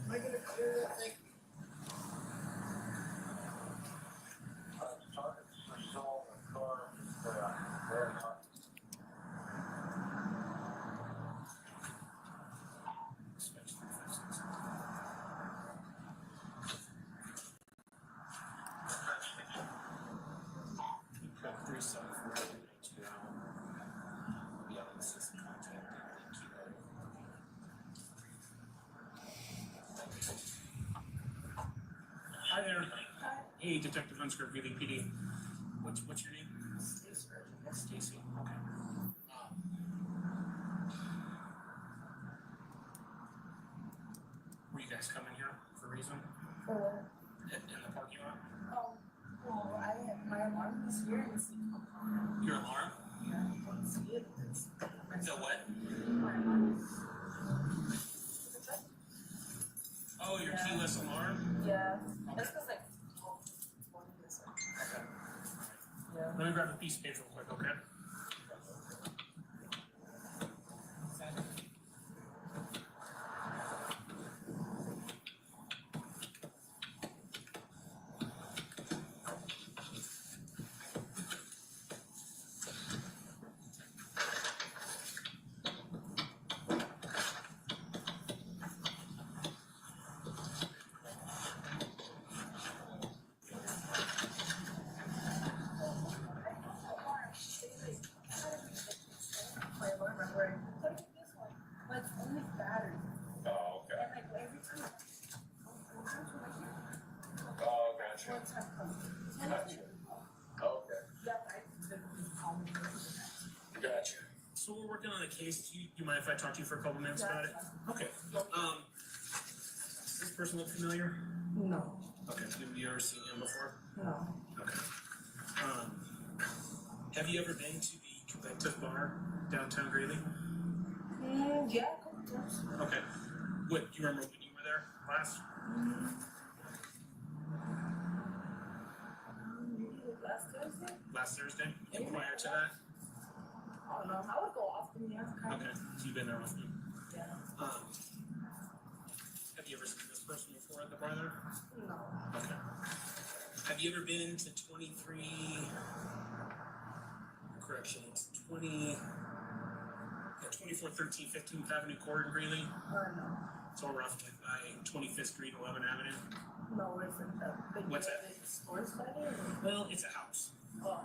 [SPEAKER 20] Am I gonna clear that thing? Hi there. Hey, Detective Hunsker, VDPD. What's your name? Stacy. Okay. Were you guys coming here for a reason?
[SPEAKER 21] For
[SPEAKER 20] In the parking lot?
[SPEAKER 21] oh, well, my alarm is here.
[SPEAKER 20] Your alarm?
[SPEAKER 21] Yeah, I don't see it.
[SPEAKER 20] The what?
[SPEAKER 21] My alarm.
[SPEAKER 20] Oh, your keyless alarm?
[SPEAKER 21] Yeah,
[SPEAKER 20] Okay.
[SPEAKER 21] that's because
[SPEAKER 20] Okay.
[SPEAKER 21] yeah.
[SPEAKER 20] Let me grab a piece of paper real quick, okay?
[SPEAKER 21] My alarm, I'm wearing. Look at this one. Like only battery.
[SPEAKER 20] Oh, okay.
[SPEAKER 21] And like every time.
[SPEAKER 20] Oh, gotcha.
[SPEAKER 21] One time comes.
[SPEAKER 20] Gotcha. Okay. Gotcha. So we're working on a case. Do you mind if I talk to you for a couple minutes about it? Okay. Does this person look familiar?
[SPEAKER 21] No.
[SPEAKER 20] Okay. Have you ever seen him before?
[SPEAKER 21] No.
[SPEAKER 20] Okay. Have you ever been to the Convective Bar downtown Greeley?
[SPEAKER 21] Yeah, a couple times.
[SPEAKER 20] Okay. What, do you remember when you were there last?
[SPEAKER 21] Last Thursday?
[SPEAKER 20] Last Thursday? And prior to that?
[SPEAKER 21] I don't know. I would go often, yeah.
[SPEAKER 20] Okay, so you've been there often.
[SPEAKER 21] Yeah.
[SPEAKER 20] Have you ever seen this person before at the bar there?
[SPEAKER 21] No.
[SPEAKER 20] Okay. Have you ever been to 23, correction, it's 24, 13, 15th Avenue Court in Greeley?
[SPEAKER 21] No.
[SPEAKER 20] It's all roughly by 25th Street, 11th Avenue.
[SPEAKER 21] No, where's it?
[SPEAKER 20] What's that?
[SPEAKER 21] Sports fighter?
[SPEAKER 20] Well, it's a house.
[SPEAKER 21] Oh.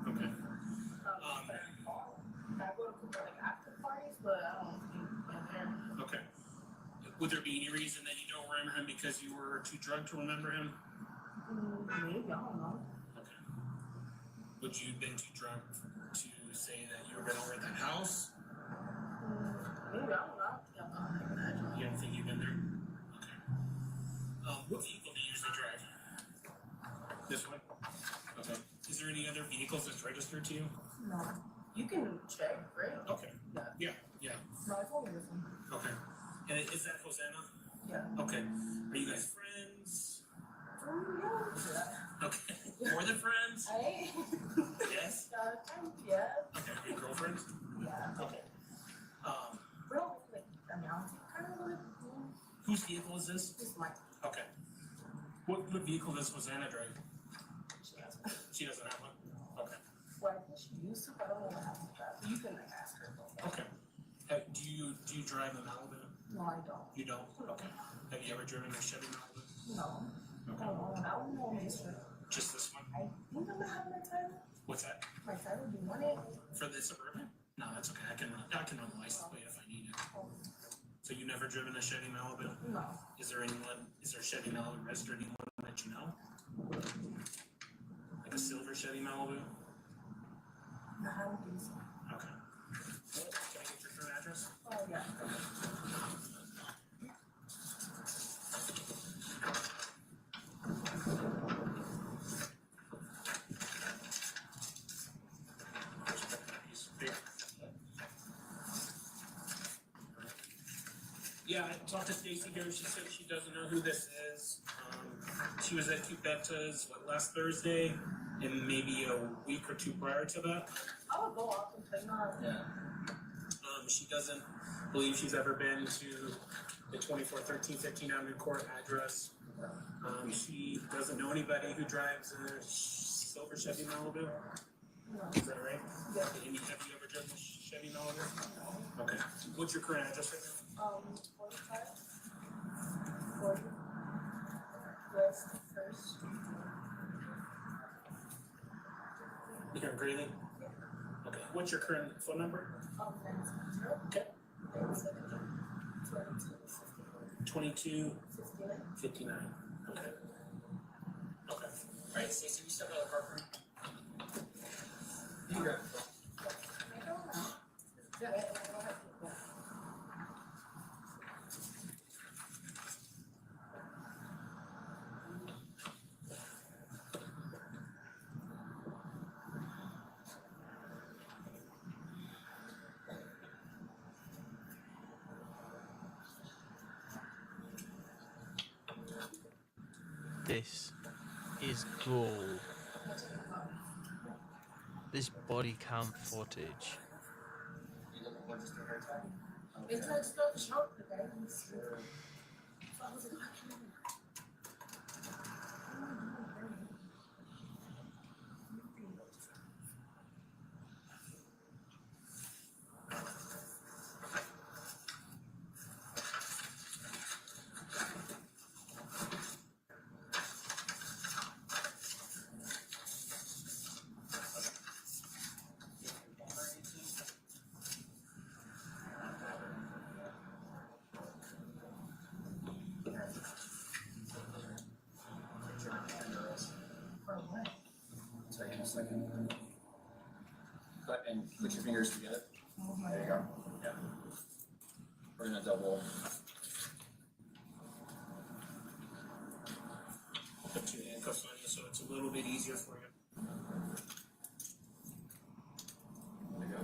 [SPEAKER 20] Okay.
[SPEAKER 21] I go to like after parties, but I don't think there.
[SPEAKER 20] Okay. Would there be any reason that you don't remember him because you were too drunk to remember him?
[SPEAKER 21] Maybe, I don't know.
[SPEAKER 20] Okay. Would you have been too drunk to say that you were been over at that house?
[SPEAKER 21] Maybe, I don't know.
[SPEAKER 20] You don't think you've been there? Okay. What vehicle do you usually drive? This one? Okay. Is there any other vehicles that's registered to you?
[SPEAKER 21] No. You can check, right?
[SPEAKER 20] Okay. Yeah.
[SPEAKER 21] No, it's only this one.
[SPEAKER 20] Okay. And is that Hosanna?
[SPEAKER 21] Yeah.
[SPEAKER 20] Okay. Are you guys friends?
[SPEAKER 21] Yeah.
[SPEAKER 20] Okay. More than friends?
[SPEAKER 21] Hey.
[SPEAKER 20] Yes?
[SPEAKER 21] Yeah.
[SPEAKER 20] Okay. Are you girlfriends?
[SPEAKER 21] Yeah.
[SPEAKER 20] Okay.
[SPEAKER 21] Bro, like, I mean, I'm kind of like,
[SPEAKER 20] Whose vehicle is this?
[SPEAKER 21] it's my,
[SPEAKER 20] Okay. What vehicle does Hosanna drive?
[SPEAKER 21] she has
[SPEAKER 20] She doesn't have one? Okay.
[SPEAKER 21] well, I think she used to, but I don't know what happened to that. You can like ask her.
[SPEAKER 20] Okay. Do you drive a Malibu?
[SPEAKER 21] No, I don't.
[SPEAKER 20] You don't? Okay. Have you ever driven a Chevy Malibu?
[SPEAKER 21] No.
[SPEAKER 20] Okay.
[SPEAKER 21] I don't know this one.
[SPEAKER 20] Just this one?
[SPEAKER 21] I think I'm gonna have my title.
[SPEAKER 20] What's that?
[SPEAKER 21] My title, do you want it?
[SPEAKER 20] For the Suburban? No, that's okay. I can run the license plate if I need it. So you never driven a Chevy Malibu?
[SPEAKER 21] No.
[SPEAKER 20] Is there Chevy Malibu registered anyone that you know? Like a silver Chevy Malibu?
[SPEAKER 21] No, I don't think so.
[SPEAKER 20] Okay. Can I get your current address?
[SPEAKER 21] Oh, yeah.
[SPEAKER 20] Yeah, I talked to Stacy here. She said she doesn't know who this is. She was at Cubetta's last Thursday, and maybe a week or two prior to that.
[SPEAKER 21] I would go off and play now.
[SPEAKER 20] She doesn't believe she's ever been to the 2413 15 Avenue Court address. She doesn't know anybody who drives a silver Chevy Malibu. Is that right?
[SPEAKER 21] Yeah.
[SPEAKER 20] Have you ever driven a Chevy Malibu? Okay. What's your current address right now?
[SPEAKER 21] 45, 40, West First Street.
[SPEAKER 20] Here in Greeley? Okay. What's your current phone number?
[SPEAKER 21] 970.
[SPEAKER 20] Okay.
[SPEAKER 21] 22,
[SPEAKER 20] 2259. 59. Okay. Okay. All right, Stacey, we step out of the park room. You grab it.
[SPEAKER 18] This is gold. This body cam footage.
[SPEAKER 21] It's like stuff short, okay?
[SPEAKER 12] Second. Cut and put your fingers together. There you go. Yeah. We're gonna double.
[SPEAKER 20] Put two handcuffs on you so it's a little bit easier for you.
[SPEAKER 12] There you go.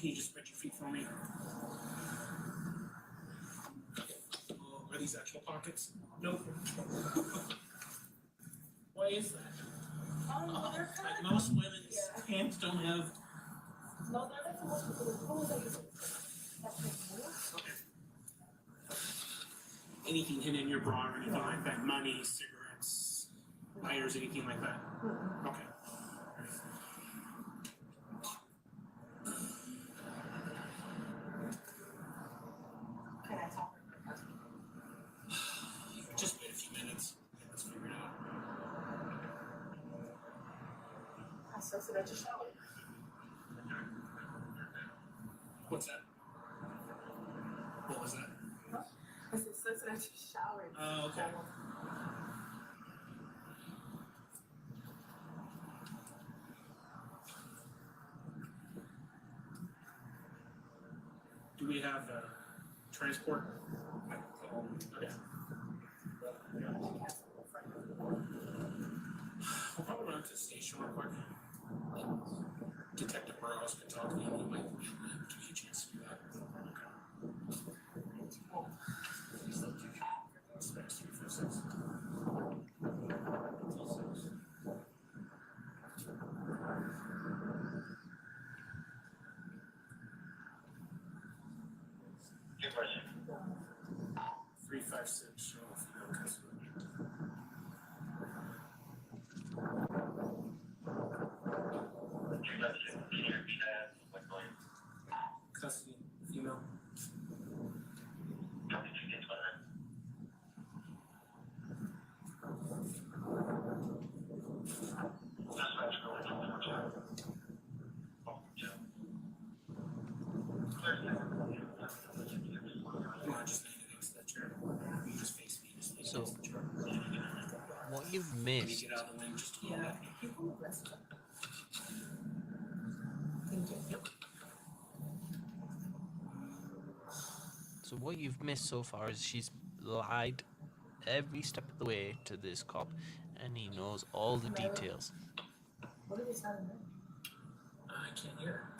[SPEAKER 20] Can you just spread your feet for me? Are these actual pockets? Nope. Why is that? Like most women's pants don't have. No, they're like most okay. Anything hidden in your bra or anything like that? Money, cigarettes, lighters, anything like that? Okay. Can I talk? Just wait a few minutes. Let's figure it out. I still said I just showered. What's that? What was that? I said, since I just showered. Oh, okay. Do we have transport? Okay. We'll probably run to the station real quick. Detective Burroughs can talk to me. He might give you a chance to do that. Specs 346. Good question. 356. Show if you know custody. Can you repeat that? What's going on? Custody, female. How did you get to that? That's why I was going to the job. Oh, yeah. Come on, just lean against that chair. You just face me. Just lean against the chair.
[SPEAKER 18] What you've
[SPEAKER 20] Can you
[SPEAKER 18] missed,
[SPEAKER 20] get out of the way just a little bit? Thank you. Yep.
[SPEAKER 18] so what you've missed so far is she's lied every step of the way to this cop, and he knows all the details.
[SPEAKER 20] What are we sounding like? I can't hear.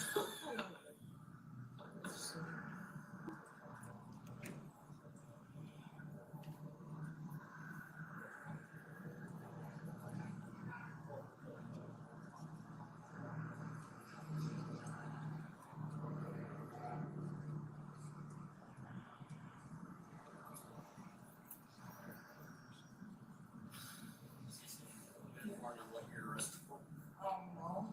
[SPEAKER 20] What you're arrested for? No.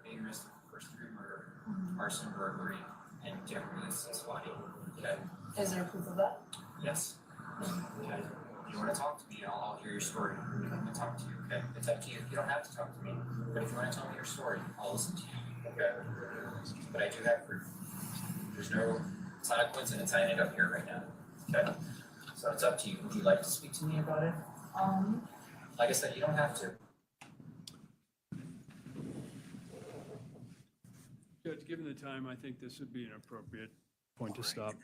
[SPEAKER 20] Being arrested for first degree murder, arson, burglary, and tampering with testifying. Okay.
[SPEAKER 21] Is there proof of that?
[SPEAKER 20] Yes. Okay. If you want to talk to me, I'll hear your story. I'm going to talk to you. Okay. It's up to you. You don't have to talk to me, but if you want to tell me your story, I'll listen to you. Okay. But I do have proof. There's no. It's not a coincidence I ended up here right now. Okay. So it's up to you. Would you like to speak to me about it? Like I said, you don't have to.
[SPEAKER 7] Judge, given the time, I think this would be an appropriate point to stop.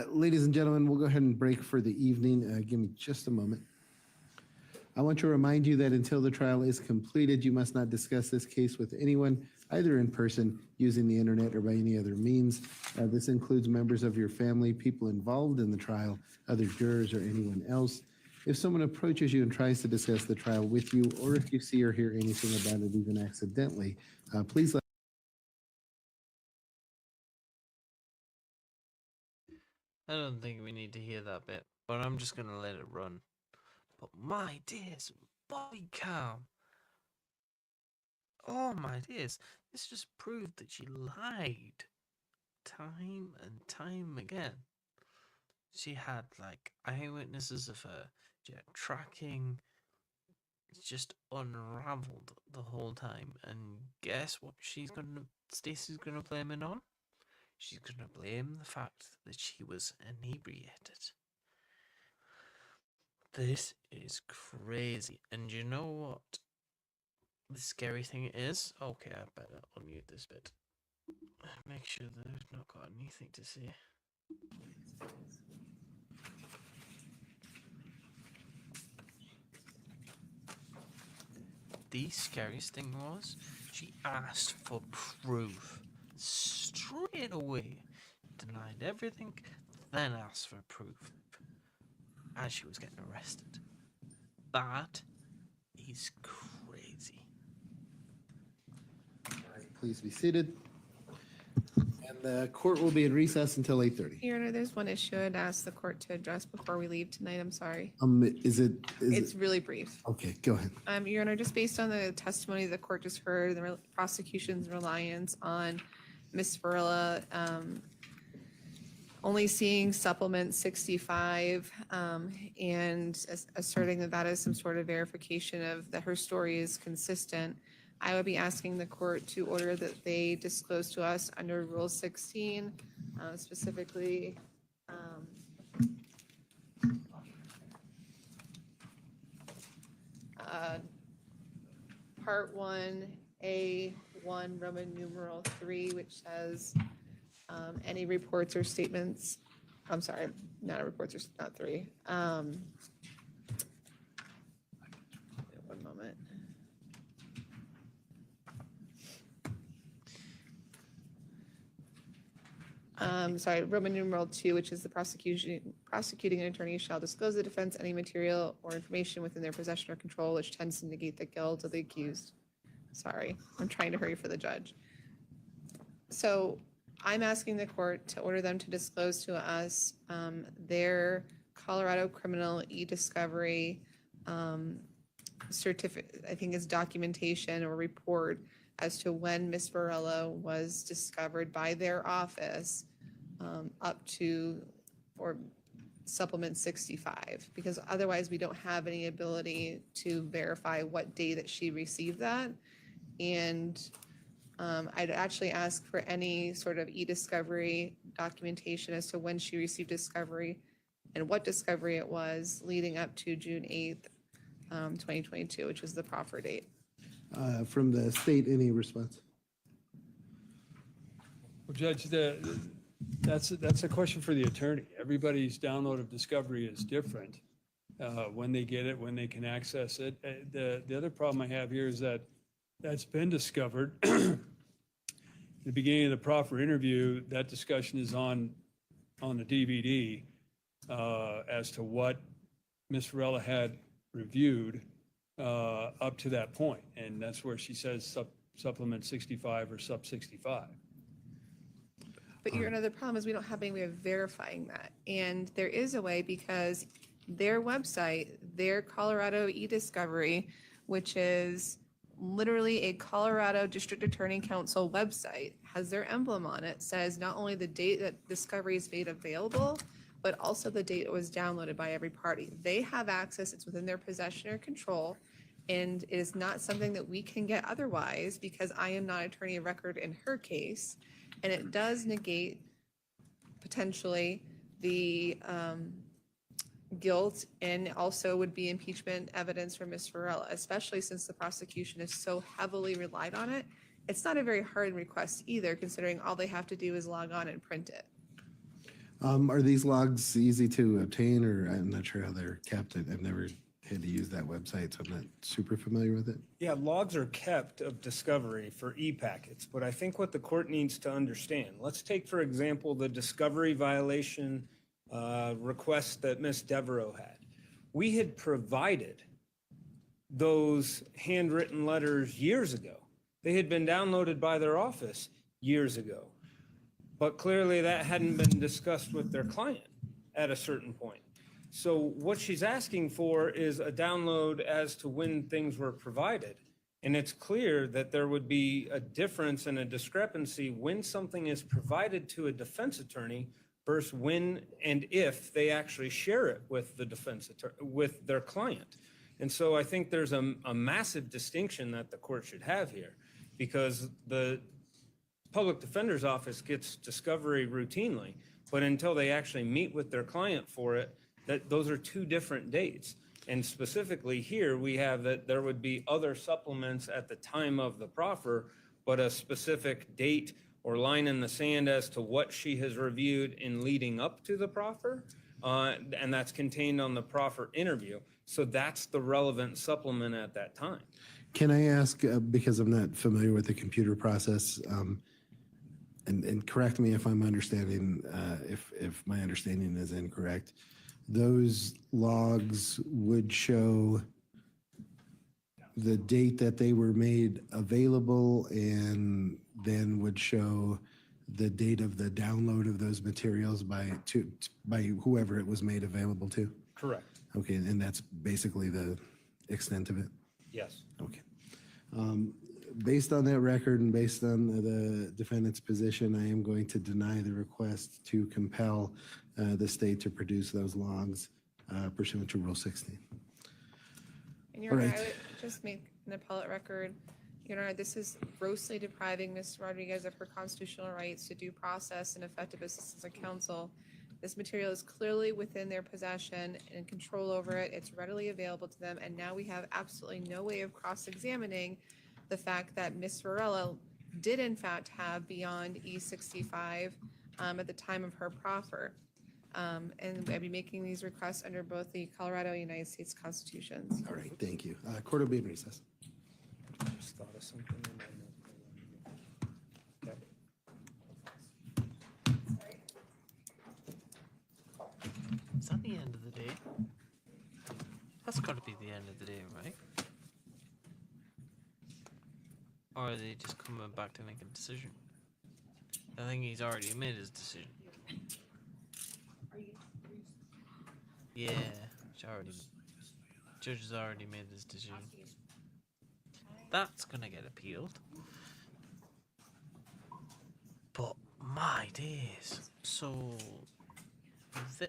[SPEAKER 3] Ladies and gentlemen, we'll go ahead and break for the evening. Give me just a moment. I want to remind you that until the trial is completed, you must not discuss this case with anyone, either in person, using the internet, or by any other means. This includes members of your family, people involved in the trial, other jurors, or anyone else. If someone approaches you and tries to discuss the trial with you, or if you see or hear anything about it, even accidentally, please let
[SPEAKER 18] I don't think we need to hear that bit, but I'm just gonna let it run. But my dears, body cam. Oh my dears, this just proved that she lied time and time again. She had like eyewitnesses of her. She had tracking. It's just unraveled the whole time. And guess what? Stacy's gonna blame it on. She's gonna blame the fact that she was inebriated. This is crazy. And you know what the scary thing is? Okay, I better unmute this bit. Make sure that I've not got anything to say. The scariest thing was she asked for proof straight straight away denied everything, then asked for proof as she was getting arrested. That is crazy.
[SPEAKER 3] Please be seated. And the court will be in recess until 8:30.
[SPEAKER 4] Your Honor, there's one issue I'd ask the court to address before we leave tonight. I'm sorry.
[SPEAKER 3] Is
[SPEAKER 4] It's
[SPEAKER 3] it?
[SPEAKER 4] really brief.
[SPEAKER 3] Okay, go ahead.
[SPEAKER 4] Your Honor, just based on the testimony the court just heard, the prosecution's reliance on Ms. Varela only seeing supplement 65 and asserting that that is some sort of verification of that her story is consistent, I would be asking the court to order that they disclose to us under Rule 16, specifically Part 1A1, Roman numeral 3, which says any reports or statements, I'm sorry, not reports or not 3. One moment. Sorry, Roman numeral 2, which is the prosecuting attorney shall disclose the defense any material or information within their possession or control which tends to negate the guilt of the accused. Sorry, I'm trying to hurry for the judge. So I'm asking the court to order them to disclose to us their Colorado criminal e-discovery certificate, I think is documentation or report as to when Ms. Varela was discovered by their office up to or supplement 65, because otherwise we don't have any ability to verify what day that she received that. And I'd actually ask for any sort of e-discovery documentation as to when she received discovery and what discovery it was leading up to June 8th, 2022, which was the proffer date.
[SPEAKER 3] From the state, any response?
[SPEAKER 7] Well, Judge, that's a question for the attorney. Everybody's download of discovery is different. When they get it, when they can access it. The other problem I have here is that that's been discovered. The beginning of the proffer interview, that discussion is on the DVD as to what Ms. Varela had reviewed up to that point. And that's where she says supplement 65 or sub 65.
[SPEAKER 4] But Your Honor, the problem is we don't have any way of verifying that. And there is a way, because their website, their Colorado e-discovery, which is literally a Colorado District Attorney Council website, has their emblem on it, says not only the date that discovery is made available, but also the date it was downloaded by every party. They have access, it's within their possession or control, and it is not something that we can get otherwise, because I am not attorney of record in her case, and it does negate potentially the guilt, and also would be impeachment evidence for Ms. Varela, especially since the prosecution is so heavily relied on it. It's not a very hard request either, considering all they have to do is log on and print it.
[SPEAKER 3] Are these logs easy to obtain, or I'm not sure how they're kept? I've never had to use that website, so I'm not super familiar with it.
[SPEAKER 8] Yeah, logs are kept of discovery for e-packets, but I think what the court needs to understand, let's take, for example, the discovery violation request that Ms. Devereaux had. We had provided those handwritten letters years ago. They had been downloaded by their office years ago, but clearly that hadn't been discussed with their client at a certain point. So what she's asking for is a download as to when things were provided. And it's clear that there would be a difference and a discrepancy when something is provided to a defense attorney versus when and if they actually share it with the defense attorney, with their client. And so I think there's a massive distinction that the court should have here, because the public defender's office gets discovery routinely, but until they actually meet with their client for it, that those are two different dates. And specifically here, we have that there would be other supplements at the time of the proffer, but a specific date or line in the sand as to what she has reviewed in leading up to the proffer, and that's contained on the proffer interview. So that's the relevant supplement at that time.
[SPEAKER 3] Can I ask, because I'm not familiar with the computer process, and correct me if I'm understanding, if my understanding is incorrect, those logs would show the date that they were made available and then would show the date of the download of those materials by whoever it was made available to?
[SPEAKER 13] Correct.
[SPEAKER 3] Okay, and that's basically the extent of it?
[SPEAKER 13] Yes.
[SPEAKER 3] Okay. Based on that record and based on the defendant's position, I am going to deny the request to compel the state to produce those logs pursuant to Rule 16.
[SPEAKER 4] And Your
[SPEAKER 3] All
[SPEAKER 4] Honor,
[SPEAKER 3] right.
[SPEAKER 4] I would just make an appellate record. Your Honor, this is grossly depriving Ms. Rodriguez of her constitutional rights to due process and effective assistance of counsel. This material is clearly within their possession and control over it. It's readily available to them, and now we have absolutely no way of cross-examining the fact that Ms. Varela did in fact have beyond E65 at the time of her proffer. And I'd be making these requests under both the Colorado and United States constitutions.
[SPEAKER 3] All right, thank you. Court will be in recess.
[SPEAKER 8] Just thought of something. Okay.
[SPEAKER 18] Is that the end of the day? That's got to be the end of the day, right? Or are they just coming back to make a decision? I think he's already made his decision. Yeah, judge has already made this decision. That's gonna get appealed. But my days. So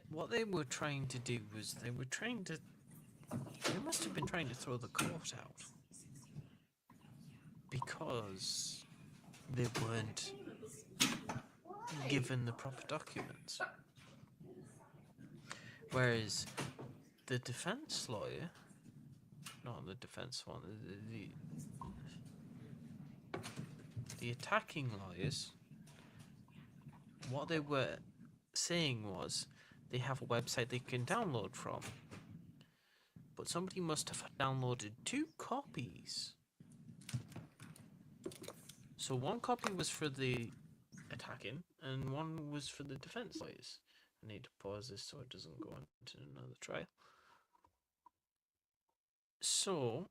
[SPEAKER 18] what they were trying to do was they must have been trying to throw the court out because they weren't given the proper documents. Whereas the defense lawyer, not the defense one, the attacking lawyers, what they were saying was they have a website they can download from. But somebody must have downloaded 2 copies. So one copy was for the attacking and one was for the defense lawyers. I need to pause this so it doesn't go into another trial. So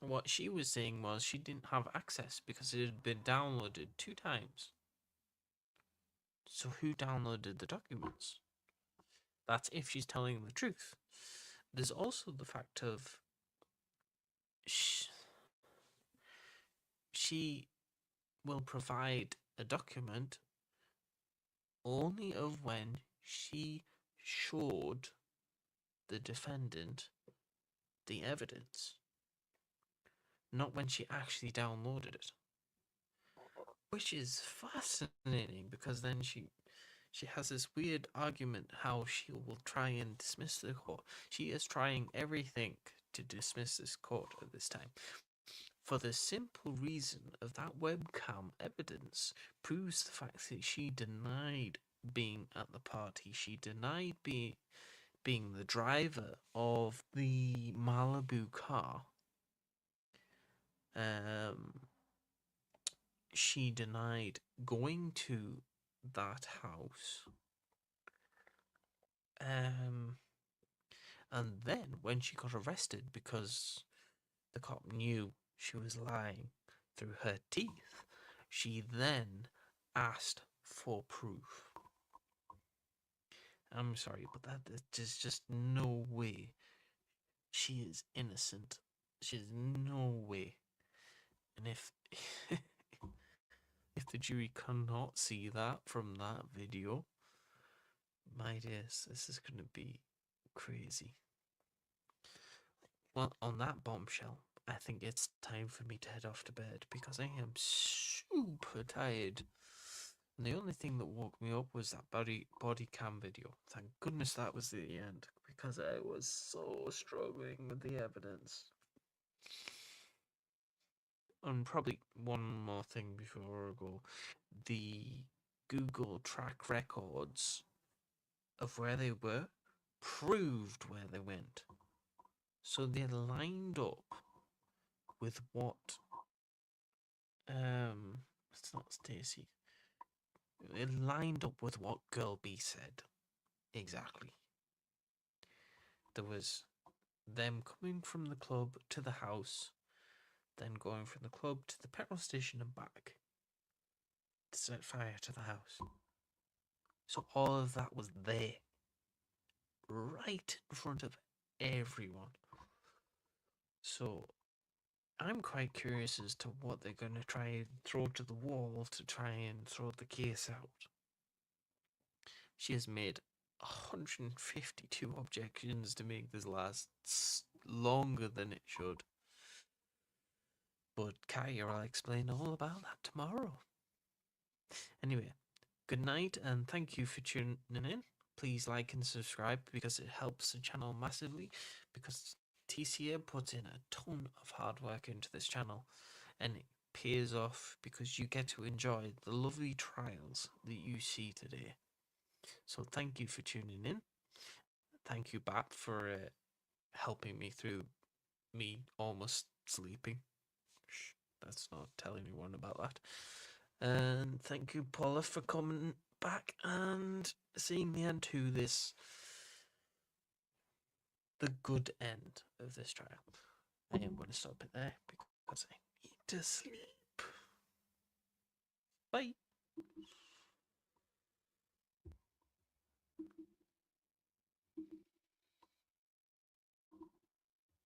[SPEAKER 18] what she was saying was she didn't have access because it had been downloaded 2 times. So who downloaded the documents? That's if she's telling the truth. There's also the fact of she will provide a document only of when she showed the defendant the evidence, not when she actually downloaded it. Which is fascinating because then she has this weird argument how she will try and dismiss the court. She is trying everything to dismiss this court at this time. For the simple reason of that webcam evidence proves the fact that she denied being at the party. She denied being the driver of the Malibu car. She denied going to that house. And then when she got arrested because the cop knew she was lying through her teeth, she then asked for proof. I'm sorry, but there's just no way she is innocent. She's no way. And if if the jury cannot see that from that video, my days, this is going to be crazy. Well, on that bombshell, I think it's time for me to head off to bed because I am super tired. And the only thing that woke me up was that body cam video. Thank goodness that was the end because I was so struggling with the evidence. And probably one more thing before I go. The Google track records of where they were proved where they went. So they lined up with what It's not Stacy. It lined up with what Girl B said. Exactly. There was them coming from the club to the house, then going from the club to the petrol station and back to set fire to the house. So all of that was there, right in front of everyone. So I'm quite curious as to what they're going to try and throw to the wall to try and throw the case out. She has made 152 objections to make this last longer than it should. But Kaya will explain all about that tomorrow. Anyway, good night and thank you for tuning in. Please like and subscribe because it helps the channel massively, because TCA puts in a ton of hard work into this channel and it pays off because you get to enjoy the lovely trials that you see today. So thank you for tuning in. Thank you, Bat, for helping me through me almost sleeping. Shh, let's not tell anyone about that. And thank you, Paula, for coming back and seeing the end to this, the good end of this trial. I am going to stop it there because I need to sleep. Bye.